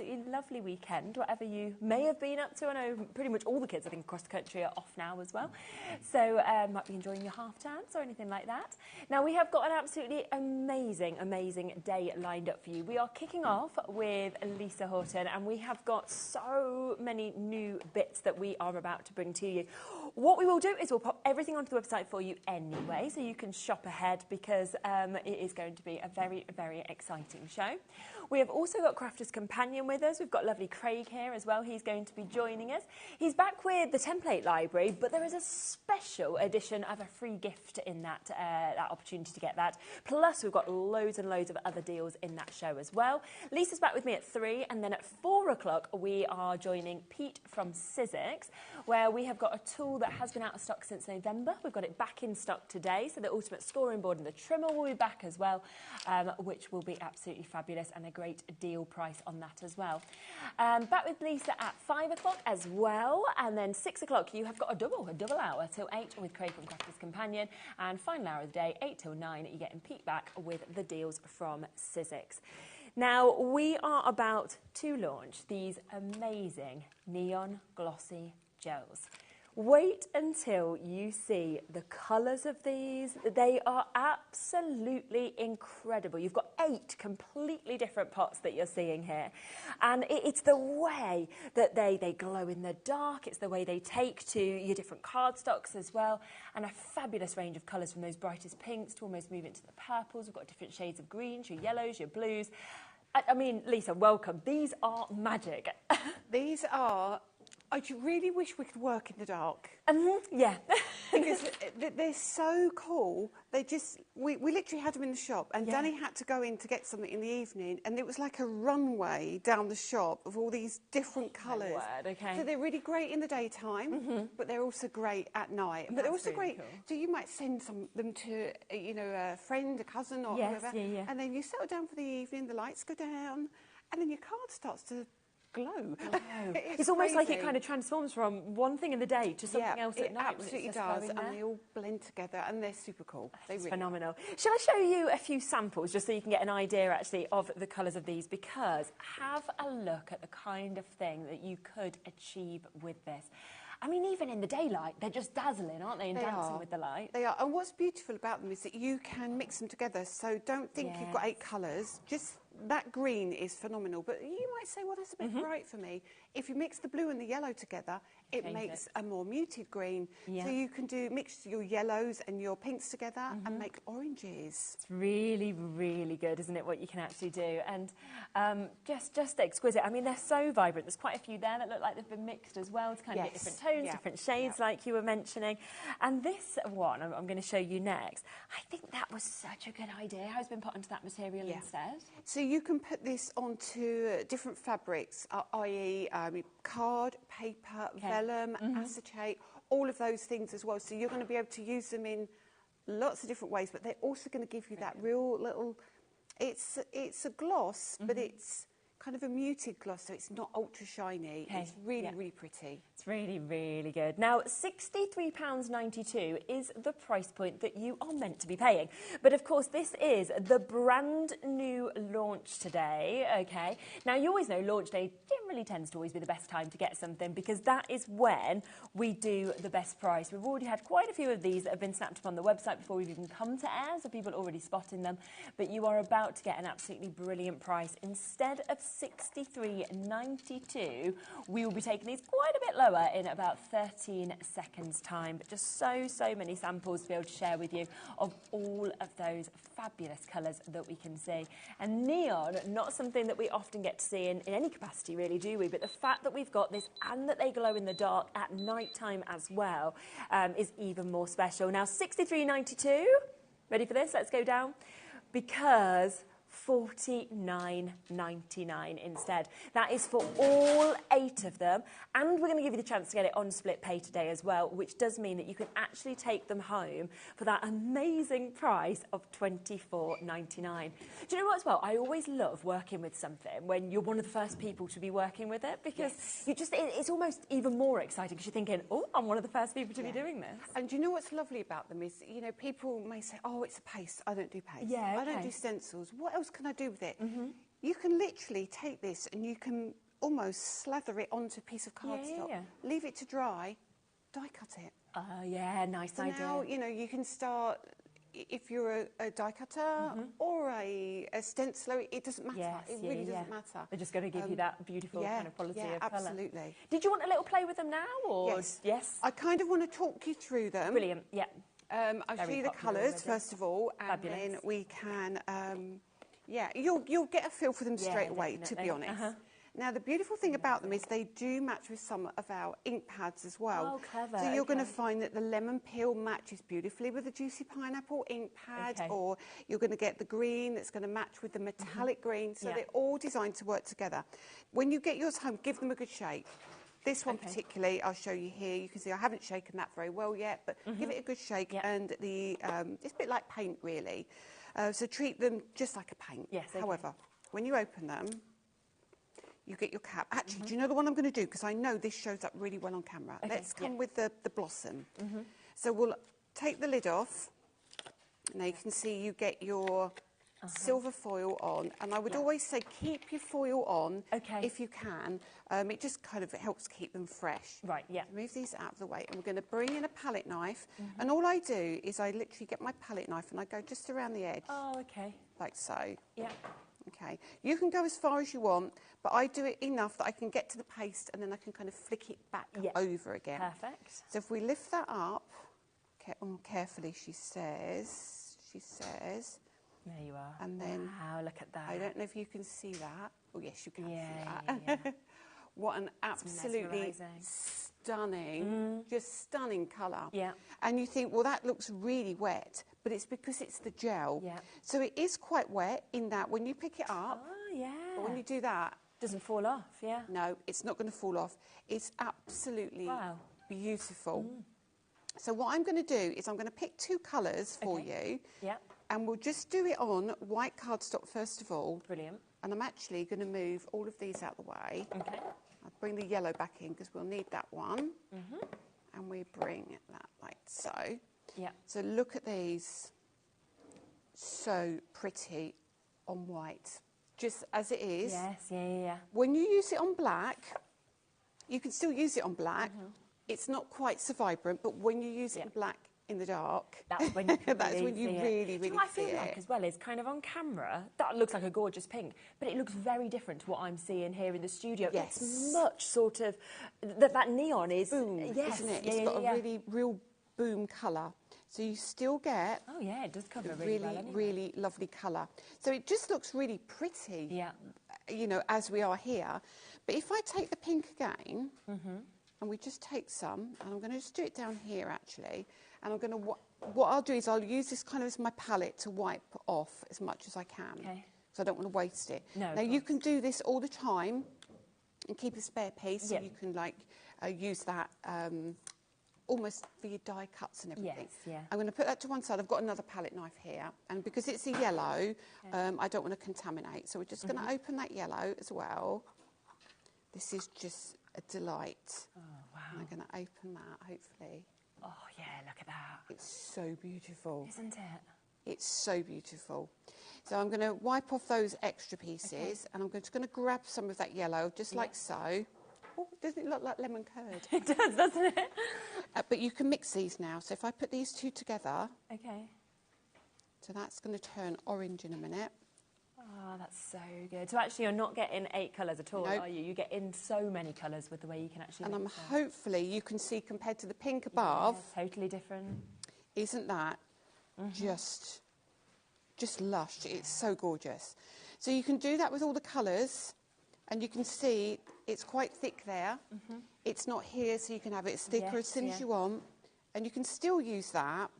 absolutely lovely weekend, whatever you may have been up to. I know pretty much all the kids, I think, across the country are off now as well. So might be enjoying your half terms or anything like that. Now, we have got an absolutely amazing, amazing day lined up for you. We are kicking off with Lisa Horton, and we have got so many new bits that we are about to bring to you. What we will do is we'll pop everything onto the website for you anyway, so you can shop ahead, because it is going to be a very, very exciting show. We have also got Crafter's Companion with us. We've got lovely Craig here as well. He's going to be joining us. He's back with the template library, but there is a special edition of a free gift in that, that opportunity to get that. Plus, we've got loads and loads of other deals in that show as well. Lisa's back with me at 3, and then at 4 o'clock, we are joining Pete from Sizzix, where we have got a tool that has been out of stock since November. We've got it back in stock today, so the ultimate scoring board and the trimmer will be back as well, which will be absolutely fabulous, and a great deal price on that as well. Back with Lisa at 5 o'clock as well, and then 6 o'clock you have got a double hour till 8 with Craig from Crafter's Companion, and final hour of the day, 8 till 9, you're getting Pete back with the deals from Sizzix. Now, we are about to launch these amazing neon glossy gels. Wait until you see the colours of these. They are absolutely incredible. You've got 8 completely different pots that you're seeing here. And it's the way that they glow in the dark. It's the way they take to your different cardstocks as well. And a fabulous range of colours, from those brightest pinks to almost moving to the purples. We've got different shades of greens, your yellows, your blues. I mean, Lisa, welcome. These are magic. These are... I really wish we could work in the dark. Yeah. Because they're so cool. They just, we literally had them in the shop, and Danny had to go in to get something in the evening, and it was like a runway down the shop of all these different colours. Okay. So they're really great in the daytime, but they're also great at night. But they're also really great, cool. so you might send them to, you know, a friend, a cousin, or whoever, and then you settle down for the evening, the lights go down, and then your card starts to glow. It's almost like it kind of transforms from one thing in the day to something else at night. It absolutely does, and they all blend together, and they're super cool. It's really phenomenal. Shall I show you a few samples just so you can get an idea actually of the colours of these? Because have a look at the kind of thing that you could achieve with this. I mean, even in the daylight, they're just dazzling, aren't they, and dancing with the light? They are, and what's beautiful about them is that you can mix them together, so don't think you've got 8 colours, just that green is phenomenal, but you might say, well, that's a bit bright for me. If you mix the blue and the yellow together, it makes a more muted green. So you can mix your yellows and your pinks together and make oranges. It's really, really good, isn't it, what you can actually do? And just exquisite. I mean, they're so vibrant. There's quite a few there that look like they've been mixed as well to kind of get different tones, different shades, like you were mentioning. And this one I'm going to show you next, I think that was such a good idea. How it's been put onto that material instead. So you can put this onto different fabrics, i.e. Card, paper, vellum, acetate, all of those things as well. So you're going to be able to use them in lots of different ways, but they're also going to give you that real little... It's a gloss, but it's kind of a muted gloss, so it's not ultra shiny. It's really, really pretty. It's really, really good. Now, £63.92 is the price point that you are meant to be paying. But of course, this is the brand new launch today, okay? Now, you always know launch day generally tends to always be the best time to get something, because that is when we do the best price. We've already had quite a few of these that have been snapped up on the website before we've even come to air, so people are already spotting them. But you are about to get an absolutely brilliant price. Instead of £63.92, we will be taking these quite a bit lower in about 13 seconds time, but just so many samples to be able to share with you of all of those fabulous colours that we can see. And neon, not something that we often get to see in any capacity really, do we? But the fact that we've got this and that they glow in the dark at night time as well is even more special. Now, £63.92, ready for this? Let's go down. Because $49.99 instead. That is for all 8 of them, and we're going to give you the chance to get it on split pay today as well, which does mean that you can actually take them home for that amazing price of $24.99. Do you know what as well? I always love working with something when you're one of the first people to be working with it, because it's almost even more exciting because you're thinking, oh, I'm one of the first people to be doing this. And do you know what's lovely about them is, you know, people may say, oh, it's a paste. I don't do paste. I don't do stencils. What else can I do with it? you can literally take this and you can almost slather it onto a piece of cardstock, leave it to dry, die cut it. Oh, yeah, nice idea. Now, you know, you can start, if you're a die cutter or a stenciler, it doesn't matter. Yes, it really doesn't matter. They're just going to give you that beautiful kind of quality of colour. Absolutely. Did you want a little play with them now? Or? Yes. I kind of want to talk you through them. Brilliant, yeah. I'll show you the colours first of all, and then we can, you'll get a feel for them straight away, to be honest. Now, the beautiful thing about them is they do match with some of our ink pads as well. Oh, clever. So you're going to find that the lemon peel matches beautifully with the juicy pineapple ink pad, or you're going to get the green that's going to match with the metallic green. So they're all designed to work together. When you get yours home, give them a good shake. This one particularly, I'll show you here. You can see I haven't shaken that very well yet, but give it a good shake, and the it's a bit like paint, really. So treat them just like a paint. Yes. However, when you open them, you get your cap. Actually, do you know the one I'm going to do? Because I know this shows up really well on camera. Let's come with the blossom. So we'll take the lid off. Now you can see you get your silver foil on. And I would always say keep your foil on if you can. It just kind of helps keep them fresh. Right, yeah. Move these out of the way. And we're going to bring in a palette knife. And all I do is I literally get my palette knife and I go just around the edge. Oh, okay. Like so. Yeah. Okay, you can go as far as you want, but I do it enough that I can get to the paste and then I can kind of flick it back over again. Perfect. So if we lift that up, carefully, she says. There you are. And then, wow, look at that. I don't know if you can see that. Oh, yes, you can see Yeah. that. What an absolutely stunning, just stunning colour. Yeah. And you think, well, that looks really wet, but it's because it's the gel. Yeah. So it is quite wet in that when you pick it up, but when you do that, doesn't fall off, no, it's not going to fall off. It's absolutely beautiful. So what I'm going to do is I'm going to pick two colours for you. Yeah. And we'll just do it on white cardstock first of all. Brilliant. And I'm actually going to move all of these out of the way. Okay. I'll bring the yellow back in because we'll need that one. And we bring that like so. Yeah. So look at these. So pretty on white. Just as it is. Yes, yeah. When you use it on black, you can still use it on black. It's not quite so vibrant, but when you use it in black in the dark, that's when you can that's when you really, really I feel like as well is kind of on camera that looks like a gorgeous pink, but it looks very different to what I'm seeing here in the studio. Yes. It's much sort of that neon is boom, isn't it? It's got a really boom colour. So you still get it does cover really well anyway. really lovely colour. So it just looks really pretty. Yeah. You know, as we are here. But if I take the pink again, and we just take some, and I'm going to just do it down here actually, and I'm going to, what I'll do is I'll use this kind of as my palette to wipe off as much as I can. Okay. So I don't want to waste it. No, now you can do this all the time and keep a spare piece, so you can like use that almost for your die cuts and everything. Yes, yeah. I'm going to put that to one side. I've got another palette knife here, and because it's a yellow, I don't want to contaminate. So we're just going to open that yellow as well. This is just a delight. Oh, wow. And I'm going to open that, hopefully. Oh, yeah, look at that. It's so beautiful. Isn't it? It's so beautiful. So I'm going to wipe off those extra pieces, and I'm just going to grab some of that yellow, just like so. Oh, doesn't it look like lemon curd? It does, doesn't it? But you can mix these now. So if I put these two together. Okay. So that's going to turn orange in a minute. Oh, that's so good. So actually you're not getting 8 colours at all, are you? You get in so many colours with the way you can actually And mix them. hopefully you can see compared to the pink above. Yeah, totally different. Isn't that just lush? It's so gorgeous. So you can do that with all the colours, and you can see it's quite thick there. It's not here, so you can have it as thicker as thin as you want, and you can still use that.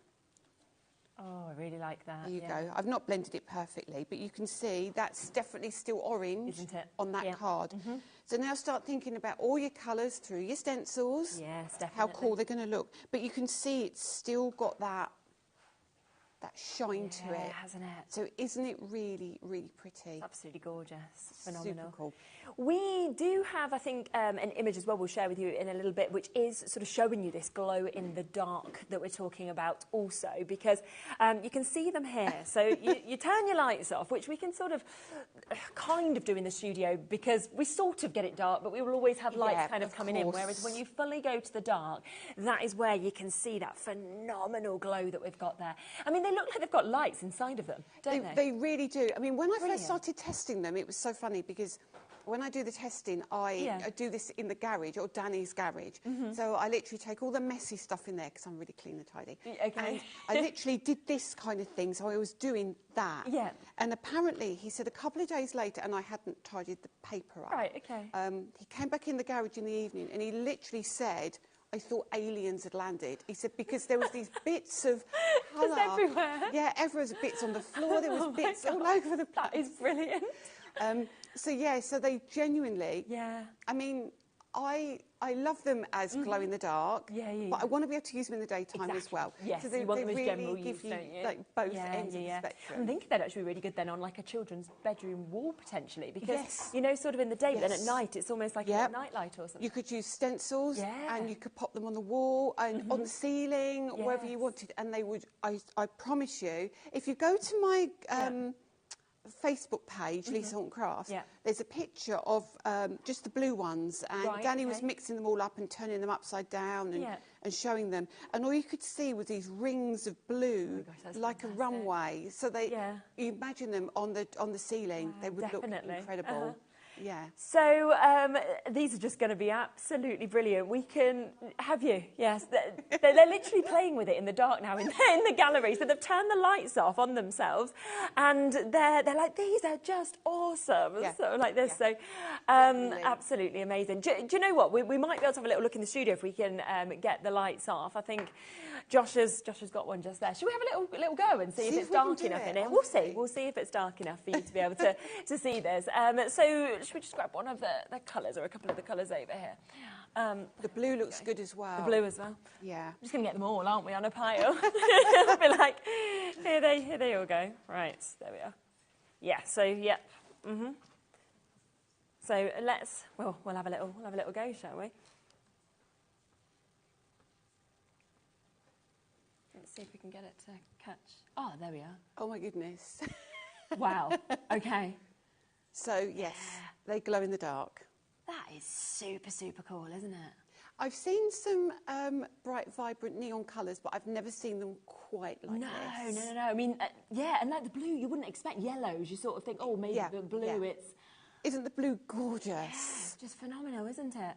Oh, I really like that. There you go. I've not blended it perfectly, but you can see that's definitely still orange on that card. So now start thinking about all your colours through your stencils. Yes, definitely. How cool they're going to look. But you can see it's still got that shine to it, hasn't it? So isn't it really, really pretty? It's absolutely gorgeous, phenomenal. Super cool. We do have, I think, an image as well we'll share with you in a little bit, which is sort of showing you this glow in the dark that we're talking about also, because you can see them here. So you turn your lights off, which we can sort of kind of do in the studio because we sort of get it dark, but we will always have lights kind of coming in, whereas when you fully go to the dark, that is where you can see that phenomenal glow that we've got there. I mean, they look like they've got lights inside of them, don't they? They really do. I mean, when I first started testing them, it was so funny because when I do the testing, I do this in the garage, or Danny's garage. So I literally take all the messy stuff in there because I'm really clean and tidy. Okay. And I literally did this kind of thing, so I was doing that. Yeah. And apparently, he said a couple of days later, and I hadn't tidied the paper up. Right, okay. He came back in the garage in the evening, and he literally said, I thought aliens had landed. He said, because there was these bits of colour. Just everywhere. Yeah, there was bits on the floor, there was bits all over the place. That is brilliant. So yeah, so they genuinely, I mean, I love them as glow in the dark, but I want to be able to use them in the daytime as well. Yes, so they, you want them as really general give use, you, don't you? like both ends of the spectrum. I think they'd actually be really good then on like a children's bedroom wall potentially, because you know, sort of in the day, but then at night it's almost like a night light or something. You could use stencils, and you could pop them on the wall and on the ceiling, wherever you wanted, and they would. I promise you, if you go to my Facebook page, Lisa Horton Crafts, there's a picture of just the blue ones, and Danny was mixing them all up and turning them upside down and showing them, and all you could see was these rings of blue, like a runway. So they, you imagine them on the ceiling, they would look incredible. Yeah. So these are just going to be absolutely brilliant. We can have you. Yes, they're literally playing with it in the dark now in the gallery. So they've turned the lights off on themselves, and they're like, these are just awesome. So like this. So absolutely amazing. Do you know what? We might be able to have a little look in the studio if we can get the lights off. I think Josh has got one just there. Should we have a little go and see if it's dark enough in it? We'll see. We'll see if it's dark enough for you to be able to see this. So should we just grab one of the colours, or a couple of the colours over here? The blue looks good as well. The blue as well? Yeah. We're just going to get them all, aren't we, on a pile? We'll be like, here they all go. Right, there we are. Yeah, so, yep. So let's, well, we'll have a little go, shall we? Let's see if we can get it to catch. Oh, there we are. Oh, my goodness. Wow. Okay. So, yes, they glow in the dark. That is super, super cool, isn't it? I've seen some bright, vibrant neon colours, but I've never seen them quite like this. No. I mean, and like the blue, you wouldn't expect yellows. You sort of think, oh, maybe the blue, it's... Isn't the blue gorgeous? Yeah, it's just phenomenal, isn't it?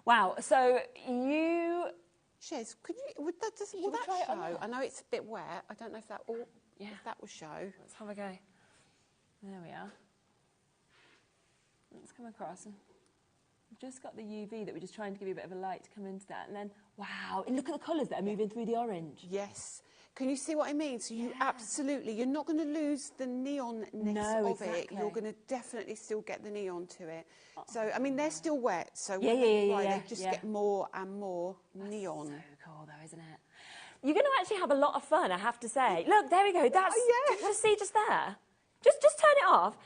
Wow, so you... Shez, will that show? I know it's a bit wet. I don't know if that will show. Let's have a go. There we are. Let's come across. We've just got the UV that we're just trying to give you a bit of a light to come into that. And then, wow, and look at the colours that are moving through the orange. Yes. Can you see what I mean? So you absolutely, you're not going to lose the neon-ness of it. You're going to definitely still get the neon to it. So, I mean, they're still wet. So they just get more and more neon. So cool, though, isn't it? You're going to actually have a lot of fun, I have to say. Look, there we go. That's, just there. Just turn it off.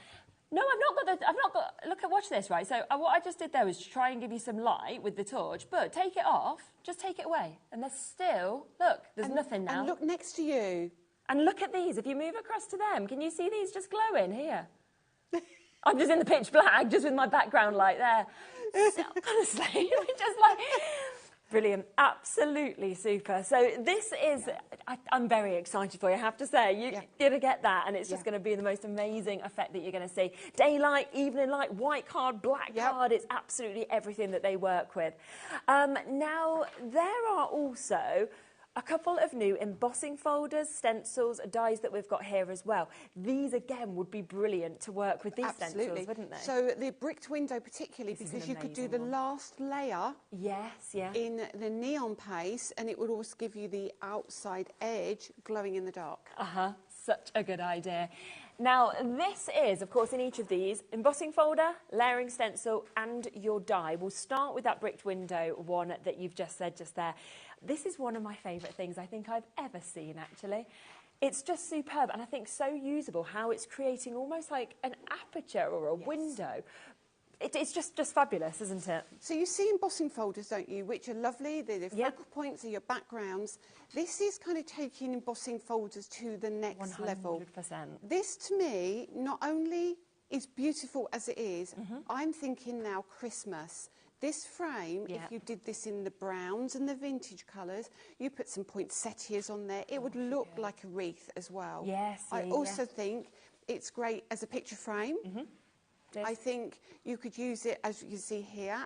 No, I've not got, look, watch this, right? So what I just did there was try and give you some light with the torch, but take it off, just take it away. And there's still, look, there's nothing now. And look next to you. And look at these. If you move across to them, can you see these just glowing here? I'm just in the pitch black, just with my background light there. So, honestly, just like... Brilliant, absolutely super. So this is, I'm very excited for you, I have to say. You're going to get that, and it's just going to be the most amazing effect that you're going to see. Daylight, evening light, white card, black card, it's absolutely everything that they work with. Now, there are also a couple of new embossing folders, stencils, dies that we've got here as well. These, again, would be brilliant to work with these stencils, wouldn't they? So the bricked window particularly, because you could do the last layer in the neon paste, and it would also give you the outside edge glowing in the dark. Such a good idea. Now, this is, of course, in each of these, embossing folder, layering stencil, and your die. We'll start with that bricked window one that you've just said just there. This is one of my favourite things I think I've ever seen, actually. It's just superb, and I think so usable how it's creating almost like an aperture or a window. It's just fabulous, isn't it? So you see embossing folders, don't you, which are lovely. They're the focal points, they're your backgrounds. This is kind of taking embossing folders to the next level. 100%. This, to me, not only is beautiful as it is, I'm thinking now Christmas. This frame, if you did this in the browns and the vintage colours, you put some poinsettias on there, it would look like a wreath as well. Yes. I also think it's great as a picture frame. I think you could use it, as you can see here,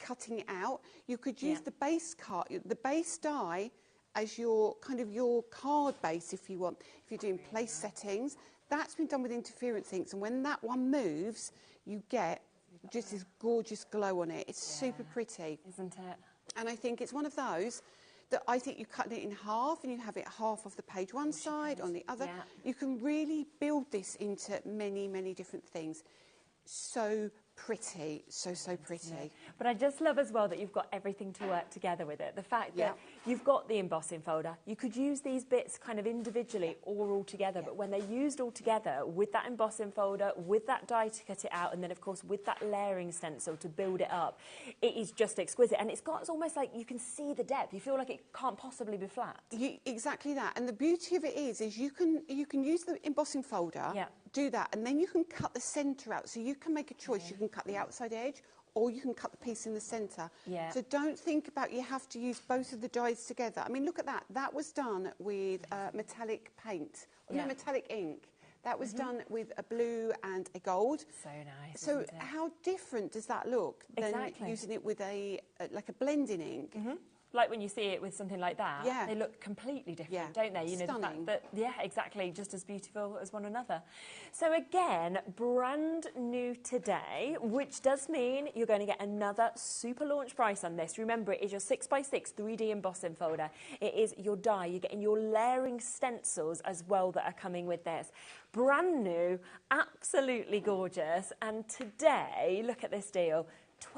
cutting it out. You could use the base card, the base die as your kind of your card base if you want. If you're doing place settings, that's been done with interference inks, and when that one moves, you get just this gorgeous glow on it. It's super pretty, isn't it? And I think it's one of those that I think you cut it in half and you have it half of the page one side, on the other. You can really build this into many, many different things. So pretty, so pretty. But I just love as well that you've got everything to work together with it. The fact that you've got the embossing folder, you could use these bits kind of individually or all together, but when they're used all together with that embossing folder, with that die to cut it out, and then of course with that layering stencil to build it up, it is just exquisite. And it's almost like you can see the depth. You feel like it can't possibly be flat. Exactly that. And the beauty of it is you can use the embossing folder, do that, and then you can cut the centre out. So you can make a choice. You can cut the outside edge, or you can cut the piece in the centre. So don't think about you have to use both of the dies together. I mean, look at that. That was done with metallic paint, no, metallic ink. That was done with a blue and a gold. So nice. So how different does that look than using it with like a blending ink? Like when you see it with something like that, they look completely different, don't they? You know, Stunning. the fact that, exactly, just as beautiful as one another. So again, brand new today, which does mean you're going to get another super launch price on this. Remember, it is your 6x6 3D embossing folder. It is your die. You're getting your layering stencils as well that are coming with this. Brand new, absolutely gorgeous. And today, look at this deal.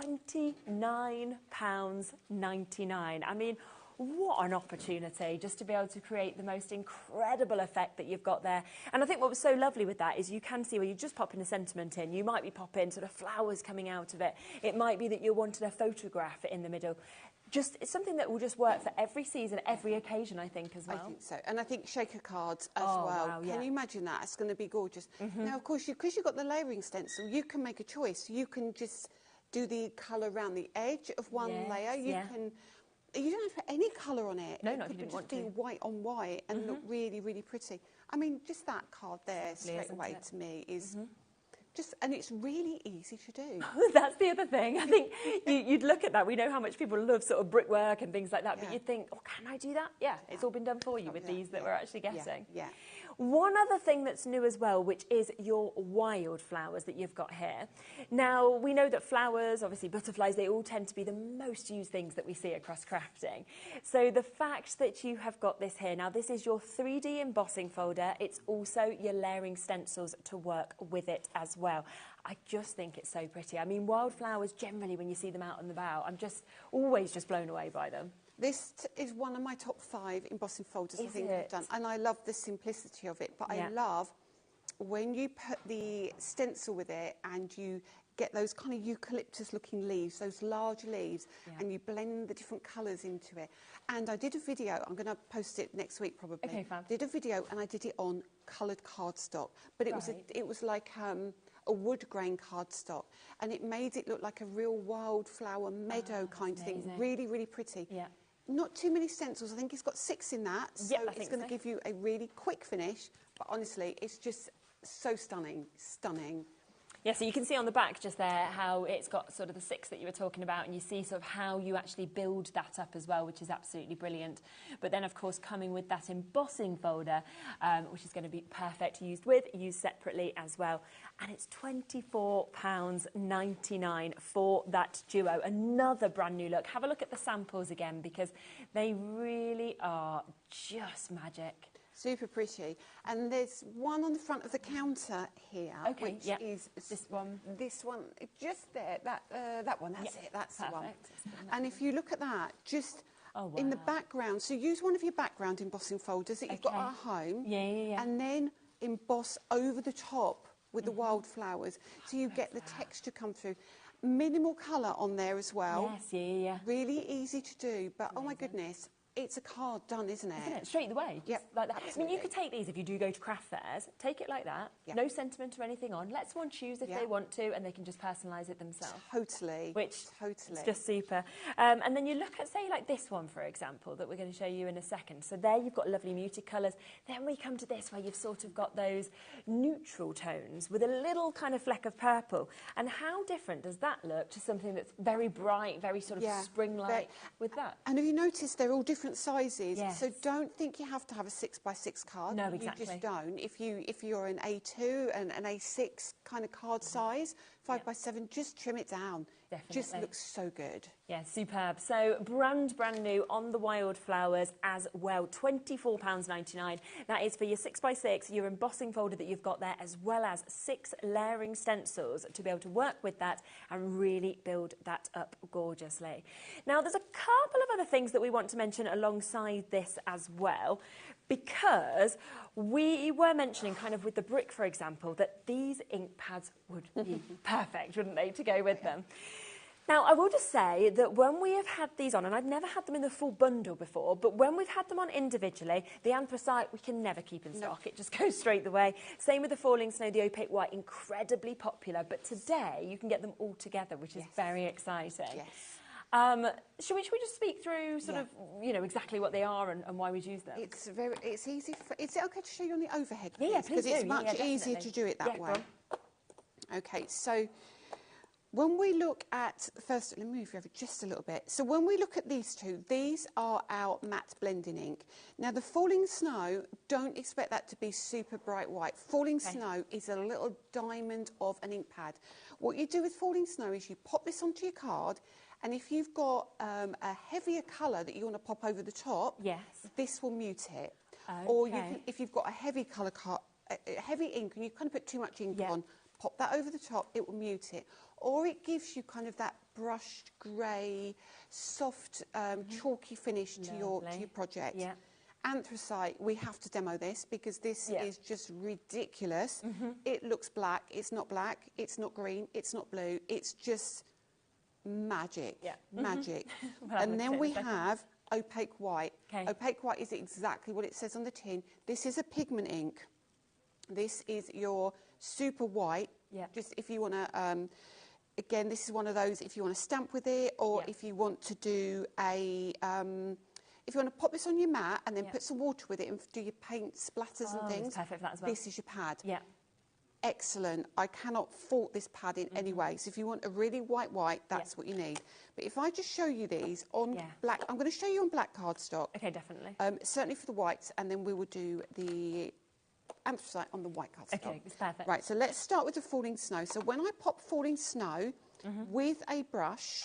£29.99. I mean, what an opportunity just to be able to create the most incredible effect that you've got there. And I think what was so lovely with that is you can see where you just pop in a sentiment in. You might be popping sort of flowers coming out of it. It might be that you wanted a photograph in the middle. It's something that will just work for every season, every occasion, I think, as well. I think so. And I think shaker cards as well. Wow, Can you imagine that? It's going to be gorgeous. Now, of course, because you've got the layering stencil, you can make a choice. You can just do the colour around the edge of one layer. You don't have to put any colour on it. No, not if you didn't want to. It could just be white on white and look really, really pretty. I mean, just that card there straight away to me is and it's really easy to do. That's the other thing. I think you'd look at that. We know how much people love sort of brickwork and things like that, but you'd think, oh, can I do that? Yeah, it's all been done for you with these that we're actually getting. One other thing that's new as well, which is your wildflowers that you've got here. Now, we know that flowers, obviously butterflies, they all tend to be the most used things that we see across crafting. So the fact that you have got this here, now this is your 3D embossing folder. It's also your layering stencils to work with it as well. I just think it's so pretty. I mean, wildflowers, generally, when you see them out and about, I'm just always just blown away by them. This is one of my top 5 embossing folders I think I've done. And I love the simplicity of it, but I love when you put the stencil with it and you get those kind of eucalyptus-looking leaves, those large leaves, and you blend the different colours into it. And I did a video, I'm going to post it next week probably. Okay, fab. Did a video and I did it on coloured cardstock, but it was like a wood grain cardstock, and it made it look like a real wildflower meadow kind of thing. Really, really pretty. Not too many stencils. I think it's got 6 in that, so it's going to give you a really quick finish. But honestly, it's just so stunning, stunning. Yeah, so you can see on the back just there how it's got sort of the 6 that you were talking about, and you see sort of how you actually build that up as well, which is absolutely brilliant. But then, of course, coming with that embossing folder, which is going to be perfect used separately as well. And it's £24.99 for that duo. Another brand new look. Have a look at the samples again, because they really are just magic. Super pretty. And there's one on the front of the counter here, which is this one. This one, just there. That one. That's it. That's the one. And if you look at that, in the background. So use one of your background embossing folders that you've got at home. And then emboss over the top with the wildflowers. So you get the texture come through. Minimal colour on there as well. Really easy to do, but oh my goodness, it's a card done, isn't it? Isn't it? Straight away. Yep, like that. absolutely. I mean, you could take these if you do go to craft fairs, take it like that, no sentiment or anything on, let someone choose if they want to, and they can just personalise it themselves. Totally. Which is just super. And then you look at, say, like this one, for example, that we're going to show you in a second. So there you've got lovely muted colours. Then we come to this where you've sort of got those neutral tones with a little kind of fleck of purple. And how different does that look to something that's very bright, very sort of spring-like with that? And have you noticed they're all different sizes, so don't think you have to have a 6x6 card. No, exactly. You just don't. If you're an A2 and an A6 kind of card size, 5x7, just trim it down. Definitely. Just looks so good. Yeah, superb. So brand new on the Wildflowers as well, £24.99. That is for your 6x6, your embossing folder that you've got there, as well as 6 layering stencils to be able to work with that and really build that up gorgeously. Now, there's a couple of other things that we want to mention alongside this as well, because we were mentioning kind of with the brick, for example, that these ink pads would be perfect, wouldn't they, to go with them. Now, I will just say that when we have had these on, and I've never had them in the full bundle before, but when we've had them on individually, the anthracite we can never keep in stock. It just goes straight away. Same with the falling snow, the opaque white, incredibly popular. But today you can get them all together, which is very exciting. Should we just speak through sort of, you know, exactly what they are and why we use them? It's easy. Is it okay to show you on the overhead? Yeah, please do. Because it's much easier to do it that way. Okay, so when we look at, first, let me move you over just a little bit. So when we look at these two, these are our matte blending ink. Now the falling snow, don't expect that to be super bright white. Falling snow is a little diamond of an ink pad. What you do with falling snow is you pop this onto your card, and if you've got a heavier colour that you want to pop over the top, this will mute it. Or you can, if you've got a heavy colour card, a heavy ink, and you kind of put too much ink on, pop that over the top, it will mute it. Or it gives you kind of that brushed grey, soft, chalky finish to your project. Anthracite, we have to demo this because this is just ridiculous. It looks black, it's not green, it's not blue, it's just magic, magic. And then we have opaque white. Opaque white is exactly what it says on the tin. This is a pigment ink. This is your super white. Just if you want to, again, this is one of those if you want to stamp with it, or if you want to do a, if you want to pop this on your mat and then put some water with it and do your paint splatters and things. Perfect for that as well. This is your pad. Excellent. I cannot fault this pad in any way. So if you want a really white, that's what you need. But if I just show you these on black, I'm going to show you on black cardstock. Okay, definitely. Certainly for the whites, and then we will do the anthracite on the white cardstock. Okay, it's perfect. Right, so let's start with the falling snow. So when I pop falling snow with a brush,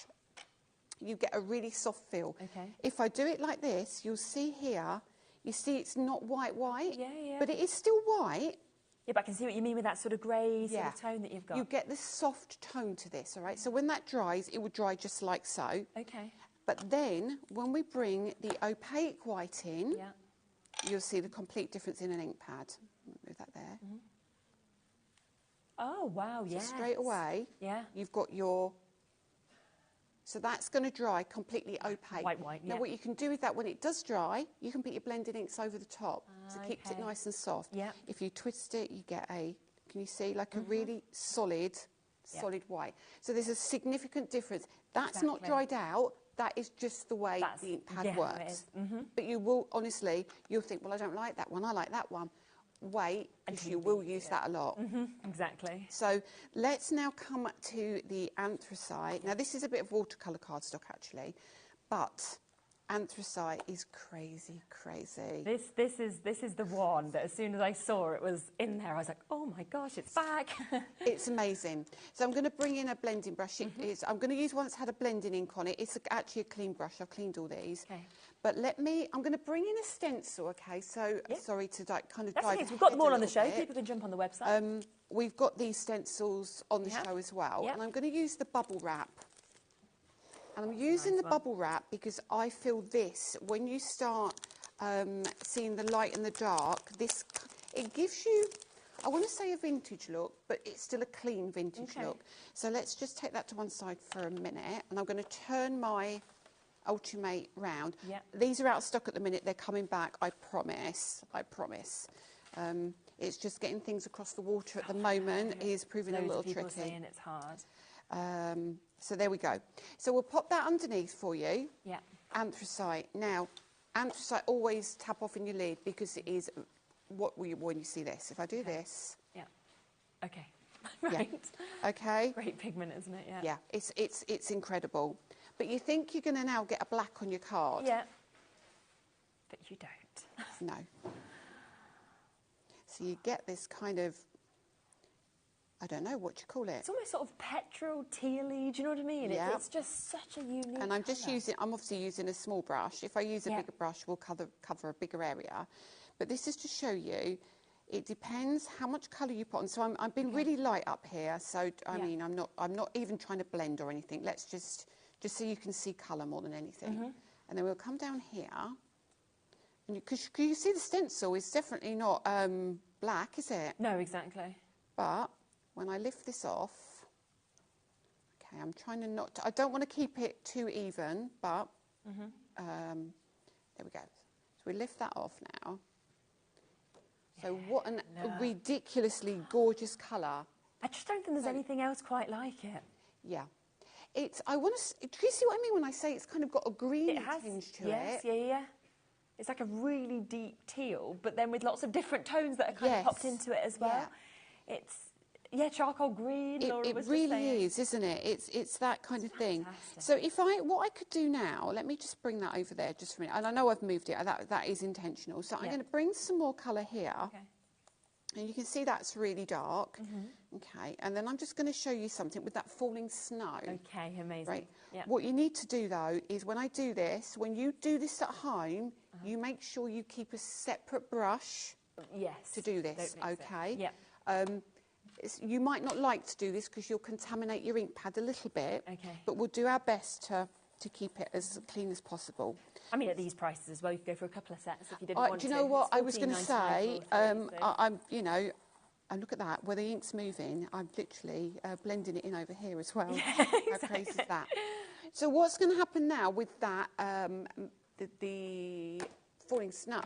you get a really soft feel. If I do it like this, you'll see here, you see it's not white, but it is still white. Yeah, but I can see what you mean with that sort of grey sort of tone that you've got. You get this soft tone to this, all right? So when that dries, it will dry just like so. But then, when we bring the opaque white in, you'll see the complete difference in an ink pad. Move that there. Oh, wow, So straight away, you've got your... So that's going to dry completely opaque. White, Now, what you can do with that, when it does dry, you can put your blended inks over the top to keep it nice and soft. If you twist it, you get a, can you see, like a really solid white. So there's a significant difference. That's not dried out. That is just the way the ink pad works. But you will, honestly, you'll think, well, I don't like that one. I like that one. Wait, because you will use that a lot. Exactly. So let's now come to the anthracite. Now this is a bit of watercolour cardstock actually, but anthracite is crazy. This is the one that as soon as I saw it was in there, I was like, oh my gosh, it's back. It's amazing. So I'm going to bring in a blending brush. I'm going to use one that's had a blending ink on it. It's actually a clean brush. I've cleaned all these. But I'm going to bring in a stencil, okay? So, sorry to kind of dive okay. We've got them all on the show. People can jump on the website. We've got these stencils on the show as well. And I'm going to use the bubble wrap. And I'm using the bubble wrap because I feel this, when you start seeing the light and the dark, it gives you, I want to say a vintage look, but it's still a clean vintage look. So let's just take that to one side for a minute, and I'm going to turn my Ultimate round. Yep. These are out of stock at the minute. They're coming back, I promise. I promise. It's just getting things across the water at the moment is proving a little tricky. Saying it's hard. So there we go. So we'll pop that underneath for you. Yeah. Anthracite. Now, anthracite always tap off in your lid because it is when you see this. If I do this. Yeah. Okay. Right. Yeah. Okay. Great pigment, isn't it? Yeah. Yeah. It's incredible. But you think you're going to now get a black on your card. Yeah. But you don't. No. So you get this kind of, I don't know what you call it. It's almost sort of petrol, tealy, do you know what I mean? Yeah. It's just such a unique And I'm just colour. I'm obviously using a small brush. If I use a bigger brush, we'll cover a bigger area. But this is to show you, it depends how much colour you put on. So I've been really light up here. So, I mean, I'm not even trying to blend or anything. Let's just so you can see colour more than anything. And then we'll come down here. And because you see the stencil is definitely not black, is it? No, exactly. But when I lift this off, okay, I'm trying to I don't want to keep it too even, but there we go. So we lift that off now. So what a ridiculously gorgeous colour. I just don't think there's anything else quite like it. Yeah. Do you see what I mean when I say it's kind of got a green tinge to it? Yeah. It's like a really deep teal, but then with lots of different tones that are kind of popped into it as well. Yeah. It's charcoal green. It really is, isn't it? It's that kind of thing. Fantastic. So what I could do now, let me just bring that over there just for a minute. And I know I've moved it. That is intentional. So I'm going to bring some more colour here. Okay. And you can see that's really dark. Okay, and then I'm just going to show you something with that falling snow. Okay, amazing. Right. Yeah. What you need to do, though, is when I do this, when you do this at home, you make sure you keep a separate brush to do this, okay? Yeah. You might not like to do this because you'll contaminate your ink pad a little bit, Okay. but we'll do our best to keep it as clean as possible. I mean, at these prices as well, you could go for a couple of sets if you didn't want to. Do you know what I was going to $14.99 say? for three, so. And look at that, where the ink's moving, I'm literally blending it in over here as well. Yeah, How crazy is that? So what's going to happen now with that, the falling snow,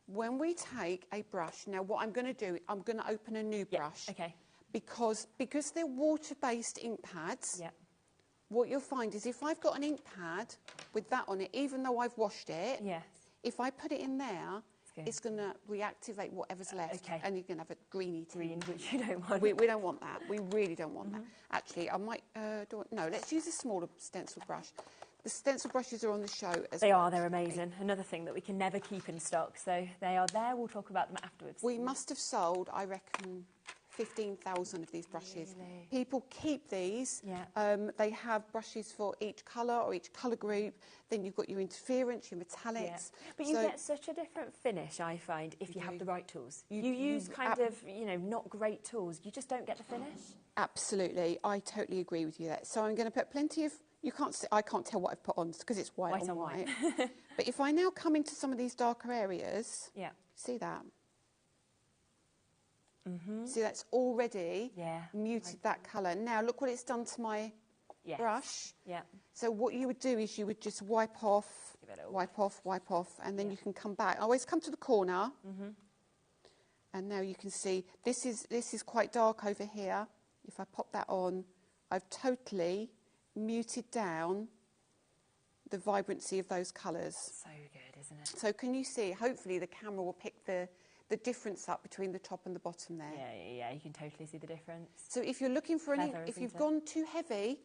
when we take a brush, now what I'm going to do, I'm going to open a new brush. Okay. Because they're water-based ink pads, Yeah. what you'll find is if I've got an ink pad with that on it, even though I've washed it, Yes. if I put it in there, it's going to reactivate whatever's left, and you're going to have a greeny Green, which you don't want. We don't want that. We really don't want that. Actually, I might no. Let's use a smaller stencil brush. The stencil brushes are on the show as They are. They're amazing. Another thing that we can never keep in stock. So they are there. We'll talk about them afterwards. We must have sold, I reckon, 15,000 of these brushes. Really? People keep these. Yeah. They have brushes for each colour or each colour group. Then you've got your interference, your metallics. Yeah. But you get such a different finish, I find, if you have the right tools. You use kind of, not great tools. You just don't get the finish. Absolutely. I totally agree with you there. So I'm going to put plenty of... I can't tell what I've put on because it's white on white. But if I now come into some of these darker areas, see that? See, that's already muted that colour. Now, look what it's done to my brush. Yeah. So what you would do is you would just wipe off, and then you can come back. I always come to the corner, and now you can see this is quite dark over here. If I pop that on, I've totally muted down the vibrancy of those colours. So good, isn't it? So can you see? Hopefully the camera will pick the difference up between the top and the bottom there. Yeah, you can totally see the difference. So if you're looking for if you've gone too heavy,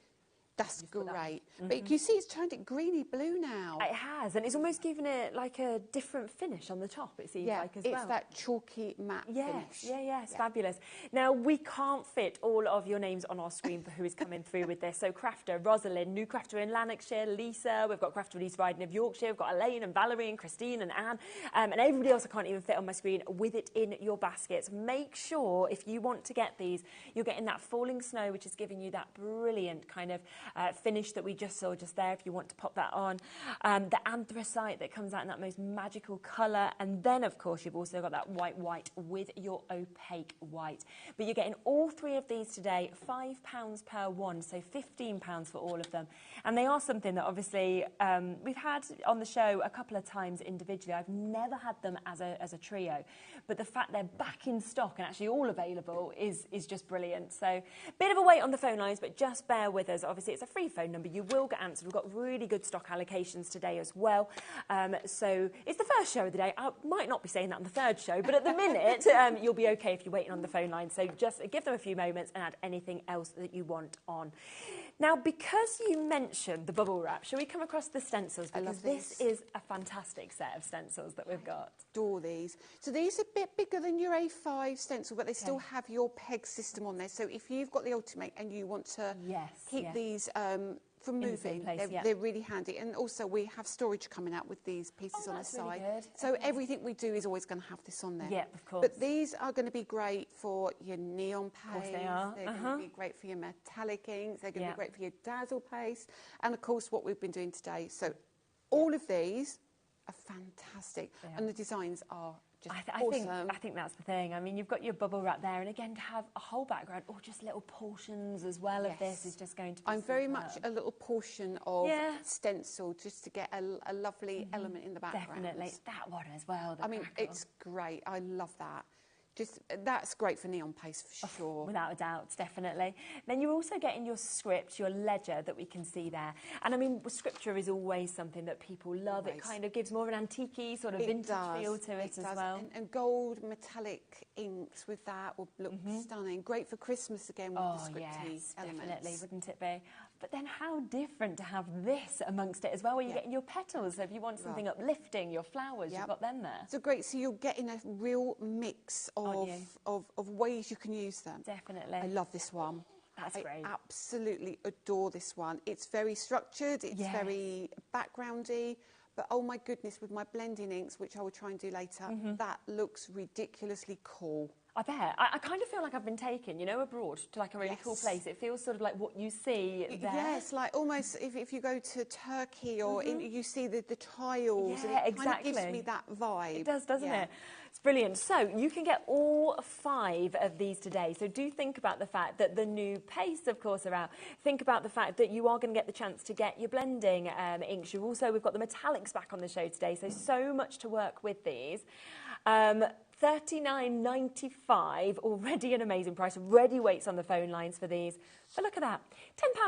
that's great. But you see it's turned it greeny blue now. It has, and it's almost given it like a different finish on the top, it seems like as well. It's that chalky matte finish. Yeah, it's fabulous. Now, we can't fit all of your names on our screen for who is coming through with this. So Crafter, Rosalind, new Crafter in Lanarkshire, Lisa, we've got Crafter East Riding of Yorkshire, we've got Elaine and Valerie and Christine and Anne, and everybody else I can't even fit on my screen with it in your baskets. Make sure if you want to get these, you're getting that falling snow, which is giving you that brilliant kind of finish that we just saw just there, if you want to pop that on. The anthracite that comes out in that most magical colour. And then, of course, you've also got that white with your opaque white. But you're getting all three of these today, £5 per one, so £15 for all of them. And they are something that obviously we've had on the show a couple of times individually. I've never had them as a trio, but the fact they're back in stock and actually all available is just brilliant. So bit of a wait on the phone lines, but just bear with us. Obviously, it's a free phone number. You will get answered. We've got really good stock allocations today as well. So it's the first show of the day. I might not be saying that on the third show, but at the minute, you'll be okay if you're waiting on the phone line. So just give them a few moments and add anything else that you want on. Now, because you mentioned the bubble wrap, shall we come across the stencils? Because this is a fantastic set of stencils that we've got. I adore these. So these are a bit bigger than your A5 stencil, but they still have your peg system on there. So if you've got the Ultimate and you want to keep these from moving, they're really handy. And also we have storage coming out with these pieces on the side. Really good. So everything we do is always going to have this on there. Yeah, of course. But these are going to be great for your neon paste. Of course they are. They're going to be great for your metallic inks. They're going to be great for your Dazzle paste. And of course what we've been doing today. So all of these are fantastic. And the designs are awesome. I think that's the thing. I mean, you've got your bubble wrap there, and again, to have a whole background or just little portions as well of this is just going to be very much a little portion of stencil just to get a lovely element in the background. Definitely. That one as well. I mean, it's great. I love that. That's great for neon paste for sure. Without a doubt, definitely. Then you're also getting your script, your ledger that we can see there. And I mean, scripture is always something that people love. It kind of gives more of an antique-y sort of vintage feel to it as well. And gold metallic inks with that will look stunning. Great for Christmas again with the scripty elements. Definitely, wouldn't it be? But then how different to have this amongst it as well, where you're getting your petals. So if you want something uplifting, your flowers, you've got them there. So great. So you're getting a real mix of ways you can use them. Definitely. I love this one. That's great. I absolutely adore this one. It's very structured. It's very backgroundy. But oh my goodness, with my blending inks, which I will try and do later, that looks ridiculously cool. I bet. I kind of feel like I've been taken, you know, abroad to like a really cool place. It feels sort of like what you see there. Yes, like almost if you go to Turkey or you see the tiles. Yeah, and it kind of gives me that vibe. It does, doesn't it? It's brilliant. So you can get all 5 of these today. So do think about the fact that the new pastes, of course, are out. Think about the fact that you are going to get the chance to get your blending inks. We've got the metallics back on the show today. So much to work with these. $39.95, already an amazing price. Ready weights on the phone lines for these. But look at that,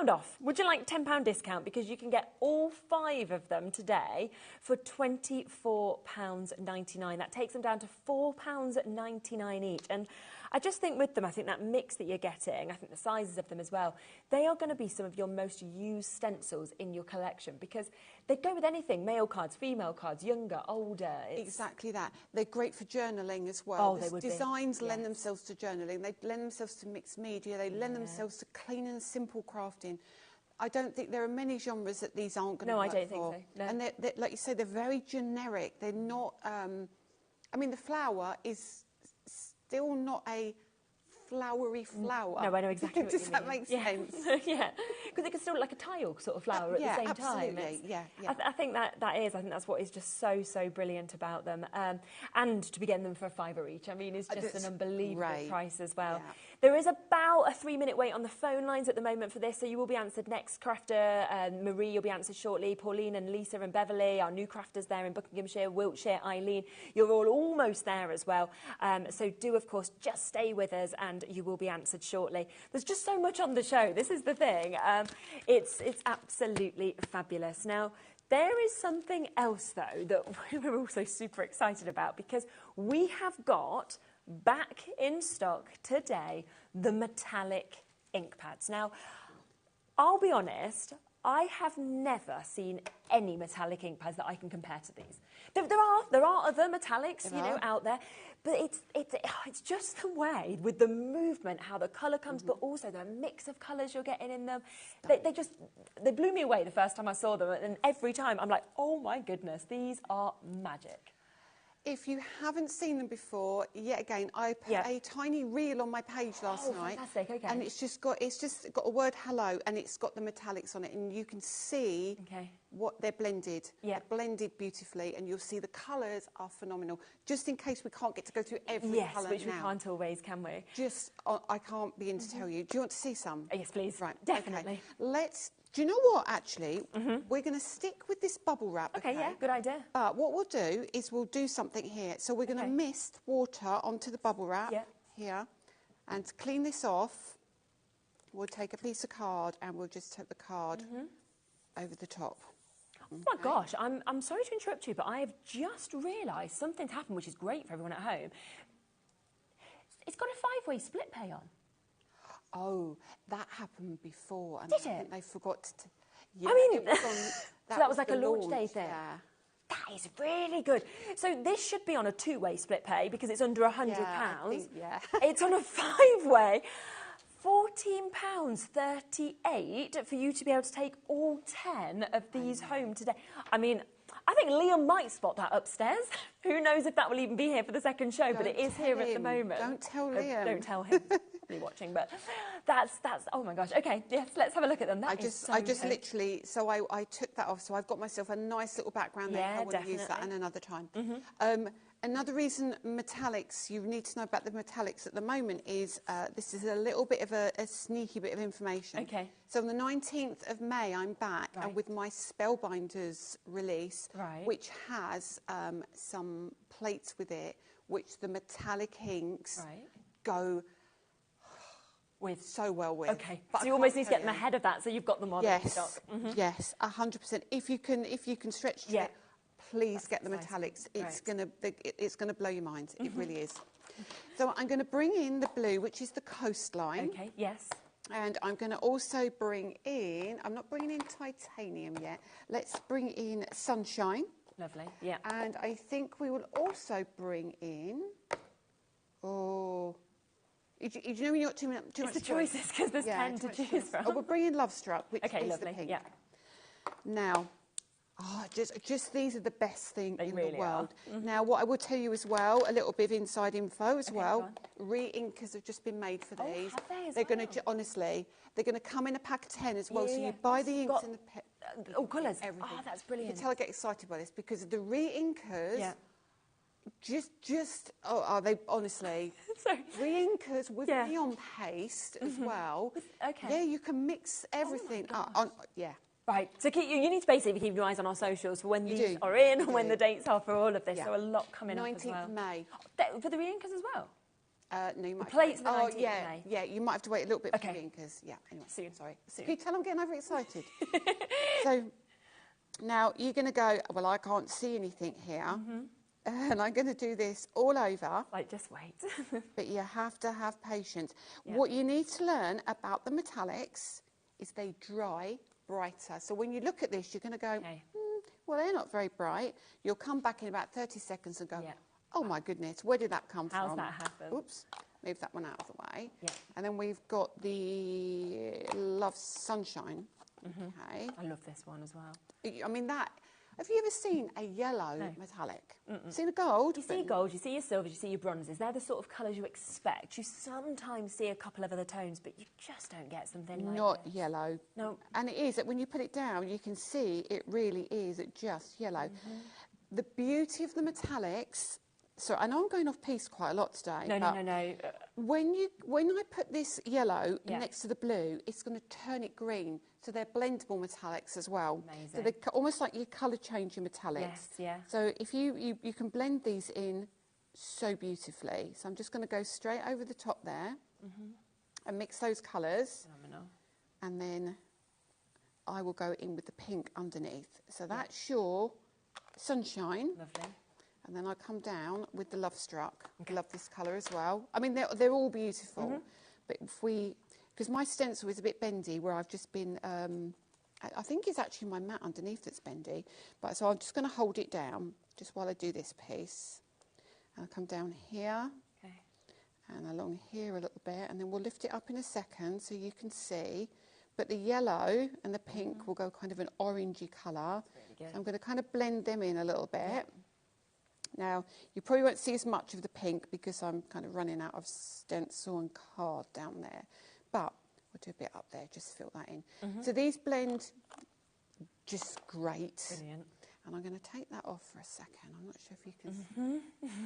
£10 off. Would you like £10 discount? Because you can get all 5 of them today for £24.99. That takes them down to £4.99 each. And I just think with them, I think that mix that you're getting, I think the sizes of them as well, they are going to be some of your most used stencils in your collection because they go with anything, male cards, female cards, younger, older. Exactly that. They're great for journaling as well. Oh, they would designs lend themselves to journaling. They lend themselves to mixed media. They lend themselves to clean and simple crafting. I don't think there are many genres that these aren't going to work for. No, I don't think so. No. And they're, like you say, they're very generic. They're not... I mean, the flower is still not a flowery flower. No, I know exactly what you mean. Does that make sense? Yeah, because it can still look like a tile sort of flower at the same time. I think that's what is just so brilliant about them. And to be getting them for a £5 each, I mean, it's just an unbelievable price as well. Yeah. There is about a 3-minute wait on the phone lines at the moment for this, so you will be answered next. Crafter, Marie, you'll be answered shortly. Pauline and Lisa and Beverly, our new crafters there in Buckinghamshire, Wiltshire, Eileen. You're all almost there as well. So do, of course, just stay with us and you will be answered shortly. There's just so much on the show. This is the thing. It's absolutely fabulous. Now, there is something else, though, that we're also super excited about because we have got back in stock today the metallic ink pads. Now, I'll be honest, I have never seen any metallic ink pads that I can compare to these. There are other metallics, out there, but it's just the way with the movement, how the colour comes, but also the mix of colours you're getting in them. They blew me away the first time I saw them, and every time I'm like, oh my goodness, these are magic. if you haven't seen them before, yet again, I put a tiny reel on my page last night. Fantastic, okay. And it's just got a word hello, and it's got the metallics on it, and you can see what they're blended. They're blended beautifully, and you'll see the colours are phenomenal. Just in case we can't get to go through every colour now. Which we can't always, can we? Just, I can't begin to tell you. Do you want to see some? Yes, please. Right, Definitely. Okay. Do you know what, actually? We're going to stick with this bubble wrap, okay? Yeah, good idea. But what we'll do is we'll do something here. So we're going to mist water onto the bubble wrap here. And to clean this off, we'll take a piece of card and we'll just take the card over the top. Oh my gosh, I'm sorry to interrupt you, but I have just realised something's happened, which is great for everyone at home. It's got a 5-way split pay on. Oh, that happened before. Did it? I think they forgot to... Yeah, I mean, so that was like a launch day thing. Yeah. That is really good. So this should be on a 2-way split pay because it's under £100. Yeah. It's on a 5-way. £14.38 for you to be able to take all 10 of these home today. I mean, I think Liam might spot that upstairs. Who knows if that will even be here for the second show, but it is here at the moment. Don't tell Liam. Don't tell him. Probably watching, but that's oh my gosh. Okay, yes, let's have a look at them. I just literally, so I took that off. So I've got myself a nice little background there. I want to use that another time. Another reason metallics, you need to know about the metallics at the moment is this is a little bit of a sneaky bit of information. Okay. So on the 19th of May, I'm back with my Spellbinders release, which has some plates with it, which the metallic inks go so well with. Okay, but so you almost need to get them ahead of that, so you've got them on stock. Yes, 100%. If you can stretch it, please get the metallics. It's gonna blow your mind. It really is. So I'm going to bring in the blue, which is the coastline. Okay. Yes. And I'm going to also bring in. I'm not bringing in titanium yet. Let's bring in sunshine. Lovely. Yeah. And I think we will also bring in. Oh. You know when you've got too much It's the choices because there's 10 to choose from. Oh, we'll bring in Love Struck, which is lovely. the pink. Yeah. Now, just these are the best thing in the world. Now, what I will tell you as well, a little bit of inside info as well. Re-inkers have just been made for these. Have they as they're going to honestly, they're going to come in a pack of 10 as well. So you buy the inks and the all colours. everything. Oh, that's brilliant. You can tell I get excited by this because the re-inkers. Yeah. Are they honestly? Re-inkers with neon paste as well. Okay. Yeah, you can mix everything. Right, so you need to basically keep your eyes on our socials for when these are in and when the dates are for all of this. So a lot coming up as well. 19th of May. For the re-inkers as well? No, you might plates the 19th of May. Yeah, you might have to wait a little bit for the re-inkers. Yeah, anyway, soon. Sorry. Can you tell I'm getting overexcited? So now you're going to go, well, I can't see anything here. And I'm going to do this all over. Like, just wait. But you have to have patience. Yeah. What you need to learn about the metallics is they dry brighter. So when you look at this, you're going to go, well, they're not very bright. You'll come back in about 30 seconds and go, oh, my goodness, where did that come from? How's that happen? Oops, move that one out of the way. Yeah. And then we've got the Love Sunshine. Okay. I love this one as well. I mean, have you ever seen a yellow metallic? Seen a gold? You see gold, you see your silvers, you see your bronzes. They're the sort of colours you expect. You sometimes see a couple of other tones, but you just don't get something like Not yellow. No. And it is, that when you put it down, you can see it really is just yellow. The beauty of the metallics... So I know I'm going off piece quite a lot today. No. When I put this yellow next to the blue, it's going to turn it green. So they're blendable metallics as well. Amazing. So they're almost like your colour changing metallics. Yes, yeah. So if you can blend these in so beautifully. So I'm just going to go straight over the top there and mix those colours. Phenomenal. And then I will go in with the pink underneath. So that's your sunshine. Lovely. And then I come down with the Love Struck. I love this colour as well. I mean, they're all beautiful. But because my stencil is a bit bendy, where I've just been, I think it's actually my mat underneath that's bendy. But so I'm just going to hold it down just while I do this piece. And I'll come down here and along here a little bit. And then we'll lift it up in a second so you can see. But the yellow and the pink will go kind of an orangey colour. Really good. So I'm going to kind of blend them in a little bit. Now, you probably won't see as much of the pink because I'm kind of running out of stencil and card down there. But we'll do a bit up there, just fill that in. So these blend just great. Brilliant. And I'm going to take that off for a second. I'm not sure if you can...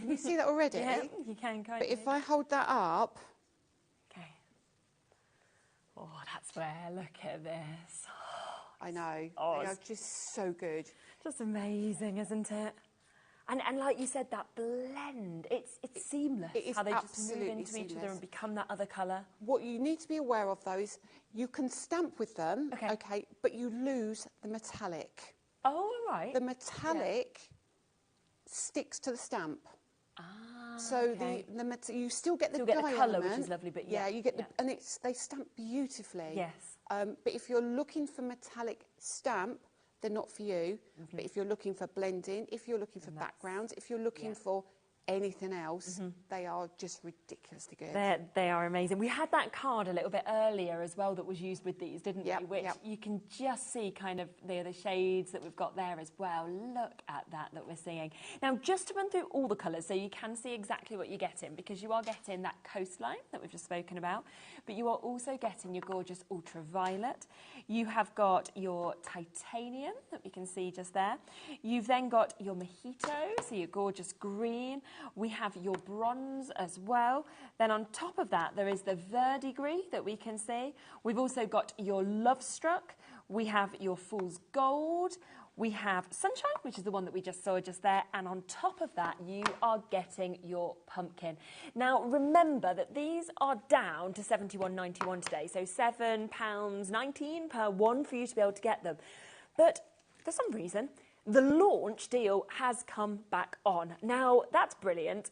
Can you see that already? Yeah, you can, can't But you? if I hold that up... Okay. Oh, that's where, look at this. I know. Oh, They are just so good. Just amazing, isn't it? And like you said, that blend, it's seamless. It is how they just move absolutely into each other seamless. and become that other colour. What you need to be aware of, though, is you can stamp with them, okay, but you lose the metallic. Oh, all right. The metallic sticks to the stamp. Ah, So okay. you still get the Still get dye the colour, element. which is lovely, but yeah, you get the, and they stamp beautifully. Yes. But if you're looking for metallic stamp, they're not for you. But if you're looking for blending, if you're looking for backgrounds, if you're looking for anything else, they are just ridiculously good. They are amazing. We had that card a little bit earlier as well that was used with these, didn't we? Which you can just see kind of the shades that we've got there as well. Look at that we're seeing. Now, just to run through all the colours so you can see exactly what you're getting, because you are getting that coastline that we've just spoken about, but you are also getting your gorgeous ultraviolet. You have got your titanium that we can see just there. You've then got your mojito, so your gorgeous green. We have your bronze as well. Then on top of that, there is the verdigris that we can see. We've also got your love struck. We have your fool's gold. We have sunshine, which is the one that we just saw just there. And on top of that, you are getting your pumpkin. Now, remember that these are down to £71.91 today. So £7.19 per one for you to be able to get them. But for some reason, the launch deal has come back on. Now, that's brilliant.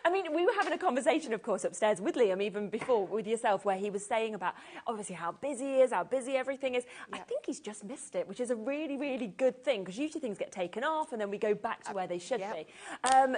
I mean, we were having a conversation, of course, upstairs with Liam, even before, with yourself, where he was saying about, obviously, how busy he is, how busy everything is. I think he's just missed it, which is a really, really good thing, because usually things get taken off and then we go back to where they should be.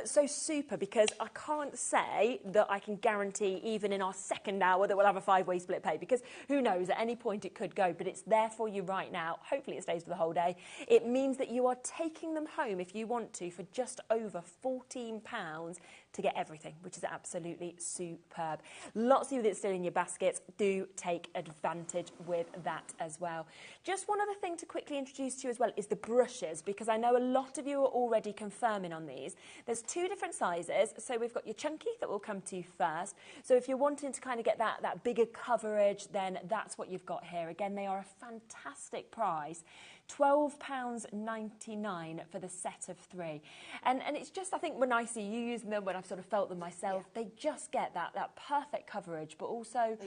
So super, because I can't say that I can guarantee, even in our second hour, that we'll have a 5-way split pay, because who knows, at any point it could go, but it's there for you right now. Hopefully it stays for the whole day. It means that you are taking them home, if you want to, for just over £14 to get everything, which is absolutely superb. Lots of you that's still in your baskets, do take advantage with that as well. Just one other thing to quickly introduce to you as well is the brushes, because I know a lot of you are already confirming on these. There's 2 different sizes, so we've got your chunky that will come to you first. So if you're wanting to kind of get that bigger coverage, then that's what you've got here. Again, they are a fantastic price. £12.99 for the set of 3. And it's just, I think when I see you using them, when I've sort of felt them myself, they just get that perfect coverage, but also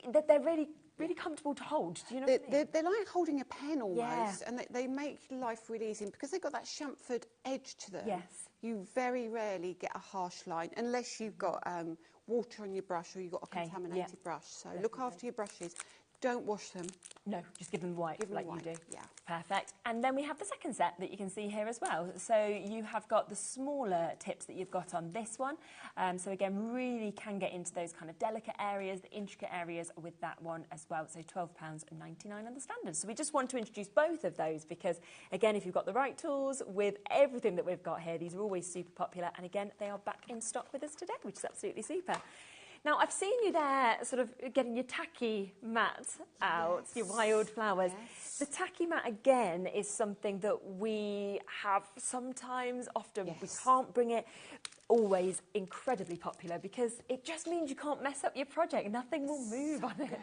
they're really comfortable to hold. Do you know what I mean? They're like holding a pen almost, and they make life really easy. Because they've got that chamfered edge to them, you very rarely get a harsh line, unless you've got water on your brush or you've got a contaminated brush. So look after your brushes. Don't wash them. No, just give them white like you do. Yeah. Perfect. And then we have the second set that you can see here as well. So you have got the smaller tips that you've got on this one. So again, really can get into those kind of delicate areas, the intricate areas with that one as well. So £12.99 on the standard. So we just want to introduce both of those because, again, if you've got the right tools with everything that we've got here, these are always super popular. And again, they are back in stock with us today, which is absolutely super. Now, I've seen you there sort of getting your tacky mat out, your wildflowers. Yes. The tacky mat, again, is something that we have sometimes, often we can't bring it, always incredibly popular because it just means you can't mess up your project. Nothing will move on it.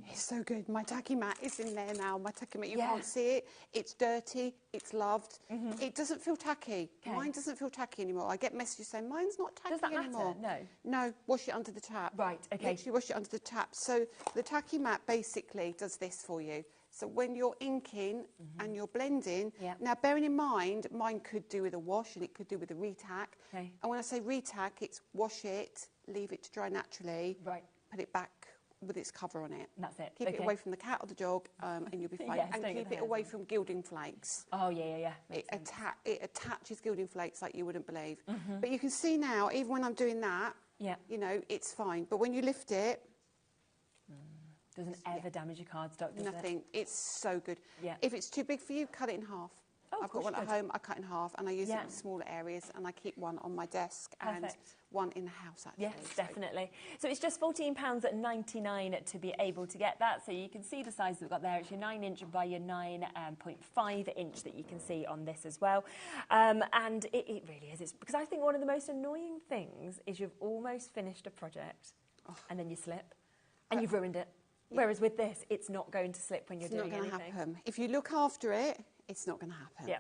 It's so good. My tacky mat is in there now. My tacky mat, you can't see it. It's dirty. It's loved. It doesn't feel tacky. Mine doesn't feel tacky anymore. I get messages saying, mine's not tacky anymore. Does that matter? No. No, wash it under the tap. Right, okay. Literally wash it under the tap. So the tacky mat basically does this for you. So when you're inking and you're blending, now bearing in mind, mine could do with a wash and it could do with a retack. And when I say retack, it's wash it, leave it to dry naturally, put it back with its cover on it. That's it. Keep it away from the cat or the dog and you'll be fine. And keep it away from gilding flakes. Oh, yeah. It attaches gilding flakes like you wouldn't believe. But you can see now, even when I'm doing that, you know, it's fine. But when you lift it, doesn't ever damage your cardstock, does it? Nothing. It's so good. If it's too big for you, cut it in half. Oh, I've got one at home, I cut in half, and I use it in smaller areas, and I keep one on my desk and one in the house, actually. Yes, definitely. So it's just £14.99 to be able to get that. So you can see the size we've got there. It's your 9-inch by your 9.5-inch that you can see on this as well. And it really is. It's because I think one of the most annoying things is you've almost finished a project and then you slip and you've ruined it. Whereas with this, it's not going to slip when you're doing anything. It's not going to happen. If you look after it, it's not going to happen. Yeah.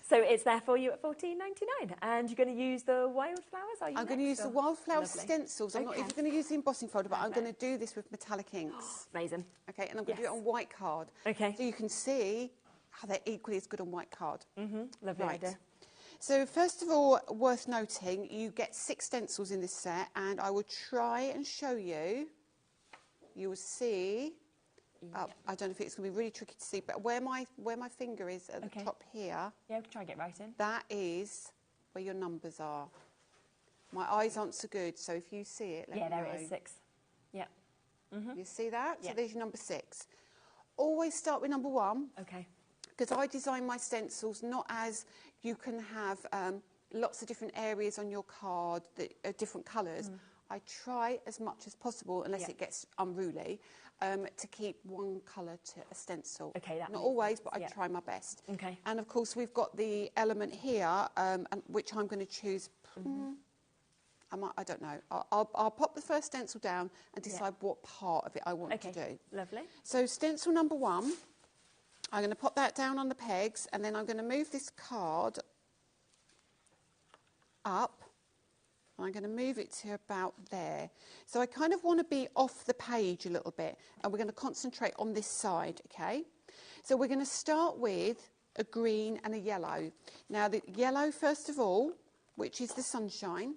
So it's there for you at £14.99. And you're going to use the Wildflowers, are you? I'm going to use the Wildflowers stencils. I'm not even going to use the embossing folder, but I'm going to do this with metallic inks. Amazing. Okay, and I'm going to do it on white card. Okay. So you can see how they're equally as good on white card. Lovely idea. So first of all, worth noting, you get 6 stencils in this set, and I will try and show you. You will see. I don't know if it's going to be really tricky to see, but where my finger is at the top here. Yeah, we can try and get right in. That is where your numbers are. My eyes aren't so good, so if you see it, let me know. Yeah, there it is, 6. Yeah. You see that? So there's your number 6. Always start with number 1. Okay. Because I design my stencils not as you can have lots of different areas on your card that are different colours. I try as much as possible, unless it gets unruly, to keep one colour to a stencil. Okay, that not always, but I try my best. Okay. And of course, we've got the element here, which I'm going to choose. I don't know. I'll pop the first stencil down and decide what part of it I want to do. Lovely. So stencil number 1, I'm going to pop that down on the pegs, and then I'm going to move this card up. I'm going to move it to about there. So I kind of want to be off the page a little bit, and we're going to concentrate on this side, okay? So we're going to start with a green and a yellow. Now the yellow, first of all, which is the sunshine.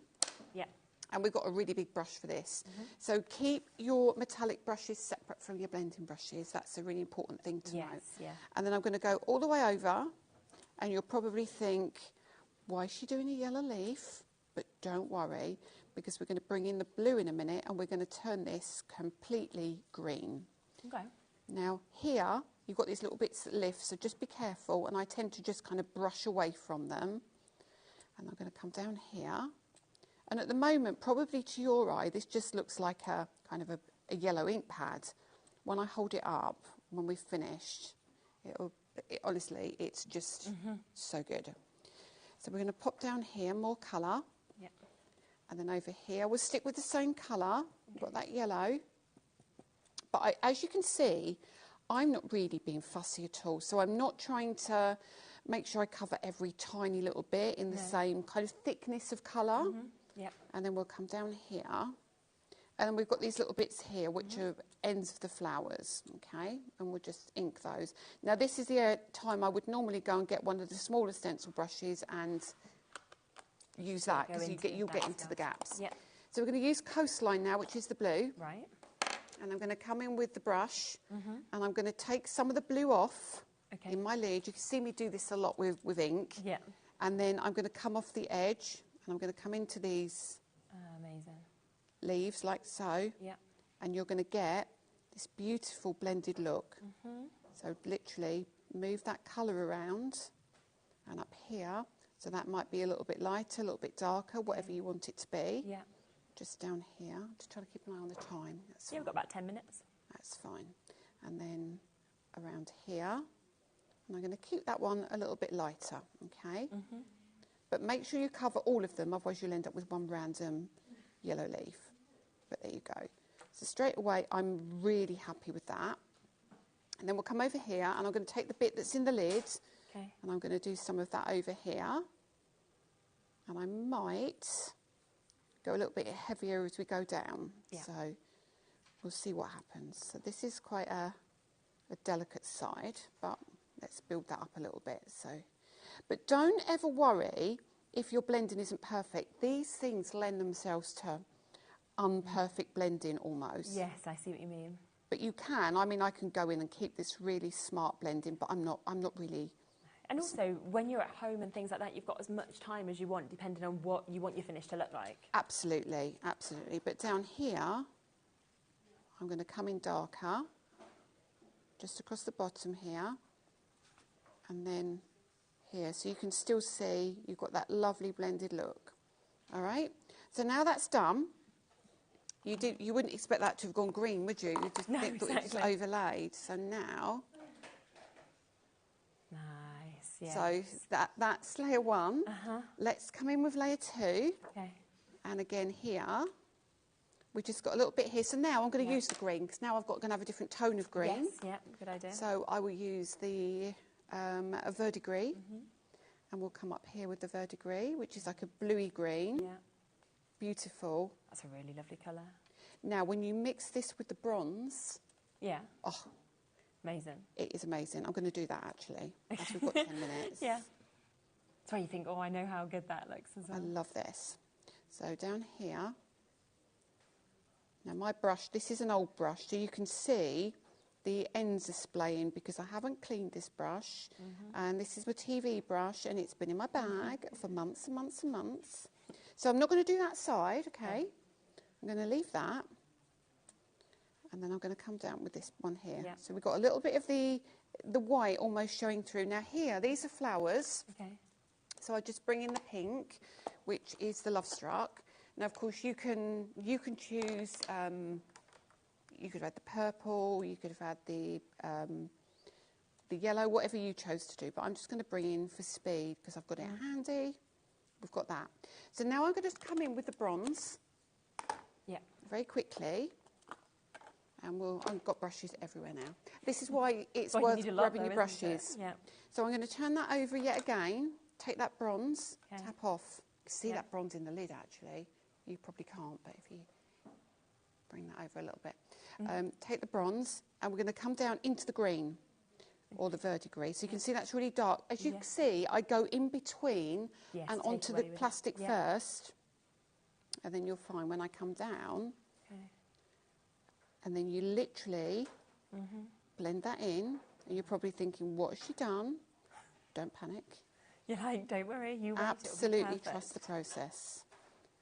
Yeah. And we've got a really big brush for this. So keep your metallic brushes separate from your blending brushes. That's a really important thing to note. Yeah. And then I'm going to go all the way over, and you'll probably think, why is she doing a yellow leaf? But don't worry, because we're going to bring in the blue in a minute, and we're going to turn this completely green. Okay. Now here, you've got these little bits that lift, so just be careful, and I tend to just kind of brush away from them. And I'm going to come down here. And at the moment, probably to your eye, this just looks like a kind of a yellow ink pad. When I hold it up, when we've finished, honestly, it's just so good. So we're going to pop down here, more colour. Yep. And then over here, we'll stick with the same colour. We've got that yellow. But as you can see, I'm not really being fussy at all. So I'm not trying to make sure I cover every tiny little bit in the same kind of thickness of colour. Yep. And then we'll come down here. And then we've got these little bits here, which are ends of the flowers, okay? And we'll just ink those. Now, this is the time I would normally go and get one of the smaller stencil brushes and use that, because you'll get into the gaps. Yep. So we're going to use Coastline now, which is the blue. Right. And I'm going to come in with the brush, and I'm going to take some of the blue off in my lid. You can see me do this a lot with ink. Yeah. And then I'm going to come off the edge, and I'm going to come into these amazing leaves like so. Yeah. And you're going to get this beautiful blended look. So literally move that colour around and up here. So that might be a little bit lighter, a little bit darker, whatever you want it to be. Yeah. Just down here. Just trying to keep an eye on the time. That's We've got about 10 minutes. That's fine. And then around here. And I'm going to keep that one a little bit lighter, okay? But make sure you cover all of them, otherwise you'll end up with one random yellow leaf. But there you go. So straight away, I'm really happy with that. And then we'll come over here, and I'm going to take the bit that's in the lid, and I'm going to do some of that over here. And I might go a little bit heavier as we go down. Yeah. So we'll see what happens. So this is quite a delicate side, but let's build that up a little bit. So, but don't ever worry if your blending isn't perfect. These things lend themselves to unperfect blending almost. Yes, I see what you mean. But you can. I mean, I can go in and keep this really smart blending, but I'm not really. And also, when you're at home and things like that, you've got as much time as you want, depending on what you want your finish to look like. Absolutely, absolutely. But down here, I'm going to come in darker, just across the bottom here, and then here, so you can still see you've got that lovely blended look. All right, so now that's done. You wouldn't expect that to have gone green, would you? You just think that it was overlaid. So now, nice. Yes. So that's layer 1. Let's come in with layer 2. Okay. And again here, we just got a little bit here. So now I'm going to use the green, because now going to have a different tone of green. Yes, yeah, good idea. So I will use the verdigris, and we'll come up here with the verdigris, which is like a bluey green. Yeah. Beautiful. That's a really lovely colour. Now, when you mix this with the bronze... Yeah. Oh. Amazing. It is amazing. I'm going to do that, actually, as we've got 10 minutes. Yeah. That's why you think, oh, I know how good that looks as well. I love this. So down here... Now, my brush, this is an old brush, so you can see the ends are splaying because I haven't cleaned this brush. And this is my TV brush, and it's been in my bag for months and months and months. So I'm not going to do that side, okay? I'm going to leave that. And then I'm going to come down with this one here. Yeah. So we've got a little bit of the white almost showing through. Now here, these are flowers. Okay. So I just bring in the pink, which is the Love Struck. Now, of course, you can choose, you could have had the purple, you could have had the yellow, whatever you chose to do. But I'm just going to bring in for speed, because I've got it handy. We've got that. So now I'm going to come in with the bronze. Yeah. Very quickly. And I've got brushes everywhere now. This is why it's worth grabbing your brushes. Yeah. So I'm going to turn that over yet again. Take that bronze, tap off. You can see that bronze in the lid, actually. You probably can't, but if you bring that over a little bit. Take the bronze, and we're going to come down into the green, or the verdigris. So you can see that's really dark. As you can see, I go in between and onto the plastic first, and then you'll find when I come down, and then you literally blend that in, and you're probably thinking, what has she done? Don't panic. You're like, don't worry, you wait. Absolutely trust the process.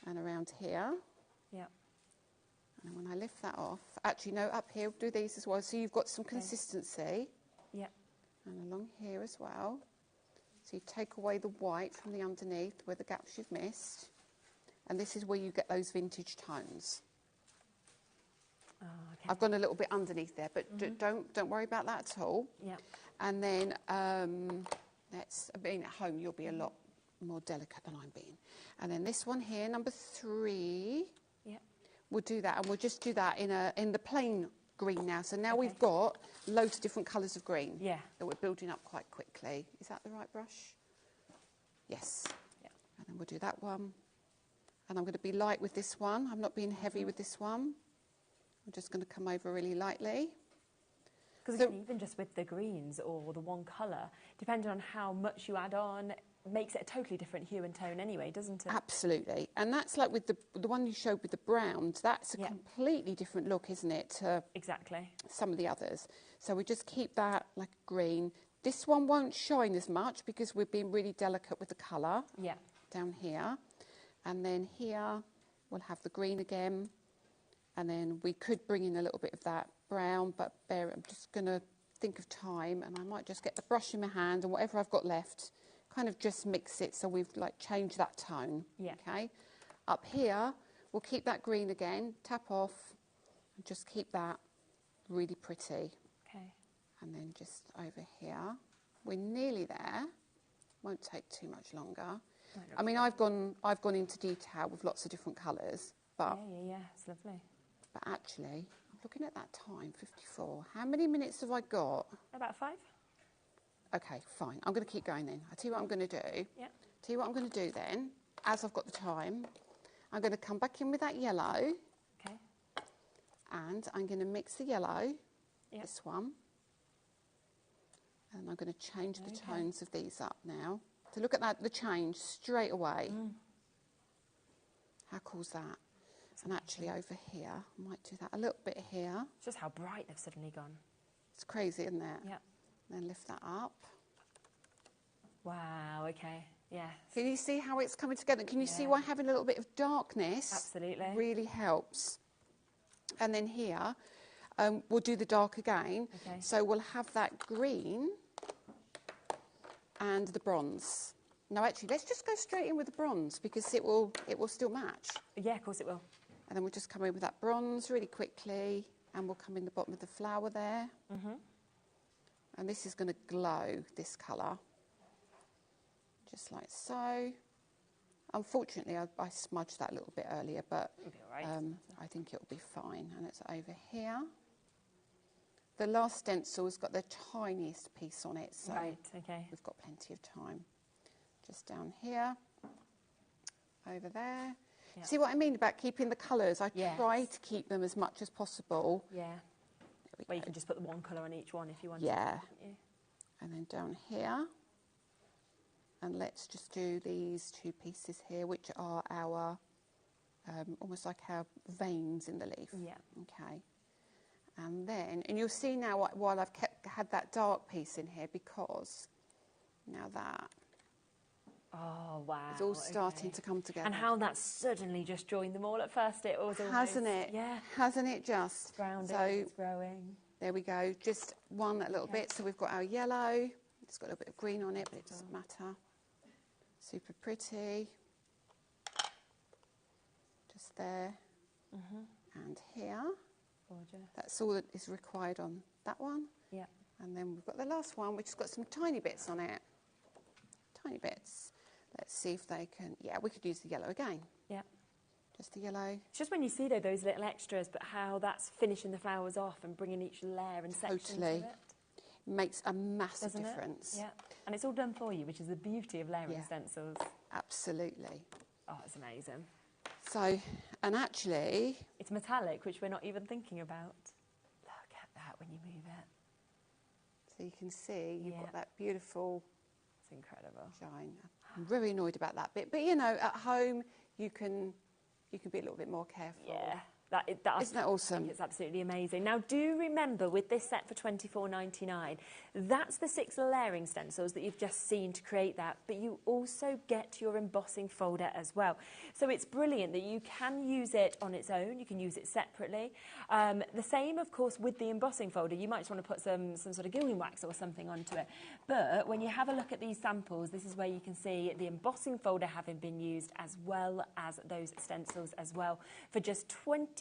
And around here. Yeah. And when I lift that off, actually, no, up here, do these as well. So you've got some consistency. Yeah. And along here as well. So you take away the white from the underneath where the gaps you've missed. And this is where you get those vintage tones. Oh, okay. I've gone a little bit underneath there, but don't worry about that at all. Yeah. And then being at home, you'll be a lot more delicate than I'm being. And then this one here, number 3. Yeah. We'll do that, and we'll just do that in the plain green now. So now we've got loads of different colours of green. Yeah. That we're building up quite quickly. Is that the right brush? Yes. Yeah. And then we'll do that one. And I'm going to be light with this one. I'm not being heavy with this one. I'm just going to come over really lightly. Because even just with the greens or the one colour, depending on how much you add on, makes it a totally different hue and tone anyway, doesn't it? Absolutely. And that's like with the one you showed with the browns, that's a completely different look, isn't it, to some of the others. So we just keep that like green. This one won't shine as much because we're being really delicate with the colour down here. And then here we'll have the green again. And then we could bring in a little bit of that brown, but I'm just going to think of time, and I might just get the brush in my hand and whatever I've got left, kind of just mix it so we've like changed that tone. Yeah. Okay. Up here, we'll keep that green again, tap off, and just keep that really pretty. Okay. And then just over here, we're nearly there. Won't take too much longer. I mean, I've gone into detail with lots of different colours, but yeah, it's lovely. But actually, I'm looking at that time, 54. How many minutes have I got? About 5. Okay, fine. I'm going to keep going then. I'll tell you what I'm going to do. Yeah. Tell you what I'm going to do then, as I've got the time. I'm going to come back in with that yellow. Okay. And I'm going to mix the yellow, this one. And I'm going to change the tones of these up now. So look at that, the change straight away. How cool is that? And actually over here, I might do that a little bit here. It's just how bright they've suddenly gone. It's crazy, isn't it? Yeah. Then lift that up. Wow, okay, yeah. Can you see how it's coming together? Can you see why having a little bit of darkness really helps? And then here, we'll do the dark again. Okay. So we'll have that green, and the bronze. No, actually, let's just go straight in with the bronze because it will still match. Yeah, of course it will. And then we'll just come in with that bronze really quickly, and we'll come in the bottom of the flower there. And this is going to glow, this colour, just like so. Unfortunately, I smudged that a little bit earlier, but It'll be all right. I think it'll be fine. And it's over here. The last stencil has got the tiniest piece on it, so we've got plenty of time. Just down here, over there. Yep. See what I mean about keeping the colours? I try to keep them as much as possible. Yeah. Well, you can just put the one colour on each one if you want. Yeah. And then down here. And let's just do these two pieces here, which are our, almost like our veins in the leaf. Yeah. Okay. And then, and you'll see now while I've had that dark piece in here, because now that. Oh, wow. It's all starting to come together. And how that suddenly just joined them all at first. It was almost, hasn't it? Yeah. Hasn't it just? It's grounded, so, it's growing. There we go. Just one little bit. So we've got our yellow. It's got a little bit of green on it, but it doesn't matter. Super pretty. Just there. And here. Gorgeous. That's all that is required on that one. Yeah. And then we've got the last one, which has got some tiny bits on it. Tiny bits. Let's see if they can... Yeah, we could use the yellow again. Yeah. Just the yellow. It's just when you see those little extras, but how that's finishing the flowers off and bringing each layer and section to it. Makes a massive Doesn't difference. It? Yeah. And it's all done for you, which is the beauty of layering stencils. Absolutely. Oh, it's amazing. So, and actually... It's metallic, which we're not even thinking about. Look at that when you move it. So you can see you've got that beautiful... It's incredible. Shine. I'm very annoyed about that bit. But, you know, at home, you can be a little bit more careful. Yeah. Isn't that awesome? I think it's absolutely amazing. Now, do remember, with this set for $24.99, that's the 6 layering stencils that you've just seen to create that, but you also get your embossing folder as well. So it's brilliant that you can use it on its own, you can use it separately. The same, of course, with the embossing folder. You might just want to put some sort of gilding wax or something onto it. But when you have a look at these samples, this is where you can see the embossing folder having been used, as well as those stencils as well, for just £24.99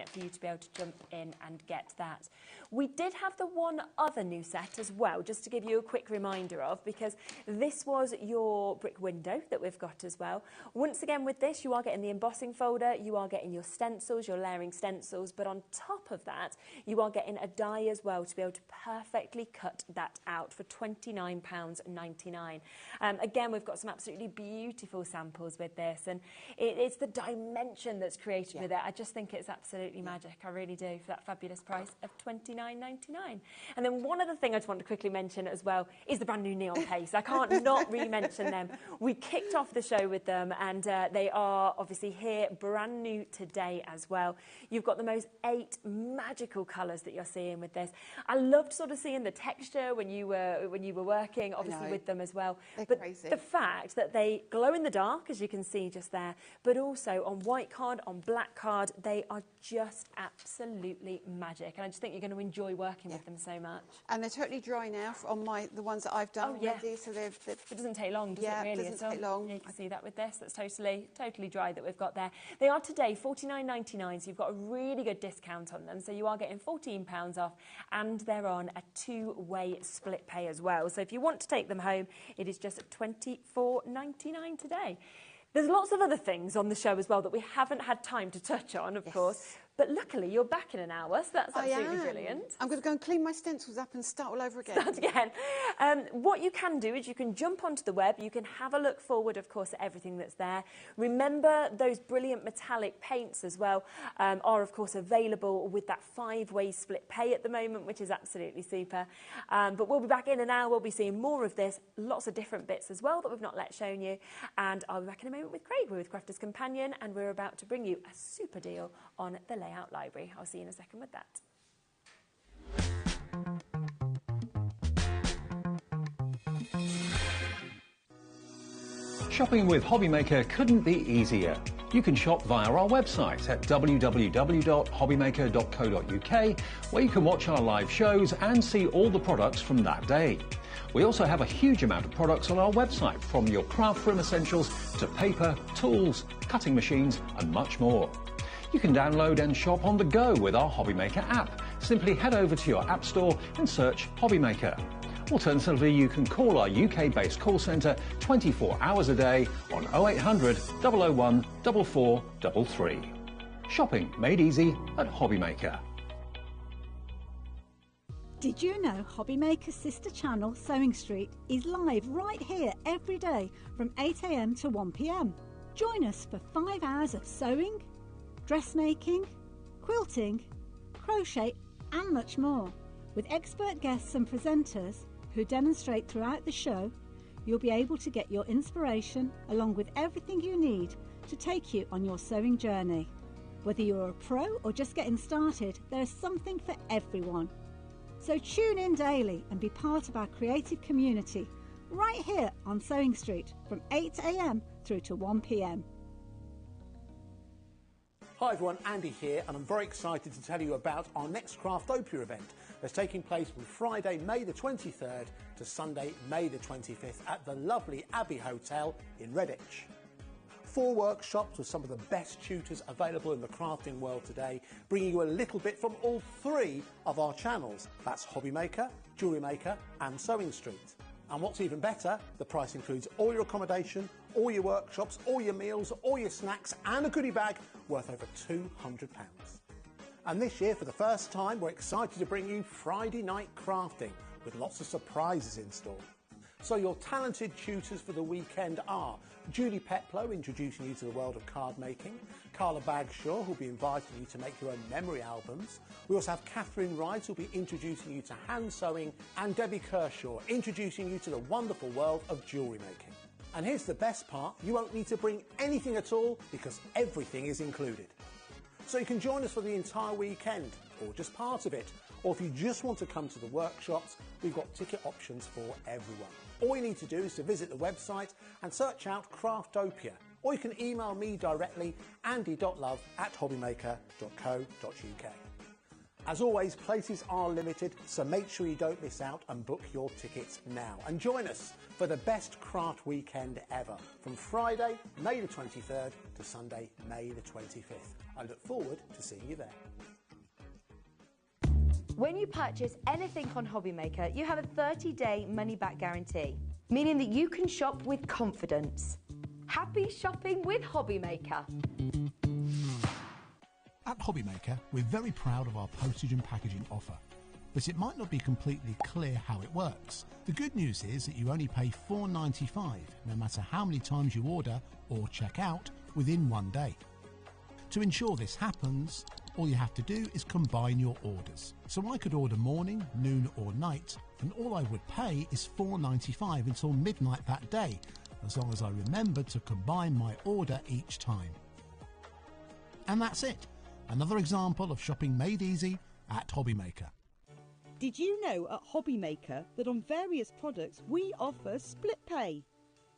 for you to be able to jump in and get that. We did have the one other new set as well, just to give you a quick reminder of, because this was your brick window that we've got as well. Once again, with this, you are getting the embossing folder, you are getting your stencils, your layering stencils, but on top of that, you are getting a die as well to be able to perfectly cut that out for £29.99. Again, we've got some absolutely beautiful samples with this, and it's the dimension that's created with it. I just think it's absolutely magic. I really do, for that fabulous price of £29.99. And then one other thing I just want to quickly mention as well is the brand new neon paste. I can't not re-mention them. We kicked off the show with them, and they are obviously here brand new today as well. You've got the most 8 magical colours that you're seeing with this. I loved sort of seeing the texture when you were working obviously with them as well. They're crazy. The fact that they glow in the dark, as you can see just there, but also on white card, on black card, they are just absolutely magic. And I just think you're going to enjoy working with them so much. And they're totally dry now on the ones that I've done already. So they've it doesn't take long, does it really? It doesn't take long. You can see that with this. That's totally dry that we've got there. They are today $49.99, so you've got a really good discount on them. So you are getting £14 off, and they're on a 2-way split pay as well. So if you want to take them home, it is just $24.99 today. There's lots of other things on the show as well that we haven't had time to touch on, of course. But luckily, you're back in an hour, so that's absolutely brilliant. I'm going to go and clean my stencils up and start all over again. Start again. What you can do is you can jump onto the web. You can have a look forward, of course, at everything that's there. Remember, those brilliant metallic paints as well are, of course, available with that 5-way split pay at the moment, which is absolutely super. But we'll be back in an hour. We'll be seeing more of this, lots of different bits as well that we've not yet shown you. And I'll be back in a moment with Craig. We're with Crafter's Companion, and we're about to bring you a super deal on the Layout Library. I'll see you in a second with that. Shopping with HobbyMaker couldn't be easier. You can shop via our website at www.hobbymaker.co.uk, where you can watch our live shows and see all the products from that day. We also have a huge amount of products on our website, from your craft room essentials to paper, tools, cutting machines and much more. You can download and shop on the go with our HobbyMaker app. Simply head over to your app store and search HobbyMaker. Alternatively, you can call our UK-based call centre 24 hours a day on 0800 001 4433. Shopping made easy at HobbyMaker. Did you know HobbyMaker's sister channel, Sewing Street, is live right here every day from 8 AM to 1 PM? Join us for 5 hours of sewing, dressmaking, quilting, crochet and much more. With expert guests and presenters who demonstrate throughout the show, you'll be able to get your inspiration along with everything you need to take you on your sewing journey. Whether you're a pro or just getting started, there's something for everyone. So tune in daily and be part of our creative community right here on Sewing Street from 8 AM through to 1 PM. Hi everyone, Andy here, and I'm very excited to tell you about our next Craftopia event that's taking place from Friday, May the 23rd to Sunday, May the 25th at the lovely Abbey Hotel in Redditch. 4 workshops with some of the best tutors available in the crafting world today, bringing you a little bit from all 3 of our channels. That's HobbyMaker, Jewellery Maker and Sewing Street. And what's even better, the price includes all your accommodation, all your workshops, all your meals, all your snacks and a goodie bag worth over £200. And this year, for the first time, we're excited to bring you Friday night crafting with lots of surprises in store. So your talented tutors for the weekend are Julie Peplow, introducing you to the world of card making, Carla Bagshaw, who'll be inviting you to make your own memory albums. We also have Catherine Wright, who'll be introducing you to hand sewing, and Debbie Kershaw, introducing you to the wonderful world of jewellery making. And here's the best part, you won't need to bring anything at all because everything is included. So you can join us for the entire weekend, or just part of it. Or if you just want to come to the workshops, we've got ticket options for everyone. All you need to do is to visit the website and search out Craftopia. Or you can email me directly, andy.love@hobbymaker.co.uk. As always, places are limited, so make sure you don't miss out and book your tickets now. And join us for the best craft weekend ever, from Friday, May the 23rd to Sunday, May the 25th. I look forward to seeing you there. When you purchase anything on HobbyMaker, you have a 30-day money-back guarantee, meaning that you can shop with confidence. Happy shopping with HobbyMaker. At HobbyMaker, we're very proud of our postage and packaging offer, but it might not be completely clear how it works. The good news is that you only pay $4.95, no matter how many times you order or check out within 1 day. To ensure this happens, all you have to do is combine your orders. So I could order morning, noon or night, and all I would pay is $4.95 until midnight that day, as long as I remembered to combine my order each time. And that's it. Another example of shopping made easy at HobbyMaker. Did you know at HobbyMaker that on various products we offer split pay?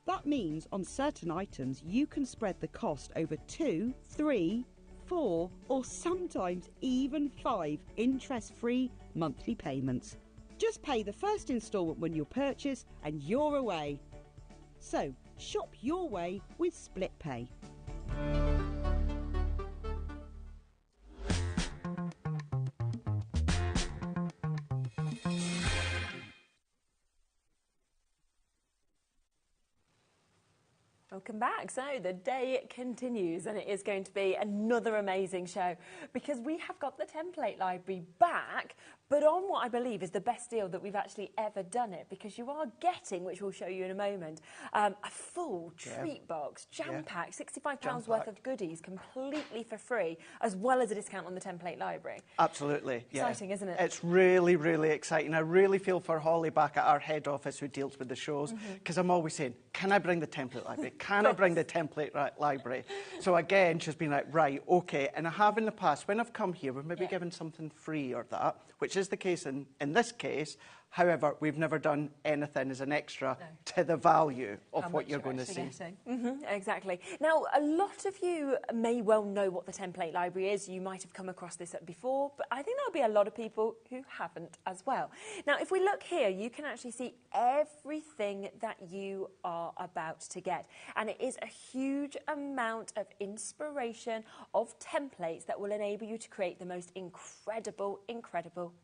That means on certain items you can spread the cost over 2, 3, 4 or sometimes even 5 interest-free monthly payments. Just pay the first instalment when you purchase and you're away. So shop your way with split pay. Welcome back. So the day continues and it is going to be another amazing show because we have got the template library back, but on what I believe is the best deal that we've actually ever done it, because you are getting, which we'll show you in a moment, a full treat box, jam-packed, £65 worth of goodies completely for free, as well as a discount on the template library. Absolutely. Exciting, isn't it? It's really, really exciting. I really feel for Holly back at our head office who deals with the shows, because I'm always saying, can I bring the template library? Can I bring the template library? So again, she's been like, right, okay. And I have in the past, when I've come here, we've maybe given something free or that, which is the case in this case. However, we've never done anything as an extra to the value of what you're going to see. Exactly. Now, a lot of you may well know what the template library is. You might have come across this before, but I think there'll be a lot of people who haven't as well. Now, if we look here, you can actually see everything that you are about to get. And it is a huge amount of inspiration, of templates that will enable you to create the most incredible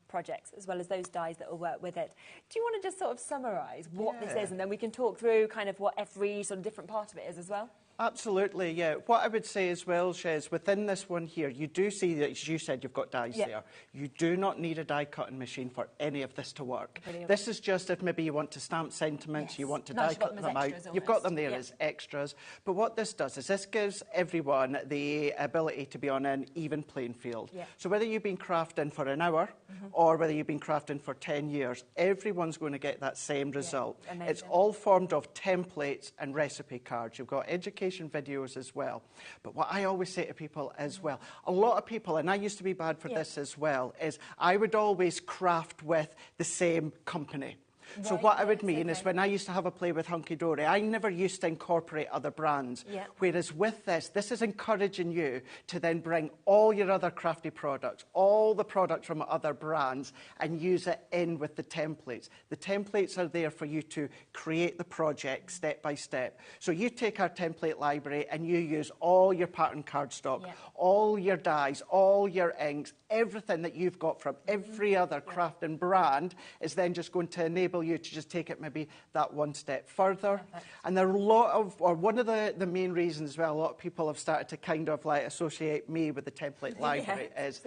projects, as well as those dies that will work with it. Do you want to just sort of summarise what this is, and then we can talk through kind of what every sort of different part of it is as well? Absolutely, yeah. What I would say as well, Shez, within this one here, you do see that, as you said, you've got dies there. You do not need a die cutting machine for any of this to work. Brilliant. This is just if maybe you want to stamp sentiments, you want to die cut them out. You've got them there as extras. But what this does is this gives everyone the ability to be on an even playing field. So whether you've been crafting for an hour or whether you've been crafting for 10 years, everyone's going to get that same result. It's all formed of templates and recipe cards. You've got education videos as well. But what I always say to people as well, a lot of people, and I used to be bad for this as well, is I would always craft with the same company. So what I would mean is when I used to have a play with Hunky Dory, I never used to incorporate other brands. Whereas with this is encouraging you to then bring all your other crafty products, all the products from other brands, and use it in with the templates. The templates are there for you to create the project step by step. So you take our template library and you use all your pattern cardstock, all your dies, all your inks, everything that you've got from every other crafting brand is then just going to enable you to just take it maybe that one step further. And there are a lot of, or one of the main reasons as well, a lot of people have started to kind of like associate me with the template library is,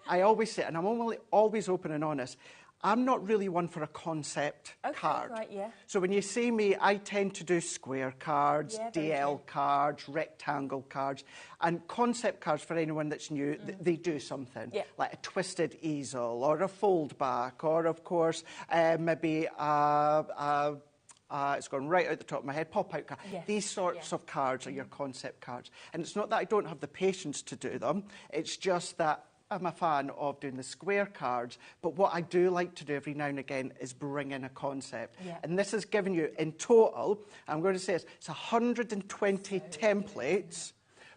I always say, and I'm always open and honest, I'm not really one for a concept card. So when you see me, I tend to do square cards, DL cards, rectangle cards, and concept cards for anyone that's new, they do something, like a twisted easel or a fold back, or of course, maybe it's gone right out the top of my head, pop-out card. These sorts of cards are your concept cards. And it's not that I don't have the patience to do them, it's just that I'm a fan of doing the square cards, but what I do like to do every now and again is bring in a concept. And this has given you, in total, I'm going to say it's 120 templates,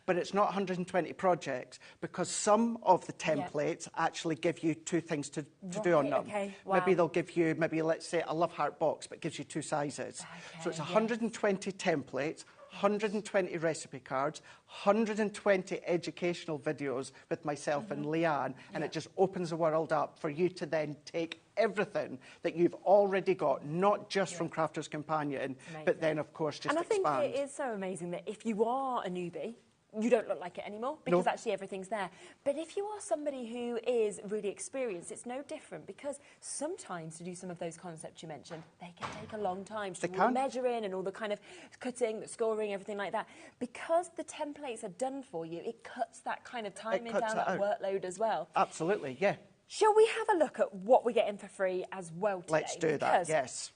but it's not 120 projects, because some of the templates actually give you two things to do on them. Maybe they'll give you, maybe let's say a love heart box, but gives you two sizes. So it's 120 templates, 120 recipe cards, 120 educational videos with myself and Leanne, and it just opens the world up for you to then take everything that you've already got, not just from Crafter's Companion, but then, of course, just expand. And I think it is so amazing that if you are a newbie, you don't look like it anymore, because actually everything's there. But if you are somebody who is really experienced, it's no different, because sometimes to do some of those concepts you mentioned, they can take a long time to do all the measuring and all the kind of cutting, the scoring, everything like that. Because the templates are done for you, it cuts that kind of timing down, that workload as well. Absolutely, yeah. Shall we have a look at what we're getting for free as well today? Let's do that, yes.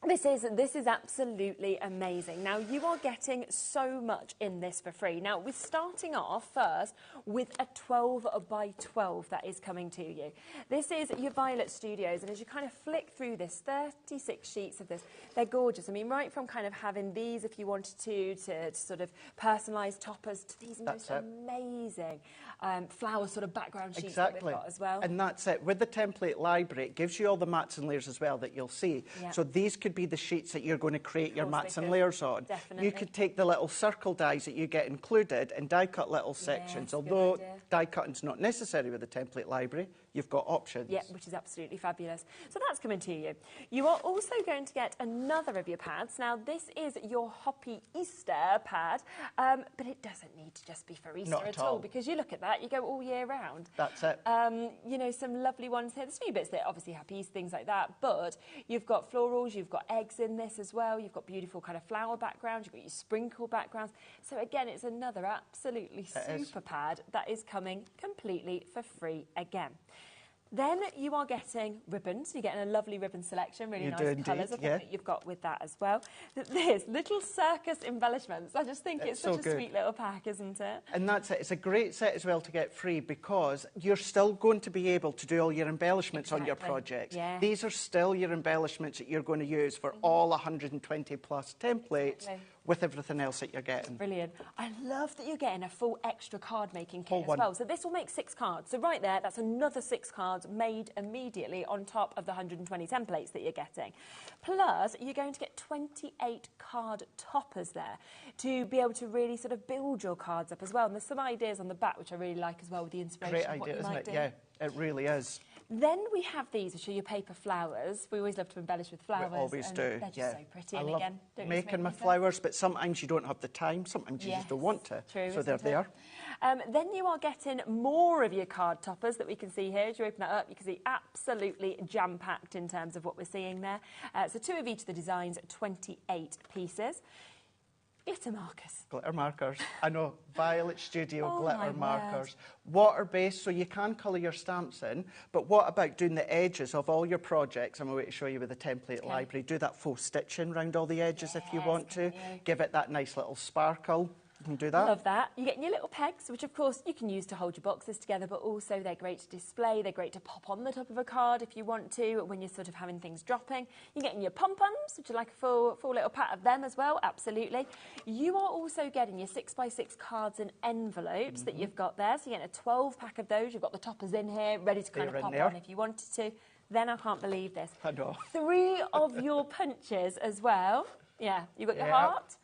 This is absolutely amazing. Now, you are getting so much in this for free. Now, we're starting off first with a 12 by 12 that is coming to you. This is your Violet Studios, and as you kind of flick through this, 36 sheets of this, they're gorgeous. I mean, right from kind of having these, if you wanted to sort of personalised toppers, to these most amazing flower sort of background sheets that we've got as well. And that's it. With the template library, it gives you all the mats and layers as well that you'll see. So these could be the sheets that you're going to create your mats and layers on. You could take the little circle dies that you get included and die cut little sections. Although die cutting's not necessary with the template library, you've got options. Yeah, which is absolutely fabulous. So that's coming to you. You are also going to get another of your pads. Now, this is your Hoppy Easter pad, but it doesn't need to just be for Easter at all, because you look at that, you go all year round. That's it. You know, some lovely ones here. There's a few bits that obviously have Easter, things like that, but you've got florals, you've got eggs in this as well, you've got beautiful kind of flower backgrounds, you've got your sprinkle backgrounds. So again, it's another absolutely super pad that is coming completely for free again. Then you are getting ribbons. You're getting a lovely ribbon selection, really nice colours. I think that you've got with that as well. There's little circus embellishments. I just think it's such a sweet little pack, isn't it? And that's it. It's a great set as well to get free because you're still going to be able to do all your embellishments on your projects. Yeah. These are still your embellishments that you're going to use for all 120 plus templates with everything else that you're getting. Brilliant. I love that you're getting a full extra card making kit as well. So this will make 6 cards. So right there, that's another 6 cards made immediately on top of the 120 templates that you're getting. Plus, you're going to get 28 card toppers there to be able to really sort of build your cards up as well. And there's some ideas on the back which I really like as well with the inspiration. Great idea, isn't it? Yeah, it really is. Then we have these, which are your paper flowers. We always love to embellish with flowers. We always do. They're just so pretty. I and love again, don't making my flowers, but sometimes you don't have the time. Sometimes you just don't want to. True, so they're there. Then you are getting more of your card toppers that we can see here. As you open that up, you can see absolutely jam-packed in terms of what we're seeing there. So 2 of each of the designs, 28 pieces. Glitter markers. Glitter markers. I know. Violet Studio glitter markers. Water-based, so you can colour your stamps in, but what about doing the edges of all your projects? I'm going to show you with the template library. Do that faux stitching around all the edges if you want to. Give it that nice little sparkle. You can do that. Love that. You're getting your little pegs, which of course you can use to hold your boxes together, but also they're great to display. They're great to pop on the top of a card if you want to, when you're sort of having things dropping. You're getting your pom-poms, which are like a full little pat of them as well, absolutely. You are also getting your 6x6 cards and envelopes that you've got there. So you're getting a 12 pack of those. You've got the toppers in here, ready to kind of pop on if you wanted to. Then I can't believe this. I know. 3 of your punches as well. Yeah, you've got your heart,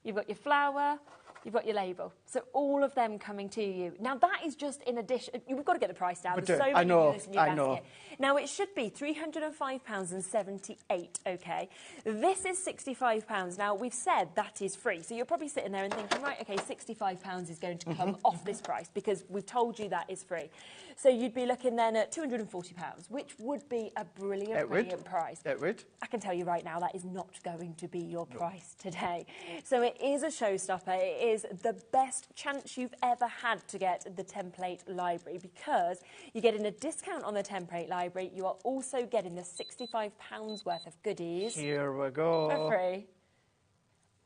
you've got your flower, you've got your label. So all of them coming to you. Now, that is just in addition. You've got to get the price down. There's so many units in your basket. Now, it should be £305.78, OK? This is £65. Now, we've said that is free. So you're probably sitting there and thinking, right, OK, £65 is going to come off this price because we've told you that is free. So you'd be looking then at £240, which would be a brilliant price. It would. I can tell you right now, that is not going to be your price today. So it is a showstopper. It is the best chance you've ever had to get the template library because you're getting a discount on the template library. You are also getting the £65 worth of goodies. Here we go. For free.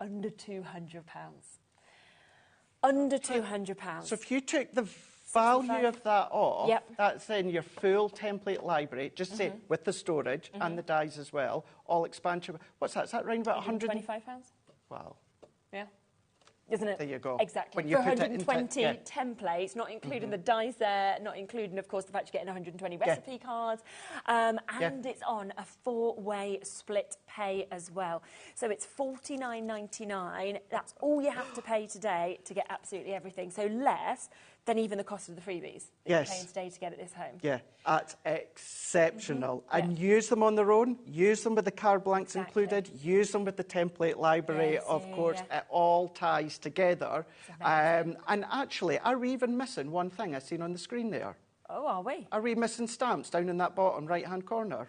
Under £200. Under £200. So if you took the value of that off, that's in your full template library, just say with the storage and the dies as well, all expansion. What's that? Is that around about £125? Wow. Yeah. Isn't it? There you go. Exactly. When you for put 120 templates, not including the dies there, not including, of course, the fact you're getting 120 recipe cards. And it's on a 4-way split pay as well. So it's $49.99. That's all you have to pay today to get absolutely everything. So less than even the cost of the freebies. Yes. Paying today to get it this home. Yeah, that's exceptional. And use them on their own, use them with the card blanks included, use them with the template library, of course. It all ties together. And actually, are we even missing one thing I've seen on the screen there? Oh, are we? Are we missing stamps down in that bottom right-hand corner?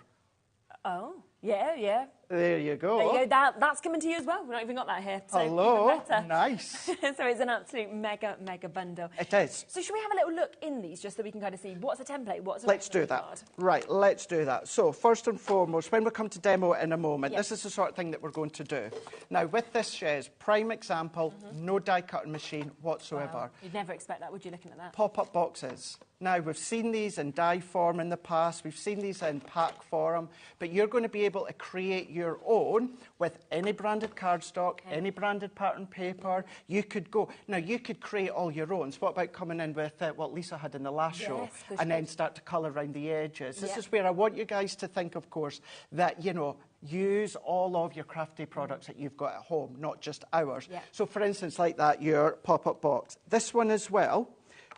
Oh, yeah. There you go. There you go. That's coming to you as well. We've not even got that here. So hello. Nice. So it's an absolute mega bundle. It is. So should we have a little look in these just so we can kind of see what's a template, what's a Let's do that. card? Right, let's do that. So first and foremost, when we come to demo in a moment, this is the sort of thing that we're going to do. Now, with this chaise, prime example, no die cutting machine whatsoever. Wow. You'd never expect that, would you, looking at that? Pop-up boxes. Now, we've seen these in die form in the past, we've seen these in pack form, but you're going to be able to create your own with any branded cardstock, any branded pattern paper. You could go. Now, you could create all your own. So what about coming in with what Lisa had in the last show and then start to colour around the edges? This is where I want you guys to think, of course, that, you know, use all of your crafty products that you've got at home, not just ours. So, for instance, like that, your pop-up box. This one as well.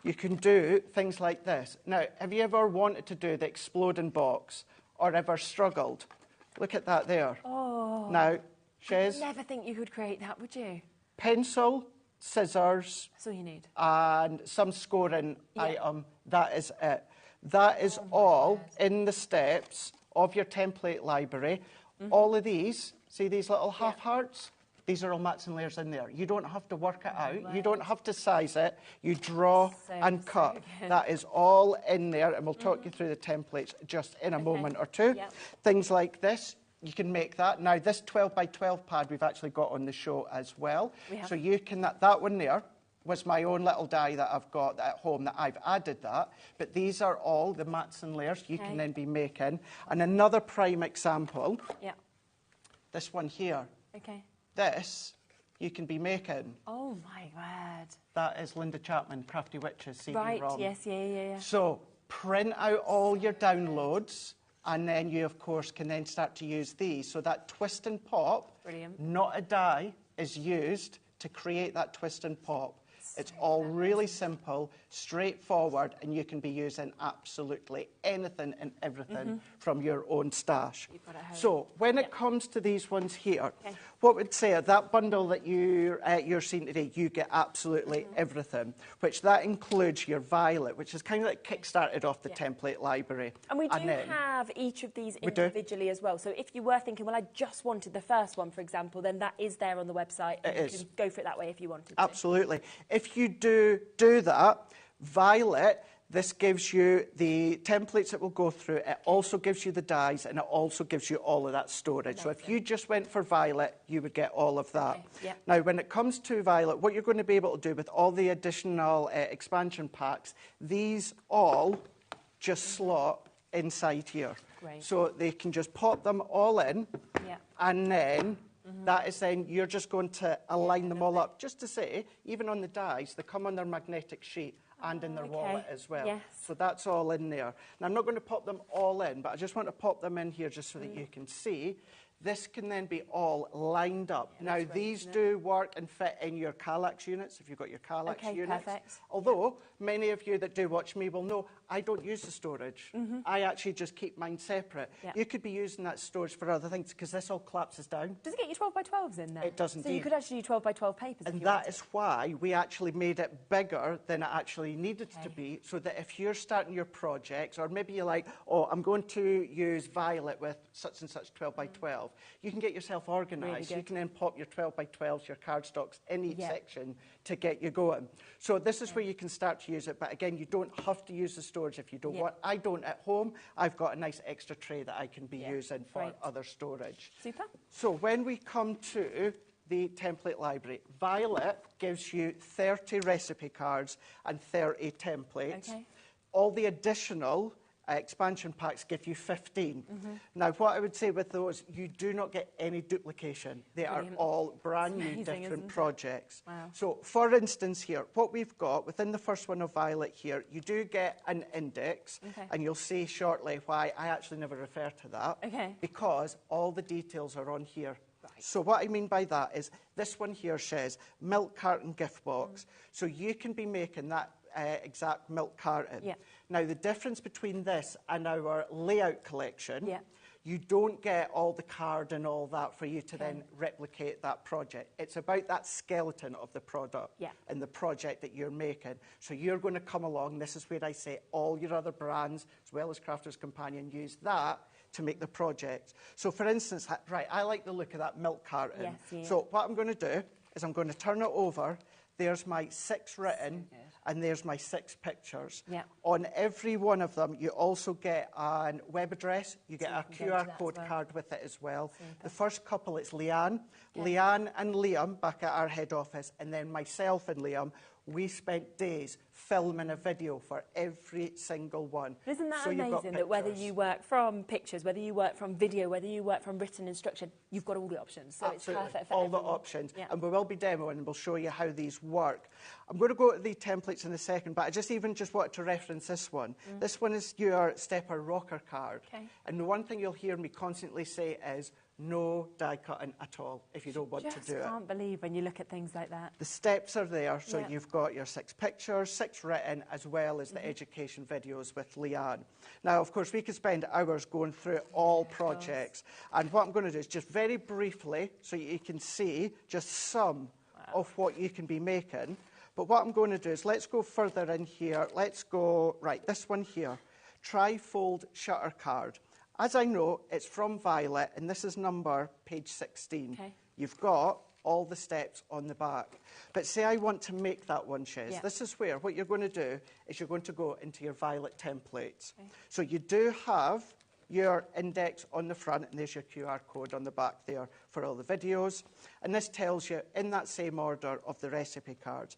You can do things like this. Now, have you ever wanted to do the exploding box or ever struggled? Look at that there. Oh. Now, Shez. I'd never think you could create that, would you? Pencil, scissors. That's all you need. And some scoring item. That is it. That is all in the steps of your template library. All of these, see these little half hearts? These are all mats and layers in there. You don't have to work it out. You don't have to size it. You draw and cut. That is all in there, and we'll talk you through the templates just in a moment or two. Yep. Things like this, you can make that. Now, this 12 by 12 pad we've actually got on the show as well. So you can, that one there was my own little die that I've got at home that I've added that. But these are all the mats and layers you can then be making. And another prime example, this one here. This you can be making. Oh my word. That is Linda Chapman, Crafty Witches CD-ROM. Right, yes, yeah. So print out all your downloads, and then you, of course, can then start to use these. So that twist and pop, not a die, is used to create that twist and pop. It's all really simple, straightforward, and you can be using absolutely anything and everything from your own stash. So when it comes to these ones here, what would say that bundle that you're seeing today, you get absolutely everything, which that includes your violet, which is kind of like kick-started off the template library. And we do have each of these individually as well. So if you were thinking, well, I just wanted the first one, for example, then that is there on the website. And you can go for it that way if you wanted to. Absolutely. If you do that, violet, this gives you the templates that we'll go through. It also gives you the dies, and it also gives you all of that storage. So if you just went for violet, you would get all of that. Now, when it comes to violet, what you're going to be able to do with all the additional expansion packs, these all just slot inside here. So they can just pop them all in, and then that is then you're just going to align them all up. Just to say, even on the dies, they come on their magnetic sheet and in their wallet as well. So that's all in there. Now, I'm not going to pop them all in, but I just want to pop them in here just so that you can see. This can then be all lined up. Now, these do work and fit in your Kallax units, if you've got your Kallax units. Although, many of you that do watch me will know, I don't use the storage. I actually just keep mine separate. You could be using that storage for other things, because this all collapses down. Does it get your 12 by 12s in there? It does indeed. So you could actually do 12 by 12 papers. And that is why we actually made it bigger than it actually needed to be, so that if you're starting your projects, or maybe you're like, oh, I'm going to use violet with such and such 12 by 12, you can get yourself organised. You can then pop your 12 by 12s, your cardstocks in each section to get you going. So this is where you can start to use it. But again, you don't have to use the storage if you don't want. I don't at home. I've got a nice extra tray that I can be using for other storage. Super. So when we come to the template library, Violet gives you 30 recipe cards and 30 templates. All the additional expansion packs give you 15. Now, what I would say with those, you do not get any duplication. They are all brand new, different projects. So, for instance here, what we've got within the first one of Violet here, you do get an index, and you'll see shortly why I actually never refer to that, because all the details are on here. So what I mean by that is this one here says milk carton gift box. So you can be making that exact milk carton. Now, the difference between this and our layout collection, you don't get all the card and all that for you to then replicate that project. It's about that skeleton of the product and the project that you're making. So you're going to come along. This is where I say all your other brands, as well as Crafter's Companion, use that to make the project. So, for instance, right, I like the look of that milk carton. So what I'm going to do is I'm going to turn it over. There's my 6 written, and there's my 6 pictures. On every one of them, you also get a web address. You get a QR code card with it as well. The first couple, it's Leanne. Leanne and Liam back at our head office, and then myself and Liam. We spent days filming a video for every single one. Isn't that amazing that whether you work from pictures, whether you work from video, whether you work from written instruction, you've got all the options. So Absolutely. It's perfect for all everyone. the options. And we will be demoing and we'll show you how these work. I'm going to go to the templates in a second, but I just wanted to reference this one. This one is your Stepper Rocker card. And the one thing you'll hear me constantly say is, no die cutting at all if you don't want to do it. I can't believe when you look at things like that. The steps are there, so you've got your 6 pictures, 6 written, as well as the education videos with Leanne. Now, of course, we could spend hours going through all projects. And what I'm going to do is just very briefly, so you can see just some of what you can be making. But what I'm going to do is let's go further in here. Let's go, right, this one here, Trifold Shutter Card. As I know, it's from Violet, and this is page 16. You've got all the steps on the back. But say I want to make that one, Shez. Yeah. This is where what you're going to do is you're going to go into your violet templates. Okay. So you do have your index on the front, and there's your QR code on the back there for all the videos. And this tells you in that same order of the recipe cards.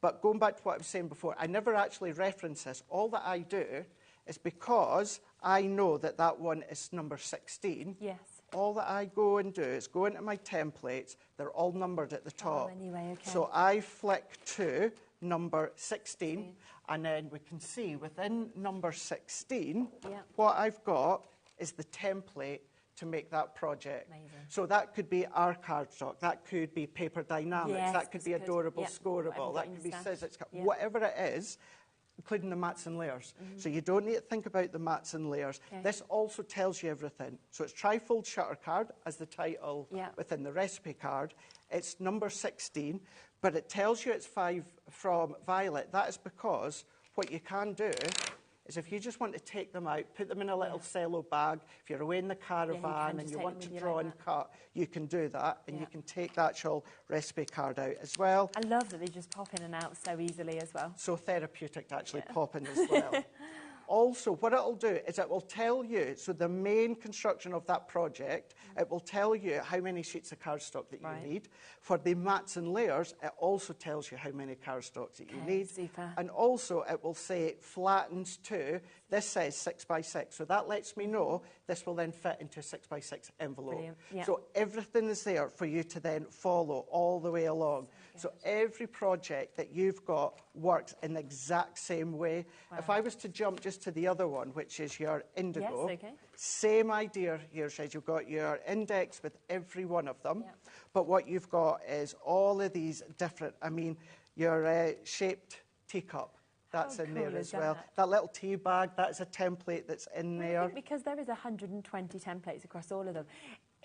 But going back to what I was saying before, I never actually reference this. All that I do is because I know that that one is number 16. Yes. All that I go and do is go into my templates. They're all numbered at the top. Oh, anyway, okay. So I flick to number 16, and then we can see within number 16, what I've got is the template to make that project. Amazing. So that could be our cardstock, that could be Paper Dynamics, yes, that could be Adorable Scoreable, that could be Sizzix, whatever it is, including the mats and layers. So you don't need to think about the mats and layers. Okay. This also tells you everything. So it's Trifold Shutter Card as the title within the recipe card. It's number 16, but it tells you it's 5 from Violet. That is because what you can do is if you just want to take them out, put them in a little cello bag, if you're away in the caravan and you want to draw and cut, you can do that, and you can take the actual recipe card out as well. I love that they just pop in and out so easily as well. So therapeutic to actually pop in as well. Also, what it'll do is it will tell you, so the main construction of that project, it will tell you how many sheets of cardstock that you need. For the mats and layers, it also tells you how many cardstocks that you need. Super. And also, it will say flattens to, this says 6 by 6, so that lets me know this will then fit into a 6 by 6 envelope. So everything is there for you to then follow all the way along. So every project that you've got works in the exact same way. If I was to jump just to the other one, which is your indigo, same idea here, says you've got your index with every one of them, but what you've got is all of these different, I mean, your shaped teacup. That's in there as well. That little tea bag, that's a template that's in there. I think because there is 120 templates across all of them,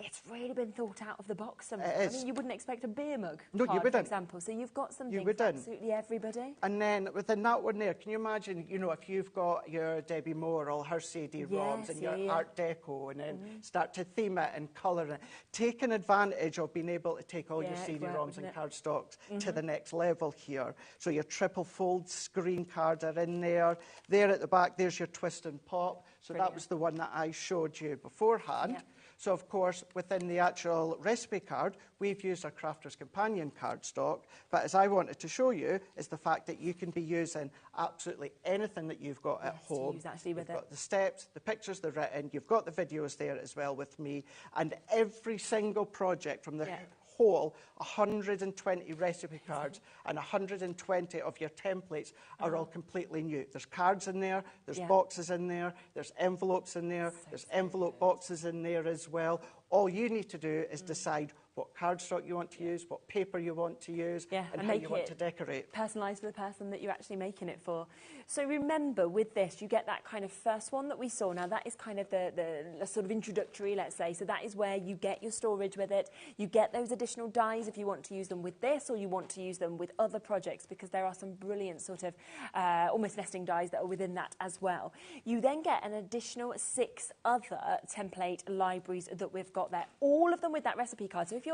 it's really been thought out of the box sometimes. I mean, you wouldn't expect a beer mug card, for example. So you've got something for absolutely everybody. And then within that one there, can you imagine, you know, if you've got your Debbie Moore, all her CD-ROMs and your Art Deco, and then start to theme it and colour it, taking advantage of being able to take all your CD-ROMs and cardstocks to the next level here. So your triple fold screen cards are in there. There at the back, there's your twist and pop. So that was the one that I showed you beforehand. So, of course, within the actual recipe card, we've used our Crafter's Companion cardstock. But as I wanted to show you, is the fact that you can be using absolutely anything that you've got at home. You've got the steps, the pictures, the written, you've got the videos there as well with me. And every single project from the whole 120 recipe cards and 120 of your templates are all completely new. There's cards in there, there's boxes in there, there's envelopes in there, there's envelope boxes in there as well. All you need to do is decide what cardstock you want to use, what paper you want to use, and how you want to decorate. Personalised for the person that you're actually making it for. So remember, with this, you get that kind of first one that we saw. Now, that is kind of the sort of introductory, let's say. So that is where you get your storage with it. You get those additional dies if you want to use them with this, or you want to use them with other projects, because there are some brilliant sort of almost nesting dies that are within that as well. You then get an additional 6 other template libraries that we've got there, all of them with that recipe card. So if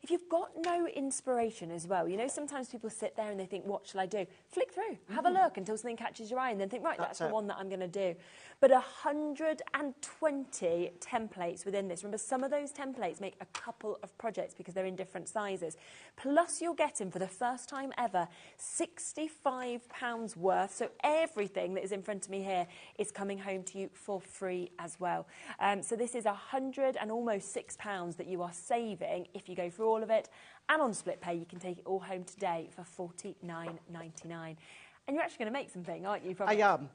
you've got no inspiration as well, you know, sometimes people sit there and they think, what shall I do? Flick through, have a look until something catches your eye, and then think, right, that's the one that I'm going to do. But 120 templates within this. Remember, some of those templates make a couple of projects because they're in different sizes. Plus, you're getting, for the first time ever, £65 worth. So everything that is in front of me here is coming home to you for free as well. So this is £100 and almost £6 that you are saving if you go through all of it. And on split pay, you can take it all home today for $49.99. And you're actually going to make something, aren't you? I am.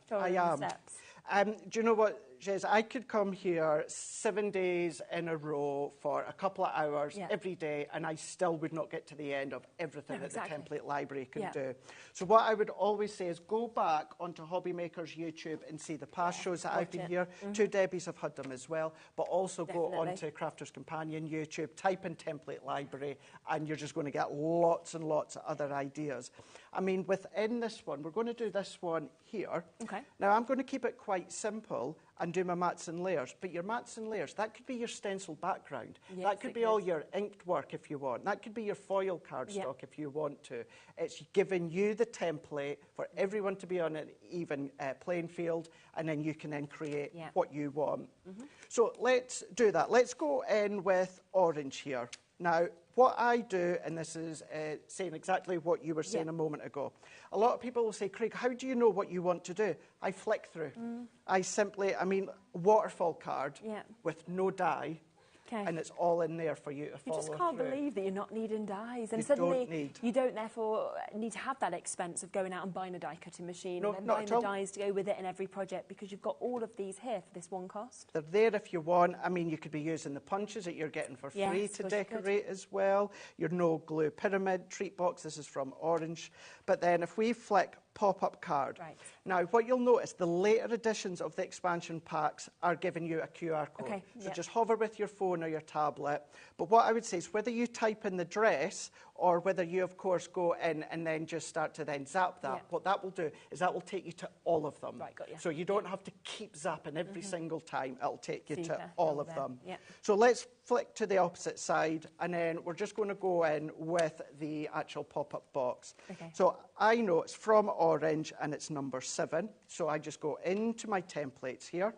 Do you know what, Jez? I could come here 7 days in a row for a couple of hours every day, and I still would not get to the end of everything that the template library can do. So what I would always say is go back onto HobbyMaker's YouTube and see the past shows that I've been here. 2 Debbies have had them as well, but also go onto Crafter's Companion YouTube, type in template library, and you're just going to get lots and lots of other ideas. I mean, within this one, we're going to do this one here. Now, I'm going to keep it quite simple, and do my mats and layers. But your mats and layers, that could be your stencil background. Yes, that could be all your inked work if you want. That could be your foil cardstock if you want to. It's giving you the template for everyone to be on an even playing field, and then you can then create what you want. So let's do that. Let's go in with orange here. Now, what I do, and this is saying exactly what you were saying a moment ago, a lot of people will say, Craig, how do you know what you want to do? I flick through. I waterfall card with no dye, and it's all in there for you to follow You just can't through. believe that you're not needing dyes. And You suddenly you don't therefore need to have that expense of going out and buying a die cutting machine No, and then not buying at the all. dyes to go with it in every project, because you've got all of these here for this one cost. They're there if you want. I mean, you could be using the punches that you're getting for free Yes, to of course you could. decorate as well. Your no glue pyramid treat box. This is from Orange. But then if we flick pop-up card. Right. Now, what you'll notice, the later editions of the expansion packs are giving you a QR code. Okay, So just hover with your phone or your tablet. But what I would say is whether you type in the dress or whether you, of course, go in and then just start to then zap that, what that will do is that will take you to all of them. Right, got you. So you don't have to keep zapping every single time. It'll take you to Super, all of them. Yeah. So let's flick to the opposite side, and then we're just going to go in with the actual pop-up box. Okay. So I know it's from Orange and it's number 7. So I just go into my templates here.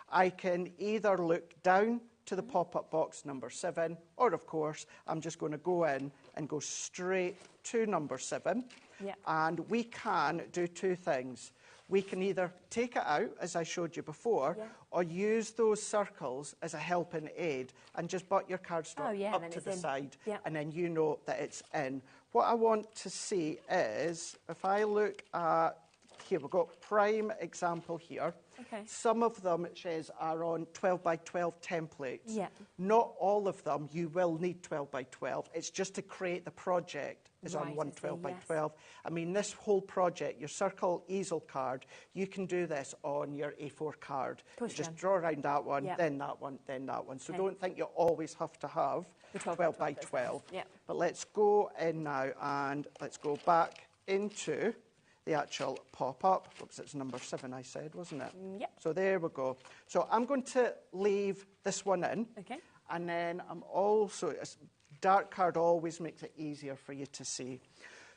I can either look down to the pop-up box number 7, or of course, I'm just going to go in and go straight to number 7. Yeah. And we can do two things. We can either take it out, as I showed you before, or use those circles as a helping aid and just butt your cardstock up to the side, and then you know that it's in. What I want to see is, if I look at, here we've got prime example here. Okay. Some of them, it says, are on 12 by 12 templates. Yeah. Not all of them you will need 12 by 12. It's just to create the project is on one 12 by 12. I mean, this whole project, your circle easel card, you can do this on your A4 card. You just draw around that one, then that one, then that one. So don't think you always have to have The 12 by 12. Yeah. But let's go in now and let's go back into the actual pop-up. Oops, it's number 7 I said, wasn't it? Yep. So there we go. So I'm going to leave this one in. Okay. And then I'm also, a dark card always makes it easier for you to see.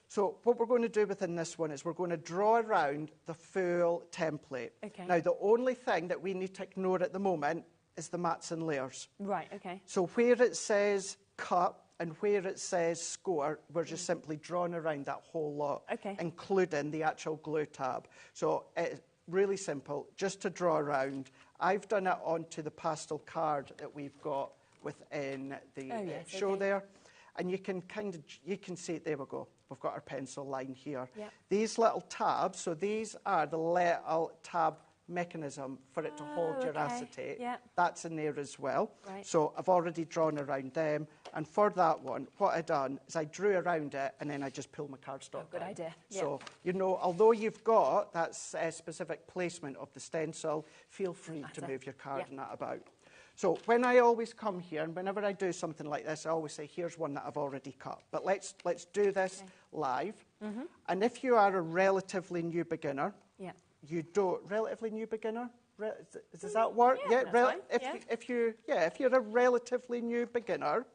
So what we're going to do within this one is we're going to draw around the full template. Okay. Now, the only thing that we need to ignore at the moment is the mats and layers. Right, okay. So where it says cut and where it says score, we're just simply drawing around that whole lot, including the actual glue tab. So it's really simple, just to draw around. I've done it onto the pastel card that we've got within the show there. And you can you can see, there we go. We've got our pencil line here. Yep. These little tabs, so these are the little tab mechanism for it to hold your acetate. Yep. That's in there as well. Right. So I've already drawn around them. And for that one, what I've done is I drew around it and then I just pulled my cardstock Good down. idea. So, you know, although you've got that specific placement of the stencil, feel free to move your card and that about. So when I always come here, and whenever I do something like this, I always say, here's one that I've already cut. But let's do this live. And if you are a relatively new beginner, you don't, relatively new beginner? Does that work? If you're a relatively new beginner,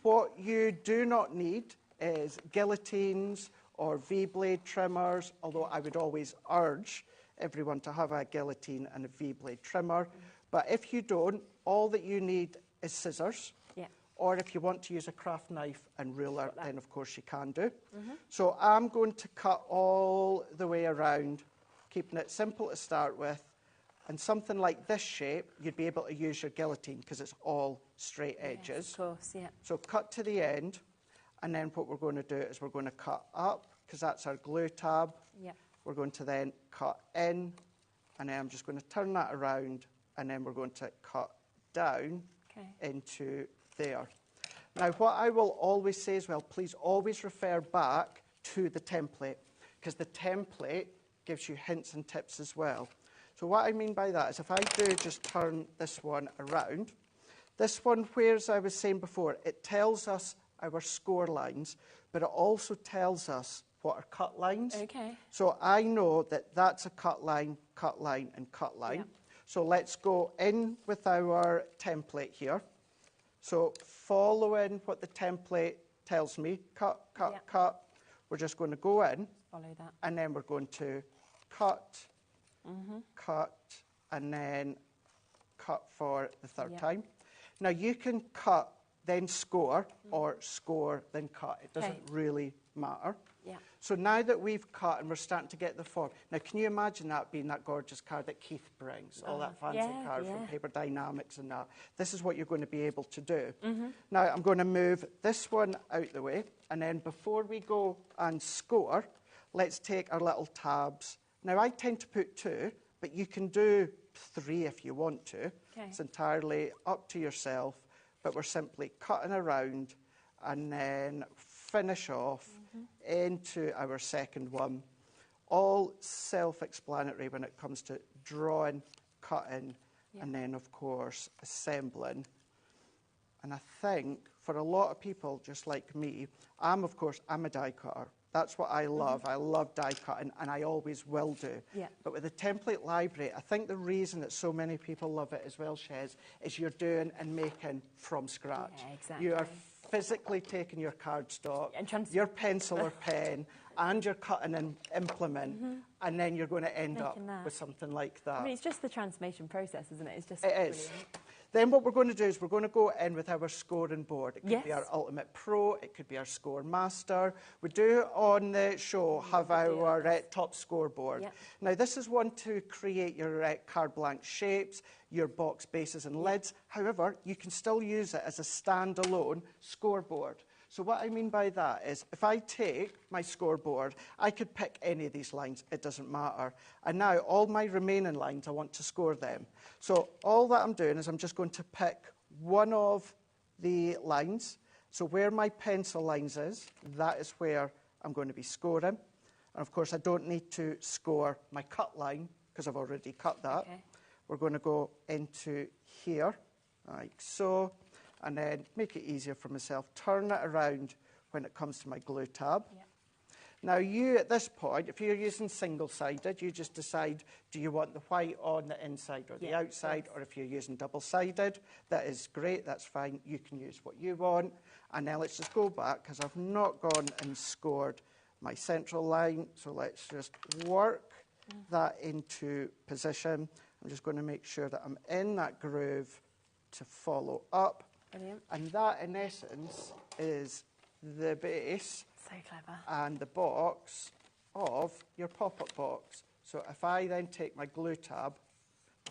what you do not need is guillotines or V-blade trimmers, although I would always urge everyone to have a guillotine and a V-blade trimmer. But if you don't, all that you need is scissors. Or if you want to use a craft knife and ruler, then of course you can do. So I'm going to cut all the way around, keeping it simple to start with. And something like this shape, you'd be able to use your guillotine because it's all straight edges. Of course, So cut to the end, and then what we're going to do is we're going to cut up, because that's our glue tab. We're going to then cut in, and then I'm just going to turn that around, and then we're going to cut down into there. Now, what I will always say as well, please always refer back to the template, because the template gives you hints and tips as well. So what I mean by that is if I do just turn this one around, this one, where, as I was saying before, it tells us our score lines, but it also tells us what are cut lines. So I know that that's a cut line, and cut line. So let's go in with our template here. So following what the template tells me, cut, cut, cut, we're just going to go in. Follow that. And then we're going to cut, cut, and then cut for the third time. Now you can cut, then score, or score, then cut. It doesn't really matter. Yeah. So now that we've cut and we're starting to get the form, now can you imagine that being that gorgeous card that Keith brings, all that fancy card from Paper Dynamics and that? This is what you're going to be able to do. Now I'm going to move this one out the way, and then before we go and score, let's take our little tabs. Now I tend to put 2, but you can do 3 if you want to. Okay. It's entirely up to yourself, but we're simply cutting around and then finish off into our second one. All self-explanatory when it comes to drawing, cutting, and then, of course, assembling. And I think for a lot of people, just like me, I'm a die cutter. That's what I love. I love die cutting, and I always will do. Yeah. But with the template library, I think the reason that so many people love it as well, Shez, is you're doing and making from scratch. Yeah, exactly. You are physically taking your cardstock, And your pencil or pen, and you're cutting an implement, and then you're going to end up with something like that. I mean, it's just the transformation process, isn't it? It's just It brilliant. is. Then what we're going to do is we're going to go in with our scoring board. It could be our Ultimate Pro, it could be our Score Master. We do on the show have our top scoreboard. Yep. Now this is one to create your card blank shapes, your box bases and lids. However, you can still use it as a standalone scoreboard. So what I mean by that is if I take my scoreboard, I could pick any of these lines, it doesn't matter. And now all my remaining lines, I want to score them. So all that I'm doing is I'm just going to pick one of the lines. So where my pencil lines is, that is where I'm going to be scoring. And of course, I don't need to score my cut line because I've already cut that. Okay. We're going to go into here, like so. And then make it easier for myself, turn it around when it comes to my glue tab. Yep. Now you, at this point, if you're using single-sided, you just decide, do you want the white on the inside or the outside, or if you're using double-sided, that is great, that's fine, you can use what you want. And now let's just go back, because I've not gone and scored my central line, so let's just work that into position. I'm just going to make sure that I'm in that groove to follow up. Brilliant. And that, in essence, is the base So clever. and the box of your pop-up box. So if I then take my glue tab,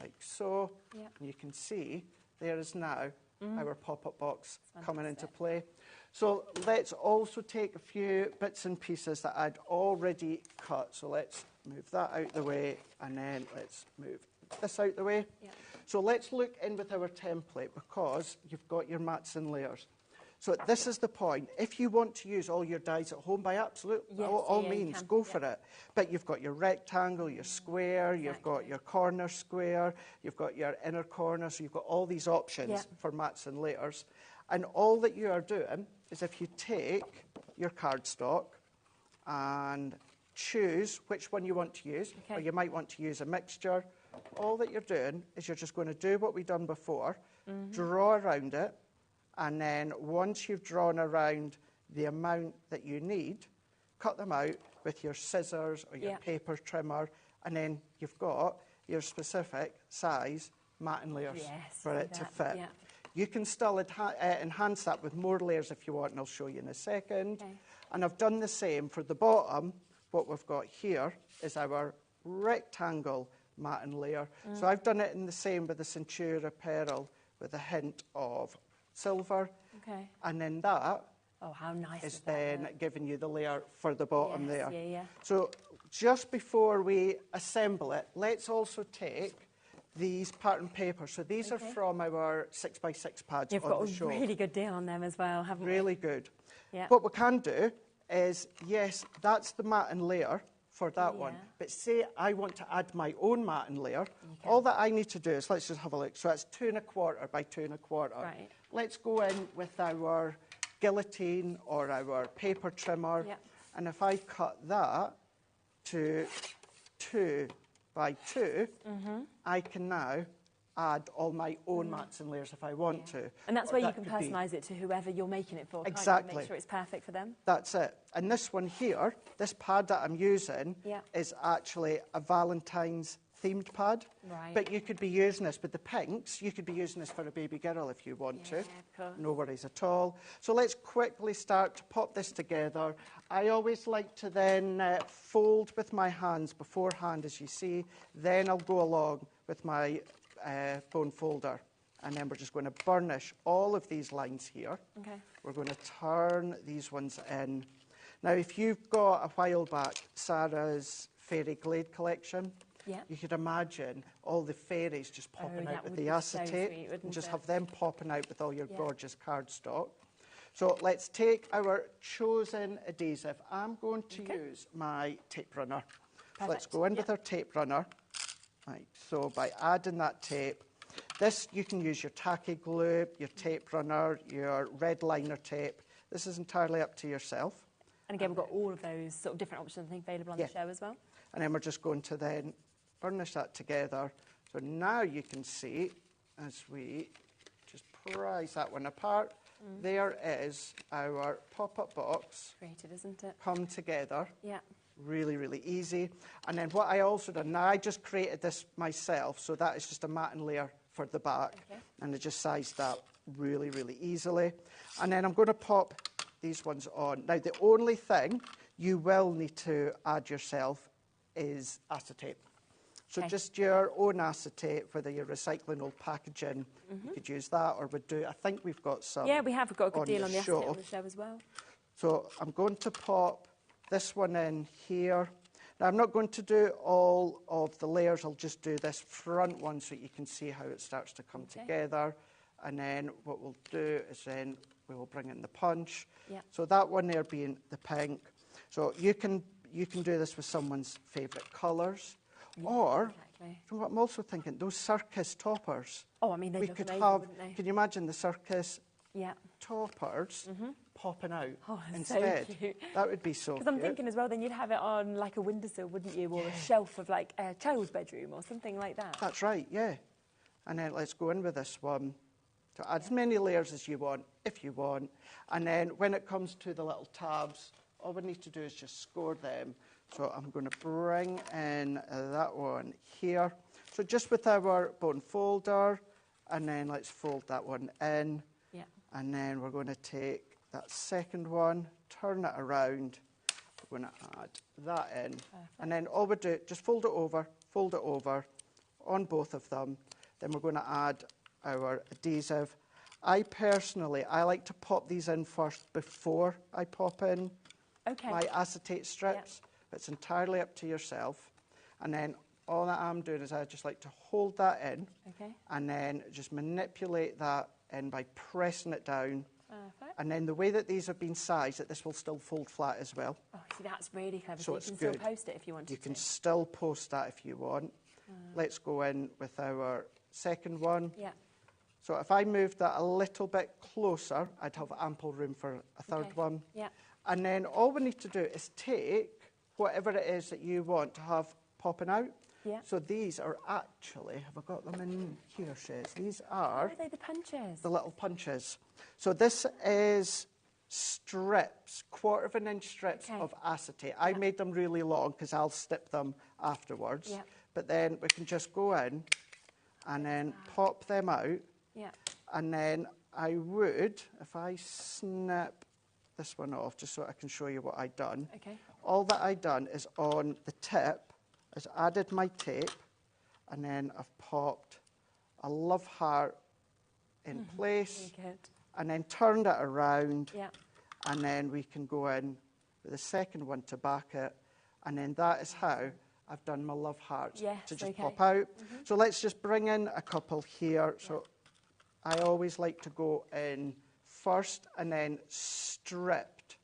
like so, and you can see there is now our pop-up box coming into play. So let's also take a few bits and pieces that I'd already cut. So let's move that out the way, and then let's move this out the way. Yeah. So let's look in with our template because you've got your mats and layers. So this is the point. If you want to use all your dies at home, by all means, go for it. But you've got your rectangle, your square, you've got your corner square, you've got your inner corner, so you've got all these options for mats and layers. And all that you are doing is if you take your cardstock and choose which one you want to use, or you might want to use a mixture, all that you're doing is you're just going to do what we've done before, draw around it, and then once you've drawn around the amount that you need, cut them out with your scissors or your paper trimmer, and then you've got your specific size mat and layers for it to fit. Yeah. You can still enhance that with more layers if you want, and I'll show you in a second. Okay. And I've done the same for the bottom. What we've got here is our rectangle mat and layer. So I've done it in the same with the Centura Pearl with a hint of silver. Okay. And then that how nice is then giving you the layer for the bottom there. Yeah, yeah. So just before we assemble it, let's also take these pattern papers. So these are from our 6x6 pads You've on got the a show. really good deal on them as well, haven't we? Really good. Yeah. What we can do is, yes, that's the mat and layer for that one. But say I want to add my own mat and layer, all that I need to do is, let's just have a look. So that's 2 1/4 by 2 1/4. Right. Let's go in with our guillotine or our paper trimmer. Yep. And if I cut that to 2 by 2, I can now add all my own mats and layers if I want to. And that's Or where you that can could be- personalise it to whoever you're making it for, can't you? Exactly. Make sure it's perfect for them. That's it. And this one here, this pad that I'm using, is actually a Valentine's themed pad. Right. But you could be using this with the pinks. You could be using this for a baby girl if you want to. Of course. No worries at all. So let's quickly start to pop this together. I always like to then fold with my hands beforehand, as you see. Then I'll go along with my bone folder. And then we're just going to burnish all of these lines here. Okay. We're going to turn these ones in. Now, if you've got a while back Sarah's Fairy Glade collection, you could imagine all the fairies just popping out with the acetate, and just have them popping out with all your gorgeous cardstock. So let's take our chosen adhesive. I'm going to use my tape runner. So let's go in with our tape runner. Right, so by adding that tape, this you can use your tacky glue, your tape runner, your red liner tape. This is entirely up to yourself. And again, we've got all of those sort of different options, I think, available on the show as well. And then we're just going to then burnish that together. So now you can see, as we just prise that one apart, there is our pop-up box. Created, isn't it? Come together. Yeah. Really, really easy. And then what I also done, now I just created this myself, so that is just a matting layer for the back. And I just sized that really, really easily. And then I'm going to pop these ones on. Now, the only thing you will need to add yourself is acetate. So just your own acetate, whether you're recycling old packaging, you could use that, or would do. I think we've got some. Yeah, we have. We've got a good deal on the acetate show. on the show as well. So I'm going to pop this one in here. Now, I'm not going to do all of the layers. I'll just do this front one so you can see how it starts to come together. And then what we'll do is then we will bring in the punch. So that one there being the pink. So you can do this with someone's favourite colours. Or, from what I'm also thinking, those circus toppers. Oh, I mean, they we look could amazing, have. wouldn't they? Can you imagine the circus toppers popping out instead? So cute. That would be so cute. Because I'm thinking as well, then you'd have it on like a windowsill, wouldn't you? Or a shelf of like a child's bedroom or something like that. That's right, yeah. And then let's go in with this one. So add as many layers as you want, if you want. And then when it comes to the little tabs, all we need to do is just score them. So I'm going to bring in that one here. So just with our bone folder, and then let's fold that one in. And then we're going to take that second one, turn it around. We're going to add that in. And then all we do, just fold it over on both of them. Then we're going to add our adhesive. I like to pop these in first before I pop in my acetate strips. It's entirely up to yourself. And then all that I'm doing is I just like to hold that in and then just manipulate that in by pressing it down. And then the way that these have been sized, that this will still fold flat as well. Oh, see, that's really clever. So you it's can good. still post it if you want to. You can still post that if you want. Let's go in with our second one. So if I moved that a little bit closer, I'd have ample room for a third one. And then all we need to do is take whatever it is that you want to have popping out. So these are actually, have I got them in here, Shiz? These are... Are they the punches? The little punches. So this is strips, 1/4 of an inch strips of acetate. I made them really long because I'll snip them afterwards. But then we can just go in and then pop them out. And then I would, if I snip this one off, just so I can show you what I've done. All that I've done is on the tip, is added my tape, and then I've popped a love heart in place, and then turned it around, and then we can go in with the second one to back it, and then that is how I've done my love hearts to just pop out. So let's just bring in a couple here. So I always like to go in first and then stripped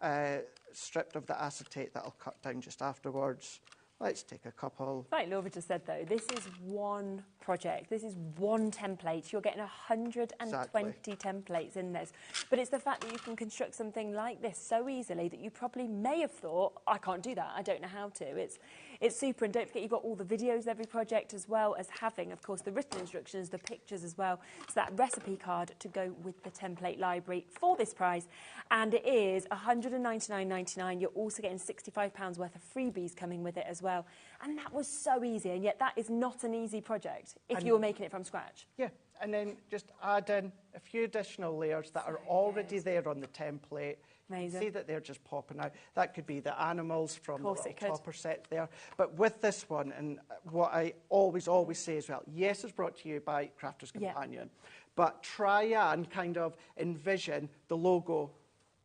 of the acetate that I'll cut down just afterwards. Let's take a couple. Like Laura just said, though, this is one project. This is one template. You're getting 120 templates in this. But it's the fact that you can construct something like this so easily that you probably may have thought, I can't do that. I don't know how to. It's It's super, and don't forget you've got all the videos of every project, as well as having, of course, the written instructions, the pictures as well. So that recipe card to go with the template library for this price. And it is £199.99. You're also getting £65 worth of freebies coming with it as well. And that was so easy, and yet that is not an easy project if you were making it from scratch. Yeah, and then just add in a few additional layers that are already there on the template. Amazing. See that they're just popping out. That could be the animals from the little topper set there. But with this one, and what I always say as well, yes, it's brought to you by Crafter's Companion, but try and kind of envision the logo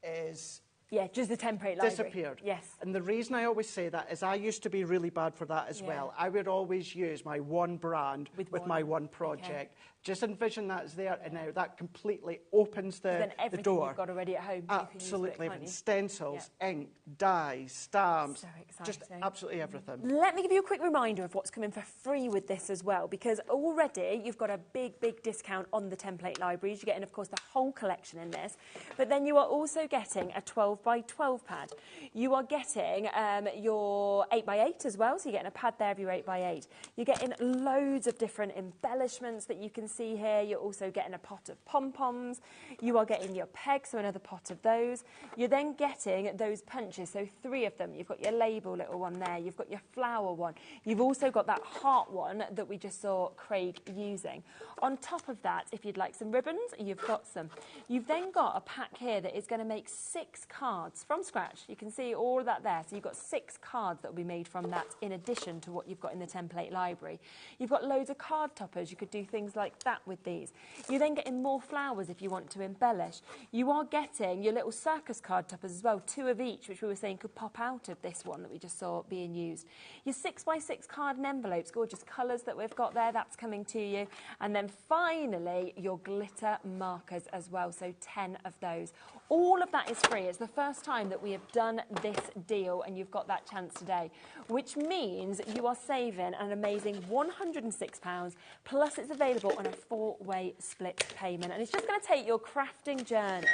is... Yeah, just the template library. Disappeared. Yes. And the reason I always say that is I used to be really bad for that as well. I would always use my one brand with my one project. Okay. Just envision that as there, and now that completely opens the door. Then everything you've got already at home. Absolutely. You can use it, stencils, ink, dyes, stamps, so exciting. just absolutely everything. Let me give you a quick reminder of what's coming for free with this as well, because already you've got a big discount on the template libraries. You're getting, of course, the whole collection in this, but then you are also getting a 12 by 12 pad. You are getting your 8 by 8 as well, so you're getting a pad there of your 8 by 8. You're getting loads of different embellishments that you can see here. You're also getting a pot of pom-poms. You are getting your pegs, so another pot of those. You're then getting those punches, so 3 of them. You've got your label little one there. You've got your flower one. You've also got that heart one that we just saw Craig using. On top of that, if you'd like some ribbons, you've got some. You've then got a pack here that is going to make 6 cards from scratch. You can see all of that there. So you've got 6 cards that will be made from that in addition to what you've got in the template library. You've got loads of card toppers. You could do things like that with these. You're then getting more flowers if you want to embellish. You are getting your little circus card toppers as well, 2 of each, which we were saying could pop out of this one that we just saw being used. Your 6 by 6 card and envelopes, gorgeous colours that we've got there, that's coming to you. And then finally, your glitter markers as well, so 10 of those. All of that is free. It's the first time that we have done this deal, and you've got that chance today, which means you are saving an amazing £106, plus it's available on a 4-way split payment. And it's just going to take your crafting journey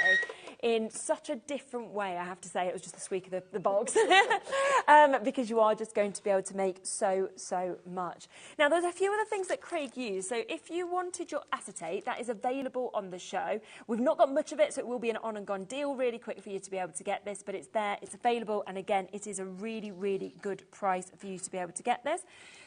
in such a different way, I have to say. It was just the squeak of the box. Because you are just going to be able to make so much. Now, there's a few other things that Craig used. So if you wanted your acetate, that is available on the show. We've not got much of it, so it will be an on and gone deal really quick for you to be able to get this, but it's there, it's available, and again, it is a really good price for you to be able to get this.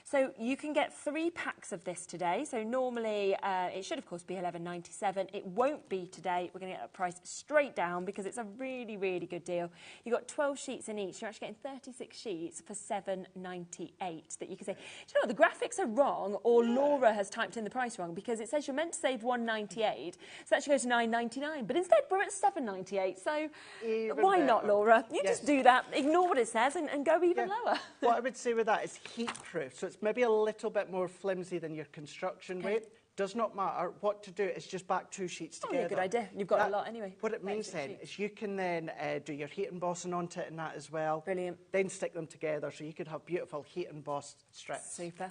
So you can get 3 packs of this today. So normally it should of course be $11.97. It won't be today. We're going to get that price straight down because it's a really good deal. You've got 12 sheets in each. You're actually getting 36 sheets for $7.98 that you can say, do you know what, the graphics are wrong, or Laura has typed in the price wrong, because it says you're meant to save $1.98, so that should go to $9.99, but instead we're at $7.98. So why not, Laura? You just do that, ignore what it says and go even lower. What I would say with that is heat proof, so it's maybe a little bit more flimsy than your construction weight. Does not matter. What to do is just back 2 sheets together. Yeah, good idea. You've got a lot anyway. What it means then is you can then do your heat embossing onto it and that as well. Brilliant. Then stick them together so you could have beautiful heat embossed strips. Super.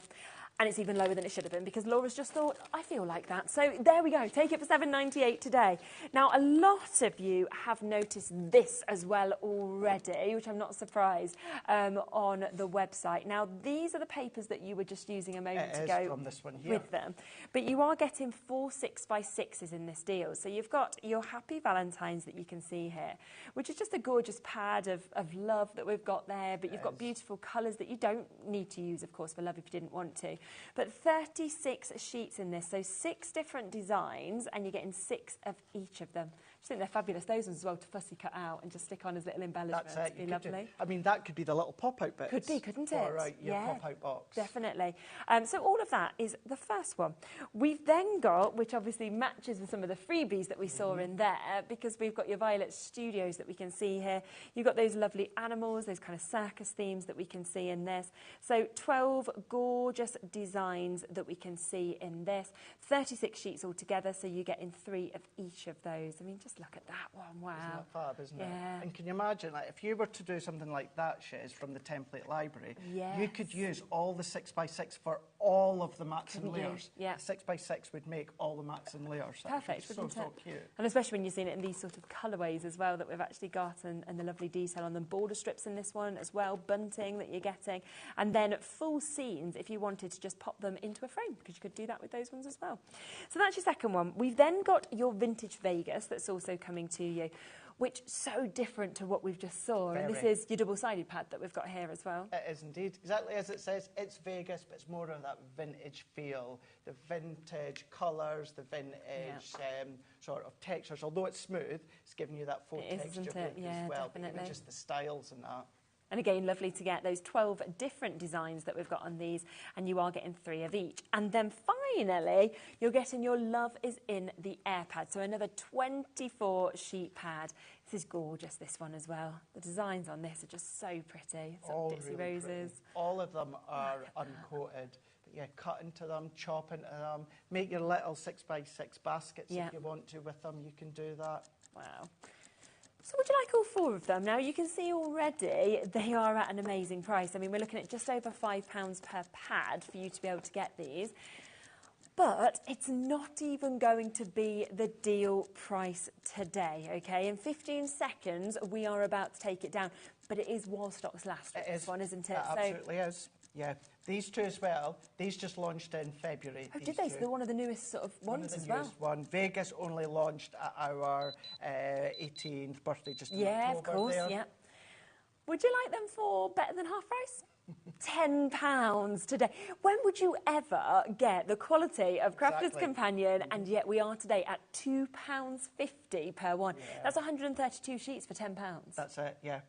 And it's even lower than it should have been because Laura's just thought, I feel like that. So there we go. Take it for $7.98 today. Now, a lot of you have noticed this as well already, which I'm not surprised, on the website. Now, these are the papers that you were just using a moment ago from this one here. With them. But you are getting 4 6x6s in this deal. So you've got your Happy Valentine's that you can see here, which is just a gorgeous pad of love that we've got there. But you've got beautiful colours that you don't need to use, of course, for love if you didn't want to. But 36 sheets in this, so 6 different designs, and you're getting 6 of each of them. I just think they're fabulous. Those ones as well to fussy cut out and just stick on as little embellishments. That's it. It'd be lovely. I mean, that could be the little pop-out bits. Could be, couldn't it? Or your pop-out box. Definitely. So all of that is the first one. We've then got, which obviously matches with some of the freebies that we saw in there, because we've got your Violet Studios that we can see here. You've got those lovely animals, those kind of circus themes that we can see in this. So 12 gorgeous designs that we can see in this. 36 sheets altogether, so you're getting 3 of each of those. I mean, just look at that one. Wow. Isn't that fab, isn't it? Yeah. And can you imagine, like, if you were to do something like that, Shiz, from the template library, you could use all the 6x6 for all of the mats and Couldn't you? layers. Yeah. 6x6 would make all the mats and layers. Perfect, So, wouldn't so it? cute. And especially when you're seeing it in these sort of colourways as well that we've actually got, and the lovely detail on them. Border strips in this one as well, bunting that you're getting. And then full scenes if you wanted to just pop them into a frame, because you could do that with those ones as well. So that's your second one. We've then got your Vintage Vegas that's also coming to you, which is so different to what we've just saw. Very. And this is your double-sided pad that we've got here as well. It is indeed. Exactly as it says, it's Vegas, but it's more of that vintage feel. The vintage colours, the vintage sort of textures. Although it's smooth, it's giving you that faux texture look as well. Definitely. But even just the styles and that. And again, lovely to get those 12 different designs that we've got on these, and you are getting 3 of each. And then finally, you're getting your Love is in the Air pad. So another 24 sheet pad. This is gorgeous, this one as well. The designs on this are just so pretty. It's All Dixie really Roses. pretty. All of them are uncoated. But yeah, cut into them, chop into them, make your little 6x6 baskets if you want to with them. You can do that. Wow. So would you like all 4 of them? Now, you can see already they are at an amazing price. I mean, we're looking at just over £5 per pad for you to be able to get these. But it's not even going to be the deal price today, OK? In 15 seconds, we are about to take it down. But it is while stocks last with this one, isn't it? It absolutely is. Yeah, these two as well. These just launched in February. Oh, did they? So they're one of the newest sort of ones as well. One. Vegas only launched at our 18th birthday, just in October. Of course, there. yeah. Would you like them for better than half price? £10 today. When would you ever get the quality of Crafter's Companion? And yet we are today at £2.50 per one. Yeah. That's 132 sheets for £10. That's it, yeah.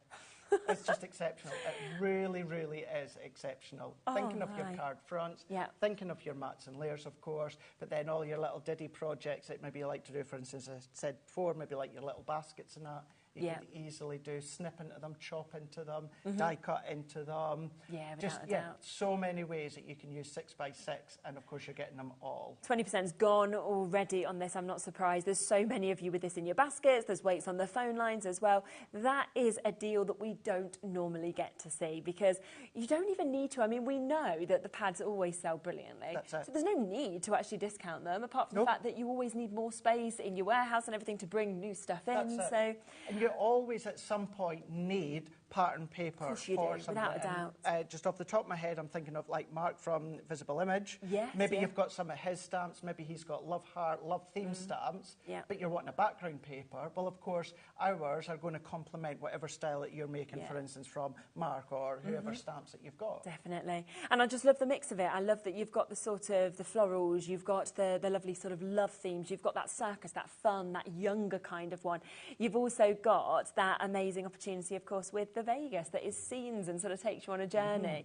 It's just exceptional. It really, really is exceptional. Thinking of your card fronts, thinking of your mats and layers, of course, but then all your little diddy projects that maybe you like to do, for instance, as I said before, maybe like your little baskets and that. You could easily do snip into them, chop into them, die cut into them. Yeah, without a doubt. So many ways that you can use 6x6, and of course you're getting them all. 20%'s gone already on this, I'm not surprised. There's so many of you with this in your baskets, there's weights on the phone lines as well. That is a deal that we don't normally get to see, because you don't even need to. I mean, we know that the pads always sell brilliantly. That's it. So there's no need to actually discount them, apart from the fact that you always need more space in your warehouse and everything to bring new stuff in. That's so. And you always at some point need pattern paper Of course you for do, something. without a doubt. Just off the top of my head, I'm thinking of like Mark from Visible Image. Yes, maybe you've got some of his stamps. Maybe he's got Love Heart, Love Theme stamps. But you're wanting a background paper. Well, of course, ours are going to complement whatever style that you're making, for instance, from Mark or whoever stamps that you've got. Definitely. And I just love the mix of it. I love that you've got the sort of the florals, you've got the lovely sort of love themes, you've got that circus, that fun, that younger kind of one. You've also got that amazing opportunity, of course, with the Vegas that is scenes and sort of takes you on a journey.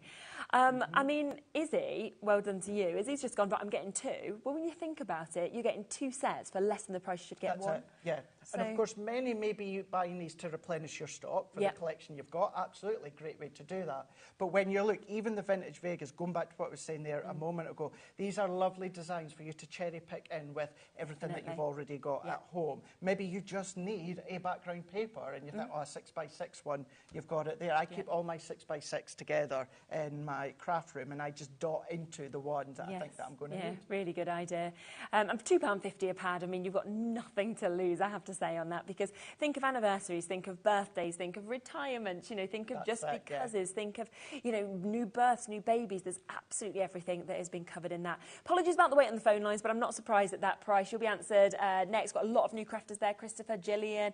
I mean, Izzy, well done to you. Izzy's just gone, but I'm getting 2. Well, when you think about it, you're getting 2 sets for less than the price you should get one. It. Yeah. So, and of course, many may be buying these to replenish your stock for the collection you've got. Absolutely, great way to do that. But when you look, even the Vintage Vegas, going back to what I was saying there a moment ago, these are lovely designs for you to cherry pick in with everything that you've already got at home. Maybe you just need a background paper and you think, oh, a 6x6 one, you've got it there. I keep all my 6x6 together in my craft room, and I just dot into the ones that I think that I'm going to need. Really good idea. And for £2.50 a pad, I mean, you've got nothing to lose, I have to say, on that, because think of anniversaries, think of birthdays, think of retirements, you know, think of just becauses, think of, you know, new births, new babies. There's absolutely everything that has been covered in that. Apologies about the wait on the phone lines, but I'm not surprised at that price. You'll be answered next. Got a lot of new crafters there. Christopher, Gillian,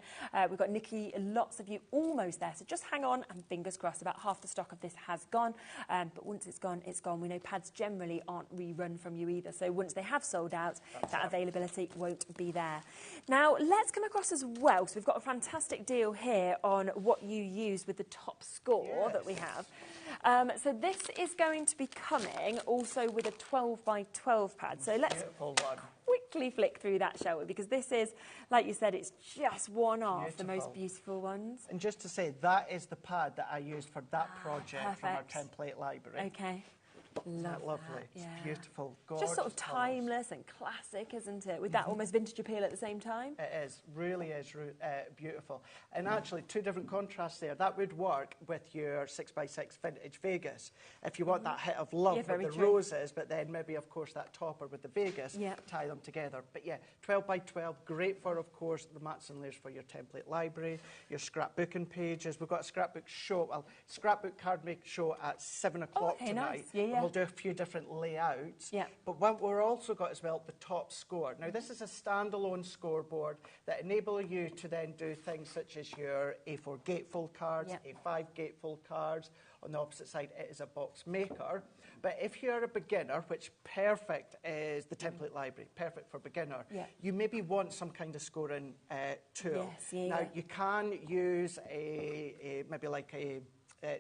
we've got Nikki, lots of you almost there. So just hang on, and fingers crossed, about half the stock of this has gone. But once it's gone, it's gone. We know pads generally aren't rerun from you either. So once they have sold out, that availability won't be there. Now, let's come across as well. So we've got a fantastic deal here on what you use with the top score that we have. So this is going to be coming also with a 12x12 pad. So let's quickly flick through that, shall we? Because this is, like you said, it's just one of the most beautiful ones. And just to say, that is the pad that I used for that project from our template library. Okay. Isn't that lovely? That, It's yeah. beautiful, Just gorgeous sort of colours. timeless and classic, isn't it? With that almost vintage appeal at the same time. It is, really is beautiful. And actually, two different contrasts there. That would work with your 6x6 vintage Vegas. If you want that hit of love with the roses, but then maybe, of course, that topper with the Vegas, tie them together. But yeah, 12x12, great for, of course, the mats and layers for your template library, your scrapbooking pages. We've got a scrapbook show, well, scrapbook card make show at 7 o'clock tonight. Nice. Yeah, yeah. And we'll do a few different layouts. Yeah. But what we're also got as well, the top score. Now, this is a standalone scoreboard that enable you to then do things such as your A4 gatefold cards, A5 gatefold cards. On the opposite side, it is a box maker. But if you're a beginner, which perfect is the template library, perfect for beginner, you maybe want some kind of scoring tool. Yes, now, you can use maybe like a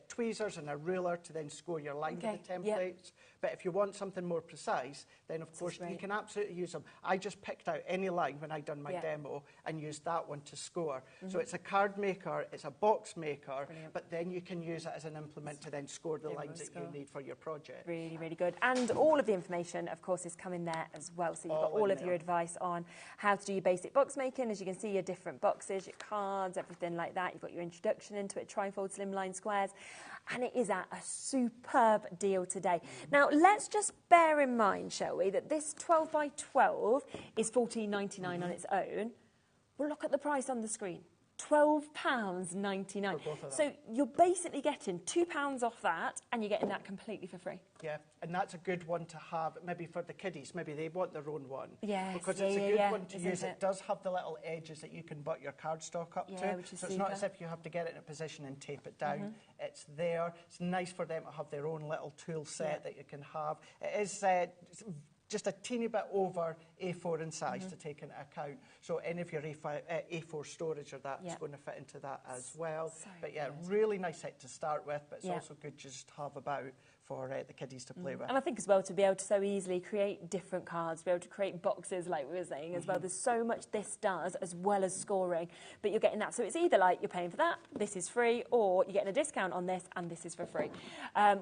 tweezers and a ruler to then score your lines of the templates. But if you want something more precise, then of course you can absolutely use them. I just picked out any line when I done my demo and used that one to score. So it's a card maker, it's a box maker, but then you can use it as an implement to then score the lines that you need for your project. Really, really good. And all of the information, of course, is coming there as well. So you've got all of your advice on how to do your basic box making. As you can see, your different boxes, your cards, everything like that. You've got your introduction into it, trifold, slimline squares. And it is at a superb deal today. Now, let's just bear in mind, shall we, that this 12x12 is $14.99 on its own. Well, look at the price on the screen. £12.99. So you're basically getting £2 off that, and you're getting that completely for free. Yeah, and that's a good one to have, maybe for the kiddies. Maybe they want their own one. Yes, because it's a good one to use. It does have the little edges that you can butt your cardstock up to. Which is so it's not as if you have to get it in a position and tape it down. It's there. It's nice for them to have their own little tool set that you can have. It is just a teeny bit over A4 in size to take into account. So any of your A4 storage or that's going to fit into that as well. So but yeah, really nice set to start with, but it's also good to just have about for the kiddies to play with. And I think as well to be able to so easily create different cards, be able to create boxes like we were saying as well. There's so much this does as well as scoring, but you're getting that. So it's either like you're paying for that, this is free, or you're getting a discount on this and this is for free,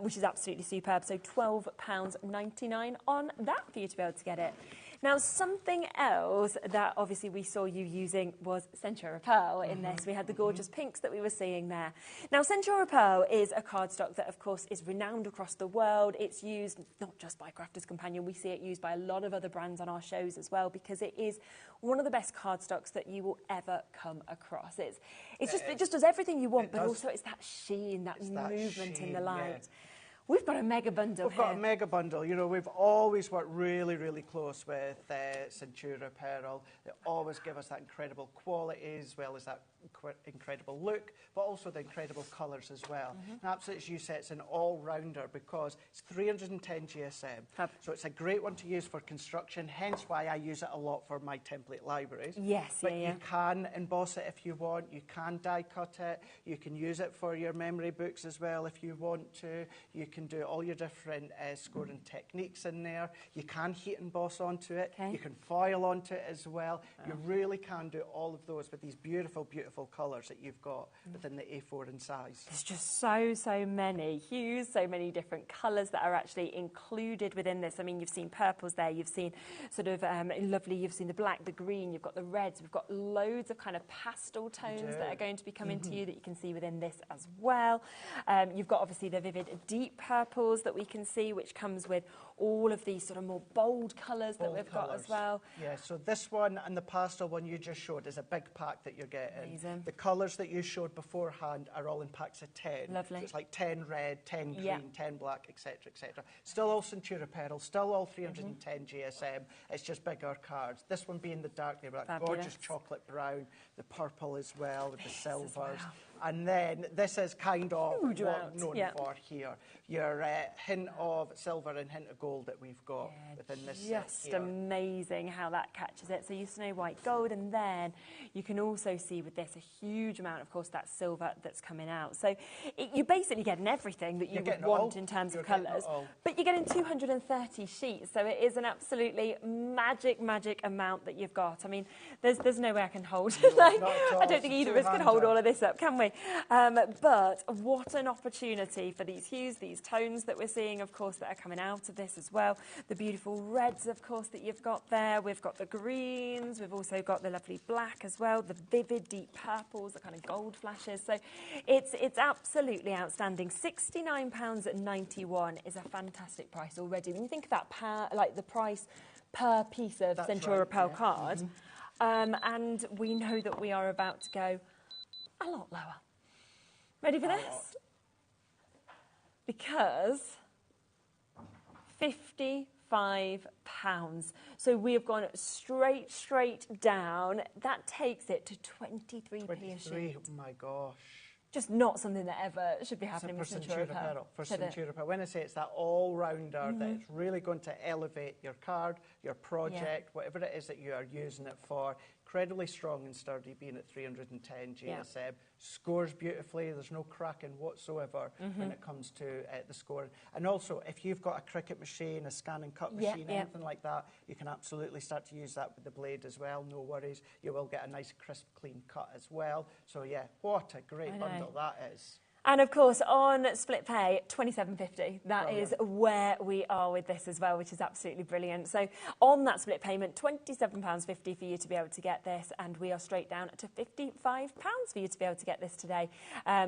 which is absolutely superb. So £12.99 on that for you to be able to get it. Now, something else that obviously we saw you using was Centura Pearl in this. We had the gorgeous pinks that we were seeing there. Now, Centura Pearl is a cardstock that, of course, is renowned across the world. It's used not just by Crafter's Companion. We see it used by a lot of other brands on our shows as well, because it is one of the best cardstocks that you will ever come across. It just does everything you want, but also it's that sheen, that movement in the light. Yeah. We've got a mega bundle We've got a mega bundle. You know, we've always worked really, really close with Centura Pearl. They always give us that incredible quality as well as that incredible look, but also the incredible colours as well. And absolutely, as you say, it's an all-rounder because it's 310 GSM. So it's a great one to use for construction, hence why I use it a lot for my template libraries. Yes, but you can emboss it if you want. You can die cut it. You can use it for your memory books as well if you want to. You can do all your different scoring techniques in there. You can heat emboss onto it. You can foil onto it as well. You really can do all of those with these beautiful, beautiful colours that you've got within the A4 in size. There's just so many hues, so many different colours that are actually included within this. I mean, you've seen purples there, you've seen sort of lovely, you've seen the black, the green, you've got the reds, we've got loads of kind of pastel tones that are going to be coming to you that you can see within this as well. You've got obviously the vivid deep purples that we can see, which comes with all of these sort of more bold colours that we've got as well. Yeah, so this one and the pastel one you just showed is a big pack that you're getting. Amazing. The colours that you showed beforehand are all in packs of 10. Lovely. So it's like 10 red, 10 green, 10 black, etc., etc. Still all Centura Pearl, still all 310 GSM. It's just bigger cards. This one being the dark, they were that gorgeous chocolate brown, the purple as well, with the silvers. And then this is kind of what I'm known for here. Your hint of silver and hint of gold that we've got within this set Just amazing how that catches it. So you Snow White gold, and then you can also see with this a huge amount, of course, that silver that's coming out. So you're basically getting everything that you would want in terms of colours, but you're getting 230 sheets. So it is an absolutely magic amount that you've got. I mean, there's no way I can hold. Like, I don't think either of us can hold all of this up, can we? But what an opportunity for these hues, these tones that we're seeing, of course, that are coming out of this as well. The beautiful reds, of course, that you've got there. We've got the greens. We've also got the lovely black as well, the vivid deep purples, the kind of gold flashes. So it's absolutely outstanding. £69.91 is a fantastic price already. When you think of that, like the price per piece of Centura Pearl card, and we know that we are about to go a lot lower. Ready for this? Because £55. So we have gone straight down. That takes it to 23p a sheet. Oh my gosh. Just not something that ever should be happening with Centura Pearl. For Centura Pearl. When I say it's that all-rounder, that it's really going to elevate your card, your project, whatever it is that you are using it for. Incredibly strong and sturdy, being at 310 GSM. Scores beautifully. There's no cracking whatsoever when it comes to the scoring. And also, if you've got a Cricut machine, a scan and cut machine, anything like that, you can absolutely start to use that with the blade as well. No worries. You will get a nice, crisp, clean cut as well. So, yeah, what a great bundle that is. And of course, on split pay, £27.50. That is where we are with this as well, which is absolutely brilliant. So on that split payment, £27.50 for you to be able to get this, and we are straight down to £55 for you to be able to get this today.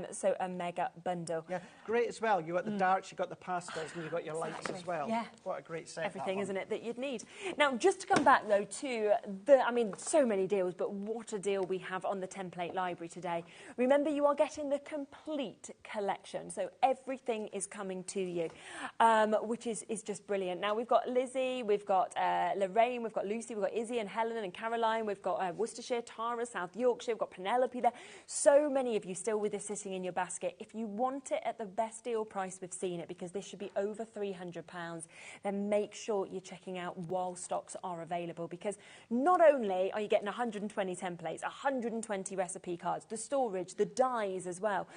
So a mega bundle. Yeah, great as well. You got the darks, you got the pastels, and you got your lights as well. Yeah. What a great set. Everything, isn't it, that you'd need. Now, just to come back though to the, I mean, so many deals, but what a deal we have on the template library today. Remember, you are getting the complete collection, so everything is coming to you, which is just brilliant. Now we've got Lizzie, we've got Lorraine, we've got Lucy, we've got Izzy and Helen and Caroline, we've got Worcestershire, Tara, South Yorkshire, we've got Penelope there. So many of you still with this sitting in your basket. If you want it at the best deal price we've seen it, because this should be over £300, then make sure you're checking out while stocks are available, because not only are you getting 120 templates, 120 recipe cards, the storage, the dies as well,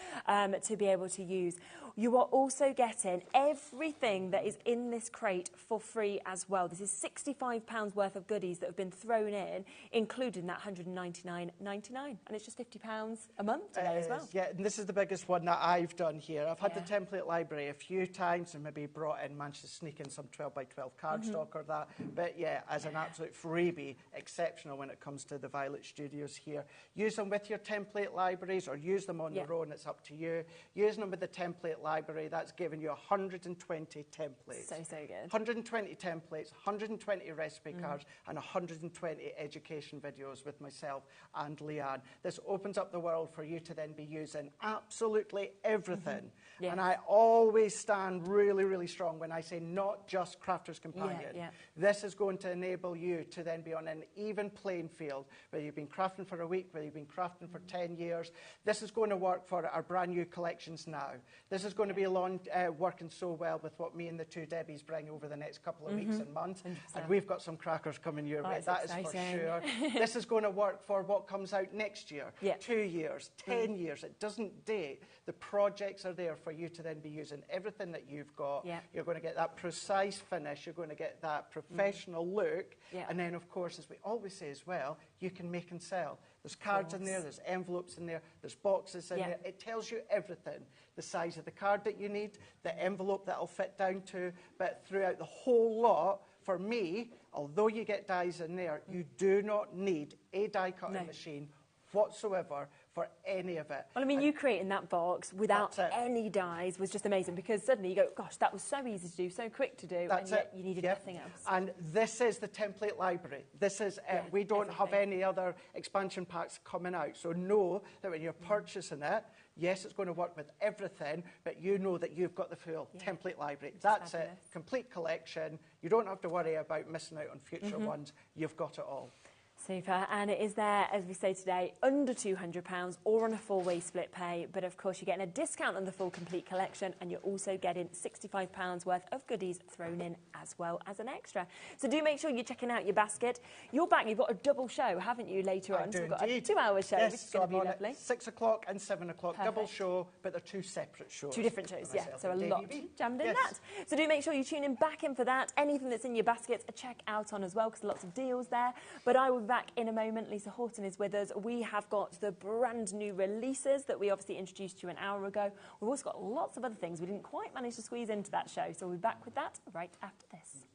to be able to use. You are also getting everything that is in this crate for free as well. This is £65 worth of goodies that have been thrown in, including that £199.99, and it's just £50 a month today as well. Yeah, and this is the biggest one that I've done here. I've had the template library a few times and maybe managed to sneak in some 12x12 cardstock or that, but yeah, as an absolute freebie, exceptional when it comes to the Violet Studios here. Use them with your template libraries or use them on your own, it's up to you. Using them with the template library, that's giving you 120 templates. So good. 120 templates, 120 recipe cards, and 120 education videos with myself and Leanne. This opens up the world for you to then be using absolutely everything. And I always stand really strong when I say not just Crafter's Companion. This is going to enable you to then be on an even playing field, whether you've been crafting for a week, whether you've been crafting for 10 years. This is going to work for our brand new collections now. This is going to be working so well with what me and the two Debbies bring over the next couple of weeks and months. 100%. And we've got some crackers coming your way. That is for sure. This is going to work for what comes out next year, 2 years, 10 years. It doesn't date. The projects are there for you to then be using everything that you've got. You're going to get that precise finish. You're going to get that professional look. And then, of course, as we always say as well, you can make and sell. There's cards in there, there's envelopes in there, there's boxes in there. It tells you everything. The size of the card that you need, the envelope that will fit down to, but throughout the whole lot, for me, although you get dies in there, you do not need a die cutting machine whatsoever for any of it. Well, I mean, you creating that box without any dies was just amazing, because suddenly you go, gosh, that was so easy to do, so quick to do, and yet you needed nothing else. And this is the template library. This is we don't have any other expansion packs coming out, so know that when you're purchasing it, yes, it's going to work with everything, but you know that you've got the full template library. That's it. Complete collection. You don't have to worry about missing out on future ones. You've got it all. Super, and it is there, as we say today, under £200 or on a 4-way split pay. But of course, you're getting a discount on the full complete collection, and you're also getting £65 worth of goodies thrown in as well as an extra. So do make sure you're checking out your basket. You're back, you've got a double show, haven't you, later on? So we've got a 2-hour show, yes, which is going to be lovely. 6 o'clock and 7 o'clock, double show, but they're two separate shows. Two different shows, yeah, so a lot jammed in that. So do make sure you tune in back in for that. Anything that's in your baskets, check out on as well, because lots of deals there. But I will be back in a moment. Lisa Horton is with us. We have got the brand new releases that we obviously introduced to you an hour ago. We've also got lots of other things we didn't quite manage to squeeze into that show, so we'll be back with that right after this.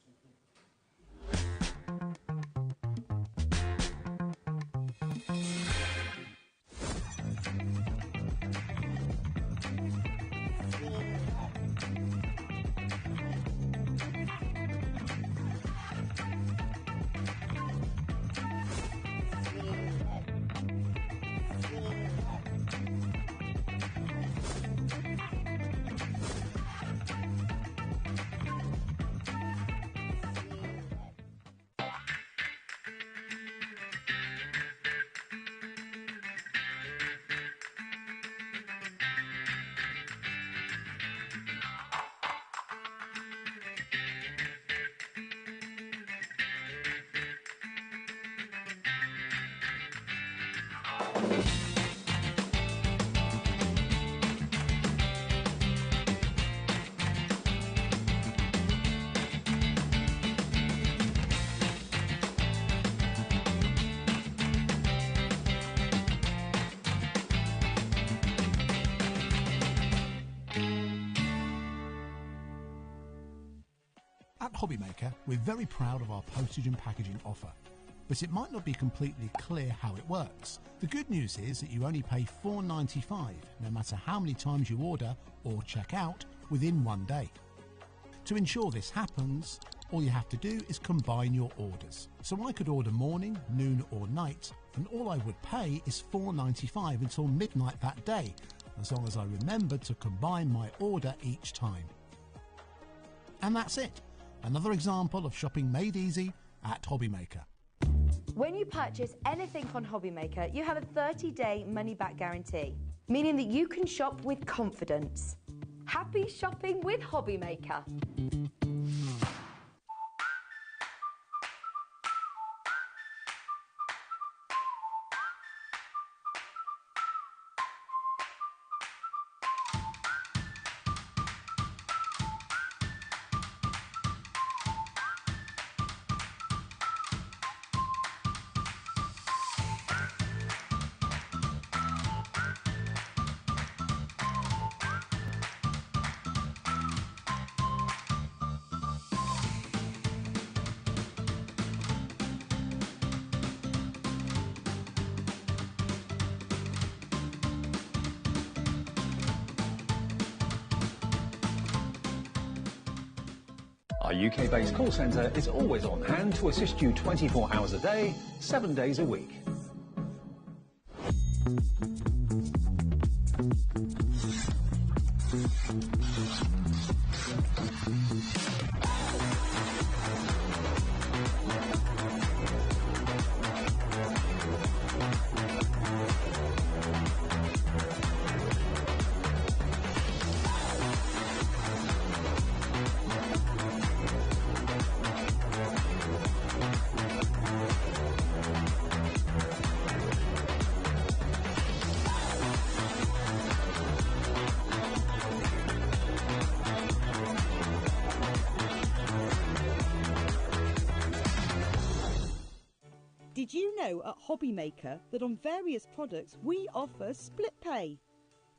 At HobbyMaker, we're very proud of our postage and packaging offer, but it might not be completely clear how it works. The good news is that you only pay $4.95 no matter how many times you order or check out within 1 day. To ensure this happens, all you have to do is combine your orders. So I could order morning, noon or night, and all I would pay is $4.95 until midnight that day, as long as I remembered to combine my order each time. And that's it. Another example of shopping made easy at HobbyMaker. When you purchase anything on HobbyMaker, you have a 30-day money-back guarantee, meaning that you can shop with confidence. Happy shopping with HobbyMaker. Our UK-based call centre is always on hand to assist you 24 hours a day, 7 days a week. Did you know at HobbyMaker that on various products we offer split pay?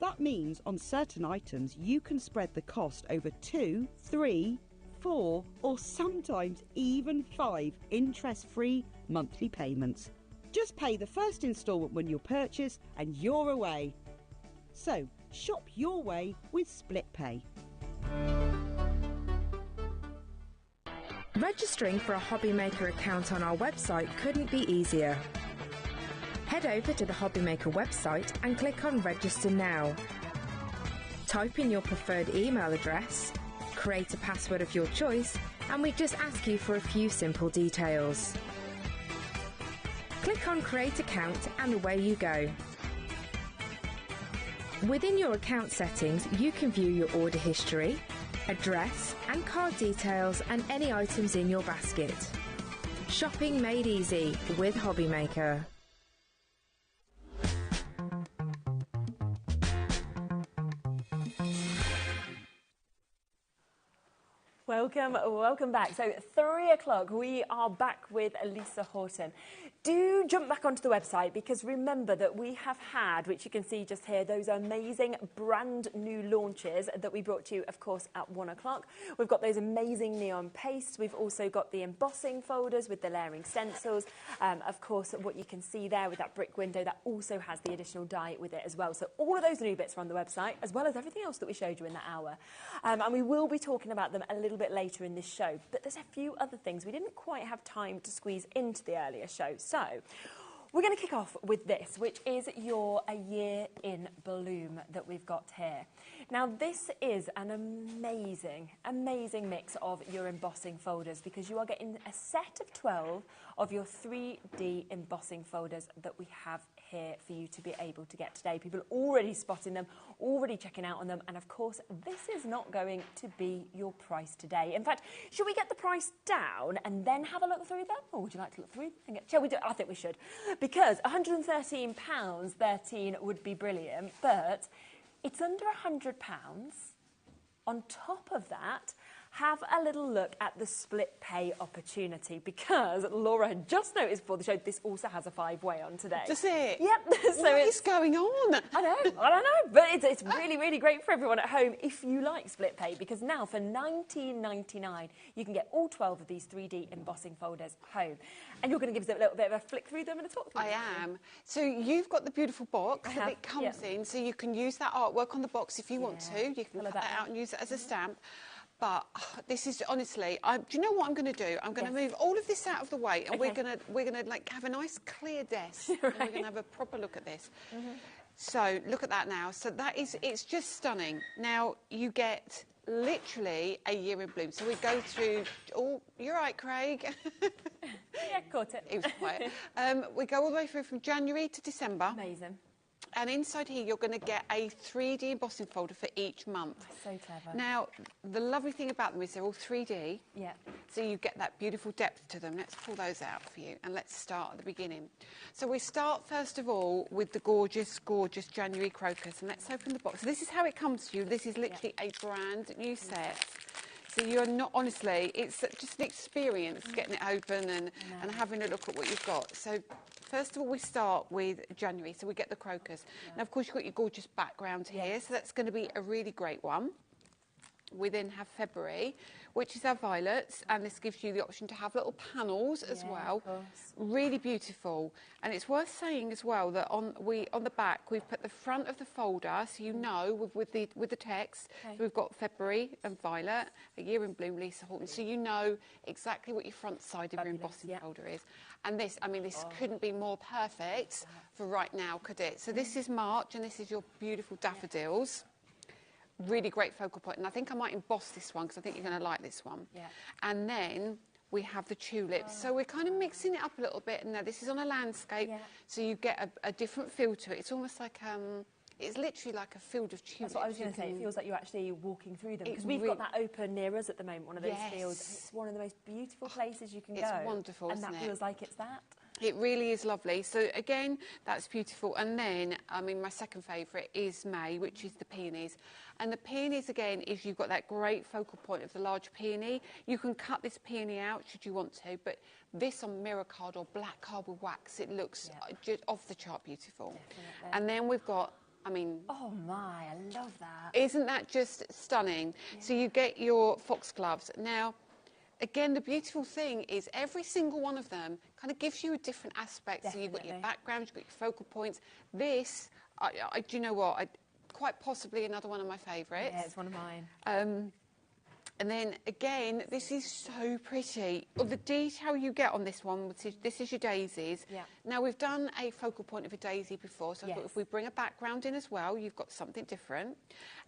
That means on certain items you can spread the cost over 2, 3, 4 or sometimes even 5 interest-free monthly payments. Just pay the first instalment when you purchase and you're away. So shop your way with split pay. Registering for a HobbyMaker account on our website couldn't be easier. Head over to the HobbyMaker website and click on Register Now. Type in your preferred email address, create a password of your choice, and we just ask you for a few simple details. Click on Create Account and away you go. Within your account settings, you can view your order history, address and card details and any items in your basket. Shopping made easy with HobbyMaker. Welcome back. So 3 o'clock, we are back with Lisa Horton. Do jump back onto the website, because remember that we have had, which you can see just here, those amazing brand new launches that we brought to you, of course, at 1 o'clock. We've got those amazing neon pastes. We've also got the embossing folders with the layering stencils. Of course, what you can see there with that brick window, that also has the additional die with it as well. So all of those new bits are on the website, as well as everything else that we showed you in that hour. And we will be talking about them a little bit later in this show, but there's a few other things we didn't quite have time to squeeze into the earlier show. So we're going to kick off with this, which is your A Year in Bloom that we've got here. Now, this is an amazing mix of your embossing folders, because you are getting a set of 12 of your 3D embossing folders that we have here for you to be able to get today. People are already spotting them, already checking out on them, and of course, this is not going to be your price today. In fact, should we get the price down and then have a look through them, or would you like to look through them? Shall we do? I think we should, because £113.13 would be brilliant, but it's under £100. On top of that, have a little look at the split pay opportunity, because Laura had just noticed before the show this also has a 5-way on today. Does it? Yep. So what is going on? I don't know, but it's really great for everyone at home if you like split pay, because now for £19.99 you can get all 12 of these 3D embossing folders home. And you're going to give us a little bit of a flick through them and a talk through them. I am. So you've got the beautiful box that it comes in, so you can use that artwork on the box if you want to. You can cut that out and use it as a stamp. But this is honestly, do you know what I'm going to do? I'm going to move all of this out of the way, and we're going to like have a nice clear desk, and we're going to have a proper look at this. So look at that now. So that is, it's just stunning. Now you get literally a year in bloom. So we go through. Oh, you're right, Craig. Yeah, caught it. He was quiet. We go all the way through from January to December. Amazing. And inside here, you're going to get a 3D embossing folder for each month. That's so clever. Now, the lovely thing about them is they're all 3D. Yeah. So you get that beautiful depth to them. Let's pull those out for you, and let's start at the beginning. So we start, first of all, with the gorgeous January crocus. And let's open the box. So this is how it comes to you. This is literally a brand new set. So you're not, honestly, it's just an experience getting it open and having a look at what you've got. So first of all, we start with January. So we get the crocus. Now, of course, you've got your gorgeous background here. So that's going to be a really great one. We then have February, which is our violets, and this gives you the option to have little panels as well. Really beautiful. And it's worth saying as well that on the back we've put the front of the folder, so you know with the text. So we've got February and violet, A Year in Bloom, Lisa Horton. So you know exactly what your front side of your embossing folder is. And this, I mean, this couldn't be more perfect for right now, could it? So this is March, and this is your beautiful daffodils. Really great focal point, and I think I might emboss this one because I think you're going to like this one. And then we have the tulips. So we're kind of mixing it up a little bit. Now this is on a landscape, so you get a different feel to it. It's almost like it's literally like a field of tulips. That's what I was going to say. It feels like you're actually walking through them, because we've got that open near us at the moment, one of those fields. It's one of the most beautiful places you can go. It's wonderful, and that feels like it's that. It really is lovely. So again, that's beautiful. And then, I mean, my second favourite is May, which is the peonies. And the peonies, again, is you've got that great focal point of the large peony. You can cut this peony out should you want to, but this on mirror card or black card with wax, it looks just off the chart beautiful. Definitely. And then we've got, I mean... Oh my, I love that. Isn't that just stunning? So you get your foxgloves. Now, again, the beautiful thing is every single one of them kind of gives you a different aspect. So you've got your background, you've got your focal points. This, do you know what? Quite possibly another one of my favourites. Yeah, it's one of mine. And then, again, this is so pretty. The detail you get on this one, this is your daisies. Now, we've done a focal point of a daisy before, so if we bring a background in as well, you've got something different.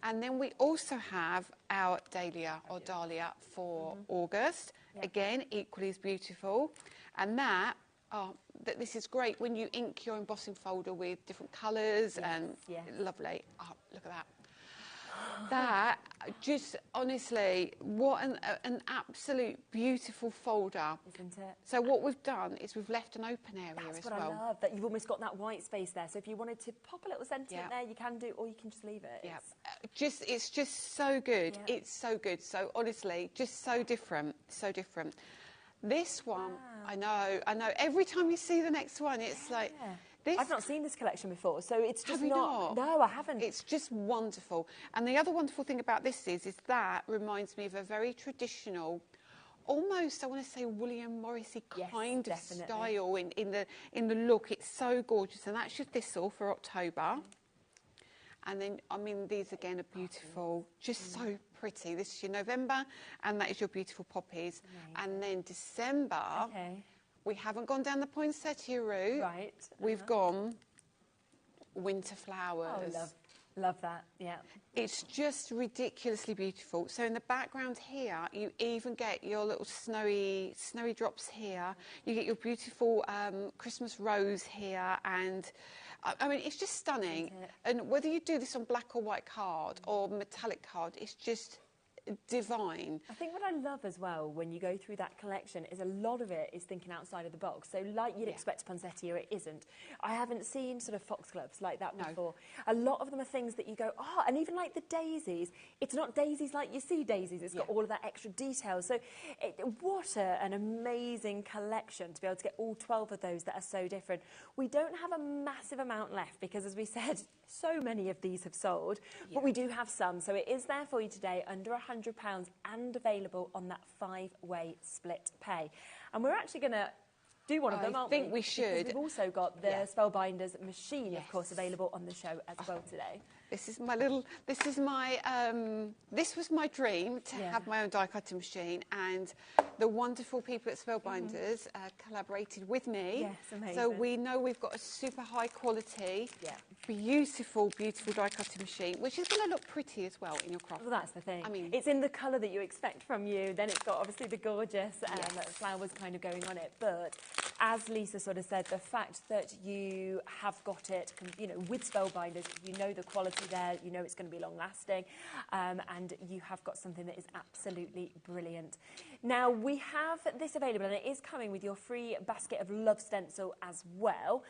And then we also have our dahlia or dahlia for August. Again, equally as beautiful. And that Oh, this is great when you ink your embossing folder with different colours and lovely. Oh, look at that. That, just honestly, what an absolute beautiful folder. Isn't it? So what we've done is we've left an open area That's as what well. I love, that you've almost got that white space there. So if you wanted to pop a little sentiment there, you can do, or you can just leave it. Yeah, it's just so good. Yeah. It's so good. So honestly, just so different, so different. This one, I know. Every time you see the next one, it's like... This, I've not seen this collection before, so it's just have you not. No, I haven't. It's just wonderful. And the other wonderful thing about this is that reminds me of a very traditional, almost, I want to say, William Morrissey kind of style in the look. It's so gorgeous. And that's your thistle for October. And then, I mean, these again are beautiful, just so pretty. This is your November, and that is your beautiful poppies. And then December... We haven't gone down the poinsettia route. Right. We've gone winter flowers. Oh, love that, yeah. It's just ridiculously beautiful. So in the background here, you even get your little snowy drops here. You get your beautiful Christmas rose here, and I mean, it's just stunning. And whether you do this on black or white card or metallic card, it's just divine. I think what I love as well when you go through that collection is a lot of it is thinking outside of the box. So like you'd expect a poinsettia, it isn't. I haven't seen sort of foxgloves like that before. A lot of them are things that you go, oh, and even like the daisies, it's not daisies like you see daisies. It's got all of that extra detail. So what an amazing collection to be able to get all 12 of those that are so different. We don't have a massive amount left because, as we said, so many of these have sold, but we do have some. So it is there for you today, under £100 and available on that 5-way split pay. And we're actually going to do one of them, aren't we? I think we should. Because we've also got the Spellbinders machine, of course, available on the show as well today. This is my little, this was my dream to have my own die cutting machine, and the wonderful people at Spellbinders collaborated with me. Yes, amazing. So we know we've got a super high quality, beautiful die cutting machine, which is going to look pretty as well in your craft. Well, that's the thing. I mean, it's in the colour that you expect from you. Then it's got obviously the gorgeous flowers kind of going on it. But as Lisa sort of said, the fact that you have got it, you know, with Spellbinders, you know the quality there, you know it's going to be long lasting, and you have got something that is absolutely brilliant. Now we have this available, and it is coming with your free basket of love stencil as well,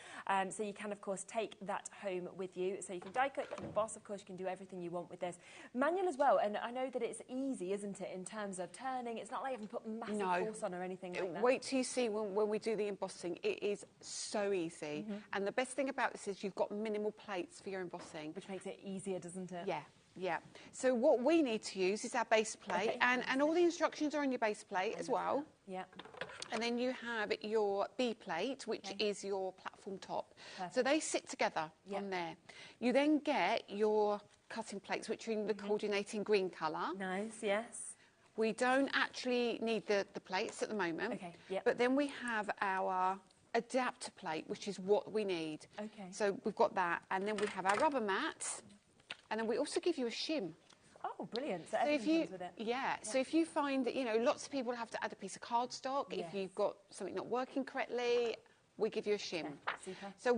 so you can of course take that home with you. So you can die cut, you can emboss, of course you can do everything you want with this. Manual as well, and I know that it's easy, isn't it, in terms of turning. It's not like you have to put massive force on or anything like that. Wait till you see when we do the embossing. It is so easy, and the best thing about this is you've got minimal plates for your embossing, which makes it easier, doesn't it? Yeah. So what we need to use is our base plate, and all the instructions are on your base plate as well. Yeah. And then you have your B plate, which is your platform top. Perfect. So they sit together on there. You then get your cutting plates, which are in the coordinating green colour. Nice, yes. We don't actually need the plates at the moment. Okay, yep. But then we have our adapter plate, which is what we need. Okay. So we've got that, and then we have our rubber mat, and then we also give you a shim. Oh, brilliant. So everything comes with it. Yeah, so if you find that, you know, lots of people have to add a piece of cardstock, if you've got something not working correctly, we give you a shim. Super. So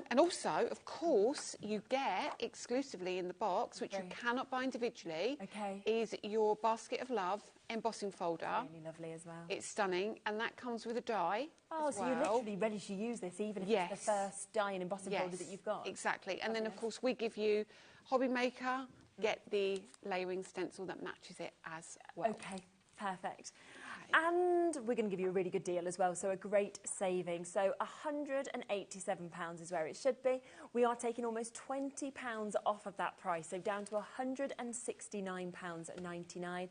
and also, of course, you get exclusively in the box, which you cannot buy individually, is your basket of love embossing folder. Really lovely as well. It's stunning, and that comes with a die. Oh, so you're literally ready to use this, even if it's the first die and embossing folder that you've got. Exactly. And then, of course, we give you HobbyMaker, get the layering stencil that matches it as well. Okay, perfect. And we're going to give you a really good deal as well, so a great saving. So £187 is where it should be. We are taking almost £20 off of that price, so down to £169.99.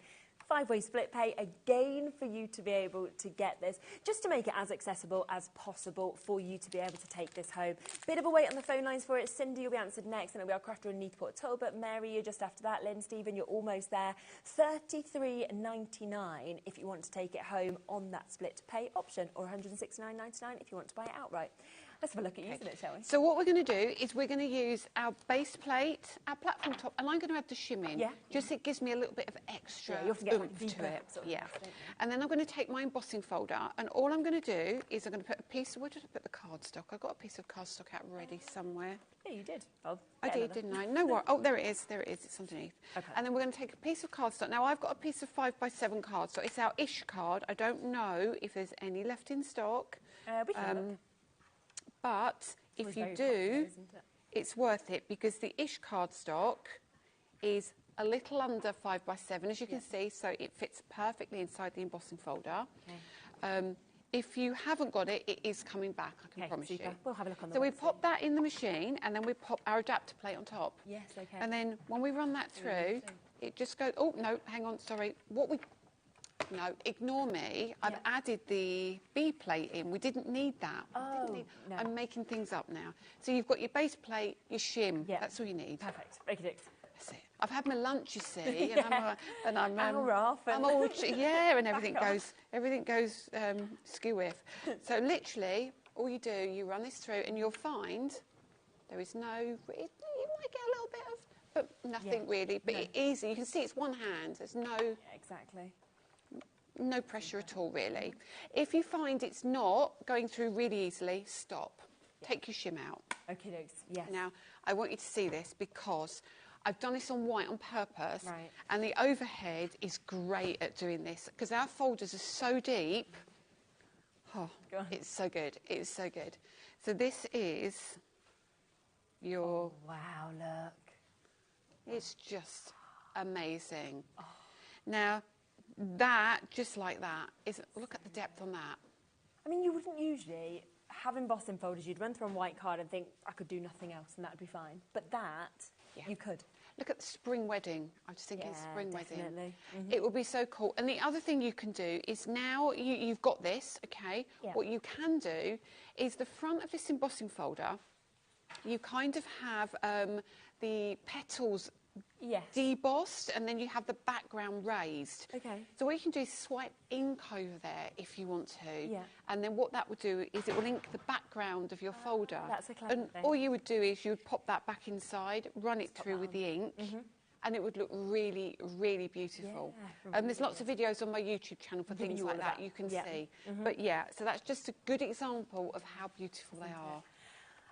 5-way split pay again for you to be able to get this, just to make it as accessible as possible for you to be able to take this home. Bit of a wait on the phone lines for it. Cindy will be answered next, and it'll be our crafter in Neathport Talbot. Mary, you're just after that. Lynn, Stephen, you're almost there. $33.99 if you want to take it home on that split pay option, or $169.99 if you want to buy it outright. Let's have a look at using it, shall we? So what we're going to do is we're going to use our base plate, our platform top, and I'm going to add the shimmer in. Yeah. Just so it gives me a little bit of extra You have to get oomph deeper, to it. sort of Yeah. stuff, don't you? And then I'm going to take my embossing folder, and all I'm going to do is I'm going to put a piece of, where did I put the cardstock? I've got a piece of cardstock out ready somewhere. Yeah, you did. I did, didn't I? No worries. Oh, there it is. There it is. It's underneath. Okay. And then we're going to take a piece of cardstock. Now, I've got a piece of 5x7 cardstock. It's our ish card. I don't know if there's any left in stock. We can look. But if Always you very do, popular, isn't it? it's worth it because the ish cardstock is a little under 5x7, as you can see, so it fits perfectly inside the embossing folder. Okay. If you haven't got it, it is coming back, I can promise super. you. We'll have a look on the So we website. pop that in the machine, and then we pop our adapter plate on top. Yes, okay. And then when we run that through, it just goes, oh, no, hang on, sorry. No, ignore me. I've added the B plate in. We didn't need that. No. I'm making things up now. So you've got your base plate, your shim. Yeah. That's all you need. Perfect. Okey-dokes. That's it. I've had my lunch, you see, and I'm off I'm all and everything goes skew-whiff. So literally, all you do, you run this through, and you'll find there is no. You might get a little bit of, but nothing really. But it's easy. You can see it's one hand. There's no. Yeah, exactly. No pressure at all, really. If you find it's not going through really easily, stop. Take your shim out. Okey-dokes. Yes. Now, I want you to see this because I've done this on white on purpose, Right. and the overhead is great at doing this because our folders are so deep. Oh, Go on. it's so good. It's so good. So this is your... Wow, look. It's just amazing. Oh. Now, that, just like that, look at the depth on that. I mean, you wouldn't usually have embossing folders. You'd run through on white card and think, I could do nothing else and that would be fine. But that, you could. Look at the spring wedding. I'm just thinking spring definitely. wedding. Mm-hmm. It will be so cool. And the other thing you can do is now you've got this, okay? Yeah. What you can do is the front of this embossing folder, you kind of have the petals debossed, and then you have the background raised. Okay. So what you can do is swipe ink over there if you want to. Yeah. And then what that will do is it will ink the background of your folder. That's a clever And thing. all you would do is you would pop that back inside, run it through with the ink, and it would look really, really beautiful. Yeah, And there's lots of videos on my YouTube channel for things you like all of that that. you can Yeah. see. But yeah, so that's just a good example of how beautiful they are.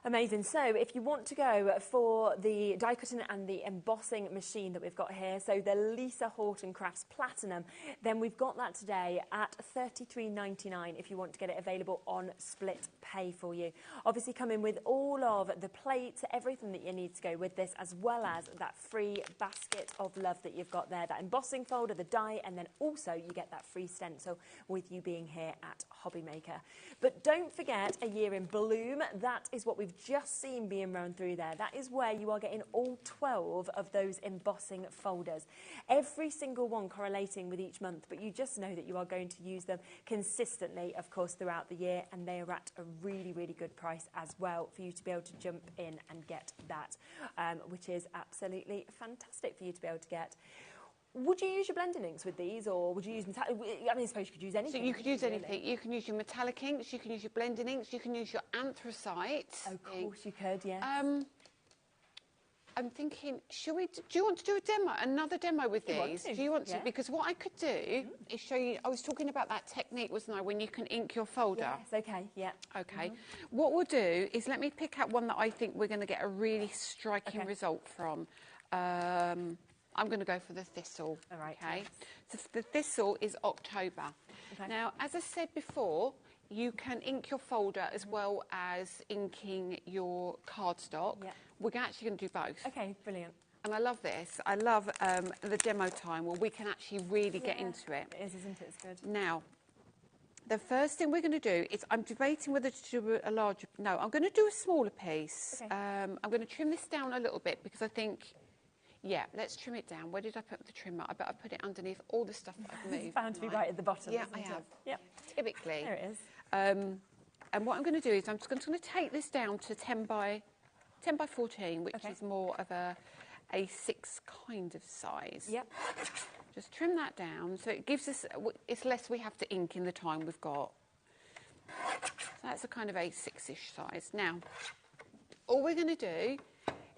Amazing. So if you want to go for the die cutting and the embossing machine that we've got here, so the Lisa Horton Crafts Platinum, then we've got that today at $33.99 if you want to get it available on split pay for you. Obviously coming with all of the plates, everything that you need to go with this, as well as that free basket of love that you've got there, that embossing folder, the die, and then also you get that free stencil with you being here at HobbyMaker. But don't forget A Year in Bloom. That is what we've just seen being run through there. That is where you are getting all 12 of those embossing folders. Every single one correlating with each month, but you just know that you are going to use them consistently, of course, throughout the year, and they are at a really, really good price as well for you to be able to jump in and get that, which is absolutely fantastic for you to be able to get. Would you use your blending inks with these, or would you use metallic? I mean, I suppose you could use anything. So you could use really. anything. You can use your metallic inks, you can use your blending inks, you can use your anthracite. Of course you could, yeah. I'm thinking, do you want to do a demo, another demo with these? Do you want to? Yeah. Because what I could do is show you, I was talking about that technique, wasn't I, when you can ink your folder? Yes, okay, yeah. Okay. What we'll do is let me pick out one that I think we're going to get a really striking result from. I'm going to go for the thistle. All right. Okay. So the thistle is October. Okay. Now, as I said before, you can ink your folder as well as inking your cardstock. Yeah. We're actually going to do both. Okay, brilliant. And I love this. I love the demo time where we can actually really get into it. It is, isn't it? It's good. Now, the first thing we're going to do is I'm debating whether to do a larger... No, I'm going to do a smaller piece. Okay. I'm going to trim this down a little bit because I think... Yeah, let's trim it down. Where did I put the trimmer? I bet I put it underneath all the stuff that I've moved. It's bound to be right at the bottom, Yeah, isn't I it? have. Yep. Typically. There it is. And what I'm going to do is I'm just going to take this down to 10 by 14, which is more of a 6 kind of size. Yep. Just trim that down so it gives us, it's less we have to ink in the time we've got. So that's a kind of A6-ish size. Now, all we're going to do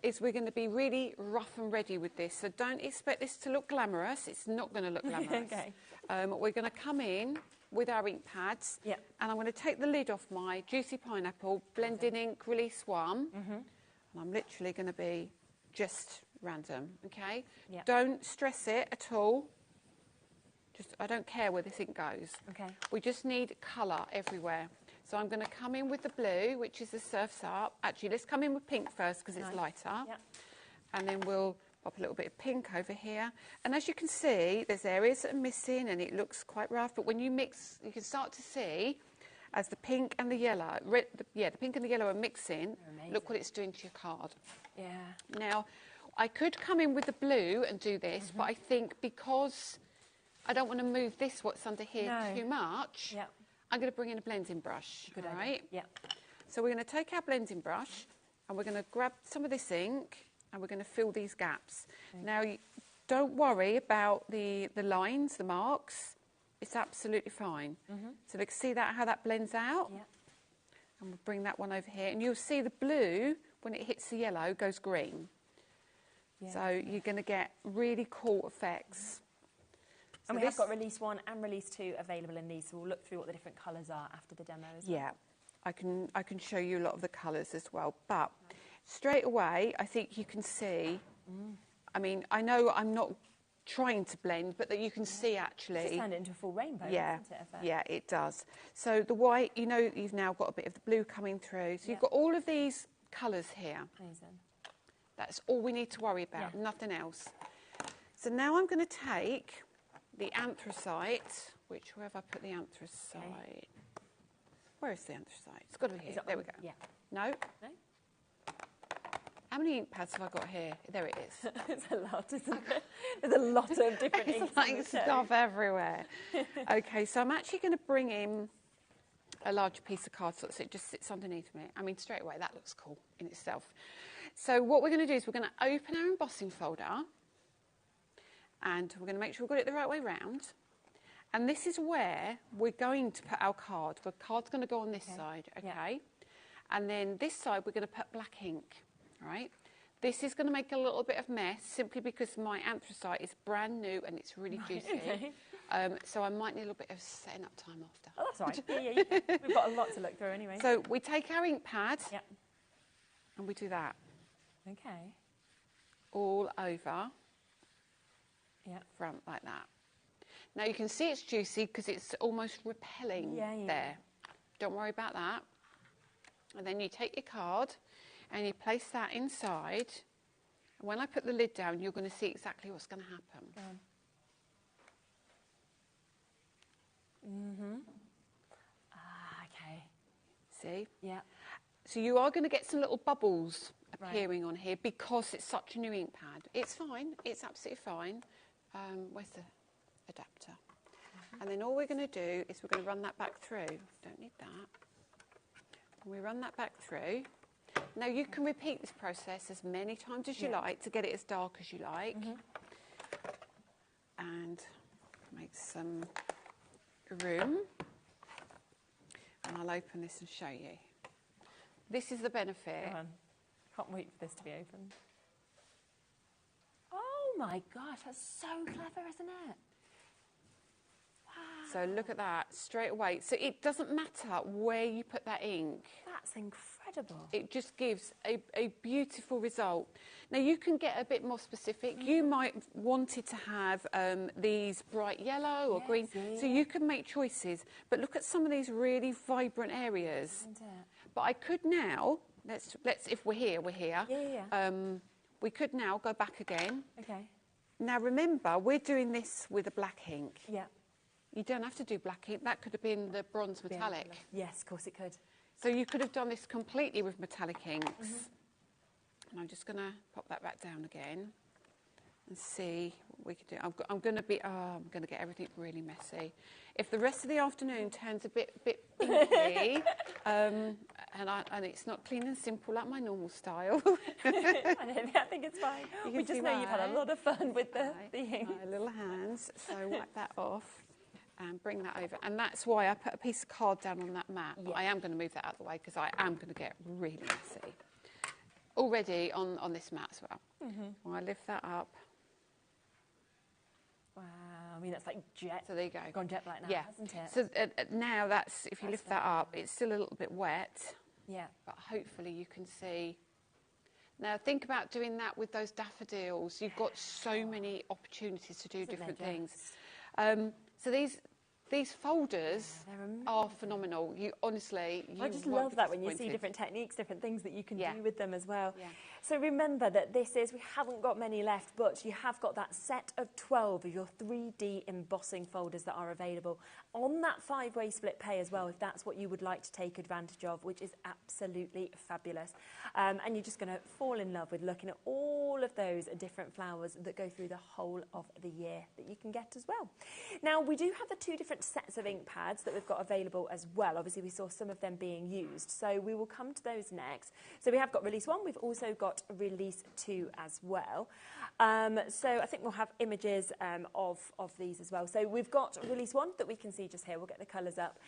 is we're going to be really rough and ready with this. So don't expect this to look glamorous. It's not going to look glamorous. Okay. We're going to come in with our ink pads. Yep. And I'm going to take the lid off my Juicy Pineapple, blend in ink, release one. And I'm literally going to be just random, okay? Yep. Don't stress it at all. Just, I don't care where this ink goes. Okay. We just need colour everywhere. So I'm going to come in with the blue, which is the Surf's Up. Actually, let's come in with pink first because it's lighter. Yep. And then we'll pop a little bit of pink over here. And as you can see, there's areas that are missing and it looks quite rough. But when you mix, you can start to see as the pink and the yellow, the pink and the yellow are mixing, look what it's doing to your card. Yeah. Now, I could come in with the blue and do this, but I think because I don't want to move this, what's under here, too much, Yep. I'm going to bring in a blending brush. Good all idea. right? Yeah. So we're going to take our blending brush and we're going to grab some of this ink and we're going to fill these gaps. Okay. Now, don't worry about the lines, the marks. It's absolutely fine. So you can see that how that blends out. Yeah. And we'll bring that one over here. And you'll see the blue, when it hits the yellow, goes green. Yeah. So you're going to get really cool effects. And we have got release 1 and release 2 available in these, so we'll look through what the different colours are after the demo as well. Yeah, I can show you a lot of the colours as well. But straight away, I think you can see, I mean, I know I'm not trying to blend, but that you can see actually. It's just turned it into a full rainbow, yeah, doesn't it? Yeah, it does. So the white, you know, you've now got a bit of the blue coming through. So you've got all of these colours here. Amazing. That's all we need to worry about, nothing else. So now I'm going to take the anthracite, where have I put the anthracite? Okay. Where is the anthracite? It's got to be here. There we go. Yeah. No? No? How many ink pads have I got here? There it is. It's a lot, isn't it? There's a lot of different inks. Like stuff everywhere. Okay, so I'm actually going to bring in a larger piece of cardstock so it just sits underneath me. I mean, straight away, that looks cool in itself. So what we're going to do is we're going to open our embossing folder and we're going to make sure we've got it the right way round. And this is where we're going to put our card. The card's going to go on this side, okay? Yeah. And then this side, we're going to put black ink, all right? This is going to make a little bit of mess simply because my anthracite is brand new and it's really juicy. Okay. So I might need a little bit of setting up time after. Oh, that's right. Yeah. We've got a lot to look through anyway. So we take our ink pad and we do that. Okay. All over. Front like that. Now you can see it's juicy because it's almost repelling there. Don't worry about that. And then you take your card and you place that inside. And when I put the lid down, you're going to see exactly what's going to happen. Okay. See? Yeah. So you are going to get some little bubbles appearing on here because it's such a new ink pad. It's fine. It's absolutely fine. Where's the adapter? And then all we're going to do is we're going to run that back through. Don't need that. And we run that back through. Now you can repeat this process as many times as you like to get it as dark as you like. And make some room. And I'll open this and show you. This is the benefit. Can't wait for this to be opened. Oh my gosh, that's so clever, isn't it? Wow. So look at that, straight away. So it doesn't matter where you put that ink. That's incredible. It just gives a beautiful result. Now you can get a bit more specific. You might want it to have these bright yellow or green. So you can make choices. But look at some of these really vibrant areas. Isn't it? But I could now, let's if we're here, we're here. We could now go back again. Okay. Now remember, we're doing this with a black ink. Yeah. You don't have to do black ink. That could have been the bronze metallic. Yes, of course it could. So you could have done this completely with metallic inks. And I'm just going to pop that back down again and see what we could do. I'm going to get everything really messy. If the rest of the afternoon turns a bit inky, and it's not clean and simple like my normal style. I think it's fine. We just know you've had a lot of fun with the ink. My little hands, so wipe that off. and bring that over. And that's why I put a piece of card down on that mat. But I am going to move that out of the way because I am going to get really messy. Already on this mat as well. When I lift that up. Wow, I mean, that's like jet. So there you go. Gone jet black now, hasn't it? So now that's, if you lift that up, it's still a little bit wet. Yeah. But hopefully you can see. Now think about doing that with those daffodils. You've got so many opportunities to do different things. So these folders are phenomenal. You honestly, I just love that when you see different techniques, different things that you can do with them as well. So remember that we haven't got many left, but you have got that set of 12 of your 3D embossing folders that are available on that 5-way split pay as well, if that's what you would like to take advantage of, which is absolutely fabulous. And you're just going to fall in love with looking at all of those different flowers that go through the whole of the year that you can get as well. Now, we do have the 2 different sets of ink pads that we've got available as well. Obviously, we saw some of them being used, so we will come to those next. So we have got release 1, we've also got release 2 as well. So I think we'll have images of these as well. So we've got release 1 that we can see just here. We'll get the colours up.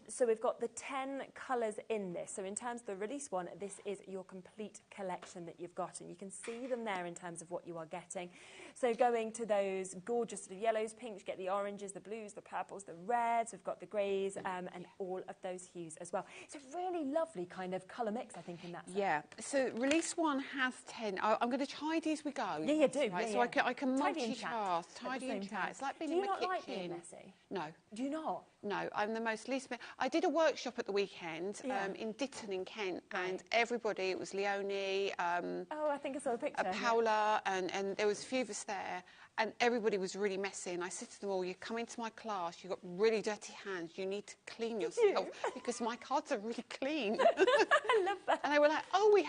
So we've got the 10 colours in this. So in terms of the release 1, this is your complete collection that you've got, and you can see them there in terms of what you are getting. So going to those gorgeous sort of yellows, pinks, you get the oranges, the blues, the purples, the reds, we've got the greys, and all of those hues as well. It's a really lovely kind of colour mix, I think, in that sense. Yeah, so release 1 has 10. I'm going to tidy as we go. Yeah, you do. Right? Yeah, so I can tidy and multitask, chat tidy and chat. It's like being do in you my not kitchen. like being messy? No. Do you not? No, I'm the most least... I did a workshop at the weekend in Ditton in Kent, and everybody, it was Leonie, oh, I think I saw a picture. Paola, and there was a few of us there, and everybody was really messy. And I said to them all, you come into my class, you've got really dirty hands, you need to clean yourself because my cards are really clean. I love that. And they were like, oh, we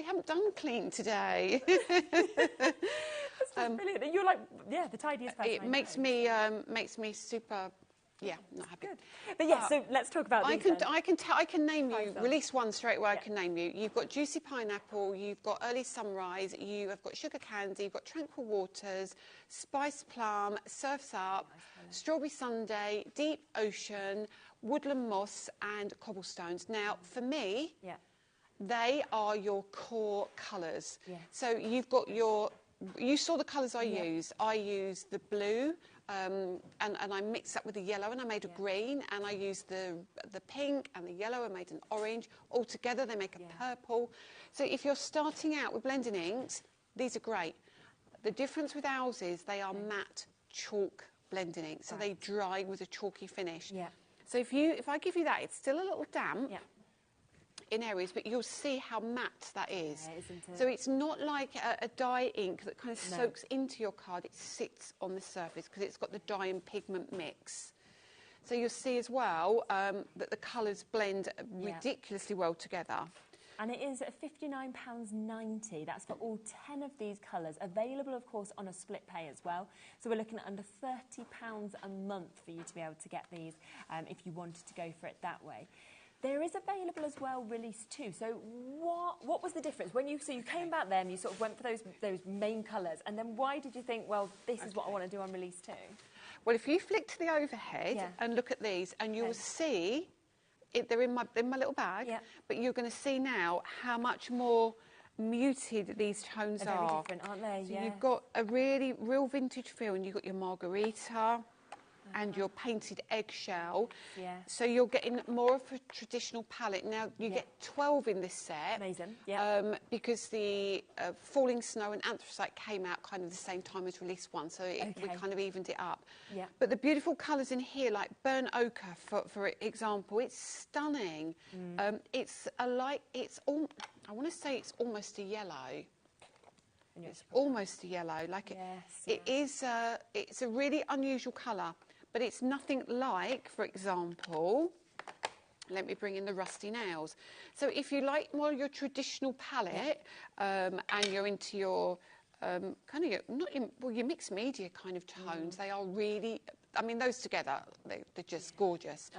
haven't done clean today. That's brilliant. And you're like, yeah, the tidiest person. It makes me super... Yeah, not happy. Good. But yeah, so let's talk about these then. I can name you, release 1 straight away, I can name you. You've got Juicy Pineapple, you've got Early Sunrise, you have got Sugar Candy, you've got Tranquil Waters, Spice Plum, Surf's Up, Strawberry Sundae, Deep Ocean, Woodland Moss and Cobblestones. Now, for me, they are your core colours. So you've got your... You saw the colours I use. I use the blue, and I mixed that with the yellow, and I made a green, and I used the pink and the yellow and made an orange. All together, they make a purple. So if you're starting out with blending inks, these are great. The difference with ours is they are matte chalk blending inks, so they dry with a chalky finish. So if I give you that, it's still a little damp. In areas, but you'll see how matte that is. Isn't it? So it's not like a dye ink that kind of soaks into your card. It sits on the surface because it's got the dye and pigment mix. So you'll see as well that the colours blend ridiculously well together. And it is £59.90. That's for all 10 of these colours. Available, of course, on a split pay as well. So we're looking at under £30 a month for you to be able to get these if you wanted to go for it that way. There is available as well release 2. So what was the difference? So you came back then, you sort of went for those main colours, and then why did you think, well, this is what I want to do on release 2? Well, if you flick to the overhead and look at these, and you'll see, they're in my little bag, but you're going to see now how much more muted these tones They're very are. different, aren't they? So you've got a really real vintage feel, and you've got your margarita, and your painted eggshell. So you're getting more of a traditional palette. Now, you get 12 in this set. Amazing, because the Falling Snow and Anthracite came out kind of the same time as release 1, so we kind of evened it up. But the beautiful colours in here, like Burnt Ochre, for example, it's stunning. It's I want to say it's almost a yellow. It's almost a yellow. It's a really unusual colour. But it's nothing like, for example, let me bring in the Rusty Nails. So if you like more your traditional palette and you're into your your mixed media kind of tones, they are really, I mean, those together, they're just gorgeous.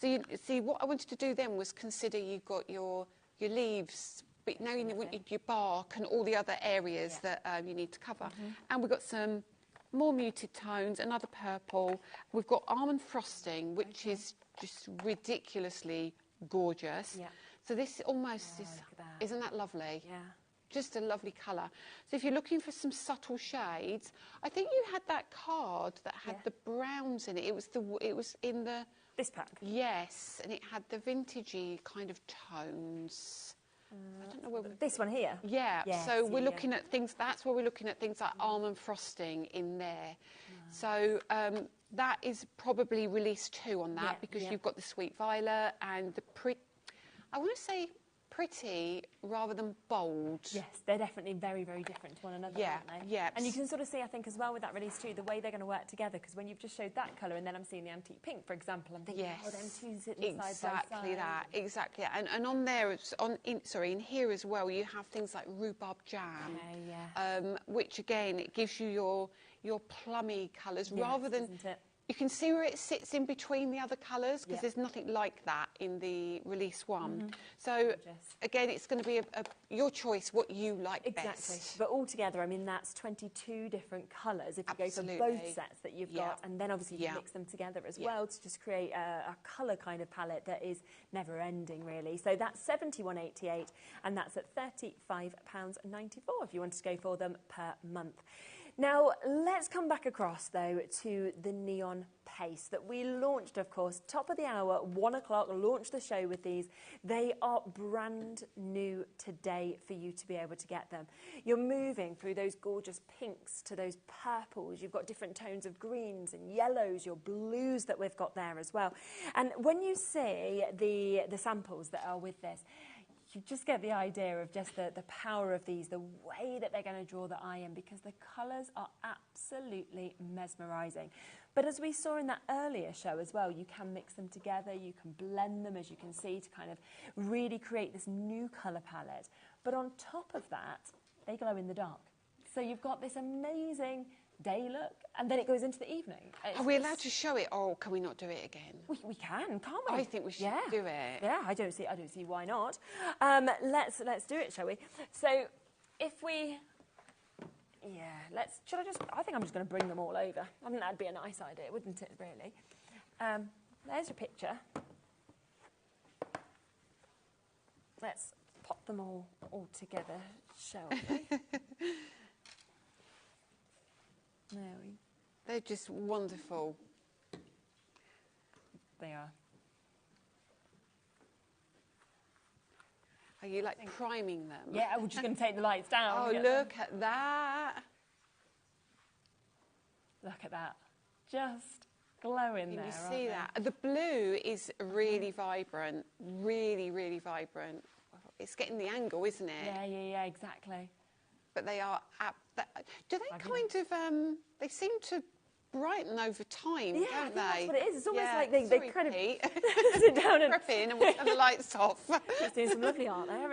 So you see, what I wanted to do then was consider you've got your leaves, but now you want your bark and all the other areas that you need to cover. And we've got some more muted tones, another purple. We've got almond frosting, which is just ridiculously gorgeous. Yeah. So this almost is, look at that. isn't that lovely? Yeah. Just a lovely colour. So if you're looking for some subtle shades, I think you had that card that had the browns in it. It was in the... This pack? Yes, and it had the vintagey kind of tones. I don't know where this one here? Yeah, yes, so we're looking at things, that's where we're looking at things like almond frosting in there. So that is probably release 2 on that because you've got the sweet violet and the I want to say pretty rather than bold. Yes, they're definitely very, very different to one another, aren't they? Yeah. And you can sort of see, I think, as well with that release too, the way they're going to work together, because when you've just showed that colour and then I'm seeing the antique pink, for example, I'm thinking, oh, them two sitting side by side. Exactly that, exactly. And on there, in here as well, you have things like rhubarb jam, which again, it gives you your plummy colours rather than... Isn't it? You can see where it sits in between the other colours because there's nothing like that in the release 1. So again, it's going to be your choice, what you like best. But altogether, I mean, that's 22 different colours if you go for both sets that you've got, and then obviously you mix them together as well to just create a colour kind of palette that is never ending, really. So that's £71.88, and that's at £35.94 if you wanted to go for them per month. Now, let's come back across, though, to the Neon Paste that we launched, of course, top of the hour, 1 o'clock, launched the show with these. They are brand new today for you to be able to get them. You're moving through those gorgeous pinks to those purples. You've got different tones of greens and yellows, your blues that we've got there as well. And when you see the samples that are with this, you just get the idea of just the power of these, the way that they're going to draw the eye in, because the colours are absolutely mesmerising. But as we saw in that earlier show as well, you can mix them together, you can blend them, as you can see, to kind of really create this new colour palette. But on top of that, they glow in the dark. So you've got this amazing day look, and then it goes into the evening. Are we allowed to show it, or can we not do it again? We can, can't we? I think we should do it. Yeah, I don't see why not. Let's do it, shall we? So if we, I think I'm just going to bring them all over. I think that'd be a nice idea, wouldn't it, really? There's your picture. Let's pop them all together, shall we? They're just wonderful. They are. Are you like priming them? Yeah, we're just going to take the lights down. Oh, look at that. Look at that. Just glowing there. Can you see that? The blue is really vibrant, really, really vibrant. It's getting the angle, isn't it? Yeah, exactly. But they are... do they kind of... they seem to brighten over time, don't they? That's what it is. It's almost like they kind of sit down and... Prep in and we'll turn the lights off. Just doing some lovely art there.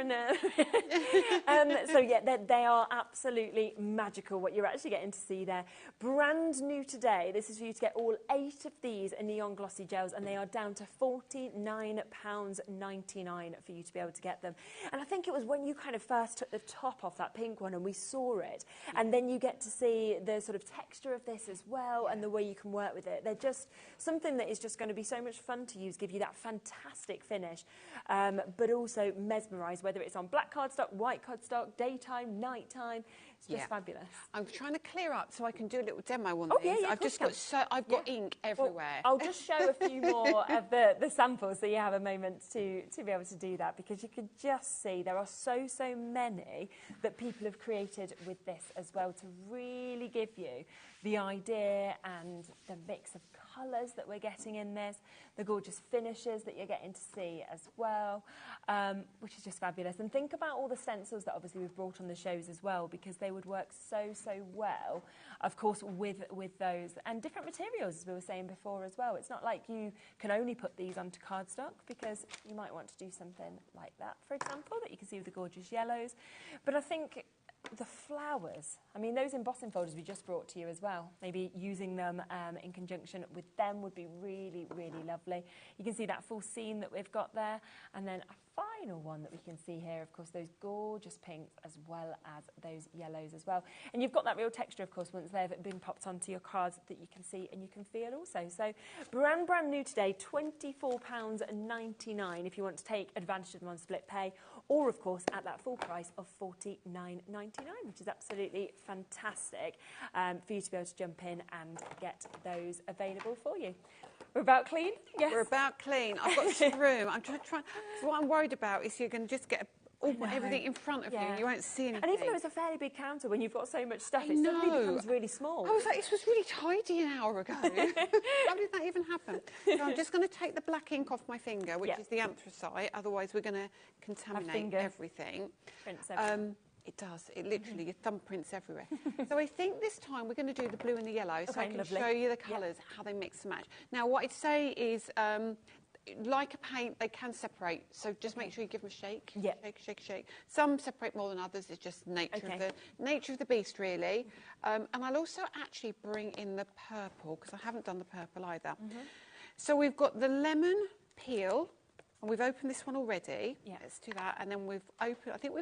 And, so, yeah, they are absolutely magical, what you're actually getting to see there. Brand new today. This is for you to get all 8 of these neon glossy gels, and they are down to £49.99 for you to be able to get them. And I think it was when you kind of first took the top off that pink one and we saw it, and then you get to see the sort of texture of this as well, and the way you can work with it. They're just something that is just going to be so much fun to use, give you that fantastic finish, but also mesmerise, whether it's on black cardstock, white cardstock, daytime, nighttime. It's just fabulous. I'm trying to clear up so I can do a little demo on these. I've just got I've got ink everywhere. Well, I'll just show a few more of the samples so you have a moment to be able to do that, because you can just see there are so many that people have created with this as well, to really give you the idea and the mix of colours that we're getting in this, the gorgeous finishes that you're getting to see as well, which is just fabulous. And think about all the stencils that obviously we've brought on the shows as well, because they would work so well, of course, with those. And different materials, as we were saying before as well. It's not like you can only put these onto cardstock, because you might want to do something like that, for example, that you can see with the gorgeous yellows. But I think the flowers. I mean, those embossing folders we just brought to you as well. Maybe using them in conjunction with them would be really, really lovely. You can see that full scene that we've got there. And then a final one that we can see here, of course, those gorgeous pinks as well as those yellows as well. And you've got that real texture, of course, once they've been popped onto your cards that you can see and you can feel also. So brand new today, £24.99 if you want to take advantage of them on split pay, or of course at that full price of £49.99, which is absolutely fantastic for you to be able to jump in and get those available for you. We're about clean? Yes. We're about clean. I've got some room. I'm trying. What I'm worried about is you're going to just get everything in front of you. You won't see anything. And even though it's a fairly big counter, when you've got so much stuff, it suddenly becomes really small. I was like, this was really tidy an hour ago. How did that even happen? So I'm just going to take the black ink off my finger, which is the anthracite. Otherwise, we're going to contaminate everything. Prints everything. It does. It literally, your thumbprints everywhere. So I think this time we're going to do the blue and the yellow, so I can show you the colours, how they mix and match. Now, what I'd say is, like a paint, they can separate. So just make sure you give them a shake. Shake, shake, shake. Some separate more than others. It's just nature of the beast, really. And I'll also actually bring in the purple, because I haven't done the purple either. So we've got the lemon peel. And we've opened this one already. Let's do that. And then we've opened, have we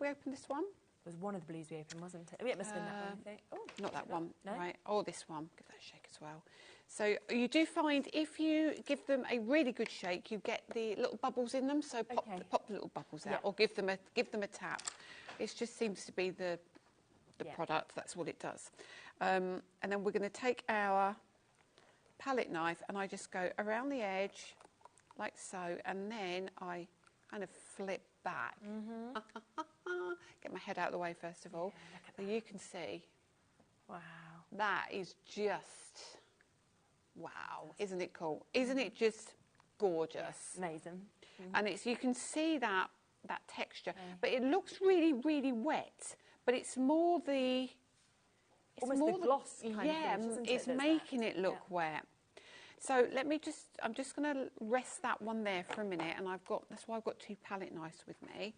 opened this one? It was one of the blues we opened, wasn't it? It must have been that one, I think. Oh, not that one. No? Right. Or this one. Give that a shake as well. So you do find if you give them a really good shake, you get the little bubbles in them. So pop the little bubbles out, or give them a tap. It just seems to be the product. That's what it does. And then we're going to take our palette knife, and I just go around the edge, like so, and then I kind of flip back. Get my head out of the way first of all. So you can see. Wow. That is just, wow. Isn't it cool? Isn't it just gorgeous? Yes, amazing. And you can see that texture. But it looks really, really wet. But it's more the... Almost the gloss kind of finish, isn't it? It's making it look wet. So I'm just going to rest that one there for a minute, and that's why I've got two palette knives with me.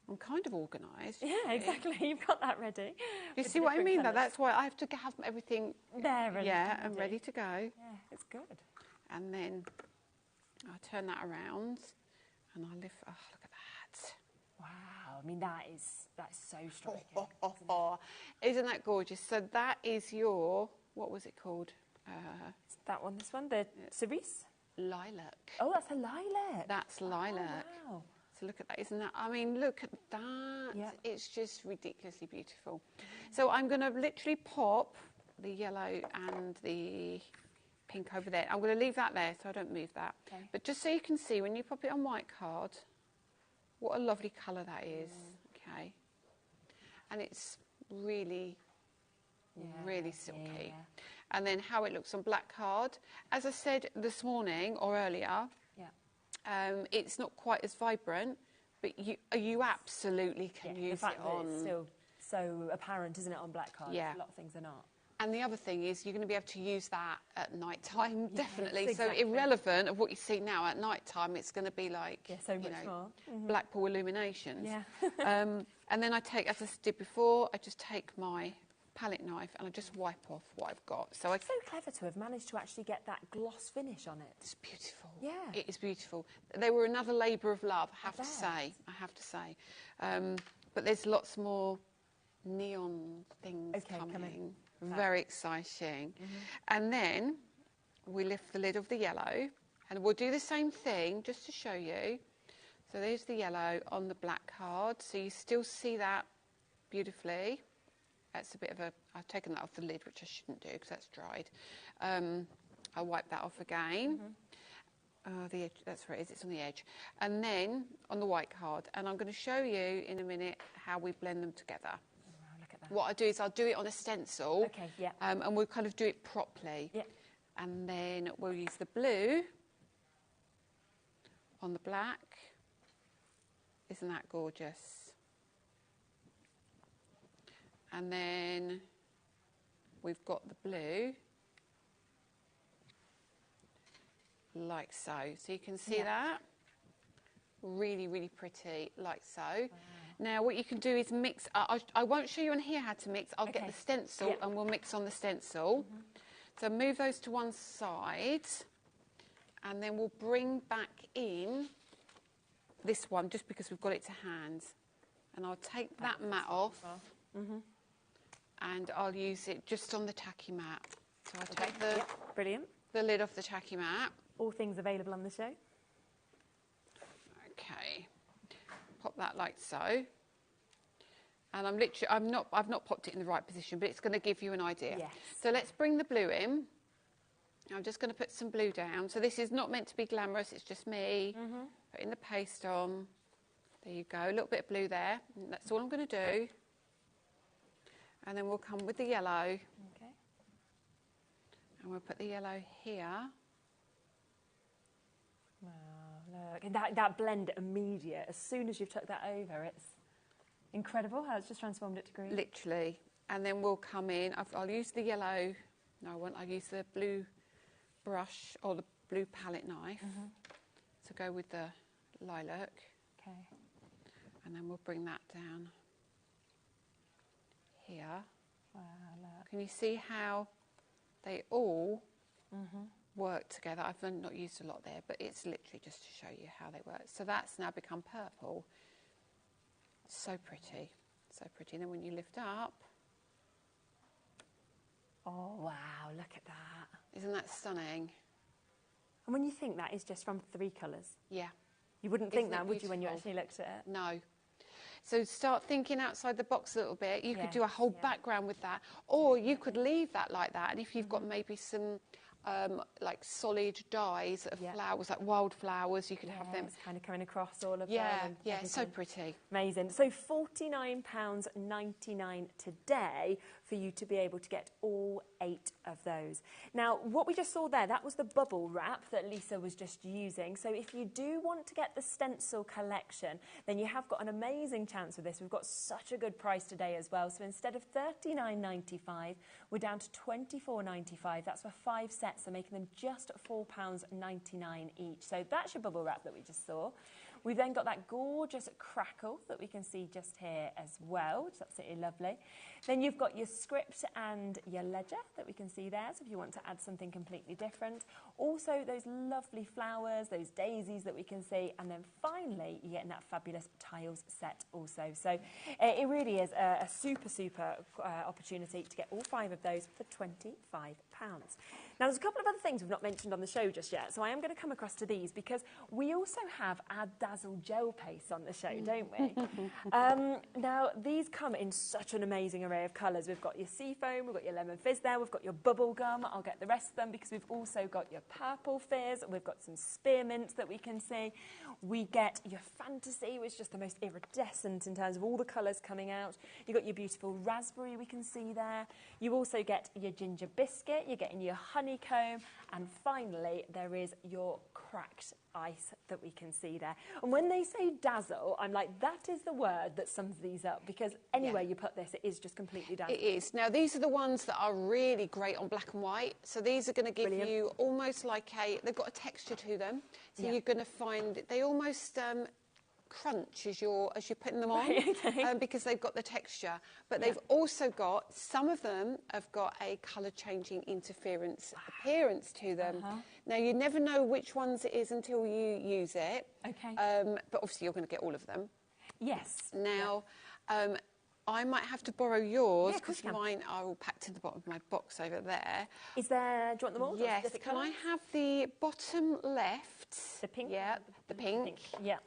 I'm kind of organised. Yeah, exactly. You've got that ready. Do you see what I mean? That's why I have to have everything there and ready to go. Yeah, it's good. And then I'll turn that around, and I'll lift. Oh, look at that! Wow. I mean, that's so striking. Isn't that gorgeous? So that is your, what was it called? It's that one, this one, the cerise? Lilac. Oh, that's a lilac. That's lilac. Oh, wow. So look at that, isn't that? I mean, look at that. Yeah. It's just ridiculously beautiful. So I'm going to literally pop the yellow and the pink over there. I'm going to leave that there so I don't move that. Okay. But just so you can see, when you pop it on white card, what a lovely colour that is. Okay. And it's really, really silky. Yeah. And then how it looks on black card. As I said this morning or earlier, it's not quite as vibrant, but you absolutely can use the fact it that on. It's still so apparent, isn't it, on black card? Yeah. A lot of things are not. And the other thing is you're going to be able to use that at night time, definitely. Exactly. So irrelevant of what you see now at night time, it's going to be like, so much more. Blackpool illuminations. Yeah. And then I take, as I did before, I just take my palette knife and I just wipe off what I've got. So it's so clever to have managed to actually get that gloss finish on it. It's beautiful. Yeah. It is beautiful. They were another labour of love, I have to say. But there's lots more neon things coming. Very exciting. And then we lift the lid of the yellow and we'll do the same thing just to show you. So there's the yellow on the black card. So you still see that beautifully. That's a bit of I've taken that off the lid, which I shouldn't do because that's dried. I'll wipe that off again. The edge, that's where it is, it's on the edge. And then on the white card. And I'm going to show you in a minute how we blend them together. What I do is I'll do it on a stencil. Okay, yeah. And we'll kind of do it properly. Yeah. And then we'll use the blue on the black. Isn't that gorgeous? And then we've got the blue, like so. So you can see that. Really, really pretty, like so. Wow. Now, what you can do is mix. I won't show you on here how to mix. I'll get the stencil and we'll mix on the stencil. So move those to one side, and then we'll bring back in this one just because we've got it to hand. And I'll take that mat off, and I'll use it just on the tacky mat. So I'll take the lid off the tacky mat. All things available on the show. Okay, pop that like so. And I've not popped it in the right position, but it's going to give you an idea. Yes. So let's bring the blue in. I'm just going to put some blue down. So this is not meant to be glamorous, it's just me putting the paste on. There you go, a little bit of blue there. And that's all I'm going to do. And then we'll come with the yellow. Okay. And we'll put the yellow here. Wow, look. And that blend immediate, as soon as you've took that over, it's incredible how it's just transformed it to green. Literally. And then we'll come in. I'll use the yellow. No, I won't. I'll use the blue brush or the blue palette knife to go with the lilac. Okay. And then we'll bring that down here. Wow, look. Can you see how they all work together? I've not used a lot there, but it's literally just to show you how they work. So that's now become purple. So pretty, so pretty. And then when you lift up, oh wow, look at that. Isn't that stunning? And when you think that is just from 3 colours. Yeah. You wouldn't think Isn't that, it would you, when you beautiful? actually looked at it? No. So start thinking outside the box a little bit. You could do a whole background with that, or you could leave that like that. And if you've got maybe some like solid dyes of flowers, like wildflowers, you could have them. It's kind of coming across all of them. Yeah, so pretty. Amazing. So £49.99 today for you to be able to get all 8 of those. Now, what we just saw there, that was the bubble wrap that Lisa was just using. So if you do want to get the stencil collection, then you have got an amazing chance with this. We've got such a good price today as well. So instead of $39.95, we're down to $24.95. That's for 5 sets, so making them just £4.99 each. So that's your bubble wrap that we just saw. We've then got that gorgeous crackle that we can see just here as well, which is absolutely lovely. Then you've got your script and your ledger that we can see there, so if you want to add something completely different. Also those lovely flowers, those daisies that we can see, and then finally you're getting that fabulous tiles set also. So it really is a super opportunity to get all 5 of those for £25. Now there's a couple of other things we've not mentioned on the show just yet, so I am going to come across to these because we also have our Dazzle gel paste on the show, don't we? Now these come in such an amazing array of colours. We've got your seafoam, we've got your lemon fizz there, we've got your bubble gum. I'll get the rest of them because we've also got your purple fizz, we've got some spearmint that we can see. We get your fantasy, which is just the most iridescent in terms of all the colours coming out. You've got your beautiful raspberry we can see there. You also get your ginger biscuit, you're getting your honeycomb, and finally there is your cracked ice that we can see there. And when they say dazzle, I'm like, that is the word that sums these up, because anywhere you put this, it is just completely dazzling. It is. Now these are the ones that are really great on black and white. So these are going to give you almost like they've got a texture to them. So you're going to find they almost crunch as you're putting them on, because they've got the texture. But they've also got, some of them have got a colour changing interference appearance to them. Now you never know which ones it is until you use it. But obviously you're going to get all of them. Yes. Now I might have to borrow yours because mine are all packed in the bottom of my box over there. Is there, do you want them all? Yes. Can I have the bottom left? The pink? Yeah, the pink. Yeah.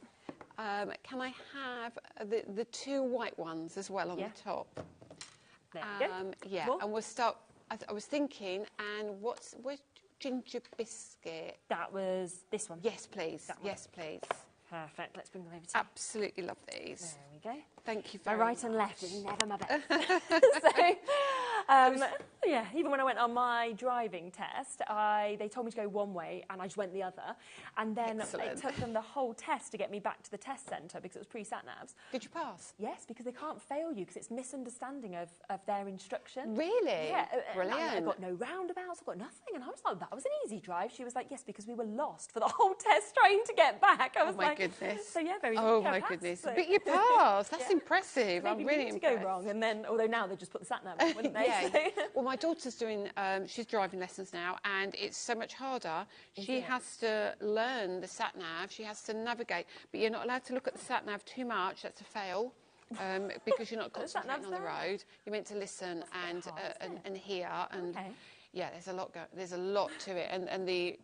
Can I have the 2 white ones as well on the top? There we go. Yeah, More? and we'll start. I was thinking, and where's ginger biscuit? That was this one. Yes, please. Yes, please. Perfect. Let's bring them over to you. Absolutely love these. There we go. Thank you My very right much. and left is never my best. Yeah, even when I went on my driving test, they told me to go one way and I just went the other. And then it took them the whole test to get me back to the test centre because it was pre-sat-navs. Did you pass? Yes, because they can't fail you because it's misunderstanding of their instruction. Really? Yeah. Brilliant. I got no roundabouts, I got nothing. And I was like, that was an easy drive. She was like, yes, because we were lost for the whole test trying to get back. I was oh my like, goodness. So yeah, very Oh easy. my goodness. So. But you passed. does. That's impressive. Maybe I'm really to impressed. go wrong, and then although now they just put the sat nav in, wouldn't they? Yeah. So- Well, my daughter's doing. She's driving lessons now, and it's so much harder. She it? has to learn the sat nav. She has to navigate, but you're not allowed to look at the sat nav too much. That's a fail. Because you're not concentrating on the road. You're meant to listen and hear and yeah, there's a lot to it. And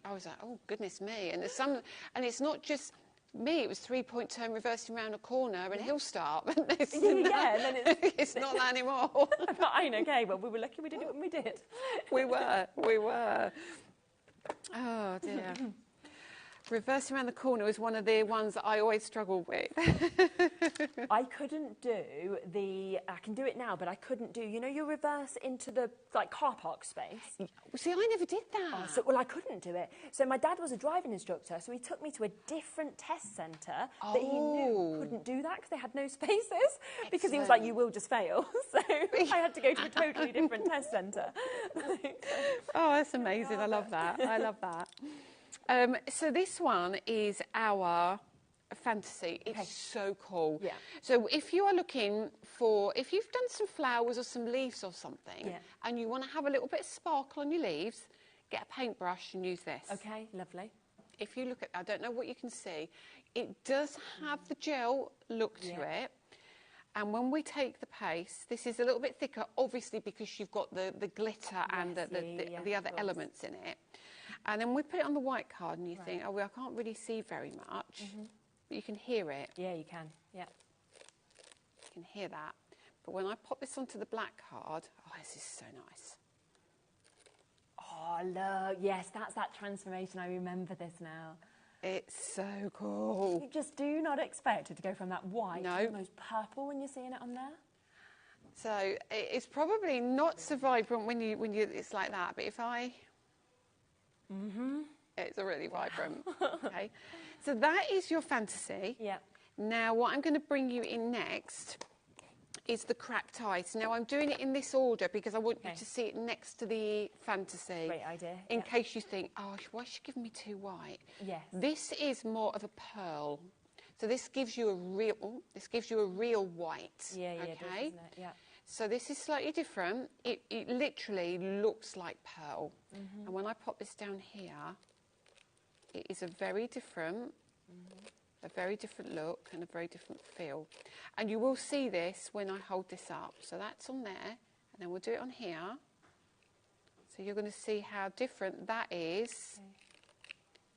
I was like, oh goodness me. And there's some, and it's not just me. It was 3-point turn reversing around a corner and hill start. And then it's not that anymore. Fine, okay. Well, we were lucky we did it when we did. We were. Oh dear. Reversing around the corner was one of the ones that I always struggled with. I couldn't do I can do it now, but I couldn't do, you reverse into the, car park space. See, I never did that. Well, I couldn't do it. So my dad was a driving instructor, so he took me to a different test centre that he knew couldn't do that because they had no spaces. Excellent. Because he was like, you will just fail. So I had to go to a totally different test centre. Oh, that's amazing. I love that. I love that. So this one is our fantasy. It's so cool. Yeah. So if you are looking for, if you've done some flowers or some leaves or something, and you want to have a little bit of sparkle on your leaves, get a paintbrush and use this. Okay, lovely. If you look at, I don't know what you can see, it does have the gel look to it. And when we take the paste, this is a little bit thicker, obviously because you've got the glitter and the other elements in it. And then we put it on the white card and you think, oh, well, I can't really see very much. But you can hear it. Yeah, you can. Yeah. You can hear that. But when I pop this onto the black card, oh, this is so nice. Oh, look. Yes, that's that transformation. I remember this now. It's so cool. You just do not expect it to go from that white to almost purple when you're seeing it on there. So it's probably not so vibrant when you it's like that. But if I... It's a really vibrant. Okay, so that is your fantasy. Yeah. Now, what I'm going to bring you in next is the cracked ice. Now, I'm doing it in this order because I want you to see it next to the fantasy. Great idea. In case you think, oh, why is she giving me too white? Yes. This is more of a pearl. So this gives you a real white. Yeah, okay? It does, doesn't it? Yeah. So this is slightly different. It literally looks like pearl. And when I pop this down here, it is a very different look and a very different feel. And you will see this when I hold this up. So that's on there, and then we'll do it on here. So you're going to see how different that is. Okay.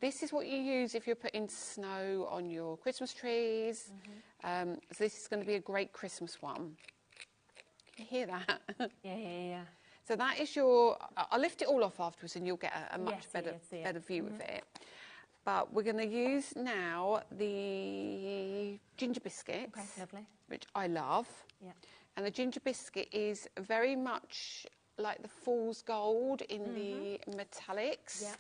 This is what you use if you're putting snow on your Christmas trees. So this is going to be a great Christmas one. Can you hear that? Yeah. So that is your... I'll lift it all off afterwards and you'll get a much better view of it. But we're going to use now the ginger biscuits, which I love. Yeah. And the ginger biscuit is very much like the fool's gold in the metallics. Yeah.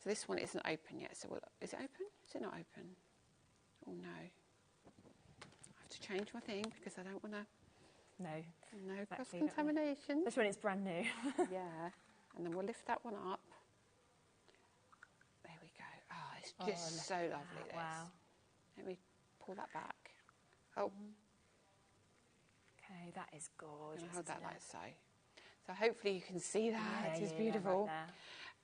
So this one isn't open yet. So is it open? Is it not open? Oh, no. I have to change my thing because I don't want to... No cross-contamination. This one is brand new. Yeah. And then we'll lift that one up. There we go. Oh, it's just so lovely, this. Wow. Let me pull that back. Oh. Okay, that is gorgeous. I'm going to hold that like so. So hopefully you can see that. It's beautiful. Right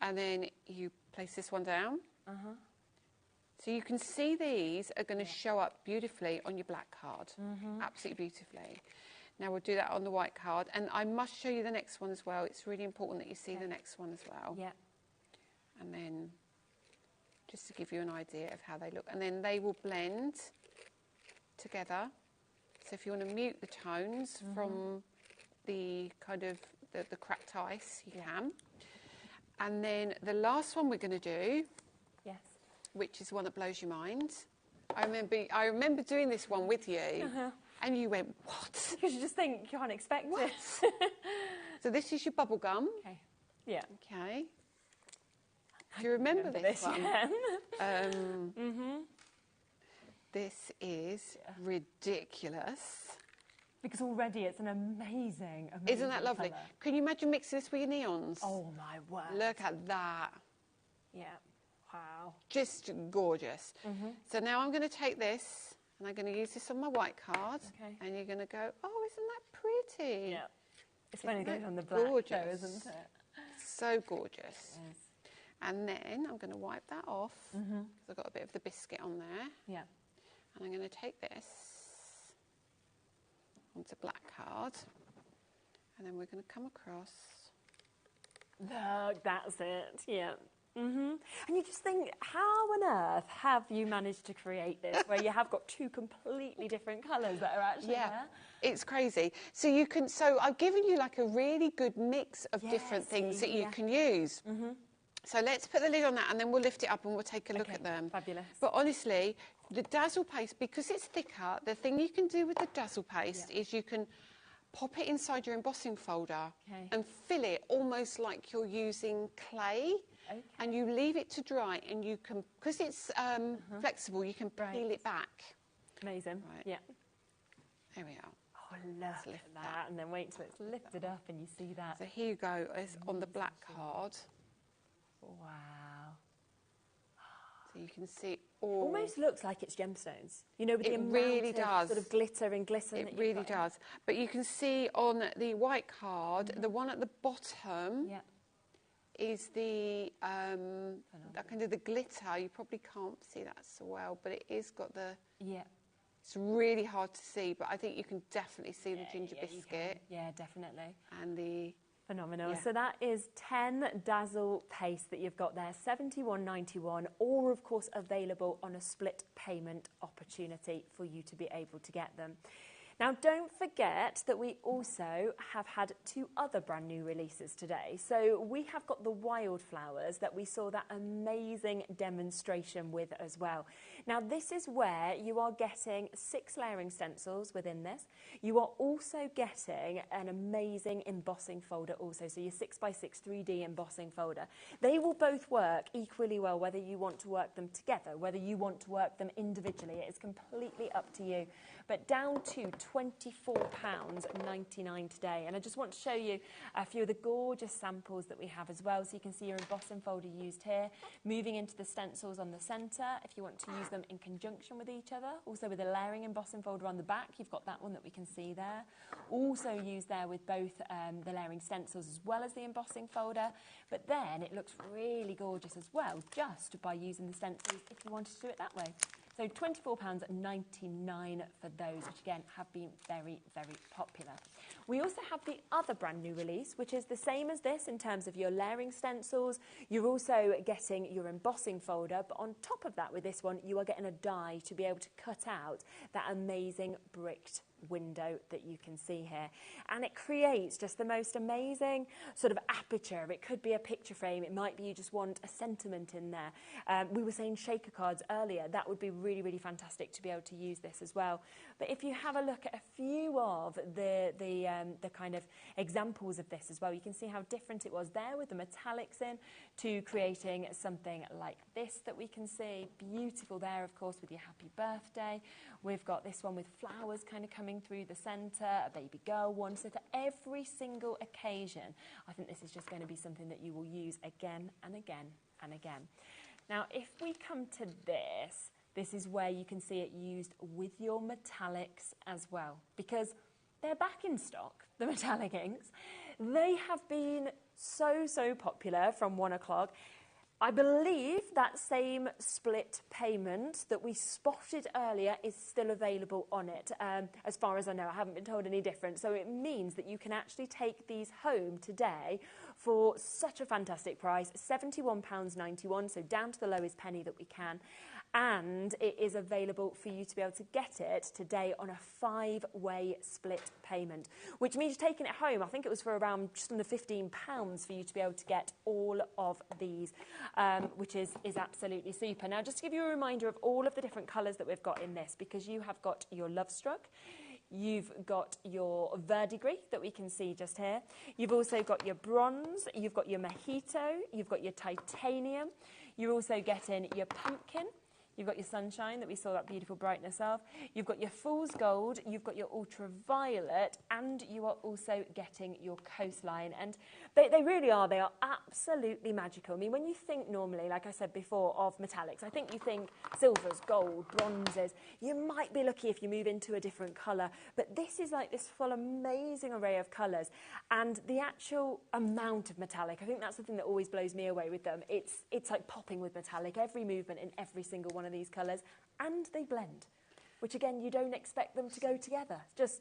and then you place this one down. So you can see these are going to show up beautifully on your black card. Absolutely beautifully. Now we'll do that on the white card. And I must show you the next one as well. It's really important that you see the next one as well. Yeah. And then just to give you an idea of how they look. And then they will blend together. So if you want to mute the tones from the kind of the cracked ice, you can. And then the last one we're going to do, which is one that blows your mind. I remember doing this one with you. And you went, what? Because you just think you can't expect it. So this is your bubble gum. Okay. Yeah. Okay. Do you remember this one? Yeah. This is ridiculous. Because already it's an amazing Isn't that lovely? Colour. Can you imagine mixing this with your neons? Oh, my word. Look at that. Yeah. Wow. Just gorgeous. So now I'm going to take this And I'm going to use this on my white card. Okay. And you're going to go, oh, isn't that pretty? Yeah. It's funny going on the black, though, isn't it? So gorgeous. Yes. And then I'm going to wipe that off because I've got a bit of the biscuit on there. Yeah. And I'm going to take this onto black card. And then we're going to come across. Look, that's it. Yeah. And you just think, how on earth have you managed to create this where you have got two completely different colours that are actually there? It's crazy. So you can, so I've given you like a really good mix of different things that you can use. So let's put the lid on that and then we'll lift it up and we'll take a look at them. Fabulous. But honestly, the Dazzle paste, because it's thicker, the thing you can do with the Dazzle paste is you can pop it inside your embossing folder and fill it almost like you're using clay. And you leave it to dry and you can, because it's flexible, you can peel it back. Amazing. Right. Yeah. There we are. Oh, look at that. And then wait till it's lifted up and you see that. So here you go, it's on the black card. Wow. So you can see all. Almost looks like it's gemstones. You know, with the really amount of does. sort of glitter and glisten. It really does. But you can see on the white card, the one at the bottom is the, that can do the glitter. You probably can't see that so well, but it is got the, it's really hard to see, but I think you can definitely see the ginger biscuit. Yeah, definitely. And the... Phenomenal. Yeah. So that is 10 Dazzle paste that you've got there, $71.91, all of course available on a split payment opportunity for you to be able to get them. Now, don't forget that we also have had two other brand new releases today. So we have got the Wildflowers that we saw that amazing demonstration with as well. Now, this is where you are getting 6 layering stencils within this. You are also getting an amazing embossing folder also, so your 6x6 3D embossing folder. They will both work equally well whether you want to work them together, whether you want to work them individually. It is completely up to you. But down to £24.99 today. And I just want to show you a few of the gorgeous samples that we have as well. So you can see your embossing folder used here, moving into the stencils on the centre if you want to use them in conjunction with each other. Also with a layering embossing folder on the back, you've got that one that we can see there. Also used there with both the layering stencils as well as the embossing folder. But then it looks really gorgeous as well, just by using the stencils if you wanted to do it that way. So £24.99 for those, which again have been very, very popular. We also have the other brand new release, which is the same as this in terms of your layering stencils. You're also getting your embossing folder, but on top of that with this one, you are getting a die to be able to cut out that amazing bricked window that you can see here, and it creates just the most amazing sort of aperture. It could be a picture frame, it might be you just want a sentiment in there. We were saying shaker cards earlier, that would be really, really fantastic to be able to use this as well. But if you have a look at a few of the kind of examples of this as well, you can see how different it was there with the metallics in to creating something like this that we can see. Beautiful there, of course, with your happy birthday. We've got this one with flowers kind of coming through the centre, a baby girl one. So for every single occasion, I think this is just going to be something that you will use again and again and again. Now, if we come to this, this is where you can see it used with your metallics as well, because they're back in stock, the metallic inks. They have been so, so popular from 1 o'clock. I believe that same split payment that we spotted earlier is still available on it. As far as I know, I haven't been told any different. So it means that you can actually take these home today for such a fantastic price, £71.91, so down to the lowest penny that we can. And it is available for you to be able to get it today on a 5-way split payment, which means taking it home, I think it was for around just under £15 for you to be able to get all of these, which is absolutely super. Now, just to give you a reminder of all of the different colours that we've got in this, because you have got your Love Struck, you've got your verdigris that we can see just here. You've also got your bronze, you've got your mojito, you've got your titanium. You're also getting your pumpkin. You've got your sunshine that we saw that beautiful brightness of. You've got your fool's gold. You've got your ultraviolet, and you are also getting your coastline. And they really are. They are absolutely magical. I mean, when you think normally, like I said before, of metallics, I think you think silvers, gold, bronzes. You might be lucky if you move into a different colour, but this is like this full amazing array of colours, and the actual amount of metallic. I think that's the thing that always blows me away with them. It's like popping with metallic. Every movement in every single one of these colours, and they blend, which again you don't expect them to go together. Just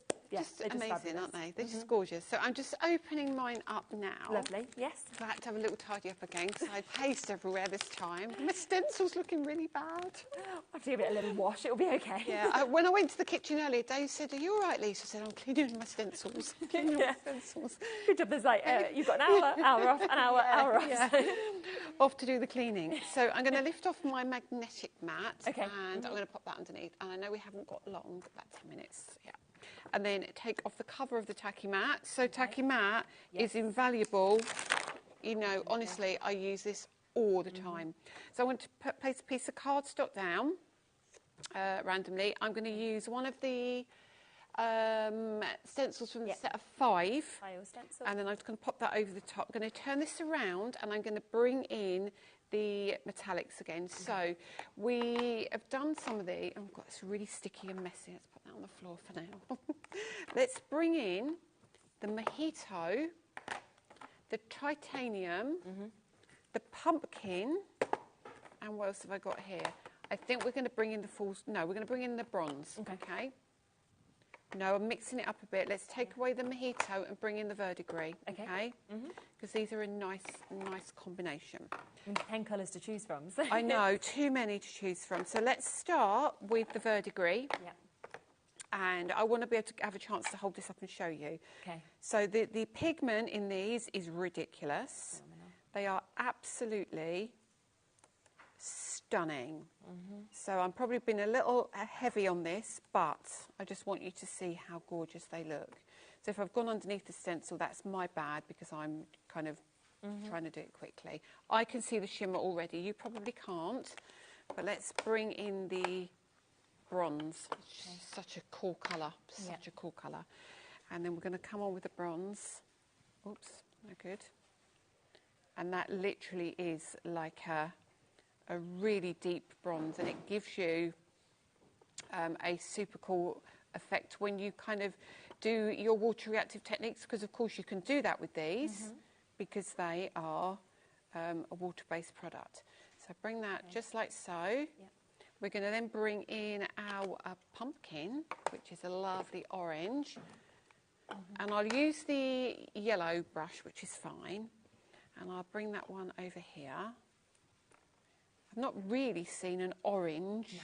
amazing, fabulous. aren't they? They're just gorgeous. So I'm just opening mine up now. Lovely, yes. I had to have a little tidy up again because I had paste everywhere this time. My stencil's looking really bad. I'll have to give it a little wash, it'll be okay. Yeah, when I went to the kitchen earlier, Dave said, "Are you all right, Lisa?" I said, "I'm cleaning my stencils." Cleaning my stencils. Good job, there's like, you've got an hour off, an hour off. Yeah. Off to do the cleaning. So I'm going to lift off my magnetic mat, and I'm going to pop that underneath. And I know we haven't got long, about 10 minutes, yeah. And then take off the cover of the tacky mat. So tacky mat is invaluable. You know, honestly, I use this all the time. So I want to place a piece of cardstock down randomly. I'm going to use one of the stencils from the set of 5. And then I'm just going to pop that over the top. I'm going to turn this around, and I'm going to bring in the metallics again. So we have done some of the, oh God, it's really sticky and messy. Let's put that on the floor for now. Let's bring in the mojito, the titanium, the pumpkin, and what else have I got here? I think we're going to bring in the we're going to bring in the bronze, okay? No, I'm mixing it up a bit. Let's take away the mojito and bring in the verdigris, okay? Because these are a nice combination. And 10 colours to choose from. So. I know, too many to choose from. So let's start with the verdigris. Yeah. And I want to be able to have a chance to hold this up and show you. Okay. So the pigment in these is ridiculous. They are absolutely stunning. So I'm probably been a little heavy on this, but I just want you to see how gorgeous they look. So if I've gone underneath the stencil, that's my bad because I'm kind of trying to do it quickly. I can see the shimmer already. You probably can't, but let's bring in the bronze. Such a cool colour, such a cool colour. And then we're going to come on with the bronze. Oops, no good. And that literally is like a really deep bronze, and it gives you a super cool effect when you kind of do your water reactive techniques, because of course you can do that with these because they are a water-based product. So bring that just like so. We're going to then bring in our pumpkin, which is a lovely orange, and I'll use the yellow brush, which is fine, and I'll bring that one over here. I've not really seen an orange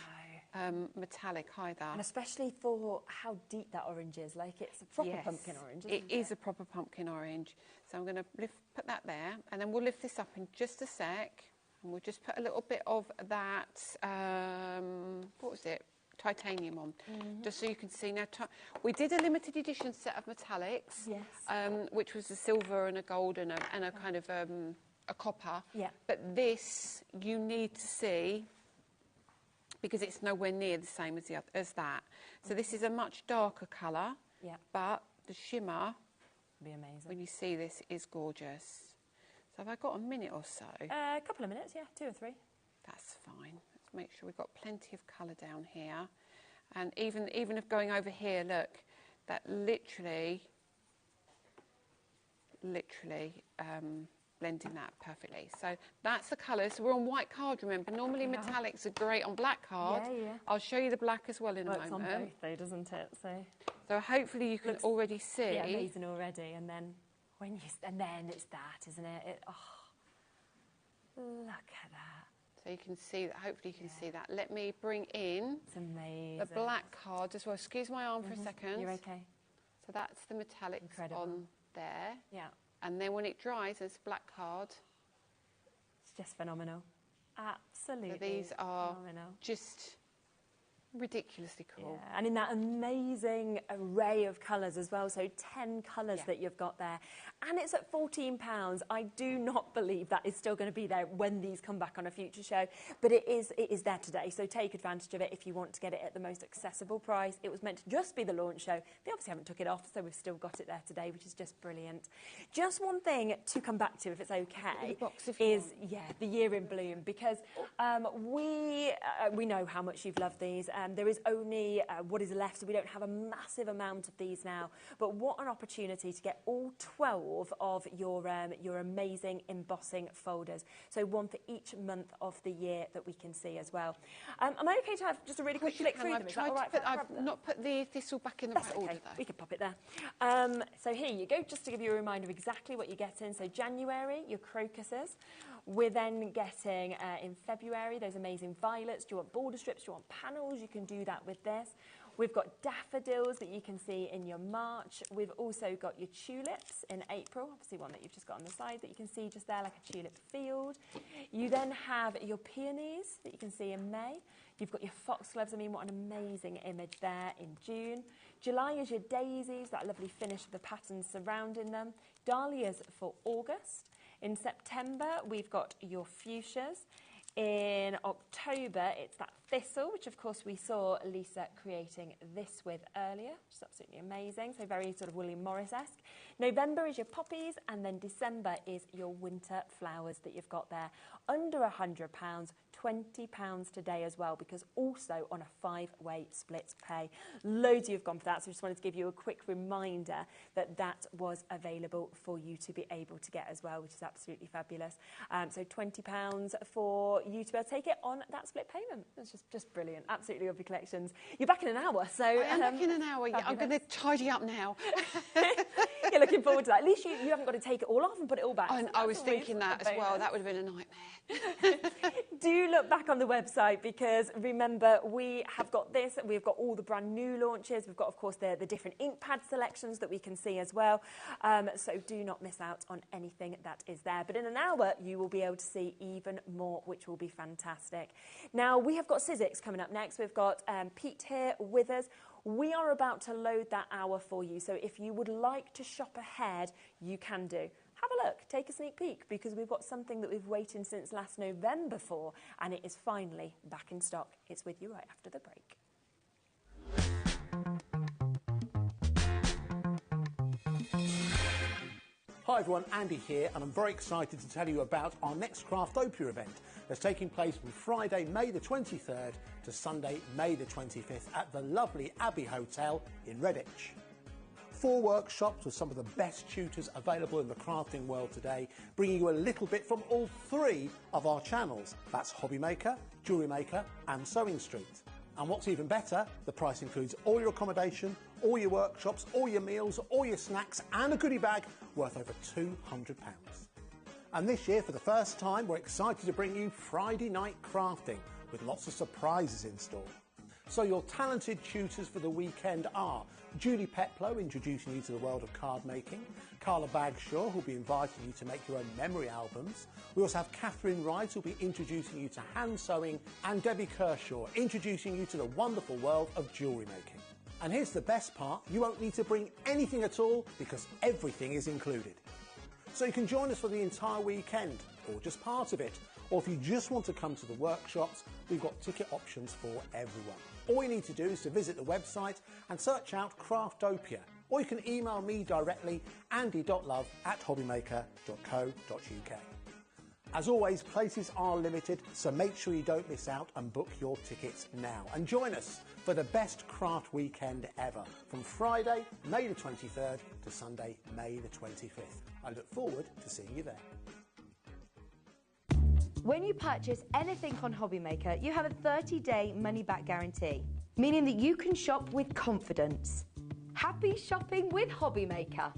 metallic either. And especially for how deep that orange is, like it's a proper pumpkin orange, isn't it? It is a proper pumpkin orange. So I'm going to put that there, and then we'll lift this up in just a sec, and we'll just put a little bit of that, what was it? Titanium on, just so you can see. Now, we did a limited edition set of metallics, which was a silver and a gold and a kind of a copper. But this you need to see because it's nowhere near the same as that. So this is a much darker colour, but the shimmer, be amazing. When you see this, is gorgeous. So have I got a minute or so? A couple of minutes, 2 or 3. That's fine. Let's make sure we've got plenty of colour down here. And even if going over here, look, that literally blending that perfectly. So that's the colour. So we're on white card, remember. Normally metallics are great on black card. I'll show you the black as well in a moment. Works on both though, doesn't it? So hopefully you can already see. Yeah, amazing already. And then then it's that, isn't it? Look at that. So you can see that. Hopefully you can see that. Let me bring in the black card as well. Excuse my arm for a second. You're okay. So that's the metallics on there. Yeah. And then when it dries, it's black card. It's just phenomenal. Absolutely. So these are phenomenal. just Ridiculously cool. Yeah, and in that amazing array of colours as well, so 10 colours that you've got there. And it's at £14. I do not believe that is still going to be there when these come back on a future show, but it is there today, so take advantage of it if you want to get it at the most accessible price. It was meant to just be the launch show. They obviously haven't took it off, so we've still got it there today, which is just brilliant. Just one thing to come back to, if it's okay, is the Year in Bloom, because we know how much you've loved these. There is only what is left, so we don't have a massive amount of these now. But what an opportunity to get all 12 of your amazing embossing folders. So one for each month of the year that we can see as well. Am I okay to have just a really quick flick through them? Is that all right? I've not put the thistle back in the right order, though. We can pop it there. So here you go, just to give you a reminder of exactly what you get in. So January, your crocuses. We're then getting, in February, those amazing violets. Do you want border strips? Do you want panels? You can do that with this. We've got daffodils that you can see in your March. We've also got your tulips in April, obviously one that you've just got on the side that you can see just there, like a tulip field. You then have your peonies that you can see in May. You've got your foxgloves. I mean, what an amazing image there in June. July is your daisies, that lovely finish of the patterns surrounding them. Dahlias for August. In September, we've got your fuchsias. In October, it's that thistle, which of course we saw Lisa creating this with earlier, which is absolutely amazing. So very sort of William Morris-esque. November is your poppies, and then December is your winter flowers that you've got there. Under £100, £20 today as well, because also on a 5-way split pay. Loads of you have gone for that, so I just wanted to give you a quick reminder that that was available for you to be able to get as well, which is absolutely fabulous. So £20 for you to be able to take it on that split payment. It's just brilliant. Absolutely lovely collections. You're back in an hour, so... I am back in an hour. Yeah, I'm going to tidy up now. You're looking forward to that. At least you haven't got to take it all off and put it all back. I was thinking that as well. That would have been a nightmare. Do look back on the website, because remember, we have got this. We've got all the brand new launches. We've got, of course, the different ink pad selections that we can see as well. So do not miss out on anything that is there. But in an hour, you will be able to see even more, which will be fantastic. Now, we have got Sizzix coming up next. We've got Pete here with us. We are about to load that hour for you, so if you would like to shop ahead, you can do. Have a look, take a sneak peek, because we've got something that we've waited since last November for, and it is finally back in stock. It's with you right after the break. Hi everyone, Andy here, and I'm very excited to tell you about our next Craftopia event that's taking place from Friday, May the 23rd to Sunday, May the 25th at the lovely Abbey Hotel in Redditch. 4 workshops with some of the best tutors available in the crafting world today, bringing you a little bit from all 3 of our channels. That's HobbyMaker, Jewellery Maker and Sewing Street. And what's even better, the price includes all your accommodation, all your workshops, all your meals, all your snacks and a goodie bag worth over £200. And this year, for the first time, we're excited to bring you Friday night crafting with lots of surprises in store. So your talented tutors for the weekend are Julie Peplow, introducing you to the world of card making, Carla Bagshaw, who'll be inviting you to make your own memory albums. We also have Catherine Wright, who'll be introducing you to hand sewing, and Debbie Kershaw, introducing you to the wonderful world of jewellery making. And here's the best part, you won't need to bring anything at all, because everything is included. So you can join us for the entire weekend, or just part of it, or if you just want to come to the workshops, we've got ticket options for everyone. All you need to do is to visit the website and search out Craftopia, or you can email me directly, andy.love@hobbymaker.co.uk. As always, places are limited, so make sure you don't miss out and book your tickets now. And join us for the best craft weekend ever, from Friday, May the 23rd to Sunday, May the 25th. I look forward to seeing you there. When you purchase anything on HobbyMaker, you have a 30-day money-back guarantee, meaning that you can shop with confidence. Happy shopping with HobbyMaker.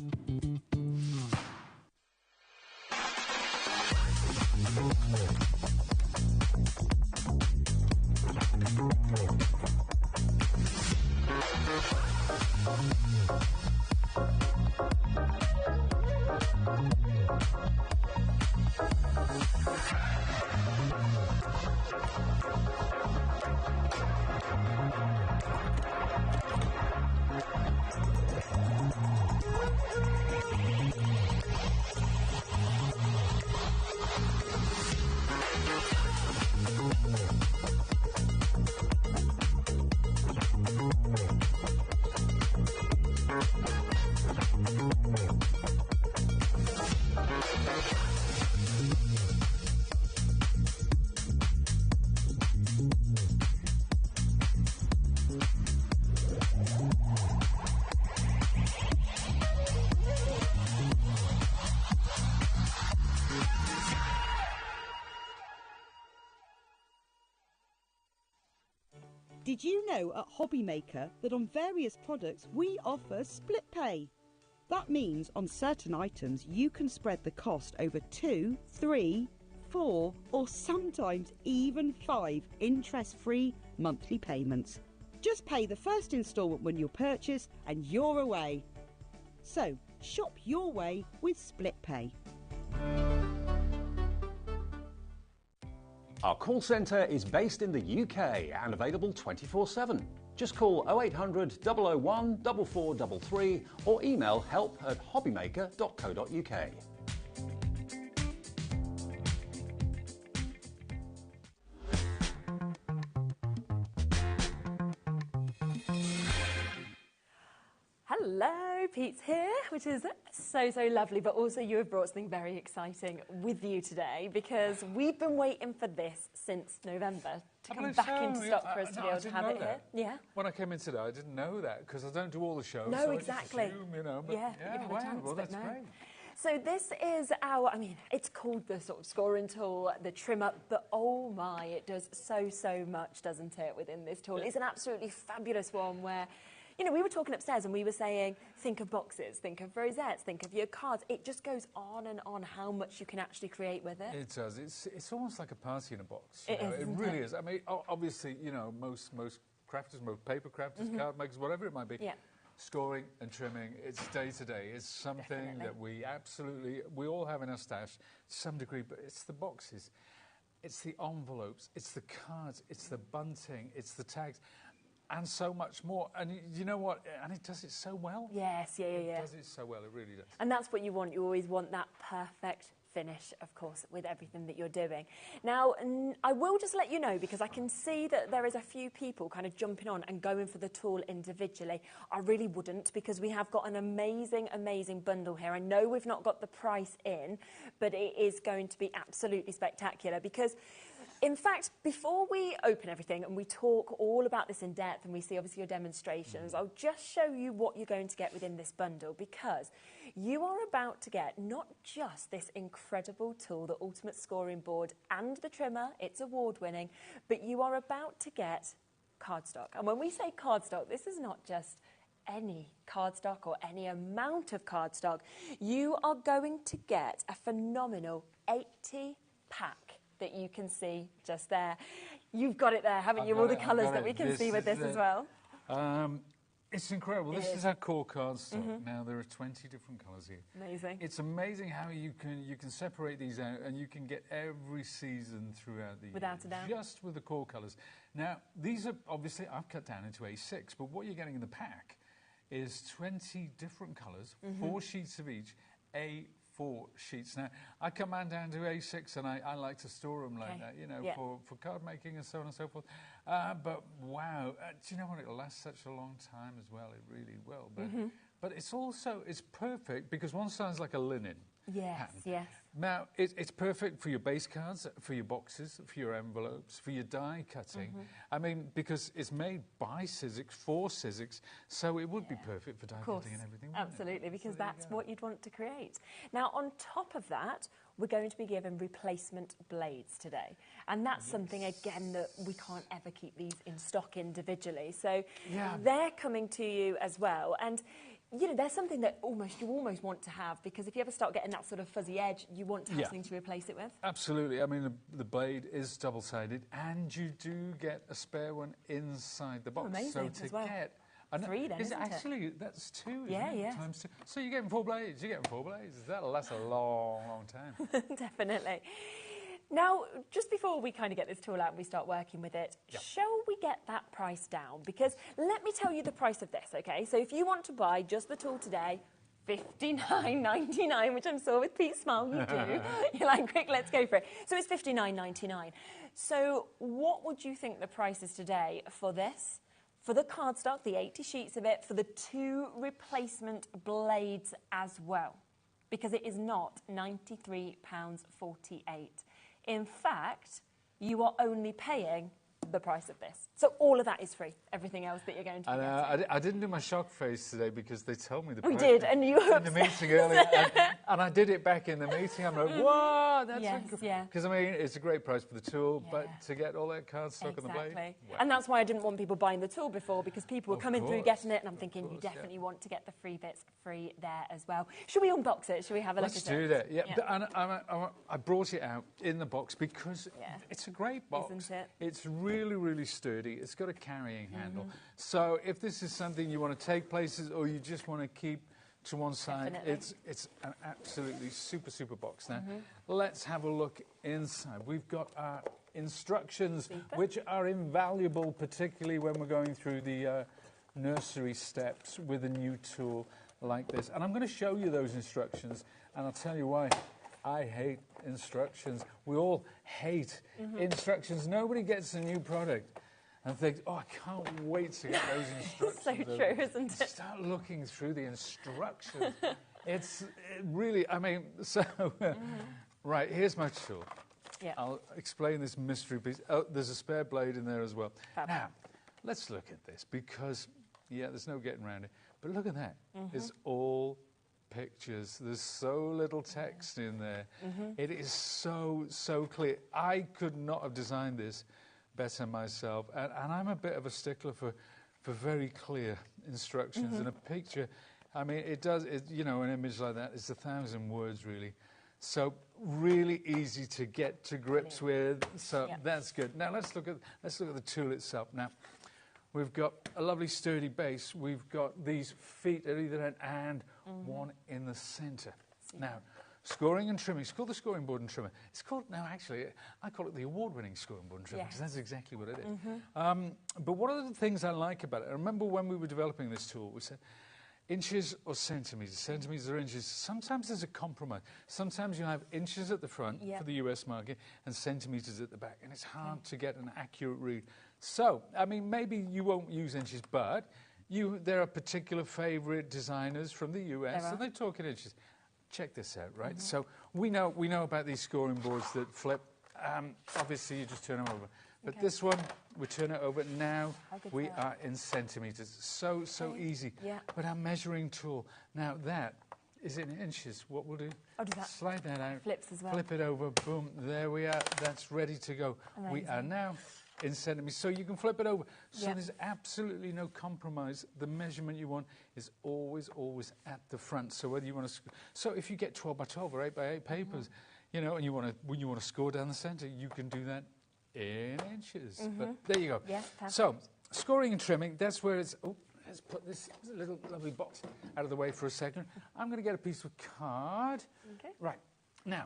Did you know at HobbyMaker that on various products we offer split pay? That means on certain items you can spread the cost over 2, 3, 4 or sometimes even 5 interest-free monthly payments. Just pay the first instalment when you purchase and you're away. So shop your way with split pay. Our call centre is based in the UK and available 24/7. Just call 0800 001 4433 or email help@hobbymaker.co.uk. Hello, Pete's here, which is so lovely, but also you have brought something very exciting with you today because we've been waiting for this since November to come back into stock for us to be able to have it here. Yeah. When I came in today, I didn't know that because I don't do all the shows. No, so exactly. I just assume, you know, but yeah, you've had a chance, well, but that's great. So this is our, I mean, it's called the sort of scoring tool, the trimmer, but oh my, it does so much, doesn't it, within this tool. It's an absolutely fabulous one where, you know, we were talking upstairs and we were saying, think of boxes, think of rosettes, think of your cards. It just goes on and on how much you can actually create with it. It does. It's almost like a party in a box. It is, It really is. I mean, obviously, you know, most crafters, most paper crafters, card makers, whatever it might be, scoring and trimming, it's day to day. It's something that we all have in our stash to some degree, but it's the boxes, it's the envelopes, it's the cards, it's the bunting, it's the tags, and so much more. And you know what? And it does it so well. Yes, It does it so well, it really does. And that's what you want. You always want that perfect finish, of course, with everything that you're doing. Now, I will just let you know, because I can see that there is a few people kind of jumping on and going for the tool individually. I really wouldn't, because we have got an amazing bundle here. I know we've not got the price in, but it is going to be absolutely spectacular, because in fact, before we open everything and we talk all about this in depth and we see obviously your demonstrations, I'll just show you what you're going to get within this bundle, because you are about to get not just this incredible tool, the Ultimate Scoring Board and the trimmer, it's award-winning, but you are about to get cardstock. And when we say cardstock, this is not just any cardstock or any amount of cardstock. You are going to get a phenomenal 80-pack that you can see just there. You've got it there, haven't you? All the colours that we can see with this as well. It's incredible. This is our core cardstock. Now, there are 20 different colours here. Amazing. It's amazing how you can separate these out, and you can get every season throughout the year. Without a doubt. Just with the core colours. Now, these are obviously, I've cut down into A6, but what you're getting in the pack is 20 different colours, 4 sheets of each, A4 sheets. Now, I cut mine down to A6, and I like to store them like that, you know, for card making and so on and so forth. But wow, do you know what? It'll last such a long time as well. It really will. But it's also, it's perfect because one side's like a linen. Yes. Now, it's perfect for your base cards, for your boxes, for your envelopes, for your die cutting. I mean, because it's made by Sizzix, for Sizzix, so it would be perfect for die cutting and everything. Absolutely, because that's what you'd want to create. Now, on top of that, we're going to be given replacement blades today. And that's something, again, that we can't ever keep these in stock individually. So they're coming to you as well. And you know, there's something that you almost want to have, because if you ever start getting that sort of fuzzy edge, you want to have something to replace it with. Absolutely. I mean, the blade is double-sided, and you do get a spare one inside the box. Amazing, so as well. Get 3 then, isn't it? Actually, that's 2, isn't it? Yeah. Times 2. So you're getting 4 blades. You're getting 4 blades. That'll last a long time. Definitely. Now, just before we kind of get this tool out and we start working with it, shall we get that price down? Because let me tell you the price of this, okay? So if you want to buy just the tool today, $59.99, which I'm sure with Pete's smile you do. You're like, quick, let's go for it. So it's $59.99. So what would you think the price is today for this? For the cardstock, the 80 sheets of it, for the 2 replacement blades as well? Because it is not £93.48. In fact, you are only paying the price of this. So all of that is free. Everything else that you're going to be getting. I didn't do my shock face today because they told me the price. We did, and you were in the meeting earlier, and I did it back in the meeting. I'm like, whoa, that's because I mean, it's a great price for the tool, but to get all that cardstock on the blade, wow. And that's why I didn't want people buying the tool before, because people were coming through getting it, and I'm thinking you definitely want to get the free bits free there as well. Should we unbox it? Should we have a look at it? Let's do that. Yeah. And I brought it out in the box because it's a great box. Isn't it? It's really, really sturdy. It's got a carrying handle. So if this is something you want to take places or you just want to keep to one side, it's an absolutely super box. Now, let's have a look inside. We've got our instructions, which are invaluable, particularly when we're going through the nursery steps with a new tool like this. And I'm going to show you those instructions, and I'll tell you why. I hate instructions. We all hate instructions. Nobody gets a new product and thinks, oh, I can't wait to get those instructions. So true, isn't it? Start looking through the instructions. It really, I mean, so, right, here's my tool. Yeah. I'll explain this mystery piece. Oh, there's a spare blade in there as well. Now, let's look at this because, there's no getting around it. But look at that. It's all pictures. There's so little text in there. It is so clear. I could not have designed this better myself, and I'm a bit of a stickler for very clear instructions. And a picture, I mean, an image like that is 1,000 words really. So really easy to get to grips with. So that's good. Now let's look at the tool itself. Now, we've got a lovely sturdy base. We've got these feet at either end and one in the centre. Now, scoring and trimming. It's called the scoring board and trimmer. It's called, now actually, I call it the award-winning scoring board and trimmer because that's exactly what it is. But one of the things I like about it, I remember when we were developing this tool, we said inches or centimetres, centimetres or inches. Sometimes there's a compromise. Sometimes you have inches at the front for the US market and centimetres at the back, and it's hard to get an accurate read. So, I mean, maybe you won't use inches, but there are particular favourite designers from the US, and they talk in inches. Check this out, right? So we know about these scoring boards that flip. Obviously, you just turn them over. But this one, we turn it over. Now we are in centimetres. So easy. But our measuring tool, now that is in inches. What we'll do, slide that out. Flips as well. Flip it over. Boom. There we are. That's ready to go. Amazing. We are now in centimetres. So you can flip it over. So there's absolutely no compromise. The measurement you want is always at the front. So whether you want to, so if you get 12 by 12 or 8 by 8 papers, and when you want to score down the centre, you can do that in inches. But there you go. Yeah, so scoring and trimming, that's where it's. Oh, let's put this little lovely box out of the way for a second. I'm going to get a piece of card. Okay. Right now,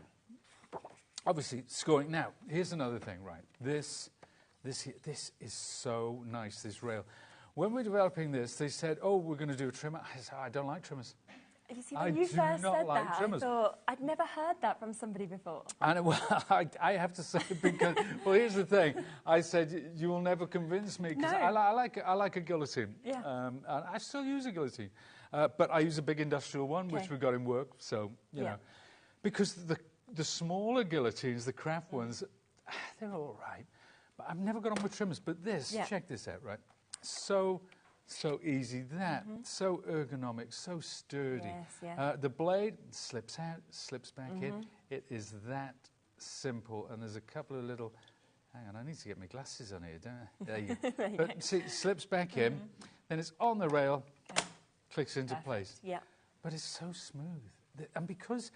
obviously scoring. Now here's another thing. Right, this is so nice. This rail. When we're developing this, they said, "Oh, we're going to do a trimmer." I said, "I don't like trimmers." You see, when you first said that, I thought, I'd never heard that from somebody before. And I have to say, because, well, here's the thing. I said, you will never convince me, because I like a guillotine. Yeah. And I still use a guillotine. But I use a big industrial one, which we've got in work, so, you know. Because the smaller guillotines, the craft ones, they're all right. But I've never got on with trimmers. But this, check this out, right? So easy, so ergonomic, so sturdy. Yes, the blade slips out, slips back in. It is that simple, and there's a couple of little. Hang on, I need to get my glasses on here, don't I? There you go. But see, it slips back in, then it's on the rail, clicks into place. Yeah. But it's so smooth, and because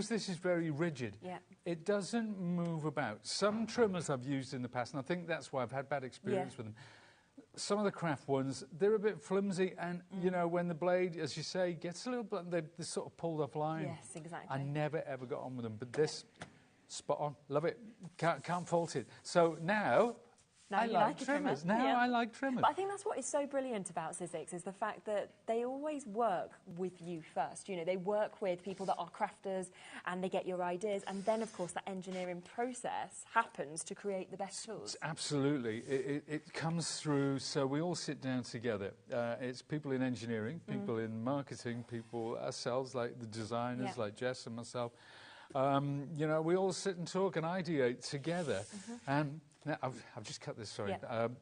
this is very rigid, it doesn't move about. Some trimmers I've used in the past, and I think that's why I've had bad experience with them. Some of the craft ones, they're a bit flimsy, and, you know, when the blade, as you say, gets a little bit, they're sort of pulled offline. Yes, exactly. I never, ever got on with them. But this, spot on. Love it. Can't fault it. So now I like trimmers. Now I like trimmers. But I think that's what is so brilliant about Sizzix is the fact that they always work with you first. You know, they work with people that are crafters and they get your ideas. And then, of course, the engineering process happens to create the best tools. Absolutely. It comes through, so we all sit down together. It's people in engineering, people in marketing, people ourselves, like the designers, like Jess and myself. You know, we all sit and talk and ideate together. And now, I've just cut this, sorry.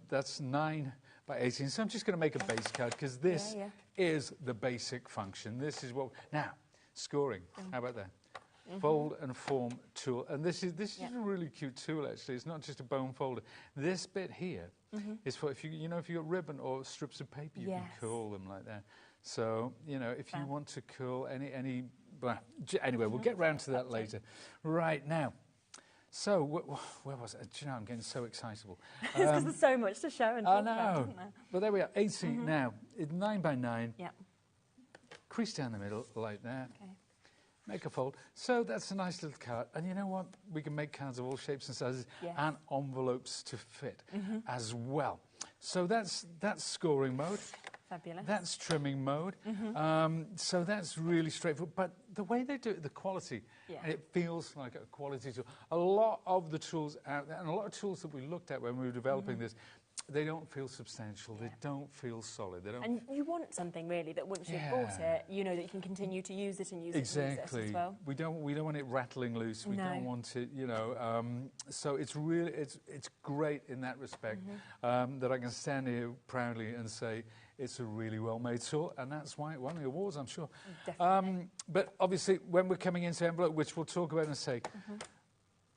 That's 9 by 18. So I'm just going to make a base card because this is the basic function. This is what... Now, scoring. How about that? Fold and form tool. And this is a really cute tool, actually. It's not just a bone folder. This bit here is for, if you got ribbon or strips of paper, you can curl them like that. So, you know, if you want to curl any... Anyway, we'll get round to that later. Right, now... So, where was it? Do you know, I'm getting so excitable. It's because there's so much to show and talk about, isn't there? But there we are, 18 now. It's 9 by 9. Yep. Crease down the middle, like that. Okay. Make a fold. So that's a nice little card. And you know what? We can make cards of all shapes and sizes and envelopes to fit as well. So that's scoring mode. Fabulous. That's trimming mode. So that's really straightforward. But the way they do it, the quality, and it feels like a quality tool. A lot of the tools out there, and a lot of tools that we looked at when we were developing this, they don't feel substantial. They don't feel solid. They don't. And you want something really that once you've bought it, you know that you can continue to use it and use it as well. We don't want it rattling loose. We don't want it, you know. So it's really it's great in that respect that I can stand here proudly and say it's a really well-made tool, and that's why it won the awards, I'm sure. Definitely. But obviously, when we're coming into envelope, which we'll talk about in a sec,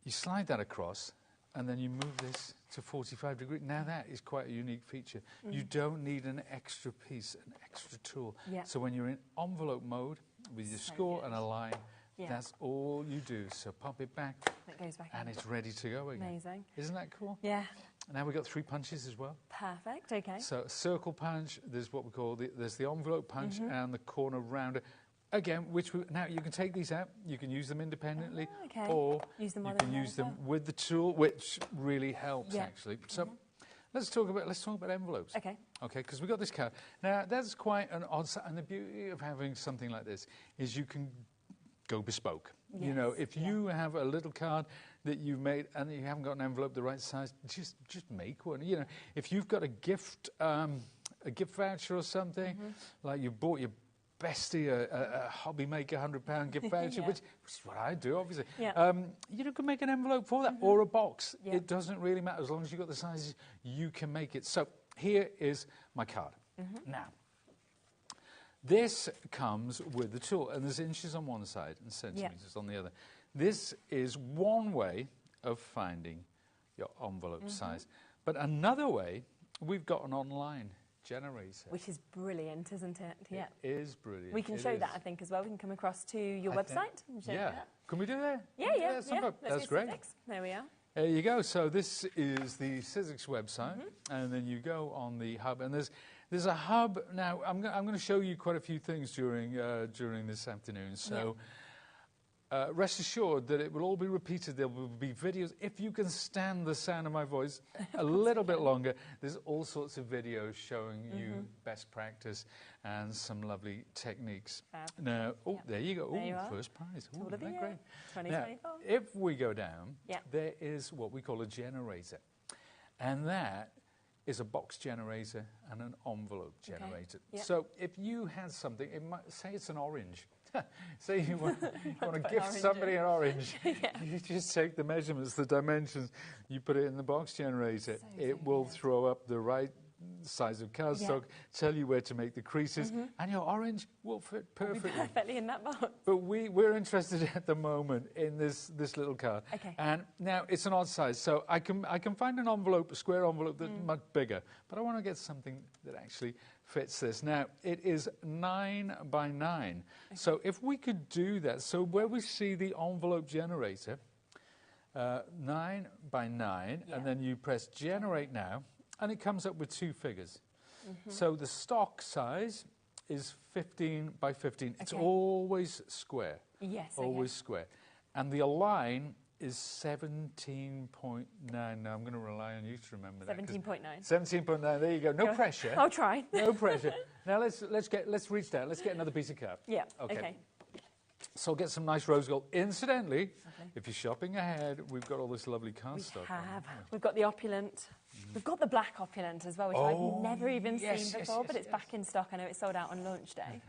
you slide that across, and then you move this to 45 degrees. Now that is quite a unique feature. You don't need an extra piece, an extra tool. So when you're in envelope mode with your score and a line, that's all you do. So pop it back, that goes back and it's ready to go again. Amazing. Isn't that cool? Yeah. Now we've got 3 punches as well. Perfect, okay. So a circle punch, there's what we call, there's the envelope punch and the corner rounder. Again, now you can take these out, you can use them independently, or you can use them with the tool, which really helps actually. So let's talk about envelopes. Okay, because we got this card. Now that's quite an odd, and the beauty of having something like this is you can go bespoke. You know, if you have a little card that you've made and you haven't got an envelope the right size, just make one. You know, if you've got a gift voucher or something, like you bought your bestie a HobbyMaker £100 gift voucher, which is what I do, obviously. You can make an envelope for that or a box. It doesn't really matter as long as you've got the sizes. You can make it. So here is my card. Now. This comes with the tool, and there's inches on one side and centimetres on the other. This is one way of finding your envelope size. But another way, we've got an online generator. Which is brilliant, isn't it? It is brilliant. We can show that, I think, as well. We can come across to your website and show that. Can we do that? Yeah. That's great. Sizzix. There we are. There you go. So this is the Sizzix website, and then you go on the hub, and there's a hub. Now I'm going to show you quite a few things during this afternoon. So rest assured that it will all be repeated. There will be videos. If you can stand the sound of my voice a little bit longer, there's all sorts of videos showing you best practice and some lovely techniques. Now, there you go. First prize. Tool of the year, great. 2024. Now, if we go down, there is what we call a generator, and that is a box generator and an envelope generator. So if you had something, say it's an orange. Say you want to gift somebody an orange. You just take the measurements, the dimensions, you put it in the box generator. It will throw up the right size of cardstock, tell you where to make the creases, and your orange will fit perfectly. Perfectly in that box. But we're interested at the moment in this little card. And now it's an odd size, so I can find an envelope, a square envelope that's much bigger, but I want to get something that actually fits this. Now, it is 9 by 9. So if we could do that, so where we see the envelope generator, 9 by 9, and then you press generate now, and it comes up with 2 figures. So the stock size is 15 by 15. It's always square. Yes. Always square. And the align is 17.9. Now, I'm going to rely on you to remember that. 17.9. 17.9, there you go. No pressure. I'll try. No pressure. Now, let's reach down. Let's get another piece of card. Yeah, okay. So I'll get some nice rose gold. Incidentally, if you're shopping ahead, we've got all this lovely cardstock. We have. We've got the Opulent. We've got the black Opulent as well, which I've never even seen before, but it's back in stock. I know it's sold out on launch day.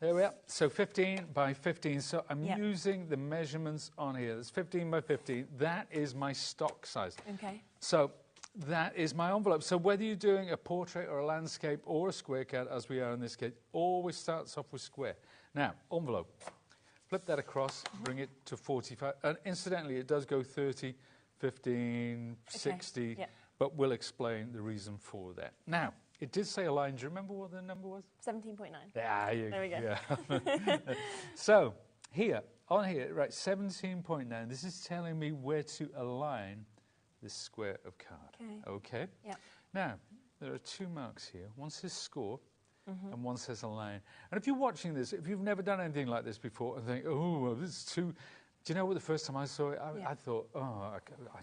There we are. So 15 by 15. So I'm using the measurements on here. It's 15 by 15. That is my stock size. Okay. So that is my envelope. So whether you're doing a portrait or a landscape or a square card, as we are in this case, always starts off with square. Now, envelope. Flip that across, bring it to 45. And incidentally, it does go 30, 15, 60, but we'll explain the reason for that. Now, it did say a line. Do you remember what the number was? 17.9. There we go. Yeah. So, on here, right, 17.9. This is telling me where to align this square of card. Okay? Yeah. Now, there are two marks here. One says score. And one says a line. And if you're watching this, if you've never done anything like this before and think, oh, this is too... Do you know what, the first time I saw it, I thought, oh, I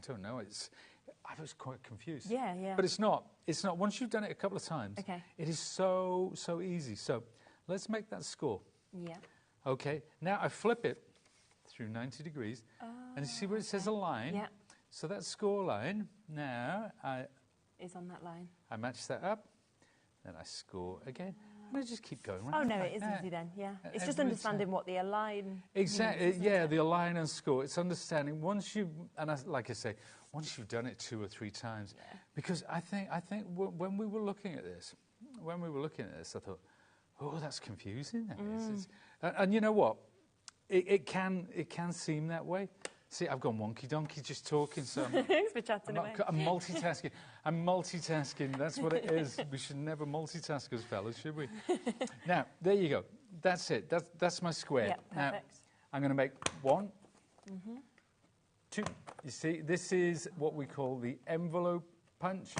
don't know. I was quite confused. Yeah. But it's not. It's not. Once you've done it a couple of times, it is so easy. So let's make that score. Yeah. Okay. Now I flip it through 90 degrees. And you see where it says a line? Yeah. So that score line, now is on that line. I match that up. Then I score again. And I just keep going. Oh, no, it is easy then, yeah. It's just understanding what the align Exactly, yeah, the align and score. It's understanding once you've, and like I say, once you've done it 2 or 3 times. Because I think when we were looking at this, I thought, oh, that's confusing. That is. And you know what? It can seem that way. See, I've gone wonky donkey just talking, so I'm multitasking. I'm multitasking. That's what it is. We should never multitask as fellas, should we? Now, there you go. That's it. That's my square. Yeah, perfect. Now, I'm going to make 1, 2. You see, this is what we call the envelope punch.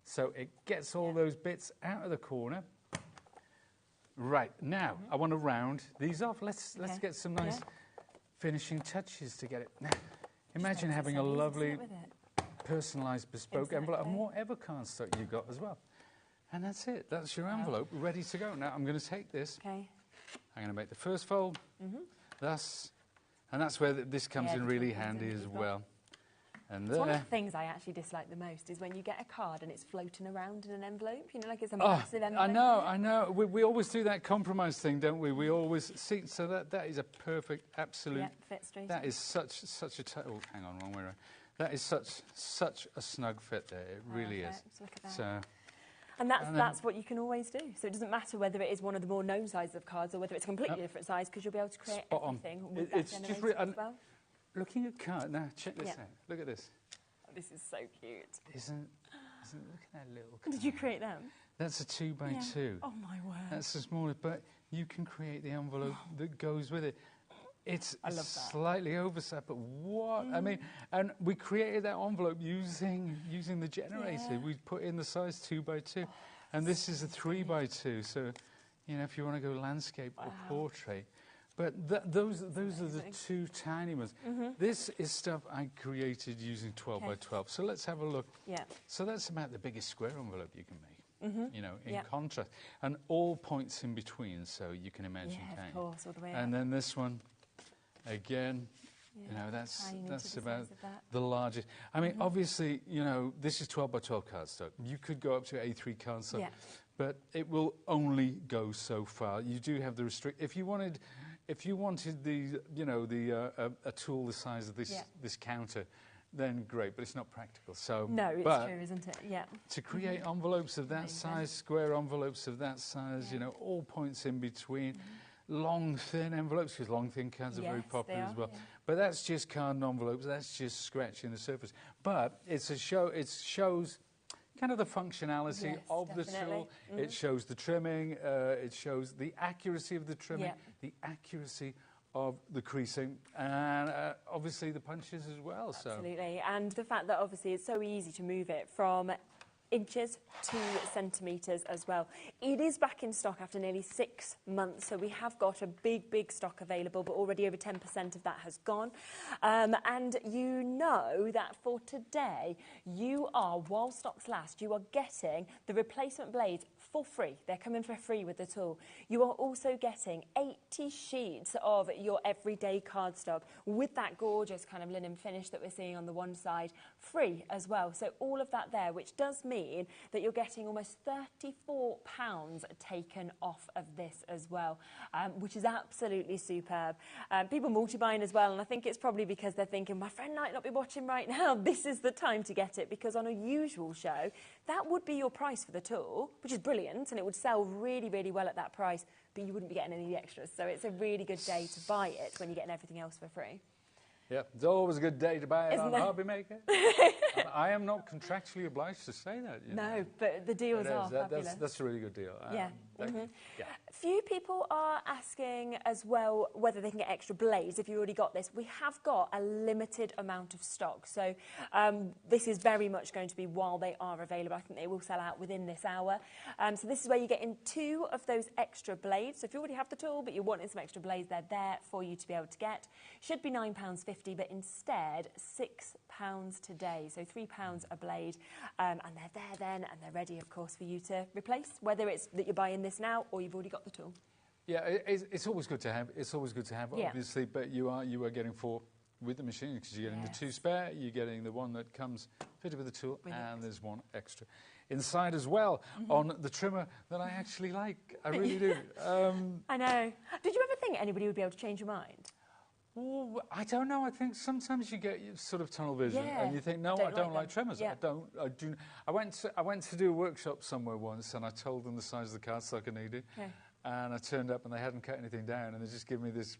So it gets all those bits out of the corner. Right, now, I want to round these off. Let's get some nice... finishing touches to get it. Now, imagine having a lovely personalised bespoke envelope and whatever cardstock you got as well. And that's it. That's your envelope ready to go. Now I'm going to take this. I'm going to make the first fold. Thus, and that's where this comes in really handy as well. And it's one of the things I actually dislike the most is when you get a card and it's floating around in an envelope, you know, like it's a massive envelope. I know. We always do that compromise thing, don't we? We always see, so that is a perfect, absolute... fit straight that is such a... Oh, hang on, wrong way around. That is such a snug fit there. It really is. Look at that. So, and that's what you can always do. So it doesn't matter whether it is one of the more known sizes of cards or whether it's a completely different size, because you'll be able to create everything with that generator as well. Looking at card now, check this out. Look at this. Oh, this is so cute. Isn't look at that little card. Did you create them? That's a 2 by 2. Oh my word. That's the smallest, but you can create the envelope that goes with it. It's slightly oversized, but what? I mean, and we created that envelope using the generator. We put in the size 2 by 2, and this is a 3 by 2. So, you know, if you want to go landscape or portrait. But those are the 2 tiny ones. This is stuff I created using 12 by 12. So let's have a look. So that's about the biggest square envelope you can make. You know, in contrast, and all points in between. So you can imagine. Of course, all the way and then this one, again. You know, that's about the largest. I mean, obviously, you know, this is 12 by 12 cardstock. You could go up to A3 cardstock, but it will only go so far. You do have the if you wanted the, you know, a tool the size of this counter, then great, but it's not practical. So no, it's true, isn't it? Yeah. To create envelopes of that size, square envelopes of that size, you know, all points in between. Long, thin envelopes, because long, thin cards are very popular as well. But that's just card and envelopes. That's just scratching the surface. But it's a show. It shows kind of the functionality of the tool. It shows the trimming. It shows the accuracy of the trimming, the accuracy of the creasing, and obviously the punches as well. Absolutely, and the fact that obviously it's so easy to move it from inches, 2 centimetres as well. It is back in stock after nearly 6 months, so we have got a big stock available, but already over 10% of that has gone. And you know that for today, you are, while stocks last, you are getting the replacement blades for free. They're coming for free with the tool. You are also getting 80 sheets of your everyday cardstock with that gorgeous kind of linen finish that we're seeing on the one side, free as well. So all of that there, which does mean that you're getting almost £34 taken off of this as well, which is absolutely superb. People multi-buying as well, and I think it's probably because they're thinking, my friend might not be watching right now, this is the time to get it, because on a usual show, that would be your price for the tool, which is brilliant, and it would sell really well at that price, but you wouldn't be getting any of the extras. So it's a really good day to buy it when you're getting everything else for free. Yeah, it's always a good day to buy it Isn't on it? HobbyMaker. I am not contractually obliged to say that. You know. No, but the deals are fabulous. That's a really good deal. Yeah. Yeah. Few people are asking as well whether they can get extra blades if you already got this. We have got a limited amount of stock, so this is very much going to be while they are available. I think they will sell out within this hour. So this is where you get in 2 of those extra blades. So if you already have the tool but you're wanting some extra blades, they're there for you to be able to get. Should be £9.50, but instead £6 today. So £3 a blade, and they're there then, and they're ready, of course, for you to replace, whether it's that you're buying this now or you've already got the tool. Yeah, it's always good to have. It's always good to have, Yeah. obviously, but you are getting 4 with the machine, because you're getting the 2 spare, you're getting the one that comes fitted with the tool, and there's 1 extra inside as well on the trimmer that I actually like. I really do. I know. Did you ever think anybody would be able to change your mind? Well, I don't know. I think sometimes you get sort of tunnel vision, Yeah. and you think, no, I don't like trimmers. Yeah. I do. I went to do a workshop somewhere once, and I told them the size of the cardstock I needed, and I turned up, and they hadn't cut anything down, and they just gave me this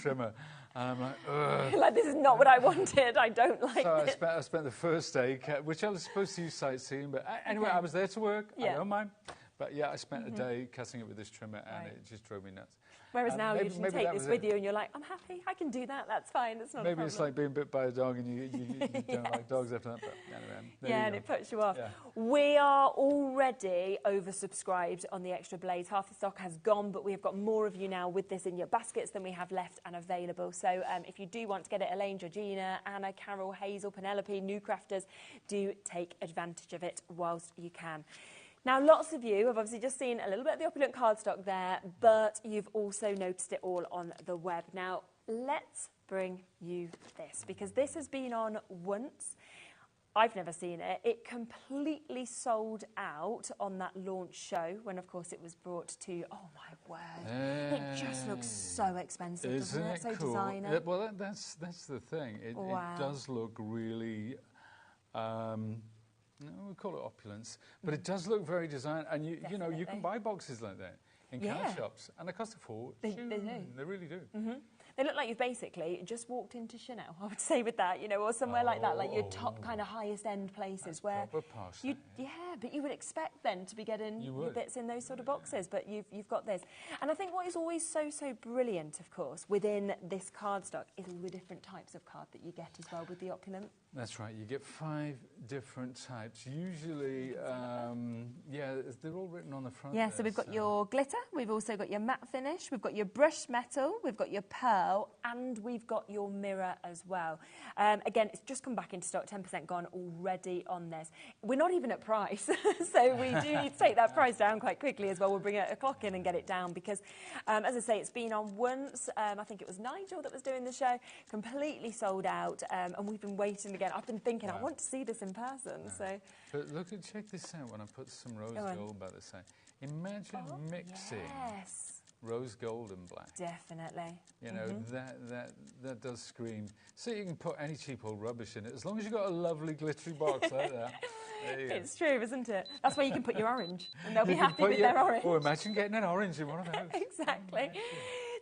trimmer, and I'm like, ugh. Like, this is not what I wanted. I don't like So this. I spent the first day, which I was supposed to use sightseeing, but anyway, I was there to work. I don't mind. But yeah, I spent a day cutting it with this trimmer, and it just drove me nuts. Whereas now you can take this with it. you and you're like, I'm happy, I can do that, that's fine, it's not a problem. Maybe it's like being bit by a dog and you don't like dogs after that, but anyway. Yeah, and it puts you off. Yeah. We are already oversubscribed on the extra blades. Half the stock has gone, but we have got more of you now with this in your baskets than we have left and available. So if you do want to get it, Elaine, Georgina, Anna, Carol, Hazel, Penelope, new crafters, do take advantage of it whilst you can. Now, lots of you have obviously just seen a little bit of the Opulent cardstock there, but you've also noticed it all on the web. Now, let's bring you this, because this has been on once. I've never seen it. It completely sold out on that launch show when, of course, it was brought to, oh, my word. It just looks so expensive, doesn't it? So cool? designer. Well, that's the thing. It does look really... no, we call it opulence, but it does look very design, and you know, you can buy boxes like that in card shops, and they cost a fortune. They really do. They look like you've basically just walked into Chanel, I would say, with that, you know, or somewhere like that, like your top kind of highest end places where you, but you would expect then to be getting your bits in those sort of boxes, but you've got this. And I think what is always so brilliant, of course, within this cardstock is all the different types of card that you get as well with the Opulent. That's right. You get 5 different types. Usually, they're all written on the front. Yeah, so we've got your glitter, we've also got your matte finish, we've got your brushed metal, we've got your pearl, and we've got your mirror as well. Again, it's just come back into stock, 10% gone already on this. We're not even at price, so we do need to take that price down quite quickly as well. We'll bring a clock in and get it down because, as I say, it's been on once. I think it was Nigel that was doing the show, completely sold out, and we've been waiting again. I've been thinking, I want to see this in person. So, but check this out when I put some rose gold by the side. Imagine mixing rose gold and black. Definitely. You know, that does scream. So you can put any cheap old rubbish in it, as long as you've got a lovely glittery box like that. It's true, isn't it? That's where you can put your orange, and they'll be happy with their orange. Oh, imagine getting an orange in one of those. Exactly.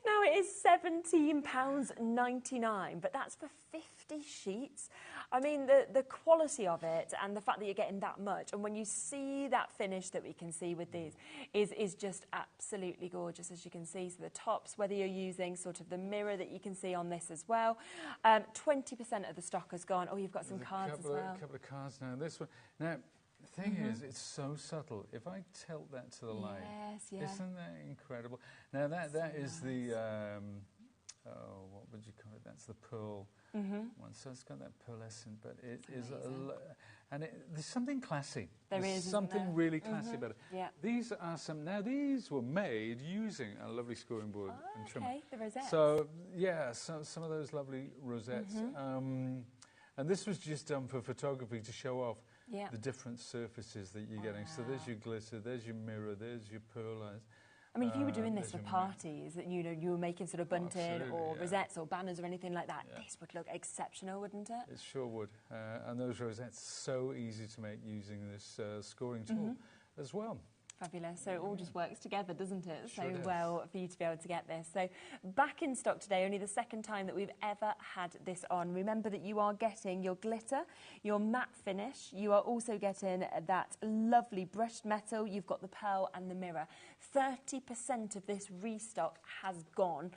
Now, it is £17.99, but that's for 50 sheets. I mean, the quality of it and the fact that you're getting that much, and when you see that finish that we can see with these, is just absolutely gorgeous, as you can see. So the tops, whether you're using sort of the mirror that you can see on this as well, 20% of the stock has gone. Oh, you've got some cards as well. A couple of cards now. This one. Now, thing is, it's so subtle. If I tilt that to the light, isn't that incredible? Now that is the, what would you call it? That's the pearl one. So it's got that pearlescent, but it is there's something classy. There's something really classy about it. Yeah. These are now these were made using a lovely scoring board and trimmer. Okay, the rosettes. So yeah, some of those lovely rosettes. And this was just done for photography to show off the different surfaces that you're getting. So there's your glitter, there's your mirror, there's your pearlized. I mean, if you were doing this for parties, that you were making sort of bunting or rosettes or banners or anything like that, this would look exceptional, wouldn't it? It sure would. And those rosettes, so easy to make using this scoring tool as well. Fabulous. So it all just works together, doesn't it? Sure so well for you to be able to get this. So back in stock today, only the second time that we've ever had this on. Remember that you are getting your glitter, your matte finish. You are also getting that lovely brushed metal. You've got the pearl and the mirror. 30% of this restock has gone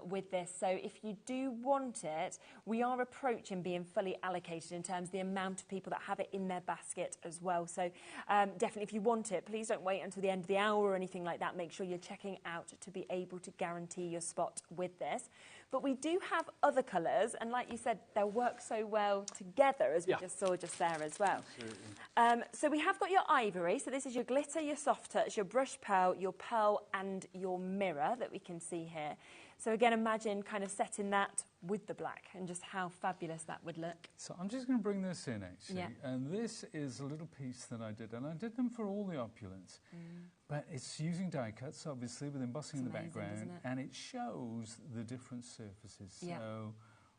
with this. So if you do want it, we are approaching being fully allocated in terms of the amount of people that have it in their basket as well. So definitely if you want it, please don't wait until the end of the hour or anything like that. Make sure you're checking out to be able to guarantee your spot with this. But we do have other colours, and like you said, they'll work so well together, as we just saw just there as well. So we have got your ivory. So this is your glitter, your soft touch, your brush pearl, your pearl and your mirror that we can see here. So again, imagine kind of setting that with the black and just how fabulous that would look. So I'm just going to bring this in, actually. And this is a little piece that I did. And I did them for all the opulents. But it's using die cuts, obviously, with embossing in the background. And it shows the different surfaces. So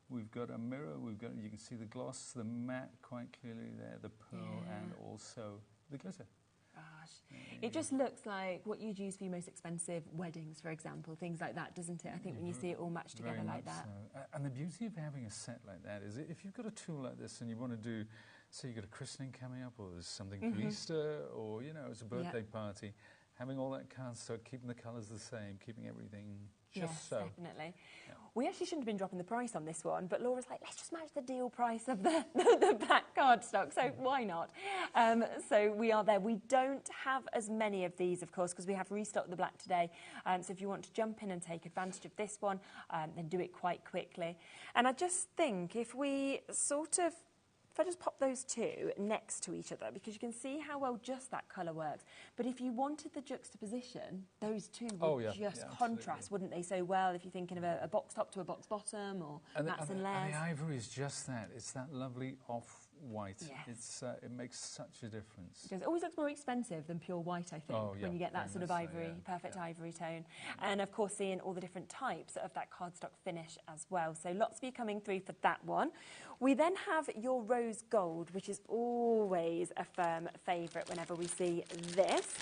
we've got a mirror. You can see the gloss, the matte quite clearly there, the pearl, and also the glitter. Gosh. It just looks like what you'd use for your most expensive weddings, for example, things like that, doesn't it? I think when you see it all matched together like that. So. And the beauty of having a set like that is if you've got a tool like this and you want to do, say you've got a christening coming up or there's something for Easter or, it's a birthday party, having all that cardstock, keeping the colours the same, keeping everything just so. Definitely. We actually shouldn't have been dropping the price on this one, but Laura's like, let's just match the deal price of the black cardstock, so why not? So we are there. We don't have as many of these, of course, because we have restocked the black today. So if you want to jump in and take advantage of this one, then do it quite quickly. And I just think if we if I just pop those two next to each other, because you can see how well just that colour works. But if you wanted the juxtaposition, those two would just contrast, wouldn't they, so well, if you're thinking of a box top to a box bottom or mats and layers. And the ivory is just that. It's that lovely off-white. Yes. It makes such a difference. It always looks more expensive than pure white, I think, when you get that sort of ivory, perfect ivory tone. And, of course, seeing all the different types of that cardstock finish as well. So lots of you coming through for that one. We then have your rose gold, which is always a firm favourite whenever we see this.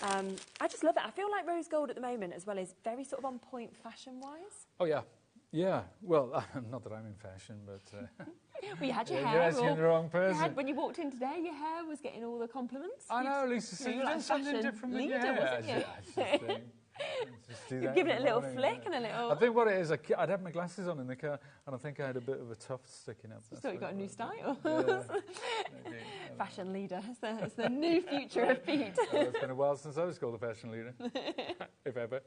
I just love it. I feel like rose gold at the moment as well is very sort of on point fashion-wise. Oh, yeah. Yeah. Well, not that I'm in fashion, but... Well, you had your hair. You're asking the wrong person. When you walked in today, your hair was getting all the compliments. I know, Lisa. So you did something different with your hair. Wasn't you? You've given it a little flick and a little... I think what it is, I'd had my glasses on in the car and I think I had a bit of a tuft sticking up. You thought you got a new style? Fashion leader. It's the new future of Pete. It's been a while since I was called a fashion leader, if ever.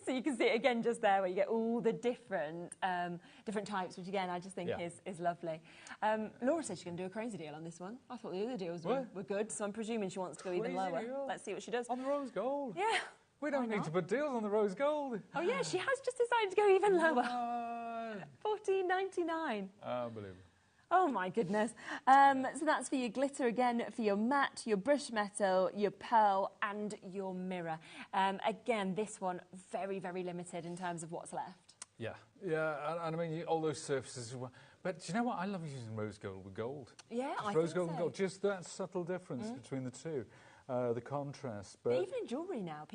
So you can see it again just there where you get all the different types, which again I just think is lovely. Laura said she's going to do a crazy deal on this one. I thought the other deals were good, so I'm presuming she wants to go even lower. Let's see what she does. On the rose gold? Yeah. We don't need to put deals on the rose gold. Oh yeah, she has just decided to go even lower. $14.99. Unbelievable. Oh my goodness. So that's for your glitter again, for your matte, your brush metal, your pearl and your mirror. Again, this one very, very limited in terms of what's left. Yeah, and I mean all those surfaces as well. But do you know what? I love using rose gold with gold. Yeah, I rose gold and gold, just that subtle difference between the two. The contrast, but even in jewellery now,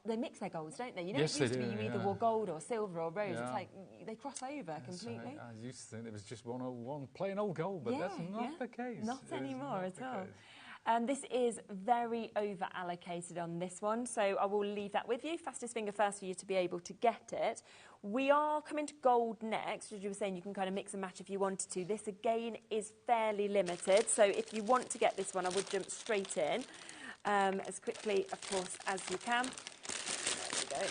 they mix their golds, don't they? You know, yes, it used to be you either wore gold or silver or rose. It's like they cross over completely. Right. I used to think it was just one plain old gold, but that's not the case. Not anymore at all. This is very over allocated on this one, so I will leave that with you. Fastest finger first for you to be able to get it. We are coming to gold next. As you were saying, you can kind of mix and match if you wanted to. This, again, is fairly limited. So if you want to get this one, I would jump straight in as quickly, of course, as you can. There we go.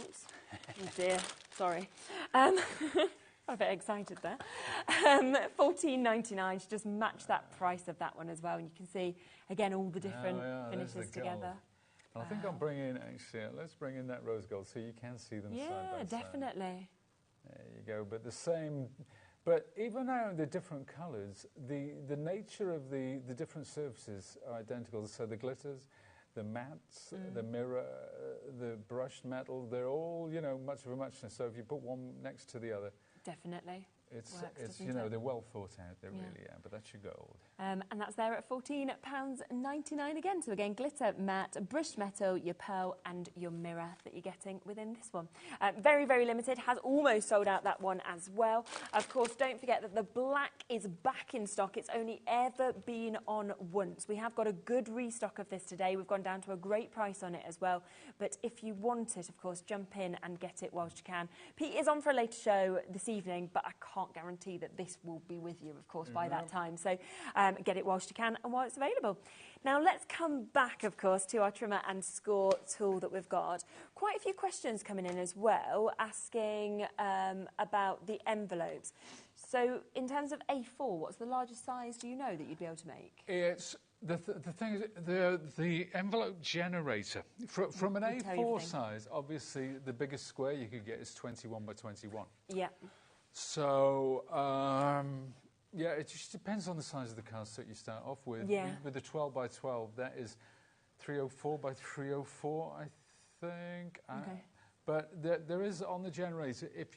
Oops. Oh, dear. Sorry. I'm a bit excited there. $14.99 to just match that price of that one as well. And you can see, again, all the different finishes together. I think I'll bring in, actually, let's bring in that rose gold so you can see them side by side. Yeah, definitely. There you go, but the same, but even though they're different colours, the nature of the different surfaces are identical. So the glitters, the mattes, the mirror, the brushed metal, they're all, you know, much of a muchness. So if you put one next to the other, definitely. It's you know, they're well thought out, they really are, but that's your gold. And that's there at £14.99 again. So again, glitter, matte, brushed metal, your pearl and your mirror that you're getting within this one. Very, very limited, has almost sold out that one as well. Of course, don't forget that the black is back in stock. It's only ever been on once. We have got a good restock of this today. We've gone down to a great price on it as well. But if you want it, of course, jump in and get it whilst you can. Pete is on for a later show this evening, but I can't guarantee that this will be with you, of course, by that time. So get it whilst you can and while it's available. Now let's come back, of course, to our trimmer and score tool that we've got. Quite a few questions coming in as well, asking about the envelopes. So in terms of A4, what's the largest size, do you know, that you'd be able to make? It's the thing is the envelope generator from an A4 size. Obviously, the biggest square you could get is 21 by 21. Yeah. So yeah, it just depends on the size of the cardstock you start off with. Yeah. With the 12 by 12, that is 304 by 304, I think. Okay. But there is on the generator, if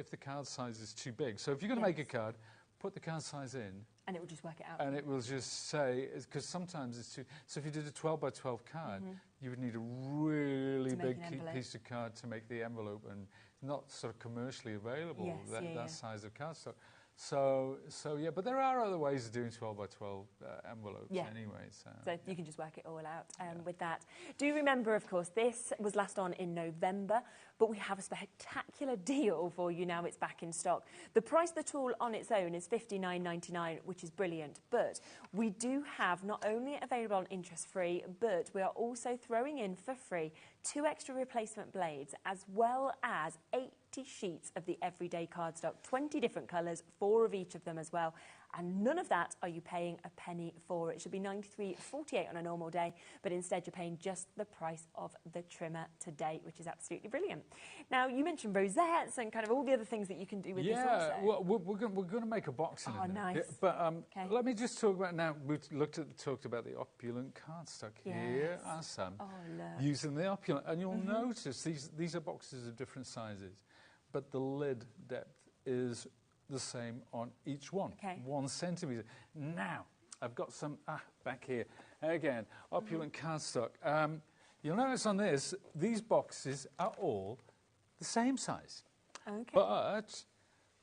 the card size is too big. So if you're going to make a card, put the card size in. And it will just work it out. And it will just say, because sometimes it's too... So if you did a 12 by 12 card, you would need a really big piece of card to make the envelope, and not sort of commercially available, that size of cardstock. So yeah, but there are other ways of doing 12 by 12 envelopes anyway. So you can just work it all out with that. Do remember, of course, this was last on in November, but we have a spectacular deal for you now. It's back in stock. The price of the tool on its own is $59.99, which is brilliant. But we do have not only available on interest-free, but we are also throwing in for free 2 extra replacement blades, as well as 80 sheets of the everyday cardstock, 20 different colours, 4 of each of them as well. And none of that are you paying a penny for. It should be $93.48 on a normal day, but instead you're paying just the price of the trimmer today, which is absolutely brilliant. Now, you mentioned rosettes and kind of all the other things that you can do with this also. Yeah, well, we're going to make a box in it. Oh, nice. Yeah, but let me just talk about now. We've talked about the Opulent cardstock. Here are some using the Opulent. And you'll notice these are boxes of different sizes, but the lid depth is the same on each one, 1 centimetre. Now, I've got some back here. Again, Opulent cardstock. You'll notice on this, these boxes are all the same size. Okay. But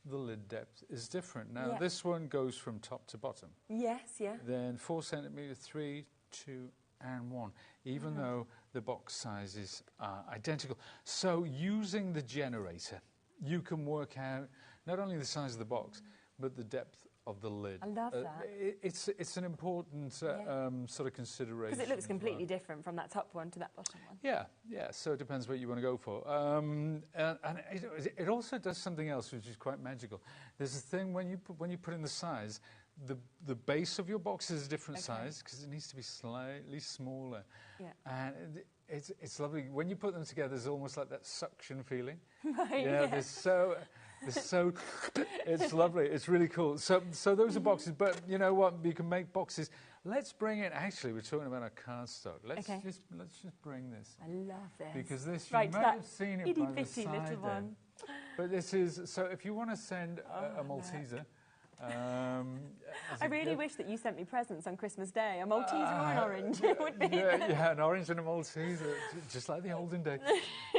the lid depth is different. Now, this one goes from top to bottom. Yes, yeah. Then 4 centimetre, 3, 2, and 1, even though the box sizes are identical. So, using the generator, you can work out not only the size of the box, but the depth of the lid. I love that. It's an important sort of consideration. Because it looks completely different from that top one to that bottom one. Yeah, yeah. So it depends what you want to go for. And it also does something else which is quite magical. There's a thing when you put in the size, the base of your box is a different size because it needs to be slightly smaller. Yeah. And it's lovely. When you put them together, there's almost like that suction feeling. Right, it's lovely. It's really cool. So those are boxes, but you know what? You can make boxes. Let's bring in. Actually, we're talking about our cardstock. Let's just bring this. I love this because this you might have seen it by the side little there. one. But this is so. If you want to send a Malteser. I really wish that you sent me presents on Christmas Day, a Malteser or an orange. It would be. Yeah, an orange and a Malteser, just like the olden days.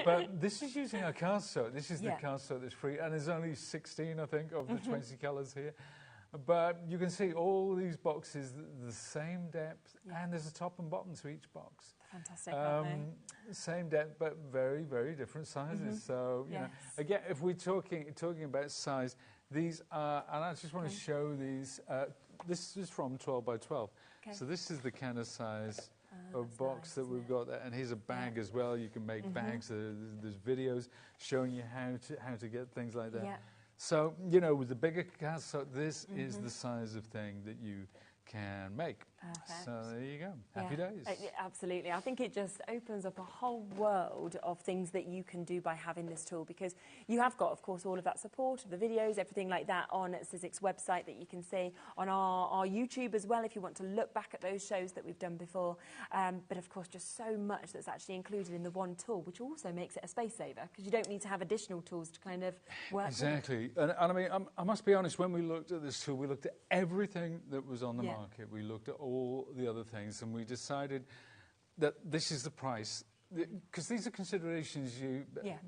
But this is using our cardstock. This is the cardstock that's free, and there's only 16, I think, of the 20 colours here. But you can see all these boxes, the same depth, and there's a top and bottom to each box. Fantastic, aren't they? Same depth, but very, very different sizes. So, you know, again, if we're talking about size, these are, and I just want to show these. This is from 12 by 12. Okay. So this is the kind of size of box that we've got there. And here's a bag as well. You can make bags. There's videos showing you how to get things like that. Yeah. So, you know, with the bigger cardstock, this is the size of thing that you can make. Perfect. So there you go. Happy days. Absolutely. I think it just opens up a whole world of things that you can do by having this tool, because you have got, of course, all of that support, the videos, everything like that on Sizzix website that you can see on our YouTube as well if you want to look back at those shows that we've done before. But of course, just so much that's actually included in the one tool, which also makes it a space saver, because you don't need to have additional tools to kind of work Exactly. And I mean, I must be honest, when we looked at this tool, we looked at everything that was on the market. We looked at all the other things, and we decided that this is the price, because these are considerations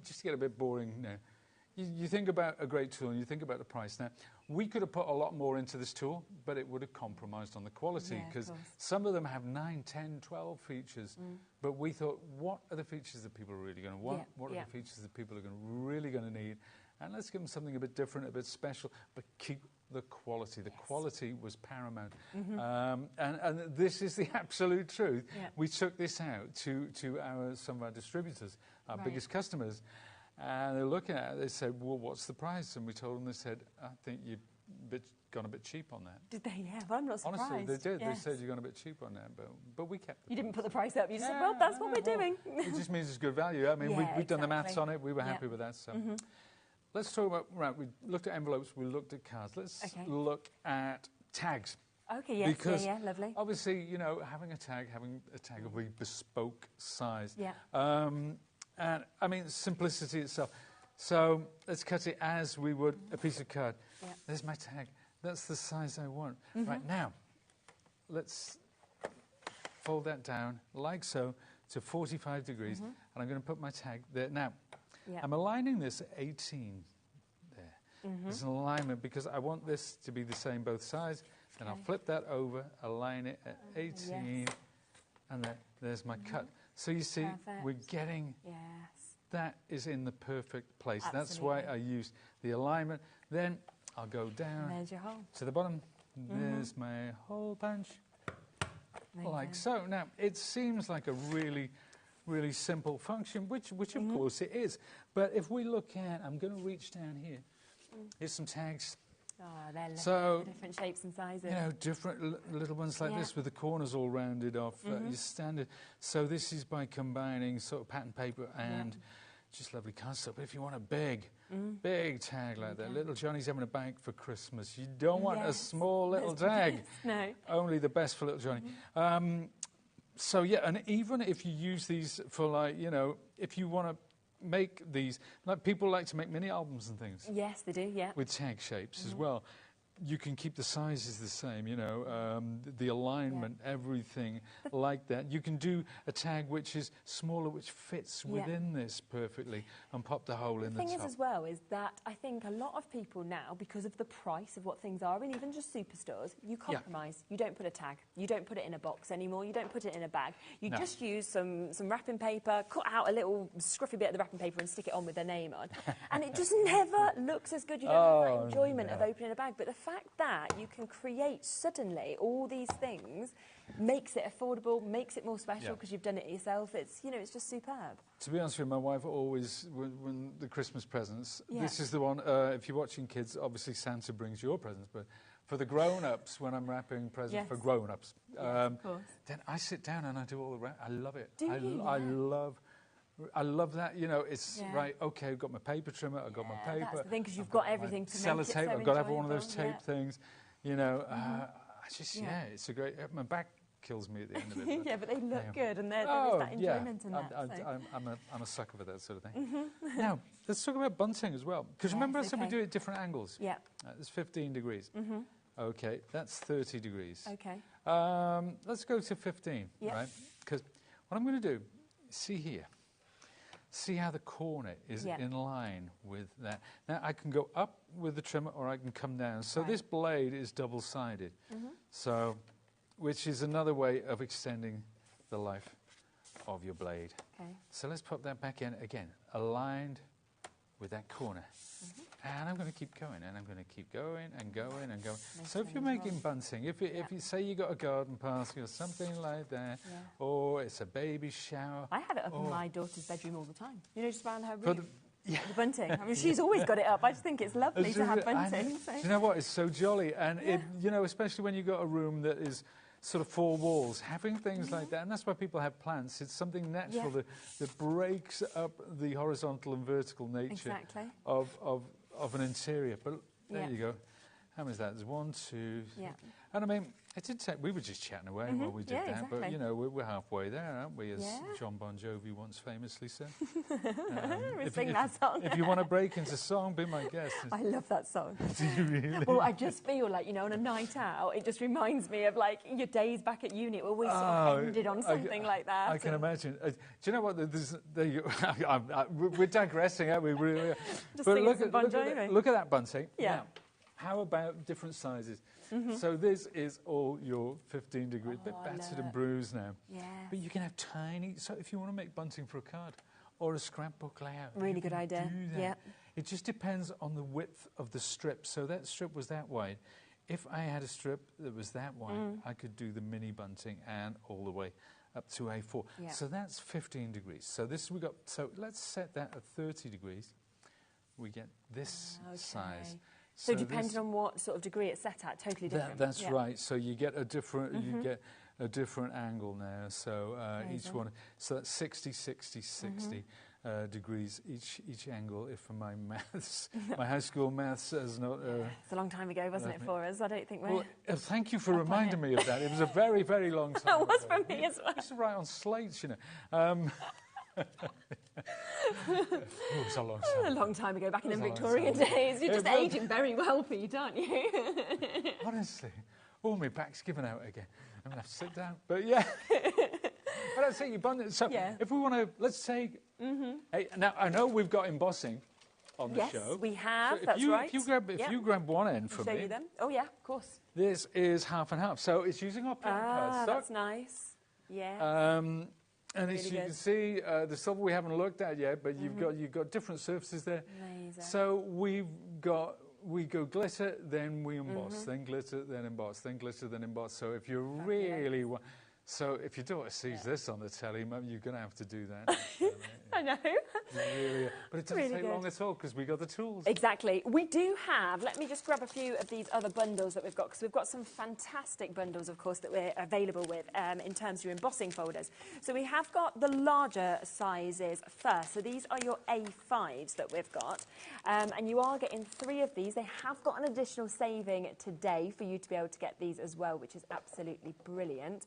just get a bit boring now. You think about a great tool and you think about the price. Now, we could have put a lot more into this tool, but it would have compromised on the quality, because some of them have 9, 10, 12 features. But we thought, what are the features that people are really going to want? What are the features that people are really going to need? And let's give them something a bit different, a bit special, but keep the quality. The quality was paramount. And this is the absolute truth. We took this out to some of our distributors, our biggest customers, and they're looking at it. They said, well, what's the price? And we told them, they said, I think you've gone a bit cheap on that. Did they? Yeah, well, I'm not surprised. Honestly, they did. They said you've gone a bit cheap on that, but we kept it. You didn't put the price up. You just said, well, that's what we're doing. It just means it's good value. I mean, we've done the maths on it. We were happy with that. So. Let's talk about, we looked at envelopes, we looked at cards. Let's look at tags. Okay, yes, because lovely. Obviously, you know, having a tag of a bespoke size. Yeah. And, I mean, simplicity itself. So let's cut it as we would a piece of card. There's my tag. That's the size I want. Right, now, let's fold that down like so to 45 degrees, and I'm going to put my tag there. Now, I'm aligning this at 18 there. There's an alignment because I want this to be the same both sides. Then I'll flip that over, align it at 18, and there's my cut. So you see, we're getting, that is in the perfect place. Absolutely. That's why I use the alignment. Then I'll go down to the bottom. There's my hole punch, like so. Now, it seems like a really simple function, which of course it is. But if we look at, I'm going to reach down here. Here's some tags. Oh, they're lovely. So, different shapes and sizes. You know, different little ones like this with the corners all rounded off. Your standard. So this is by combining sort of pattern paper and just lovely cardstock. But if you want a big tag like that, little Johnny's having a bag for Christmas. You don't want a small little tag. No. Only the best for little Johnny. So, yeah, and even if you use these for, like, you know, if you want to make these, like people like to make mini albums and things. Yes, they do, with tag shapes as well. You can keep the sizes the same, you know, the alignment, everything like that. You can do a tag which is smaller, which fits within this perfectly, and pop the hole in the top. The thing is as well is that I think a lot of people now, because of the price of what things are, and even just superstores, you compromise. You don't put a tag. You don't put it in a box anymore. You don't put it in a bag. You just use some wrapping paper, cut out a little scruffy bit of the wrapping paper and stick it on with their name on. And it just never looks as good. You don't have that enjoyment of opening a bag. But the fact that you can create suddenly all these things makes it affordable, makes it more special because you've done it yourself. It's, you know, it's just superb. To be honest with you, my wife always, when the Christmas presents, this is the one, if you're watching kids, obviously Santa brings your presents, but for the grown-ups, when I'm wrapping presents for grown-ups, then I sit down and I do all the wrap. I love it. I love that, you know, it's right, okay, I've got my paper trimmer, I've got my paper. That's the thing, because you've got everything to make it so sellotape, I've got to have one of those tape things, you know. I just, it's a great, my back kills me at the end of it. But they look good, and there is that enjoyment in that. I'm a sucker for that sort of thing. Now, let's talk about bunting as well, because remember I said we do it at different angles? There's 15 degrees. Okay, that's 30 degrees. Okay. Let's go to 15, right? Because what I'm going to do, see here. see how the corner is in line with that. Now, I can go up with the trimmer or I can come down. So this blade is double-sided, so which is another way of extending the life of your blade. Okay. So let's pop that back in again, aligned with that corner. And I'm going to keep going, and I'm going to keep going and going and going. So if you're making bunting, if you say you got a garden party or something like that, or it's a baby shower. I have it up in my daughter's bedroom all the time. You know, just around her room. The bunting. I mean, she's always got it up. I just think it's lovely to have bunting. So. Do you know what? It's so jolly. And, you know, especially when you've got a room that is sort of four walls, having things like that, and that's why people have plants. It's something natural that breaks up the horizontal and vertical nature of an interior. But there you go. How many is that? There's 1, 2, 3. And I mean, it did take, we were just chatting away while we did that, but you know, we're halfway there, aren't we? As John Bon Jovi once famously said. Sing that song. If you want to break into song, be my guest. I love that song. Do you really? Well, I just feel like, you know, on a night out, it just reminds me of like your days back at uni. We always sort of ended on something like that. I can imagine. Do you know what? We're digressing, aren't we? Really? Just but look at that bunting. Yeah. Now, how about different sizes? So this is all your 15 degrees, a bit battered and bruised now. Yeah. But you can have tiny, so if you want to make bunting for a card or a scrapbook layout. Really good idea. Yeah. It just depends on the width of the strip. So that strip was that wide. If I had a strip that was that wide, I could do the mini bunting and all the way up to A4. Yeah. So that's 15 degrees. So this we got, so let's set that at 30 degrees. We get this size. So depending on what sort of degree it's set at, totally different. That's right. So you get a different angle now. So each one. So that's 60, 60, 60 degrees each angle. If my maths, my high school maths is not. It's a long time ago, wasn't it, for us? I don't think we're. Well, thank you for reminding me of that. It was a very, very long time. That was for me as well. I used to write on slates, you know. It was a long time ago, back in the Victorian days. You're just aging very well, Pete, aren't you? Honestly. Oh, my back's given out again. I'm going to have to sit down. But yeah. But that's it, you bun it. So if we want to, let's take... Hey, now, I know we've got embossing on the show. Yes, we have. So that's right. If you grab one end from me... Show you them. Oh, yeah, of course. This is half and half. So it's using our plaid cardstock. That's nice. Yeah. And as you can see, the silver we haven't looked at yet, but you've got different surfaces there. Amazing. So we go glitter, then we emboss, then glitter, then emboss, then glitter, then emboss. So if you really want, so if your daughter sees this on the telly, you're going to have to do that. I know. Really, but it doesn't take long at all because we got the tools. Exactly. We do have, let me just grab a few of these other bundles that we've got, because we've got some fantastic bundles, of course, that we're available with in terms of your embossing folders. So we have got the larger sizes first. So these are your A5s that we've got. And you are getting 3 of these. They have got an additional saving today for you to be able to get these as well, which is absolutely brilliant.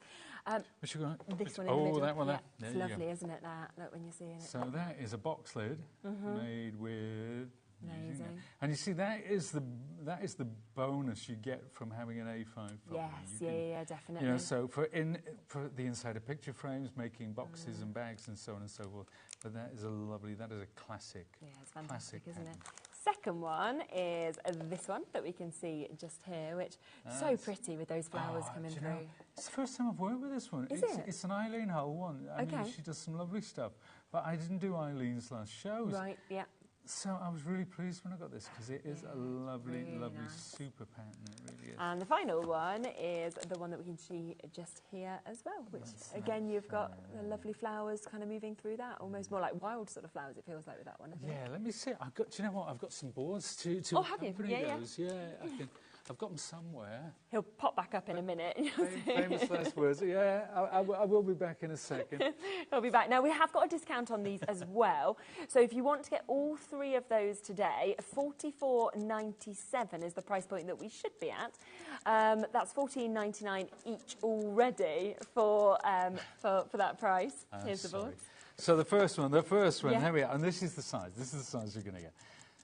Which you got? This one in the middle. That one there. It's lovely, isn't it, that? Look, when you're seeing it. So that is a box lid made with... Amazing. And you see, that is the bonus you get from having an A5 folder. Yes, yeah, definitely. You know, so for the inside of picture frames, making boxes and bags and so on and so forth. But that is a classic. Yeah, it's fantastic, isn't it? Second one is this one that we can see just here, which is so pretty with those flowers coming through. Know, it's the first time I've worked with this one. It's an Eileen Hull one. I mean, she does some lovely stuff. But I didn't do Eileen's last shows. Right, yeah. So I was really pleased when I got this because it is a lovely, lovely, super pattern. It really is. And the final one is the one that we can see just here as well, which again you've got the lovely flowers kind of moving through that, almost more like wild sort of flowers. It feels like with that one. Isn't it? Let me see. Do you know what? I've got some boards to have you? Those. Yeah, I've got them somewhere. He'll pop back up in a minute. Famous last words. Yeah, I will be back in a second. He'll be back. Now, we have got a discount on these as well. So if you want to get all 3 of those today, $44.97 is the price point that we should be at. That's $14.99 each already for that price. Here's the board. So the first one, here we are. And this is the size. This is the size you're going to get.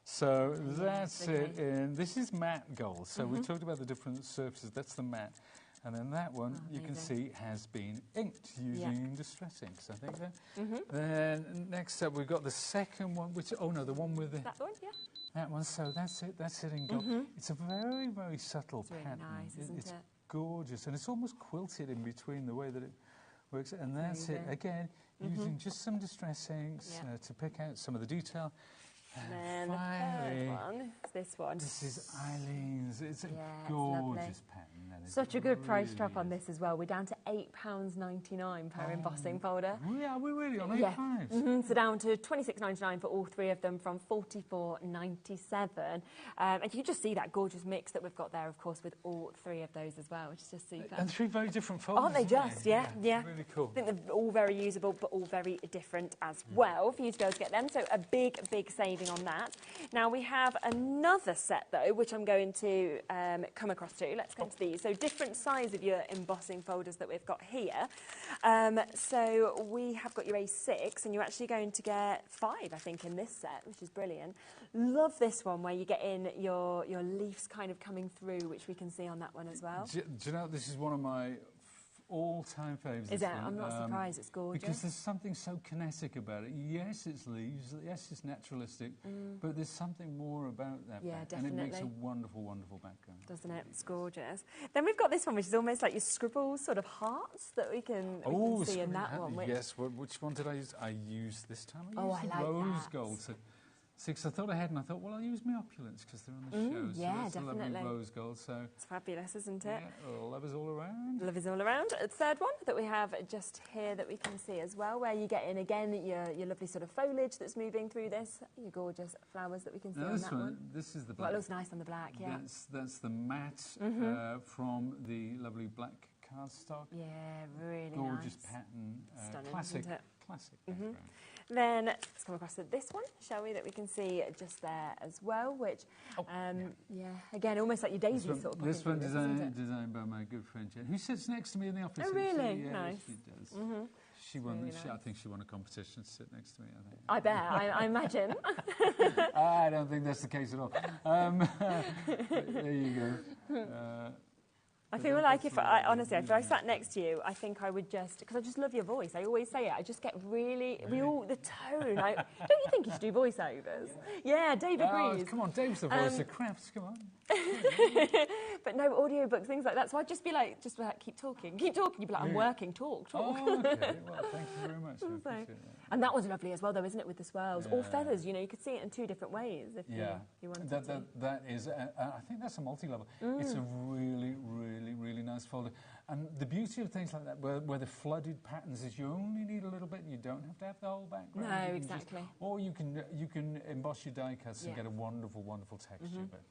So that's it. This is matte gold. So we talked about the different surfaces. That's the matte. And then that one, you can see, has been inked using distress inks, I think. Then next up, we've got the second one, which, oh no, the one with the... That one, yeah. That one, so that's it in gold. It's a very, very subtle pattern. Really nice, isn't it? Gorgeous, and it's almost quilted in between the way that it works. And that's it, again, using just some distress inks to pick out some of the detail. And then the third one is this one. This is Eileen's. It's a gorgeous pattern. Such a good price drop on this as well. We're down to £8.99 per embossing folder. Yeah, we're really on £8. So down to £26.99 for all three of them from £44.97. And you can just see that gorgeous mix that we've got there, of course, with all three of those as well, which is just super. And three very different folders. Aren't they just? Yeah. Really cool. I think they're all very usable, but all very different as well for you to be able to get them. So a big, big saving on that. Now we have another set though, which I'm going to come across to. Let's go to these. So different size of your embossing folders that we've got here. So we have got your A6, and you're actually going to get 5, I think, in this set, which is brilliant. Love this one where you get in your leaves kind of coming through, which we can see on that one as well. Do you know, this is one of my all-time favourites. Is it? I'm not surprised. It's gorgeous. Because there's something so kinetic about it. Yes, it's leaves. Yes, it's naturalistic. But there's something more about that. Yeah, definitely. And it makes a wonderful, wonderful background. Doesn't it? It's gorgeous. Then we've got this one, which is almost like your scribbles, sort of hearts that we can see in that one. Yes. Which one did I use? I used this time. I like rose gold. So, I thought ahead and I thought, well, I'll use my opulents because they're on the show. Yeah, so that's definitely. A lovely rose gold. So it's fabulous, isn't it? Yeah, love is all around. Love is all around. A third one that we have just here that we can see as well, where you get in again your lovely sort of foliage that's moving through this, your gorgeous flowers that we can see on that one. This is the black. Well, it looks nice on the black, yeah. That's the matte from the lovely black cardstock. Yeah, really gorgeous nice. pattern. Stunning, classic, isn't it? classic. Then let's come across to this one, shall we, that we can see just there as well, which, again, almost like your daisy sort of. This one designed by my good friend Jen, who sits next to me in the office. Oh, really? Nice. She does. She won. Really nice. I think she won a competition to sit next to me. I think. I bet. I imagine. I don't think that's the case at all. There you go. I feel like honestly, if I sat next to you, I think I would just, because I just love your voice. I always say it. I just get really the tone. Don't you think you should do voiceovers? Yeah, Dave agrees. Come on, Dave's the voice of crafts. Come on. But no audiobooks, things like that. So I'd just be like, keep talking. You'd be like, I'm working, talk. Oh, okay. Well, thank you very much. I appreciate that. And that one's lovely as well, though, isn't it, with the swirls? All feathers, you could see it in 2 different ways if you wanted to. That is, I think that's a multi-level. It's a really, really, really nice folder. And the beauty of things like that, where the flooded patterns is you only need a little bit and you don't have to have the whole background. No, exactly. Or you can emboss your die cuts and get a wonderful, wonderful texture. But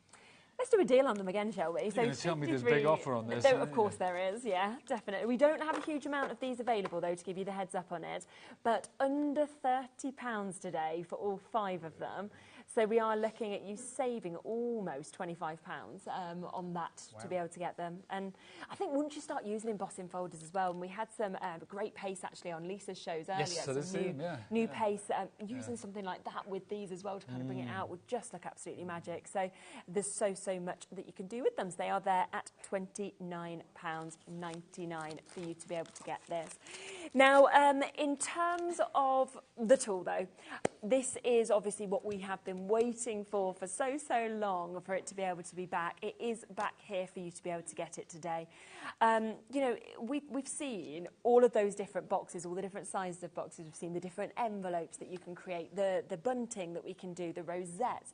let's do a deal on them again, shall we? You're going to tell me there's a big offer on this. Of course there is, yeah, definitely. We don't have a huge amount of these available, though, to give you the heads up on it, but under £30 today for all 5 of them. So we are looking at you saving almost £25 on that to be able to get them. And I think once you start using embossing folders as well, and we had some great pace actually on Lisa's shows earlier, new pace, using something like that with these as well to kind of bring it out would just look absolutely magic. So there's so much that you can do with them. So they are there at £29.99 for you to be able to get this. Now, in terms of the tool though, this is obviously what we have been waiting for so long for it to be able to be back. It is back here for you to be able to get it today. We've seen all of those different boxes, all the different sizes of boxes. We've seen the different envelopes that you can create, the bunting that we can do, the rosettes.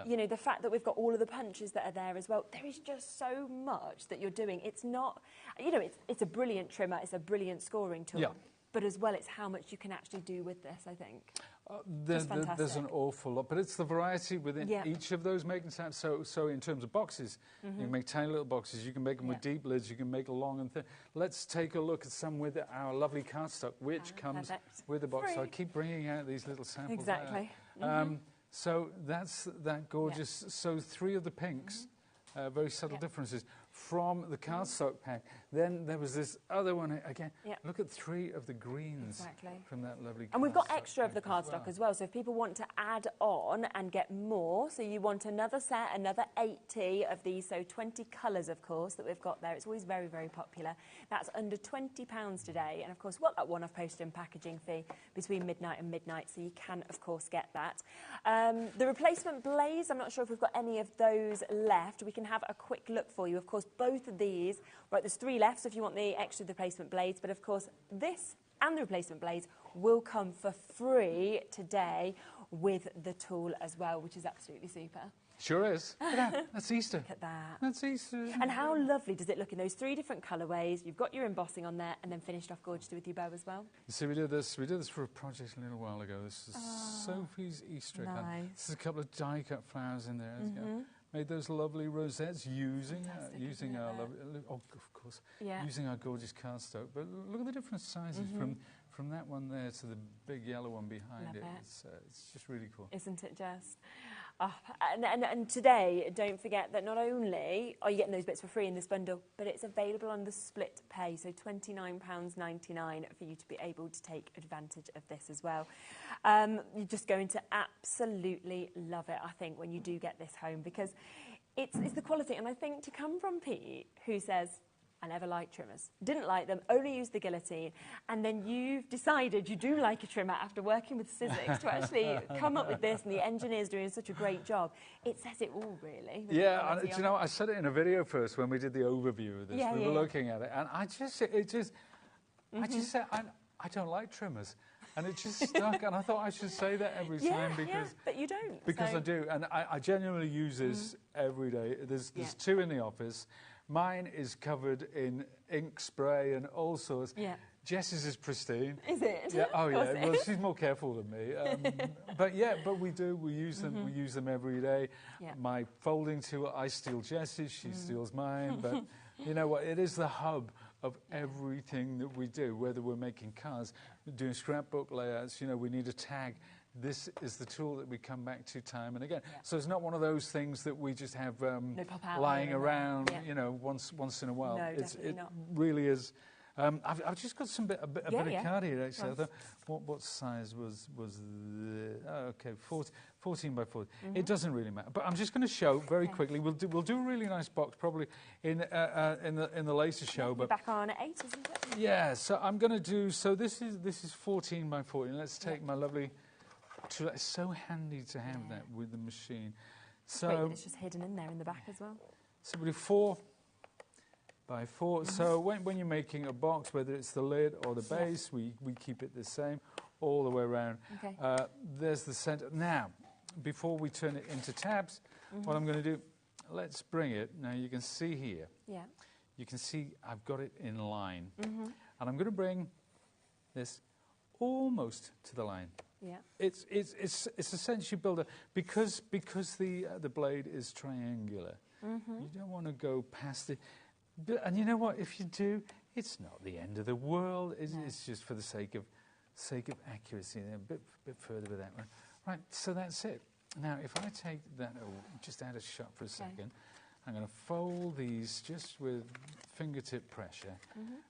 Yeah. The fact that we've got all of the punches that are there as well. There is just so much that you're doing. It's not, it's a brilliant trimmer. It's a brilliant scoring tool. Yeah. But as well, it's how much you can actually do with this, I think. There's an awful lot, but it's the variety within each of those making types. So in terms of boxes, you can make tiny little boxes. You can make them with deep lids. You can make long and thin. Let's take a look at some with our lovely cardstock, which comes with the box. So I keep bringing out these little samples. Exactly. So that's that gorgeous. So 3 of the pinks. Very subtle differences. from the cardstock pack. Then there was this other one again. Yeah. Look at 3 of the greens from that lovely. And we've got extra of the cardstock as well. So if people want to add on and get more, so you want another set, another 80 of these, so 20 colours, of course, that we've got there. It's always very, very popular. That's under £20 today. And of course, we've got that one-off postage and packaging fee between midnight and midnight, so you can, of course, get that. The replacement blades, I'm not sure if we've got any of those left. We can have a quick look for you. Of course, both of these, right, there's 3 left, so if you want the extra replacement blades, but of course, this and the replacement blades will come for free today with the tool as well, which is absolutely super. Sure is. Look at that. That's Easter. Look at that. That's Easter. And how lovely does it look in those 3 different colourways? You've got your embossing on there, and then finished off gorgeously with your bow as well. So we did this for a project a little while ago. This is Sophie's Easter egg. Nice. This is a couple of die-cut flowers in there. Made those lovely rosettes using our lovely, of course, using our gorgeous cardstock. But look at the different sizes from that one there to the big yellow one behind it. It's just really cool. Isn't it just? Oh, and today, don't forget that not only are you getting those bits for free in this bundle, but it's available on the split pay, so £29.99 for you to be able to take advantage of this as well. You're just going to absolutely love it, I think, when you do get this home, because it's the quality. And I think to come from Pete, who says, I never liked trimmers, didn't like them, only used the guillotine, and then you've decided you do like a trimmer after working with Sizzix to actually come up with this, and the engineer's doing such a great job. It says it all, really. Yeah, do you know, I said it in a video first when we did the overview of this. We were looking at it, and I just said, I don't like trimmers. And it just stuck, and I thought I should say that every time because but you don't. Because I do, and I genuinely use this every day. There's 2 in the office. Mine is covered in ink spray and all sorts. Yeah. Jess's is pristine. Is it? Yeah. Oh yeah. Well, she's more careful than me. But we do. We use them. We use them every day. Yeah. My folding tool, I steal Jess's. She steals mine. But you know what? It is the hub of everything that we do. Whether we're making cards, doing scrapbook layouts. You know, we need a tag. This is the tool that we come back to time and again. Yeah. So it's not one of those things that we just have lying around, you know, once in a while. No, it not. really is. I've just got a bit of card here, actually. I thought, what size was the... Oh, okay, 14 by 40. It doesn't really matter. But I'm just going to show very quickly. We'll do a really nice box probably in the later show. But back on at 8, isn't it? Yeah. So I'm going to do. So this is 14 by 40. Let's take my lovely. It's so handy to have that with the machine. So it's just hidden in there in the back as well. So we do 4 by 4. So when you're making a box, whether it's the lid or the base, we keep it the same all the way around. Okay. There's the center. Now, before we turn it into tabs, what I'm going to do, let's bring it. Now you can see here. Yeah. You can see I've got it in line. And I'm going to bring this almost to the line. Yeah. It's essentially built because the blade is triangular. You don't want to go past it. And you know what? If you do, it's not the end of the world. It's just for the sake of accuracy. A bit further with that one. Right. So that's it. Now, if I take that, just add a shot for a second. I'm going to fold these just with fingertip pressure,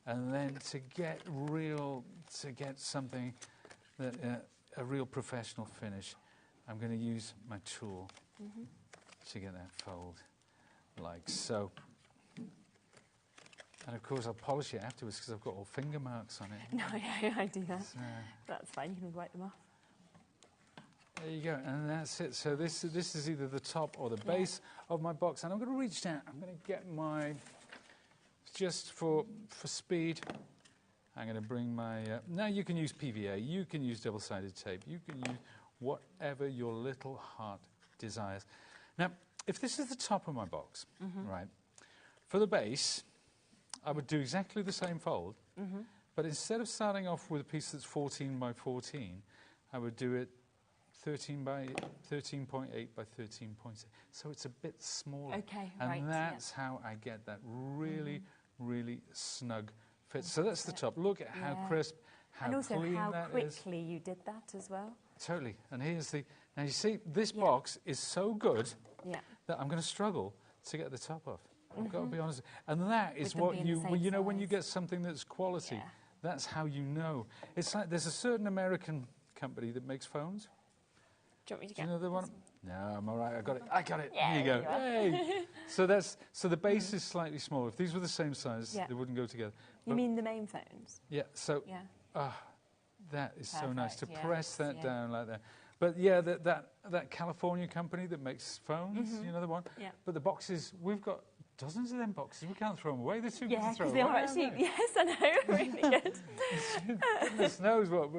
and then to get something that. A real professional finish, I'm going to use my tool to get that fold like so. And of course I'll polish it afterwards because I've got all finger marks on it. No, yeah, I do that. So, that's fine, you can wipe them off. There you go, and that's it. So this is either the top or the base of my box, and I'm going to reach down. I'm going to get my, just for speed, I'm going to bring my... now you can use PVA, you can use double-sided tape, you can use whatever your little heart desires. Now, if this is the top of my box, right, for the base, I would do exactly the same fold, but instead of starting off with a piece that's 14 by 14, I would do it 13.8 by 13.6. So it's a bit smaller. Okay, and that's how I get that really, really snug fit. So that's the top. Look at how crisp, how clean that is. And also how quickly you did that as well. Totally. And here's the... Now, you see, this box is so good that I'm going to struggle to get the top off. I've got to be honest. And that is what you know, when you get something that's quality, that's how you know. It's like there's a certain American company that makes phones. Do you want me to Do get you know the one? No, I'm all right. I got it. Yeah, Here you go. you Hey. So the base is slightly smaller. If these were the same size, they wouldn't go together. You mean the main phones? Yeah. So yeah. That is so nice to Perfect, press that down like that. But yeah, that California company that makes phones, you know the one. Yeah. But the boxes, we've got dozens of them boxes. We can't throw them away. They're too good to throw because they away. are actually. Yes, I know. Really good. Goodness knows what.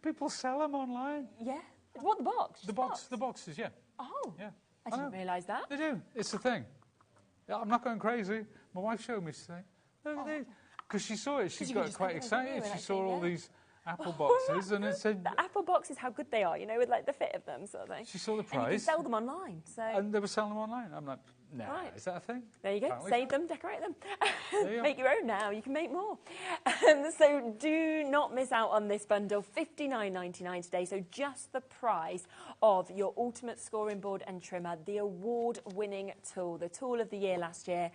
People sell them online. Yeah. What, the box? The boxes, yeah. Oh. Yeah. I didn't realise that. They do. It's a thing. Yeah, I'm not going crazy. My wife showed me today. Look at these. Because she saw it. She got quite excited. She saw all these Apple boxes and it said... The Apple boxes, how good they are, you know, with like the fit of them sort of thing. She saw the price. And you can sell them online. So. And they were selling them online. I'm like, nah, is that a thing? There you go. Apparently. Save them, decorate them. You Make your own now. You can make more. So do not miss out on this bundle. $59.99 today. So just the price of your ultimate scoring board and trimmer, the award-winning tool, the tool of the year last year.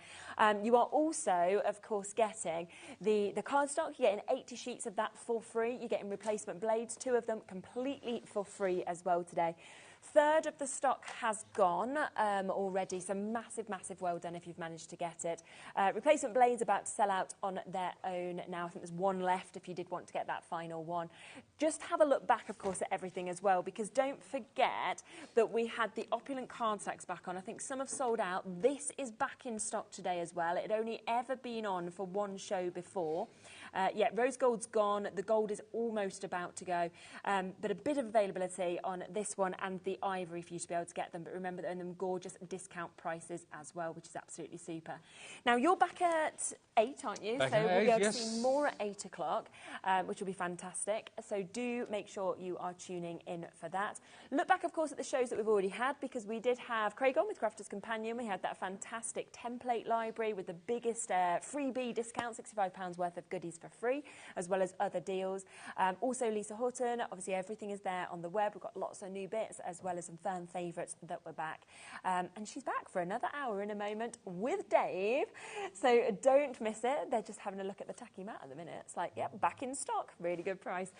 You are also, of course, getting the cardstock. You're getting 80 sheets of that for free. You're getting replacement blades, 2 of them completely for free as well today. Third of the stock has gone already, so massive, massive well done if you've managed to get it. Replacement blades about to sell out on their own now. I think there's one left if you did want to get that final one. Just have a look back, of course, at everything as well, because don't forget that we had the Opulent cardstocks back on. I think some have sold out. This is back in stock today as well. It had only ever been on for one show before. Yeah, rose gold's gone. The gold is almost about to go. But a bit of availability on this one and the ivory for you to be able to get them. But remember, they're in them gorgeous discount prices as well, which is absolutely super. Now, you're back at 8, aren't you? Back so at we'll 8, be able yes. to see more at 8 o'clock, which will be fantastic. So do make sure you are tuning in for that. Look back, of course, at the shows that we've already had, because we did have Craig on with Crafter's Companion. We had that fantastic template library with the biggest freebie discount, £65 worth of goodies for free, as well as other deals. Also, Lisa Horton, obviously everything is there on the web. We've got lots of new bits, as well as some fan favourites that were back. And she's back for another hour in a moment with Dave. So don't miss it. They're just having a look at the tacky mat at the minute. It's like, yep, back in stock. Really good price.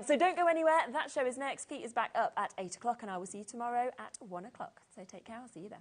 So don't go anywhere. That show is next. Feet is back up at 8 o'clock, and I will see you tomorrow at 1 o'clock. So take care. I'll see you then.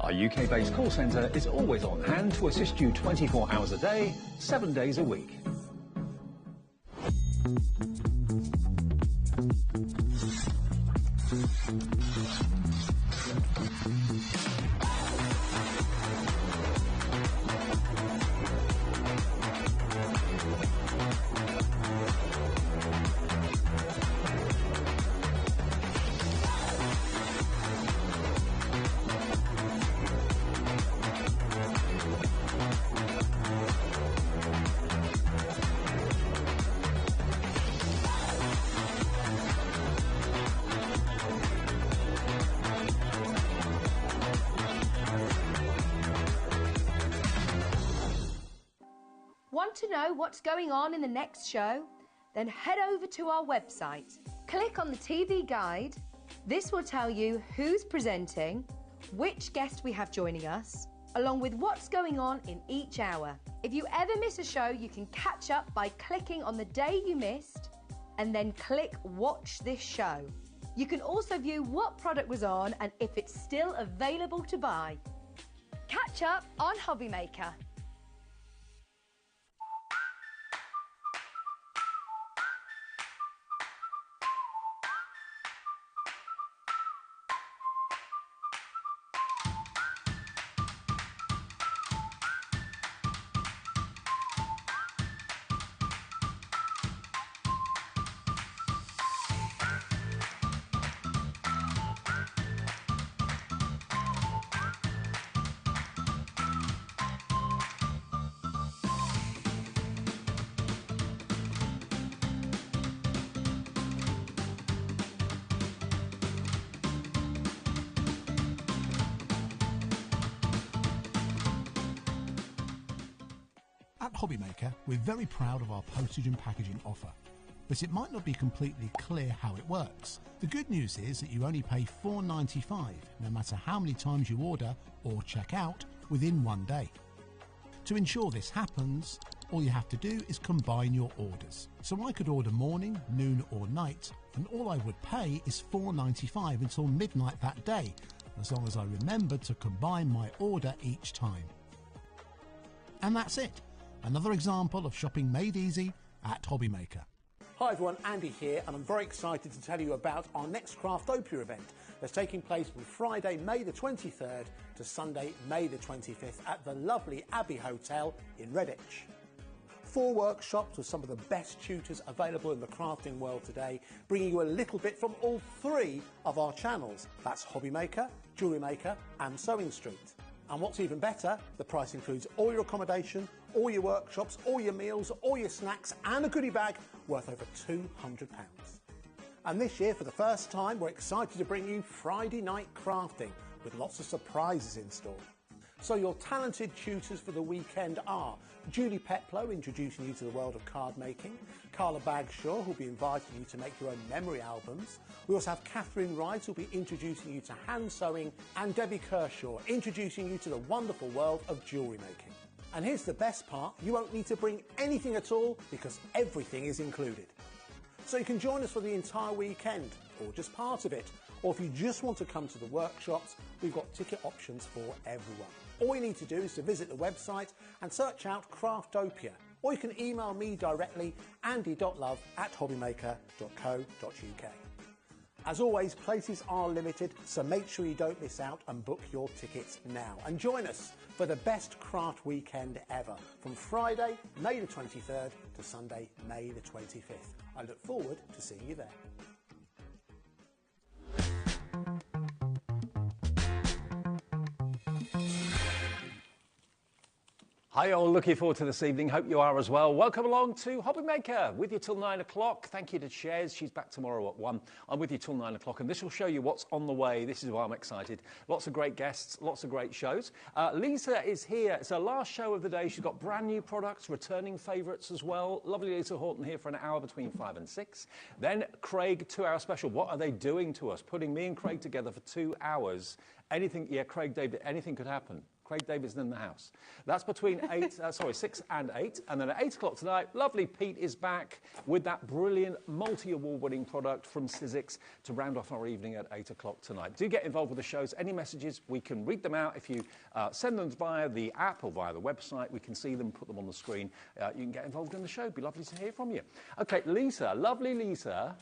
Our UK-based call centre is always on hand to assist you 24 hours a day, 7 days a week. Want to know what's going on in the next show? Then head over to our website. Click on the TV guide. This will tell you who's presenting, which guest we have joining us, along with what's going on in each hour. If you ever miss a show, you can catch up by clicking on the day you missed and then click Watch This Show. You can also view what product was on and if it's still available to buy. Catch up on HobbyMaker. At HobbyMaker, we're very proud of our postage and packaging offer, but it might not be completely clear how it works. The good news is that you only pay $4.95 no matter how many times you order or check out within 1 day. To ensure this happens, all you have to do is combine your orders. So I could order morning, noon or night, and all I would pay is $4.95 until midnight that day, as long as I remembered to combine my order each time. And that's it. Another example of shopping made easy at HobbyMaker. Hi everyone, Andy here, and I'm very excited to tell you about our next Craftopia event that's taking place from Friday, May the 23rd to Sunday, May the 25th at the lovely Abbey Hotel in Redditch. 4 workshops with some of the best tutors available in the crafting world today, bringing you a little bit from all 3 of our channels. That's HobbyMaker, Jewellery Maker and Sewing Street. And what's even better, the price includes all your accommodation, all your workshops, all your meals, all your snacks and a goodie bag worth over £200. And this year, for the first time, we're excited to bring you Friday night crafting with lots of surprises in store. So your talented tutors for the weekend are Julie Peplow, introducing you to the world of card making, Carla Bagshaw, who'll be inviting you to make your own memory albums. We also have Catherine Wright, who'll be introducing you to hand sewing, and Debbie Kershaw, introducing you to the wonderful world of jewellery making. And here's the best part, you won't need to bring anything at all because everything is included. So you can join us for the entire weekend, or just part of it, or if you just want to come to the workshops, we've got ticket options for everyone. All you need to do is to visit the website and search out Craftopia, or you can email me directly, andy.love@hobbymaker.co.uk. As always, places are limited, so make sure you don't miss out and book your tickets now. And join us for the best craft weekend ever, from Friday, May the 23rd to Sunday, May the 25th. I look forward to seeing you there. Hi all, looking forward to this evening. Hope you are as well. Welcome along to HobbyMaker. With you till 9 o'clock. Thank you to Shez. She's back tomorrow at 1. I'm with you till 9 o'clock, and this will show you what's on the way. This is why I'm excited. Lots of great guests, lots of great shows. Lisa is here. It's her last show of the day. She's got brand new products, returning favourites as well. Lovely Lisa Horton here for an hour between 5 and 6. Then Craig, 2-hour special. What are they doing to us? Putting me and Craig together for 2 hours. Anything, yeah, Craig David, anything could happen. Craig David's in the house. That's between 6 and 8. And then at 8 o'clock tonight, lovely Pete is back with that brilliant multi-award winning product from Sizzix to round off our evening at 8 o'clock tonight. Do get involved with the shows. Any messages, we can read them out. If you send them via the app or via the website, we can see them, put them on the screen. You can get involved in the show. It'd be lovely to hear from you. OK, Lisa, lovely Lisa.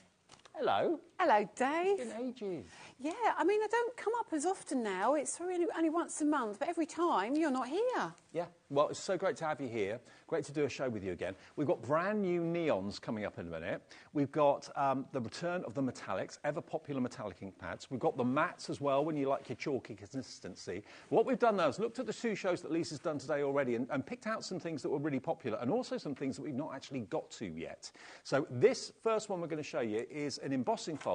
Hello. Hello, Dave. It's been ages. Yeah, I mean, I don't come up as often now. It's really only once a month, but every time you're not here. Yeah, well, it's so great to have you here. Great to do a show with you again. We've got brand new neons coming up in a minute. We've got the return of the metallics, ever popular metallic ink pads. We've got the mattes as well, when you like your chalky consistency. What we've done now is looked at the 2 shows that Lisa's done today already and picked out some things that were really popular and also some things that we've not actually got to yet. So this first one we're going to show you is an embossing folder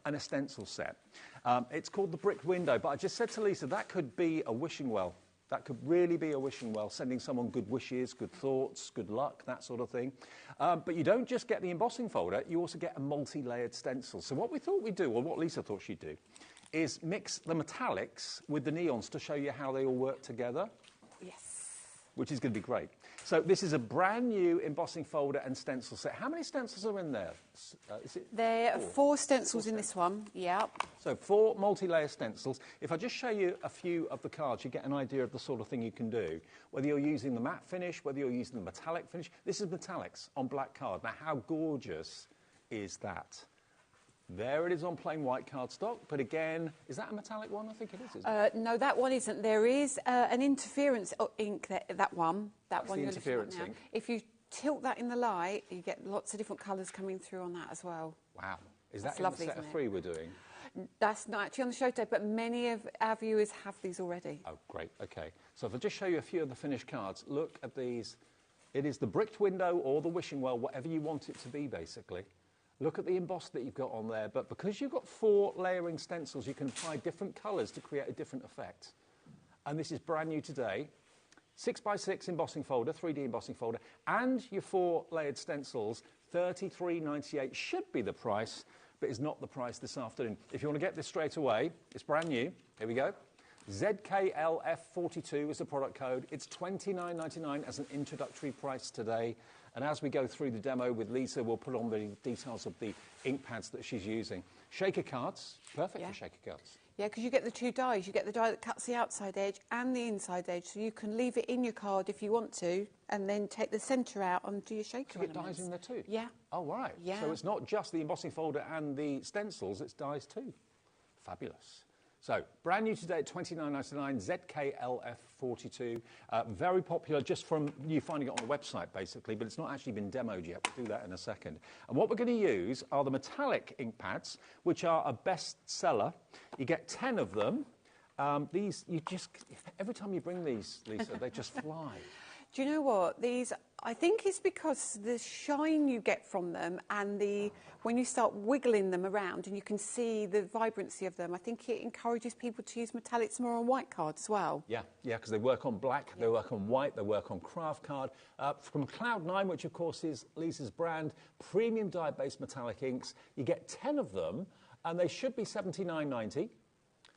and a stencil set. It's called the Brick Window, but I just said to Lisa that could be a wishing well. That could really be a wishing well, sending someone good wishes, good thoughts, good luck, that sort of thing. But you don't just get the embossing folder, you also get a multi-layered stencil. So what we thought we'd do, or what Lisa thought she'd do, is mix the metallics with the neons to show you how they all work together. Yes. Which is going to be great. So this is a brand new embossing folder and stencil set. How many stencils are in there? There are 4 stencils in this one, yeah. So 4 multi-layer stencils. If I just show you a few of the cards, you get an idea of the sort of thing you can do. Whether you're using the matte finish, whether you're using the metallic finish. This is metallics on black card. Now, how gorgeous is that? There it is on plain white cardstock, but again, is that a metallic one? I think it is, isn't it? No, that one isn't. There is an interference ink, that one. That's one the you're interference looking at now. ink. If you tilt that in the light, you get lots of different colours coming through on that as well. Wow. Is That's that in lovely, the set of isn't it? 3 we're doing? That's not actually on the show today, but many of our viewers have these already. Oh, great. OK. So if I just show you a few of the finished cards, look at these. It is the bricked window or the wishing well, whatever you want it to be, basically. Look at the emboss that you've got on there, but because you've got 4 layering stencils, you can apply different colours to create a different effect. And this is brand new today. 6x6 embossing folder, 3D embossing folder, and your 4 layered stencils, $33.98 should be the price, but is not the price this afternoon. If you want to get this straight away, it's brand new. Here we go. ZKLF42 is the product code. It's $29.99 as an introductory price today. And as we go through the demo with Lisa, we'll put on the details of the ink pads that she's using. Shaker cards, perfect for shaker cards. Yeah, because you get the 2 dies. You get the die that cuts the outside edge and the inside edge, so you can leave it in your card if you want to, and then take the centre out and do your shaker. So you get dies in there too? Yeah. Oh, right. Yeah. So it's not just the embossing folder and the stencils, it's dies too. Fabulous. So, brand new today at $29.99, ZKLF42. Very popular just from you finding it on the website, basically, but it's not actually been demoed yet. We'll do that in a second. And what we're going to use are the metallic ink pads, which are a bestseller. You get 10 of them. These, every time you bring these, Lisa, they just fly. Do you know what? These, I think it's because the shine you get from them and when you start wiggling them around and you can see the vibrancy of them, I think it encourages people to use metallics more on white card as well. Yeah, because they work on black, they work on white, they work on craft card. From Cloud9, which of course is Lisa's brand, premium dye-based metallic inks, you get 10 of them and they should be $79.90.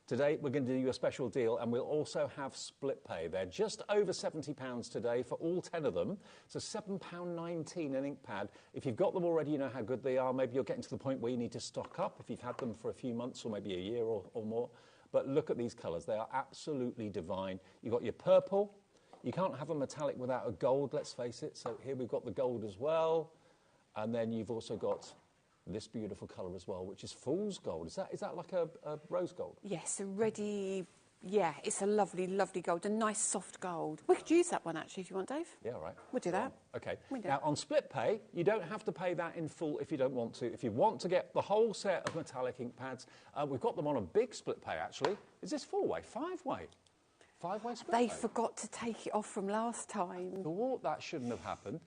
Today, we're going to do you a special deal, and we'll also have split pay. They're just over £70 today for all 10 of them. So £7.19 an ink pad. If you've got them already, you know how good they are. Maybe you're getting to the point where you need to stock up if you've had them for a few months or maybe a year or more. But look at these colours. They are absolutely divine. You've got your purple. You can't have a metallic without a gold, let's face it. So here we've got the gold as well. And then you've also got this beautiful colour as well, which is fool's gold. Is that like a rose gold? Yes, a ready, yeah, it's a lovely, lovely gold, a nice soft gold. We could use that one actually if you want, Dave. Yeah, right. We'll do that. Okay. We do. Now, on split pay, you don't have to pay that in full if you don't want to. If you want to get the whole set of metallic ink pads, we've got them on a big split pay, actually. Is this 4-way? 5-way? 5-way split pay? They forgot to take it off from last time. Thought that shouldn't have happened.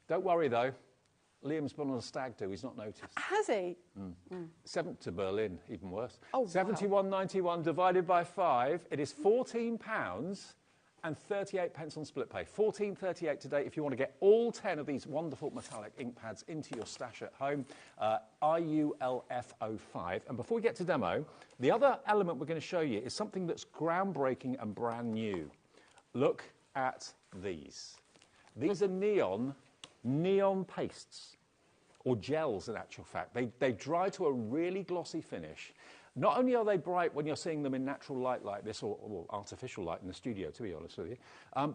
Don't worry, though. Liam's been on a stag do, he's not noticed. Has he? 7th to Berlin, even worse. Oh, wow. 71.91 divided by 5, it is £14 and 38 pence on split pay. £14.38 today if you want to get all 10 of these wonderful metallic ink pads into your stash at home. IULF05. And before we get to demo, the other element we're going to show you is something that's groundbreaking and brand new. Look at these. These are neon pastes, or gels in actual fact. They dry to a really glossy finish. Not only are they bright when you're seeing them in natural light like this, or artificial light in the studio, to be honest with you,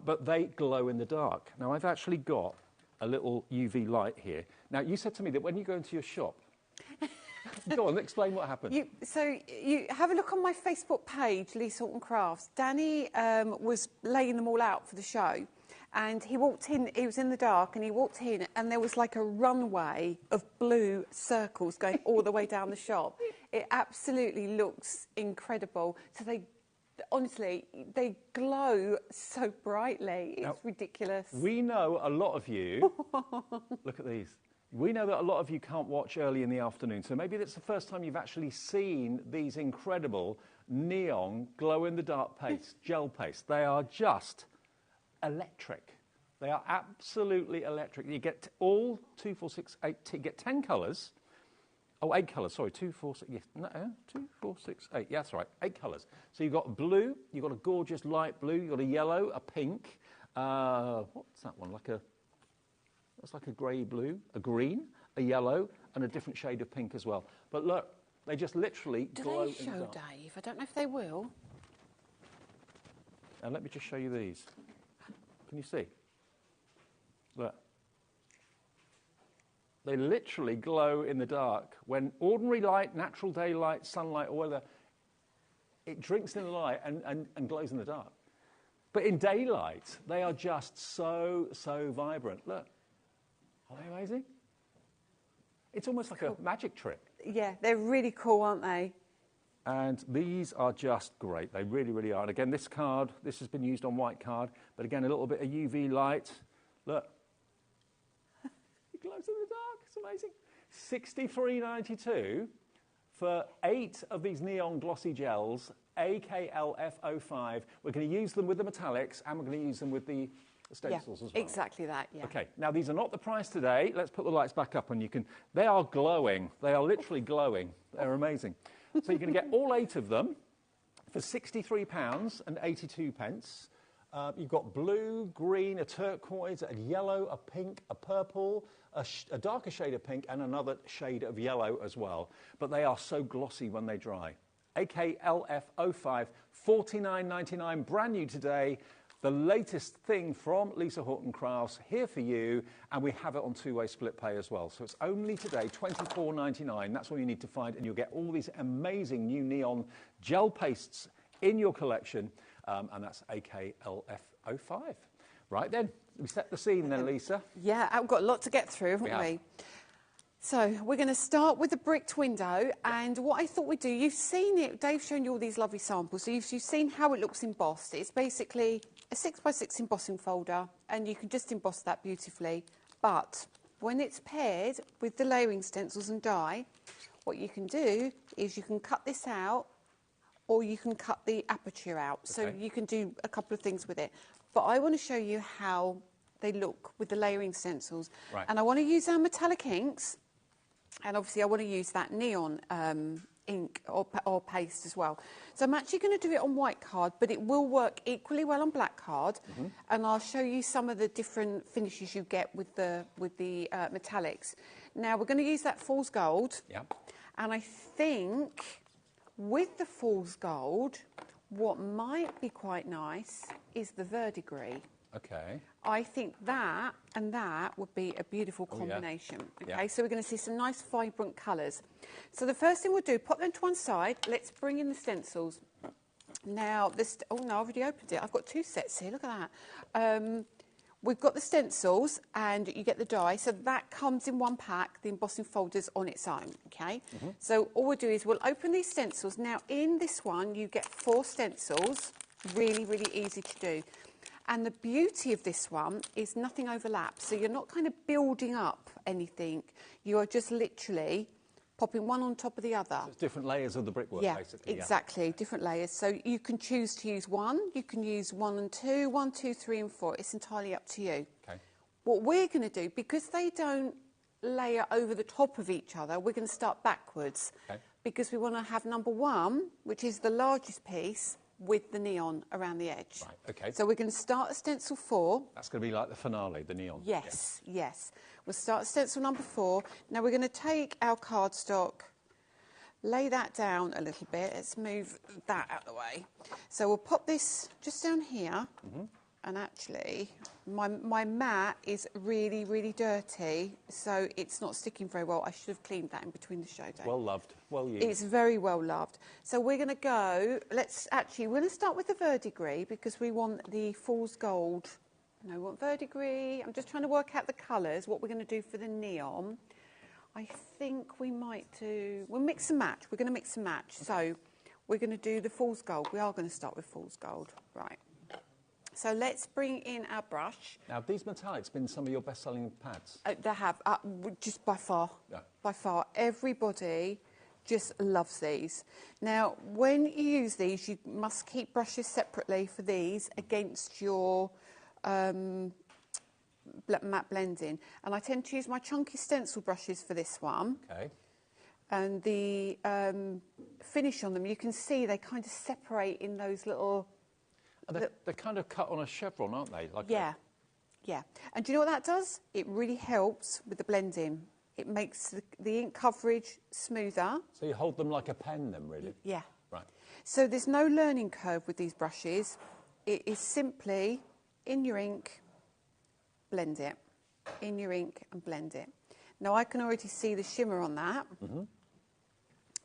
but they glow in the dark. Now, I've actually got a little UV light here. Now, you said to me that when you go into your shop, go on, explain what happened. So you have a look on my Facebook page, Lisa Horton Crafts. Danny was laying them all out for the show. And he walked in, he was in the dark, and he walked in, and there was like a runway of blue circles going all the way down the shop. It absolutely looks incredible. So honestly, they glow so brightly. It's ridiculous. We know a lot of you, look at these. We know that a lot of you can't watch early in the afternoon, so maybe that's the first time you've actually seen these incredible neon glow-in-the-dark paste, gel paste. They are just electric. They are absolutely electric. You get all 2, 4, 6, 8, you get 10 colours. Oh, 8 colours, sorry, 2, 4, 6, yes, no, 2, 4, 6, 8, yeah, that's right, 8 colours. So you've got blue, you've got a gorgeous light blue, you've got a yellow, a pink, what's that one, that's like a grey blue, a green, a yellow, and a different shade of pink as well. But look, they just literally glow in the dark. Do they show, Dave? I don't know if they will. And let me just show you these. Can you see? Look. They literally glow in the dark. When ordinary light, natural daylight, sunlight, or whatever, it drinks in the light and glows in the dark. But in daylight, they are just so vibrant. Look. Are they amazing? It's almost like a magic trick. Yeah, they're really cool, aren't they? And these are just great. They really, really are. And again, this card, this has been used on white card, but again, a little bit of UV light. Look. It glows in the dark. It's amazing. $63.92 for 8 of these neon glossy gels, AKLF05. We're going to use them with the metallics and we're going to use them with the stencils as well. Exactly that, yeah. Okay, now these are not the price today. Let's put the lights back up and you can... They are glowing. They are literally glowing. They're amazing. So you're going to get all 8 of them for £63.82. You've got blue, green, a turquoise, a yellow, a pink, a purple, a darker shade of pink, and another shade of yellow as well. But they are so glossy when they dry. AKLF05, $49.99, brand new today. The latest thing from Lisa Horton Crafts, here for you, and we have it on two-way split pay as well. So it's only today, $24.99. That's all you need to find, and you'll get all these amazing new neon gel pastes in your collection. And that's AKLF05. Right then, we set the scene then, Lisa. Yeah, we've got a lot to get through, haven't we? So we're going to start with the bricked window, and what I thought we'd do, you've seen it, Dave's shown you all these lovely samples, so you've seen how it looks embossed. It's basically a 6x6 embossing folder, and you can just emboss that beautifully. But when it's paired with the layering stencils and die, what you can do is you can cut this out, or you can cut the aperture out. Okay. So you can do a couple of things with it. But I want to show you how they look with the layering stencils. Right. And I want to use our metallic inks. And obviously I want to use that neon ink or paste as well. So I'm actually going to do it on white card, but it will work equally well on black card. Mm-hmm. And I'll show you some of the different finishes you get with the metallics. Now we're going to use that fool's gold. Yep. And I think... with the fool's gold, what might be quite nice is the verdigris. Okay. I think that and that would be a beautiful combination. Oh, yeah. Okay, so we're going to see some nice vibrant colours. So the first thing we'll do, pop them to one side. Let's bring in the stencils. Now, oh no, I've already opened it. I've got 2 sets here. Look at that. We've got the stencils and you get the die, so that comes in one pack, the embossing folder's on its own, okay? Mm-hmm. So all we'll do is we'll open these stencils. Now in this one you get 4 stencils, really, really easy to do. And the beauty of this one is nothing overlaps, so you're not kind of building up anything, you are just literally popping one on top of the other. So it's different layers of the brickwork, basically. Exactly, different layers. So you can choose to use 1, you can use 1 and 2, 1, 2, 3 and 4. It's entirely up to you. Okay. What we're going to do, because they don't layer over the top of each other, we're going to start backwards. Okay. Because we want to have number 1, which is the largest piece, with the neon around the edge. Right, okay. So we're going to start at stencil 4. That's going to be like the finale, the neon. Yes, yes. We'll start at stencil number 4. Now we're going to take our cardstock, lay that down a little bit. Let's move that out of the way. So we'll pop this just down here. Mm-hmm. And actually, my mat is really, really dirty, so it's not sticking very well. I should have cleaned that in between the show days. Well loved, well used. It's very well loved. So we're going to go, we're going to start with the verdigris because we want the fool's gold. No, we want verdigris. I'm just trying to work out the colours, what we're going to do for the neon. I think we might do, we'll mix and match. We're going to mix and match. So we're going to do the fool's gold. We are going to start with fool's gold. Right. So let's bring in our brush. Now, have these metallics been some of your best-selling pads? They have, just by far. Yeah. By far. Everybody just loves these. Now, when you use these, you must keep brushes separately for these against your matte blending. And I tend to use my chunky stencil brushes for this one. Okay. And the finish on them, you can see they kind of separate in those little... They're kind of cut on a chevron, aren't they? Like yeah. And do you know what that does? It really helps with the blending. It makes the ink coverage smoother. So you hold them like a pen then, really? Yeah. Right. So there's no learning curve with these brushes. It is simply in your ink, blend it. In your ink and blend it. Now I can already see the shimmer on that. Mm-hmm.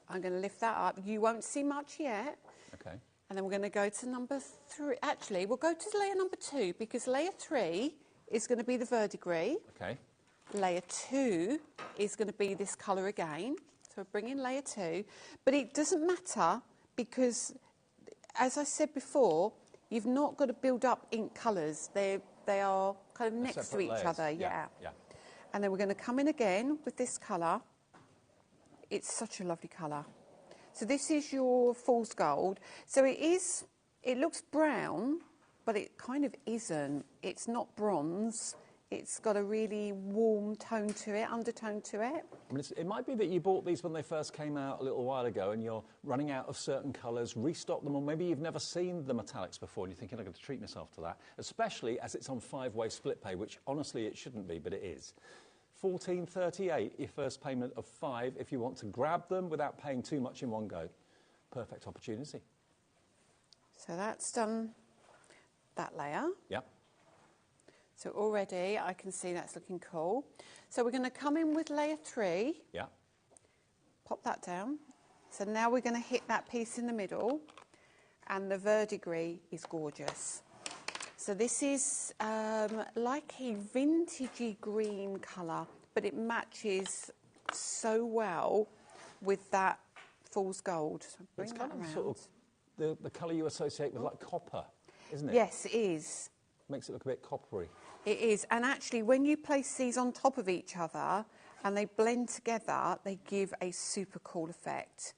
I'm going to lift that up. You won't see much yet. Okay. And then we're going to go to number 3. Actually, we'll go to layer number 2 because layer 3 is going to be the verdigris. Okay. Layer 2 is going to be this colour again. So we'll bring in layer 2. But it doesn't matter because, as I said before, you've not got to build up ink colours. They are kind of next to each other. Yeah. And then we're going to come in again with this colour. It's such a lovely colour. So this is your fool's gold. So it looks brown, but it kind of isn't. It's not bronze. It's got a really warm tone to it, undertone to it. I mean, it might be that you bought these when they first came out a little while ago and you're running out of certain colours, restock them, or maybe you've never seen the metallics before and you're thinking, I'm going to treat myself to that, especially as it's on 5-way split pay, which honestly it shouldn't be, but it is. $14.38, your first payment of £5 if you want to grab them without paying too much in one go. Perfect opportunity. So that's done that layer. Yep. So already I can see that's looking cool. So we're going to come in with layer 3. Yeah. Pop that down. So now we're going to hit that piece in the middle, and the verdigris is gorgeous. So this is like a vintagey green colour, but it matches so well with that fool's gold. So bring It's that kind of around. sort of the colour you associate with like copper, isn't it? Yes, it is. Makes it look a bit coppery. It is, and actually when you place these on top of each other and they blend together, they give a super cool effect.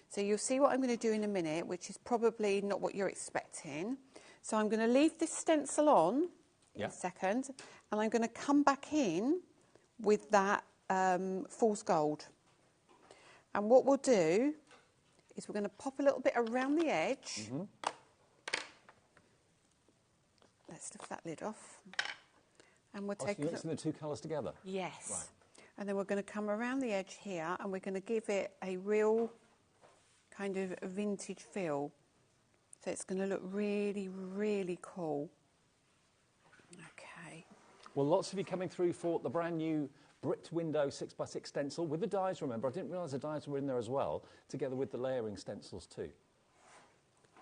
So you'll see what I'm going to do in a minute, which is probably not what you're expecting. So I'm going to leave this stencil on in a second, and I'm going to come back in with that fool's gold. And what we'll do is we're going to pop a little bit around the edge. Mm-hmm. Let's lift that lid off. And we'll So take you're mixing the two colours together? Yes. Right. And then we're going to come around the edge here, and we're going to give it a real kind of vintage feel. So it's going to look really, really cool. Okay. Well, lots of you coming through for the brand new bricked window 6x6 stencil with the dies, remember. I didn't realise the dies were in there as well, together with the layering stencils too.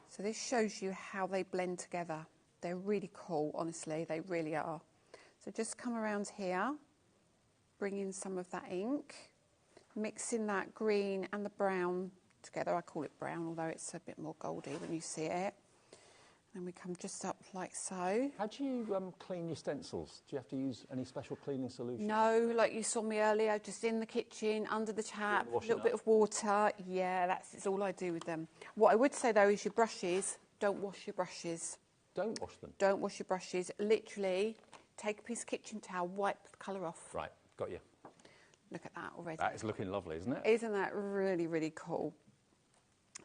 So this shows you how they blend together. They're really cool, honestly, they really are. So just come around here, bring in some of that ink, mixing that green and the brown together. I call it brown, although it's a bit more goldy when you see it. And we come just up like so. How do you clean your stencils? Do you have to use any special cleaning solution? No, like you saw me earlier, just in the kitchen, under the tap, a little bit of water. Yeah, that's all I do with them. What I would say, though, is your brushes, don't wash your brushes. Don't wash them? Don't wash your brushes. Literally, take a piece of kitchen towel, wipe the colour off. Right, got you. Look at that already. That is looking lovely, isn't it? Isn't that really, really cool?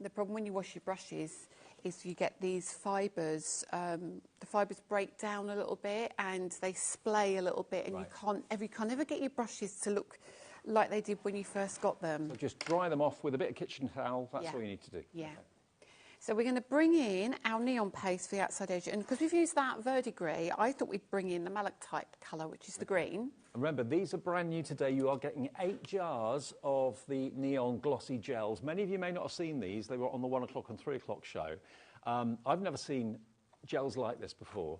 The problem when you wash your brushes is you get these fibres. The fibres break down a little bit and they splay a little bit, and you can't ever get your brushes to look like they did when you first got them. So just dry them off with a bit of kitchen towel. That's all you need to do. Yeah. Okay. So we're going to bring in our neon paste for the outside edge. And because we've used that verdigris, I thought we'd bring in the malachite colour, which is the green. And remember, these are brand new today. You are getting 8 jars of the neon glossy gels. Many of you may not have seen these. They were on the 1 o'clock and 3 o'clock show. I've never seen gels like this before,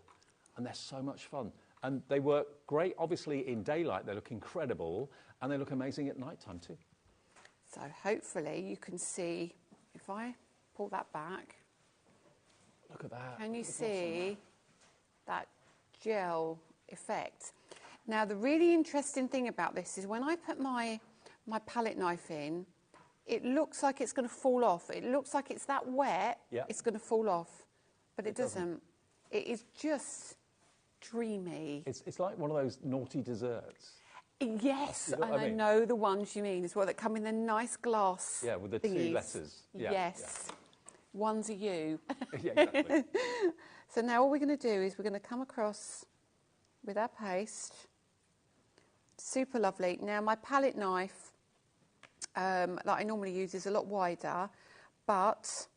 and they're so much fun. And they work great, obviously, in daylight. They look incredible, and they look amazing at night time too. So hopefully you can see, if I pull that back. Look at that. Can you see that gel effect? Now, the really interesting thing about this is when I put my palette knife in, it looks like it's going to fall off. It looks like it's that wet, it's going to fall off. But it doesn't. It is just dreamy. It's like one of those naughty desserts. Yes, You know what and I mean? I know the ones you mean as well, that come in the nice glass Yeah, with the thingies. 2 letters. Yeah, yes. Yeah. One's a you. Yeah, exactly. So now all we're going to do is we're going to come across with our paste. Super lovely. Now my palette knife that I normally use is a lot wider, but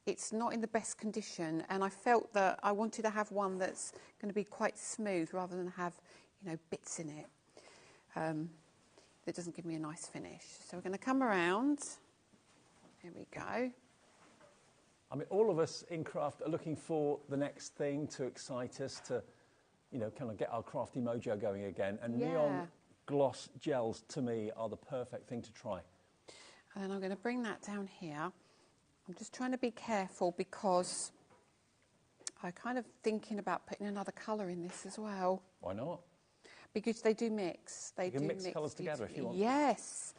it's not in the best condition, and I felt that I wanted to have one that's going to be quite smooth rather than have, bits in it. That doesn't give me a nice finish. So we're going to come around. Here we go. I mean, all of us in craft are looking for the next thing to excite us, to, kind of get our crafty mojo going again. And neon gloss gels, to me, are the perfect thing to try. And then I'm going to bring that down here. I'm just trying to be careful because I'm kind of thinking about putting another colour in this as well. Why not? Because they do mix. They you can do mix colours together if you want. Yes.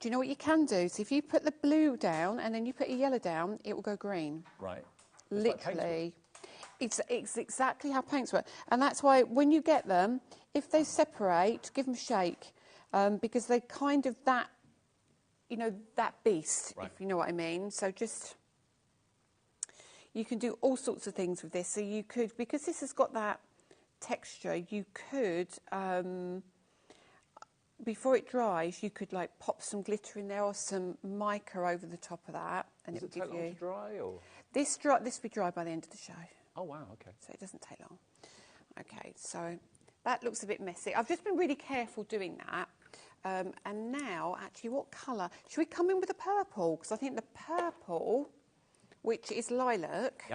Do you know what you can do? So if you put the blue down and then you put a yellow down, it will go green. Right. Literally. It's exactly how paints work. And that's why when you get them, if they separate, give them a shake. Because they kind of that, you know, that beast, if you know what I mean. So just, you can do all sorts of things with this. So you could, because this has got that texture, you could, before it dries, you could like pop some glitter in there or some mica over the top of that. And Does it will take give long you... to dry? Or? This will be dry by the end of the show. Oh, wow, okay. So it doesn't take long. Okay, so that looks a bit messy. I've just been really careful doing that. And now, actually, what colour? Should we come in with the purple? Because I think the purple, which is lilac,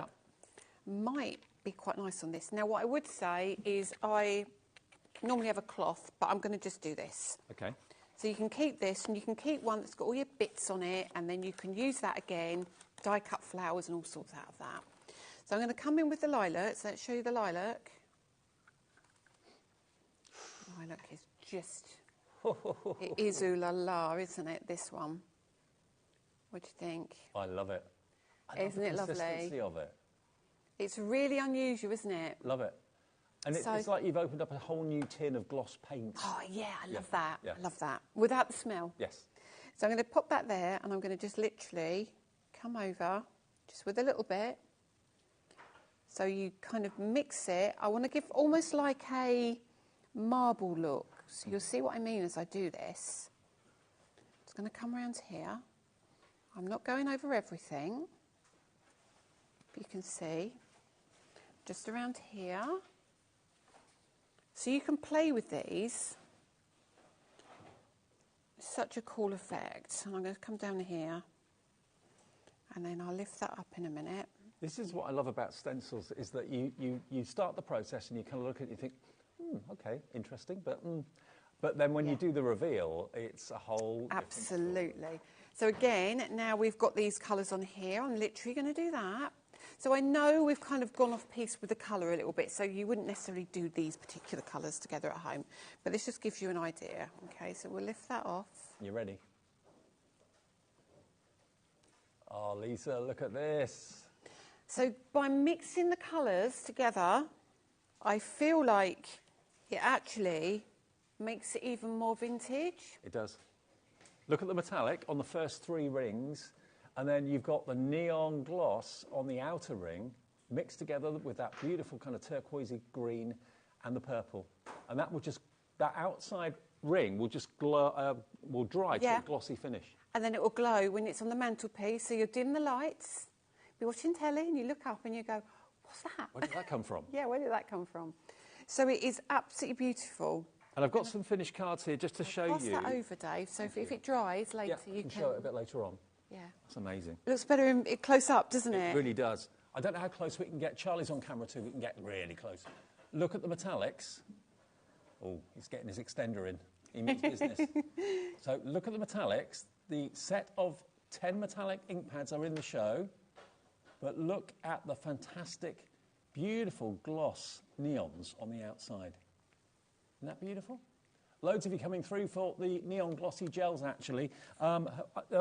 might be quite nice on this. Now, what I would say is I normally have a cloth, but I'm going to just do this. Okay. So you can keep this, and you can keep one that's got all your bits on it, and then you can use that again, die-cut flowers and all sorts out of that. So I'm going to come in with the lilac. So let's show you the lilac. Lilac is just... it is ooh la la, isn't it, this one? What do you think? I love it. Isn't it lovely? The consistency of it. It's really unusual, isn't it? Love it. And it's like you've opened up a whole new tin of gloss paint. Oh, yeah, I love that. Yeah. I love that. Without the smell. Yes. So I'm going to pop that there, and I'm going to just literally come over, just with a little bit. So you kind of mix it. I want to give almost like a marble look. So you'll see what I mean as I do this. It's going to come around here. I'm not going over everything. But you can see, just around here. So you can play with these. Such a cool effect. And I'm going to come down here. And then I'll lift that up in a minute. This is what I love about stencils, is that you start the process and you kind of look at it and you think, okay, interesting, but then when you do the reveal, it's a whole Absolutely. So again, now we've got these colours on here. I'm literally going to do that. So I know we've kind of gone off piece with the colour a little bit, so you wouldn't necessarily do these particular colours together at home, but this just gives you an idea. Okay, so we'll lift that off. You ready? Oh, Lisa, look at this. So by mixing the colours together, I feel like it actually makes it even more vintage. It does. Look at the metallic on the first 3 rings, and then you've got the neon gloss on the outer ring mixed together with that beautiful kind of turquoisey green and the purple. And that will just, that outside ring will just will dry to a glossy finish. And then it will glow when it's on the mantelpiece. So you dim the lights, be watching telly, and you look up and you go, what's that? Where did that come from? Yeah, where did that come from? So it is absolutely beautiful. And I've got some finished cards here just to show you. Pass that over, Dave. So if it dries later, you can show it a bit later on. Yeah. That's amazing. It looks better in close up, doesn't it? It really does. I don't know how close we can get. Charlie's on camera too. We can get really close. Look at the metallics. Oh, he's getting his extender in. He means business. So look at the metallics. The set of 10 metallic ink pads are in the show. But look at the fantastic, beautiful gloss neons on the outside. Isn't that beautiful? Loads of you coming through for the neon glossy gels, actually. Are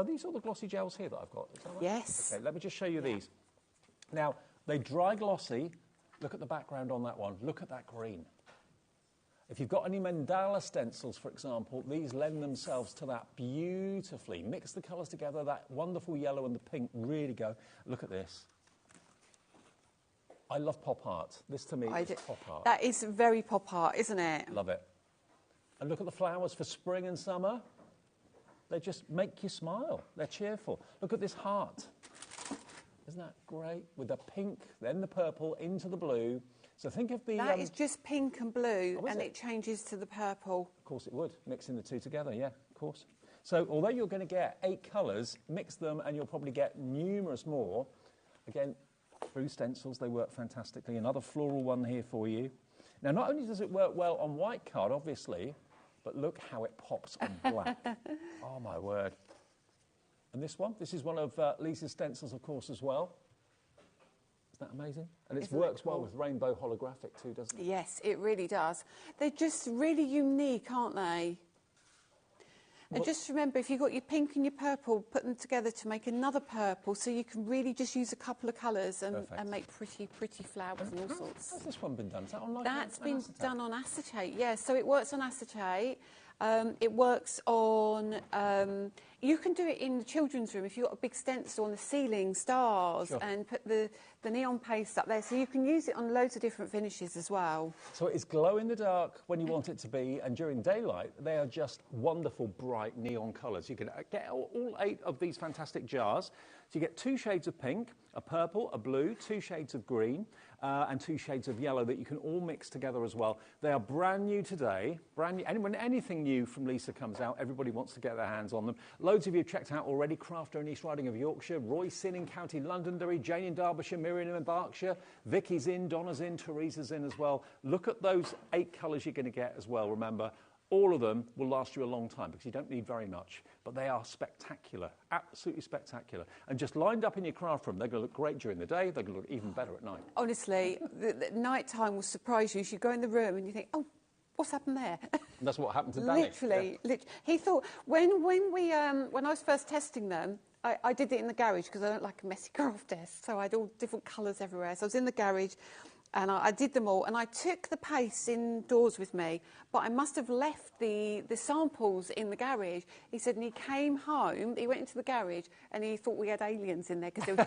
these all the glossy gels here that I've got? Is that right? Yes. Okay, let me just show you these. Now, they dry glossy. Look at the background on that one. Look at that green. If you've got any mandala stencils, for example, these lend themselves to that beautifully. Mix the colours together, that wonderful yellow and the pink really go. Look at this. I love pop art. This to me is pop art. That is very pop art, isn't it? Love it. And look at the flowers for spring and summer. They just make you smile. They're cheerful. Look at this heart. Isn't that great? With the pink, then the purple, into the blue. So think of the... That is just pink and blue, and it it changes to the purple. Of course it would, mixing the two together, yeah, of course. So although you're going to get 8 colours, mix them and you'll probably get numerous more. Again, through stencils, they work fantastically. Another floral one here for you. Now, not only does it work well on white card, obviously, but look how it pops on black. Oh, my word. And this one, this is one of Lisa's stencils, of course, as well. Isn't that amazing? And it works well with rainbow holographic too, doesn't it? Yes, it really does. They're just really unique, aren't they? And just remember, if you've got your pink and your purple, put them together to make another purple, so you can really just use a couple of colours and make pretty, pretty flowers and all sorts. How's this one been done? Is that on That's been done on acetate, yeah. So it works on acetate. It works on... you can do it in the children's room if you've got a big stencil on the ceiling, stars, and put the neon paste up there. So you can use it on loads of different finishes as well. So it's glow in the dark when you want it to be, and during daylight, they are just wonderful, bright neon colours. You can get all 8 of these fantastic jars. So you get 2 shades of pink, a purple, a blue, 2 shades of green, and 2 shades of yellow that you can all mix together as well. They are brand new today, brand new. And when anything new from Lisa comes out, everybody wants to get their hands on them. Loads of you have checked out already. Crafter in East Riding of Yorkshire, Roy Sin in County Londonderry, Jane in Derbyshire, Miriam in Berkshire, Vicky's in, Donna's in, Teresa's in as well. Look at those 8 colours you're going to get as well, remember. All of them will last you a long time because you don't need very much, but they are spectacular, absolutely spectacular. And just lined up in your craft room, they're going to look great during the day, they're going to look even better at night. Honestly, the night time will surprise you. You go in the room and you think, oh, what's happened there? And that's what happened to Danny. Literally. He thought, when I was first testing them, I did it in the garage because I don't like a messy craft desk, so I had all different colours everywhere. So I was in the garage, and I did them all, and I took the paste indoors with me, but I must have left the samples in the garage. He said, and he came home, he went into the garage, and he thought we had aliens in there, because there was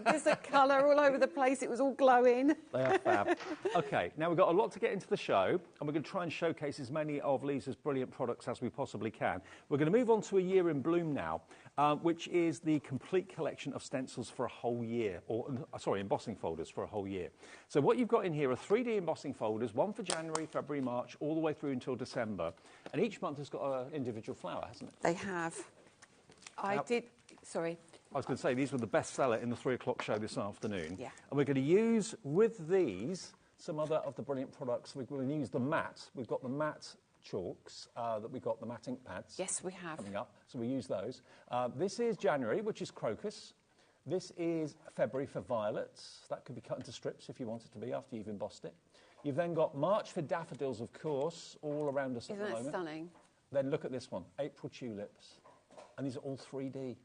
bits of colour all over the place. It was all glowing. They are fab. OK, now we've got a lot to get into the show, and we're going to try and showcase as many of Lisa's brilliant products as we possibly can. We're going to move on to a year in bloom now, which is the complete collection of stencils for a whole year, or, sorry, embossing folders for a whole year. So what you've got in here are 3D embossing folders, one for January, February, March, all the way through until December. And each month has got an individual flower, hasn't it? They have. Sorry. I was going to say, these were the best seller in the 3 o'clock show this afternoon. Yeah. And we're going to use, with these, some other of the brilliant products. We're going to use the matte. We've got the matte chalks that we got, the matte ink pads. Yes, we have. Coming up, so we use those. This is January, which is crocus. This is February for violets. That could be cut into strips if you want it to be after you've embossed it. You've then got March for daffodils, of course, all around us at the moment. Isn't that stunning? Then look at this one, April tulips. And these are all 3D.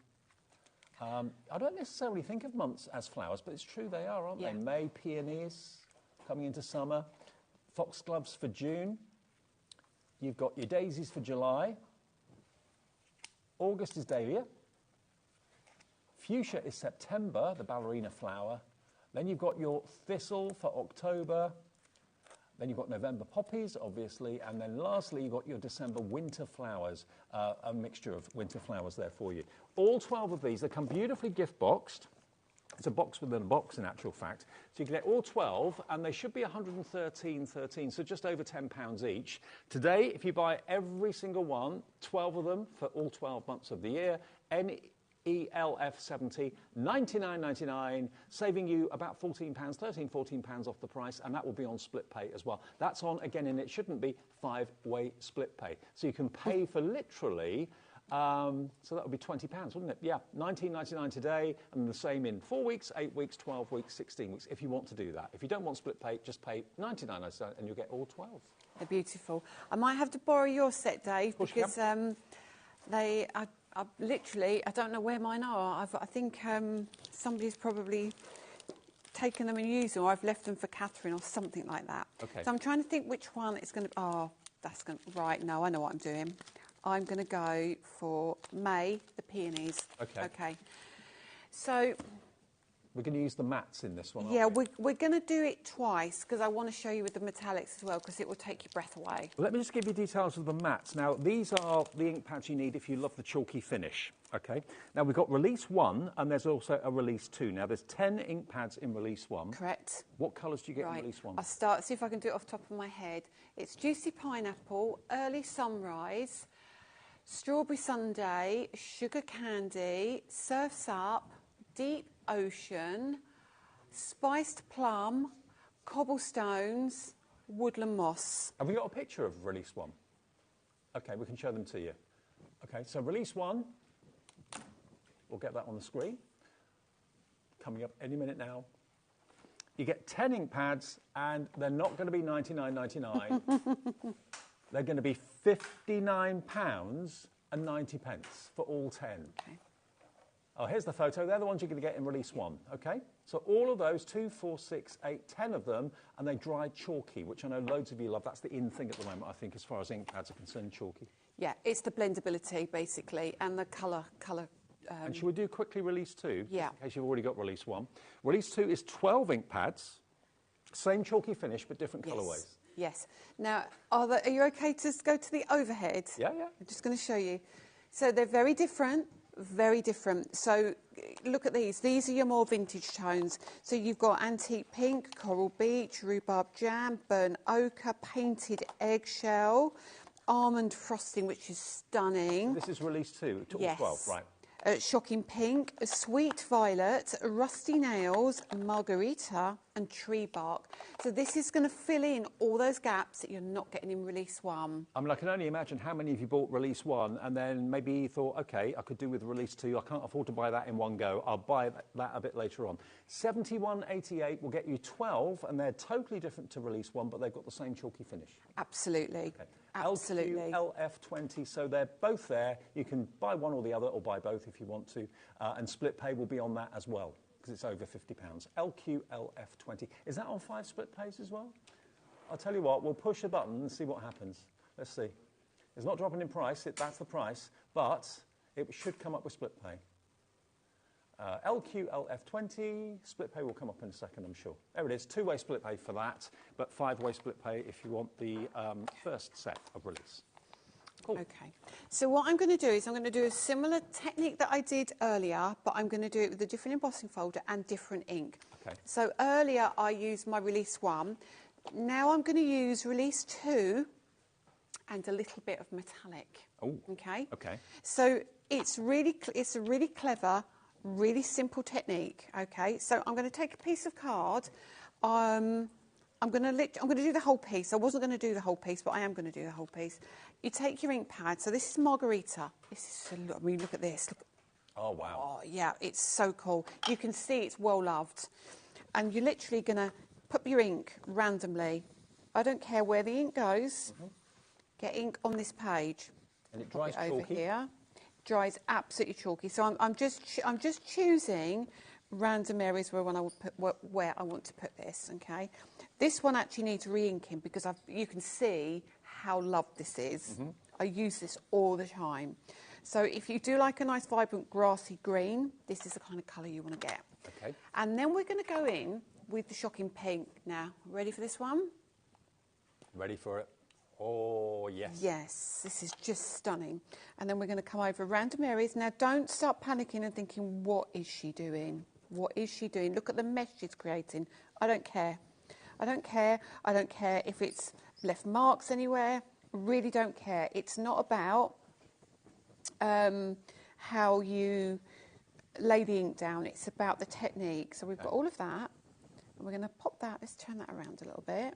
I don't necessarily think of months as flowers, but it's true they are, aren't they? May, peonies, coming into summer. Foxgloves for June. You've got your daisies for July. August is dahlia. Fuchsia is September, the ballerina flower. Then you've got your thistle for October. Then you've got November poppies, obviously. And then lastly, you've got your December winter flowers, a mixture of winter flowers there for you. All 12 of these, they come beautifully gift boxed. It's a box within a box, in actual fact. So you can get all 12, and they should be 113.13, so just over £10 each. Today, if you buy every single one, 12 of them for all 12 months of the year, ELF70, $99.99, saving you about £14, £13, £14 off the price, and that will be on split pay as well. That's on, again, and it shouldn't be 5-way split pay. So you can pay for literally... so that would be £20, wouldn't it? Yeah, $19.99 today, and the same in 4 weeks, 8 weeks, 12 weeks, 16 weeks, if you want to do that. If you don't want split pay, just pay $99.99 and you'll get all 12. They're beautiful. I might have to borrow your set, Dave, because I literally, I don't know where mine are. I think somebody's probably taken them and used them, or I've left them for Catherine or something like that. Okay. So I'm trying to think which one it's going to... Oh, that's going to... Right, no, I know what I'm doing. I'm going to go for May, the peonies. Okay. Okay. So... We're going to use the mattes in this one, yeah, aren't we? we're going to do it twice, because I want to show you with the metallics as well, because it will take your breath away. Well, let me just give you details of the mattes. Now, these are the ink pads you need if you love the chalky finish. Okay. Now, we've got release 1, and there's also a release 2. Now, there's 10 ink pads in release 1. Correct. What colours do you get in release 1? I'll see if I can do it off the top of my head. It's Juicy Pineapple, Early Sunrise, Strawberry Sundae, Sugar Candy, Surf's Up, Deep Ocean, Spiced Plum, Cobblestones, Woodland Moss. Have we got a picture of release 1? OK, we can show them to you. OK, so release 1, we'll get that on the screen. Coming up any minute now. You get 10 ink pads, and they're not going to be $99.99. They're going to be £59 for all 10. Okay. Oh, here's the photo. They're the ones you're going to get in release 1, okay? So all of those, 2, 4, 6, 8, 10 of them, and they dried chalky, which I know loads of you love. That's the in thing at the moment, I think, as far as ink pads are concerned, chalky. Yeah, it's the blendability, basically, and the colour. And should we do quickly release 2? Yeah. In case you've already got release 1. Release 2 is 12 ink pads, same chalky finish, but different colourways. Yes. Now, are you okay to go to the overhead? Yeah, yeah. I'm just going to show you. So they're very different, very different. So look at these. These are your more vintage tones. So you've got antique pink, coral beach, rhubarb jam, burnt ochre, painted eggshell, almond frosting, which is stunning. This is release 2, yes. 12, right. Shocking pink, sweet violet, rusty nails, margarita and tree bark. So this is going to fill in all those gaps that you're not getting in release 1. I mean, I can only imagine how many of you bought release 1 and then maybe thought, OK, I could do with release 2. I can't afford to buy that in one go. I'll buy that a bit later on. 71.88 will get you 12 and they're totally different to release 1, but they've got the same chalky finish. Absolutely. Okay. Absolutely. LQ, LF20, so they're both there. You can buy one or the other, or buy both if you want to. And split pay will be on that as well, because it's over £50. LQ, LF20. Is that on 5 split pays as well? I'll tell you what, we'll push a button and see what happens. Let's see. It's not dropping in price, that's the price, but it should come up with split pay. LQ, LF20, split pay will come up in a second, I'm sure. There it is, 2-way split pay for that, but 5-way split pay if you want the first set of release. Cool. Okay, so what I'm going to do is I'm going to do a similar technique that I did earlier, but I'm going to do it with a different embossing folder and different ink. Okay. So earlier I used my release 1. Now I'm going to use release 2 and a little bit of metallic. Oh. Okay. Okay. So it's a really clever, really simple technique. Okay. So I'm going to take a piece of card. I'm going to do the whole piece. I wasn't going to do the whole piece, but I am going to do the whole piece. You take your ink pad. So this is margarita. This is, I mean, look at this. Look. Oh, wow. Oh, yeah, it's so cool. You can see it's well loved. And you're literally going to put your ink randomly. I don't care where the ink goes. Get ink on this page. And it dries over chalky? here. Dries absolutely chalky. So I'm just choosing random areas where I want to put this. Okay. This one actually needs re-inking because you can see how loved this is. I use this all the time. So if you do like a nice vibrant grassy green, this is the kind of colour you want to get. Okay. And then we're going to go in with the shocking pink. Now, ready for this one? Ready for it? Oh, yes. Yes, this is just stunning. And then we're going to come over random areas. Now, don't start panicking and thinking, what is she doing? What is she doing? Look at the mesh she's creating. I don't care. I don't care. I don't care if it's left marks anywhere. Really don't care. It's not about how you lay the ink down. It's about the technique. So we've got all of that. And we're going to pop that. Let's turn that around a little bit.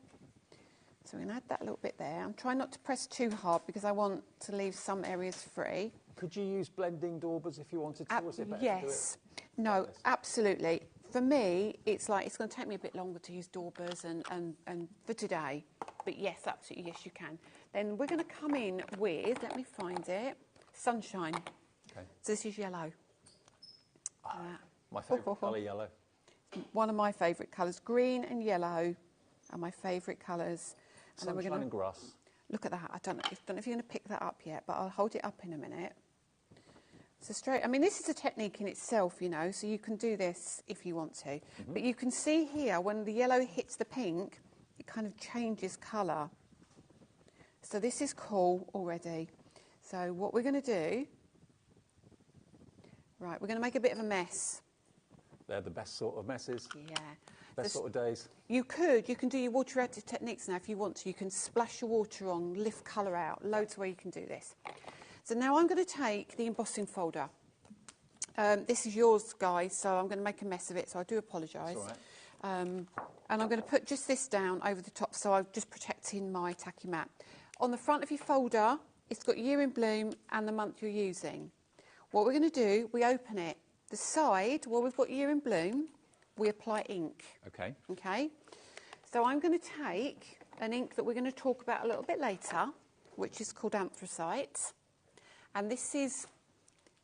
So we're going to add that a little bit there. I'm trying not to press too hard because I want to leave some areas free. Could you use blending daubers if you wanted to? Or is it better yes. to do it? No, absolutely. For me, it's like it's going to take me a bit longer to use daubers and for today. But yes, absolutely, yes, you can. Then we're going to come in with, let me find it, sunshine. Okay. So this is yellow. My favourite colour, yellow. One of my favourite colours. Green and yellow are my favourite colours. And then we're Sunshine going and grass. Look at that. I don't know if you're going to pick that up yet, but I'll hold it up in a minute. So straight, I mean, this is a technique in itself, you know, so you can do this if you want to. But you can see here, when the yellow hits the pink, it kind of changes colour. So this is cool already. So what we're going to do, right, we're going to make a bit of a mess. They're the best sort of messes. Yeah. Best sort of days. You can do your water reactive techniques now if you want to. You can splash your water on, lift colour out, loads of ways you can do this. So now I'm going to take the embossing folder. This is yours, guys, so I'm going to make a mess of it, so I do apologise. That's all right. And I'm going to put just this down over the top, so I'm just protecting my tacky mat. On the front of your folder, it's got year in bloom and the month you're using. What we're going to do, we open it. The side, where we've got year in bloom, we apply ink. Okay. Okay. So I'm going to take an ink that we're going to talk about a little bit later, which is called anthracite. And this is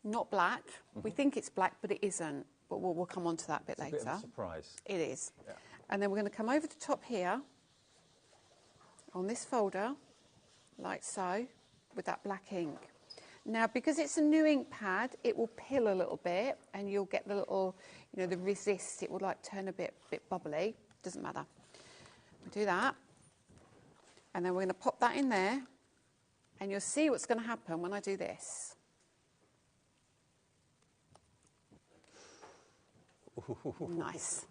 not black. We think it's black, but it isn't. But we'll come on to that a bit later. It's a bit of a surprise. It is. Yeah. And then we're going to come over the top here on this folder, like so, with that black ink. Now, because it's a new ink pad, it will pill a little bit, and you'll get the little, you know, the resist. It will like turn a bit bubbly. Doesn't matter. We do that, and then we're going to pop that in there, and you'll see what's going to happen when I do this. Nice,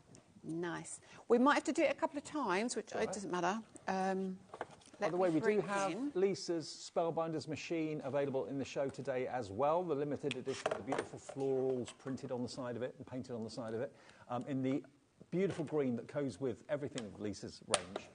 nice. We might have to do it a couple of times, which it doesn't matter. By the way, we do have Lisa's Spellbinders machine available in the show today as well. The limited edition, the beautiful florals printed on the side of it and painted on the side of it, in the beautiful green that goes with everything of Lisa's range.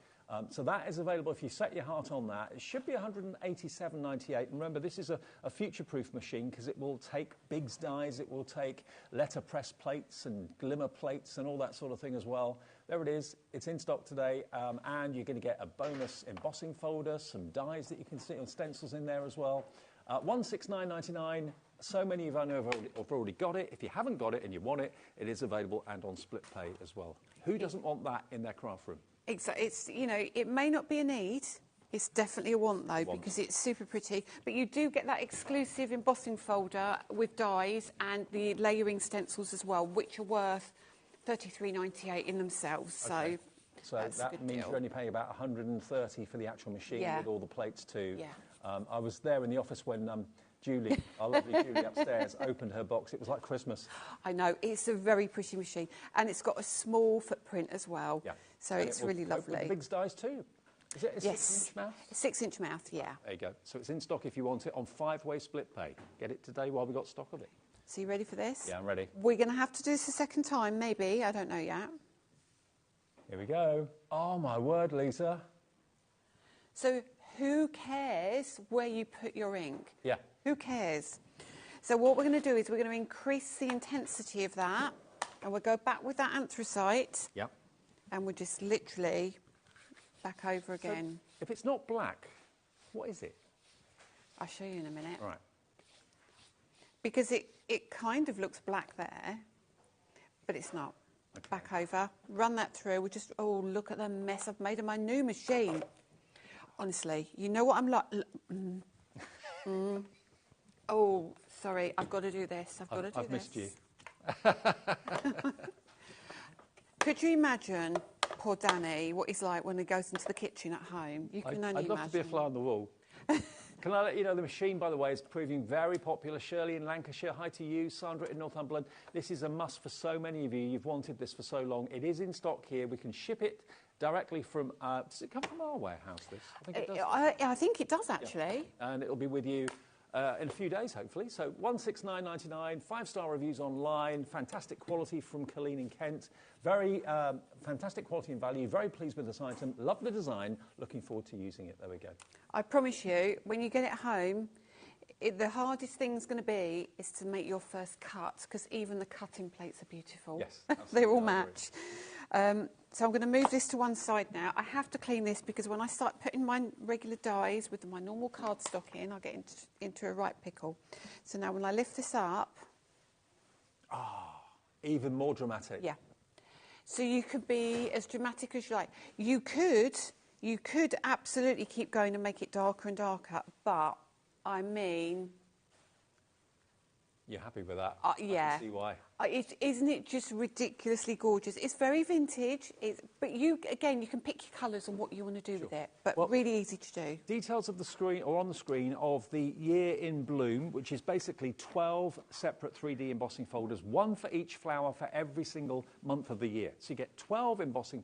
So that is available if you set your heart on that. It should be $187.98. And remember, this is a future-proof machine because it will take Biggs dies, it will take letterpress plates and glimmer plates and all that sort of thing as well. There it is. It's in stock today, and you're going to get a bonus embossing folder, some dies that you can see, and stencils in there as well. $169.99. So many of you know have already got it. If you haven't got it and you want it, it is available and on split pay as well. Who doesn't want that in their craft room? Exactly. It's, you know, it may not be a need. It's definitely a want, though, because it's super pretty. But you do get that exclusive embossing folder with dies and the layering stencils as well, which are worth $33.98 in themselves. Okay. So that's that means you're only paying about $130 for the actual machine with all the plates too. Yeah. I was there in the office when Julie, our lovely Julie upstairs, opened her box. It was like Christmas. I know. It's a very pretty machine. And it's got a small footprint as well. Yeah. So it's really lovely. With Biggs dies too. Is it a 6-inch mouth? A 6-inch mouth, yeah. There you go. So it's in stock if you want it on 5-way split pay. Get it today while we've got stock of it. So you ready for this? Yeah, I'm ready. We're going to have to do this a second time, maybe. I don't know yet. Here we go. Oh, my word, Lisa. So who cares where you put your ink? Yeah. Who cares? So what we're going to do is we're going to increase the intensity of that, and we'll go back with that anthracite. Yep. And we'll just literally back over again. So if it's not black, what is it? I'll show you in a minute. Right. Because it kind of looks black there, but it's not. Okay. Back over, run that through. We just, oh, look at the mess I've made of my new machine. Honestly, you know what I'm like? Oh, sorry, I've got to do this. I've missed you. Could you imagine poor Danny, what he's like when he goes into the kitchen at home? You can only imagine. I'd love to be a fly on the wall. Can I let you know the machine, by the way, is proving very popular. Shirley in Lancashire, hi to you. Sandra in Northumberland. This is a must for so many of you. You've wanted this for so long. It is in stock here. We can ship it directly from... does it come from our warehouse, this? I think it does. I think it does, actually. Yeah. And it'll be with you in a few days, hopefully. So $169.99, 5-star reviews online, fantastic quality from Colleen in Kent. Very fantastic quality and value. Very pleased with this item. Love the design. Looking forward to using it. There we go. I promise you, when you get it home, the hardest thing's going to be is to make your first cut, because even the cutting plates are beautiful. Yes, they all match. So I'm going to move this to one side now. I have to clean this because when I start putting my regular dies with my normal cardstock in, I get into a right pickle. So now when I lift this up... even more dramatic. Yeah. So you could be as dramatic as you like. You could absolutely keep going and make it darker and darker, but I mean... You're happy with that? Yeah. I can see why. Isn't it just ridiculously gorgeous? It's very vintage, but you can pick your colours and what you want to do with it, but really easy to do. Details of the screen, or on the screen, of the Year in Bloom, which is basically 12 separate 3D embossing folders, one for each flower for every single month of the year. So you get 12 embossing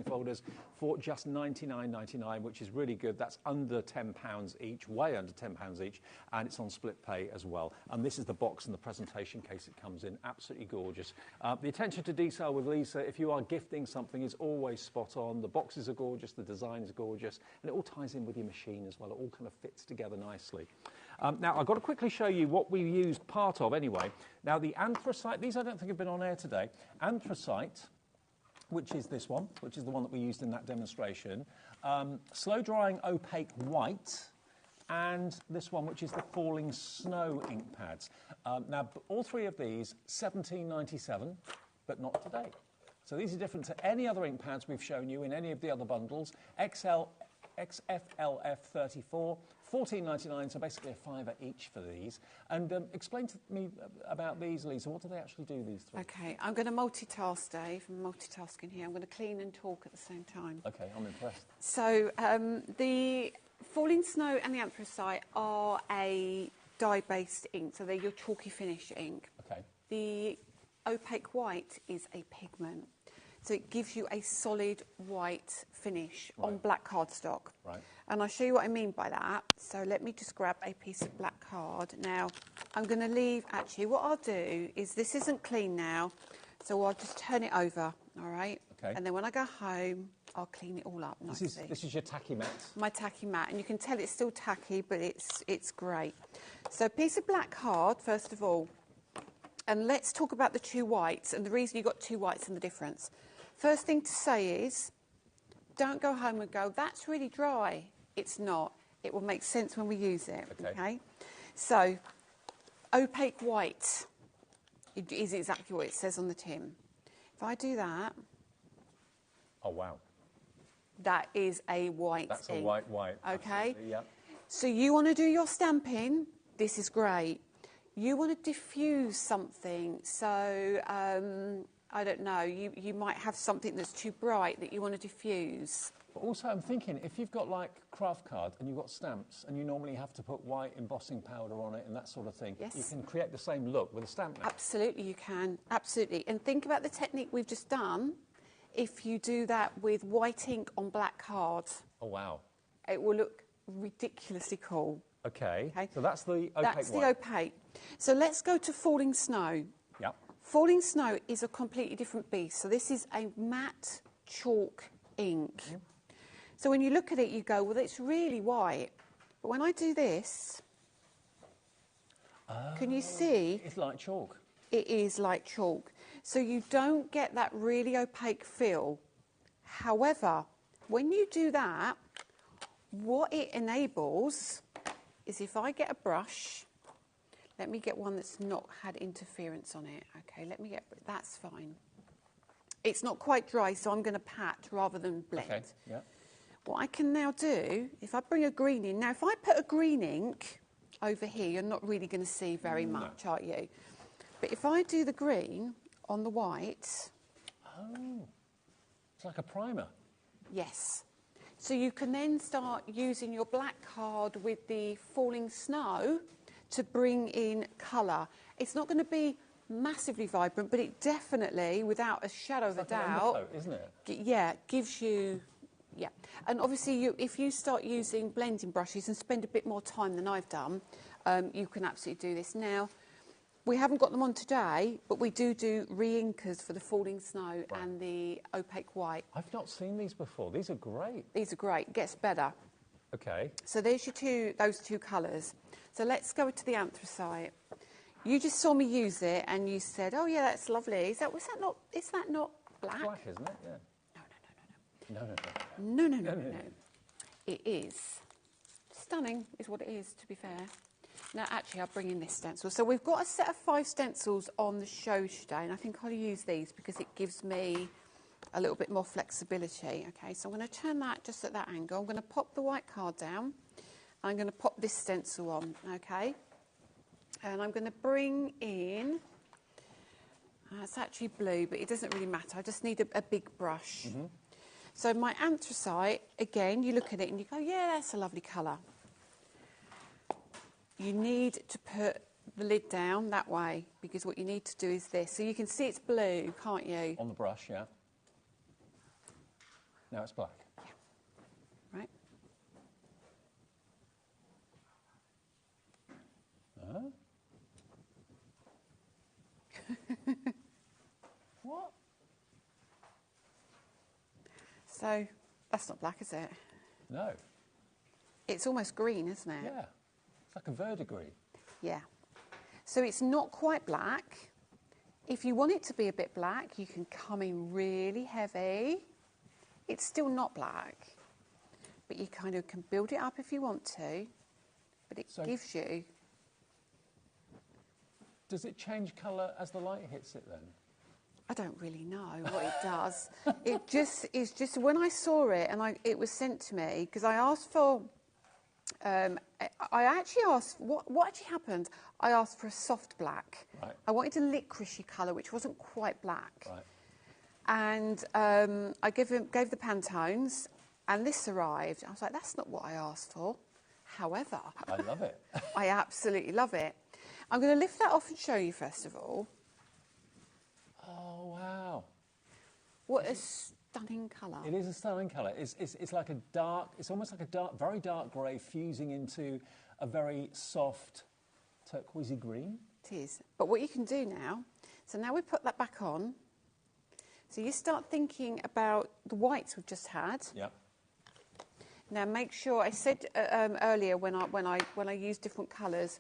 folders for just $99.99, which is really good. That's under £10 each, way under £10 each, and it's on split pay as well. And this is the box and the presentation case it comes in. Absolutely gorgeous. The attention to detail with Lisa, if you are gifting something, is always spot on. The boxes are gorgeous, the design is gorgeous, and it all ties in with your machine as well. It all kind of fits together nicely. Now, I've got to quickly show you what we used part of anyway. Now, the anthracite, these I don't think have been on air today. Anthracite, which is this one, which is the one that we used in that demonstration. Slow drying opaque white, and this one, which is the Falling Snow ink pads. Now, all three of these, £17.97, but not today. So these are different to any other ink pads we've shown you in any of the other bundles. XL, XFLF 34, £14.99, so basically a £5 each for these. And explain to me about these, Lisa. What do they actually do, these three? OK, I'm going to multitask, Dave. I'm multitasking here. I'm going to clean and talk at the same time. OK, I'm impressed. So the Falling Snow and the Anthracite are a dye-based ink, so they're your chalky finish ink. OK. The opaque white is a pigment, so it gives you a solid white finish on black cardstock. Right. And I'll show you what I mean by that. So let me just grab a piece of black card. Now, I'm going to leave, actually, what I'll do is, this isn't clean now, so I'll just turn it over, all right? Okay. And then when I go home, I'll clean it all up nicely. This is your tacky mat? My tacky mat, and you can tell it's still tacky, but it's great. So a piece of black card, first of all, and let's talk about the two whites and the reason you got two whites and the difference. First thing to say is, don't go home and go, that's really dry. It's not. It will make sense when we use it, okay? So, opaque white is exactly what it says on the tin. If I do that... Oh, wow. That is a white That's ink. a white. Okay? Yep. So you want to do your stamping, this is great. You want to diffuse something, so... I don't know, you might have something that's too bright that you want to diffuse. But also, I'm thinking, if you've got, like, craft cards and you've got stamps and you normally have to put white embossing powder on it and that sort of thing, yes, you can create the same look with a stamp mat. Absolutely, you can. Absolutely. And think about the technique we've just done. If you do that with white ink on black cards. Oh, wow. It will look ridiculously cool. OK. So that's the opaque That's the opaque. So let's go to Falling Snow. Yep. Falling Snow is a completely different beast. So this is a matte chalk ink. Mm-hmm. So when you look at it, you go, well, it's really white. But when I do this, can you see? It's like chalk. It is like chalk. So you don't get that really opaque feel. However, when you do that, what it enables is if I get a brush, let me get one that's not had interference on it. OK, let me get, that's fine. It's not quite dry, so I'm going to pat rather than blend. OK, yeah. What I can now do, if I bring a green in, now if I put a green ink over here, you're not really going to see very much, are you? But if I do the green on the white... Oh, it's like a primer. Yes. So you can then start using your black card with the Falling Snow to bring in colour. It's not going to be massively vibrant, but it definitely, without a shadow of a doubt... Undercoat, isn't it? Yeah, gives you... Yeah, and obviously if you start using blending brushes and spend a bit more time than I've done, you can absolutely do this. Now, we haven't got them on today, but we do re-inkers for the Falling Snow and the opaque white. I've not seen these before. These are great. These are great. It gets better. OK. So there's your those two colours. So let's go to the anthracite. You just saw me use it and you said, oh, yeah, that's lovely. Is that not black? It's black, isn't it? Yeah. No. It is. Stunning is what it is, to be fair. Now, actually, I'll bring in this stencil. So we've got a set of 5 stencils on the show today, and I think I'll use these because it gives me a little bit more flexibility. OK, so I'm going to turn that just at that angle. I'm going to pop the white card down. I'm going to pop this stencil on, OK? And I'm going to bring in... it's actually blue, but it doesn't really matter. I just need a big brush. Mm-hmm. So my anthracite, again, you look at it and you go, yeah, that's a lovely colour. You need to put the lid down that way because what you need to do is this. So you can see it's blue, can't you? On the brush, yeah. Now it's black. Yeah. Right. What? So that's not black, is it? No. It's almost green, isn't it? Yeah. It's like a verdigris. Yeah. So it's not quite black. If you want it to be a bit black, you can come in really heavy. It's still not black, but you kind of can build it up if you want to. but it gives you... Does it change colour as the light hits it then? I don't really know what it does. It's just when I saw it and it was sent to me, because I asked for... I actually asked... What actually happened? I asked for a soft black. Right. I wanted a licoricey colour, which wasn't quite black. Right. And I gave the Pantones, and this arrived. I was like, that's not what I asked for. However... I love it. I absolutely love it. I'm going to lift that off and show you, first of all. Oh, wow. What a stunning colour. It is a stunning colour. It's like a dark, it's almost like a dark, very dark grey fusing into a very soft turquoisey green. It is. But what you can do now, so now we put that back on. So you start thinking about the whites we've just had. Yep. Now make sure, I said earlier when I use different colours,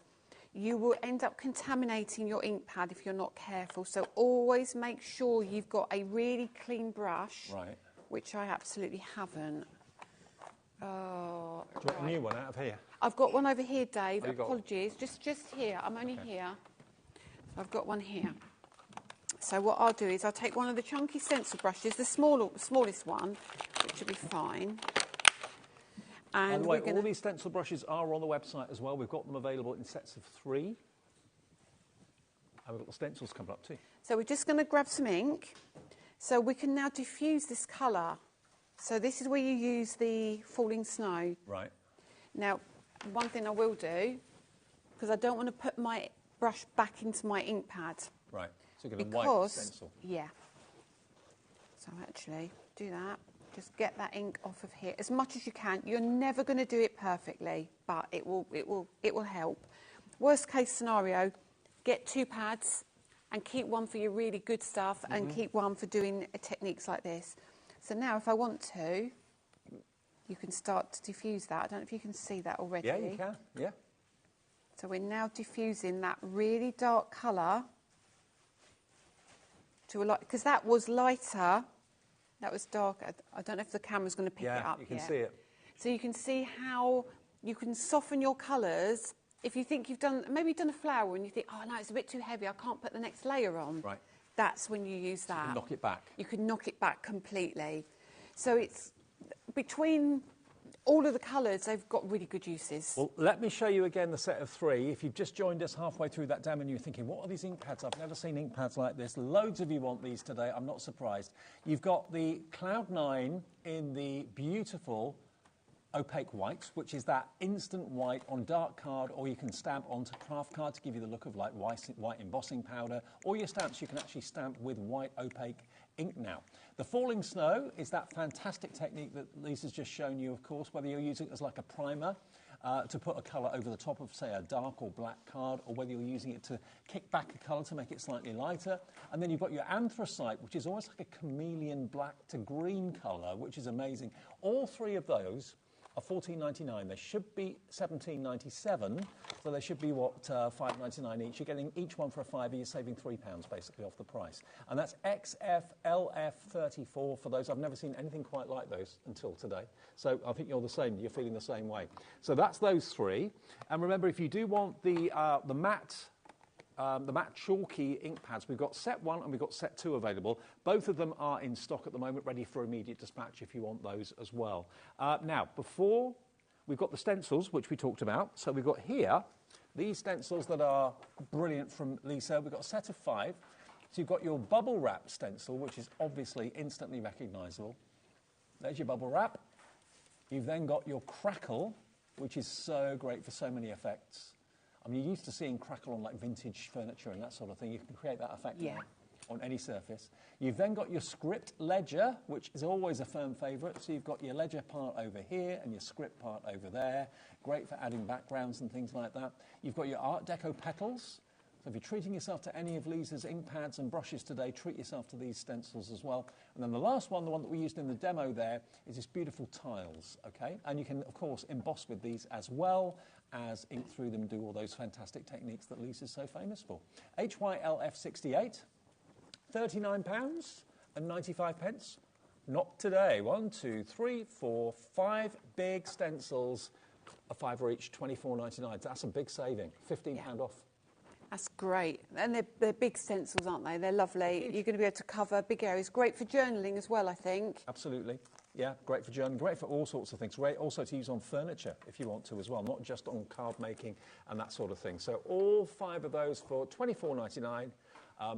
you will end up contaminating your ink pad if you're not careful. So always make sure you've got a really clean brush, right, which I absolutely haven't. Oh, do you want a new one out of here? I've got one over here, Dave. Oh, Apologies. Just here. I'm only here. So I've got one here. So what I'll do is I'll take one of the chunky stencil brushes, the smallest one, which will be fine. And by the way, all these stencil brushes are on the website as well. We've got them available in sets of 3. And we've got the stencils coming up too. So we're just going to grab some ink. So we can now diffuse this colour. So this is where you use the falling snow. Right. Now, one thing I will do, because I don't want to put my brush back into my ink pad. Right. So you're going to wipe the stencil. Yeah. So actually, do that. Just get that ink off of here as much as you can. You're never going to do it perfectly, but it will help. Worst case scenario, get 2 pads and keep one for your really good stuff and keep one for doing techniques like this. So now if I want to, you can start to diffuse that. I don't know if you can see that already. Yeah, you can, yeah. So we're now diffusing that really dark colour to a light, because that was lighter. That was darker. I don't know if the camera's going to pick it up. Yeah, you can see it. So you can see how you can soften your colours. If you think you've done, maybe you've done a flower and you think, oh no, it's a bit too heavy, I can't put the next layer on. Right. That's when you use that. You can knock it back. You can knock it back completely. So it's between all of the colours, they've got really good uses. Well, let me show you again the set of 3. If you've just joined us halfway through that demo and you're thinking, what are these ink pads? I've never seen ink pads like this. Loads of you want these today. I'm not surprised. You've got the Cloud 9 in the beautiful opaque white, which is that instant white on dark card, or you can stamp onto craft card to give you the look of like white embossing powder. All your stamps you can actually stamp with white opaque ink now. The falling snow is that fantastic technique that Lisa's just shown you, of course, whether you're using it as like a primer to put a colour over the top of, say, a dark or black card, or whether you're using it to kick back a colour to make it slightly lighter. And then you've got your anthracite, which is almost like a chameleon black to green colour, which is amazing. All 3 of those are $14.99. They should be $17.97, so they should be, what, $5.99 each. You're getting each one for a £5, you're saving £3 basically off the price. And that's XFLF34 for those. I've never seen anything quite like those until today. So I think you're the same, you're feeling the same way. So that's those 3. And remember, if you do want the matte chalky ink pads, we've got set 1 and we've got set 2 available. Both of them are in stock at the moment, ready for immediate dispatch if you want those as well. Now, before, we've got the stencils, which we talked about. So we've got here these stencils that are brilliant from Lisa. We've got a set of 5. So you've got your bubble wrap stencil, which is obviously instantly recognisable. There's your bubble wrap. You've then got your crackle, which is so great for so many effects. I mean, you're used to seeing crackle on like vintage furniture and that sort of thing. You can create that effect on any surface. You've then got your script ledger, which is always a firm favourite. So you've got your ledger part over here and your script part over there. Great for adding backgrounds and things like that. You've got your Art Deco petals. So if you're treating yourself to any of Lisa's ink pads and brushes today, treat yourself to these stencils as well. And then the last one, the one that we used in the demo there, is this beautiful tiles, okay? And you can, of course, emboss with these as well as ink through them and do all those fantastic techniques that Lisa's so famous for. HYLF68, £39.95. Not today. 1, 2, 3, 4, 5 big stencils a fiver each, £24.99. That's a big saving, £15 off. That's great. And they're big stencils, aren't they? They're lovely. You're going to be able to cover big areas. Great for journaling as well, I think. Absolutely. Yeah, great for journaling, great for all sorts of things. Great also to use on furniture if you want to as well, not just on card making and that sort of thing. So all 5 of those for £24.99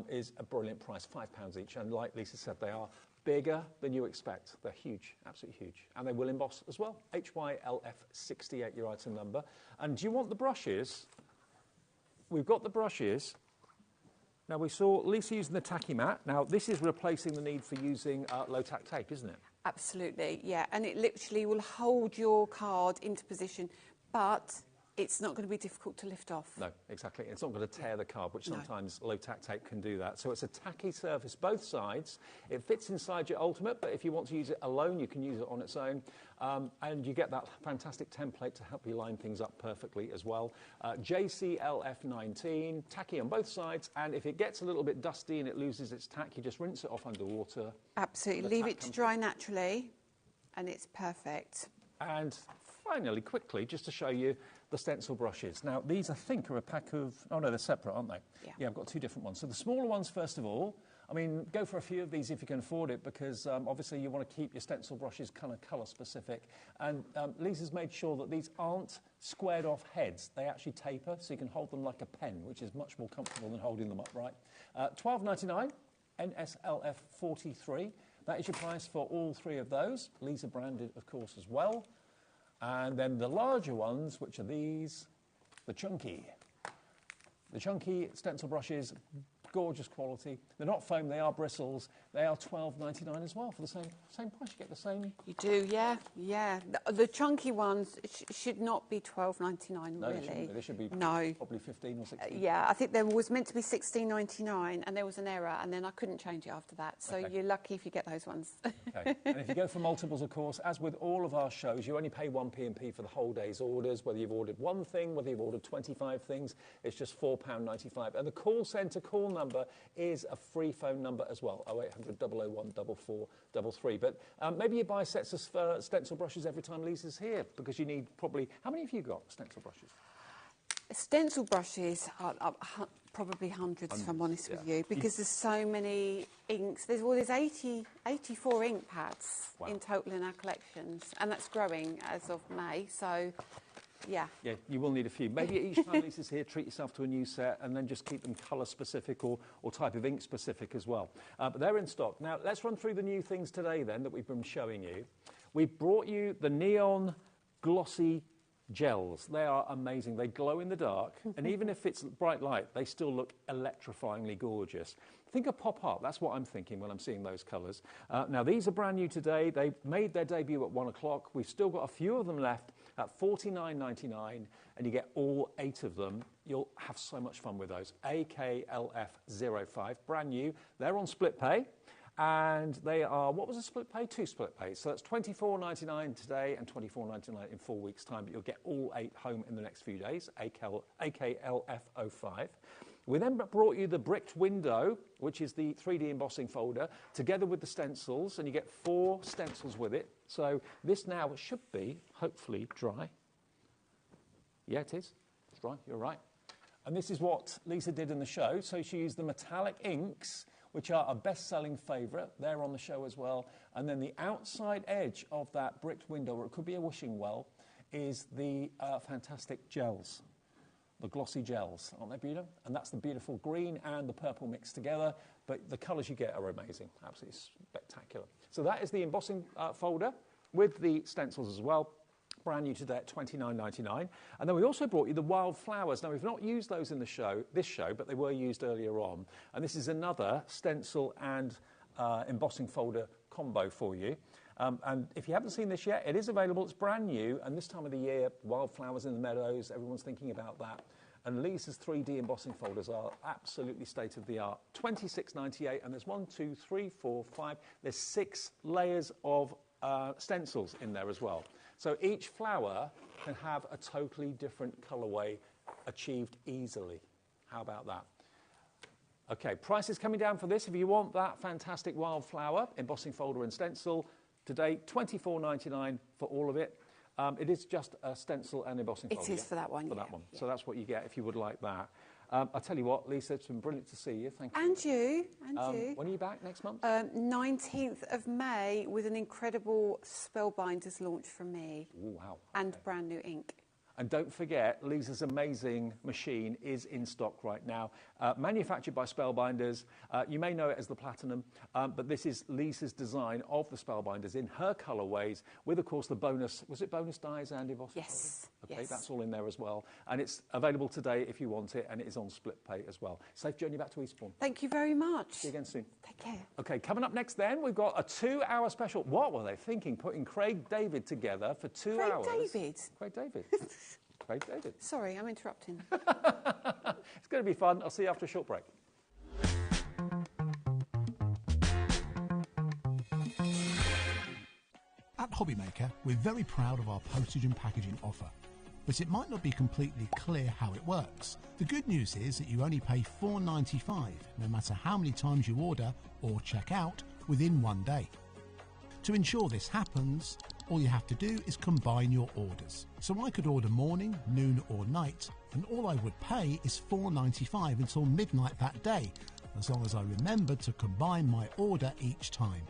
is a brilliant price, £5 each. And like Lisa said, they are bigger than you expect. They're huge, absolutely huge. And they will emboss as well. HYLF68, your item number. And do you want the brushes? We've got the brushes. Now, we saw Lisa using the Tacky mat. Now, this is replacing the need for using low-tack tape, isn't it? Absolutely, yeah. And it literally will hold your card into position, but it's not going to be difficult to lift off. No, exactly. It's not going to tear the card, which sometimes low-tack tape can do that. So it's a tacky surface, both sides. It fits inside your Ultimate, but if you want to use it alone, you can use it on its own. And you get that fantastic template to help you line things up perfectly as well. JCLF19, tacky on both sides, and if it gets a little bit dusty and it loses its tack, you just rinse it off under water. Absolutely. Leave it to dry naturally, and it's perfect. And finally, quickly, just to show you the stencil brushes. Now, these, I think, are a pack of... Oh, no, they're separate, aren't they? Yeah, I've got 2 different ones. So the smaller ones, first of all, I mean, go for a few of these if you can afford it, because obviously you want to keep your stencil brushes kind of colour-specific. And Lisa's made sure that these aren't squared-off heads. They actually taper, so you can hold them like a pen, which is much more comfortable than holding them upright. £12.99, NSLF 43. That is your price for all 3 of those. Lisa branded, of course, as well. And then the larger ones, which are these, the chunky. The chunky stencil brushes, gorgeous quality. They're not foam, they are bristles. They are £12.99 as well for the same price. You get the same. You do, yeah, yeah. The chunky ones should not be £12.99, no, really. They should be probably 15 or 16. Yeah, I think there was meant to be £16.99 and there was an error, and then I couldn't change it after that. So you're lucky if you get those ones. Okay. And if you go for multiples, of course, as with all of our shows, you only pay 1p&p for the whole day's orders, whether you've ordered 1 thing, whether you've ordered 25 things, it's just £4.95. And the call centre call number is a free phone number as well, 0800 001 4433. But maybe you buy sets of stencil brushes every time Lisa's here, because you need probably... How many have you got, stencil brushes? Stencil brushes are probably hundreds, if I'm honest with you, because there's so many inks. There's 84 ink pads in total in our collections, and that's growing as of May, so... Yeah. Yeah, you will need a few. Maybe each time Lisa's here, treat yourself to a new set and then just keep them colour-specific or type of ink-specific as well. But they're in stock. Now, let's run through the new things today, then, that we've been showing you. We've brought you the Neon Glossy Gels. They are amazing. They glow in the dark, and even if it's bright light, they still look electrifyingly gorgeous. Think of pop art. That's what I'm thinking when I'm seeing those colours. Now, these are brand new today. They made their debut at 1 o'clock. We've still got a few of them left at $49.99, and you get all 8 of them. You'll have so much fun with those. AKLF05, brand new. They're on split pay, and they are, what was a split pay? 2 split pays. So that's $24.99 today and $24.99 in 4 weeks' time, but you'll get all 8 home in the next few days, AKLF05. We then brought you the bricked window, which is the 3D embossing folder, together with the stencils, and you get 4 stencils with it. So this now should be, hopefully, dry. Yeah, it is. It's dry, you're right. And this is what Lisa did in the show. So she used the metallic inks, which are a best-selling favourite. They're on the show as well. And then the outside edge of that bricked window, or it could be a wishing well, is the fantastic gels. The glossy gels, aren't they beautiful? And that's the beautiful green and the purple mixed together, but the colours you get are amazing, absolutely spectacular. So that is the embossing folder with the stencils as well, brand new today at $29.99. And then we also brought you the Wildflowers. Now, we've not used those in this show, but they were used earlier on. And this is another stencil and embossing folder combo for you. And if you haven't seen this yet, it is available. It's brand new. And this time of the year, wildflowers in the meadows, everyone's thinking about that. And Lisa's 3D embossing folders are absolutely state-of-the-art. $26.98. And there's 1, 2, 3, 4, 5. There's 6 layers of stencils in there as well. So each flower can have a totally different colourway achieved easily. How about that? OK, price is coming down for this. If you want that fantastic wildflower embossing folder and stencil, today, $24.99 for all of it. It is just a stencil and embossing folder. It is for that one, For yeah. that one. So that's what you get if you would like that. I'll tell you what, Lisa, it's been brilliant to see you. Thank you. And you, and you. When are you back next month? 19th of May with an incredible Spellbinders launch from me. Ooh, wow. And brand new ink. And don't forget, Lisa's amazing machine is in stock right now. Manufactured by Spellbinders. You may know it as the Platinum, but this is Lisa's design of the Spellbinders in her colourways with, of course, the bonus... Was it bonus dies and embossing? Yes. Okay, yes. that's all in there as well. And it's available today if you want it, and it is on split pay as well. Safe journey back to Eastbourne. Thank you very much. See you again soon. Take care. Okay, coming up next then, we've got a 2-hour special. What were they thinking, putting Craig David together for 2 hours? Craig David? Craig David. Craig David. Sorry, I'm interrupting. It's going to be fun. I'll see you after a short break. At HobbyMaker, we're very proud of our postage and packaging offer, but it might not be completely clear how it works. The good news is that you only pay $4.95, no matter how many times you order or check out within 1 day. To ensure this happens, all you have to do is combine your orders. So I could order morning, noon or night, and all I would pay is $4.95 until midnight that day, as long as I remembered to combine my order each time.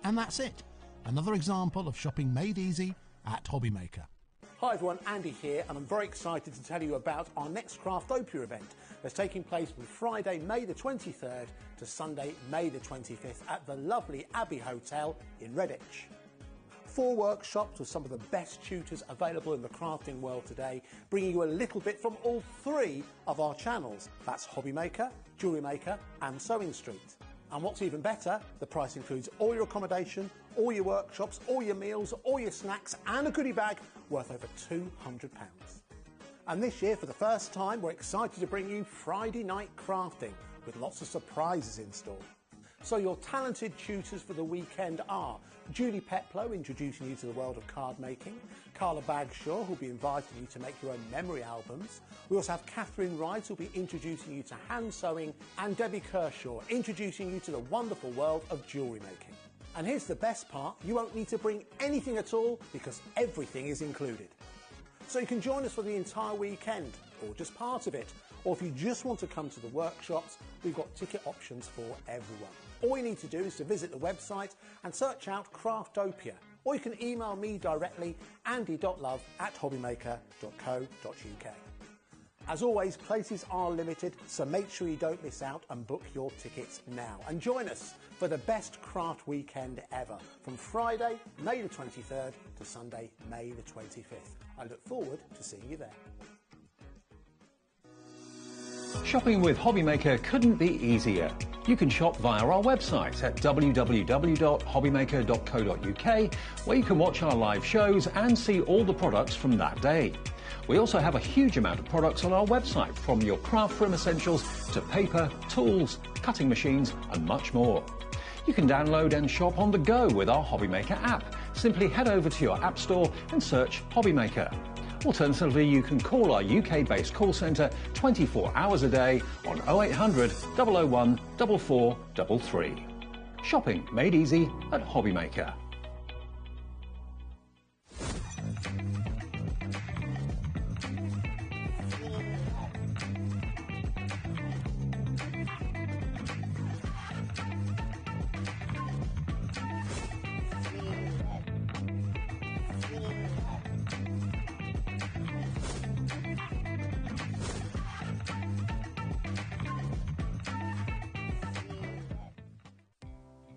And that's it. Another example of shopping made easy at HobbyMaker. Hi everyone, Andy here, and I'm very excited to tell you about our next Craftopia event that's taking place from Friday, May the 23rd to Sunday, May the 25th at the lovely Abbey Hotel in Redditch. 4 workshops with some of the best tutors available in the crafting world today, bringing you a little bit from all 3 of our channels. That's HobbyMaker, Jewellery Maker and Sewing Street. And what's even better, the price includes all your accommodation, all your workshops, all your meals, all your snacks and a goodie bag worth over £200. And this year, for the first time, we're excited to bring you Friday night crafting with lots of surprises in store. So your talented tutors for the weekend are Julie Peplow, introducing you to the world of card making, Carla Bagshaw, who'll be inviting you to make your own memory albums. We also have Catherine Wright, who'll be introducing you to hand sewing, and Debbie Kershaw, introducing you to the wonderful world of jewellery making. And here's the best part, you won't need to bring anything at all because everything is included. So you can join us for the entire weekend, or just part of it. Or if you just want to come to the workshops, we've got ticket options for everyone. All you need to do is to visit the website and search out Craftopia. Or you can email me directly, andy.love@hobbymaker.co.uk. As always, places are limited, so make sure you don't miss out and book your tickets now. And join us for the best craft weekend ever, from Friday, May the 23rd to Sunday, May the 25th. I look forward to seeing you there. Shopping with HobbyMaker couldn't be easier. You can shop via our website at www.hobbymaker.co.uk, where you can watch our live shows and see all the products from that day. We also have a huge amount of products on our website, from your craft room essentials to paper, tools, cutting machines and much more. You can download and shop on the go with our HobbyMaker app. Simply head over to your app store and search HobbyMaker. Alternatively, you can call our UK-based call centre 24 hours a day on 0800 001 4433. Shopping made easy at HobbyMaker.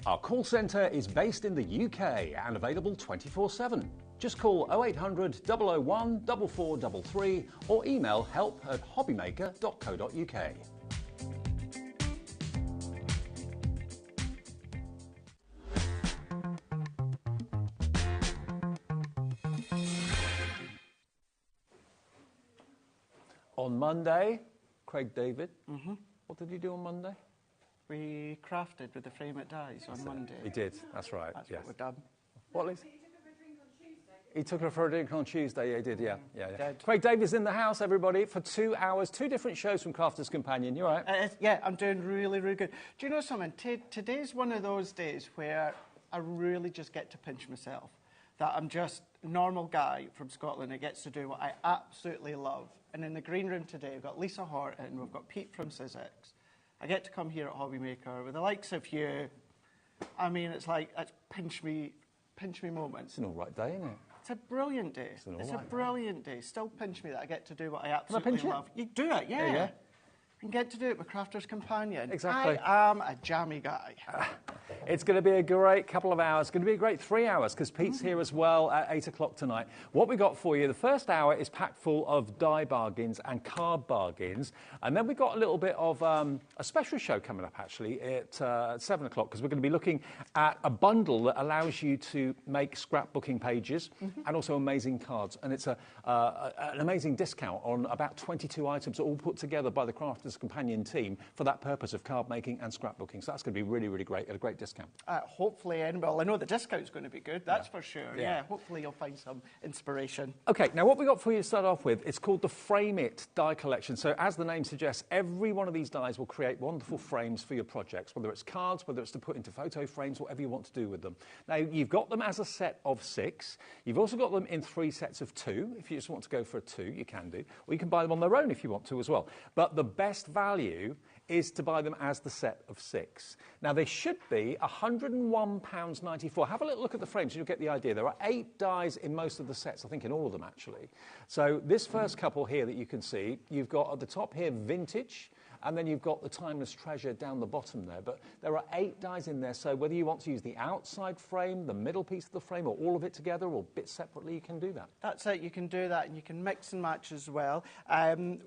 Our call centre is based in the UK and available 24/7. Just call 0800 001 4433 or email help@hobbymaker.co.uk. On Monday, Craig David. What did you do on Monday? We crafted with the frame at dies on Monday. He did, that's right. That's yes. what we've done. What, Liz? He took her for a drink on Tuesday, yeah, he did, yeah. Did. Craig Davies in the house, everybody, for 2 hours, 2 different shows from Crafter's Companion. You all right? Yeah, I'm doing really, really good. Do you know something? Today's one of those days where I really just get to pinch myself. that I'm just a normal guy from Scotland who gets to do what I absolutely love. And in the green room today, we've got Lisa Horton, we've got Pete from Sizzix. I get to come here at HobbyMaker with the likes of you. I mean, it's like, it's pinch me moments. It's an all right day, isn't it? It's a brilliant day. It's a brilliant day. Still pinch me that I get to do what I absolutely pinch love. You do it, yeah. Yeah. And get to do it with Crafter's Companion. Exactly. I am a jammy guy. It's going to be a great couple of hours. It's going to be a great 3 hours because Pete's here as well at 8 o'clock tonight. What we got for you, the first hour is packed full of die bargains and card bargains. And then we've got a little bit of a special show coming up, actually, at 7 o'clock because we're going to be looking at a bundle that allows you to make scrapbooking pages and also amazing cards. And it's an amazing discount on about 22 items all put together by the Crafter's Companion team for that purpose of card making and scrapbooking. So that's going to be really, really great at a great discount. Hopefully, well, I know the discount's going to be good, that's for sure. Yeah, hopefully you'll find some inspiration. Okay, now what we got for you to start off with, it's called the Frame It die collection. So as the name suggests, every one of these dies will create wonderful frames for your projects, whether it's cards, whether it's to put into photo frames, whatever you want to do with them. Now, you've got them as a set of 6. You've also got them in 3 sets of 2. If you just want to go for a 2, you can do. Or you can buy them on their own if you want to as well. But the best value is to buy them as the set of 6. Now, they should be £101.94. Have a little look at the frames and you'll get the idea. There are 8 dies in most of the sets, I think in all of them, actually. So this first couple here that you can see, you've got at the top here, Vintage, and then you've got the Timeless Treasure down the bottom there. But there are 8 dies in there, so whether you want to use the outside frame, the middle piece of the frame, or all of it together, or bits separately, you can do that. That's it, you can do that, and you can mix and match as well.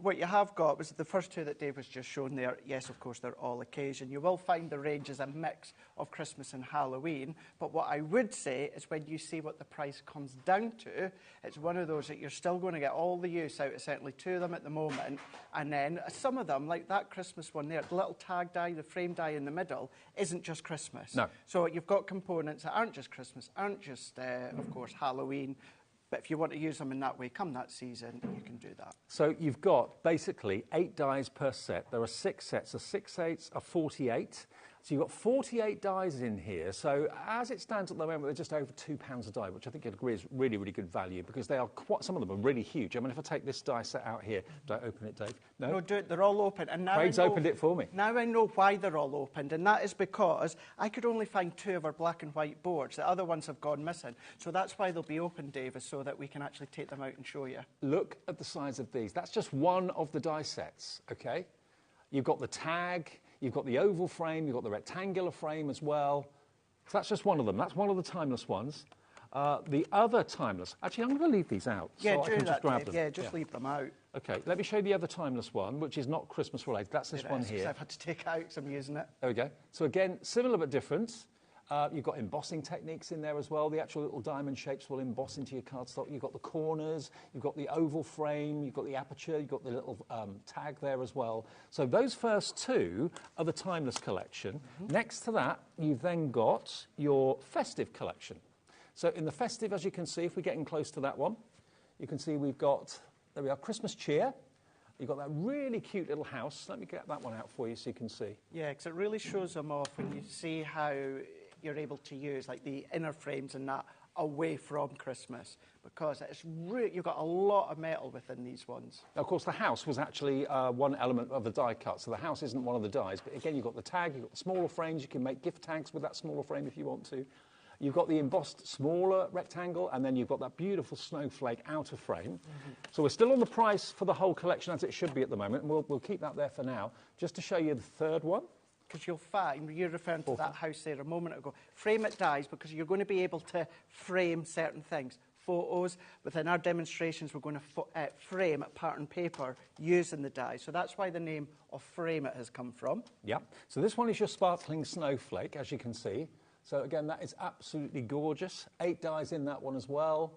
What you have got was the first 2 that Dave was just shown there. Yes, of course, they're all occasion. You will find the range is a mix of Christmas and Halloween, but what I would say is when you see what the price comes down to, it's one of those that you're still going to get all the use out of certainly 2 of them at the moment, and then some of them, like that Christmas one there, the little tag die, the frame die in the middle, isn't just Christmas. No. So you've got components that aren't just Christmas, aren't just, of course, Halloween, but if you want to use them in that way, come that season, you can do that. So you've got basically 8 dies per set. There are 6 sets, a 6 8s, a 48. So you've got 48 dies in here. So as it stands at the moment, they're just over £2 a die, which I think you'd agree is really, really good value because they are quite, some of them are really huge. I mean, if I take this die set out here, don't open it, Dave. No, do it. They're all open. And now Craig's opened it for me. Now I know why they're all opened, and that is because I could only find 2 of our black and white boards. The other ones have gone missing. So that's why they'll be open, Davis, so that we can actually take them out and show you. Look at the size of these. That's just one of the die sets, okay? You've got the tag, you've got the oval frame, you've got the rectangular frame as well. So that's just one of them. That's one of the timeless ones. The other timeless... Actually, I'm going to leave these out yeah, so I can just grab them. Yeah, just leave them out. OK, let me show you the other timeless one, which is not Christmas related. That's this one here. I've had to take out because I'm using it. There we go. So again, similar but different. You've got embossing techniques in there as well. The actual little diamond shapes will emboss into your cardstock. You've got the corners, you've got the oval frame, you've got the aperture, you've got the little tag there as well. So those first 2 are the timeless collection. Next to that, you've then got your festive collection. So in the festive, as you can see, if we're getting close to that one, you can see we've got, there we are, Christmas cheer. You've got that really cute little house. Let me get that one out for you so you can see. Yeah, because it really shows them off when you see how you're able to use like the inner frames and that away from Christmas, because it's you've got a lot of metal within these ones. Now, of course, the house was actually one element of the die cut, so the house isn't one of the dies, but again, you've got the tag, you've got the smaller frames, you can make gift tags with that smaller frame if you want to. You've got the embossed smaller rectangle, and then you've got that beautiful snowflake outer frame. So we're still on the price for the whole collection as it should be at the moment, and we'll keep that there for now, just to show you the third one. Because you'll find, you're referring to that house there a moment ago, frame it dies, because you're going to be able to frame certain things. Photos, within our demonstrations, we're going to frame pattern paper using the die. So that's why the name of Frame It has come from. Yeah, so this one is your sparkling snowflake, as you can see. So again, that is absolutely gorgeous. 8 dies in that one as well.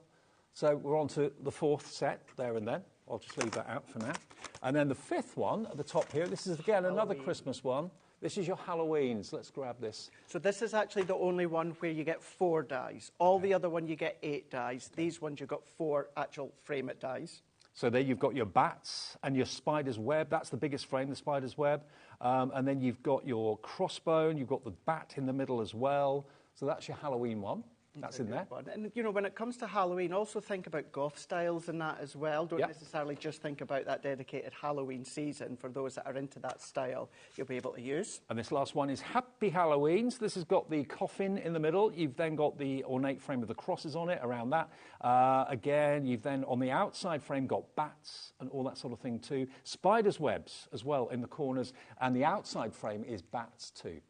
So we're on to the 4th set there and then. I'll just leave that out for now. And then the 5th one at the top here, this is again another Christmas one. This is your Halloweens. Let's grab this. So this is actually the only one where you get 4 dies. All the other one you get 8 dies. These ones you've got 4 actual frame it dies. So there you've got your bats and your spider's web. That's the biggest frame, the spider's web. And then you've got your crossbone. You've got the bat in the middle as well. So that's your Halloween one. That's in there. And, you know, when it comes to Halloween, also think about goth styles and that as well. Don't necessarily just think about that dedicated Halloween season. For those that are into that style, you'll be able to use. And this last one is Happy Halloween. So this has got the coffin in the middle. You've then got the ornate frame with the crosses on it around that. Again, you've then on the outside frame got bats and all that sort of thing too. Spiders' webs as well in the corners. And the outside frame is bats too.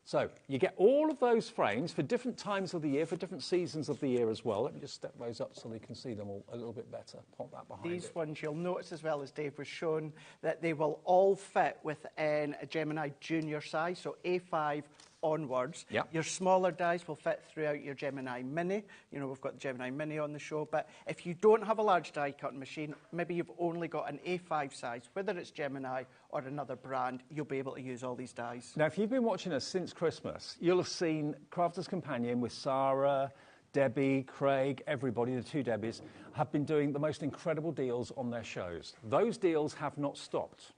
So you get all of those frames for different times of the year, for different seasons of the year as well. Let me just step those up so you can see them all a little bit better. Pop that behind These ones you'll notice as well, as Dave was shown, that they will all fit within a Gemini Junior size, so A5 onwards. Yep. Your smaller dies will fit throughout your Gemini Mini. You know, we've got the Gemini Mini on the show, but if you don't have a large die cutting machine, maybe you've only got an A5 size, whether it's Gemini or another brand, you'll be able to use all these dies. Now, if you've been watching us since Christmas, you'll have seen Crafter's Companion with Sarah, Debbie, Craig, everybody, the two Debbies, have been doing the most incredible deals on their shows. Those deals have not stopped.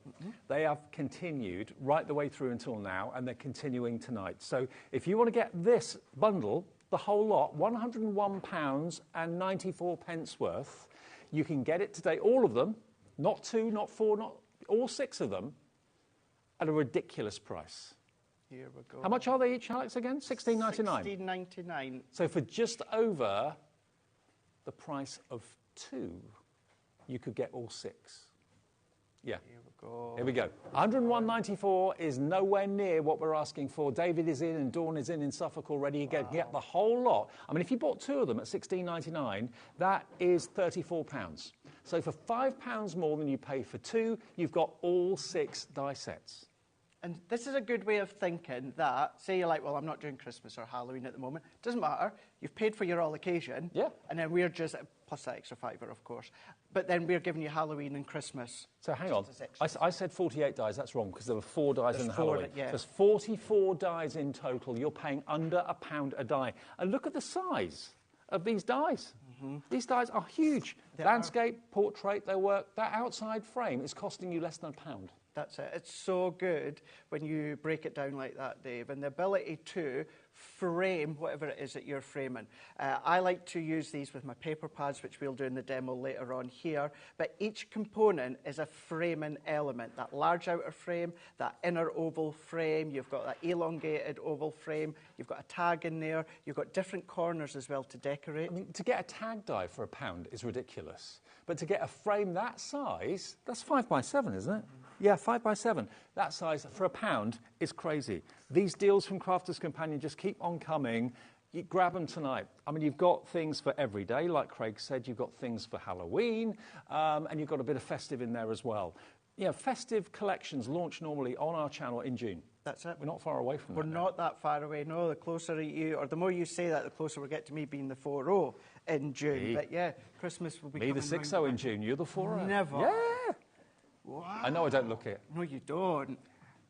They have continued right the way through until now, and they're continuing tonight. So if you want to get this bundle, the whole lot, £101.94 worth, you can get it today, all of them, not 2, not 4, not all 6 of them, at a ridiculous price. Here we go. How much are they each, Alex, again? $16.99. $16.99. So for just over the price of 2, you could get all 6. Yeah. Here we go. Here we go. $101.94 is nowhere near what we're asking for. David is in and Dawn is in Suffolk already. You get the whole lot. I mean, if you bought 2 of them at $16.99, that is £34. So for £5 more than you pay for 2, you've got all 6 die sets. And this is a good way of thinking that, say you're like, well, I'm not doing Christmas or Halloween at the moment. Doesn't matter. You've paid for your all occasion. Yeah. And then we're just, plus that extra £5, of course. But then we're giving you Halloween and Christmas. So hang on. I said 48 dies. That's wrong because there were 4 dies in the 4, Halloween. yeah. There's 44 dies in total. You're paying under £1 a die. And look at the size of these dies. These dies are huge. Landscape, portrait, their work. That outside frame is costing you less than £1. That's it. It's so good when you break it down like that, Dave, and the ability to frame whatever it is that you're framing. I like to use these with my paper pads, which we'll do in the demo later on here, but each component is a framing element. That large outer frame, that inner oval frame, you've got that elongated oval frame, you've got a tag in there, you've got different corners as well to decorate. I mean, to get a tag die for £1 is ridiculous, but to get a frame that size, that's 5x7, isn't it? Yeah, 5x7. That size for £1 is crazy. These deals from Crafter's Companion just keep on coming. You grab them tonight. I mean, you've got things for every day, like Craig said. You've got things for Halloween, and you've got a bit of festive in there as well. Yeah, festive collections launch normally on our channel in June. That's it. We're not far away from that. We're not that far away, no. The closer you, or the more you say that, the closer we get to me being the 4-0 in June. Me. But yeah, Christmas will be Me, the 6-0 in June. You're the 4-0. Never. Yeah. Wow. I know I don't look it. No, you don't.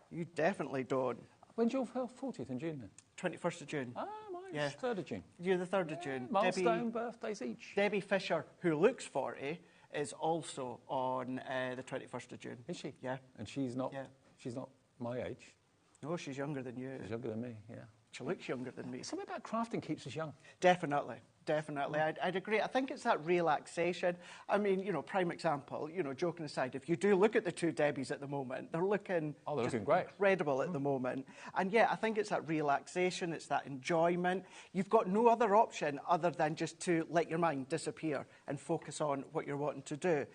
You definitely don't. When's your 40th in June then? 21st of June. Ah, mine's Yeah. 3rd of June. You're the 3rd of June. Milestone birthdays each. Debbie Fisher, who looks 40, is also on the 21st of June. Is she? Yeah. And she's not. Yeah. She's not my age. No, she's younger than you. She's younger than me. Yeah. She looks younger than me. Something about crafting keeps us young. Definitely. Definitely. I'd agree. I think it's that relaxation. I mean, you know, prime example, you know, joking aside, if you do look at the 2 Debbies at the moment, they're looking great. Incredible at the moment. And yeah, I think it's that relaxation, it's that enjoyment. You've got no other option other than just to let your mind disappear and focus on what you're wanting to do.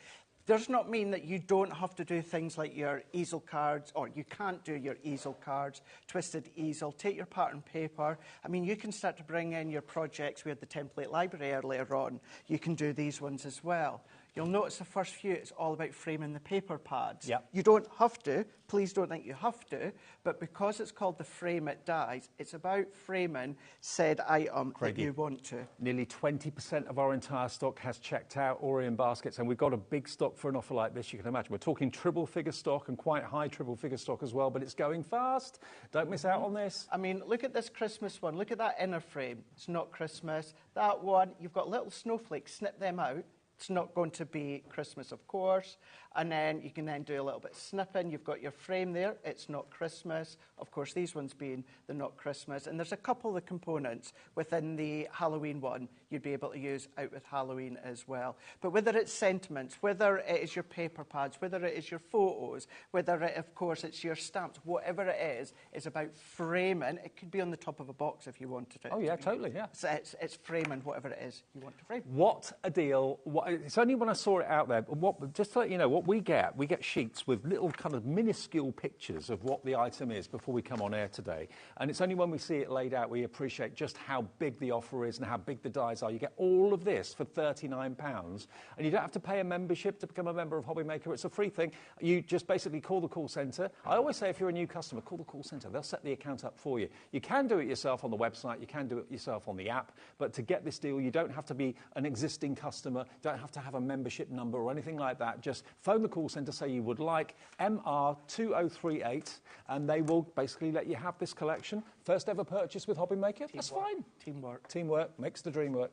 Does not mean that you don't have to do things like your easel cards, or you can't do your easel cards, twisted easel, take your pattern paper. I mean, you can start to bring in your projects. We had the template library earlier on. You can do these ones as well. You'll notice the first few, it's all about framing the paper pads. Yep. You don't have to. Please don't think you have to. But because it's called the Frame It Dies, it's about framing said item that you want to. Nearly 20% of our entire stock has checked out or in baskets, and we've got a big stock for an offer like this, you can imagine. We're talking triple figure stock and quite high triple figure stock as well, but it's going fast. Don't miss out on this. I mean, look at this Christmas one. Look at that inner frame. It's not Christmas. That one, you've got little snowflakes. Snip them out. It's not going to be Christmas, of course. And then you can then do a little bit of snipping. You've got your frame there. It's not Christmas. Of course, these ones being the not Christmas. And there's a couple of the components within the Halloween one you'd be able to use out with Halloween as well. But whether it's sentiments, whether it is your paper pads, whether it is your photos, whether it, of course, it's your stamps, whatever it is about framing. It could be on the top of a box if you wanted it. Oh, yeah, totally, yeah. So it's framing whatever it is you want to frame. What a deal. It's only when I saw it out there, just to let you know, what we get sheets with little kind of minuscule pictures of what the item is before we come on air today. And it's only when we see it laid out we appreciate just how big the offer is and how big the dies are. You get all of this for £39, and you don't have to pay a membership to become a member of HobbyMaker. It's a free thing. You just basically call the call centre. I always say if you're a new customer, call the call centre. They'll set the account up for you. You can do it yourself on the website. You can do it yourself on the app. But to get this deal, you don't have to be an existing customer, don't have to have a membership number or anything like that. Just phone the call centre, say you would like MR2038, and they will basically let you have this collection. First ever purchase with HobbyMaker, that's fine. Teamwork. Teamwork makes the dream work.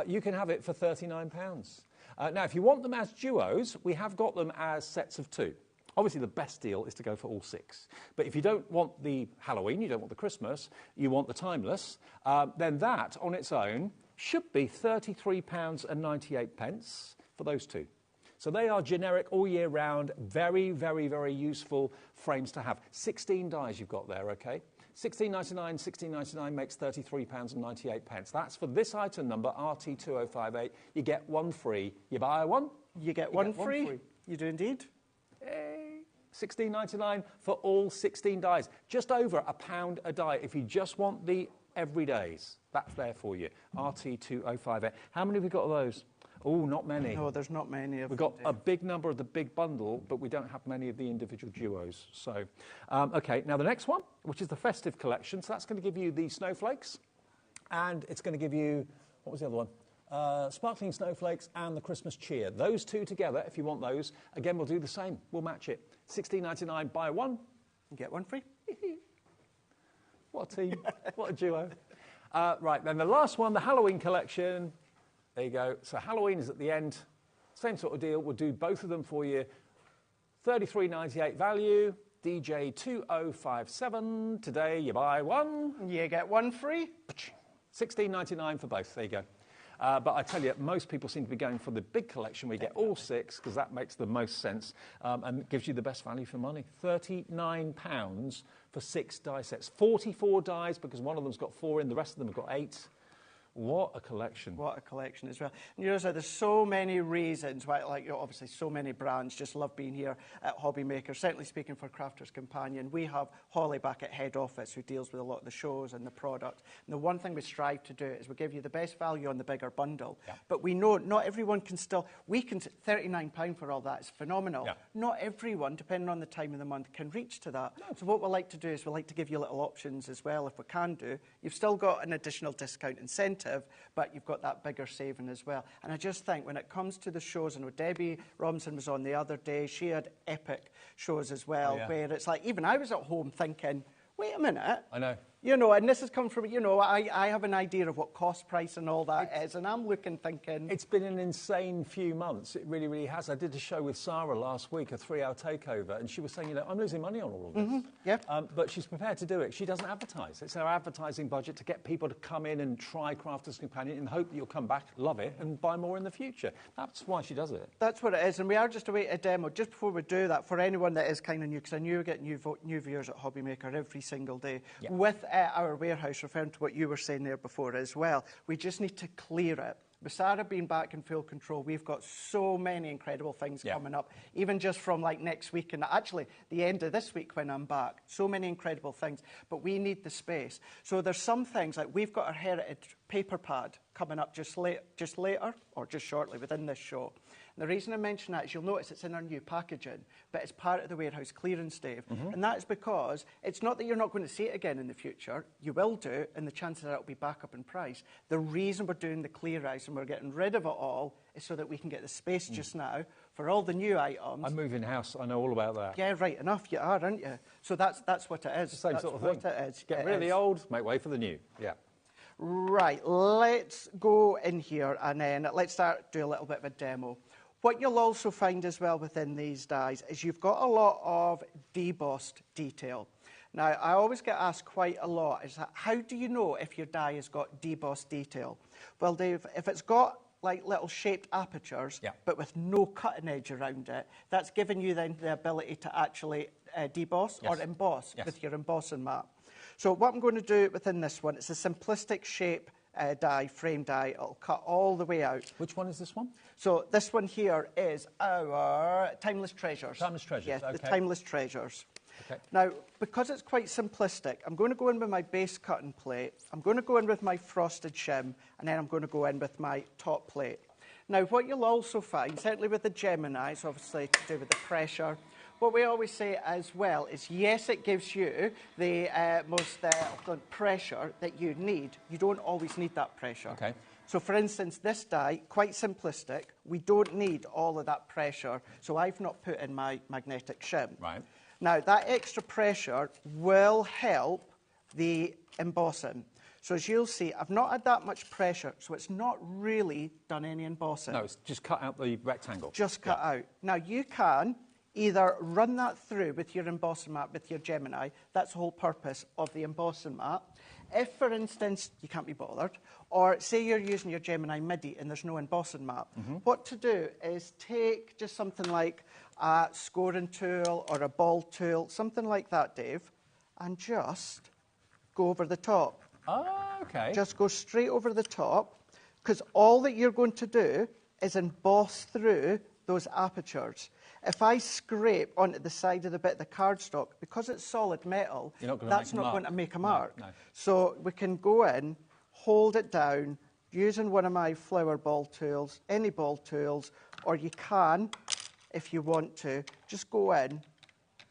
You can have it for £39. Now, if you want them as duos, we have got them as sets of 2. Obviously, the best deal is to go for all 6. But if you don't want the Halloween, you don't want the Christmas, you want the timeless, then that on its own should be £33.98 for those 2. So they are generic all year round, very, very, very useful frames to have. 16 dies you've got there, OK? $16.99, $16.99 makes £33.98. That's for this item number, RT2058. You get one free. You buy one, you get one free. You do indeed. Yay. $16.99 for all 16 dies. Just over £1 a die if you just want the everydays. That's there for you. RT2058. How many have we got of those? Oh, not many. No, there's not many of them. We've got a big number of the big bundle, but we don't have many of the individual duos. So, OK, now the next one, which is the festive collection. So that's going to give you the snowflakes, and it's going to give you, what was the other one? Sparkling snowflakes and the Christmas cheer. Those 2 together, if you want those, again, we'll do the same. We'll match it. $16.99, buy one. And get one free. What a team. What a duo. Right, then the last one, the Halloween collection. There you go. So Halloween is at the end. Same sort of deal. We'll do both of them for you. $33.98 value. DJ 2057. Today you buy one. You get one free. $16.99 for both. There you go. But I tell you, most people seem to be going for the big collection. We get all 6 because that makes the most sense and gives you the best value for money. £39 for 6 die sets. 44 dies because one of them's got 4 in, the rest of them have got 8. What a collection. What a collection as well. And there's so many reasons why, obviously so many brands just love being here at HobbyMaker. Certainly speaking for Crafter's Companion, we have Holly back at head office who deals with a lot of the shows and the product. And the one thing we strive to do is we give you the best value on the bigger bundle. Yeah. But we know not everyone can still, £39 for all that is phenomenal. Yeah. Not everyone, depending on the time of the month, can reach to that. No. So what we like to do is we like to give you little options as well if we can do. You've still got an additional discount incentive, but you've got that bigger saving as well. And I just think when it comes to the shows, I know Debbie Robinson was on the other day, she had epic shows as well, where it's like, even I was at home thinking, wait a minute. I know. And this has come from, I have an idea of what cost price and all that is, and I'm looking, thinking... It's been an insane few months. It really, really has. I did a show with Sarah last week, a 3-hour takeover, and she was saying, I'm losing money on all of this. Mm-hmm. But she's prepared to do it. She doesn't advertise. It's our advertising budget to get people to come in and try Crafter's Companion in the hope that you'll come back, love it, and buy more in the future. That's why she does it. That's what it is, and we are just awaiting a demo. Just before we do that, for anyone that is kind of new, because I knew we get new viewers at HobbyMaker every single day, with our warehouse, referring to what you were saying there before as well, we just need to clear it. With Sarah being back in full control, we've got so many incredible things coming up, even just from next week and actually the end of this week when I'm back. So many incredible things, but we need the space. So there's some things like we've got our Heritage paper pad coming up just later or just shortly within this show. And the reason I mention that is you'll notice it's in our new packaging, but it's part of the warehouse clearance, Dave. Mm-hmm. And that is because it's not that you're not going to see it again in the future. You will do, and the chances are it'll be back up in price. The reason we're doing the clear out and we're getting rid of it all is so that we can get the space just now for all the new items. I'm moving house. I know all about that. Yeah, right enough. You are, aren't you? So that's what it is. It's the same sort of thing. What it is. Get rid of the old, make way for the new. Yeah. Right, let's go in here and then let's do a little bit of a demo. What you'll also find as well within these dies is you've got a lot of debossed detail. Now, I always get asked quite a lot, is that how do you know if your die has got debossed detail? Well, Dave, if it's got like little shaped apertures, but with no cutting edge around it, that's giving you then the ability to actually deboss or emboss with your embossing mat. So what I'm going to do within this one, it's a simplistic shape die, frame die. It'll cut all the way out. Which one is this one? So this one here is our Timeless Treasures. Timeless Treasures, yes, okay. the Timeless Treasures. Okay. Now, because it's quite simplistic, I'm going to go in with my base cutting plate, I'm going to go in with my frosted shim, and then I'm going to go in with my top plate. Now, what you'll also find, certainly with the Geminis, obviously to do with the pressure, what we always say as well is, yes, it gives you the most pressure that you need. You don't always need that pressure. Okay. So, for instance, this die, quite simplistic, we don't need all of that pressure, so I've not put in my magnetic shim. Right. Now, that extra pressure will help the embossing. So as you'll see, I've not had that much pressure, so it's not really done any embossing. No, it's just cut out the rectangle. Just cut out. Now, you can either run that through with your embossing mat, with your Gemini. That's the whole purpose of the embossing mat. If, for instance, you can't be bothered, or say you're using your Gemini MIDI and there's no embossing mat, what to do is take just something like a scoring tool or a ball tool, something like that, Dave, and just go over the top. Oh, okay. Just go straight over the top, because all that you're going to do is emboss through those apertures. If I scrape onto the side of the bit of the cardstock, because it's solid metal, that's not going to make a mark. No. So we can go in, hold it down, using one of my flower ball tools, any ball tools, or you can, if you want to, just go in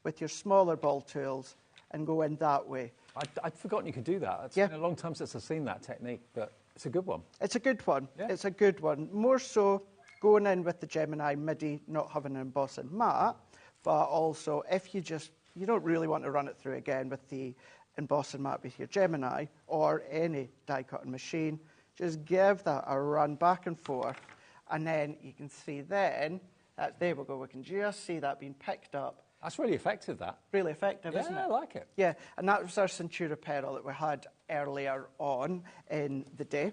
with your smaller ball tools and go in that way. I'd forgotten you could do that. It's been a long time since I've seen that technique, but it's a good one. It's a good one. Yeah. It's a good one. More so going in with the Gemini MIDI, not having an embossing mat, but also if you don't really want to run it through again with the embossing mat with your Gemini or any die cutting machine, just give that a run back and forth, and then you can see then, there we go, we can just see that being picked up. That's really effective, that. Really effective, isn't it? Yeah, I like it. Yeah, and that was our Centura Pearl that we had earlier on in the day.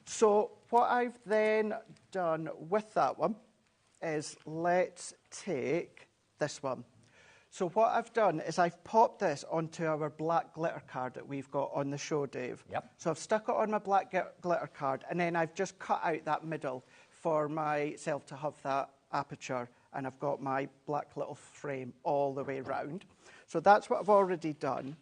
So what I've then done with that one is let's take this one. So what I've done is I've popped this onto our black glitter card that we've got on the show, Dave. Yep. So I've stuck it on my black glitter card, and then I've just cut out that middle for myself to have that aperture, and I've got my black little frame all the way round. So that's what I've already done.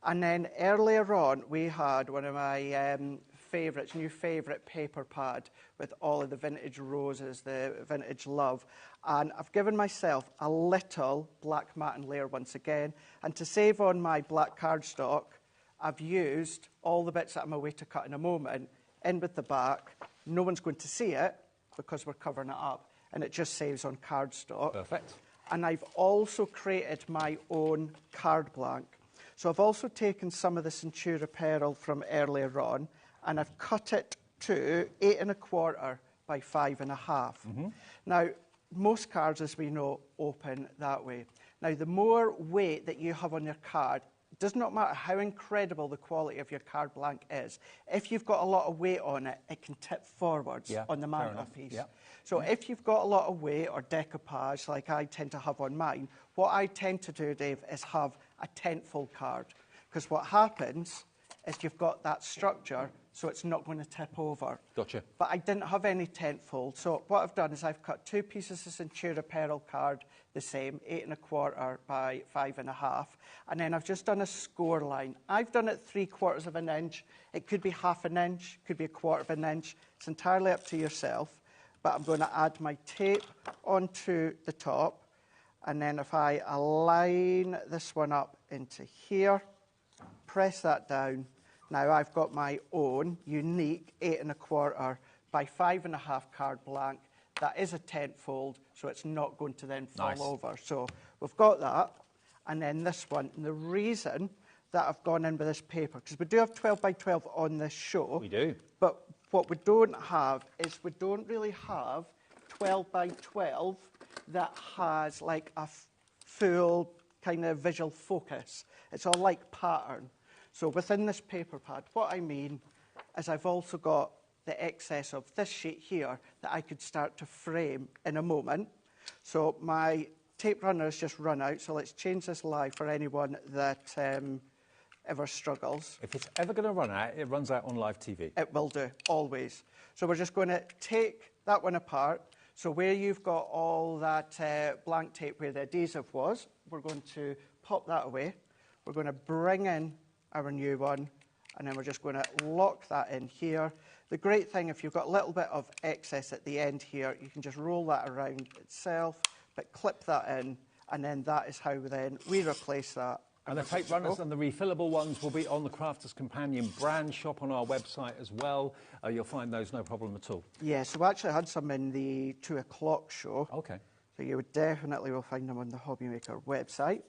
And then earlier on, we had one of my new favourite paper pad with all of the vintage roses, the vintage love. And I've given myself a little black matte layer once again. And to save on my black cardstock, I've used all the bits that I'm away to cut in a moment in with the back. No one's going to see it because we're covering it up. And it just saves on cardstock. Perfect. And I've also created my own card blank. So I've also taken some of the Centura Pearl from earlier on, and I've cut it to 8 1/4 by 5 1/2. Now, most cards, as we know, open that way. Now, the more weight that you have on your card, it does not matter how incredible the quality of your card blank is. If you've got a lot of weight on it, it can tip forwards on the mantelpiece. Yeah. So if you've got a lot of weight or decoupage, like I tend to have on mine, what I tend to do, Dave, is have a tentfold card. Because what happens is you've got that structure, so it's not going to tip over. Gotcha. But I didn't have any tentfold, so what I've done is I've cut 2 pieces of Centura Pearl card, the same, 8 1/4 by 5 1/2, and then I've just done a score line. I've done it 3/4 of an inch. It could be half an inch, could be 1/4 of an inch. It's entirely up to yourself. But I'm going to add my tape onto the top, and then if I align this one up into here, press that down, now I've got my own unique 8 1/4 by 5 1/2 card blank. That is a tentfold, so it's not going to then fall over. So we've got that, and then this one. And the reason that have gone in with this paper, because we do have 12 by 12 on this show. We do. But what we don't have is we don't really have 12 by 12 that has like a full kind of visual focus. It's all like pattern. So within this paper pad, what I mean is I've also got the excess of this sheet here that I could start to frame in a moment. So my tape runner has just run out, so let's change this live for anyone that ever struggles. If it's ever going to run out, it runs out on live TV. It will do, always. So we're just going to take that one apart. So where you've got all that blank tape where the adhesive was, we're going to pop that away. We're going to bring in our new one, and then we're just going to lock that in here. The great thing, if you've got a little bit of excess at the end here, you can just roll that around itself, but clip that in, and then that is how then we replace that. And the tape runners and the refillable ones will be on the Crafters Companion brand shop on our website as well. You'll find those no problem at all. Yeah, so we actually had some in the 2 o'clock show. Okay. So you would definitely will find them on the HobbyMaker website.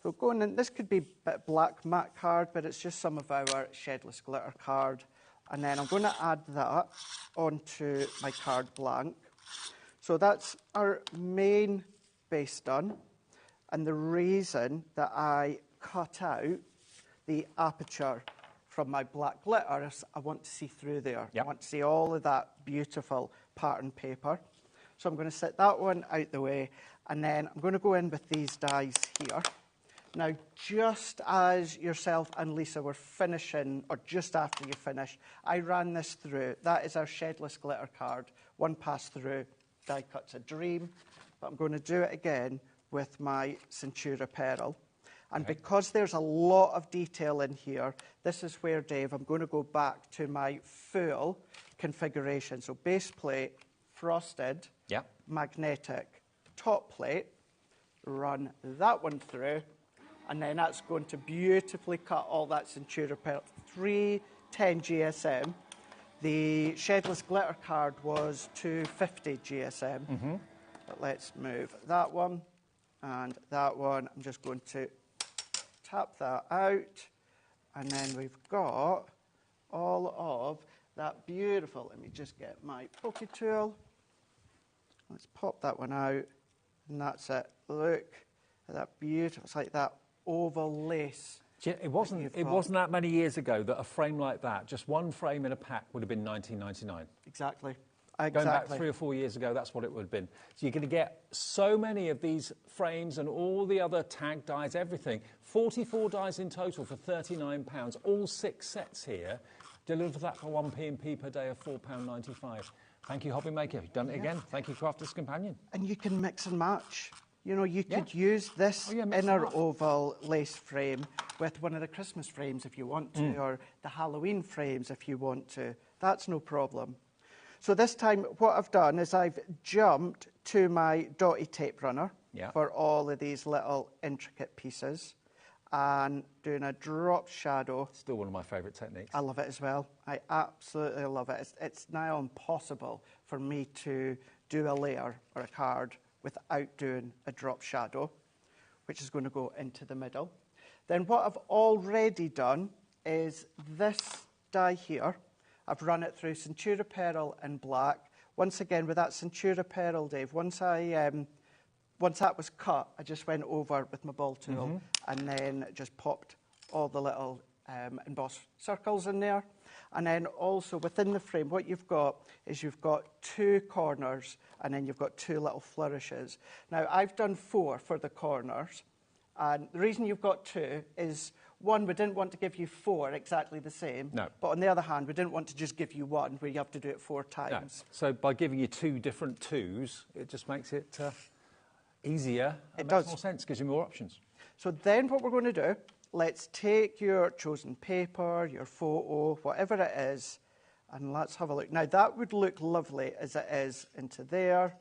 So going in, this could be a bit black matte card, but it's just some of our shedless glitter card. And then I'm going to add that onto my card blank. So that's our main base done. And the reason that I cut out the aperture from my black glitter is I want to see through there. Yep. I want to see all of that beautiful pattern paper. So I'm going to set that one out the way, and then I'm going to go in with these dies here. Now, just as yourself and Lisa were finishing, or just after you finished, I ran this through. That is our shedless glitter card. One pass through, die cut's a dream. But I'm going to do it again with my Centura Pearl. And because there's a lot of detail in here, this is where, Dave, I'm going to go back to my full configuration. So base plate, frosted, magnetic, top plate, run that one through, and then that's going to beautifully cut all that Centura Pearl. 310 GSM. The shedless glitter card was 250 GSM. Mm-hmm. But let's move that one and that one. I'm just going to tap that out, and then we've got all of that beautiful. Let me just get my pokey tool. Let's pop that one out, and that's it. Look at that beautiful, it's like that oval lace. It wasn't that many years ago that a frame like that, just one frame in a pack, would have been $19.99. Exactly. Going back 3 or 4 years ago, that's what it would have been. So you're going to get so many of these frames and all the other tag dies, everything. 44 dies in total for £39. All 6 sets here. Deliver that for 1p&p per day of £4.95. Thank you, HobbyMaker. You've done it again. Thank you, Crafters Companion. And you can mix and match. You know, you could use this inner oval lace frame with one of the Christmas frames if you want to, or the Halloween frames if you want to. That's no problem. So this time, what I've done is I've jumped to my dotty tape runner for all of these little intricate pieces, and doing a drop shadow. Still one of my favourite techniques. I love it as well. I absolutely love it. It's now impossible for me to do a layer or a card without doing a drop shadow, which is going to go into the middle. Then what I've already done is this die here. I've run it through Centura Pearl in black. Once again, with that Centura Pearl, Dave, once that was cut, I just went over with my ball tool and then just popped all the little embossed circles in there. And then also within the frame, what you've got is you've got 2 corners and then you've got 2 little flourishes. Now, I've done 4 for the corners. And the reason you've got 2 is, one, we didn't want to give you 4 exactly the same. No. But on the other hand, we didn't want to just give you 1 where you have to do it 4 times. No. So by giving you 2 different 2s, it just makes it easier. It makes more sense, gives you more options. So then what we're going to do, let's take your chosen paper, your photo, whatever it is, and let's have a look. Now, that would look lovely as it is into there,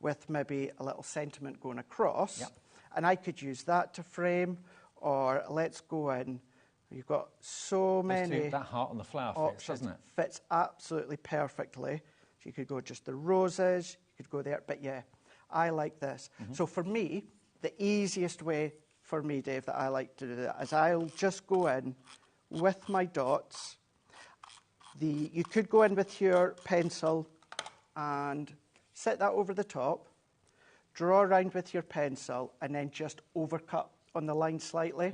with maybe a little sentiment going across. Yep. And I could use that to frame, or let's go in. You've got so many. That heart on the flower fits, doesn't it? Fits absolutely perfectly. So you could go just the roses, you could go there, but yeah, I like this. So for me, the easiest way for me, Dave, that I like to do that is I'll just go in with my dots. You could go in with your pencil and set that over the top, draw around with your pencil, and then just overcut on the line slightly.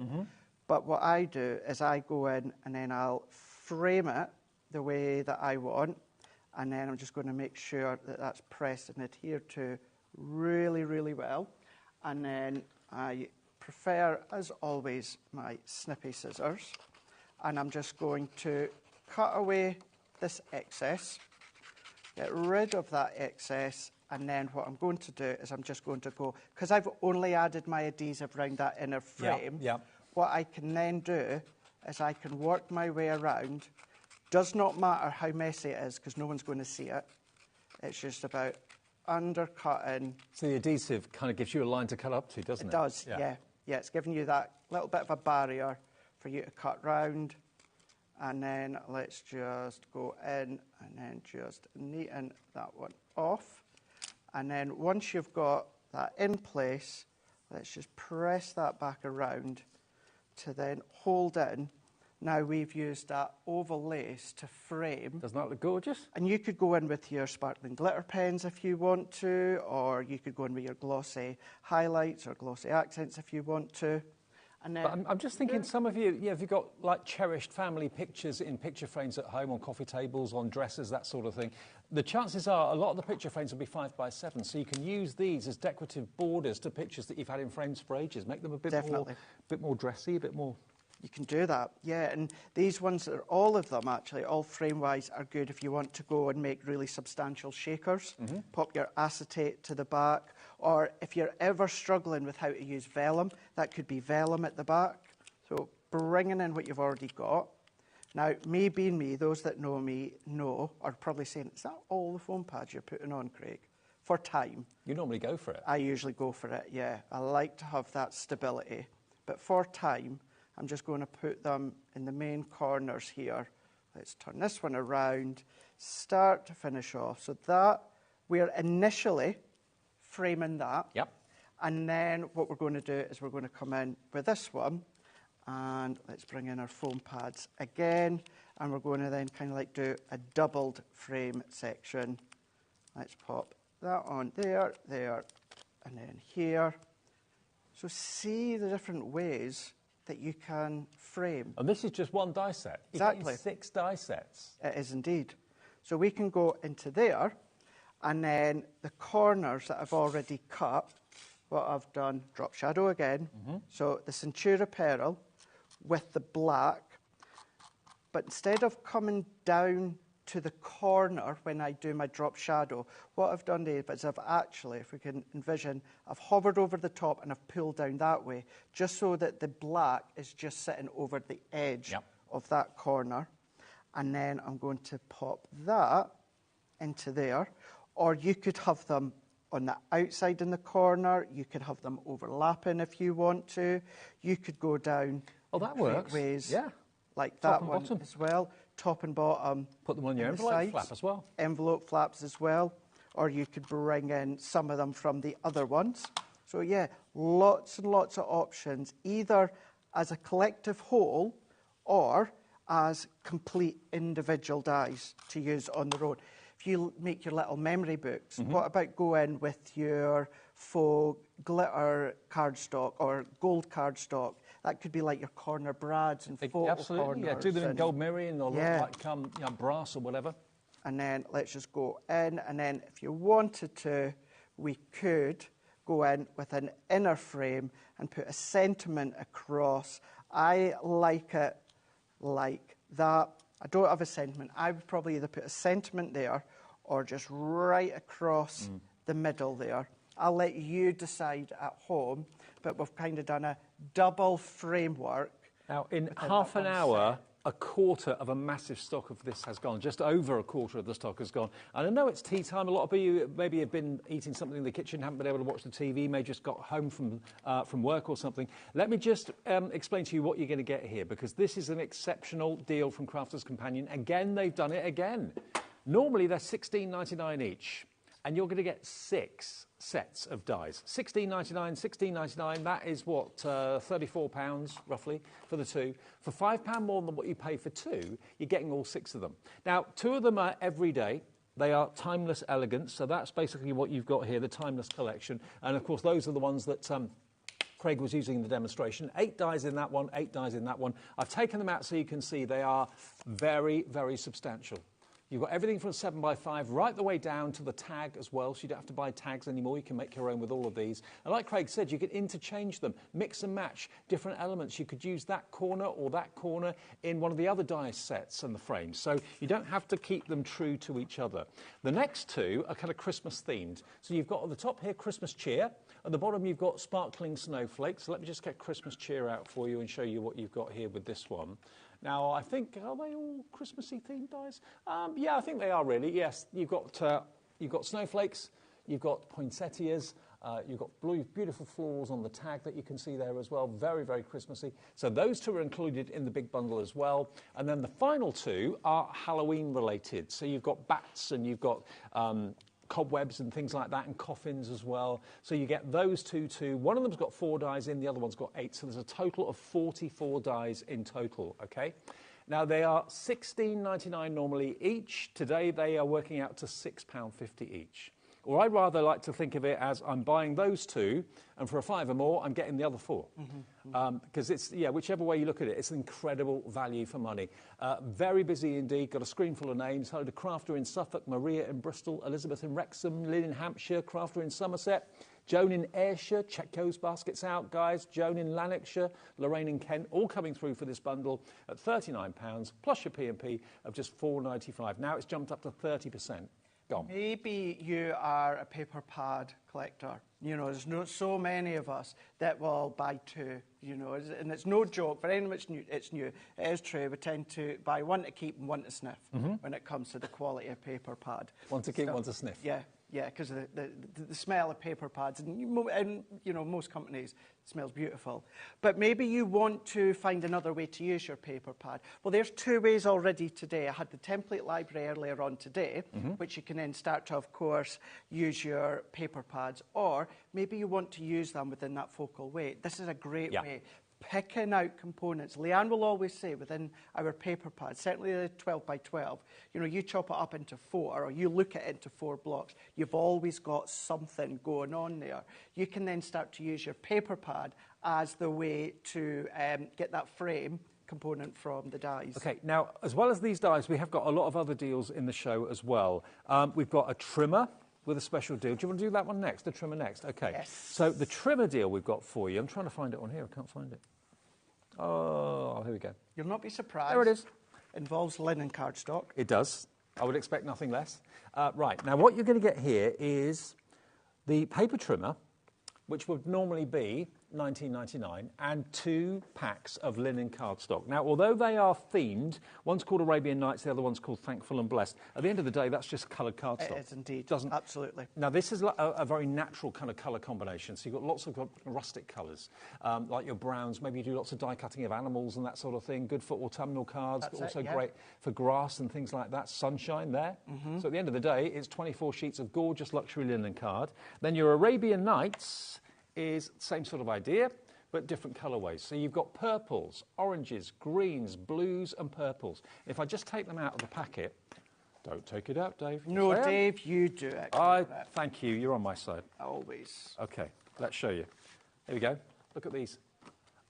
But what I do is I go in and then I'll frame it the way that I want, and then I'm just going to make sure that that's pressed and adhered to really, really well. And then I prefer, as always, my snippy scissors, and I'm just going to cut away this excess, get rid of that excess, and then what I'm going to do is I'm just going to go, because I've only added my adhesive around that inner frame, what I can then do is I can work my way around. Does not matter how messy it is, because no one's going to see it. It's just about undercutting. So the adhesive kind of gives you a line to cut up to, doesn't it? It does, yeah. Yeah, it's giving you that little bit of a barrier for you to cut round. And then let's just go in and then just neaten that one off. And then once you've got that in place, let's just press that back around to then hold in. Now we've used that oval lace to frame. Doesn't that look gorgeous? And you could go in with your sparkling glitter pens if you want to, or you could go in with your glossy highlights or glossy accents if you want to. And then, but I'm just thinking, some of you, have you got like cherished family pictures in picture frames at home, on coffee tables, on dressers, that sort of thing? The chances are a lot of the picture frames will be 5x7, so you can use these as decorative borders to pictures that you've had in frames for ages. Make them a bit more dressy, a bit more. You can do that, yeah. And these ones, all of them actually, all frame-wise, are good if you want to go and make really substantial shakers. Pop your acetate to the back. Or if you're ever struggling with how to use vellum, that could be vellum at the back. So bringing in what you've already got. Now, me being me, those that know me know, are probably saying, is that all the foam pads you're putting on, Craig? For time. You normally go for it. I usually go for it, yeah. I like to have that stability. But for time, I'm just going to put them in the main corners here. Let's turn this one around, start to finish off. So that, we're initially framing that. Yep. And then what we're going to do is we're going to come in with this one, and let's bring in our foam pads again, and we're going to then kind of like do a doubled frame section. Let's pop that on there, and then here. So see the different ways that you can frame. And this is just one die set. Exactly. 6 die sets. It is indeed. So we can go into there, and then the corners that I've already cut, what I've done, drop shadow again. So the Centura Pearl with the black, but instead of coming down to the corner when I do my drop shadow, what I've done, Dave, is I've actually, if we can envision, I've hovered over the top and I've pulled down that way, just so that the black is just sitting over the edge of that corner. And then I'm going to pop that into there. Or you could have them on the outside in the corner. You could have them overlapping if you want to. You could go down that works. ways. Yeah. Like Top that and one bottom. as well. Top and bottom. Put them on your envelope flap as well. Envelope flaps as well. Or you could bring in some of them from the other ones. So yeah, lots and lots of options, either as a collective whole or as complete individual dies to use on their own. If you make your little memory books, what about going with your faux glitter cardstock or gold cardstock? That could be like your corner brads and photo Absolutely, corners. yeah. Do them in gold mirroring or like brass or whatever. And then let's just go in, and then if you wanted to, we could go in with an inner frame and put a sentiment across. I like it like that. I don't have a sentiment. I would probably either put a sentiment there or just right across the middle there. I'll let you decide at home, but we've kind of done a double framework. Now, in half an hour, a quarter of a massive stock of this has gone. Just over a quarter of the stock has gone. And I know it's tea time. A lot of you maybe have been eating something in the kitchen, haven't been able to watch the TV, may just got home from work or something. Let me just explain to you what you're going to get here, because this is an exceptional deal from Crafters Companion. Again, they've done it again. Normally, they're $16.99 each. and you're going to get 6 sets of dies. $16.99, $16.99, that is what, £34 roughly for the 2. For £5 more than what you pay for 2, you're getting all 6 of them. Now, 2 of them are everyday. They are timeless elegance, so that's basically what you've got here, the timeless collection. And of course, those are the ones that Craig was using in the demonstration. 8 dies in that one, 8 dies in that one. I've taken them out so you can see they are very, very substantial. You've got everything from 7x5 right the way down to the tag as well, so you don't have to buy tags anymore. You can make your own with all of these. And like Craig said, you can interchange them, mix and match different elements. You could use that corner or that corner in one of the other die sets and the frames, so you don't have to keep them true to each other. The next 2 are kind of Christmas themed. So you've got at the top here Christmas cheer. At the bottom you've got sparkling snowflakes. So let me just get Christmas cheer out for you and show you what you've got here with this one. Now, I think, are they all Christmassy themed dies? Yeah, I think they are really, yes. You've got snowflakes, you've got poinsettias, you've got beautiful florals on the tag that you can see there as well. Very, very Christmassy. So those 2 are included in the big bundle as well. And then the final 2 are Halloween related. So you've got bats and you've got cobwebs and things like that, and coffins as well. So you get those 2 too. One of them's got 4 dies in, the other one's got 8. So there's a total of 44 dies in total, okay? Now, they are $16.99 normally each. Today, they are working out to £6.50 each. Or I rather like to think of it as I'm buying those 2, and for a £5 more, I'm getting the other 4. Because it's, yeah, whichever way you look at it, it's an incredible value for money. Very busy indeed, got a screen full of names. Hello to Crafter in Suffolk, Maria in Bristol, Elizabeth in Wrexham, Lynn in Hampshire, Crafter in Somerset, Joan in Ayrshire, check those baskets out, guys. Joan in Lanarkshire, Lorraine in Kent, all coming through for this bundle at £39, plus your P&P of just $4.95. Now it's jumped up to 30%. Maybe you are a paper pad collector. You know, there's so many of us that will buy 2, you know, and it's no joke. For anyone that's new, it's new. It is true. We tend to buy 1 to keep and 1 to sniff when it comes to the quality of paper pad. 1 to keep, 1 to sniff. Yeah. Yeah, because the smell of paper pads, and you know, most companies, it smells beautiful. But maybe you want to find another way to use your paper pad. Well, there's 2 ways already today. I had the template library earlier on today, which you can then start to, of course, use your paper pads, or maybe you want to use them within that focal weight. This is a great way. Picking out components. Leanne will always say within our paper pads, certainly the 12x12, you know, you chop it up into 4 or you look at it into 4 blocks, you've always got something going on there. You can then start to use your paper pad as the way to get that frame component from the dies. Okay, now, as well as these dies, we have got a lot of other deals in the show as well. We've got a trimmer with a special deal. Do you want to do that one next, the trimmer next? Okay. Yes. So the trimmer deal we've got for you, I'm trying to find it on here, I can't find it. Oh, here we go. You'll not be surprised. There it is. Involves linen cardstock. It does. I would expect nothing less. Right, now what you're going to get here is the paper trimmer, which would normally be $19.99, and 2 packs of linen cardstock. Now, although they are themed, one's called Arabian Nights, the other one's called Thankful and Blessed. At the end of the day, that's just coloured cardstock. It is indeed. Absolutely. Now, this is a very natural kind of colour combination. So you've got lots of rustic colours, like your browns. Maybe you do lots of die cutting of animals and that sort of thing. Good for autumnal cards. That's also it, yeah. great for grass and things like that. Sunshine there. So at the end of the day, it's 24 sheets of gorgeous luxury linen card. Then your Arabian Nights is the same sort of idea, but different colourways. So you've got purples, oranges, greens, blues and purples. If I just take them out of the packet, don't take it out, Dave. No, Dave, you do it. Thank you, you're on my side. Always. Okay, let's show you. Here we go, look at these.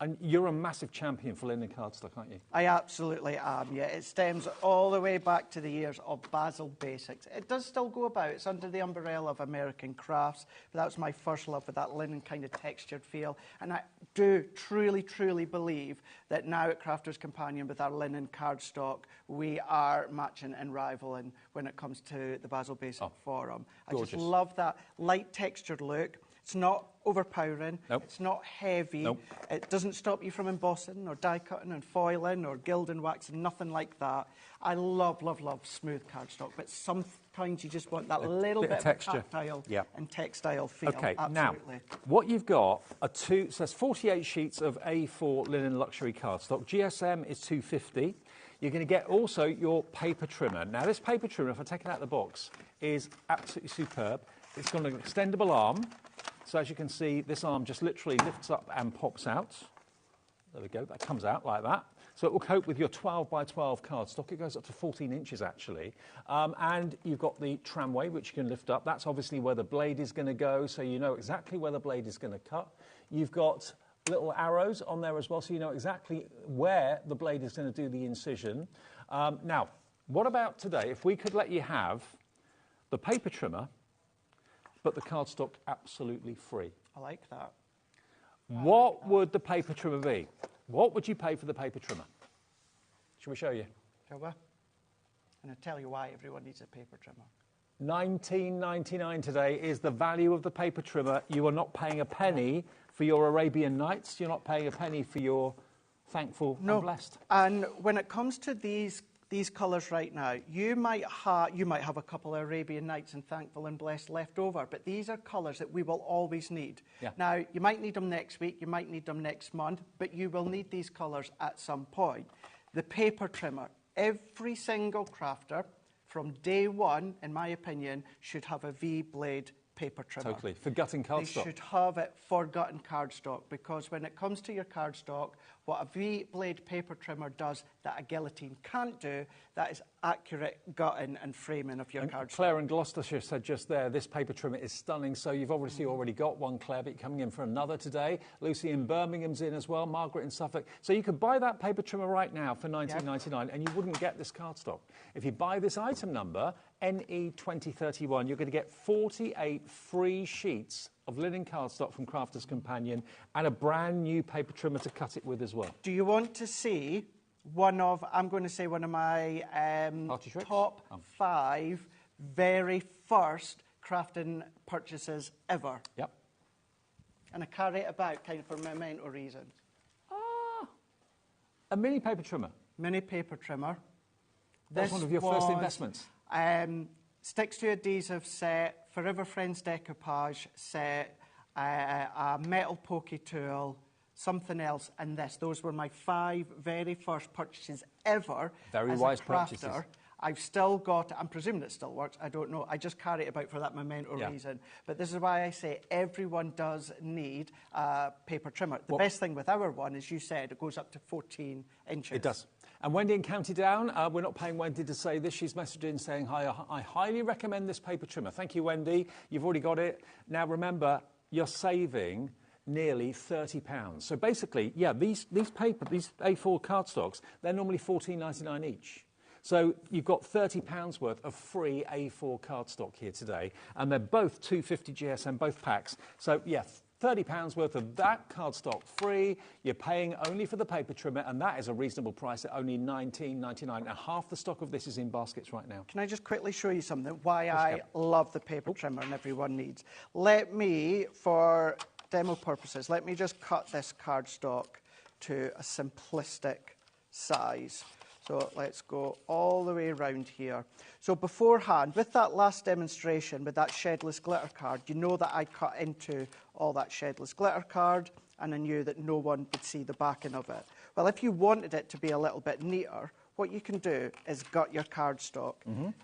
And you're a massive champion for linen cardstock, aren't you? I absolutely am, yeah. It stems all the way back to the years of Basil Basics. It does still go about. It's under the umbrella of American Crafts, but that was my first love with that linen kind of textured feel. And I do truly, truly believe that now at Crafter's Companion with our linen cardstock, we are matching and rivaling when it comes to the Basil Basic Forum. I just love that light textured look. It's not overpowering. Nope. It's not heavy. Nope. It doesn't stop you from embossing or die cutting and foiling or gilding, waxing, nothing like that. I love, love, love smooth cardstock, but sometimes you just want that little bit of texture. tactile and textile feel. Okay, absolutely. now, what you've got are so there's 48 sheets of A4 linen luxury cardstock. GSM is 250. You're going to get also your paper trimmer. Now, this paper trimmer, if I take it out of the box, is absolutely superb. It's got an extendable arm. So as you can see, this arm just literally lifts up and pops out. There we go, that comes out like that. So it will cope with your 12 by 12 cardstock. It goes up to 14 inches, actually. And you've got the tramway, which you can lift up. That's obviously where the blade is going to go, so you know exactly where the blade is going to cut. You've got little arrows on there as well, so you know exactly where the blade is going to do the incision. Now, what about today if we could let you have the paper trimmer, but the cardstock absolutely free? I like that. What would the paper trimmer be? What would you pay for the paper trimmer? Shall we show you? Shall we? And I'll tell you why everyone needs a paper trimmer. $19.99 today is the value of the paper trimmer. You are not paying a penny for your Arabian Nights. You're not paying a penny for your Thankful and Blessed. And when it comes to these colours right now, you might have a couple of Arabian Nights and Thankful and Blessed left over, but these are colours that we will always need. Yeah. Now, you might need them next week, you might need them next month, but you will need these colours at some point. The paper trimmer, every single crafter from day one, in my opinion, should have a V-blade paper trimmer. Totally, for gutting cardstock. They should have it for gutting cardstock, because when it comes to your cardstock, what a V-blade paper trimmer does that a guillotine can't do, that is accurate gutting and framing of your cardstock. Claire in Gloucestershire said just there, this paper trimmer is stunning. So you've obviously already got one, Claire, but you're coming in for another today. Lucy in Birmingham's in as well, Margaret in Suffolk. So you could buy that paper trimmer right now for $19.99 and you wouldn't get this cardstock. If you buy this item number, NE2031, you're going to get 48 free sheets of linen cardstock from Crafter's Companion and a brand new paper trimmer to cut it with as well. Do you want to see one of my top 5 very first crafting purchases ever? Yep. And I carry it about kind of for memento reasons. A mini paper trimmer. Mini paper trimmer. That's one of your first investments. Sticks to adhesive set, Forever Friends decoupage set, a metal pokey tool, something else, and this. Those were my 5 very first purchases ever. Very wise purchases. I've still got it. I'm presuming it still works. I don't know. I just carry it about for that memento reason. But this is why I say everyone does need a paper trimmer. The best thing with our one, as you said, it goes up to 14 inches. It does. And Wendy in County Down, we're not paying Wendy to say this. She's messaged in saying, hi, I highly recommend this paper trimmer. Thank you, Wendy. You've already got it. Now, remember, you're saving nearly £30. So basically, yeah, these A4 cardstocks, they're normally $14.99 each. So you've got £30 worth of free A4 cardstock here today, and they're both 250 GSM, both packs. So, yeah, £30 worth of that cardstock free. You're paying only for the paper trimmer, and that is a reasonable price at only $19.99. Now, half the stock of this is in baskets right now. Can I just quickly show you something? Why I love the paper trimmer and everyone needs. Let me, for demo purposes, let me just cut this cardstock to a simplistic size. So let's go all the way around here. So beforehand, with that last demonstration, with that shedless glitter card, you know that I cut into all that shedless glitter card, and I knew that no one would see the backing of it. Well, if you wanted it to be a little bit neater, what you can do is gut your cardstock.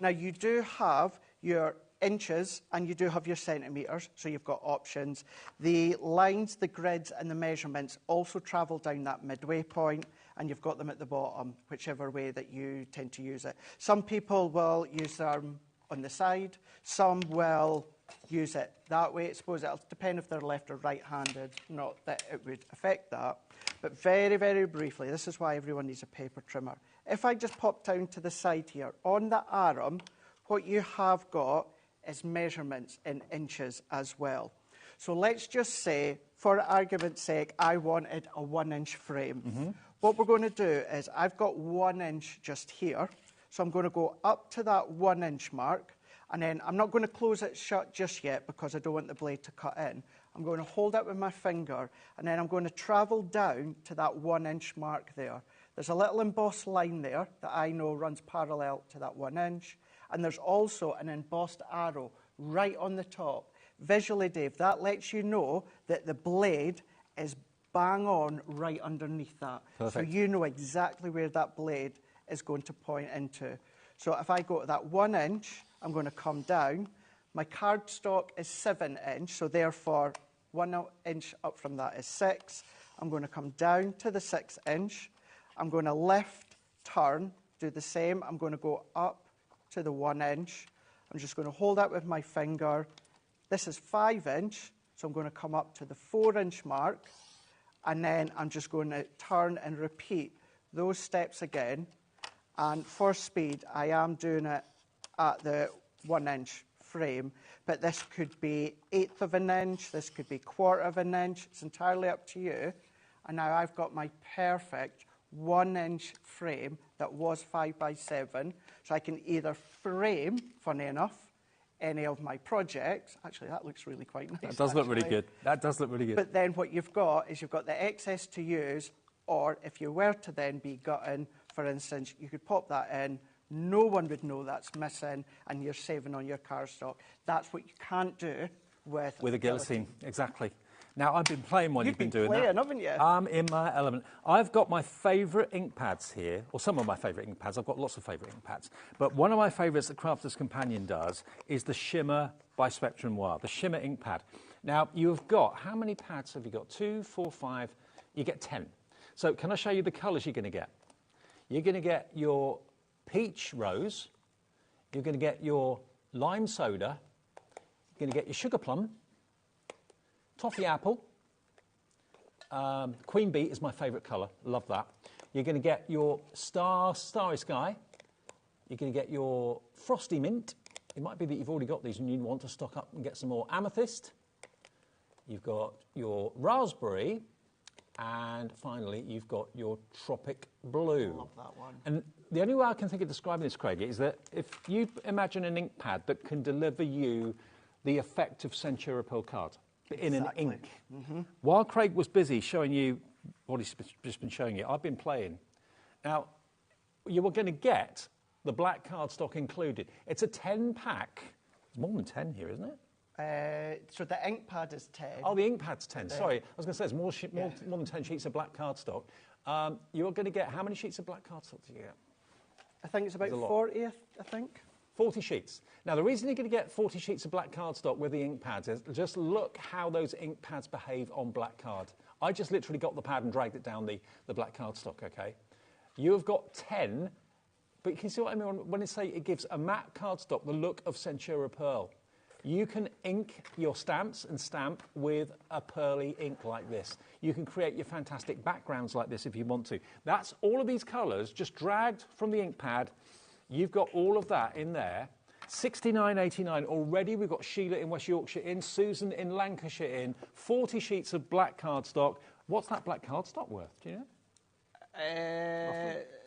Now, you do have your inches and you do have your centimetres, so you've got options. The lines, the grids and the measurements also travel down that midway point, and you've got them at the bottom, whichever way that you tend to use it. Some people will use them on the side, some will use it that way. I suppose it'll depend if they're left or right-handed, not that it would affect that. But very, very briefly, this is why everyone needs a paper trimmer. If I just pop down to the side here, on the arm, what you have got is measurements in inches as well. So let's just say, for argument's sake, I wanted a 1-inch frame. What we're going to do is, I've got 1 inch just here, so I'm going to go up to that 1 inch mark, and then I'm not going to close it shut just yet because I don't want the blade to cut in. I'm going to hold it with my finger, and then I'm going to travel down to that 1 inch mark there. There's a little embossed line there that I know runs parallel to that 1 inch, and there's also an embossed arrow right on the top. Visually, Dave, that lets you know that the blade is bang on right underneath that. Perfect. So you know exactly where that blade is going to point into. So if I go to that 1 inch, I'm going to come down. My cardstock is 7 inch, so therefore 1 inch up from that is 6. I'm going to come down to the 6 inch. I'm going to lift, turn, do the same. I'm going to go up to the 1 inch. I'm just going to hold that with my finger. This is 5 inch, so I'm going to come up to the 4 inch mark, and then I'm just going to turn and repeat those steps again. And for speed, I am doing it at the 1 inch frame, but this could be 1/8 of an inch, this could be 1/4 of an inch. It's entirely up to you. And now I've got my perfect 1 inch frame that was 5 by 7, so I can either frame, funny enough, any of my projects. Actually, that looks really quite nice. That does look really good. That does look really good. But then what you've got is you've got the excess to use, or if you were to then be gutting, for instance, you could pop that in, no one would know that's missing, and you're saving on your cardstock. That's what you can't do with a guillotine. Exactly. Now, I've been playing while you've been doing playing, that. Haven't you? I'm in my element. I've got my favourite ink pads here, or some of my favourite ink pads. I've got lots of favourite ink pads. But one of my favourites that Crafter's Companion does is the Shimmer by Spectrum Noir, the Shimmer ink pad. Now, you've got, how many pads have you got? 2, 4, 5, you get 10. So can I show you the colours you're going to get? You're going to get your peach rose, you're going to get your lime soda, you're going to get your sugar plum, toffee apple, queen bee is my favourite colour, love that. You're going to get your starry sky, you're going to get your frosty mint. It might be that you've already got these and you want to stock up and get some more amethyst. You've got your raspberry, and finally you've got your tropic blue. Love that one. And the only way I can think of describing this, Craig, is that if you imagine an ink pad that can deliver you the effect of Centura Pearl card in an ink. Mm-hmm. While Craig was busy showing you what he's just been showing you, I've been playing. Now, you were going to get the black cardstock included. It's a 10-pack. It's more than 10 here, isn't it? So the ink pad is 10. Oh, the ink pad's 10. Sorry, I was going to say it's more than 10 sheets of black cardstock. You're going to get, how many sheets of black cardstock do you get? I think it's about 40, I think. 40 sheets. Now, the reason you're going to get 40 sheets of black cardstock with the ink pads is just look how those ink pads behave on black card. I just literally got the pad and dragged it down the black cardstock, OK? You have got 10, but you can see what I mean when I say it gives a matte cardstock the look of Centura Pearl. You can ink your stamps and stamp with a pearly ink like this. You can create your fantastic backgrounds like this if you want to. That's all of these colours just dragged from the ink pad. You've got all of that in there. £69.89 already. We've got Sheila in West Yorkshire in, Susan in Lancashire in, 40 sheets of black cardstock. What's that black cardstock worth? Do you know?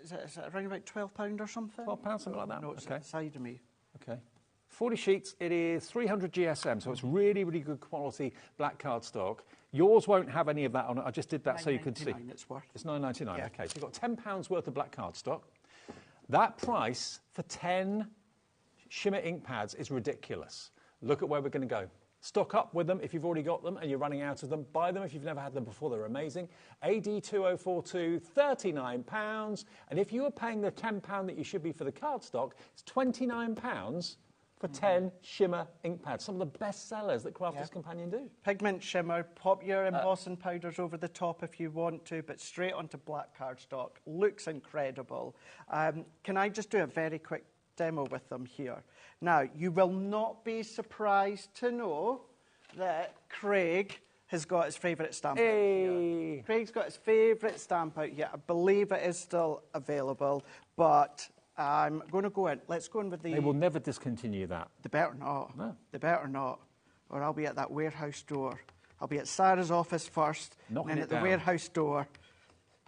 Is it around about £12 or something? £12, something like that? No, it's okay. outside of me. Okay. 40 sheets, it is 300 GSM, so it's really, really good quality black cardstock. Yours won't have any of that on it. I just did that so you could see. It's worth. It's £9.99, Yeah. OK. So you've got £10 worth of black cardstock. That price for 10 Shimmer ink pads is ridiculous. Look at where we're going to go. Stock up with them if you've already got them and you're running out of them. Buy them if you've never had them before. They're amazing. AD2042, £39. And if you were paying the £10 that you should be for the cardstock, it's £29 for 10 Shimmer ink pads. Some of the best sellers that Crafter's Companion do. Pigment Shimmer, pop your embossing powders over the top if you want to, but straight onto black cardstock. Looks incredible. Can I just do a very quick demo with them here? Now, you will not be surprised to know that Craig has got his favourite stamp out here. Craig's got his favourite stamp out here. I believe it is still available, but I'm going to go in. Let's go in with the... They will never discontinue that. They better not. No. They better not. Or I'll be at that warehouse door. I'll be at Sarah's office first, Knocking and then it at the down. warehouse door.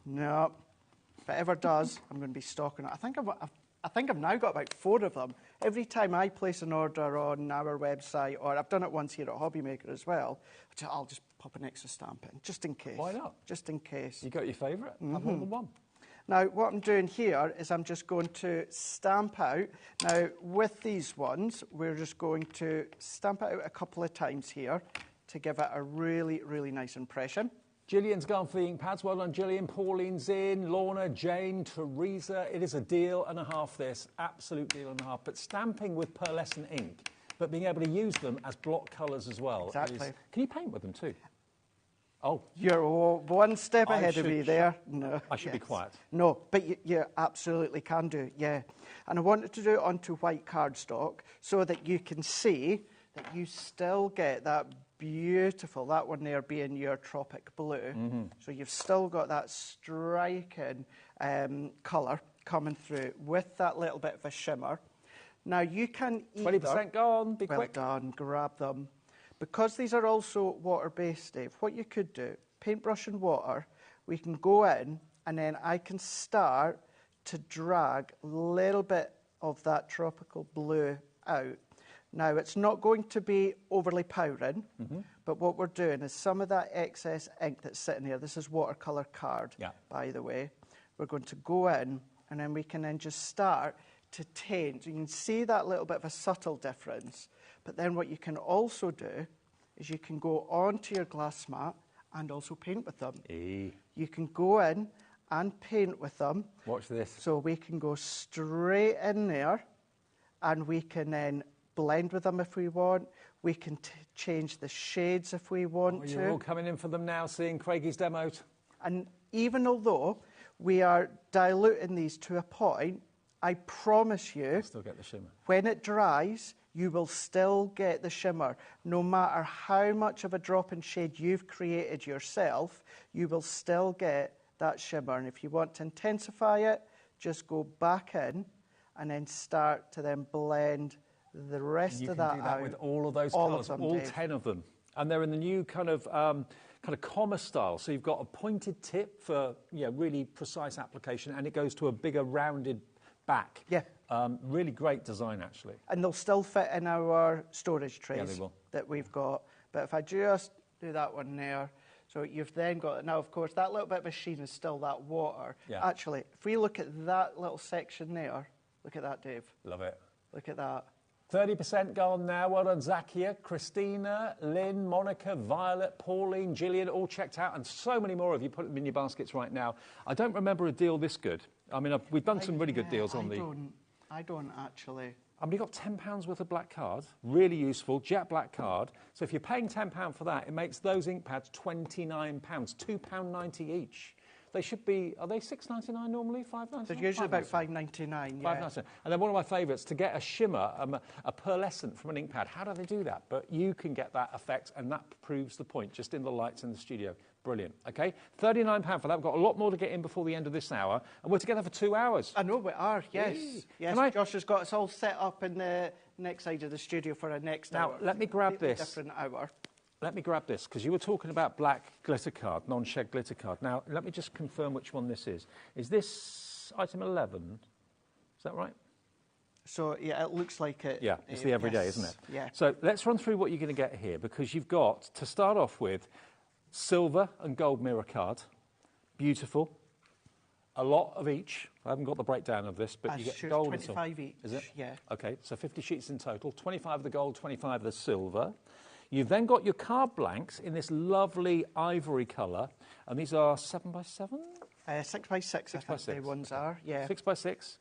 No. If it ever does, I'm going to be stocking it. I think I've now got about 4 of them. Every time I place an order on our website, or I've done it once here at HobbyMaker as well, I'll just pop an extra stamp in, just in case. Why not? Just in case. You got your favourite? Have more than one. Now, what I'm doing here is I'm just going to stamp out. Now, with these ones, we're just going to stamp it out a couple of times here to give it a really, really nice impression. Gillian's gone for the ink pads. Well done, Gillian. Pauline's in. Lorna, Jane, Teresa. It is a deal and a half, this. Absolute deal and a half. But stamping with pearlescent ink, but being able to use them as block colours as well. Exactly. Can you paint with them too? Oh. You're one step ahead of me there. No. I should be quiet. No, but you absolutely can do, yeah. And I wanted to do it onto white cardstock so that you can see that you still get that beautiful, that one there being your tropic blue. So you've still got that striking colour coming through with that little bit of a shimmer. Now you can either... 20% gone, be well quick. done, grab them. Because these are also water-based, Dave, what you could do, paintbrush and water, we can go in and then I can start to drag a little bit of that tropical blue out. Now, it's not going to be overly powering, but what we're doing is some of that excess ink that's sitting here, this is watercolour card, by the way, we're going to go in and then we can then just start to taint. You can see that little bit of a subtle difference. But then what you can also do is you can go onto your glass mat and also paint with them. You can go in and paint with them. Watch this. So we can go straight in there and we can then blend with them if we want. We can change the shades if we want to. You're all coming in for them now, seeing Craigie's demo. And even although we are diluting these to a point, I promise you, still get the shimmer. When it dries, you will still get the shimmer. No matter how much of a drop in shade you've created yourself, you will still get that shimmer. And if you want to intensify it, just go back in and then start to then blend the rest of that out. You can do that with all of those colours, all 10 of them. And they're in the new kind of comma style. So you've got a pointed tip for really precise application, and it goes to a bigger rounded back. Yeah. Really great design, actually. And they'll still fit in our storage trays they will. that we've got. But if I just do that one there, so you've then got, now of course, that little bit of a sheen is still that water. Yeah. Actually, if we look at that little section there, look at that, Dave. Love it. Look at that. 30% gone now. Well done, Zakia, Christina, Lynn, Monica, Violet, Pauline, Gillian, all checked out, and so many more of you. Put them in your baskets right now. I don't remember a deal this good. I mean, we've done some really good deals on the... I don't actually. I mean, you've got £10 worth of black card, really useful, jet black card. So if you're paying £10 for that, it makes those ink pads £29, £2.90 each. They should be, are they $6.99 normally, $5.99? They're usually about $5.99, yeah. $5.99. And then one of my favourites, to get a shimmer, a pearlescent from an ink pad. How do they do that? But you can get that effect, and that proves the point, just in the lights in the studio. Brilliant. OK, £39 for that. We've got a lot more to get in before the end of this hour, and we're together for 2 hours. I know we are, yes. Yes, Josh has got us all set up in the next side of the studio for our next hour. Now, let me grab this. Different hour. Let me grab this, because you were talking about black glitter card, non-shed glitter card. Now, let me just confirm which one this is. Is this item 11? Is that right? So, yeah, it looks like it. Yeah, it's the everyday, isn't it? Yeah. So let's run through what you're going to get here, because you've got, to start off with, silver and gold mirror card. Beautiful. A lot of each. I haven't got the breakdown of this, but you get gold and silver. 25 each. Is it? Yeah. OK, so 50 sheets in total. 25 of the gold, 25 of the silver. You've then got your card blanks in this lovely ivory colour, and these are 7x7? 6x6, I think the ones are, yeah. 6x6.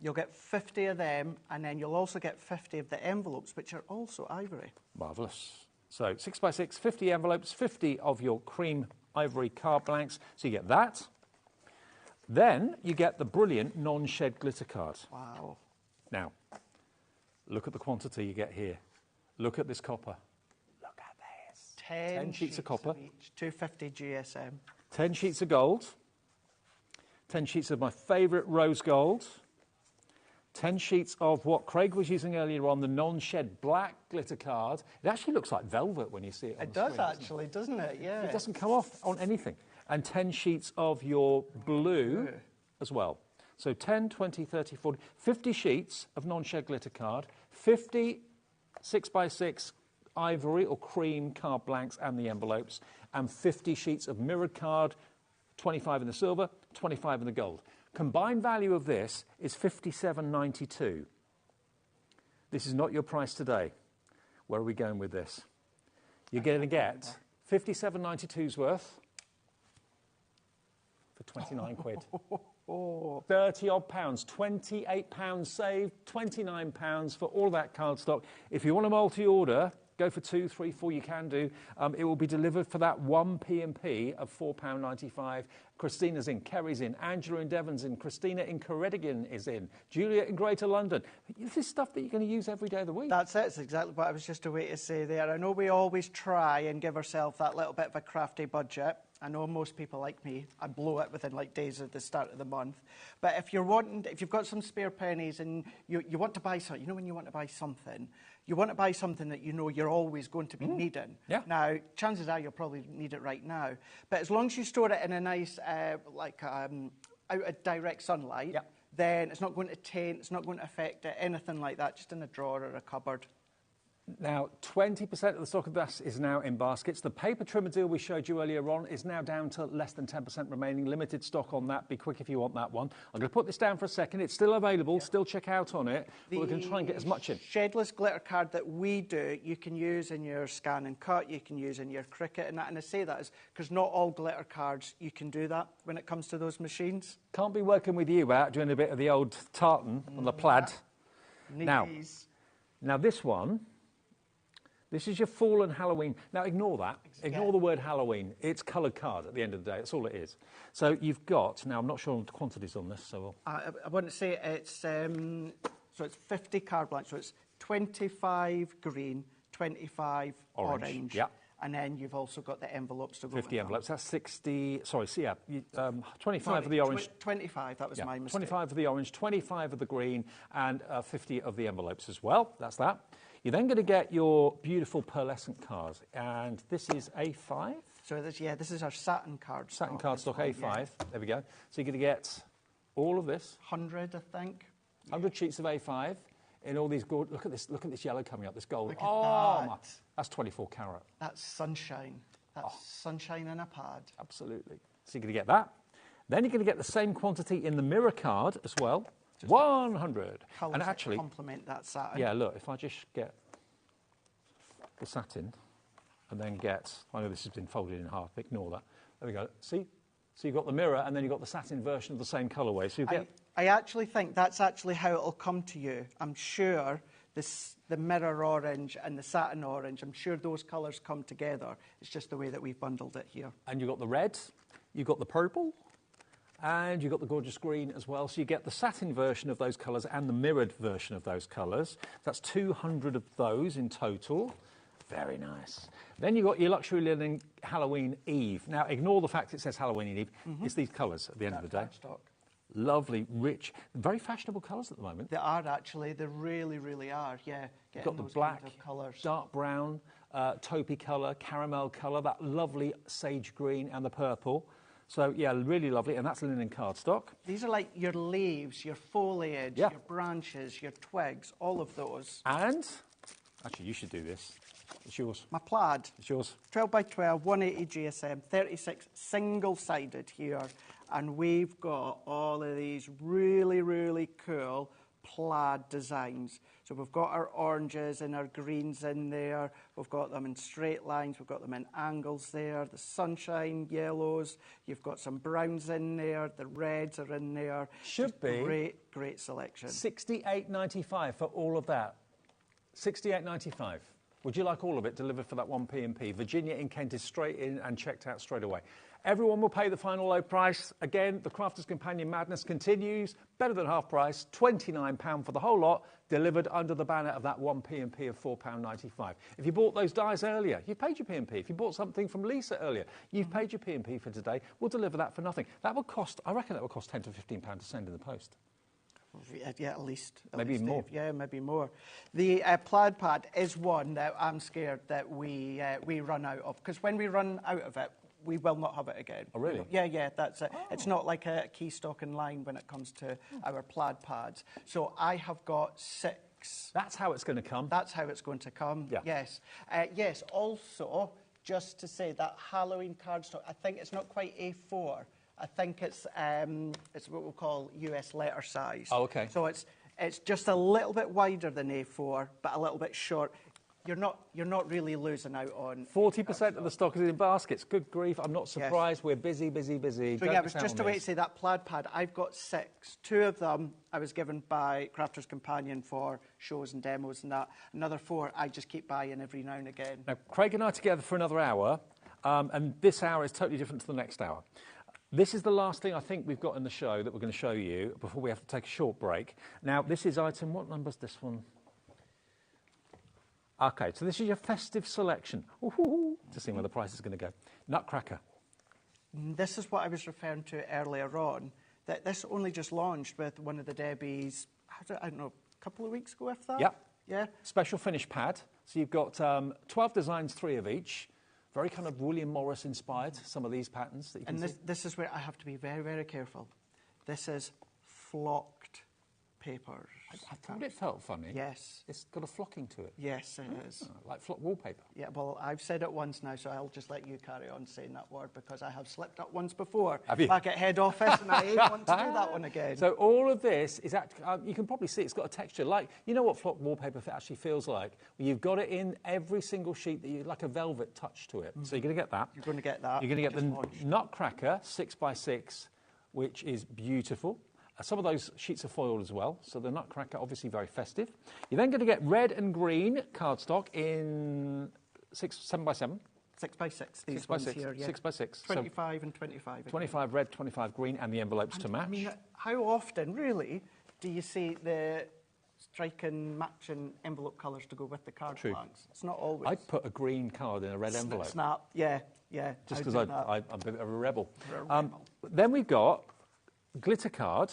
You'll get 50 of them, and then you'll also get 50 of the envelopes, which are also ivory. Marvellous. So 6x6, 50 envelopes, 50 of your cream ivory card blanks. So you get that. Then you get the brilliant non-shed glitter card. Wow. Now, look at the quantity you get here. Look at this copper. 10 sheets of copper. Each, 250 GSM. 10 sheets of gold. 10 sheets of my favourite rose gold. 10 sheets of what Craig was using earlier on, the non-shed black glitter card. It actually looks like velvet when you see it on the screen. It does actually, doesn't it? Yeah. It doesn't come off on anything. And 10 sheets of your blue as well. So 10, 20, 30, 40, 50 sheets of non-shed glitter card, 50 6x6 ivory or cream card blanks and the envelopes, and 50 sheets of mirrored card, 25 in the silver, 25 in the gold. Combined value of this is £57.92. This is not your price today. Where are we going with this? You're going to get £57.92's worth for 29 quid. 30 odd pounds, 28 pounds saved, 29 pounds for all that cardstock. If you want a multi-order, go for 2, 3, 4, you can do. It will be delivered for that one P&P of £4.95. Christina's in, Kerry's in, Angela in Devon's in, Christina in Ceredigion is in, Julia in Greater London. This is stuff that you're going to use every day of the week. That's it. It's exactly what I was just away to say there. I know we always try and give ourselves that little bit of a crafty budget. I know most people like me, I blow it within like days at the start of the month. But if you've got some spare pennies and you want to buy something, you know when you want to buy something, you want to buy something that you know you're always going to be needing. Yeah. Now, chances are you'll probably need it right now. But as long as you store it in a nice, out of direct sunlight, then it's not going to taint, it's not going to affect it, anything like that, just in a drawer or a cupboard. Now, 20% of the stock of this is now in baskets. The paper trimmer deal we showed you earlier on is now down to less than 10% remaining. Limited stock on that. Be quick if you want that one. I'm going to put this down for a second. It's still available. Still check out on it. But we're going to try and get as much in. Shedless glitter card that we do, you can use in your scan and cut, you can use in your Cricut and that. And I say that is because not all glitter cards, you can do that when it comes to those machines. Can't be working with you without doing a bit of the old tartan on the plaid. Now this one... This is your fall and Halloween. Now, ignore that. Ignore the word Halloween. It's coloured card at the end of the day. That's all it is. So you've got... Now, I'm not sure on the quantities on this, so... I want to say it's... so it's 50 card blanks. So it's 25 green, 25 orange. Yeah. And then you've also got the envelopes to go 50 with envelopes. That's 60... Sorry, so yeah. 25 of the orange... 25, that was my mistake. 25 of the orange, 25 of the green, and 50 of the envelopes as well. That's that. You're then going to get your beautiful pearlescent cards, and this is A5. So this is our satin card. Satin cardstock A5. Yeah. There we go. So you're going to get all of this. 100, I think. 100 sheets of A5 in all these gold. Look at this. Look at this yellow coming up. This gold. Look at that. That's 24 carat. That's sunshine. That's sunshine in a pad. Absolutely. So you're going to get that. Then you're going to get the same quantity in the mirror card as well. 100. Colours and actually, complement that satin. Yeah, look, if I just get the satin and then get, I know this has been folded in half, ignore that. There we go. See? So you've got the mirror and then you've got the satin version of the same colourway. So you get... I actually think that's actually how it'll come to you. I'm sure the mirror orange and the satin orange, I'm sure those colours come together. It's just the way that we've bundled it here. And you've got the red, you've got the purple, and you've got the gorgeous green as well. So you get the satin version of those colours and the mirrored version of those colours. That's 200 of those in total. Very nice. Then you've got your luxury linen Halloween Eve. Now, ignore the fact it says Halloween Eve. It's these colours at the end of the day. Cardstock. Lovely, rich, very fashionable colours at the moment. They are actually. They really, really are. Yeah. You've got the black, dark brown, taupey colour, caramel colour, that lovely sage green and the purple. So, yeah, really lovely, and that's linen cardstock. These are like your leaves, your foliage, your branches, your twigs, all of those. And, actually, you should do this. It's yours. My plaid. It's yours. 12 by 12, 180 GSM, 36 single-sided here. And we've got all of these really, really cool plaid designs. So we've got our oranges and our greens in there. We've got them in straight lines. We've got them in angles there. The sunshine yellows. You've got some browns in there. The reds are in there. Should be. Great, great selection. $68.95 for all of that. $68.95. Would you like all of it delivered for that one P&P? Virginia in Kent is straight in and checked out straight away. Everyone will pay the final low price. Again, the Crafter's Companion madness continues. Better than half price, £29 for the whole lot, delivered under the banner of that one P&P of £4.95. If you bought those dies earlier, you paid your P&P. If you bought something from Lisa earlier, you've paid your P&P for today. We'll deliver that for nothing. That will cost, I reckon that will cost £10 to £15 to send in the post. Yeah, at least. Maybe more. Yeah, maybe more. The plaid pad is one that I'm scared that we run out of. Because when we run out of it, we will not have it again. Oh, really? Yeah, that's it. Oh. It's not like a key stock in line when it comes to our plaid pads. So I have got 6. That's how it's going to come? That's how it's going to come, yeah. Yes. Yes, also, just to say that Halloween cardstock, I think it's not quite A4. I think it's what we'll call US letter size. Oh, okay. So it's just a little bit wider than A4, but a little bit short. you're not really losing out on 40% of the stock is in baskets. Good grief! I'm not surprised. Yes. We're busy. So yeah, it was just a way to say that plaid pad. I've got 6. 2 of them I was given by Crafter's Companion for shows and demos and that. Another 4 I just keep buying every now and again. Now, Craig and I are together for another hour, and this hour is totally different to the next hour. This is the last thing I think we've got in the show that we're going to show you before we have to take a short break. Now, this is item, what number is this one? Okay, so this is your festive selection. Ooh, to see where the price is going to go. Nutcracker. This is what I was referring to earlier on, that this only just launched with one of the Debbies, I don't know, a couple of weeks ago, if that? Yep. Yeah. Special finish pad. So you've got 12 designs, 3 of each. Very kind of William Morris inspired, some of these patterns that you can see. This is where I have to be very, very careful. This is flocked papers. I thought it felt funny. Yes. It's got a flocking to it. Yes, it is. Like flock wallpaper. Yeah, well, I've said it once now, so I'll just let you carry on saying that word because I have slipped up once before. Have you? Back at head office, and I ain't want to do that one again. So all of this is actually, you can probably see it's got a texture like, you know what flock wallpaper actually feels like? Well, you've got it in every single sheet, that you like a velvet touch to it. So you're going to get that. You're going to get that. You're going to get the Nutcracker 6x6, which is beautiful. Some of those sheets are foiled as well, so the Nutcracker obviously very festive. You're then going to get red and green cardstock in 7x7. 6x6, these ones here, yeah. 6x6. 25 and 25. 25 red, 25 green, and the envelopes to match. I mean, how often, really, do you see the striking, matching envelope colours to go with the card blanks? It's not always. I'd put a green card in a red envelope. Snap, yeah. Just because I'm a bit of a rebel. Then we've got glitter card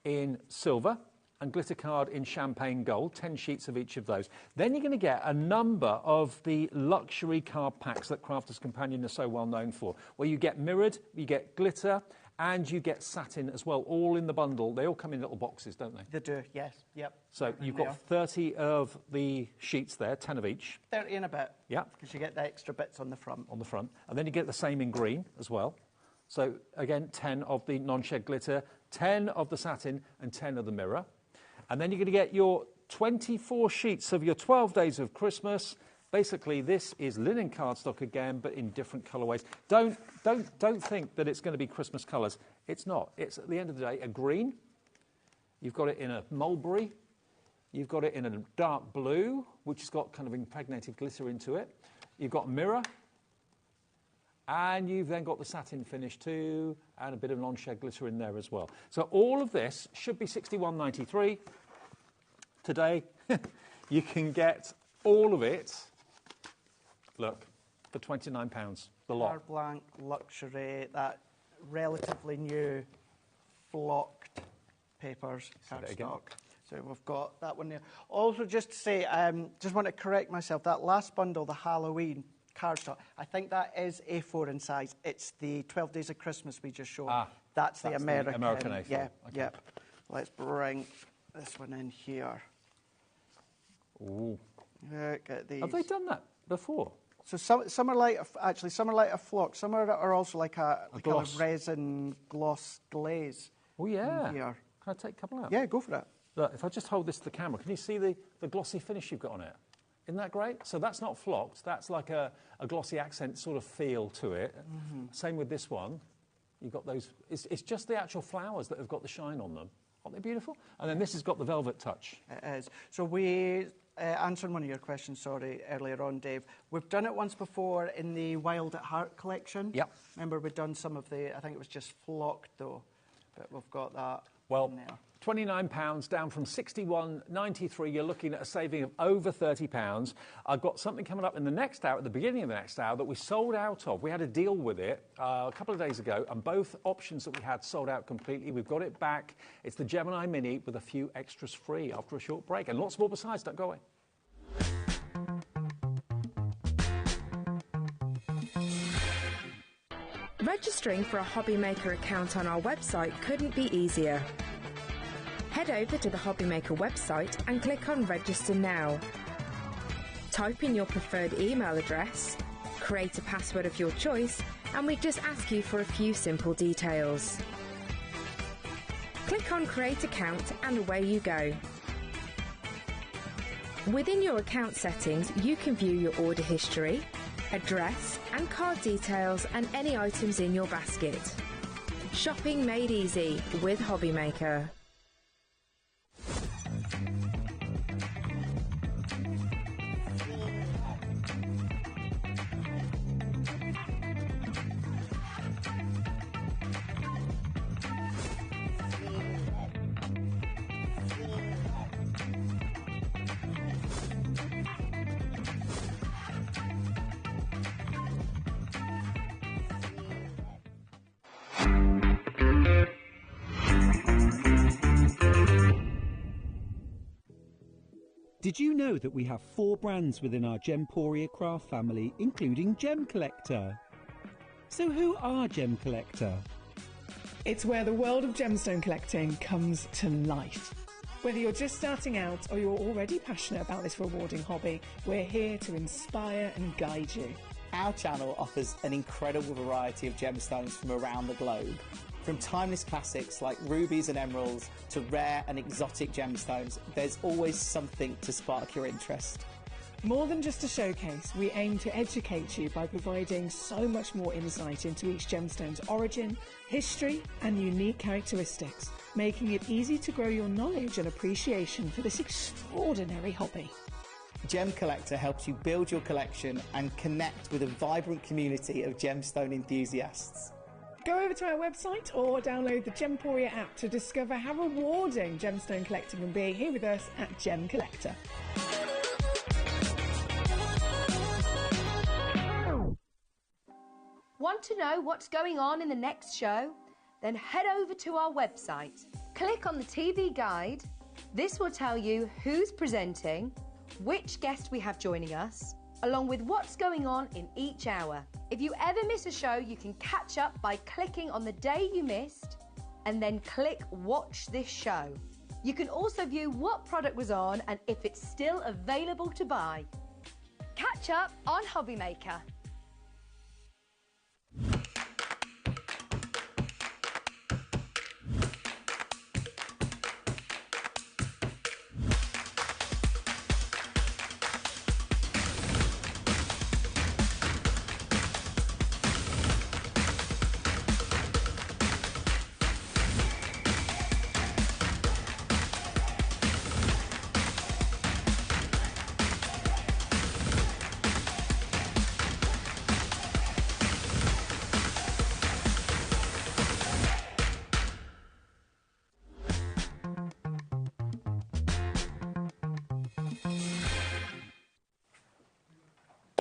in silver and glitter card in champagne gold, 10 sheets of each of those. Then you're going to get a number of the luxury card packs that Crafter's Companion are so well known for, where you get mirrored, you get glitter, and you get satin as well, all in the bundle. They all come in little boxes, don't they? They do, yes, yep. So you've got 30 of the sheets there, 10 of each. 30 and a bit. Yeah. Because you get the extra bits on the front. On the front. And then you get the same in green as well. So, again, 10 of the non-shed glitter, 10 of the satin, and 10 of the mirror. And then you're going to get your 24 sheets of your 12 days of Christmas. Basically, this is linen cardstock again, but in different colourways. Don't think that it's going to be Christmas colours. It's not. It's, at the end of the day, a green. You've got it in a mulberry. You've got it in a dark blue, which has got kind of impregnated glitter into it. You've got mirror. And you've then got the satin finish too, and a bit of non-shed glitter in there as well. So all of this should be $61.93. Today, you can get all of it, look, for £29, the lot. Card blank, luxury, that relatively new flocked papers, cardstock. So we've got that one there. Also, just to say, just want to correct myself, that last bundle, the Halloween cardstock, I think that is A4 in size. It's the 12 Days of Christmas we just showed. That's the American. The American A4. Yeah, okay. Yep. Let's bring this one in here. Ooh. Look at these. Have they done that before? So some are like, actually, some are like a flock. Some are also like a kind of resin gloss glaze. Oh, yeah. Here. Can I take a couple out? Yeah, go for it. Look, if I just hold this to the camera, can you see the glossy finish you've got on it? Isn't that great? So that's not flocked. That's like a glossy accent sort of feel to it. Mm-hmm. Same with this one. You've got those. It's just the actual flowers that have got the shine on them. Aren't they beautiful? And then this has got the velvet touch. It is. So we, answering one of your questions, sorry, earlier on, Dave, we've done it once before in the Wild at Heart collection. Yep. Remember, we'd done some of the, I think it was just flocked, though. But we've got that in there. £29 down from $61.93. You're looking at a saving of over £30. I've got something coming up in the next hour, at the beginning of the next hour, that we sold out of. We had a deal with it a couple of days ago, and both options that we had sold out completely. We've got it back. It's the Gemini Mini with a few extras free after a short break, and lots more besides. Don't go away. Registering for a HobbyMaker account on our website couldn't be easier. Head over to the HobbyMaker website and click on Register Now. Type in your preferred email address, create a password of your choice, and we just ask you for a few simple details. Click on Create Account and away you go. Within your account settings, you can view your order history, address and card details and any items in your basket. Shopping made easy with HobbyMaker. Did you know that we have 4 brands within our Gemporia craft family, including Gem Collector? So who are Gem Collector? It's where the world of gemstone collecting comes to life. Whether you're just starting out or you're already passionate about this rewarding hobby, we're here to inspire and guide you. Our channel offers an incredible variety of gemstones from around the globe. From timeless classics like rubies and emeralds to rare and exotic gemstones, there's always something to spark your interest. More than just a showcase, we aim to educate you by providing so much more insight into each gemstone's origin, history and unique characteristics, making it easy to grow your knowledge and appreciation for this extraordinary hobby. Gem Collector helps you build your collection and connect with a vibrant community of gemstone enthusiasts. Go over to our website or download the Gemporia app to discover how rewarding gemstone collecting can be here with us at Gem Collector. Want to know what's going on in the next show? Then head over to our website. Click on the TV guide. This will tell you who's presenting, which guest we have joining us, along with what's going on in each hour. If you ever miss a show, you can catch up by clicking on the day you missed and then click Watch This Show. You can also view what product was on and if it's still available to buy. Catch up on HobbyMaker.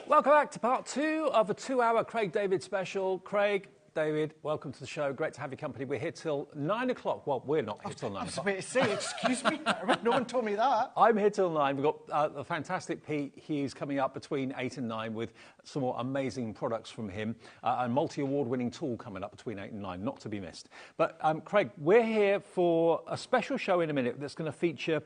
Welcome back to part 2 of a 2-hour Craig David special. Craig, David, welcome to the show. Great to have your company. We're here till 9 o'clock. Well, we're not here till 9 o'clock. I was about to say, excuse me, no one told me that. I'm here till 9. We've got the fantastic Pete Hughes coming up between 8 and 9 with some more amazing products from him. A multi-award winning tool coming up between 8 and 9, not to be missed. But Craig, we're here for a special show in a minute that's going to feature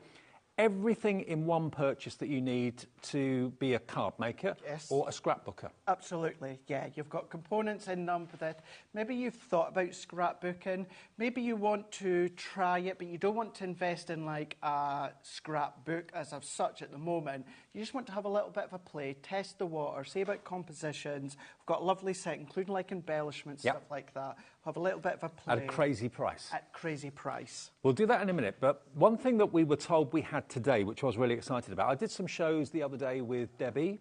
everything in one purchase that you need to be a card maker or a scrapbooker. Absolutely, yeah. You've got components in them that maybe you've thought about scrapbooking, maybe you want to try it, but you don't want to invest in like a scrapbook as of such at the moment. You just want to have a little bit of a play, test the water, see about compositions. We've got a lovely set, including like embellishments, stuff like that. Have a little bit of a play. At a crazy price. At crazy price. We'll do that in a minute, but one thing that we were told we had today, which I was really excited about, I did some shows the other day with Debbie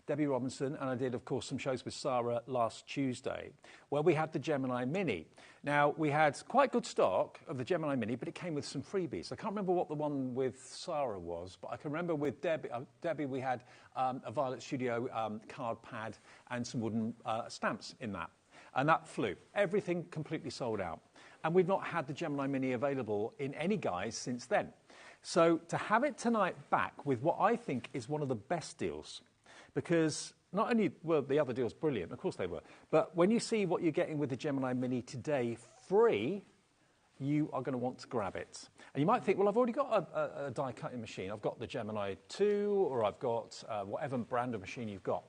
Robinson, and I did, of course, some shows with Sarah last Tuesday, where we had the Gemini Mini. Now, we had quite good stock of the Gemini Mini, but it came with some freebies. I can't remember what the one with Sarah was, but I can remember with Debbie we had a Violet Studio card pad and some wooden stamps in that. And that flew. Everything completely sold out. And we've not had the Gemini Mini available in any guise since then. So to have it tonight back with what I think is one of the best deals, because not only were the other deals brilliant, of course they were, but when you see what you're getting with the Gemini Mini today free, you are going to want to grab it. And you might think, well, I've already got a die cutting machine. I've got the Gemini 2 or I've got whatever brand of machine you've got.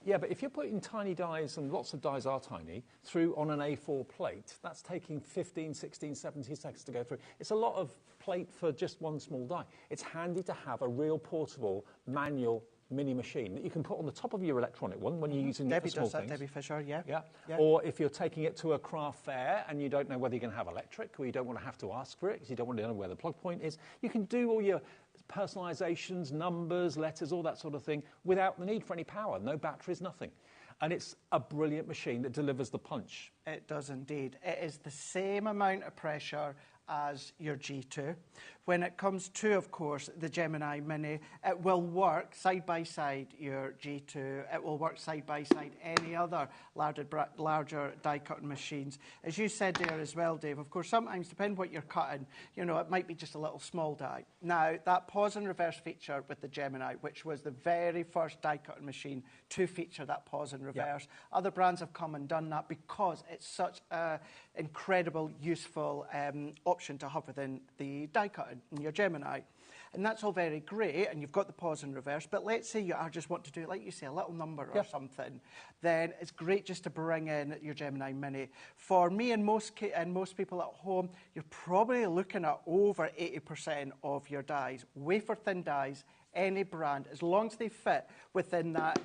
Yeah, but if you're putting tiny dies, and lots of dies are tiny, through on an A4 plate, that's taking 15, 16, 17 seconds to go through. It's a lot of plate for just one small die. It's handy to have a real portable, manual mini machine that you can put on the top of your electronic one when you're using it for small things. Debbie Fisher, yeah. Or if you're taking it to a craft fair and you don't know whether you're going to have electric, or you don't want to have to ask for it because you don't want to know where the plug point is, you can do all your personalizations, numbers, letters, all that sort of thing without the need for any power. No batteries, nothing. And it's a brilliant machine that delivers the punch. It does indeed. It is the same amount of pressure as your G2. When it comes to, of course, the Gemini Mini, it will work side by side your G2. It will work side by side any other larger die cutting machines. As you said there as well, Dave, of course, sometimes, depending what you're cutting, you know, it might be just a little small die. Now, that pause and reverse feature with the Gemini, which was the very first die cutting machine to feature that pause and reverse, other brands have come and done that because it's such an incredible, useful option to have within the die cutting in your Gemini. And that's all very great, and you've got the pause and reverse, but let's say you just want to do, like you say, a little number or something, then it's great just to bring in your Gemini Mini. For me and most people at home, you're probably looking at over 80% of your dies, wafer-thin dies, any brand, as long as they fit within that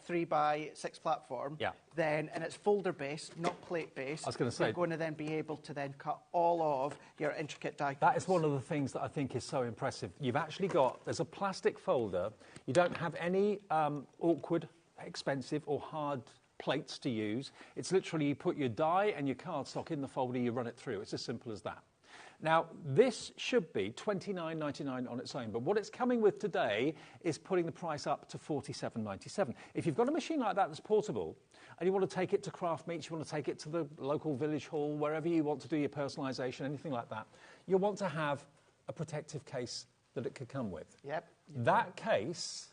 3x6 platform, then, and it's folder-based, not plate-based, I was going to say, you're going to then be able to then cut all of your intricate die cuts. That is one of the things that I think is so impressive. You've actually got, there's a plastic folder. You don't have any awkward, expensive or hard plates to use. It's literally you put your die and your cardstock in the folder, you run it through. It's as simple as that. Now, this should be $29.99 on its own, but what it's coming with today is putting the price up to $47.97. If you've got a machine like that that's portable, and you want to take it to craft meets, you want to take it to the local village hall, wherever you want to do your personalisation, anything like that, you'll want to have a protective case that it could come with. Yep. That case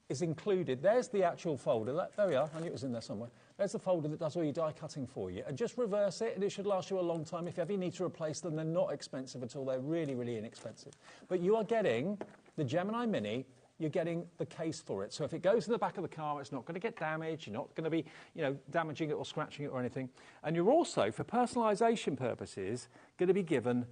is included. There's the actual folder. There we are. I knew it was in there somewhere. There's the folder that does all your die cutting for you. And just reverse it, and it should last you a long time. If ever you need to replace them, they're not expensive at all. They're really, really inexpensive. But you are getting the Gemini Mini. You're getting the case for it. So if it goes in the back of the car, it's not going to get damaged. You're not going to be, you know, damaging it or scratching it or anything. And you're also, for personalisation purposes, going to be given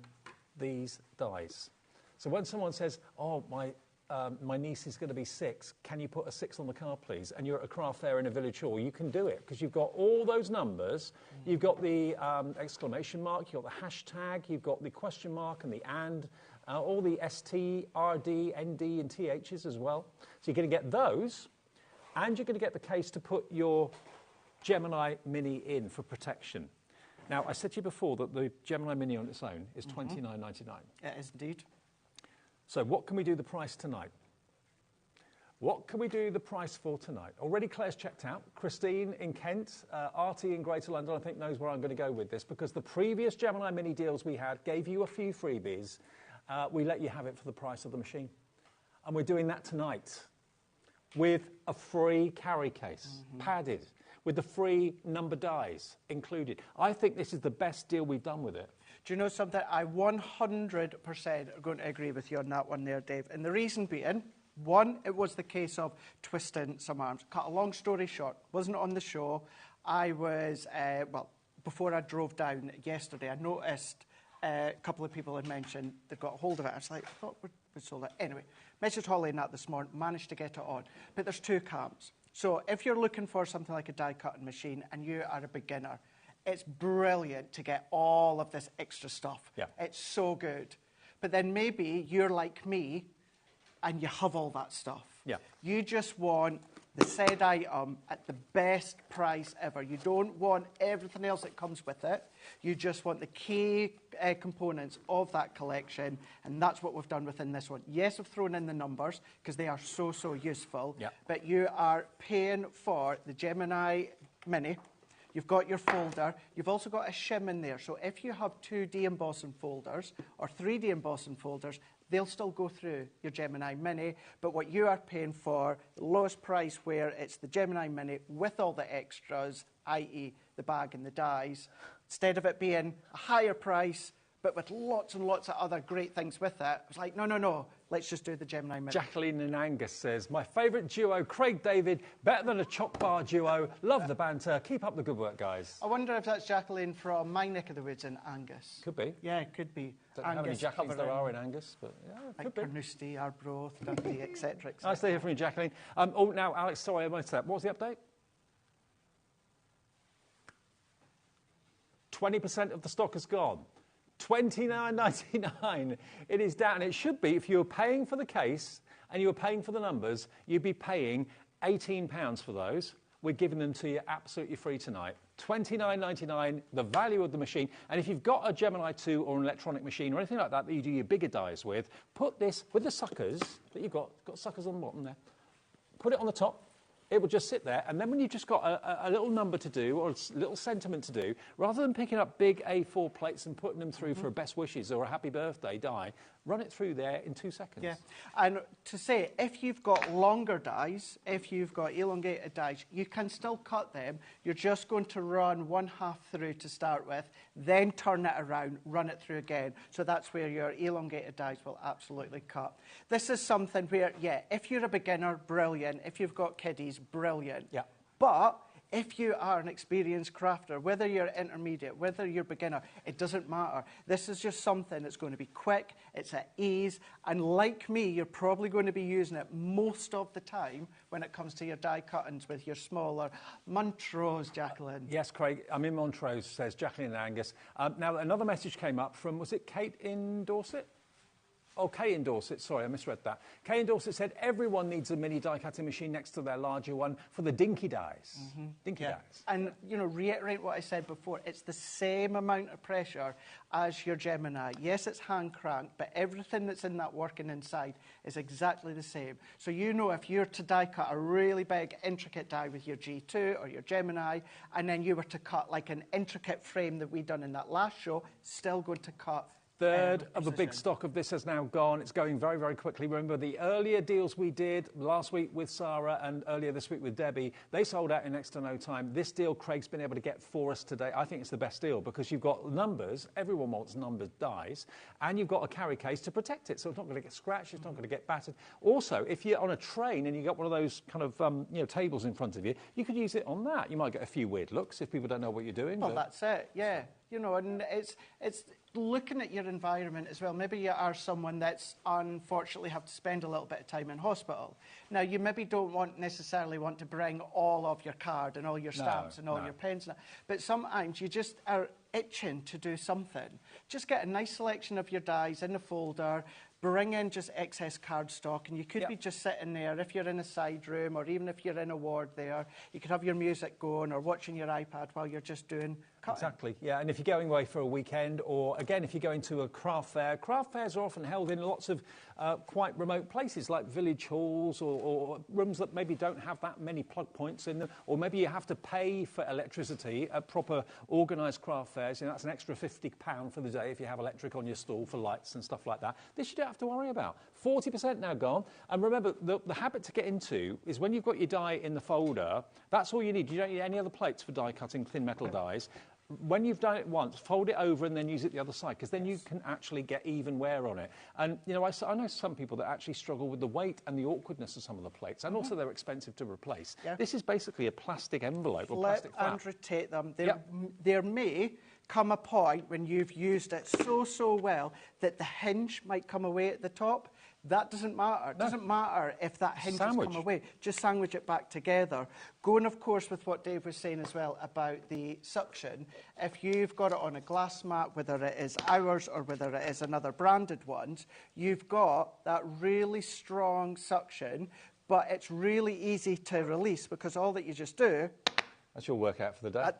these dies. So when someone says, oh, my niece is going to be 6, can you put a 6 on the car, please? And you're at a craft fair in a village hall, you can do it, because you've got all those numbers. You've got the exclamation mark, you've got the hashtag, you've got the question mark and the and, all the ST, RD, ND and THs as well. So you're going to get those, and you're going to get the case to put your Gemini Mini in for protection. Now, I said to you before that the Gemini Mini on its own is $29.99. It is indeed. So what can we do the price tonight? What can we do the price for tonight? Already Claire's checked out. Christine in Kent, Artie in Greater London, I think knows where I'm going to go with this, because the previous Gemini Mini deals we had gave you a few freebies. We let you have it for the price of the machine. And we're doing that tonight with a free carry case, padded, with the free number dies included. I think this is the best deal we've done with it. Do you know something? I 100% are going to agree with you on that one there, Dave. And the reason being, one, it was the case of twisting some arms. Cut a long story short, wasn't on the show. I was, well, before I drove down yesterday, I noticed a couple of people had mentioned they got hold of it. I was like, I thought we sold it. Anyway, messaged Holly and that this morning, managed to get it on. But there's two camps. So if you're looking for something like a die cutting machine and you are a beginner, it's brilliant to get all of this extra stuff. Yeah. It's so good. But then maybe you're like me and you have all that stuff. Yeah. You just want the said item at the best price ever. You don't want everything else that comes with it. You just want the key components of that collection, and that's what we've done within this one. Yes, I've thrown in the numbers because they are so, so useful, but you are paying for the Gemini Mini. You've got your folder. You've also got a shim in there. So if you have 2D embossing folders or 3D embossing folders, they'll still go through your Gemini Mini. But what you are paying for, the lowest price where it's the Gemini Mini with all the extras, i.e. the bag and the dies, instead of it being a higher price, but with lots and lots of other great things with it, it's like, no, no, no. let's just do the Gemini Mini. Jacqueline and Angus says, my favourite duo, Craig David, better than a choc bar duo. Love the banter. Keep up the good work, guys. I wonder if that's Jacqueline from my neck of the woods in Angus. Could be. Yeah, it could be. Don't know how many Jacquelines there are in Angus, but yeah, it like could be. Carnoustie, Arbroath, Dundee, etc. Nice to hear from you, Jacqueline. Oh, now, Alex, sorry, I missed that. What was the update? 20% of the stock has gone. $29.99. It is down. It should be, if you were paying for the case and you were paying for the numbers, you'd be paying £18 for those. We're giving them to you absolutely free tonight. $29.99, the value of the machine. And if you've got a Gemini 2 or an electronic machine or anything like that that you do your bigger dies with, put this with the suckers that you've got suckers on the bottom there. Put it on the top. It will just sit there, and then when you've just got a little number to do or a little sentiment to do, rather than picking up big A4 plates and putting them through for a best wishes or a happy birthday die, run it through there in 2 seconds. Yeah, and to say, if you've got longer dies, if you've got elongated dies, you can still cut them. You're just going to run one half through to start with, then turn it around, run it through again. So that's where your elongated dies will absolutely cut. This is something where, yeah, if you're a beginner, brilliant. If you've got kiddies, brilliant. Yeah. But if you are an experienced crafter, whether you're intermediate, whether you're beginner, it doesn't matter. This is just something that's going to be quick, it's at ease, and like me, you're probably going to be using it most of the time when it comes to your die cuttings with your smaller Montrose, Jacqueline. Yes, Craig, I'm in Montrose, says Jacqueline and Angus. Now, another message came up from, was it Kate in Dorset? Oh, Kay in Dorset, sorry, I misread that. Kay in Dorset said everyone needs a mini die cutting machine next to their larger one for the dinky dies. Dinky dies. And, you know, reiterate what I said before, it's the same amount of pressure as your Gemini. Yes, it's hand cranked, but everything that's in that working inside is exactly the same. So you know if you're to die cut a really big, intricate die with your G2 or your Gemini, and then you were to cut like an intricate frame that we done in that last show, still going to cut. Third of the big stock of this has now gone. It's going very, very quickly. Remember the earlier deals we did last week with Sarah and earlier this week with Debbie, they sold out in next to no time. This deal Craig's been able to get for us today. I think it's the best deal because you've got numbers, everyone wants numbered dies, and you've got a carry case to protect it, so it's not going to get scratched, it's not going to get battered. Also, if you're on a train and you've got one of those kind of tables in front of you, you could use it on that. You might get a few weird looks if people don't know what you're doing. Well, that's it, yeah. You know, and it's looking at your environment as well. Maybe you are someone that's unfortunately have to spend a little bit of time in hospital. Now, you maybe don't necessarily want to bring all of your card and all your stamps and all your pens, but sometimes you just are itching to do something. Just get a nice selection of your dies in the folder, bring in just excess cardstock, and you could be just sitting there if you're in a side room or even if you're in a ward there. You could have your music going or watching your iPad while you're just doing cutting. Exactly, yeah. And if you're going away for a weekend or, again, if you're going to a craft fairs are often held in lots of quite remote places like village halls or rooms that maybe don't have that many plug points in them, or maybe you have to pay for electricity at proper organised craft fairs, and that's an extra £50 for the day if you have electric on your stall for lights and stuff like that. This you don't have to worry about. 40% now gone. And remember, the habit to get into is when you've got your die in the folder, that's all you need. You don't need any other plates for die cutting thin metal dies. When you've done it once, fold it over and then use it the other side, because then you can actually get even wear on it. And, you know, I know some people that actually struggle with the weight and the awkwardness of some of the plates, and also they're expensive to replace. This is basically a plastic envelope or plastic flap. And rotate them. There may come a point when you've used it so well that the hinge might come away at the top. That doesn't matter. It doesn't matter if that hinge has come away. Just sandwich it back together. Going, of course, with what Dave was saying as well about the suction. If you've got it on a glass mat, whether it is ours or whether it is another branded ones, you've got that really strong suction, but it's really easy to release because all that you just do... That's your workout for the day.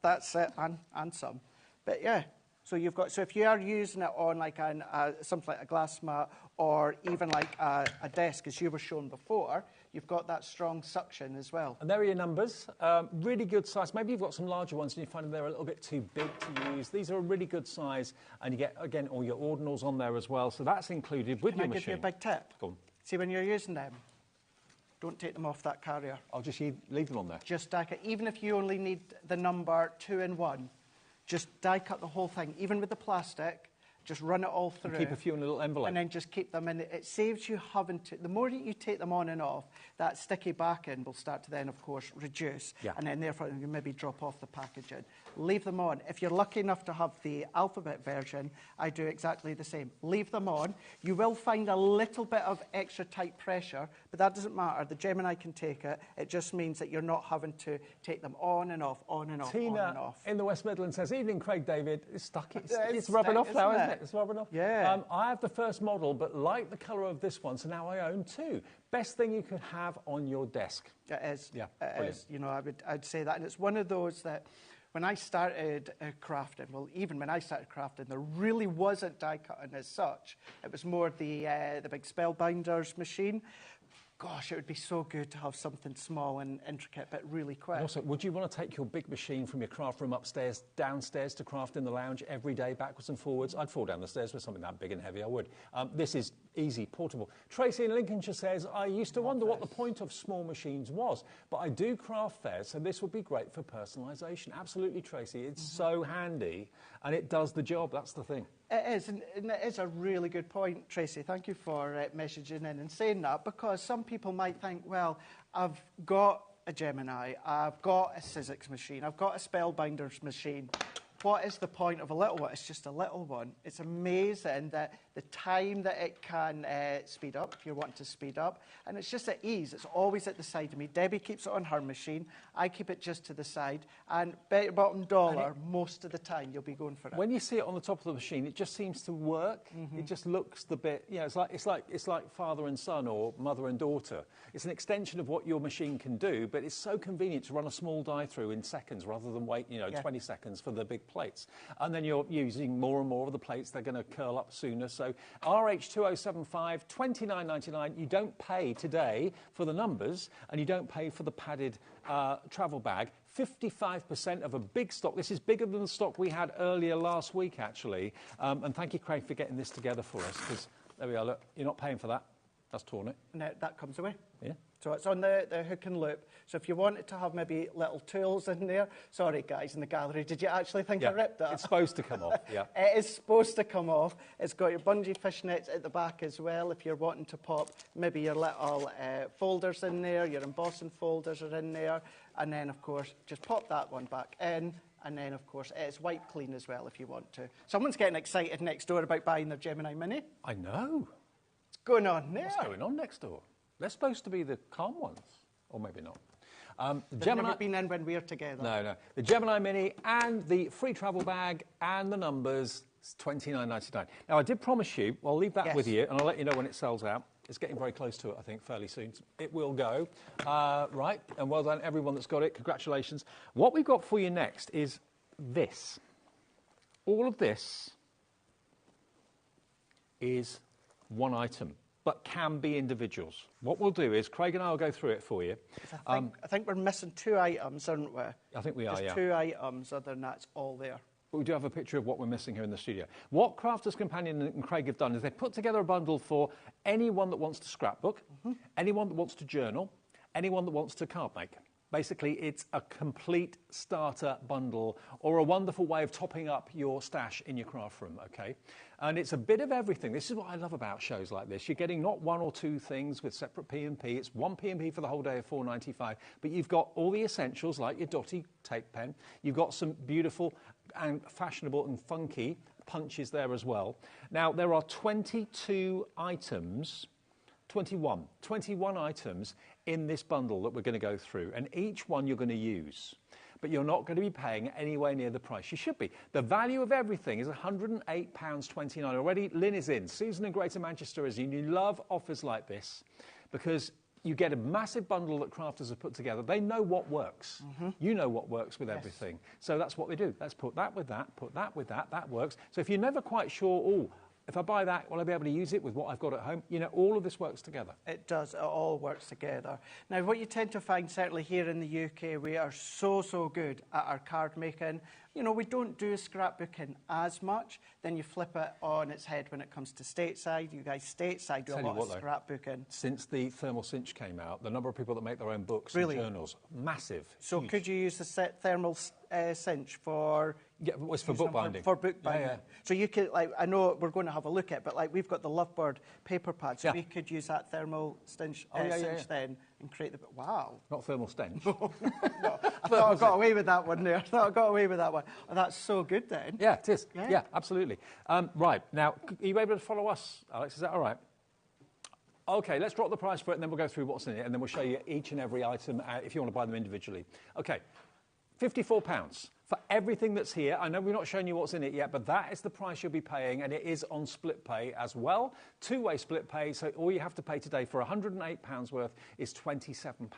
That's it, and some. But yeah. So you've got. So if you are using it on like something like a glass mat or even like a desk, as you were shown before, you've got that strong suction as well. And there are your numbers. Really good size. Maybe you've got some larger ones and you find they're a little bit too big to use. These are a really good size, and you get again all your ordinals on there as well. So that's included with your machine. Can I give you a big tip? Go on. See, when you're using them, don't take them off that carrier. I'll just leave them on there. Just die cut. Even if you only need the number 2 and 1. Just die cut the whole thing, even with the plastic. Just run it all through. And keep a few in a little envelope. And then just keep them in. It saves you having to... The more you take them on and off, that sticky backing will start to then, of course, reduce. Yeah. And then therefore you maybe drop off the packaging. Leave them on. If you're lucky enough to have the alphabet version, I do exactly the same. Leave them on. You will find a little bit of extra tight pressure, but that doesn't matter. The Gemini can take it. It just means that you're not having to take them on and off, on and off, Tina on and off. in the West Midlands says, evening, Craig David. It's stuck. It's rubbing off now, isn't it? It's rubbing off. Yeah. I have the first model, but like the colour of this one, so now I own two. Best thing you could have on your desk. It is. Yeah, it is. You know, I'd say that. And it's one of those that when I started crafting, well, even when I started crafting, there really wasn't die cutting as such. It was more the big Spellbinders machine. Gosh, it would be so good to have something small and intricate, but really quick. And also, would you want to take your big machine from your craft room upstairs, downstairs to craft in the lounge every day, backwards and forwards? I'd fall down the stairs with something that big and heavy, I would. This is easy, portable. Tracy in Lincolnshire says, I used to wonder what the point of small machines was, but I do craft fairs, so this would be great for personalisation. Absolutely, Tracy. It's so handy, and it does the job. That's the thing. It is, and it is a really good point, Tracy. Thank you for messaging in and saying that, because some people might think, well, I've got a Gemini, I've got a Sizzix machine, I've got a Spellbinders machine. What is the point of a little one? It's just a little one. It's amazing that the time that it can speed up, if you want to speed up, and it's just at ease. It's always at the side of me. Debbie keeps it on her machine. I keep it just to the side, and bet your bottom dollar, most of the time you'll be going for it. When you see it on the top of the machine, it just seems to work. It just looks the bit, you know, it's like father and son or mother and daughter. It's an extension of what your machine can do, but it's so convenient to run a small die through in seconds rather than wait, 20 seconds for the big plates. And then you're using more and more of the plates. They're going to curl up sooner. So RH2075, $29.99. You don't pay today for the numbers, and you don't pay for the padded travel bag. 55% of a big stock. This is bigger than the stock we had earlier last week, actually. And thank you, Craig, for getting this together for us, because there we are. Look, you're not paying for that. That's torn it. No, that comes away. Yeah. So it's on the hook and loop. So if you wanted to have maybe little tools in there, sorry guys in the gallery, did you actually think I ripped that? It's supposed to come off, yeah. It is supposed to come off. It's got your bungee fishnets at the back as well if you're wanting to pop maybe your little folders in there, your embossing folders are in there, and then of course just pop that one back in. And then, of course, it's wipe clean as well if you want to. Someone's getting excited next door about buying their Gemini Mini. I know. What's going on there? What's going on next door? They're supposed to be the calm ones. Or maybe not. They've never been in when we're together. No. The Gemini Mini and the free travel bag and the numbers, it's $29.99. Now, I did promise you, I'll leave that with you, and I'll let you know when it sells out. It's getting very close to it, I think, fairly soon. It will go. Right, and well done, everyone that's got it. Congratulations. What we've got for you next is this. All of this is one item, but can be individuals. What we'll do is, Craig and I will go through it for you. I think we're missing two items, aren't we? I think we are, Just two items, other than that's all there. But we do have a picture of what we're missing here in the studio. What Crafters Companion and Craig have done is they've put together a bundle for anyone that wants to scrapbook, anyone that wants to journal, anyone that wants to card make. Basically, it's a complete starter bundle or a wonderful way of topping up your stash in your craft room, okay? And it's a bit of everything. This is what I love about shows like this. You're getting not one or two things with separate P&P. It's one P&P for the whole day of $4.95. But you've got all the essentials like your Dotty tape pen. You've got some beautiful and fashionable and funky punches there as well. Now, there are 21 items in this bundle that we're going to go through, and each one you're going to use. But you're not going to be paying anywhere near the price you should be. The value of everything is £108.29. Already, Lynn is in. Susan in Greater Manchester is in. You love offers like this because you get a massive bundle that crafters have put together. They know what works. You know what works with everything. So that's what they do. Let's put that with that, put that with that. That works. So if you're never quite sure, if I buy that, will I be able to use it with what I've got at home? You know, all of this works together. It does. It all works together. Now, what you tend to find, certainly here in the UK, we are so good at our card making. You know, we don't do scrapbooking as much. Then you flip it on its head when it comes to stateside. You guys stateside do a lot of scrapbooking. Since the thermal cinch came out, the number of people that make their own books and journals, massive. So huge. Could you use the thermal cinch for Yeah, it's for use them bookbinding. For bookbinding. Yeah. So you could, like, I know we're going to have a look at it, but like we've got the Lovebird paper pad, so Yeah. we could use that thermal stench, cinch then and create the. Wow. Not thermal stench. No, I thought I got away with that one there. I thought I got away with that one. Oh, that's so good then. Yeah, it is. Yeah. Yeah, absolutely. Right, now, are you able to follow us, Alex? Is that all right? OK, let's drop the price for it, and then we'll go through what's in it, and then we'll show you each and every item if you want to buy them individually. OK, £54 for everything that's here. I know we're not showing you what's in it yet, but that is the price you'll be paying, and it is on split pay as well. Two-way split pay, so all you have to pay today for £108 worth is £27.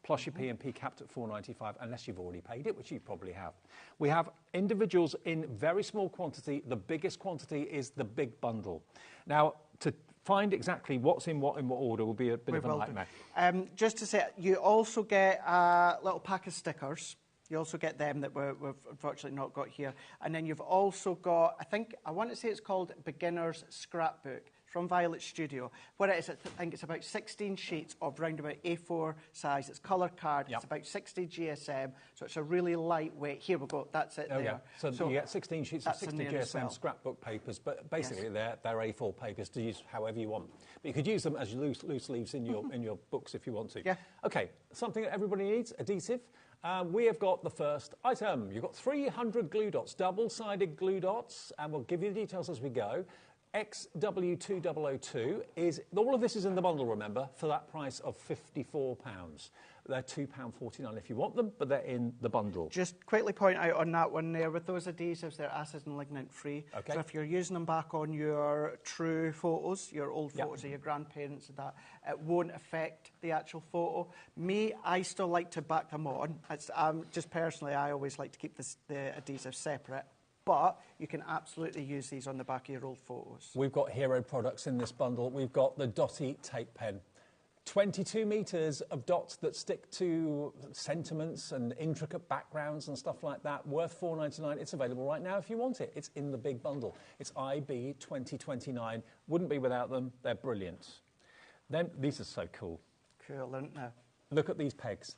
Plus your P&P capped at $4.95, unless you've already paid it, which you probably have. We have individuals in very small quantity. The biggest quantity is the big bundle. Now, to find exactly what's in what order will be a bit of a nightmare. Just to say, you also get a little pack of stickers. You also get them that we've unfortunately not got here. And then you've also got, I want to say it's called Beginner's Scrapbook from Violet Studio. What it is, I think it's about 16 sheets of round about A4 size. It's colour card. Yep. It's about 60 GSM. So it's a really lightweight. Here we go. That's it there. Yeah. So you get 16 sheets of 60 GSM scrapbook papers, but basically they're A4 papers to use however you want. But you could use them as loose leaves in your books if you want to. Yeah. OK, something that everybody needs, adhesive. We have got the first item. You've got 300 glue dots, double-sided glue dots, and we'll give you the details as we go. XW2002 is, all of this is in the bundle, remember, for that price of £54. They're £2.49 if you want them, but they're in the bundle. Just quickly point out on that one there, with those adhesives, they're acid and lignin free. Okay. So if you're using them back on your true photos, your old photos of your grandparents and that, it won't affect the actual photo. I still like to back them on. Just personally, I always like to keep the adhesive separate. But you can absolutely use these on the back of your old photos. We've got hero products in this bundle. We've got the Dotty tape pen. 22 metres of dots that stick to sentiments and intricate backgrounds and stuff like that, worth $4.99. It's available right now if you want it. It's in the big bundle. It's IB 2029. Wouldn't be without them. They're brilliant. Then, these are so cool. Cool, aren't they? Look at these pegs.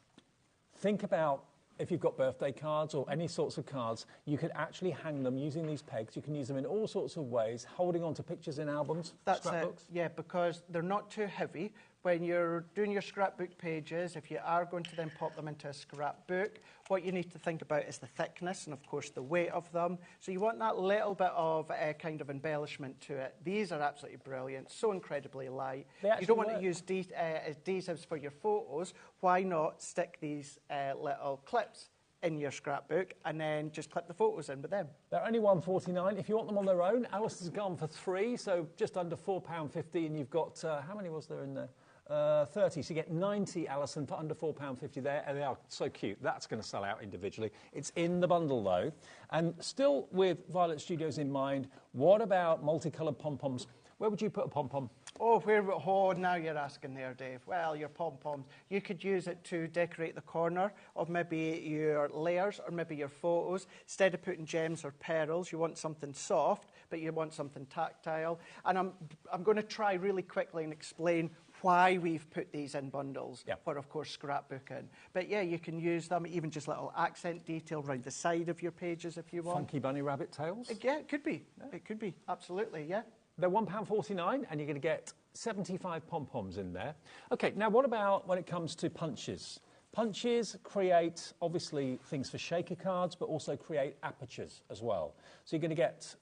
Think about if you've got birthday cards or any sorts of cards, you could actually hang them using these pegs. You can use them in all sorts of ways, holding on to pictures in albums, scrapbooks. Yeah, because they're not too heavy. When you're doing your scrapbook pages, if you are going to then pop them into a scrapbook, what you need to think about is the thickness and, of course, the weight of them. So you want that little bit of kind of embellishment to it. These are absolutely brilliant, so incredibly light. You don't want to use adhesives for your photos. Why not stick these little clips in your scrapbook and then just clip the photos in with them? They're only $1.49. If you want them on their own, Alistair's gone for £3, so just under £4.50, and you've got, how many was there in there? 30, so you get 90, Alison, for under £4.50 there, and they are so cute. That's going to sell out individually. It's in the bundle, though. And still with Violet Studios in mind, what about multicoloured pom-poms? Where would you put a pom-pom? Now you're asking there, Dave. Well, your pom-poms, you could use it to decorate the corner of maybe your layers or maybe your photos. Instead of putting gems or pearls, you want something soft, but you want something tactile. And I'm going to try really quickly and explain why we've put these in bundles for, of course, scrapbooking. But yeah, you can use them, even just little accent detail around the side of your pages if you want. Funky bunny rabbit tails? Yeah, it could be. Yeah. It could be, absolutely, yeah. They're £1.49, and you're going to get 75 pom-poms in there. OK, now what about when it comes to punches? Punches create, obviously, things for shaker cards, but also create apertures as well. So you're going to get...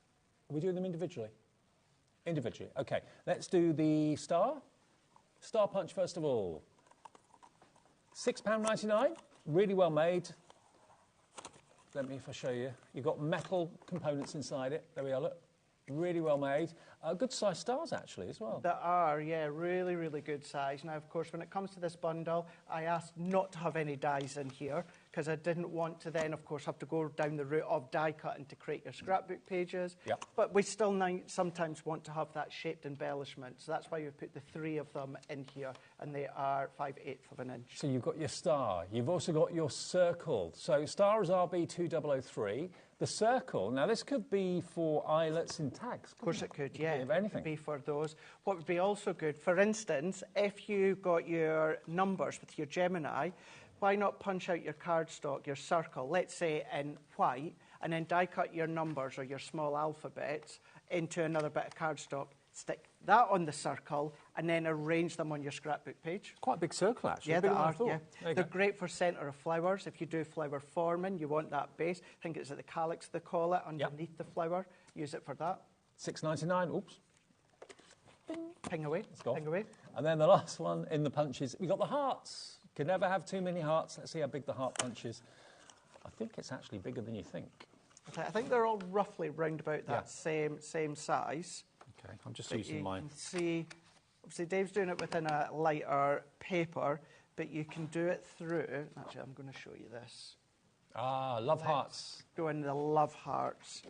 Are we doing them individually? Individually, OK. Let's do the star. Star punch, first of all. £6.99, really well made. Let me, if I show you. You've got metal components inside it. There we are, look. Really well made. Good size stars, actually, as well. There are, yeah, really, really good size. Now, of course, when it comes to this bundle, I asked not to have any dies in here because I didn't want to then, of course, have to go down the route of die cutting to create your scrapbook pages. Yep. But we still sometimes want to have that shaped embellishment. So that's why we put the 3 of them in here, and they are 5/8 of an inch. So you've got your star. You've also got your circle. So star is RB2003. The circle, now this could be for eyelets and tags. Of course it could, yeah. Of anything. It could be for those. What would be also good, for instance, if you got your numbers with your Gemini, why not punch out your cardstock, your circle, let's say in white, and then die cut your numbers or your small alphabets into another bit of cardstock, stick that on the circle, and then arrange them on your scrapbook page. Quite a big circle, actually. Yeah, they Bigger than I are. thought. Yeah. They're great for centre of flowers. If you do flower forming, you want that base. I think it's at the calyx they call it, underneath the flower. Use it for that. $6.99. Oops. Ping away. Let's go. Ping away. And then the last one in the punches, we've got the hearts. Can never have too many hearts. Let's see how big the heart punch is. I think it's actually bigger than you think. I think they're all roughly round about that same size. Okay, I'm just using mine. You can see, obviously Dave's doing it within a lighter paper, but you can do it through. Actually, I'm going to show you this. Ah, love hearts. Go in the love hearts.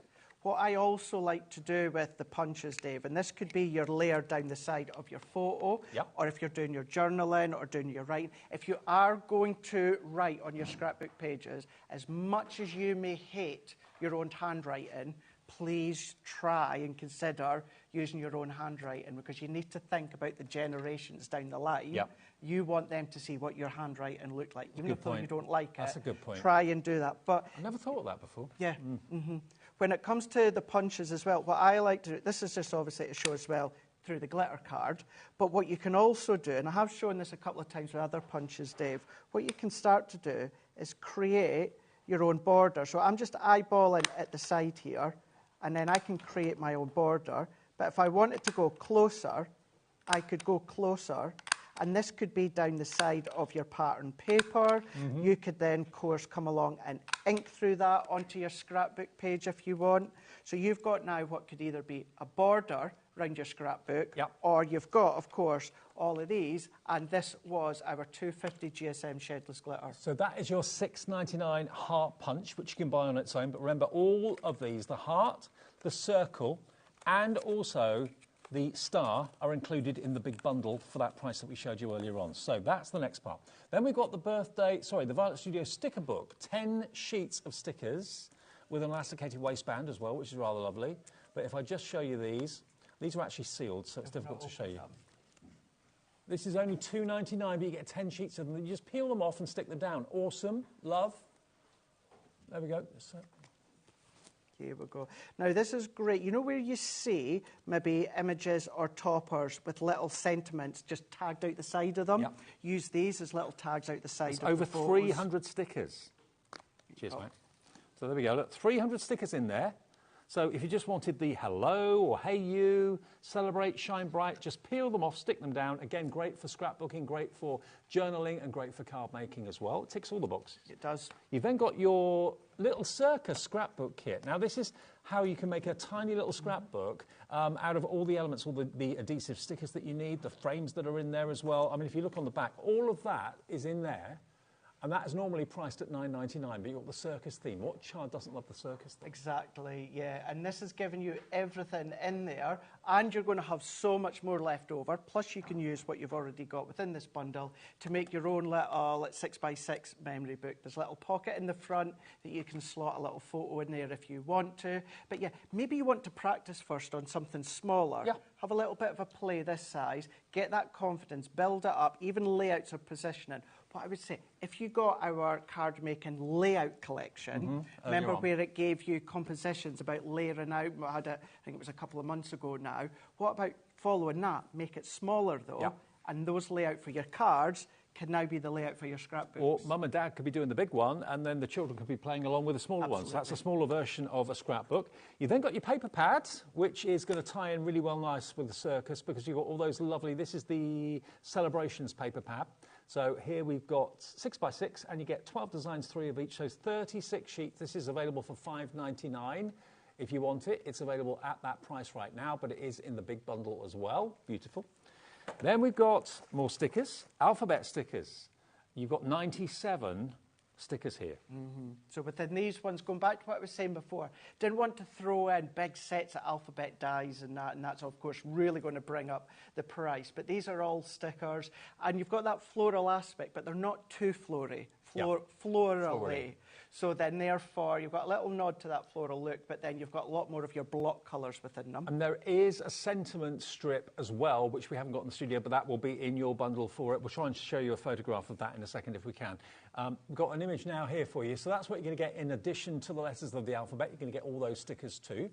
What I also like to do with the punches, Dave, and this could be your layer down the side of your photo, or if you're doing your journaling or doing your writing, if you are going to write on your scrapbook pages, as much as you may hate your own handwriting, please try and consider using your own handwriting, because you need to think about the generations down the line. You want them to see what your handwriting looked like. Even if you don't like it, that's a good point. Try and do that. But I never thought of that before. Yeah. When it comes to the punches as well, what I like to do, this is just obviously to show as well through the glitter card, but what you can also do, and I have shown this a couple of times with other punches, Dave, what you can start to do is create your own border. So I'm just eyeballing at the side here, and then I can create my own border. But if I wanted to go closer, I could go closer, and this could be down the side of your pattern paper. You could then, of course, come along and ink through that onto your scrapbook page if you want. So you've got now what could either be a border around your scrapbook, or you've got, of course, all of these, and this was our 250 GSM Shedless Glitter. So that is your $6.99 heart punch, which you can buy on its own. But remember, all of these, the heart, the circle, and also the star are included in the big bundle for that price that we showed you earlier on. So that's the next part. Then we've got the the Violet Studio sticker book, 10 sheets of stickers with an elasticated waistband as well, which is rather lovely. But if I just show you these are actually sealed, so it's difficult to show you. This is only $2.99, but you get 10 sheets of them. You just peel them off and stick them down. Awesome. Love. There we go. Here we go. Now, this is great. You know where you see maybe images or toppers with little sentiments just tagged out the side of them? Use these as little tags out the side of over the photos. 300 stickers. Cheers, mate. So there we go. Look, 300 stickers in there. So if you just wanted the hello or hey you, celebrate, shine bright, just peel them off, stick them down. Again, great for scrapbooking, great for journaling, and great for card making as well. It ticks all the boxes. It does. You've then got your little circus scrapbook kit. Now, this is how you can make a tiny little scrapbook out of all the elements, all the adhesive stickers that you need, the frames that are in there as well. I mean, if you look on the back, all of that is in there. And that is normally priced at $9.99, but you've got the circus theme. What child doesn't love the circus theme? Exactly, yeah. And this is giving you everything in there, and you're going to have so much more left over. Plus, you can use what you've already got within this bundle to make your own little 6x6 memory book. There's a little pocket in the front that you can slot a little photo in there if you want to. But yeah, maybe you want to practice first on something smaller. Have a little bit of a play this size, get that confidence, build it up, even layouts or positioning. But I would say, if you got our card making layout collection, remember where it gave you compositions about layering out? I had it, I think it was a couple of months ago now. What about following that? Make it smaller though, and those layout for your cards can now be the layout for your scrapbooks. Or mum and dad could be doing the big one, and then the children could be playing along with the smaller ones. So that's a smaller version of a scrapbook. You then got your paper pad, which is going to tie in really well nice with the circus, because you've got all those lovely, this is the Celebrations paper pad. So here we've got 6x6, and you get 12 designs, 3 of each, so 36 sheets. This is available for $5.99 if you want it. It's available at that price right now, but it is in the big bundle as well. Beautiful. Then we've got more stickers, alphabet stickers. You've got 97 stickers here. So within these ones, going back to what I was saying before, didn't want to throw in big sets of alphabet dies and that's of course really going to bring up the price. But these are all stickers, and you've got that floral aspect, but they're not too florally. Florally. So then therefore you've got a little nod to that floral look, but then you've got a lot more of your block colours within them. And there is a sentiment strip as well, which we haven't got in the studio, but that will be in your bundle for it. We'll try and show you a photograph of that in a second if we can. We've got an image now here for you. So that's what you're going to get in addition to the letters of the alphabet. You're going to get all those stickers too.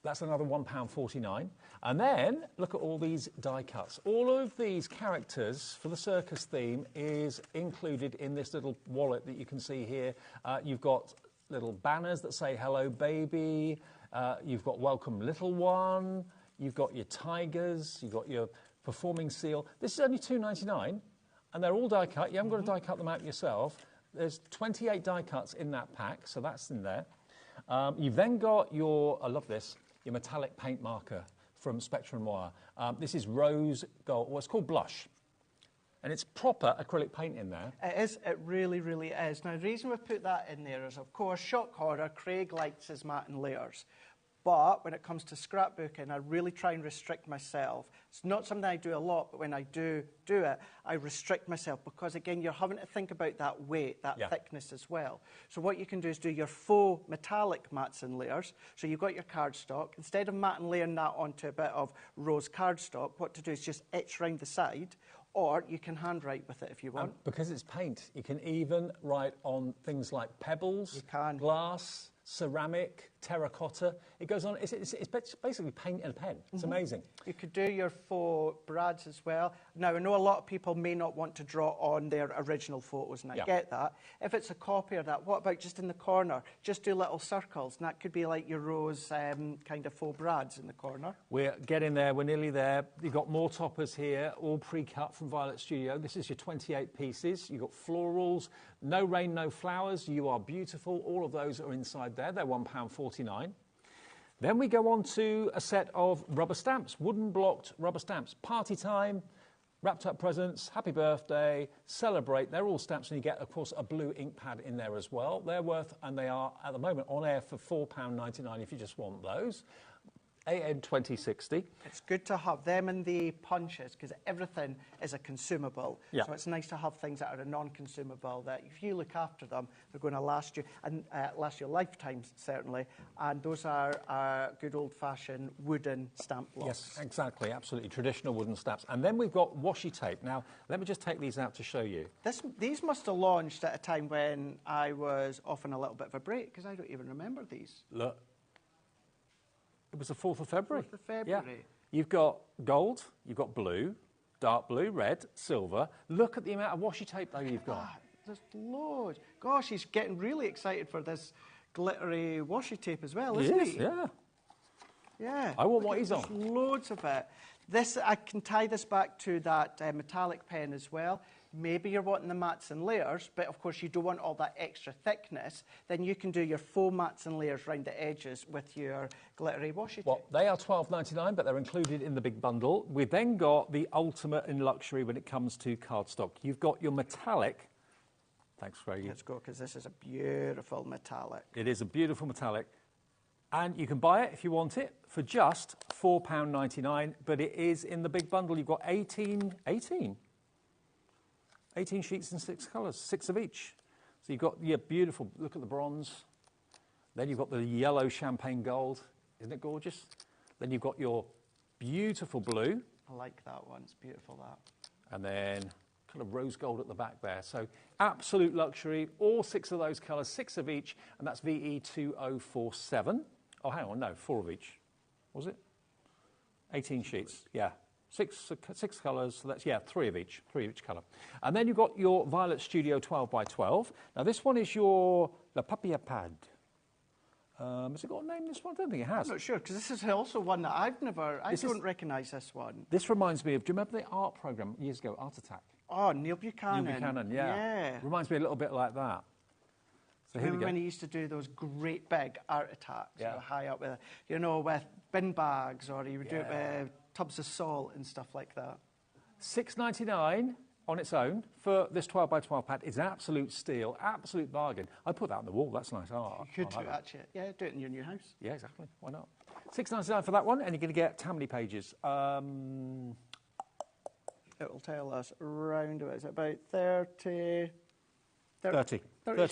That's another £1.49. And then look at all these die cuts. All of these characters for the circus theme is included in this little wallet that you can see here. You've got little banners that say hello baby. You've got welcome little one. You've got your tigers. You've got your performing seal. This is only £2.99 and they're all die cut. You haven't got to die cut them out yourself. There's 28 die cuts in that pack, so that's in there. You've then got your, I love this, your metallic paint marker from Spectrum Wire. This is rose gold, well, it's called Blush. And it's proper acrylic paint in there. It is, it really, really is. Now, the reason we put that in there is, of course, shock horror, Craig likes his matte and layers. But when it comes to scrapbooking, I really try and restrict myself. It's not something I do a lot, but when I do it, I restrict myself because, again, you're having to think about that weight, that thickness as well. So what you can do is do your faux metallic mattes and layers. So you've got your cardstock. Instead of matte and layering that onto a bit of rose cardstock, what to do is just etch round the side, or you can handwrite with it if you want. Because it's paint, you can even write on things like pebbles, glass, ceramic, terracotta. It goes on, it's basically paint and a pen. It's amazing. You could do your faux brads as well. Now, I know a lot of people may not want to draw on their original photos, and I get that. If it's a copy of that, what about just in the corner? Just do little circles, and that could be like your rose kind of faux brads in the corner. We're getting there, we're nearly there. You've got more toppers here, all pre-cut from Violet Studio. This is your 28 pieces. You've got florals, no rain, no flowers, you are beautiful. All of those are inside there. They're £1.49. Then we go on to a set of rubber stamps, wooden blocked rubber stamps. Party time, wrapped up presents, happy birthday, celebrate. They're all stamps, and you get, of course, a blue ink pad in there as well. They're worth, and they are at the moment on air for £4.99 if you just want those. AN 2060. It's good to have them in the punches because everything is a consumable. Yeah. So it's nice to have things that are a non-consumable that if you look after them, they're going to last you and last your lifetime certainly. And those are good old-fashioned wooden stamp blocks. Yes, exactly, absolutely traditional wooden stamps. And then we've got washi tape. Now, let me just take these out to show you. These must have launched at a time when I was off on a little bit of a break because I don't even remember these. Look. It was the 4th of February. 4th of February. Yeah. You've got gold, you've got blue, dark blue, red, silver. Look at the amount of washi tape, though, you've got. There's loads. Gosh, he's getting really excited for this glittery washi tape as well, isn't he? Yeah. Yeah. I want what he's There's on. Loads of it. This, I can tie this back to that metallic pen as well. Maybe you're wanting the mats and layers, but of course you don't want all that extra thickness. Then you can do your faux mats and layers around the edges with your glittery washi tape. Well, they are £12.99, but they're included in the big bundle. We've then got the ultimate in luxury when it comes to cardstock. You've got your metallic. Thanks, Craig. Let's go, because this is a beautiful metallic. It is a beautiful metallic. And you can buy it if you want it for just £4.99, but it is in the big bundle. You've got 18 sheets in 6 colours, 6 of each. So you've got your beautiful, look at the bronze. Then you've got the yellow champagne gold. Isn't it gorgeous? Then you've got your beautiful blue. I like that one, it's beautiful, that. And then kind of rose gold at the back there. So absolute luxury, all 6 of those colours, 6 of each, and that's VE2047. Oh, hang on, no, 4 of each. Was it? 18 sheets, yeah. 6 colours, so that's, 3 of each colour. And then you've got your Violet Studio 12x12. Now, this one is your La Papier Pad. Has it got a name, this one? I don't think it has. I'm not sure, because this is also one that I don't recognise this one. This reminds me of, do you remember the art programme years ago, Art Attack? Oh, Neil Buchanan. Neil Buchanan, yeah. Reminds me a little bit like that. So remember when he used to do those great big art attacks, high up with, with bin bags, or he would do it with tubs of salt and stuff like that. $6.99 on its own for this 12x12 pad is an absolute steal, absolute bargain. I'd put that on the wall, that's nice art. You could do it, actually. Yeah, do it in your new house. Yeah, exactly. Why not? $6.99 for that one, and you're going to get how many pages? It'll tell us around about 30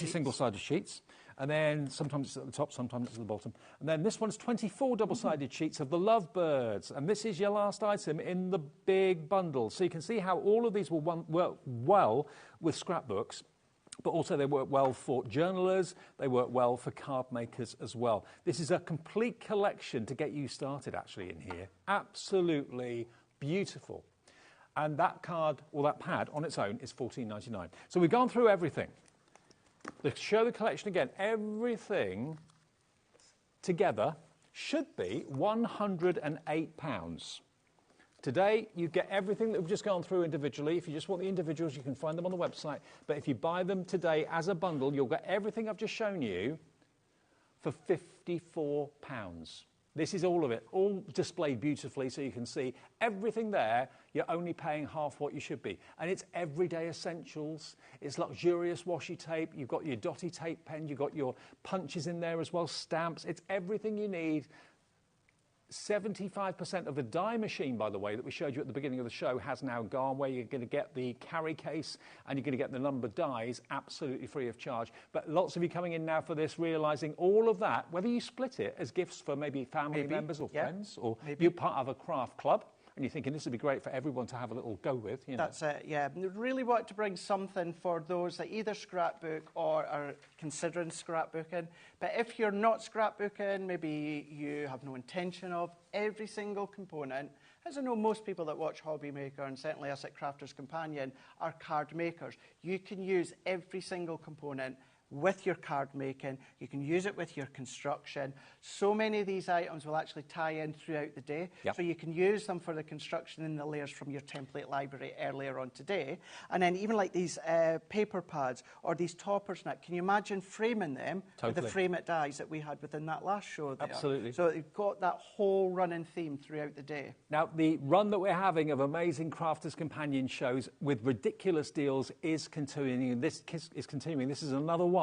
single-sided sheets. And then sometimes it's at the top, sometimes it's at the bottom. And then this one's 24 double-sided sheets of the Lovebirds. And this is your last item in the big bundle. So you can see how all of these will work well with scrapbooks. but also they work well for journalers, they work well for card makers as well. This is a complete collection to get you started actually in here. Absolutely beautiful. And that card, or that pad on its own is £14.99. So we've gone through everything. To show the collection again, everything together should be £108. Today, you get everything that we've just gone through individually. If you just want the individuals, you can find them on the website. But if you buy them today as a bundle, you'll get everything I've just shown you for £54. This is all of it, all displayed beautifully so you can see everything there. You're only paying half what you should be. And it's everyday essentials. It's luxurious washi tape. You've got your dotty tape pen. You've got your punches in there as well, stamps. It's everything you need. 75% of the die machine, by the way, that we showed you at the beginning of the show has now gone, where you're going to get the carry case and you're going to get the numbered dies absolutely free of charge. But lots of you coming in now for this, realising all of that, whether you split it as gifts for maybe family members or friends, or you're part of a craft club, and you're thinking this would be great for everyone to have a little go with. You know. That's it, yeah. We really want to bring something for those that either scrapbook or are considering scrapbooking. But if you're not scrapbooking, maybe you have no intention of, every single component, as I know most people that watch HobbyMaker, and certainly us at Crafters Companion, are card makers. You can use every single component with your card making, you can use it with your construction. So many of these items will actually tie in throughout the day. Yep. So you can use them for the construction and the layers from your template library earlier on today. And then even like these paper pads or these toppers, Nick, can you imagine framing them with the frame it dies that we had within that last show there? Absolutely. So you've got that whole running theme throughout the day. Now, the run that we're having of amazing Crafters Companion shows with ridiculous deals is continuing. This is continuing. This is another one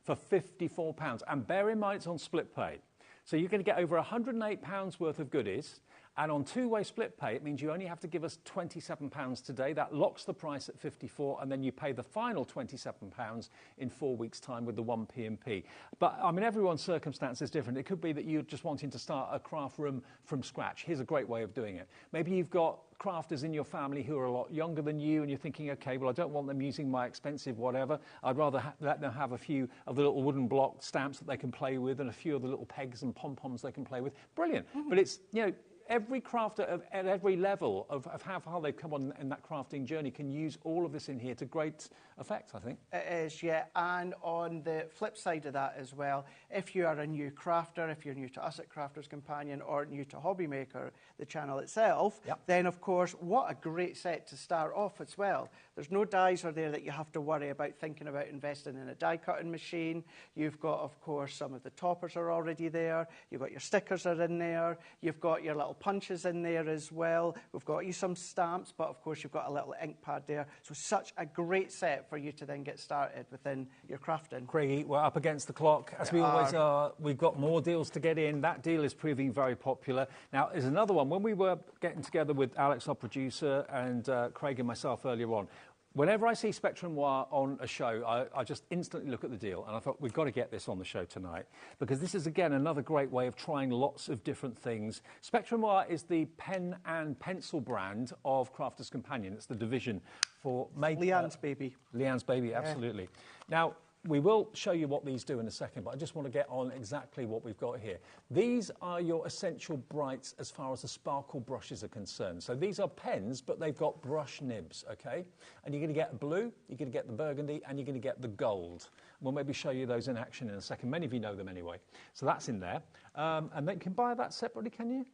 for £54. And bear in mind, it's on split pay. So you're going to get over £108 worth of goodies. And on two-way split pay, it means you only have to give us £27 today. That locks the price at £54, and then you pay the final £27 in 4 weeks' time with the 1 P&P. But, I mean, everyone's circumstance is different. It could be that you're just wanting to start a craft room from scratch. Here's a great way of doing it. Maybe you've got crafters in your family who are a lot younger than you, and you're thinking, OK, well, I don't want them using my expensive whatever. I'd rather let them have a few of the little wooden block stamps that they can play with and a few of the little pegs and pom-poms they can play with. Brilliant. But it's, you know, every crafter at every level of how far they've come on in that crafting journey can use all of this in here to great effect, I think. It is, yeah. And on the flip side of that as well, if you are a new crafter, if you're new to us at Crafters Companion or new to HobbyMaker, the channel itself, then of course, what a great set to start off as well. There's no dies are there that you have to worry about thinking about investing in a die cutting machine. You've got, of course, some of the toppers are already there. You've got your stickers are in there. You've got your little punches in there as well. We've got you some stamps, but of course you've got a little ink pad there. So such a great set for you to then get started within your crafting. Craigie, we're up against the clock, as we always are. We've got more deals to get in. That deal is proving very popular. Now, there's another one. When we were getting together with Alex, our producer, and Craig and myself earlier on, whenever I see Spectrum Wire on a show, I just instantly look at the deal, and I thought, we've got to get this on the show tonight, because this is, again, another great way of trying lots of different things. Spectrum Wire is the pen and pencil brand of Crafters Companion. It's the division for... Leanne's baby. Leanne's baby, absolutely. Now, we will show you what these do in a second, but I just want to get on exactly what we've got here. These are your essential brights as far as the sparkle brushes are concerned. So these are pens, but they've got brush nibs, OK? And you're going to get blue, you're going to get the burgundy, and you're going to get the gold. We'll maybe show you those in action in a second. Many of you know them anyway. So that's in there. And then you can buy that separately, can you?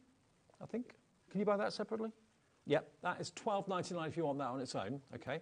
I think. Can you buy that separately? Yep, that is £12.99 if you want that on its own, OK?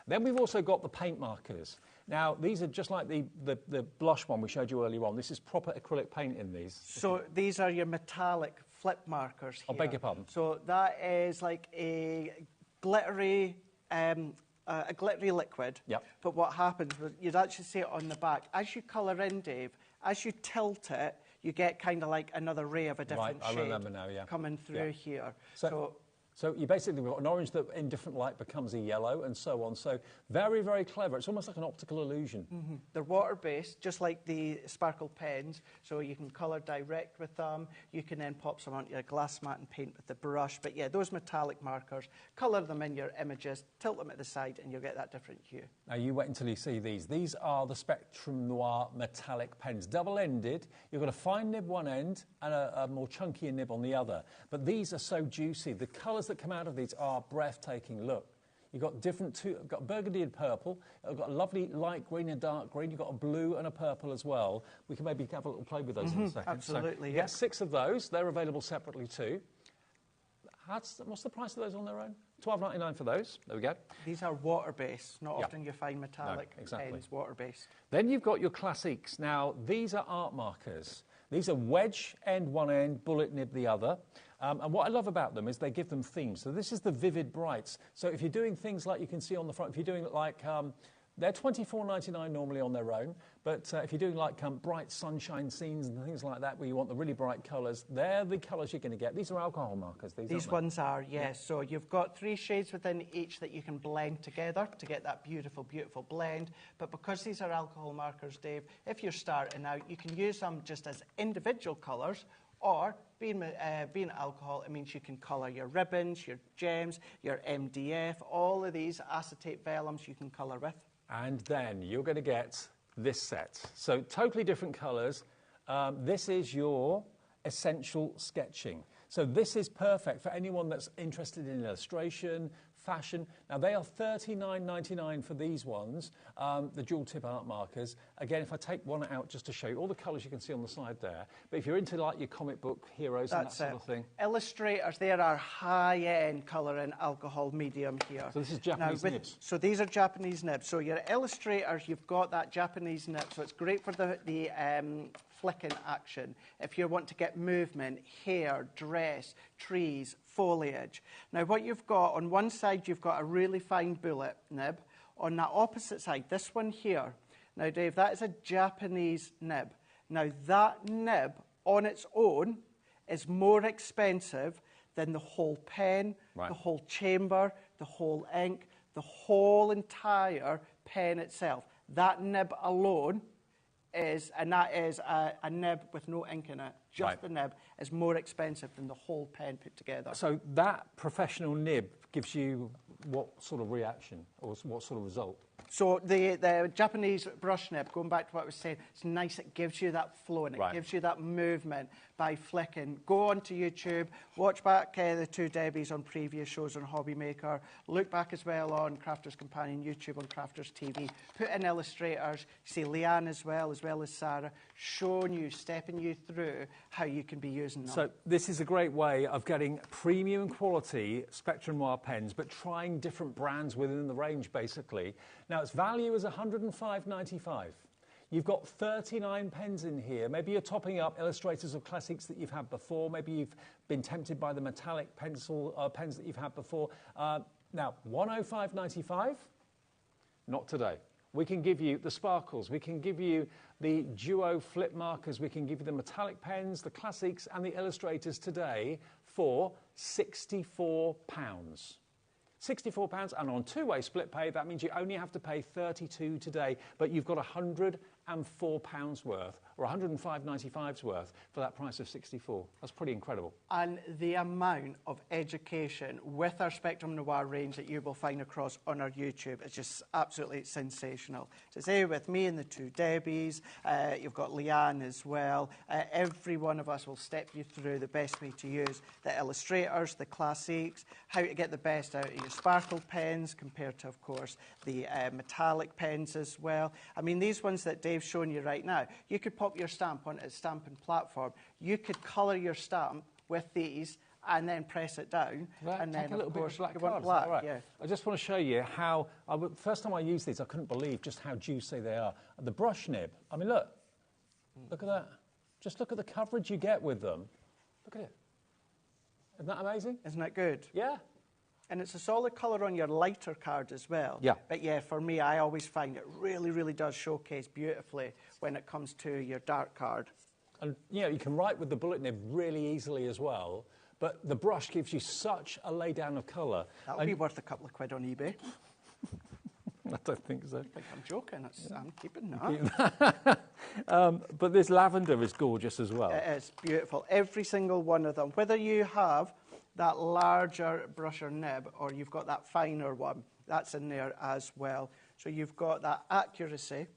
Then we've also got the paint markers. Now, these are just like the blush one we showed you earlier on. This is proper acrylic paint in these. So these are your metallic flip markers here. I beg your pardon. So that is like a glittery liquid. Yep. But what happens, you'd actually see it on the back. As you colour in, Dave, as you tilt it, you get kind of like another ray of a different shade I remember now, yeah. coming through here. So So you basically got an orange that in different light becomes a yellow and so on. So very, very clever. It's almost like an optical illusion. They're water-based, just like the sparkle pens, so you can colour direct with them. You can then pop some onto your glass mat and paint with the brush. But yeah, those metallic markers, colour them in your images, tilt them at the side, and you'll get that different hue. Now you wait until you see these. These are the Spectrum Noir metallic pens, double-ended. You've got a fine nib one end and a more chunkier nib on the other. But these are so juicy. The colours that come out of these are breathtaking. Look, you've got you've got burgundy and purple. You've got a lovely light green and dark green. You've got a blue and a purple as well. We can maybe have a little play with those in a second. Absolutely, so you get 6 of those. They're available separately too. What's the price of those on their own? $12.99 for those. There we go. These are water-based. Not often you find metallic pens water-based. Then you've got your classics. Now, these are art markers. These are wedge end one end, bullet nib the other. And what I love about them is they give them themes. So this is the vivid brights. So if you're doing things like you can see on the front, if you're doing like, they're $24.99 normally on their own, but if you're doing like bright sunshine scenes and things like that where you want the really bright colours, they're the colours you're going to get. These are alcohol markers. These ones are, yes. So you've got 3 shades within each that you can blend together to get that beautiful, beautiful blend. But because these are alcohol markers, Dave, if you're starting out, you can use them just as individual colours, or being alcohol, it means you can colour your ribbons, your gems, your MDF, all of these acetate vellums you can colour with. And then you're going to get this set. So totally different colours. This is your essential sketching. So this is perfect for anyone that's interested in illustration, fashion. Now, they are $39.99 for these ones, the dual-tip art markers. Again, if I take one out just to show you all the colours you can see on the side there. But if you're into, like, your comic book heroes and that sort of thing. Illustrators, there are high-end colouring alcohol medium here. So this is Japanese nibs. So these are Japanese nibs. So your illustrators, you've got that Japanese nib. So it's great for the flicking action. If you want to get movement, hair, dress, trees, foliage. Now, what you've got, on one side, you've got a really fine bullet nib. On that opposite side, this one here. Now, Dave, that is a Japanese nib. Now, that nib on its own is more expensive than the whole pen, the whole chamber, the whole ink, the whole entire pen itself. That nib alone is, and that is a nib with no ink in it, just the nib, is more expensive than the whole pen put together. So that professional nib gives you what sort of reaction or what sort of result? So the Japanese brush nib, going back to what I was saying, it's nice, it gives you that flow and it gives you that movement by flicking. Go onto YouTube, watch back the 2 Debbies on previous shows on HobbyMaker, look back as well on Crafters Companion YouTube on Crafters TV, put in illustrators, see Leanne as well as Sarah, showing you, stepping you through how you can be using them. So this is a great way of getting premium quality Spectrum Noir pens, but trying different brands within the range, basically. Now, its value is $105.95. You've got 39 pens in here. Maybe you're topping up illustrators of classics that you've had before. Maybe you've been tempted by the metallic pens that you've had before. Now, $105.95? Not today. We can give you the sparkles. We can give you the duo flip markers. We can give you the metallic pens, the classics, and the illustrators today for £64. £64, and on 2-way split pay, that means you only have to pay $32 today, but you've got £104 worth, or $105.95's worth for that price of $64. That's pretty incredible. And the amount of education with our Spectrum Noir range that you will find across on our YouTube is just absolutely sensational. Today with me and the 2 Debbies, you've got Leanne as well. Every one of us will step you through the best way to use the illustrators, the classics, how to get the best out of your sparkle pens compared to, of course, the metallic pens as well. I mean, these ones that Dave's showing you right now, you could pop your stamp onto a stamping platform. You could colour your stamp with these and then press it down. Right, and take then, a little bit of black you card. want black, Right. yeah. I just want to show you how, first time I used these, I couldn't believe just how juicy they are. The brush nib, I mean, look at that. Just look at the coverage you get with them. Look at it. Isn't that amazing? Isn't that good? Yeah. And it's a solid colour on your lighter card as well. Yeah. But yeah, for me, I always find it really, really does showcase beautifully when it comes to your dark card. And, you know, you can write with the bullet nib really easily as well. but the brush gives you such a laydown of colour. That'll be worth a couple of quid on eBay. I don't think so. I think I'm joking. I'm keeping that. But this lavender is gorgeous as well. It is beautiful. Every single one of them. Whether you have that larger brush or nib or you've got that finer one, that's in there as well. So you've got that accuracy,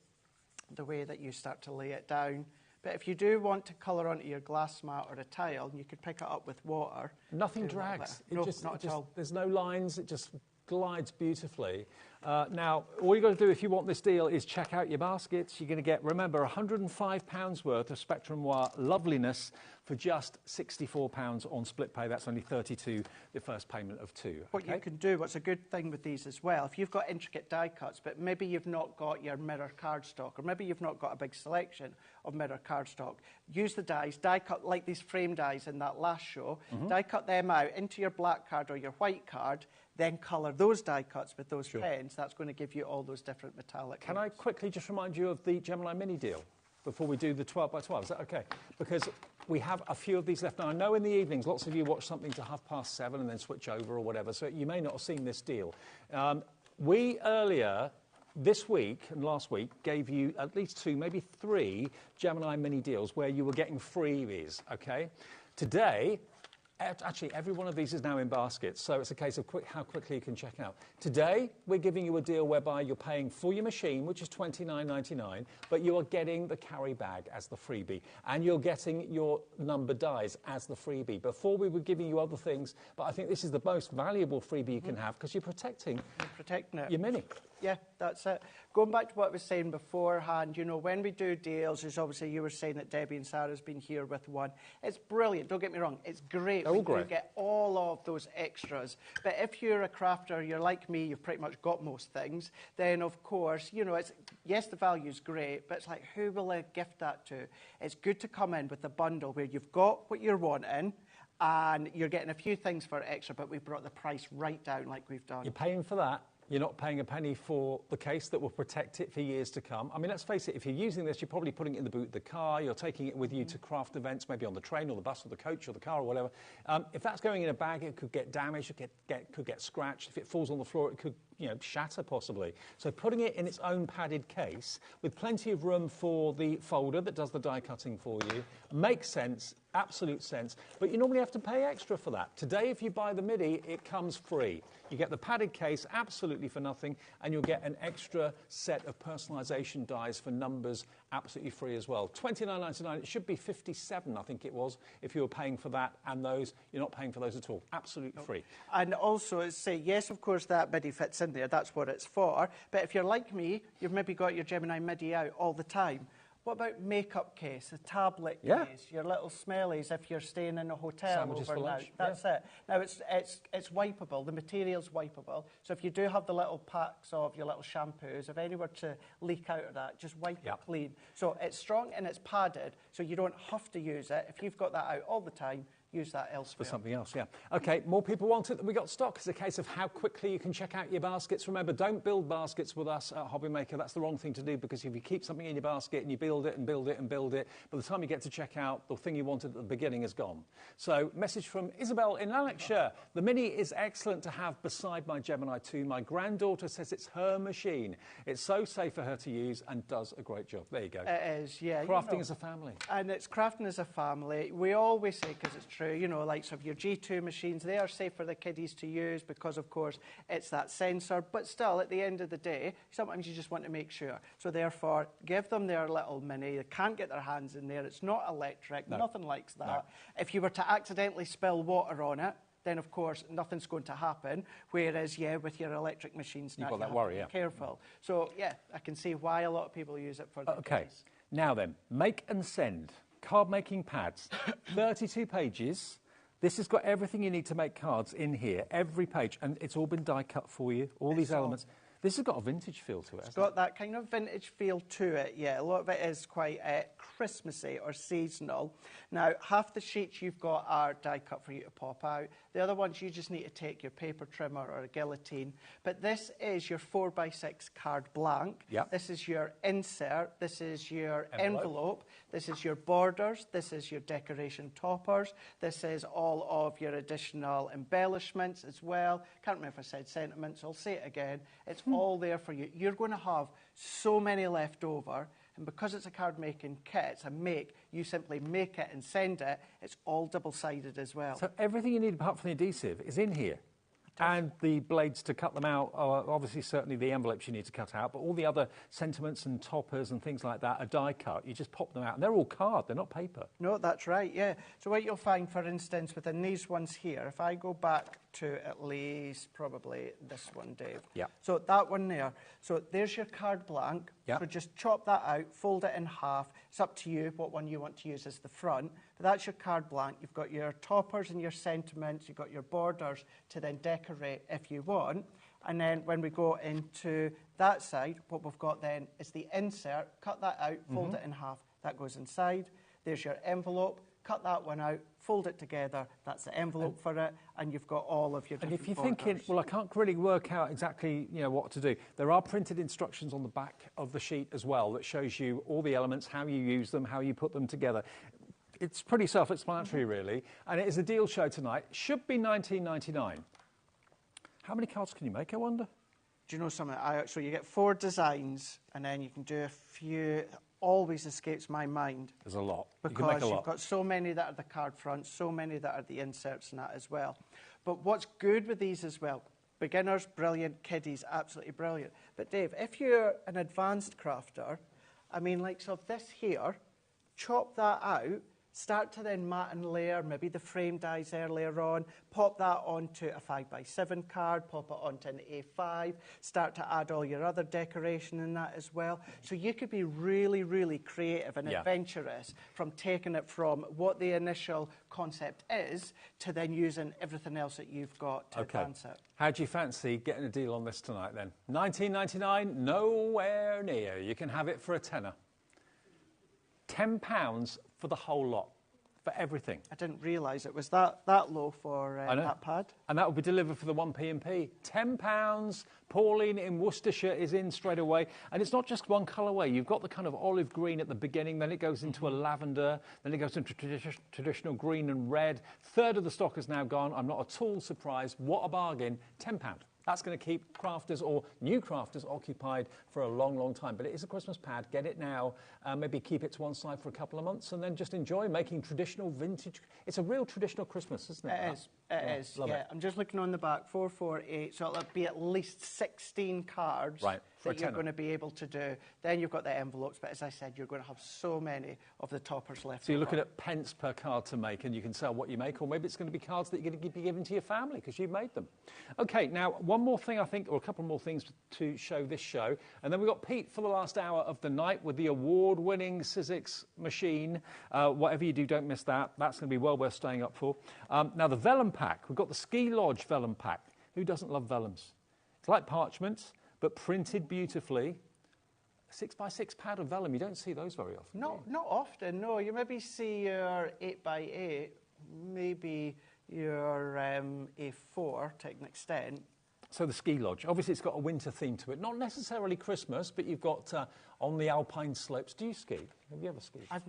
the way that you start to lay it down. But if you do want to colour onto your glass mat or a tile, you could pick it up with water. Nothing drags. No, not at all. There's no lines. It just glides beautifully. Now, all you've got to do if you want this deal is check out your baskets. You're going to get, remember, £105 worth of Spectrum Noir loveliness for just £64 on split pay. That's only $32, the first payment of £2. What you can do, what's a good thing with these as well, if you've got intricate die cuts, but maybe you've not got your mirror cardstock, or maybe you've not got a big selection of mirror cardstock, use the dies, die cut like these frame dies in that last show, die cut them out into your black card or your white card, then colour those die cuts with those pens. That's going to give you all those different metallic Can I quickly just remind you of the Gemini Mini deal before we do the 12 by 12? Is that okay? Because we have a few of these left. Now, I know in the evenings, lots of you watch something to 7:30 and then switch over or whatever, so you may not have seen this deal. We earlier this week and last week gave you at least 2, maybe 3 Gemini Mini deals where you were getting freebies, okay? Today, actually, every one of these is now in baskets, so it's a case of how quickly you can check out. Today, we're giving you a deal whereby you're paying for your machine, which is $29.99, but you are getting the carry bag as the freebie, and you're getting your number dies as the freebie. Before, we were giving you other things, but I think this is the most valuable freebie you can have because you're protecting it. Your Mini. Yeah, that's it. Going back to what I was saying beforehand, you know, when we do deals, as obviously you were saying that Debbie and Sarah's been here with one. It's brilliant, don't get me wrong. It's great when you get all of those extras. But if you're a crafter, you're like me, you've pretty much got most things, then of course, you know, it's yes, the value's great, but it's like, who will I gift that to? It's good to come in with a bundle where you've got what you're wanting, and you're getting a few things for extra, but we've brought the price right down like we've done. You're paying for that. You're not paying a penny for the case that will protect it for years to come. I mean, let's face it, if you're using this, you're probably putting it in the boot of the car, you're taking it with you to craft events, maybe on the train or the bus or the coach or the car or whatever. If that's going in a bag, it could get damaged, it could get scratched. If it falls on the floor, it could, you know, shatter possibly. So putting it in its own padded case with plenty of room for the folder that does the die cutting for you makes sense, absolute sense, but you normally have to pay extra for that. Today, if you buy the Midi, it comes free. You get the padded case absolutely for nothing, and you'll get an extra set of personalisation dies for numbers absolutely free as well. $29.99, it should be $57, I think it was, if you were paying for that, and those, you're not paying for those at all. Absolutely free. And also, say, yes, of course, that Midi fits in there, that's what it's for, but if you're like me, you've maybe got your Gemini Midi out all the time. What about makeup case, a tablet case, your little smellies if you're staying in a hotel Sandwiches for lunch. That's it. Now, it's wipeable. The material's wipeable. So if you do have the little packs of your little shampoos, if any were to leak out of that, just wipe it clean. So it's strong and it's padded, so you don't have to use it. If you've got that out all the time, use that elsewhere. For something else, yeah. OK, more people want it than we got stock. It's a case of how quickly you can check out your baskets. Remember, don't build baskets with us at HobbyMaker. That's the wrong thing to do, because if you keep something in your basket and you build it and build it and build it, by the time you get to check out, the thing you wanted at the beginning is gone. So, message from Isabel in Lanarkshire. The Mini is excellent to have beside my Gemini 2. My granddaughter says it's her machine. It's so safe for her to use and does a great job. There you go. It is, yeah. Crafting as a family. And it's crafting as a family. We always say, because it's true, you know, like, so if your G2 machines, they are safe for the kiddies to use because, of course, it's that sensor. But still, at the end of the day, sometimes you just want to make sure. So therefore, give them their little Mini. They can't get their hands in there. It's not electric. Nothing likes that. No. If you were to accidentally spill water on it, then, of course, nothing's going to happen. Whereas, yeah, with your electric machines, You've now got you that have worry, to yeah. be careful. So, yeah, I can see why a lot of people use it for the kids. Now then, make and send. Card making pads. 32 pages. This has got everything you need to make cards in here, every page, and it's all been die cut for you, all these elements. This has got a vintage feel to it, It's got that kind of vintage feel to it, yeah. A lot of it is quite Christmassy or seasonal. Now, half the sheets you've got are die cut for you to pop out. The other ones you just need to take your paper trimmer or a guillotine. But this is your 4x6 card blank. Yep. This is your insert. This is your envelope. This is your borders. This is your decoration toppers. This is all of your additional embellishments as well. Can't remember if I said sentiments. I'll say it again. It's all there for you. You're going to have so many left over, and because it's a card making kit, it's a make, you simply make it and send it. It's all double-sided as well. So everything you need apart from the adhesive is in here. And the blades to cut them out are obviously certainly the envelopes you need to cut out, but all the other sentiments and toppers and things like that are die cut. You just pop them out, and they're all card, they're not paper. No, that's right, yeah. So what you'll find, for instance, within these ones here, if I go back to at least probably this one, Dave. Yeah. So that one there. So there's your card blank. Yeah. So just chop that out, fold it in half. It's up to you what one you want to use as the front. But that's your card blank. You've got your toppers and your sentiments. You've got your borders to then decorate if you want. And then when we go into that side, what we've got then is the insert. Cut that out, fold it in half. That goes inside. There's your envelope. Cut that one out, fold it together. That's the envelope for it, and you've got all of your different And if you're borders. thinking, well, I can't really work out exactly, what to do, there are printed instructions on the back of the sheet as well that shows you all the elements, how you use them, how you put them together. It's pretty self-explanatory, really, and it is a deal show tonight. Should be $19.99. How many cards can you make, I wonder? Do you know something? So you get 4 designs, and then you can do a few. Always escapes my mind. There's a lot. Because you've got so many that are the card fronts, so many that are the inserts and that as well. But what's good with these as well, beginners, brilliant, kiddies, absolutely brilliant. But Dave, if you're an advanced crafter, I mean, like, so this here, chop that out, start to then mat and layer, maybe the frame dies earlier on, pop that onto a 5x7 card, pop it onto an A5, start to add all your other decoration in that as well. So you could be really, really creative and adventurous from taking it from what the initial concept is to then using everything else that you've got to advance it. How do you fancy getting a deal on this tonight then? $19.99, nowhere near. You can have it for a tenner. £10 for the whole lot, for everything. I didn't realise it was that low for that pad. And that will be delivered for the 1p&p. £10. Pauline in Worcestershire is in straight away. And it's not just one colourway. You've got the kind of olive green at the beginning, then it goes into a lavender, then it goes into traditional green and red. Third of the stock is now gone. I'm not at all surprised. What a bargain. £10. That's going to keep crafters or new crafters occupied for a long, long time. But it is a Christmas pad. Get it now. Maybe keep it to one side for a couple of months and then just enjoy making traditional vintage. It's a real traditional Christmas, isn't it? It is. It is. Love it. I'm just looking on the back, 448. So it'll be at least 16 cards that you're going to be able to do. Then you've got the envelopes. But as I said, you're going to have so many of the toppers left. So you're looking at pence per card to make, and you can sell what you make, or maybe it's going to be cards that you're going to be giving to your family because you've made them. Okay, now one more thing I think, or a couple more things to show this show, and then we've got Pete for the last hour of the night with the award-winning Sizzix machine. Whatever you do, don't miss that. That's going to be well worth staying up for. Now the vellum pack, we've got the Ski Lodge vellum pack. Who doesn't love vellums? It's like parchment, but printed beautifully. A 6x6 pad of vellum, you don't see those very often. Not often, no. You maybe see your 8x8, maybe your A4 to an extent. So the Ski Lodge, obviously it's got a winter theme to it. Not necessarily Christmas, but you've got on the alpine slopes. Do you ski? Have you ever skied? Have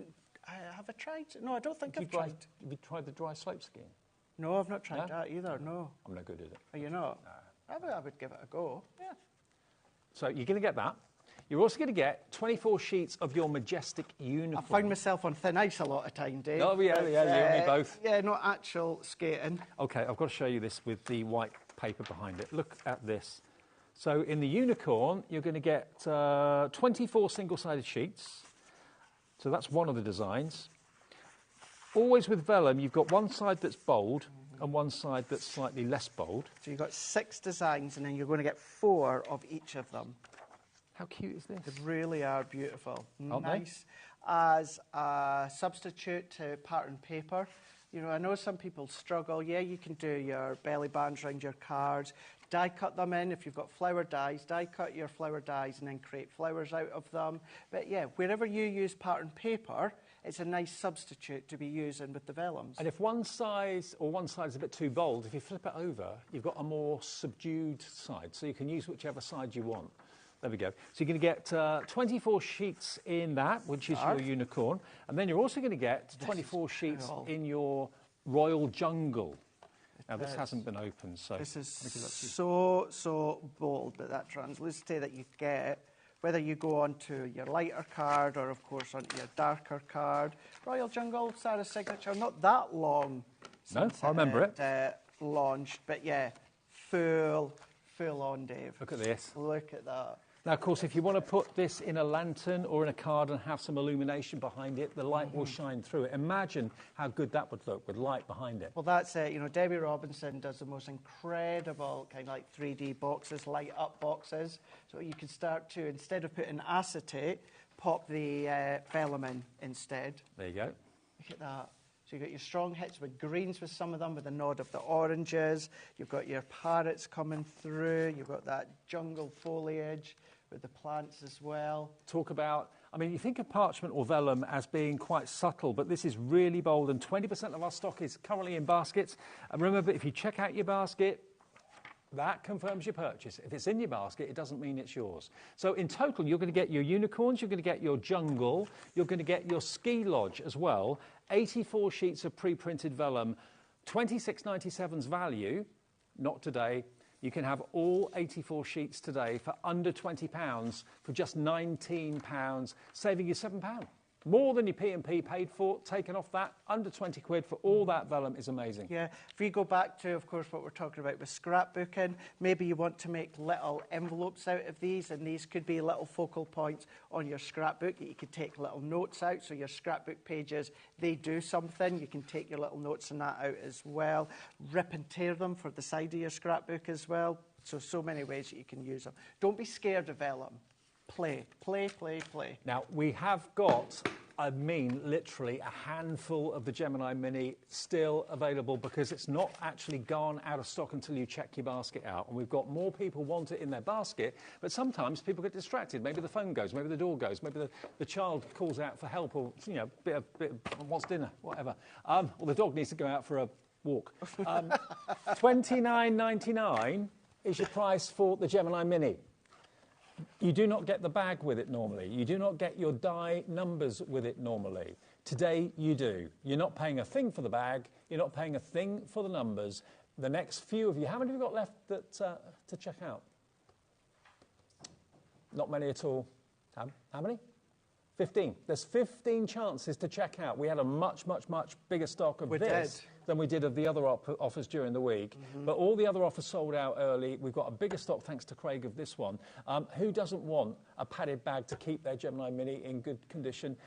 I tried? No, I don't think I've tried. Have you tried the dry slope skiing? No, I've not tried that either, no. I'm no good at it. Are you not? No. I would give it a go. Yeah. So you're going to get that. You're also going to get 24 sheets of your majestic uniform. I find myself on thin ice a lot of time, Dave. Oh, yeah, you and me both. Yeah, not actual skating. OK, I've got to show you this with the white paper behind it. Look at this. So in the unicorn, you're going to get 24 single-sided sheets. So that's one of the designs. Always with vellum, you've got one side that's bold and one side that's slightly less bold. So you've got 6 designs, and then you're going to get 4 of each of them. How cute is this? They really are beautiful. Aren't nice as a substitute to pattern paper. You know, I know some people struggle. Yeah, you can do your belly bands around your cards, Die cut them in. If you've got flower dies, die cut your flower dies and then create flowers out of them. But yeah, wherever you use pattern paper, it's a nice substitute to be using with the vellums. And if one side's a bit too bold, if you flip it over, you've got a more subdued side, so you can use whichever side you want. There we go. So you're going to get 24 sheets in that, which is your unicorn, and then you're also going to get 24 sheets in your Royal Jungle. Now, this hasn't been opened, so... This is so bold, but that translucency that you get, whether you go onto your lighter card or, of course, onto your darker card. Royal Jungle, Sarah's signature, not that long since I remember it launched, but yeah, full on, Dave. Look at this. Look at that. Now, of course, if you want to put this in a lantern or in a card and have some illumination behind it, the light will shine through it. Imagine how good that would look with light behind it. Well, that's it. You know, Debbie Robinson does the most incredible kind of like 3D boxes, light-up boxes. So you can start to, instead of putting acetate, pop the vellum in instead. There you go. Look at that. So you've got your strong hits with greens with some of them, with a nod of the oranges. You've got your parrots coming through. You've got that jungle foliage with the plants as well. Talk about, I mean, you think of parchment or vellum as being quite subtle, but this is really bold, and 20% of our stock is currently in baskets. And remember, if you check out your basket, that confirms your purchase. If it's in your basket, it doesn't mean it's yours. So in total, you're going to get your unicorns, you're going to get your jungle, you're going to get your ski lodge as well, 84 sheets of pre-printed vellum, $26.97's value, not today. You can have all 84 sheets today for under £20 for just £19, saving you £7. More than your P&P paid for, taken off that, under 20 quid for all that vellum is amazing. Yeah, if we go back to, of course, what we're talking about with scrapbooking, maybe you want to make little envelopes out of these, and these could be little focal points on your scrapbook that you could take little notes out, so your scrapbook pages, they do something. You can take your little notes and that out as well. Rip and tear them for the side of your scrapbook as well. So many ways that you can use them. Don't be scared of vellum. Play, play, play, play. Now, we have got, I mean, literally a handful of the Gemini Mini still available because it's not actually gone out of stock until you check your basket out. And we've got more people want it in their basket, but sometimes people get distracted. Maybe the phone goes, maybe the door goes, maybe the child calls out for help or, you know, bit wants dinner, whatever. Or the dog needs to go out for a walk. $29.99 is your price for the Gemini Mini. You do not get the bag with it normally. You do not get your die numbers with it normally. Today, you do. You're not paying a thing for the bag. You're not paying a thing for the numbers. The next few of you, how many have you got left that, to check out? Not many at all. How many? 15. There's 15 chances to check out. We had a much, much, much bigger stock of this than we did of the other offers during the week. But all the other offers sold out early. We've got a bigger stock, thanks to Craig, of this one. Who doesn't want a padded bag to keep their Gemini Mini in good condition?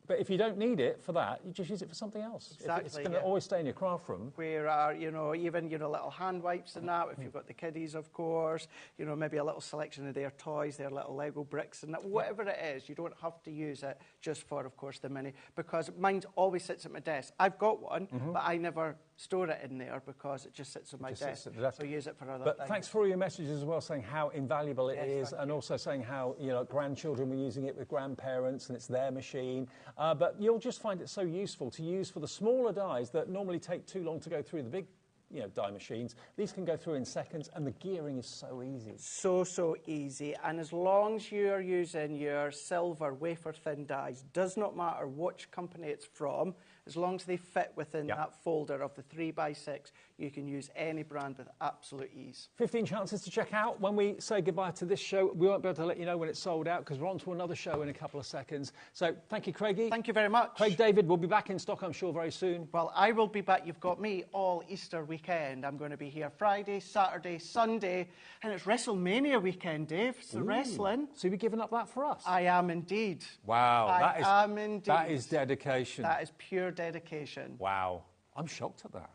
But if you don't need it for that, you just use it for something else. Exactly, it's going to always stay in your craft room. Where, you know, even, you know, little hand wipes and that, if you've got the kiddies, of course, you know, maybe a little selection of their toys, their little Lego bricks and that, whatever it is, you don't have to use it just for, of course, the Mini, because mine always sits at my desk. I've got one, but I never store it in there because it just sits on my desk. So I use it for other things. But thanks for all your messages as well, saying how invaluable it is, and also saying how, you know, grandchildren were using it with grandparents and it's their machine. But you'll just find it so useful to use for the smaller dies that normally take too long to go through the big, you know, die machines. These can go through in seconds, and the gearing is so easy. So easy. And as long as you're using your silver wafer-thin dies, does not matter which company it's from, as long as they fit within that folder of the 3x6, you can use any brand with absolute ease. 15 chances to check out. When we say goodbye to this show, we won't be able to let you know when it's sold out because we're on to another show in a couple of seconds. So thank you, Craigie. Thank you very much. Craig David will be back in stock, I'm sure, very soon. Well, I will be back. You've got me all Easter weekend. I'm going to be here Friday, Saturday, Sunday, and it's WrestleMania weekend, Dave. So wrestling. So you'll be giving up that for us? I am indeed. Wow. I am indeed. That is dedication. That is pure dedication. Wow. I'm shocked at that.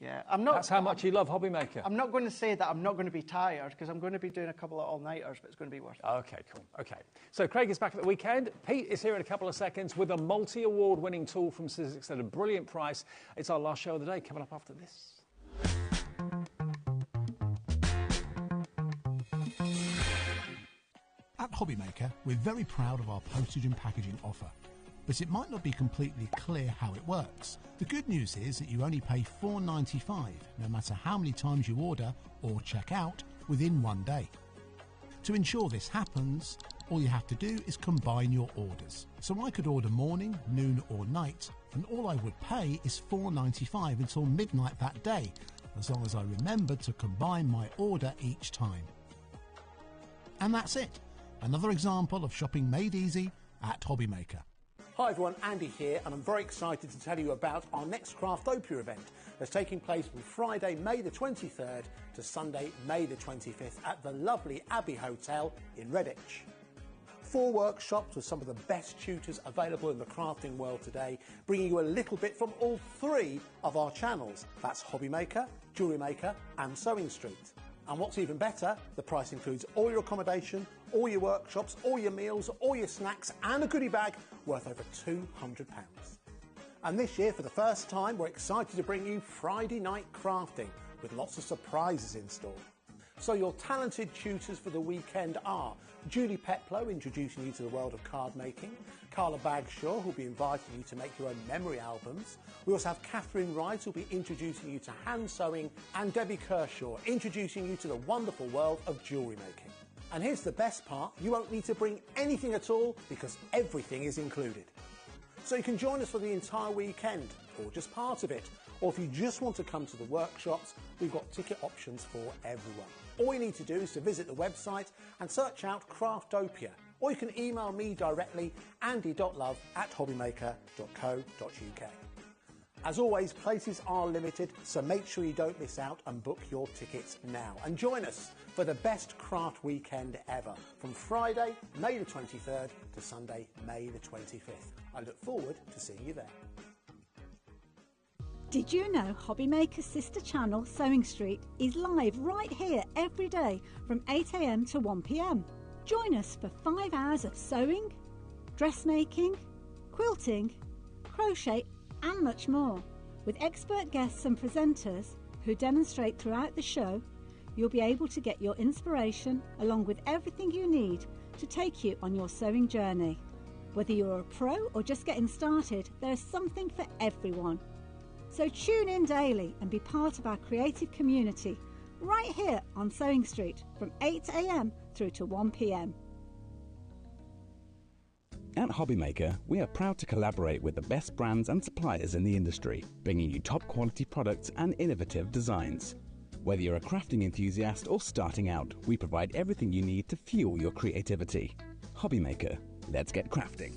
Yeah, I'm not. That's how much you love HobbyMaker. I'm not going to say that I'm not going to be tired because I'm going to be doing a couple of all-nighters, but it's going to be worth it. Okay, cool. Okay. So Craig is back at the weekend. Pete is here in a couple of seconds with a multi-award-winning tool from Sizzix at a brilliant price. It's our last show of the day coming up after this. HobbyMaker, we're very proud of our postage and packaging offer, but it might not be completely clear how it works. The good news is that you only pay $4.95 no matter how many times you order or check out within 1 day. To ensure this happens, all you have to do is combine your orders. So I could order morning, noon or night, and all I would pay is $4.95 until midnight that day, as long as I remembered to combine my order each time. And that's it. Another example of shopping made easy at HobbyMaker. Hi everyone, Andy here, and I'm very excited to tell you about our next Craftopia event that's taking place from Friday, May the 23rd to Sunday, May the 25th at the lovely Abbey Hotel in Redditch. 4 workshops with some of the best tutors available in the crafting world today, bringing you a little bit from all 3 of our channels. That's HobbyMaker, Jewellery Maker and Sewing Street. And what's even better, the price includes all your accommodation, all your workshops, all your meals, all your snacks and a goodie bag worth over £200. And this year, for the first time, we're excited to bring you Friday night crafting with lots of surprises in store. So your talented tutors for the weekend are Julie Peplow, introducing you to the world of card making, Carla Bagshaw, who'll be inviting you to make your own memory albums. We also have Catherine Wright, who'll be introducing you to hand sewing, and Debbie Kershaw, introducing you to the wonderful world of jewellery making. And here's the best part, you won't need to bring anything at all because everything is included. So you can join us for the entire weekend, or just part of it, or if you just want to come to the workshops, we've got ticket options for everyone. All you need to do is to visit the website and search out Craftopia, or you can email me directly, andy.love@hobbymaker.co.uk. As always, places are limited, so make sure you don't miss out and book your tickets now. And join us for the best craft weekend ever, from Friday, May the 23rd to Sunday, May the 25th. I look forward to seeing you there. Did you know HobbyMaker's sister channel, Sewing Street, is live right here every day from 8 AM to 1 PM? Join us for 5 hours of sewing, dressmaking, quilting, crochet and much more. With expert guests and presenters who demonstrate throughout the show, you'll be able to get your inspiration along with everything you need to take you on your sewing journey. Whether you're a pro or just getting started, there's something for everyone. So tune in daily and be part of our creative community right here on Sewing Street from 8 AM through to 1 PM. At HobbyMaker, we are proud to collaborate with the best brands and suppliers in the industry, bringing you top quality products and innovative designs. Whether you're a crafting enthusiast or starting out, we provide everything you need to fuel your creativity. HobbyMaker, let's get crafting.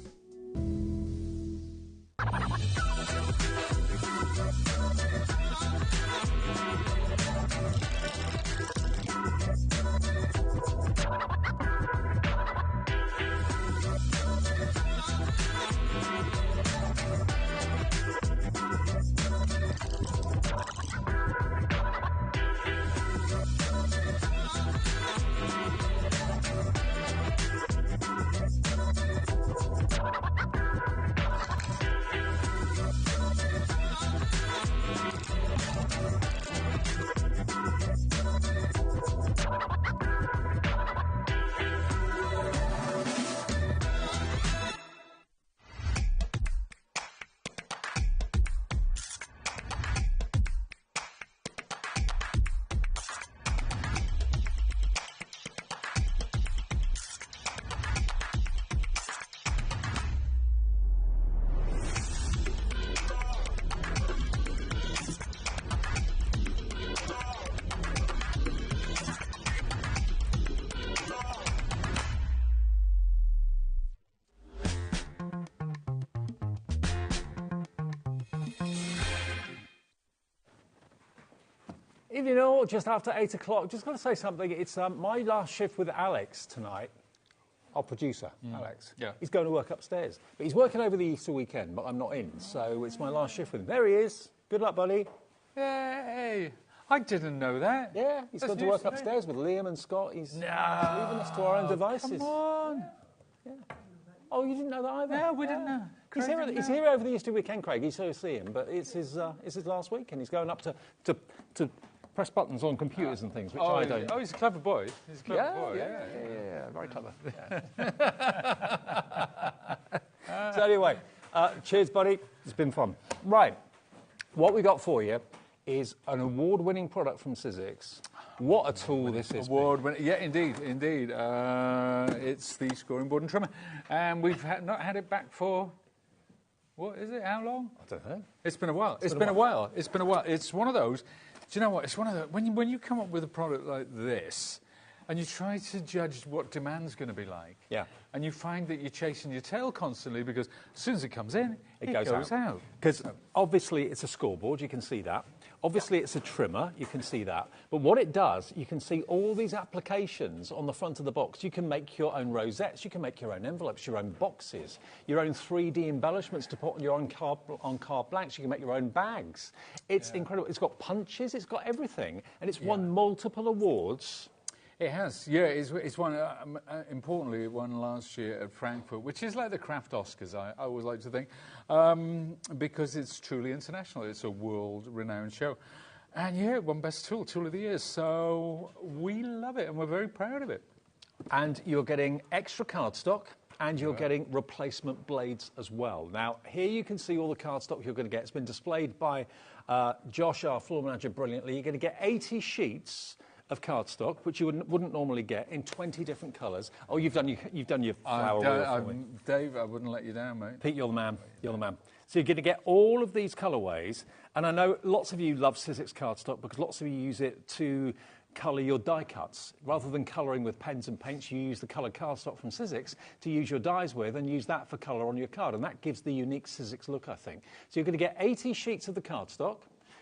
Evening all, just after 8 o'clock. Just got to say something. It's my last shift with Alex tonight. Our producer, Alex. Yeah. He's going to work upstairs. But he's working over the Easter weekend, but I'm not in. So it's my last shift with him. There he is. Good luck, buddy. Yay! I didn't know that. Yeah, he's gone to work upstairs with Liam and Scott. He's leaving us to our own devices. Come on. Yeah. Oh, you didn't know that either? No, we didn't know. He's here over the Easter weekend, Craig. You so see him, but it's his last week, and he's going up to press buttons on computers and things, which Oh, I don't. oh, he's a clever boy. He's a clever boy. Yeah, very clever. So anyway, cheers, buddy. It's been fun. Right, what we got for you is an award-winning product from Sizzix. What a tool this is. Award-winning. Yeah, indeed. It's the scoring board and trimmer. And we've not had it back for, what is it, how long? I don't know. It's been a while. It's been a while. It's one of those, do you know what, it's one of the, when you come up with a product like this, and you try to judge what demand's going to be like. Yeah. And you find that you're chasing your tail constantly because as soon as it comes in, it goes out. Because obviously it's a scoreboard, you can see that. Obviously it's a trimmer, you can see that. But what it does, you can see all these applications on the front of the box. You can make your own rosettes, you can make your own envelopes, your own boxes, your own 3D embellishments to put on your own card blanks. You can make your own bags. It's incredible. It's got punches, it's got everything. And it's won multiple awards. It has, yeah. It's won, importantly, it won last year at Frankfurt, which is like the craft Oscars, I always like to think, because it's truly international. It's a world-renowned show. And yeah, it won Best Tool of the Year. So we love it, and we're very proud of it. And you're getting extra cardstock, and you're getting replacement blades as well. Now, here you can see all the cardstock you're going to get. It's been displayed by Josh, our floor manager, brilliantly. You're going to get 80 sheets of cardstock, which you wouldn't normally get, in 20 different colours. Oh, you've done your flower wheel. Dave, I wouldn't let you down, mate. Pete, you're the man. You're the man. So you're going to get all of these colourways, and I know lots of you love Sizzix cardstock because lots of you use it to colour your die cuts. Rather than colouring with pens and paints, you use the coloured cardstock from Sizzix to use your dies with and use that for colour on your card, and that gives the unique Sizzix look, I think. So you're going to get 80 sheets of the cardstock.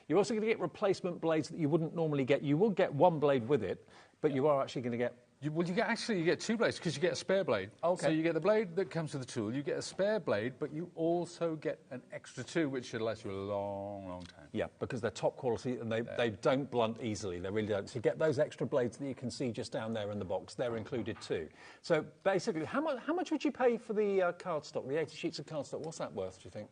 You're also going to get replacement blades that you wouldn't normally get. You will get one blade with it, but you are actually going to get... You get two blades because you get a spare blade. Okay. So you get the blade that comes with the tool, you get a spare blade, but you also get an extra two, which should last you a long, long time. Yeah, because they're top quality and they don't blunt easily. They really don't. So you get those extra blades that you can see just down there in the box. They're included too. So basically, how much would you pay for the cardstock, the 80 sheets of cardstock? What's that worth, do you think?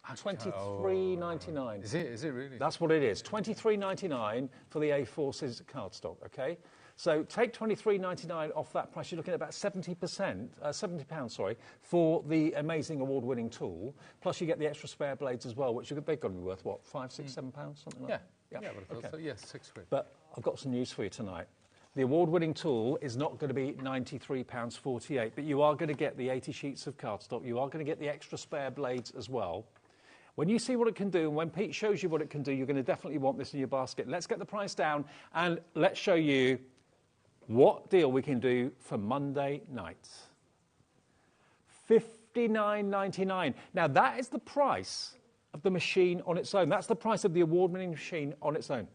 $23.99. Is it really? That's what it is. $23.99 for the A4 Sizzix cardstock. Okay. So take $23.99 off that price. You're looking at about £70, for the amazing award-winning tool. Plus you get the extra spare blades as well, which they've got to be worth what, £5, £6, £7, something like that. Yeah, but okay. Yes, £6. But I've got some news for you tonight. The award-winning tool is not going to be £93.48, but you are going to get the 80 sheets of cardstock. You are going to get the extra spare blades as well. When you see what it can do, and when Pete shows you what it can do, you're going to definitely want this in your basket. Let's get the price down, and let's show you what deal we can do for Monday night. $59.99. Now, that is the price of the machine on its own. That's the price of the award-winning machine on its own,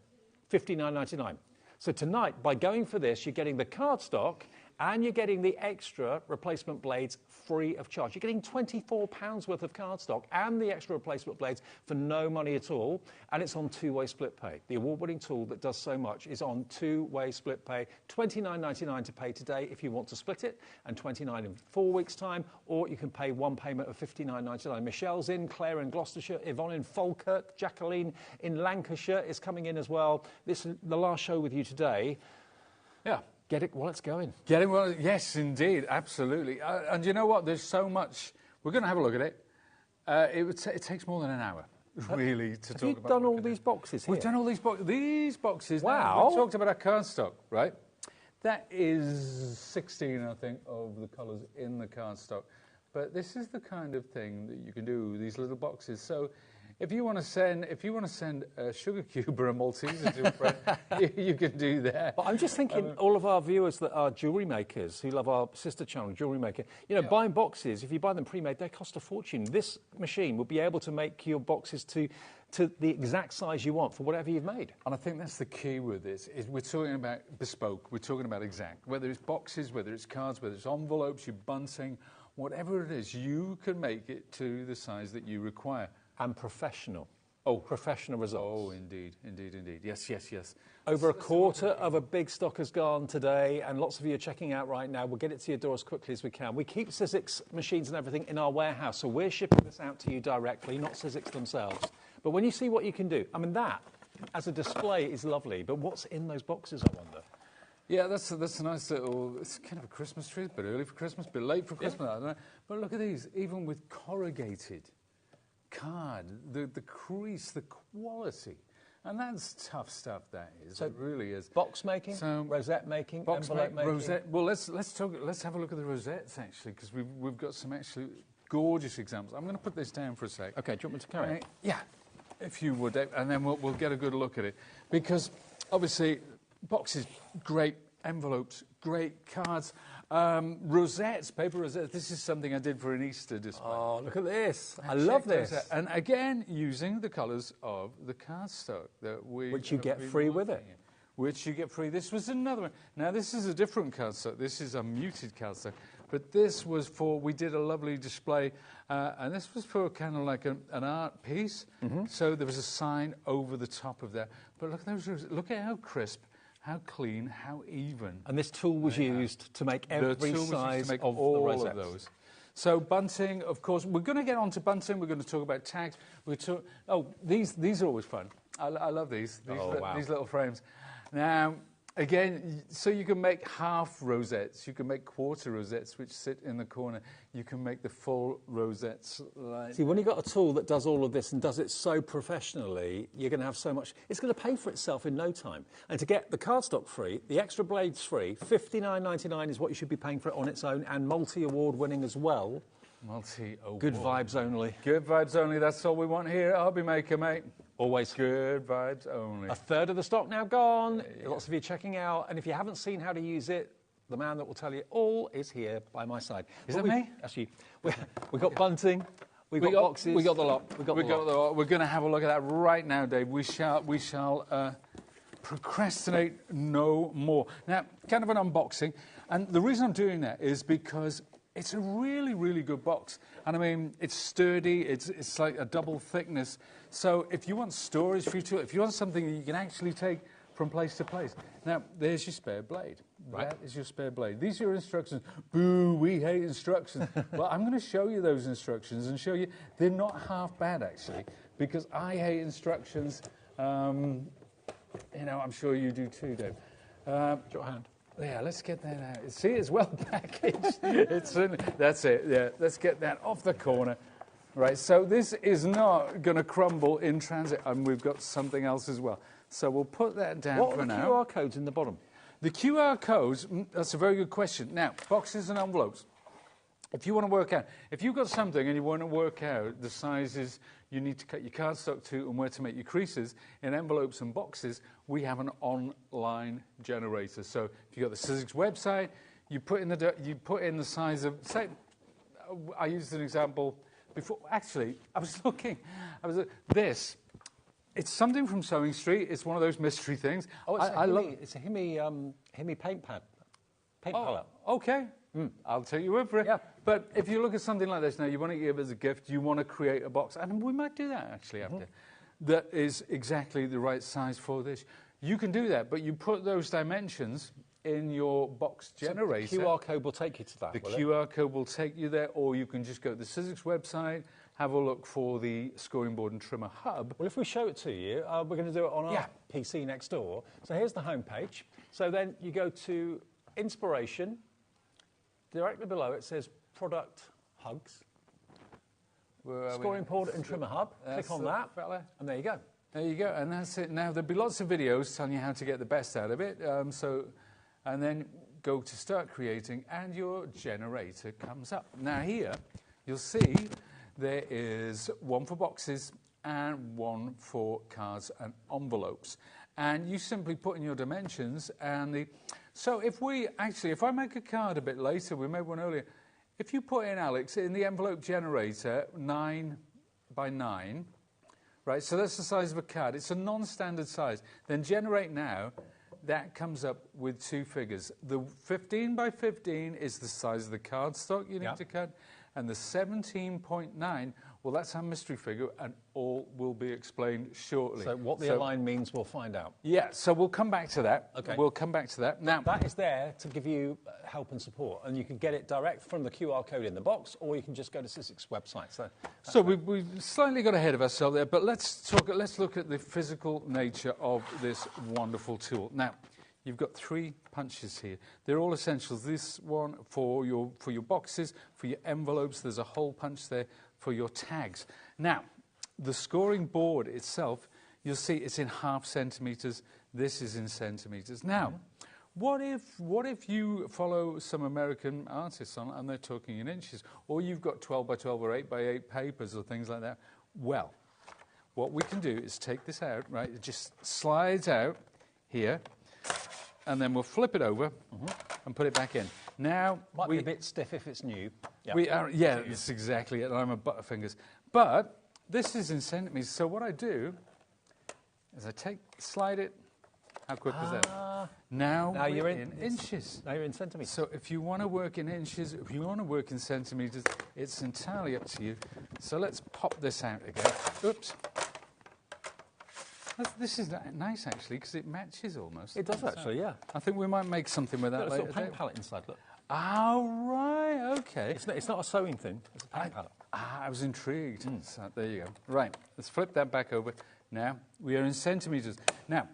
$59.99. So tonight, by going for this, you're getting the cardstock and you're getting the extra replacement blades free of charge. You're getting £24 worth of cardstock and the extra replacement blades for no money at all, and it's on two-way split pay. The award-winning tool that does so much is on two-way split pay. $29.99 to pay today if you want to split it, and $29 in 4 weeks' time, or you can pay one payment of $59.99. Michelle's in, Claire in Gloucestershire, Yvonne in Falkirk, Jacqueline in Lancashire is coming in as well. This is the last show with you today. Yeah. Get it while it's going. Get it while, yes, indeed, absolutely. And you know what? There's so much. We're going to have a look at it. It takes more than an hour, really, to talk about. Have you done all these boxes here? We've done all these boxes. Wow. We talked about our cardstock, right? That is 16, I think, of the colours in the cardstock. But this is the kind of thing that you can do, these little boxes. So if you want to send a sugar cube or a Malteser to a friend, you can do that. But I'm just thinking, all of our viewers that are jewellery makers, who love our sister channel, Jewellery Maker, you know, buying boxes, if you buy them pre-made, they cost a fortune. This machine will be able to make your boxes to the exact size you want for whatever you've made. And I think that's the key with this, is we're talking about bespoke, we're talking about exact. Whether it's boxes, whether it's cards, whether it's envelopes, your bunting, whatever it is, you can make it to the size that you require. And professional. Oh, professional results. Oh, indeed, indeed, indeed. Yes, yes, yes. Over a quarter of a big stock has gone today, and lots of you are checking out right now. We'll get it to your door as quickly as we can. We keep Sizzix machines and everything in our warehouse, so we're shipping this out to you directly, not Sizzix themselves. But when you see what you can do, I mean, that as a display is lovely, but what's in those boxes, I wonder? Yeah, that's a nice little, it's kind of a Christmas tree, a bit early for Christmas, a bit late for Christmas, I don't know. But look at these, even with corrugated card, the crease, the quality. And that's tough stuff, that is. So it really is. Box making, rosette making, envelope making. Rosette. Well, let's have a look at the rosettes, actually, because we've got some actually gorgeous examples. I'm going to put this down for a sec. Okay, do you want me to carry it? Yeah, if you would, Dave, and then we'll get a good look at it. Because, obviously, boxes, great. Envelopes, great. Cards. Rosettes, paper rosettes. This is something I did for an Easter display. Oh, look at this. I love this. And again, using the colours of the cardstock that we... Which you get free with it. Which you get free. This was another one. Now, this is a different cardstock. This is a muted cardstock. But this was for... We did a lovely display, and this was for kind of like an art piece. So there was a sign over the top of that. But look at those. Look at how crisp, how clean, how even. And this tool was used to make every size of all of those. So bunting, of course, we're going to get on to bunting. We're going to talk about tags. These are always fun. I love these little frames. Now, again, so you can make half rosettes. You can make quarter rosettes, which sit in the corner. You can make the full rosettes. See, when you've got a tool that does all of this and does it so professionally, you're going to have so much. It's going to pay for itself in no time. And to get the cardstock free, the extra blades free, $59.99 is what you should be paying for it on its own, and multi-award winning as well. Multi-award. Good vibes only. Good vibes only. That's all we want here at HobbyMaker, mate. Always. Good vibes only. A third of the stock now gone. Lots of you checking out. And if you haven't seen how to use it, the man that will tell you all is here by my side. Is that me? Actually, we've got bunting. We've got boxes. We got the lot. We got the lot. We're going to have a look at that right now, Dave. We shall procrastinate no more. Now, kind of an unboxing. And the reason I'm doing that is because it's a really, really good box. And I mean, it's sturdy. It's like a double thickness. So if you want storage for your tool, if you want something that you can actually take from place to place. Now, there's your spare blade. Right. That is your spare blade. These are your instructions. Boo, we hate instructions. Well, I'm going to show you those instructions and show you they're not half bad, actually, because I hate instructions. You know, I'm sure you do too, Dave. Your hand. Yeah, let's get that out. See, it's well packaged. That's it, yeah. Let's get that off the corner. Right, so this is not going to crumble in transit, and we've got something else as well. So we'll put that down for now. What are the QR codes in the bottom? The QR codes, that's a very good question. Now, boxes and envelopes. If you want to work out, if you've got something and you want to work out the sizes you need to cut your cardstock to and where to make your creases in envelopes and boxes, we have an online generator. So if you've got the Sizzix website, you put in the size of, say, I used an example before. Actually, this. It's something from Sewing Street. It's one of those mystery things. Oh, it's a Himi paint pad. Paint palette. Okay. I'll take your word for it. Yeah. But if you look at something like this now, you want to give it as a gift, you want to create a box, and we might do that actually after, that is exactly the right size for this. You can do that, but you put those dimensions in your box generator. So the QR code will take you to that, The QR code will take you there, or you can just go to the Sizzix website, have a look for the scoring board and trimmer hub. Well, if we show it to you, we're going to do it on our PC next door. So here's the home page. So then you go to Inspiration. Directly below it says Product Hugs. Scoring board and trimmer hub. Click on that, and there you go. There you go, and that's it. Now, there'll be lots of videos telling you how to get the best out of it. And then go to Start Creating, and your generator comes up. Now, here, you'll see there is one for boxes and one for cards and envelopes. And you simply put in your dimensions and so if I make a card a bit later, we made one earlier, if you put in, Alex, in the envelope generator, 9 by 9, right, so that's the size of a card. It's a non-standard size. Then generate now, that comes up with two figures. The 15 by 15 is the size of the cardstock you need to cut. And the 17.9, well, that's our mystery figure, and all will be explained shortly. So what the align means, we'll find out. Yeah, so we'll come back to that. Okay. We'll come back to that. Now, that is there to give you help and support, and you can get it direct from the QR code in the box, or you can just go to Sizzix website. So we've slightly got ahead of ourselves there, but let's look at the physical nature of this wonderful tool. Now, you've got 3 punches here. They're all essentials. This one for your boxes, for your envelopes. There's a hole punch there for your tags. Now, the scoring board itself, you'll see it's in ½ centimetres. This is in centimetres. Now, what if you follow some American artists on and they're talking in inches, or you've got 12 by 12 or 8 by 8 papers or things like that? Well, what we can do is take this out, right? It just slides out here, and then we'll flip it over and put it back in. Now, might be a bit stiff if it's new. Yeah, that's exactly it. I'm a butterfingers. But this is in centimetres, so what I do is I slide it. How quick was that? Now you're in inches. Now you're in centimetres. So if you want to work in inches, if you want to work in centimetres, it's entirely up to you. So let's pop this out again. Oops. This is nice, actually, because it matches almost. It does, actually, yeah. I think we might make something with that later. There's a little paint palette inside, look. Oh, right, OK. It's not a sewing thing, it's a paint palette. I was intrigued. So there you go. Right, let's flip that back over. Now, we are in centimetres. Now,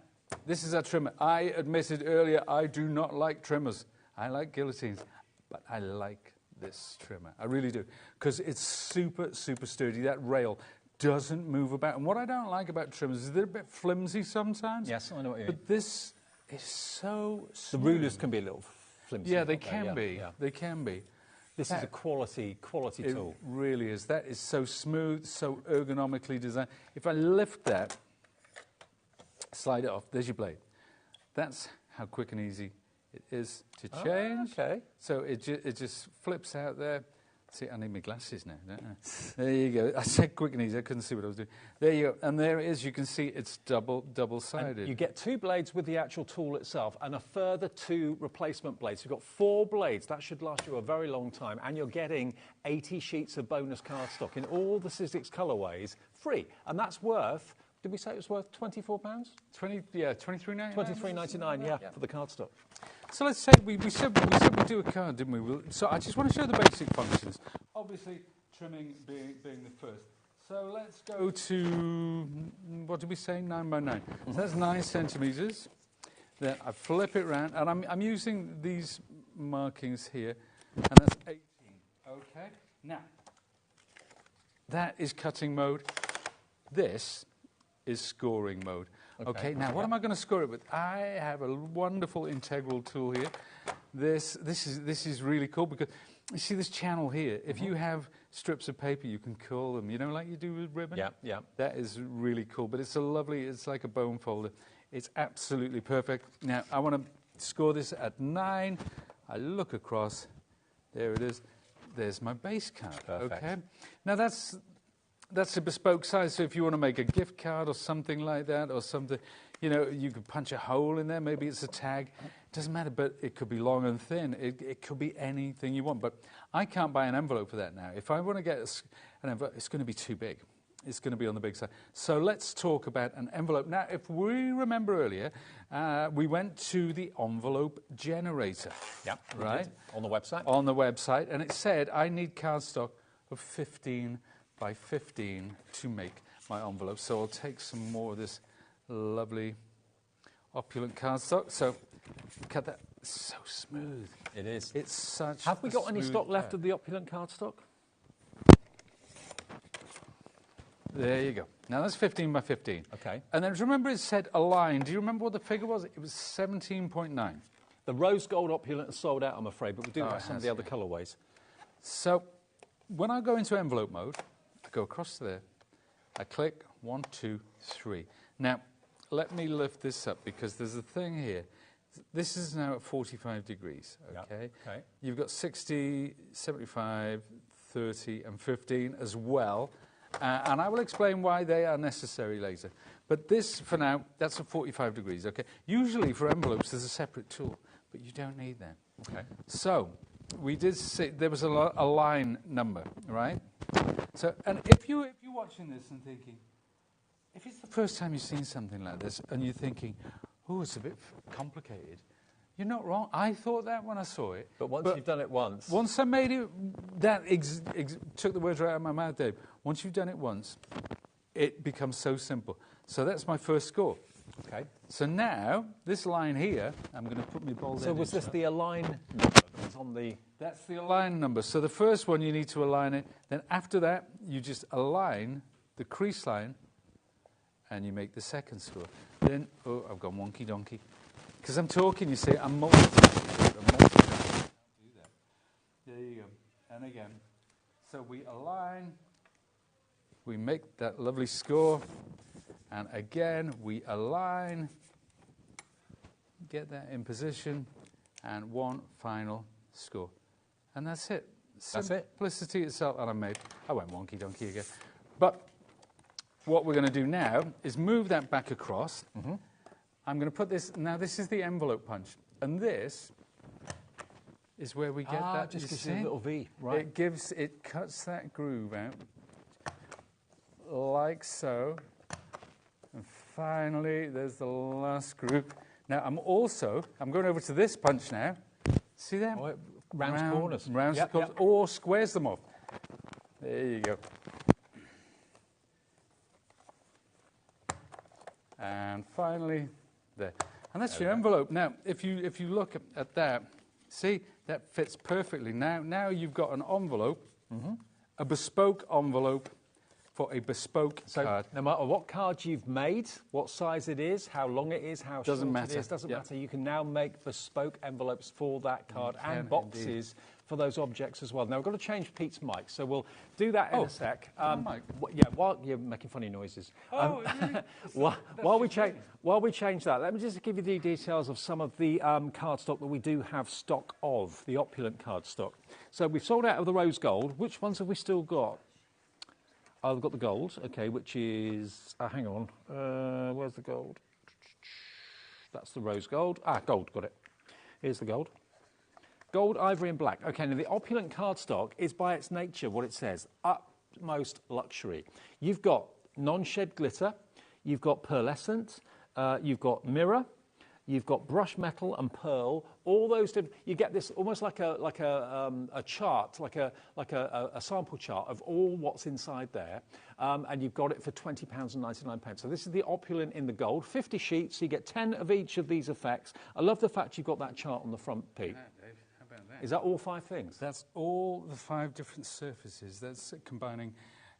this is our trimmer. I admitted earlier I do not like trimmers. I like guillotines, but I like this trimmer. I really do, because it's super, super sturdy. That rail doesn't move about. And what I don't like about trimmers is they're a bit flimsy sometimes. Yes, I know what you mean. But this is so smooth. The rulers can be a little flimsy. Yeah, they can be. Yeah. They can be. This is a quality tool. It really is. That is so smooth, so ergonomically designed. If I lift that, slide it off, there's your blade. That's how quick and easy it is to change. Okay. So it just flips out there. See, I need my glasses now, don't I? There you go. I said quick and easy. I couldn't see what I was doing. There you go. And there it is. You can see it's double-sided. And you get 2 blades with the actual tool itself and a further 2 replacement blades. You've got 4 blades. That should last you a very long time. And you're getting 80 sheets of bonus cardstock in all the Sizzix colourways free. And that's worth... Did we say it was worth £24? £23.99. £23.99, yeah, for the cardstock. So let's say we said we'd do a card, didn't we? So I just want to show the basic functions. Obviously, trimming being the first. So let's go to, what did we say, 9 by 9. So that's 9 centimetres. Then I flip it around, and I'm using these markings here, and that's 18. Okay. Now, that is cutting mode. This is scoring mode. Okay, now what am I going to score it with? I have a wonderful integral tool here. This is really cool because you see this channel here. If you have strips of paper, you can curl them, you know, like you do with ribbon. Yeah. That is really cool, but it's it's like a bone folder. It's absolutely perfect. Now, I want to score this at 9. I look across. There it is. There's my base card. Perfect. Okay. Now, that's a bespoke size, so if you want to make a gift card or something like that, or something, you know, you could punch a hole in there, maybe it's a tag. It doesn't matter, but it could be long and thin. It could be anything you want, but I can't buy an envelope for that now. If I want to get an envelope, it's going to be too big. It's going to be on the big side. So let's talk about an envelope. Now, if we remember earlier, we went to the envelope generator. Yeah, right? On the website. On the website, and it said I need cardstock of 15 by 15 to make my envelope. So I'll take some more of this lovely opulent cardstock. So cut that. It's so smooth. It is. It's such. Have we got any stock left of the opulent cardstock? There you go. Now that's 15 by 15. Okay. And then remember it said align. Do you remember what the figure was? It was 17.9. The rose gold opulent is sold out, I'm afraid, but we do have some of the other colourways. So when I go into envelope mode, I go across there, I click 1, 2, 3. Now, let me lift this up because there's a thing here. This is now at 45 degrees, okay? Yeah. Okay. You've got 60, 75, 30 and 15 as well. And I will explain why they are necessary later. But this, for now, that's at 45 degrees, okay? Usually for envelopes, there's a separate tool, but you don't need that. Okay. So, we did see there was a line number, right? So, and if you're watching this and thinking, if it's the first time you've seen something like this and you're thinking, oh, it's a bit complicated, you're not wrong. I thought that when I saw it. But once you've done it once. Once I made it, that took the words right out of my mouth, Dave. Once you've done it once, it becomes so simple. So that's my first score. Okay. So now, this line here, I'm going to put my bold So was this the align number that was on the... That's the align number. So the first one, you need to align it. Then after that, you just align the crease line, and you make the second score. Then, oh, I've gone wonky donkey. Because I'm talking, you see, I'm multitasking. Do that. There you go. And again. So we align, we make that lovely score, and again, we align, get that in position, and one final score. And that's it. That's it. Simplicity itself, and I went wonky donkey again. But what we're going to do now is move that back across. Mm-hmm. I'm going to put this, now this is the envelope punch, and this is where we get that. Just gives you a little V, right. It cuts that groove out, like so. And finally, there's the last groove. Now, I'm going over to this punch now. See that? Oh, rounds corners. Rounds corners, or squares them off. There you go. And finally, there. And that's your envelope. Now, if you look at that, see, that fits perfectly. Now you've got an envelope, a bespoke envelope for a bespoke card. No matter what card you've made, what size it is, how long it is, how short it is, doesn't matter. You can now make bespoke envelopes for that card and boxes for those objects as well. Now, we've got to change Pete's mic, so we'll do that in a sec. While you're making funny noises. While we change that, let me just give you the details of some of the cardstock that we do have stock of, the Opulent cardstock. So we've sold out of the rose gold. Which ones have we still got? I've got the gold, okay, which is... hang on. Where's the gold? That's the rose gold. Gold, got it. Here's the gold. Gold, ivory and black. Okay, now the Opulent cardstock is by its nature what it says, utmost luxury. You've got non-shed glitter, you've got pearlescent, you've got mirror, you've got brush metal and pearl. All those different, you get this almost like a chart, like a sample chart of all what's inside there, and you've got it for £20.99. So this is the Opulent in the gold, 50 sheets. So you get 10 of each of these effects. I love the fact you've got that chart on the front, Pete. How about that? Is that all 5 things? That's all the 5 different surfaces. That's combining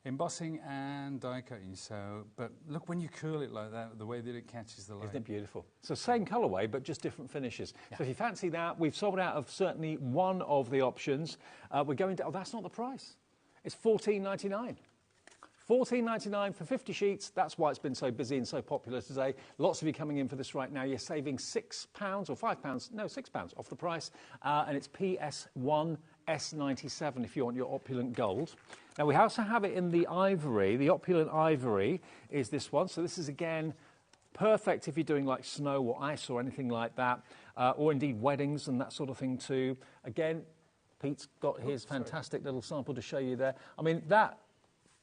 embossing and die cutting. So, but look, when you curl it like that, the way that it catches the light. Isn't it beautiful? So same colourway, but just different finishes. Yeah. So if you fancy that, we've sold out of certainly one of the options. We're going to, that's not the price. It's £14.99. £14.99 for 50 sheets. That's why it's been so busy and so popular today. Lots of you coming in for this right now. You're saving £6 or £5, no, £6 off the price. And it's PS1 S97 if you want your Opulent gold. Now, we also have it in the ivory. The Opulent ivory is this one. So this is, again, perfect if you're doing like snow or ice or anything like that, or indeed weddings and that sort of thing too. Again, Pete's got his fantastic little sample to show you there. I mean, that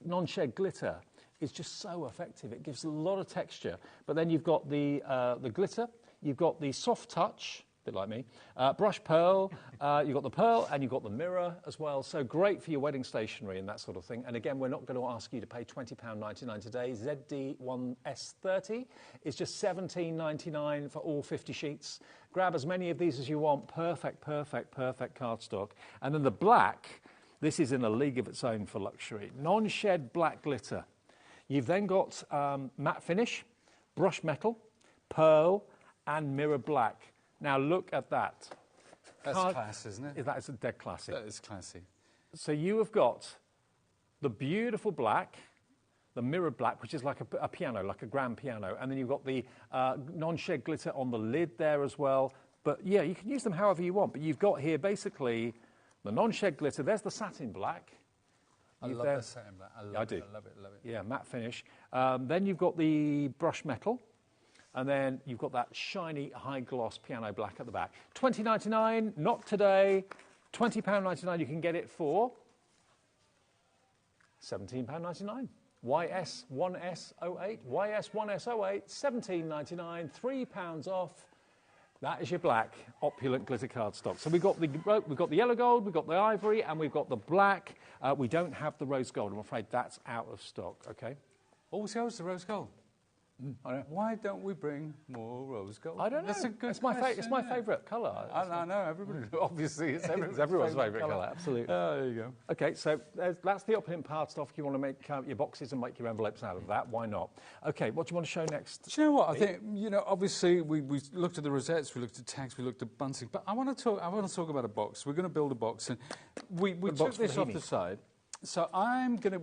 non-shed glitter is just so effective. It gives a lot of texture. But then you've got the glitter, you've got the soft touch, a bit like me, brush pearl, you've got the pearl, and you've got the mirror as well. So great for your wedding stationery and that sort of thing. And again, we're not going to ask you to pay £20.99 today. ZD1S30 is just £17.99 for all 50 sheets. Grab as many of these as you want. Perfect, perfect, perfect cardstock. And then the black, this is in a league of its own for luxury. Non-shed black glitter. You've then got matte finish, brush metal, pearl, and mirror black. Now look at that. That's class, isn't it? That is a dead classic. That is classy. So you have got the beautiful black, the mirror black, which is like a piano, like a grand piano, and then you've got the non-shed glitter on the lid there as well. But yeah, you can use them however you want. But you've got here basically the non-shed glitter. There's the satin black. I love the satin black. I love it. Yeah, matte finish. Then you've got the brush metal. And then you've got that shiny high gloss piano black at the back. £20.99, not today. £20.99 you can get it for £17.99. YS1S08, YS1S08, £17.99, £3 off. That is your black Opulent glitter cardstock. So we've got the yellow gold, we've got the ivory, and we've got the black. We don't have the rose gold. I'm afraid that's out of stock. Okay. Always goes the rose gold. Why don't we bring more rose gold? I don't know. That's a good It's my favourite colour. I know. Everybody, obviously, it's everyone's favourite colour. Absolutely. Oh, there you go. Okay, so that's the Opulent cardstock. If you want to make your boxes and make your envelopes out of that, why not? Okay, what do you want to show next? Do you know what? I think, obviously we looked at the rosettes, we looked at tags, we looked at bunting, but I want to talk about a box. We're going to build a box, and we took this off the side. So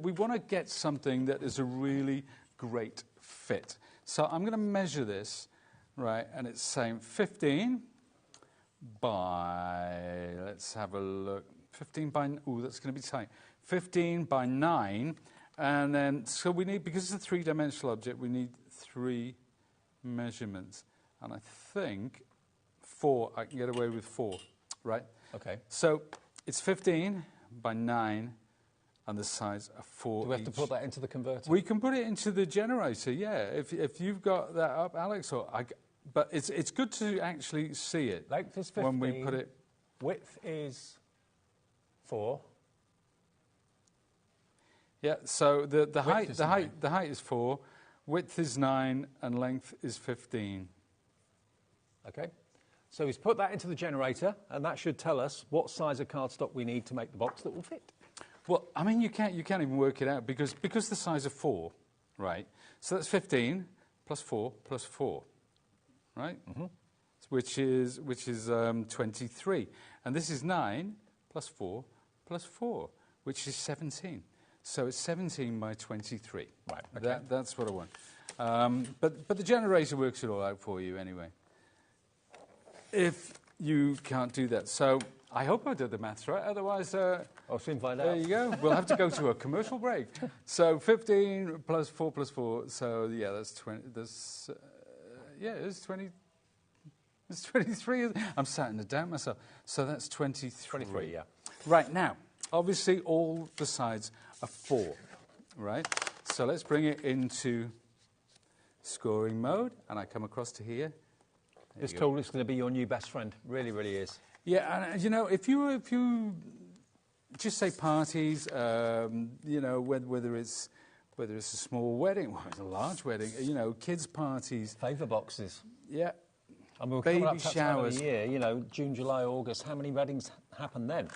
we want to get something that is a really great fit. So I'm going to measure this, right, and it's saying 15 by, let's have a look, 15 by, that's going to be tight, 15 by 9, and then, so we need, because it's a three-dimensional object, we need 3 measurements, and I think 4, I can get away with 4, right? Okay. So it's 15 by 9, and the size of 4 Do we have to put that into the converter? We can put it into the generator, yeah. If you've got that up, Alex, but it's good to actually see it. Length is 15. When we put it. Width is 4. Yeah. So the height is 4, width is 9, and length is 15. Okay. So he's put that into the generator, and that should tell us what size of cardstock we need to make the box that will fit. Well, I mean, you can't even work it out because the size of 4, right? So that's 15 plus 4 plus 4, right? Mm-hmm. Which is 23, and this is 9 plus 4 plus 4, which is 17. So it's 17 by 23. Right. Okay. That's what I want. But the generator works it all out for you anyway. If you can't do that, so I hope I did the maths right. Otherwise, I'll soon find out. There you go. We'll have to go to a commercial break. So 15 plus 4 plus 4. So yeah, that's 20. That's it's 20. It's 23. I'm starting to doubt myself. So that's 23. 23. Yeah. Right now, obviously, all the sides are 4. Right. So let's bring it into scoring mode, and I come across to here. This tool is going to be your new best friend. Really, really is. Yeah, and if you just say parties, whether it's a small wedding, or it's a large wedding, kids' parties, favour boxes. Yeah. And we're baby coming up to that time of showers. the year, June, July, August. How many weddings happen then?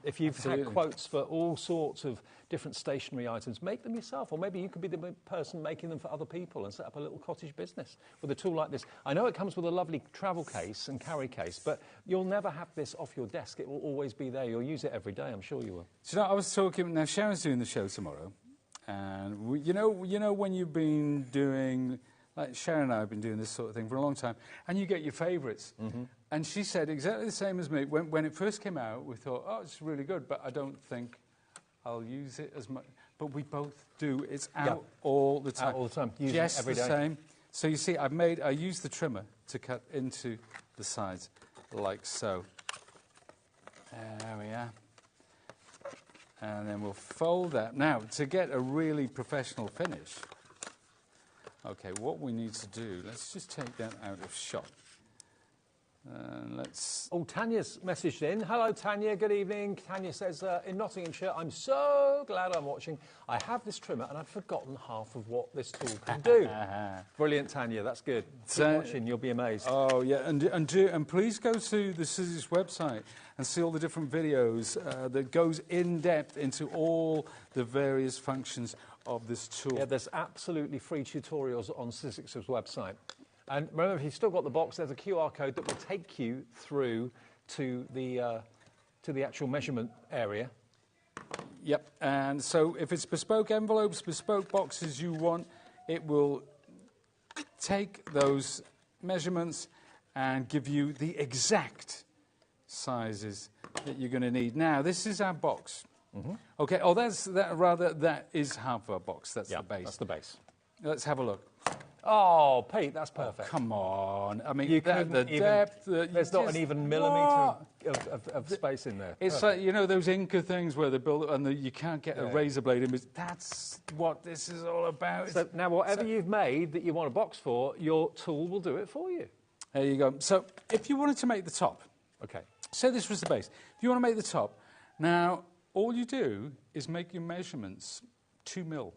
If you've Absolutely. had quotes for all sorts of different stationery items, make them yourself, or maybe you could be the person making them for other people and set up a little cottage business with a tool like this. I know it comes with a lovely travel case and carry case, but you'll never have this off your desk. It will always be there. You'll use it every day. I'm sure you will. So I was talking. Now Sharon's doing the show tomorrow, and when you've been doing. Like Sharon and I have been doing this sort of thing for a long time, and you get your favourites. Mm-hmm. And she said exactly the same as me. When it first came out, we thought, oh, it's really good, but I don't think I'll use it as much. But we both do. It's out all the time. Out all the time. Use just it every the day. Same. So you see, I used the trimmer to cut into the sides, like so. There we are. And then we'll fold that. Now, to get a really professional finish. Okay, what we need to do, let's just take that out of shot. Let's... Oh, Tanya's messaged in. Hello, Tanya. Good evening. Tanya says, in Nottinghamshire, I'm so glad I'm watching. I have this trimmer, and I'd forgotten half of what this tool can do. Brilliant, Tanya. That's good. Keep watching. You'll be amazed. Oh, yeah. And please go to the Sizzix website and see all the different videos that goes in-depth into all the various functions of this tool. Yeah, there's absolutely free tutorials on Sizzix's website. And remember, if you've still got the box, there's a QR code that will take you through to the actual measurement area. Yep, and so if it's bespoke envelopes, bespoke boxes you want, it will take those measurements and give you the exact sizes that you're going to need. Now, this is our box. Mm-hmm. Okay, that is half our box. That's the base. That's the base. Let's have a look. Oh, Pete, that's perfect. Oh, come on. I mean, You the couldn't even- depth... there's not an even millimetre of space in there. It's like, you know, those Inca things where they build it and you can't get a razor blade in. That's what this is all about. So now, whatever you've made that you want a box for, your tool will do it for you. There you go. So if you wanted to make the top, okay, say this was the base. If you want to make the top, now all you do is make your measurements 2 mil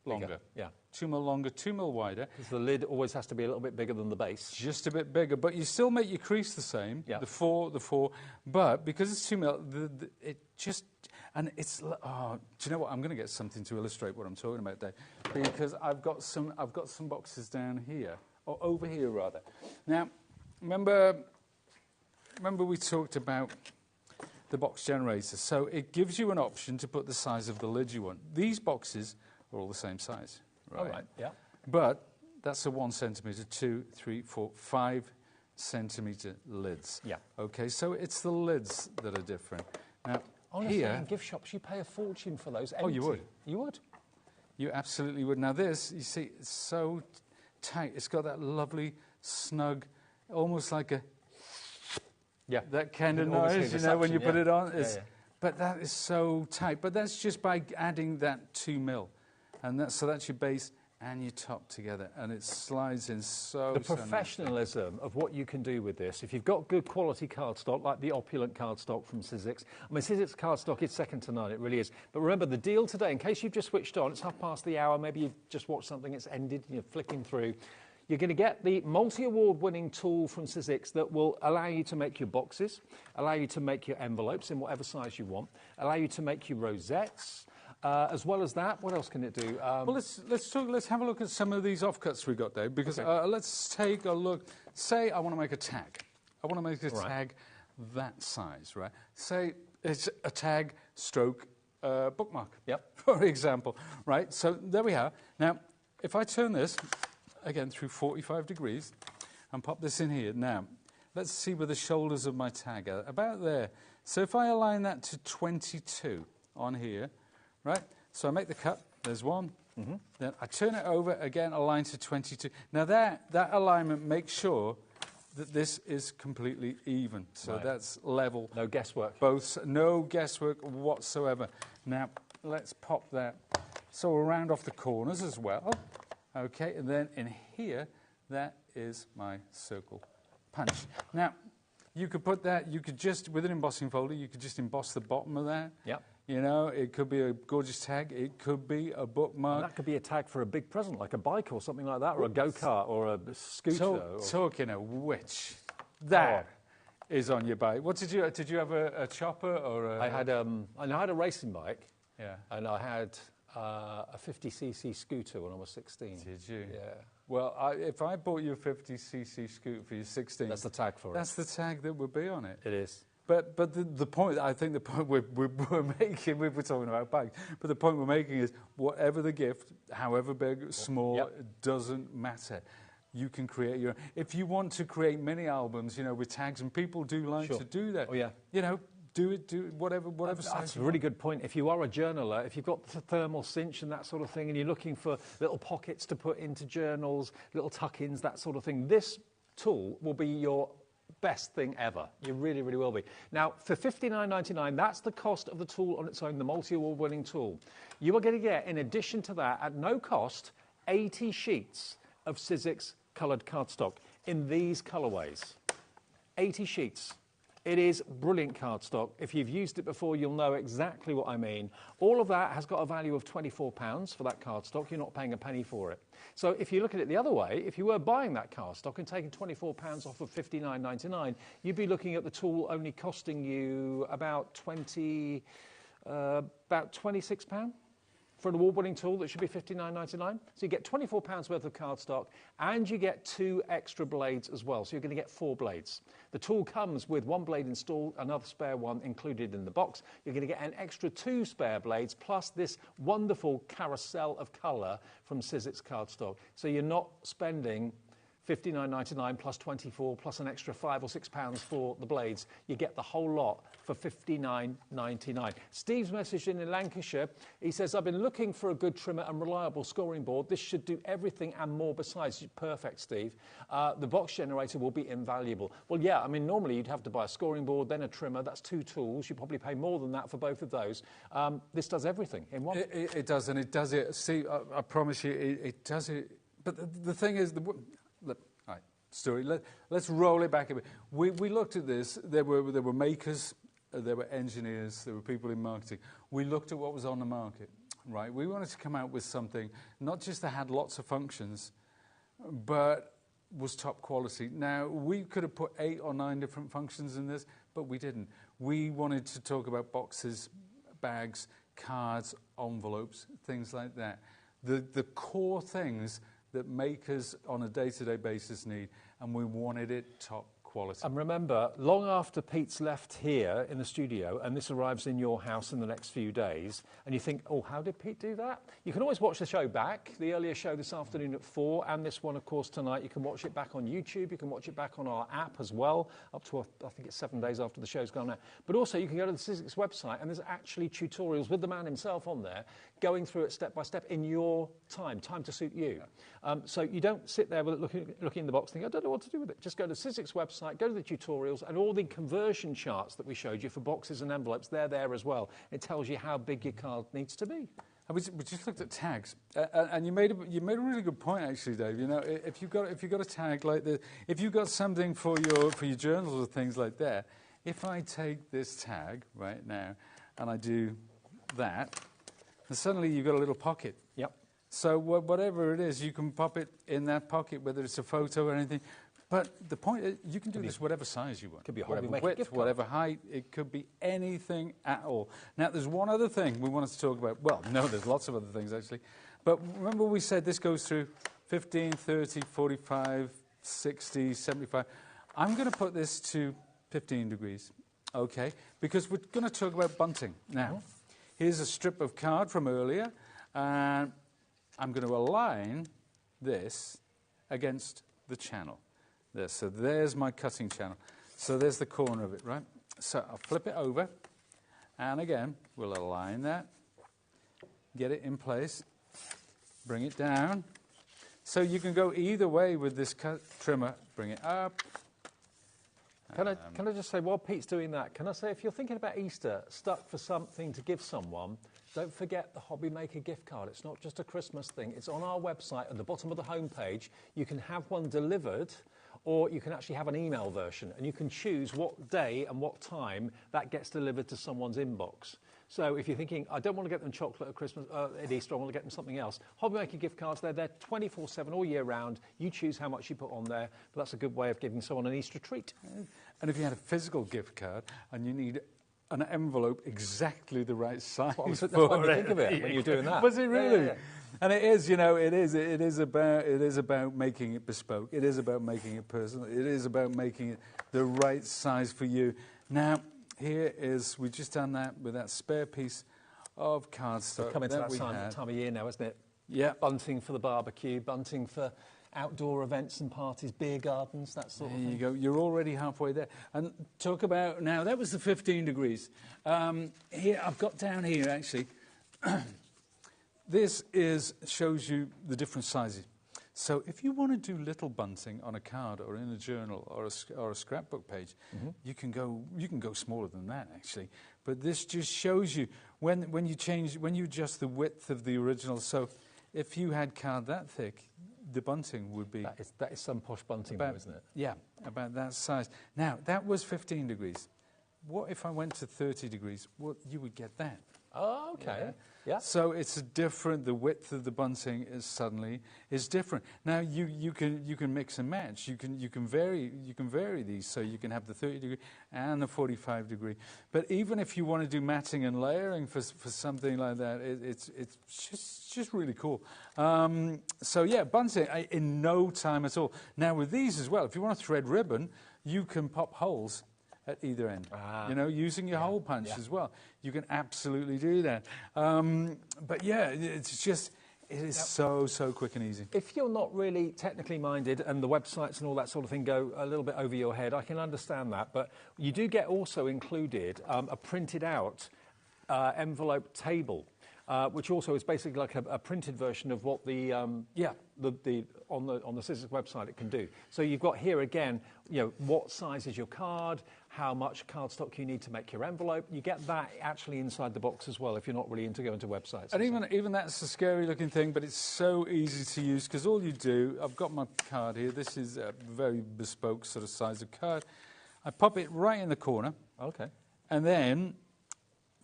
longer. Bigger, yeah. 2 mil longer, 2 mil wider. Because the lid always has to be a little bit bigger than the base. Just a bit bigger, but you still make your crease the same, yeah. the four, but because it's 2 mil, it just, and it's, oh, do you know what, I'm going to get something to illustrate what I'm talking about, Dave, because I've got some boxes down here, or over here rather. Now, remember we talked about the box generator, so it gives you an option to put the size of the lid you want. These boxes are all the same size. Right. All right, yeah. But that's a 1 centimetre, 2, 3, 4, 5 centimetre lids. Yeah. Okay, so it's the lids that are different. Now, honestly, here, in gift shops, you pay a fortune for those. Oh, you would? You would. You absolutely would. Now this, you see, it's so tight. It's got that lovely, snug, almost like a... Yeah. That kind of noise, you know, when you put it on. But that is so tight. But that's just by adding that 2 mil. And so that's your base and your top together. And it slides in so The professionalism of what you can do with this, if you've got good quality cardstock, like the Opulent cardstock from Sizzix. I mean, Sizzix cardstock is second to none, it really is. But remember, the deal today, in case you've just switched on, it's hour, maybe you've just watched something, it's ended, and you're flicking through. You're going to get the multi-award-winning tool from Sizzix that will allow you to make your boxes, allow you to make your envelopes in whatever size you want, allow you to make your rosettes. As well as that, what else can it do? Well, let's have a look at some of these offcuts we got, Dave, because let's take a look. Say I want to make a tag. I want to make a tag that size, right? Say it's a tag stroke bookmark, for example, right? So there we are. Now, if I turn this, again, through 45 degrees and pop this in here. Now, let's see where the shoulders of my tag are. About there. So if I align that to 22 on here, right? So I make the cut. There's one. Then I turn it over, again, align to 22. Now that alignment makes sure that this is completely even. So that's level. No guesswork. No guesswork whatsoever. Now, let's pop that. So we'll round off the corners as well. Okay, and then in here, that is my circle punch. Now, you could put that, you could just, with an embossing folder, you could just emboss the bottom of that. Yep. You know, it could be a gorgeous tag. It could be a bookmark. And that could be a tag for a big present, like a bike or something like that, or a go-kart or a scooter. Talking of which, that is on your bike. What did you have a chopper or a... I had a racing bike. Yeah. And I had a 50cc scooter when I was 16. Did you? Yeah. Well, if I bought you a 50cc scooter for your 16... That's the tag for it. That's the tag that would be on it. It is. But the point, I think the point we're making, we were talking about bags, but the point we're making is whatever the gift, however big, small, it doesn't matter. You can create your own. If you want to create mini albums, you know, with tags, and people do like to do that. Oh, yeah. You know, do whatever size. That's a really good point. If you are a journaler, if you've got the thermal cinch and that sort of thing, and you're looking for little pockets to put into journals, little tuck-ins, that sort of thing, this tool will be your best thing ever. You really, really will be. Now, for $59.99, that's the cost of the tool on its own, the multi-award winning tool. You are going to get, in addition to that, at no cost, 80 sheets of Sizzix coloured cardstock in these colourways. 80 sheets. It is brilliant cardstock. If you've used it before, you'll know exactly what I mean. All of that has got a value of £24 for that cardstock. You're not paying a penny for it. So if you look at it the other way, if you were buying that cardstock and taking £24 off of $59.99, you'd be looking at the tool only costing you about £26 for an award-winning tool that should be $59.99. So you get £24 worth of cardstock, and you get 2 extra blades as well. So you're going to get 4 blades. The tool comes with 1 blade installed, another spare one included in the box. You're going to get an extra 2 spare blades, plus this wonderful carousel of colour from Sizzix cardstock. So you're not spending $59.99 plus 24 plus an extra £5 or £6 for the blades. You get the whole lot for $59.99. Steve's messaged in Lancashire. He says, I've been looking for a good trimmer and reliable scoring board. This should do everything and more besides. Perfect, Steve. The box generator will be invaluable. Well, yeah, I mean, normally you'd have to buy a scoring board, then a trimmer. That's 2 tools. You probably pay more than that for both of those. This does everything in one. It does, and it does it. See, I promise you, it does it. But the thing is, look, all right, story. Let's roll it back a bit. We looked at this. There were makers, there were engineers, there were people in marketing. We looked at what was on the market, right? We wanted to come out with something not just that had lots of functions, but was top quality. Now, we could have put 8 or 9 different functions in this, but we didn't. We wanted to talk about boxes, bags, cards, envelopes, things like that. The core things that makers on a day-to-day basis need, and we wanted it top quality. And remember, long after Pete's left here in the studio, and this arrives in your house in the next few days, and you think, oh, how did Pete do that? You can always watch the show back, the earlier show this afternoon at 4, and this one, of course, tonight. You can watch it back on YouTube. You can watch it back on our app as well, up to, I think it's 7 days after the show's gone out. But also, you can go to the Sizzix website, and there's actually tutorials with the man himself on there, going through it step by step in your time to suit you. So you don't sit there with it looking in the box thinking, I don't know what to do with it. Just go to the Sizzix website, go to the tutorials, and all the conversion charts that we showed you for boxes and envelopes, they're there as well. It tells you how big your card needs to be. And we just looked at tags, and you made a really good point, actually, Dave. You know, if you've got a tag like this, if you've got something for your journals or things like that, if I take this tag right now and I do that, and suddenly you've got a little pocket. Yep. So whatever it is, you can pop it in that pocket, whether it's a photo or anything. But the point is, you can do this whatever size you want. Could be a HobbyMaker width, gift card, whatever height. It could be anything at all. Now, there's one other thing we wanted to talk about. Well, no, there's lots of other things, actually. But remember we said this goes through 15, 30, 45, 60, 75. I'm going to put this to 15 degrees, okay? Because we're going to talk about bunting now. Here's a strip of card from earlier, and I'm going to align this against the channel. There, so there's my cutting channel. So there's the corner of it, right? So I'll flip it over, and again, we'll align that, get it in place, bring it down. So you can go either way with this trimmer. Bring it up. Can I just say, while Pete's doing that, can I say, if you're thinking about Easter, stuck for something to give someone, don't forget the HobbyMaker gift card. It's not just a Christmas thing. It's on our website at the bottom of the homepage. You can have one delivered, or you can actually have an email version, and you can choose what day and what time that gets delivered to someone's inbox. So if you're thinking, I don't want to get them chocolate at Christmas, at Easter, I want to get them something else. HobbyMaker gift cards, they're there 24/7 all year round. You choose how much you put on there, but that's a good way of giving someone an Easter treat. And if you had a physical gift card and you need an envelope exactly the right size That's for what you think of it when you're doing that. Was it really? Yeah. And it is, you know, it is about making it bespoke. It is about making it personal. It is about making it the right size for you. Now, here is, we've just done that with that spare piece of cardstock. We're coming to that time of year now, isn't it? Yeah. Bunting for the barbecue, bunting for outdoor events and parties, beer gardens, that sort of thing. There you go. You're already halfway there. And talk about, now, that was the 15 degrees. Here, I've got down here, actually. This shows you the different sizes. So if you want to do little bunting on a card or in a journal or a scrapbook page, you can go smaller than that, actually. But this just shows you when you adjust the width of the original. So if you had card that thick, the bunting would be... That is some posh bunting, though, isn't it? Yeah, about that size. Now, that was 15 degrees. What if I went to 30 degrees? Well, you would get that. Oh, okay. Yeah. So it's different. The width of the bunting is different. Now you can mix and match. You can vary these. So you can have the 30 degree and the 45 degree. But even if you want to do matting and layering for something like that, it's just really cool. So yeah, bunting in no time at all. Now with these as well, if you want to thread ribbon, you can pop holes at either end, you know, using your hole punch as well. You can absolutely do that. But yeah, it's just, It is so quick and easy. If you're not really technically minded and the websites and all that sort of thing go a little bit over your head, I can understand that. But you do get also included a printed out envelope table, which also is basically like a printed version of what the on the Sizzix website it can do. So you've got here again, what size is your card, how much cardstock you need to make your envelope. You get that actually inside the box as well if you're not really into going to websites. And even that's a scary looking thing, but it's so easy to use because all you do, I've got my card here. This is a very bespoke sort of size of card. I pop it right in the corner. Okay. And then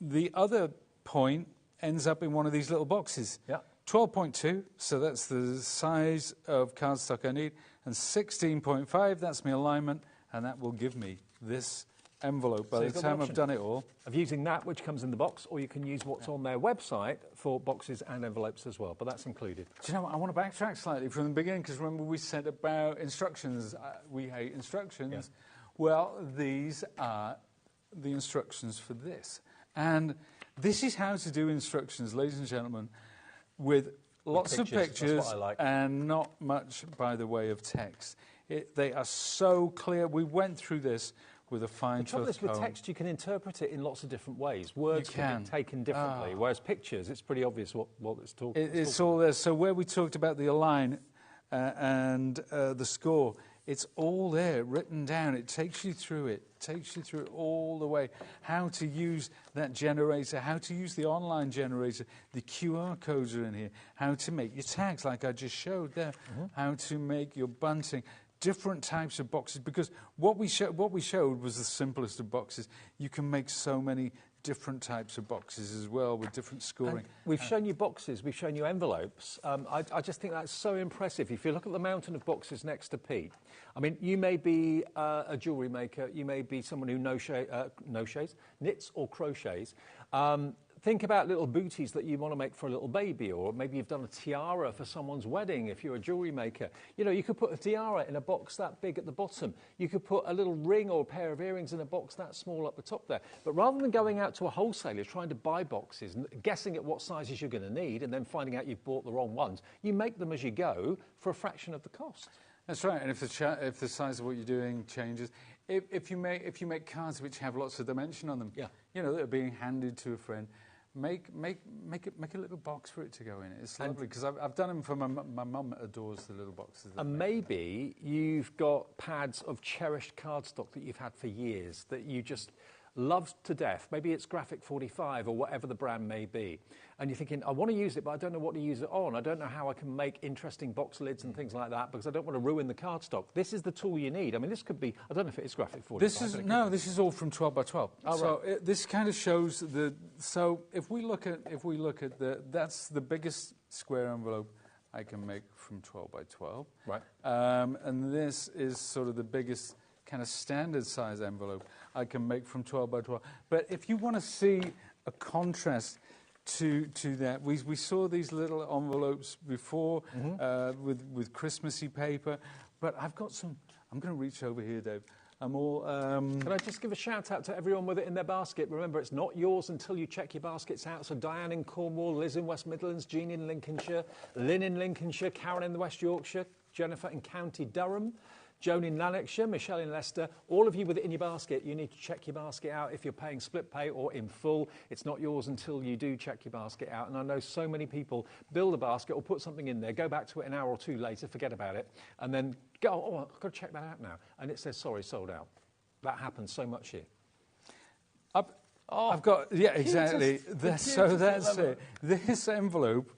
the other point ends up in one of these little boxes. Yeah. 12.2, so that's the size of cardstock I need, and 16.5, that's my alignment, and that will give me this envelope by the time I've done it all. Of using that, which comes in the box, or you can use what's on their website for boxes and envelopes as well, but that's included. Do you know what? I want to backtrack slightly from the beginning, because remember we said about instructions, we hate instructions. Yeah. Well, these are the instructions for this. And this is how to do instructions, ladies and gentlemen, with lots of pictures and not much by the way of text. They are so clear. We went through this with a fine-tooth comb. The trouble is with text, you can interpret it in lots of different ways. Words can be taken differently, whereas pictures, it's pretty obvious what it's talking about. It's all there. So where we talked about the align and the score, it's all there, written down. It takes you through it. Takes you through it all the way. How to use that generator, how to use the online generator. The QR codes are in here. How to make your tags, like I just showed there. How to make your bunting. Different types of boxes, because what we showed was the simplest of boxes. You can make so many different types of boxes as well with different scoring. And we've shown you boxes, we've shown you envelopes. I just think that's so impressive. If you look at the mountain of boxes next to Pete, I mean, you may be a jewellery maker, you may be someone who knits or crochets. Think about little booties that you want to make for a little baby, or maybe you've done a tiara for someone's wedding if you're a jewellery maker. You could put a tiara in a box that big at the bottom. You could put a little ring or a pair of earrings in a box that small up the top there. But rather than going out to a wholesaler trying to buy boxes and guessing at what sizes you're going to need and then finding out you've bought the wrong ones, you make them as you go for a fraction of the cost. That's right, and if the size of what you're doing changes, if you make cards which have lots of dimension on them, that are being handed to a friend, make a little box for it to go in. It's lovely, because I've done them for my mum adores the little boxes. And maybe you've got pads of cherished cardstock that you've had for years that you just loved to death. Maybe it's Graphic 45 or whatever the brand may be. And you're thinking, I want to use it, but I don't know what to use it on. I don't know how I can make interesting box lids and things like that because I don't want to ruin the cardstock. This is the tool you need. I mean, this could be, I don't know if it is Graphic 45. This is all from 12 by 12. Oh, so this kind of shows so if we look at that's the biggest square envelope I can make from 12 by 12. Right. And this is sort of the biggest kind of standard size envelope I can make from 12 by 12. But if you want to see a contrast to that, we saw these little envelopes before with Christmassy paper, but I've got some. I'm going to reach over here, Dave. I'm all. Can I just give a shout out to everyone with it in their basket? Remember, it's not yours until you check your baskets out. So Diane in Cornwall, Liz in West Midlands, Jean in Lincolnshire, Lynn in Lincolnshire, Karen in the West Yorkshire, Jennifer in County Durham, Joan in Lanarkshire, Michelle in Leicester. All of you with it in your basket, you need to check your basket out if you're paying split pay or in full. It's not yours until you do check your basket out. And I know so many people build a basket or put something in there, go back to it an hour or two later, forget about it, and then go, oh, I've got to check that out now. And it says, sorry, sold out. That happens so much here. I've got, yeah, exactly. So that's it. This envelope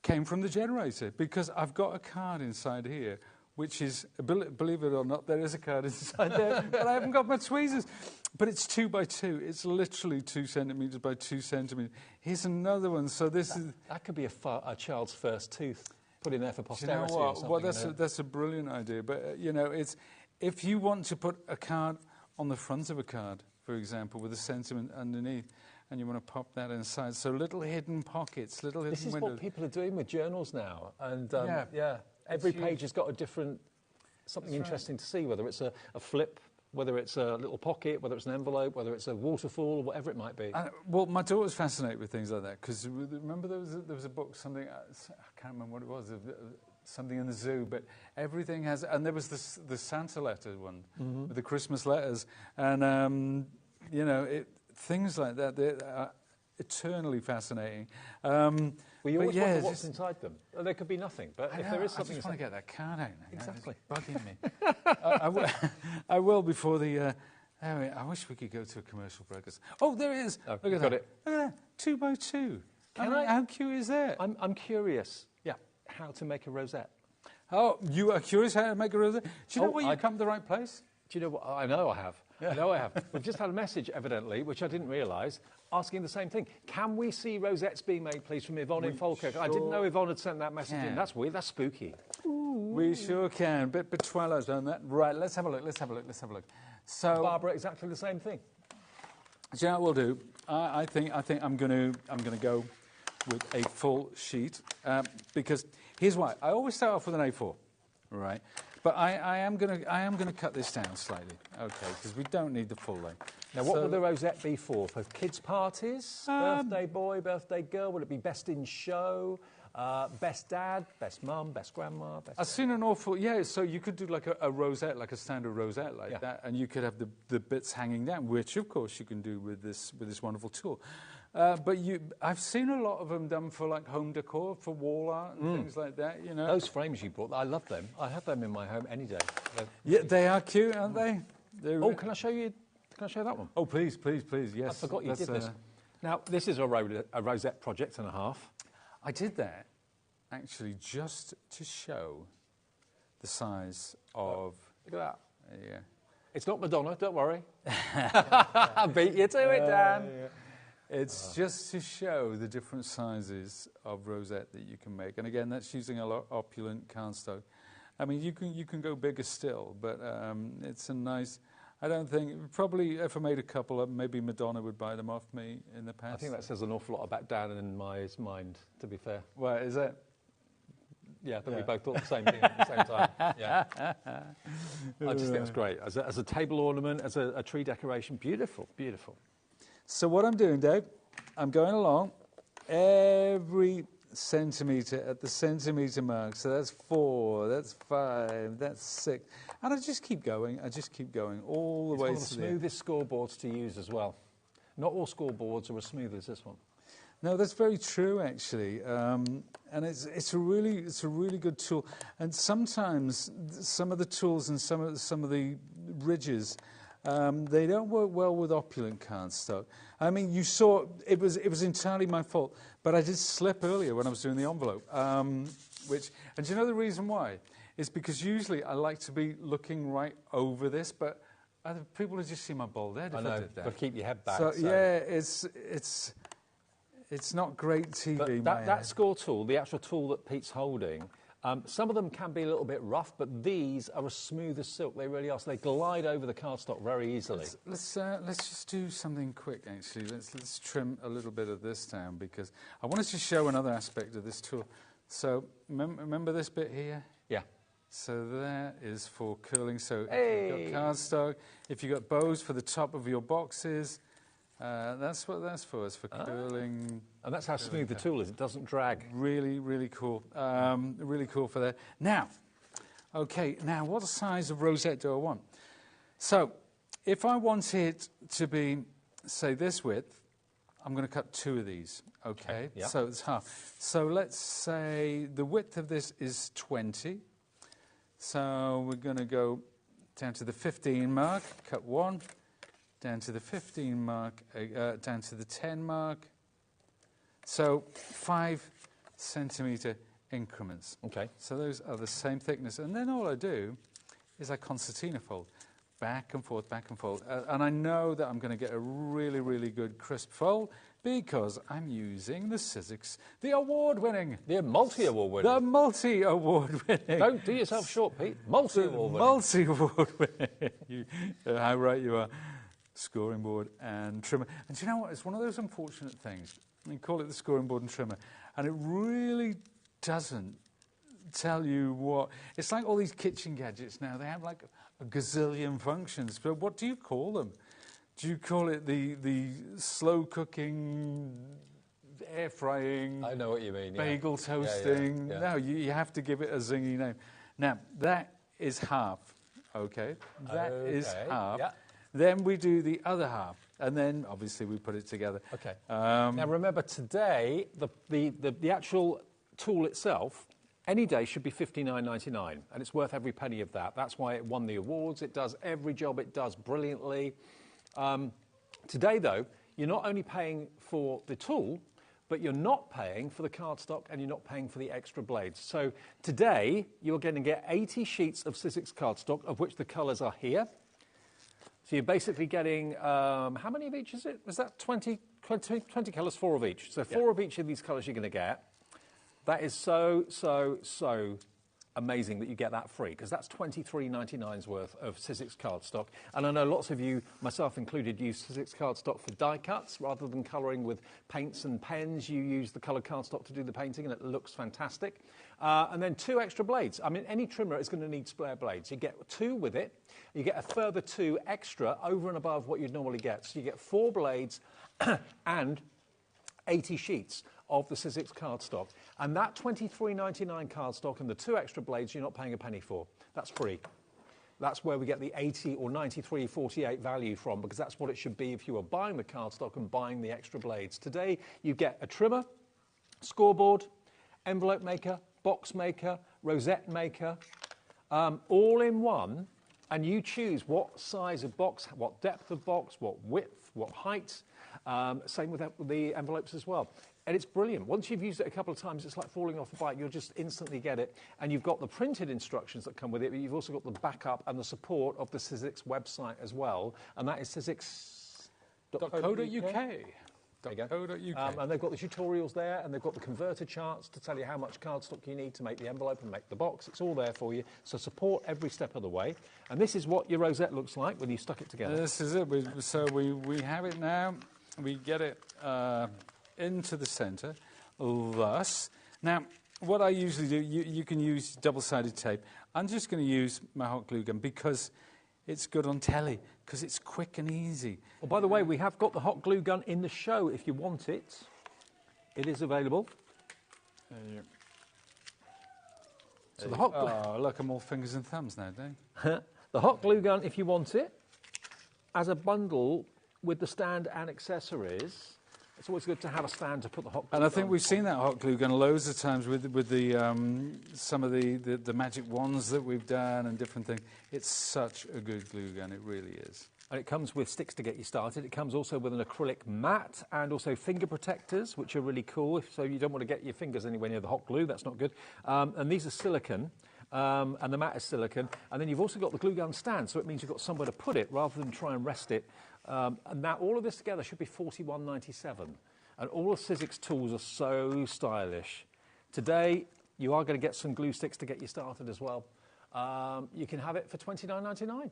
came from the generator because I've got a card inside here, which is, believe it or not, there is a card inside there, but I haven't got my tweezers. But it's 2 by 2. It's literally 2 centimetres by 2 centimetres. Here's another one. So that could be a child's first tooth put in there for posterity. You know or something. Well, that's a brilliant idea. But it's if you want to put a card on the front of a card, for example, with a sentiment underneath, and you want to pop that inside. So little hidden pockets, little hidden windows. This is what people are doing with journals now. And every page has got a different, something interesting to see, whether it's a flip whether it's a little pocket, whether it's an envelope, whether it's a waterfall, or whatever it might be. Well, my daughter's fascinated with things like that because remember there was a book, something I can't remember what it was, something in the zoo, but everything has. And there was the Santa letter one with the Christmas letters, and you know, things like that. They're eternally fascinating. Well, you always wonder what's inside them. There could be nothing, but if there is something, I just want to get that card out. Exactly, it's bugging me. I will before the. I wish we could go to a commercial break. Oh, there it is. Oh, Look at got that. it. Look at that. 2x2. How cute is that? I'm curious. Yeah, how to make a rosette. Oh, you are curious how to make a rosette? Do you know where you've come to the right place? Do you know what? I know I have. Yeah. I know I have. We've just had a message, evidently, which I didn't realise, asking the same thing. Can we see rosettes being made, please, from Yvonne in Falkirk? I didn't know Yvonne had sent that message in. That's weird. That's spooky. Ooh. We sure can. Bit Twilight's done that. Right, let's have a look. Let's have a look. So, Barbara, exactly the same thing. Do you know what we'll do? I think I'm going to go with a full sheet because here's why. I always start off with an A4, right? But I am going to cut this down slightly, okay? Because we don't need the full length. Now, what would the rosette be for? For kids' parties, birthday boy, birthday girl? Would it be best in show, best dad, best mum, best grandma? I've seen an awful so you could do like a rosette, like a standard rosette like that, and you could have the bits hanging down, which of course you can do with this wonderful tool. But I've seen a lot of them done for like home decor, for wall art and things like that. You know, those frames you brought, I love them. I have them in my home any day. They are cute, aren't they? Can I show you? Can I show that one? Oh, please, yes. I forgot you did this. Now, this is a rosette project and a half. I did that actually just to show the size of. Look at that. Yeah. It's not Madonna. Don't worry. I beat you to it, Dan. Yeah. It's just to show the different sizes of rosette that you can make, and again, that's using a Opulent cardstock. I mean, you can go bigger still, but it's a nice. I don't think probably if I made a couple, maybe Madonna would buy them off me in the past. I think that says an awful lot about Dan in my mind. To be fair, well, is it? Yeah, that we both thought the same thing at the same time. Yeah, I just think that's great as a table ornament, as a tree decoration. Beautiful, beautiful. So what I'm doing, Dave, I'm going along every centimetre at the centimetre mark. So that's 4, that's 5, that's 6. And I just keep going all the way to the smoothest scoreboards to use as well. Not all scoreboards are as smooth as this one. No, that's very true, actually. And it's a really good tool. And sometimes some of the tools and some of the ridges, they don't work well with Opulent cardstock. I mean, you saw it was entirely my fault, but I did slip earlier when I was doing the envelope. And do you know the reason why? It's because usually I like to be looking right over this, but other people would just see my bald head if I did that. But keep your head back. So yeah, it's not great TV. But that score tool, the actual tool that Pete's holding. Some of them can be a little bit rough, but these are as smooth as silk. They really are. So they glide over the cardstock very easily. Let's just do something quick, actually. Let's trim a little bit of this down because I wanted to show another aspect of this tool. So remember this bit here? Yeah. So that is for curling. So if you've got cardstock, if you've got bows for the top of your boxes, that's what that's for. It's for curling. And that's how smooth the tool is. It doesn't drag. Really, really cool. Really cool for that. Now, what size of rosette do I want? So, if I want it to be, say, this width, I'm going to cut 2 of these. Okay. Yeah. So it's half. So let's say the width of this is 20. So we're going to go down to the 15 mark, cut 1. Down to the 15 mark, down to the 10 mark. So 5 centimetre increments. Okay. So those are the same thickness. And then all I do is I concertina fold. Back and forth, back and forth. And I know that I'm going to get a really, really good crisp fold because I'm using the Sizzix, the award-winning. The multi-award-winning. The multi-award-winning. Don't do yourself short, Pete. Multi-award-winning. Multi-award-winning. How right you are. Scoring board and trimmer. And do you know what? It's one of those unfortunate things. I mean, call it the scoring board and trimmer. And it really doesn't tell you what... It's like all these kitchen gadgets now. They have like a a gazillion functions. But what do you call them? Do you call it the slow cooking, air frying? I know what you mean. Bagel toasting. Yeah. No, you have to give it a zingy name. Now that is half. Okay, that is half. Yeah. Then we do the other half, and then obviously we put it together. Okay. Now remember, today the actual tool itself, any day should be $59.99, and it's worth every penny of that. That's why it won the awards. It does every job it does brilliantly. Today, though, you're not only paying for the tool, but you're not paying for the cardstock and you're not paying for the extra blades. So today, you're going to get 80 sheets of Sizzix cardstock, of which the colours are here. So you're basically getting, how many of each is it? Was that 20 colours, 4 of each. So 4 of each of these colours you're going to get. That is so amazing that you get that free, because that's $23.99's worth of Sizzix cardstock. And I know lots of you, myself included, use Sizzix cardstock for die cuts. Rather than colouring with paints and pens, you use the coloured cardstock to do the painting, and it looks fantastic. And then 2 extra blades. I mean, any trimmer is going to need spare blades. You get 2 with it. You get a further 2 extra over and above what you'd normally get. So you get 4 blades and 80 sheets of the Sizzix cardstock. And that $23.99 cardstock and the 2 extra blades you're not paying a penny for. That's free. That's where we get the 80 or 93.48 value from, because that's what it should be if you were buying the cardstock and buying the extra blades. Today you get a trimmer, scoreboard, envelope maker, box maker, rosette maker, all in one, and you choose what size of box, what depth of box, what width, what height. Same with the envelopes as well. And it's brilliant. Once you've used it a couple of times, it's like falling off a bike. You'll just instantly get it. And you've got the printed instructions that come with it, but you've also got the backup and the support of the Sizzix website as well. And that is sizzix.co.uk. And they've got the tutorials there, and they've got the converter charts to tell you how much cardstock you need to make the envelope and make the box. It's all there for you. So support every step of the way. And this is what your rosette looks like when you stuck it together. This is it. So we have it now. We get it into the centre, thus. Now, what I usually do, you can use double-sided tape. I'm just going to use my hot glue gun because it's good on telly, because it's quick and easy. Well, by the way, we have got the hot glue gun in the show if you want it. It is available. So the hot glue... Oh, look, I'm all fingers and thumbs now, don't you? The hot glue gun, if you want it, as a bundle with the stand and accessories. It's always good to have a stand to put the hot glue gun. And I think we've seen that hot glue gun loads of times with the some of the magic wands that we've done and different things. It's such a good glue gun, it really is. And it comes with sticks to get you started. It comes also with an acrylic mat and also finger protectors, which are really cool. So you don't want to get your fingers anywhere near the hot glue, that's not good. And these are silicone. And the mat is silicone. And then you've also got the glue gun stand, so it means you've got somewhere to put it rather than try and rest it. And now all of this together should be $41.97. And all the Sizzix tools are so stylish. Today, you are going to get some glue sticks to get you started as well. You can have it for $29.99.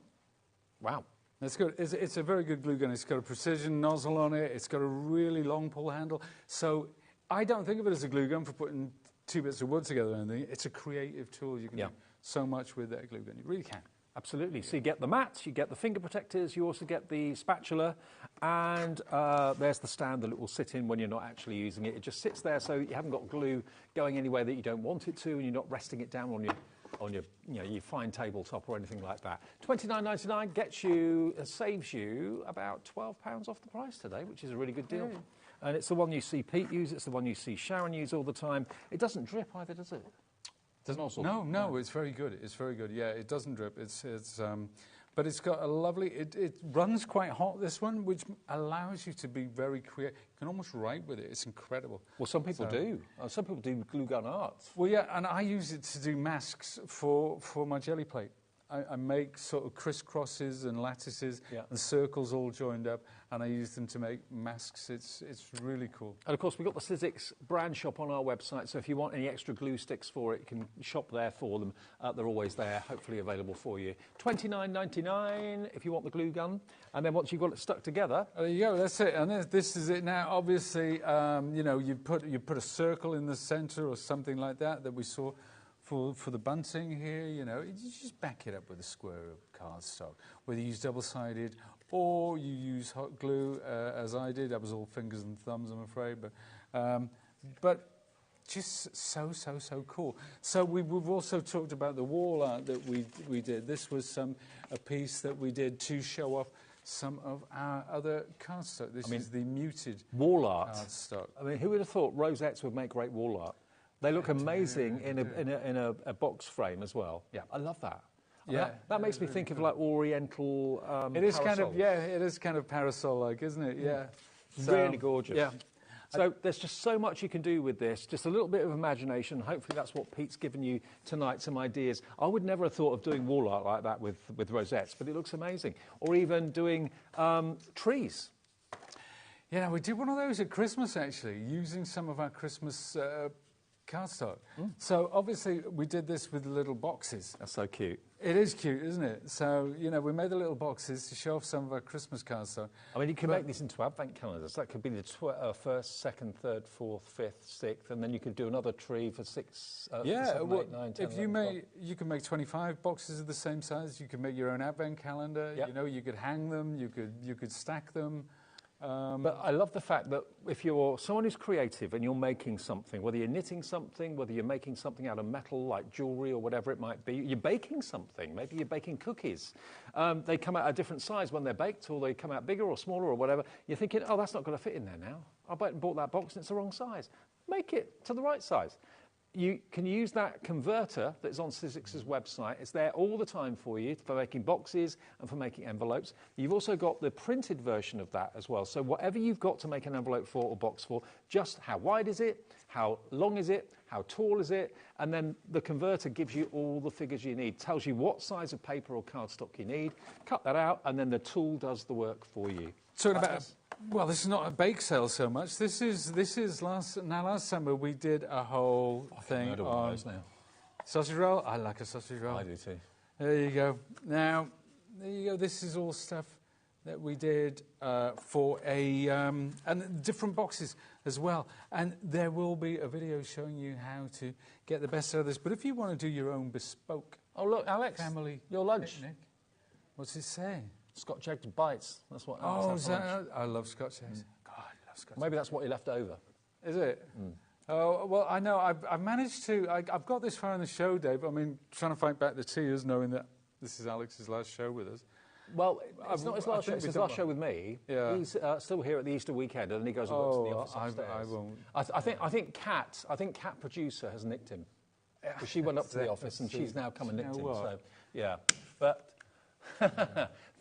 Wow. That's good. It's a very good glue gun. It's got a precision nozzle on it. It's got a really long pull handle. So I don't think of it as a glue gun for putting 2 bits of wood together or anything. It's a creative tool. You can do so much with that glue gun. You really can. Absolutely. So you get the mats, you get the finger protectors, you also get the spatula, and there's the stand that it will sit in when you're not actually using it. It just sits there, so you haven't got glue going anywhere that you don't want it to, and you're not resting it down on your your fine tabletop or anything like that. $29.99 gets you, saves you about £12 off the price today, which is a really good deal. And it's the one you see Pete use, it's the one you see Sharon use all the time. It doesn't drip either, does it? No, it's very good. It's very good. Yeah, it doesn't drip. But it's got a lovely. It runs quite hot. This one, which allows you to be very creative. You can almost write with it. It's incredible. Well, some people do. Some people do glue gun arts. Well, yeah, and I use it to do masks for my jelly plate. I make sort of crisscrosses and lattices and circles all joined up, and I use them to make masks. It's really cool. And of course, we've got the Sizzix brand shop on our website, so if you want any extra glue sticks for it, you can shop there for them. They're always there, hopefully available for you. $29.99 if you want the glue gun, and then once you've got it stuck together, there you go. That's it. And this is it now. Obviously, you put a circle in the centre or something like that we saw for the bunting here, you know, you just back it up with a square of cardstock. Whether you use double-sided or you use hot glue, as I did. That was all fingers and thumbs, I'm afraid. But just so cool. So we've also talked about the wall art that we did. This was a piece that we did to show off some of our other cardstock. This is the muted wall art cardstock. I mean, who would have thought rosettes would make great wall art? They look amazing in a box frame as well. Yeah, I love that. Yeah, that makes me think of like Oriental. It is parasols. it is kind of parasol-like, isn't it? Yeah, really gorgeous. Yeah. So there's just so much you can do with this, just a little bit of imagination. Hopefully that's what Pete's given you tonight, some ideas. I would never have thought of doing wall art like that with rosettes, but it looks amazing. Or even doing trees. Yeah, we did one of those at Christmas, actually, using some of our Christmas cardstock. So obviously we did this with little boxes. That's so cute. It is cute, isn't it? So, you know, we made the little boxes to show off some of our Christmas cardstock. I mean, you can make these into advent calendars. That could be the first, second, third, fourth, fifth, sixth, and then you could do another tree for six, seven, 8, 9, 10, if you 11, you can make 25 boxes of the same size. You can make your own advent calendar. Yep. You know, you could hang them. You could stack them. But I love the fact that if you're someone who's creative and you're making something, whether you're knitting something, whether you're making something out of metal like jewellery or whatever it might be, you're baking something. Maybe you're baking cookies. They come out a different size when they're baked, or they come out bigger or smaller or whatever. You're thinking, oh, that's not going to fit in there now. I bought that box and it's the wrong size. Make it to the right size. You can use that converter that's on Sizzix's website. It's there all the time for you for making boxes and for making envelopes. You've also got the printed version of that as well. So whatever you've got to make an envelope for or box for, just how wide is it, how long is it, how tall is it, and then the converter gives you all the figures you need, tells you what size of paper or cardstock you need, cut that out, and then the tool does the work for you. Talking about, well, this is not a bake sale so much. This is last summer we did a whole thing on sausage roll. I like a sausage roll. I do too. There you go. Now, there you go. This is all stuff that we did for and different boxes as well. And there will be a video showing you how to get the best out of this. But if you want to do your own bespoke, oh look, Alex, family your lunch. Picnic, what's it saying? Scotch egg bites. That's what. Alex I love Scotch eggs. God, I love Scotch. Maybe that's what you left over. Is it? Oh well, I know. I've managed to. I've got this far in the show, Dave. I mean, trying to fight back the tears, knowing that this is Alex's last show with us. Well, it's not his last show. It's his last show with me. Yeah. He's still here at the Easter weekend, and then he goes and works in the office upstairs. I won't. I think Cat producer has nicked him. Because she went up to the office and she's now come and nicked him. So yeah, but.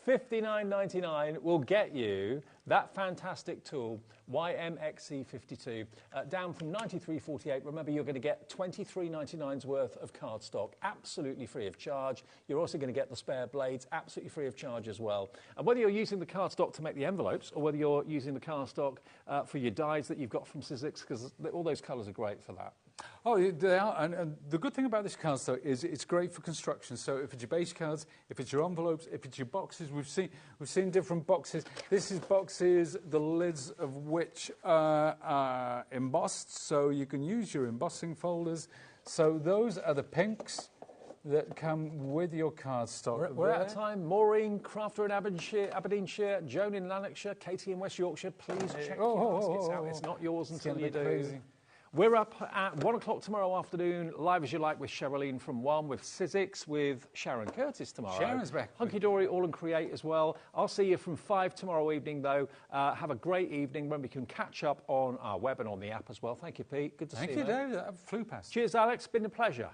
$59.99 will get you that fantastic tool, YMXC52, down from $93.48. Remember, you're going to get $23.99's worth of cardstock, absolutely free of charge. You're also going to get the spare blades, absolutely free of charge as well. And whether you're using the cardstock to make the envelopes or whether you're using the cardstock for your dies that you've got from Sizzix, because all those colours are great for that. Oh, they are, and the good thing about this cardstock is it's great for construction. So if it's your base cards, if it's your envelopes, if it's your boxes, we've seen different boxes. This is boxes, the lids of which are embossed, so you can use your embossing folders. So those are the pinks that come with your cardstock. We're out of time. Maureen, Crafter in Aberdeenshire, Joan in Lanarkshire, Katie in West Yorkshire. Please check your baskets out. It's not yours until you do. Crazy. We're up at 1 o'clock tomorrow afternoon, live as you like with Sherilyn from 1, with Sizzix, with Sharon Curtis tomorrow. Sharon's back. Hunky Dory, All and Create as well. I'll see you from 5 tomorrow evening, though. Have a great evening when we can catch up on our web and on the app as well. Thank you, Pete. Good to see you. Thank you, Dave. That flew past. Cheers, Alex. Been a pleasure.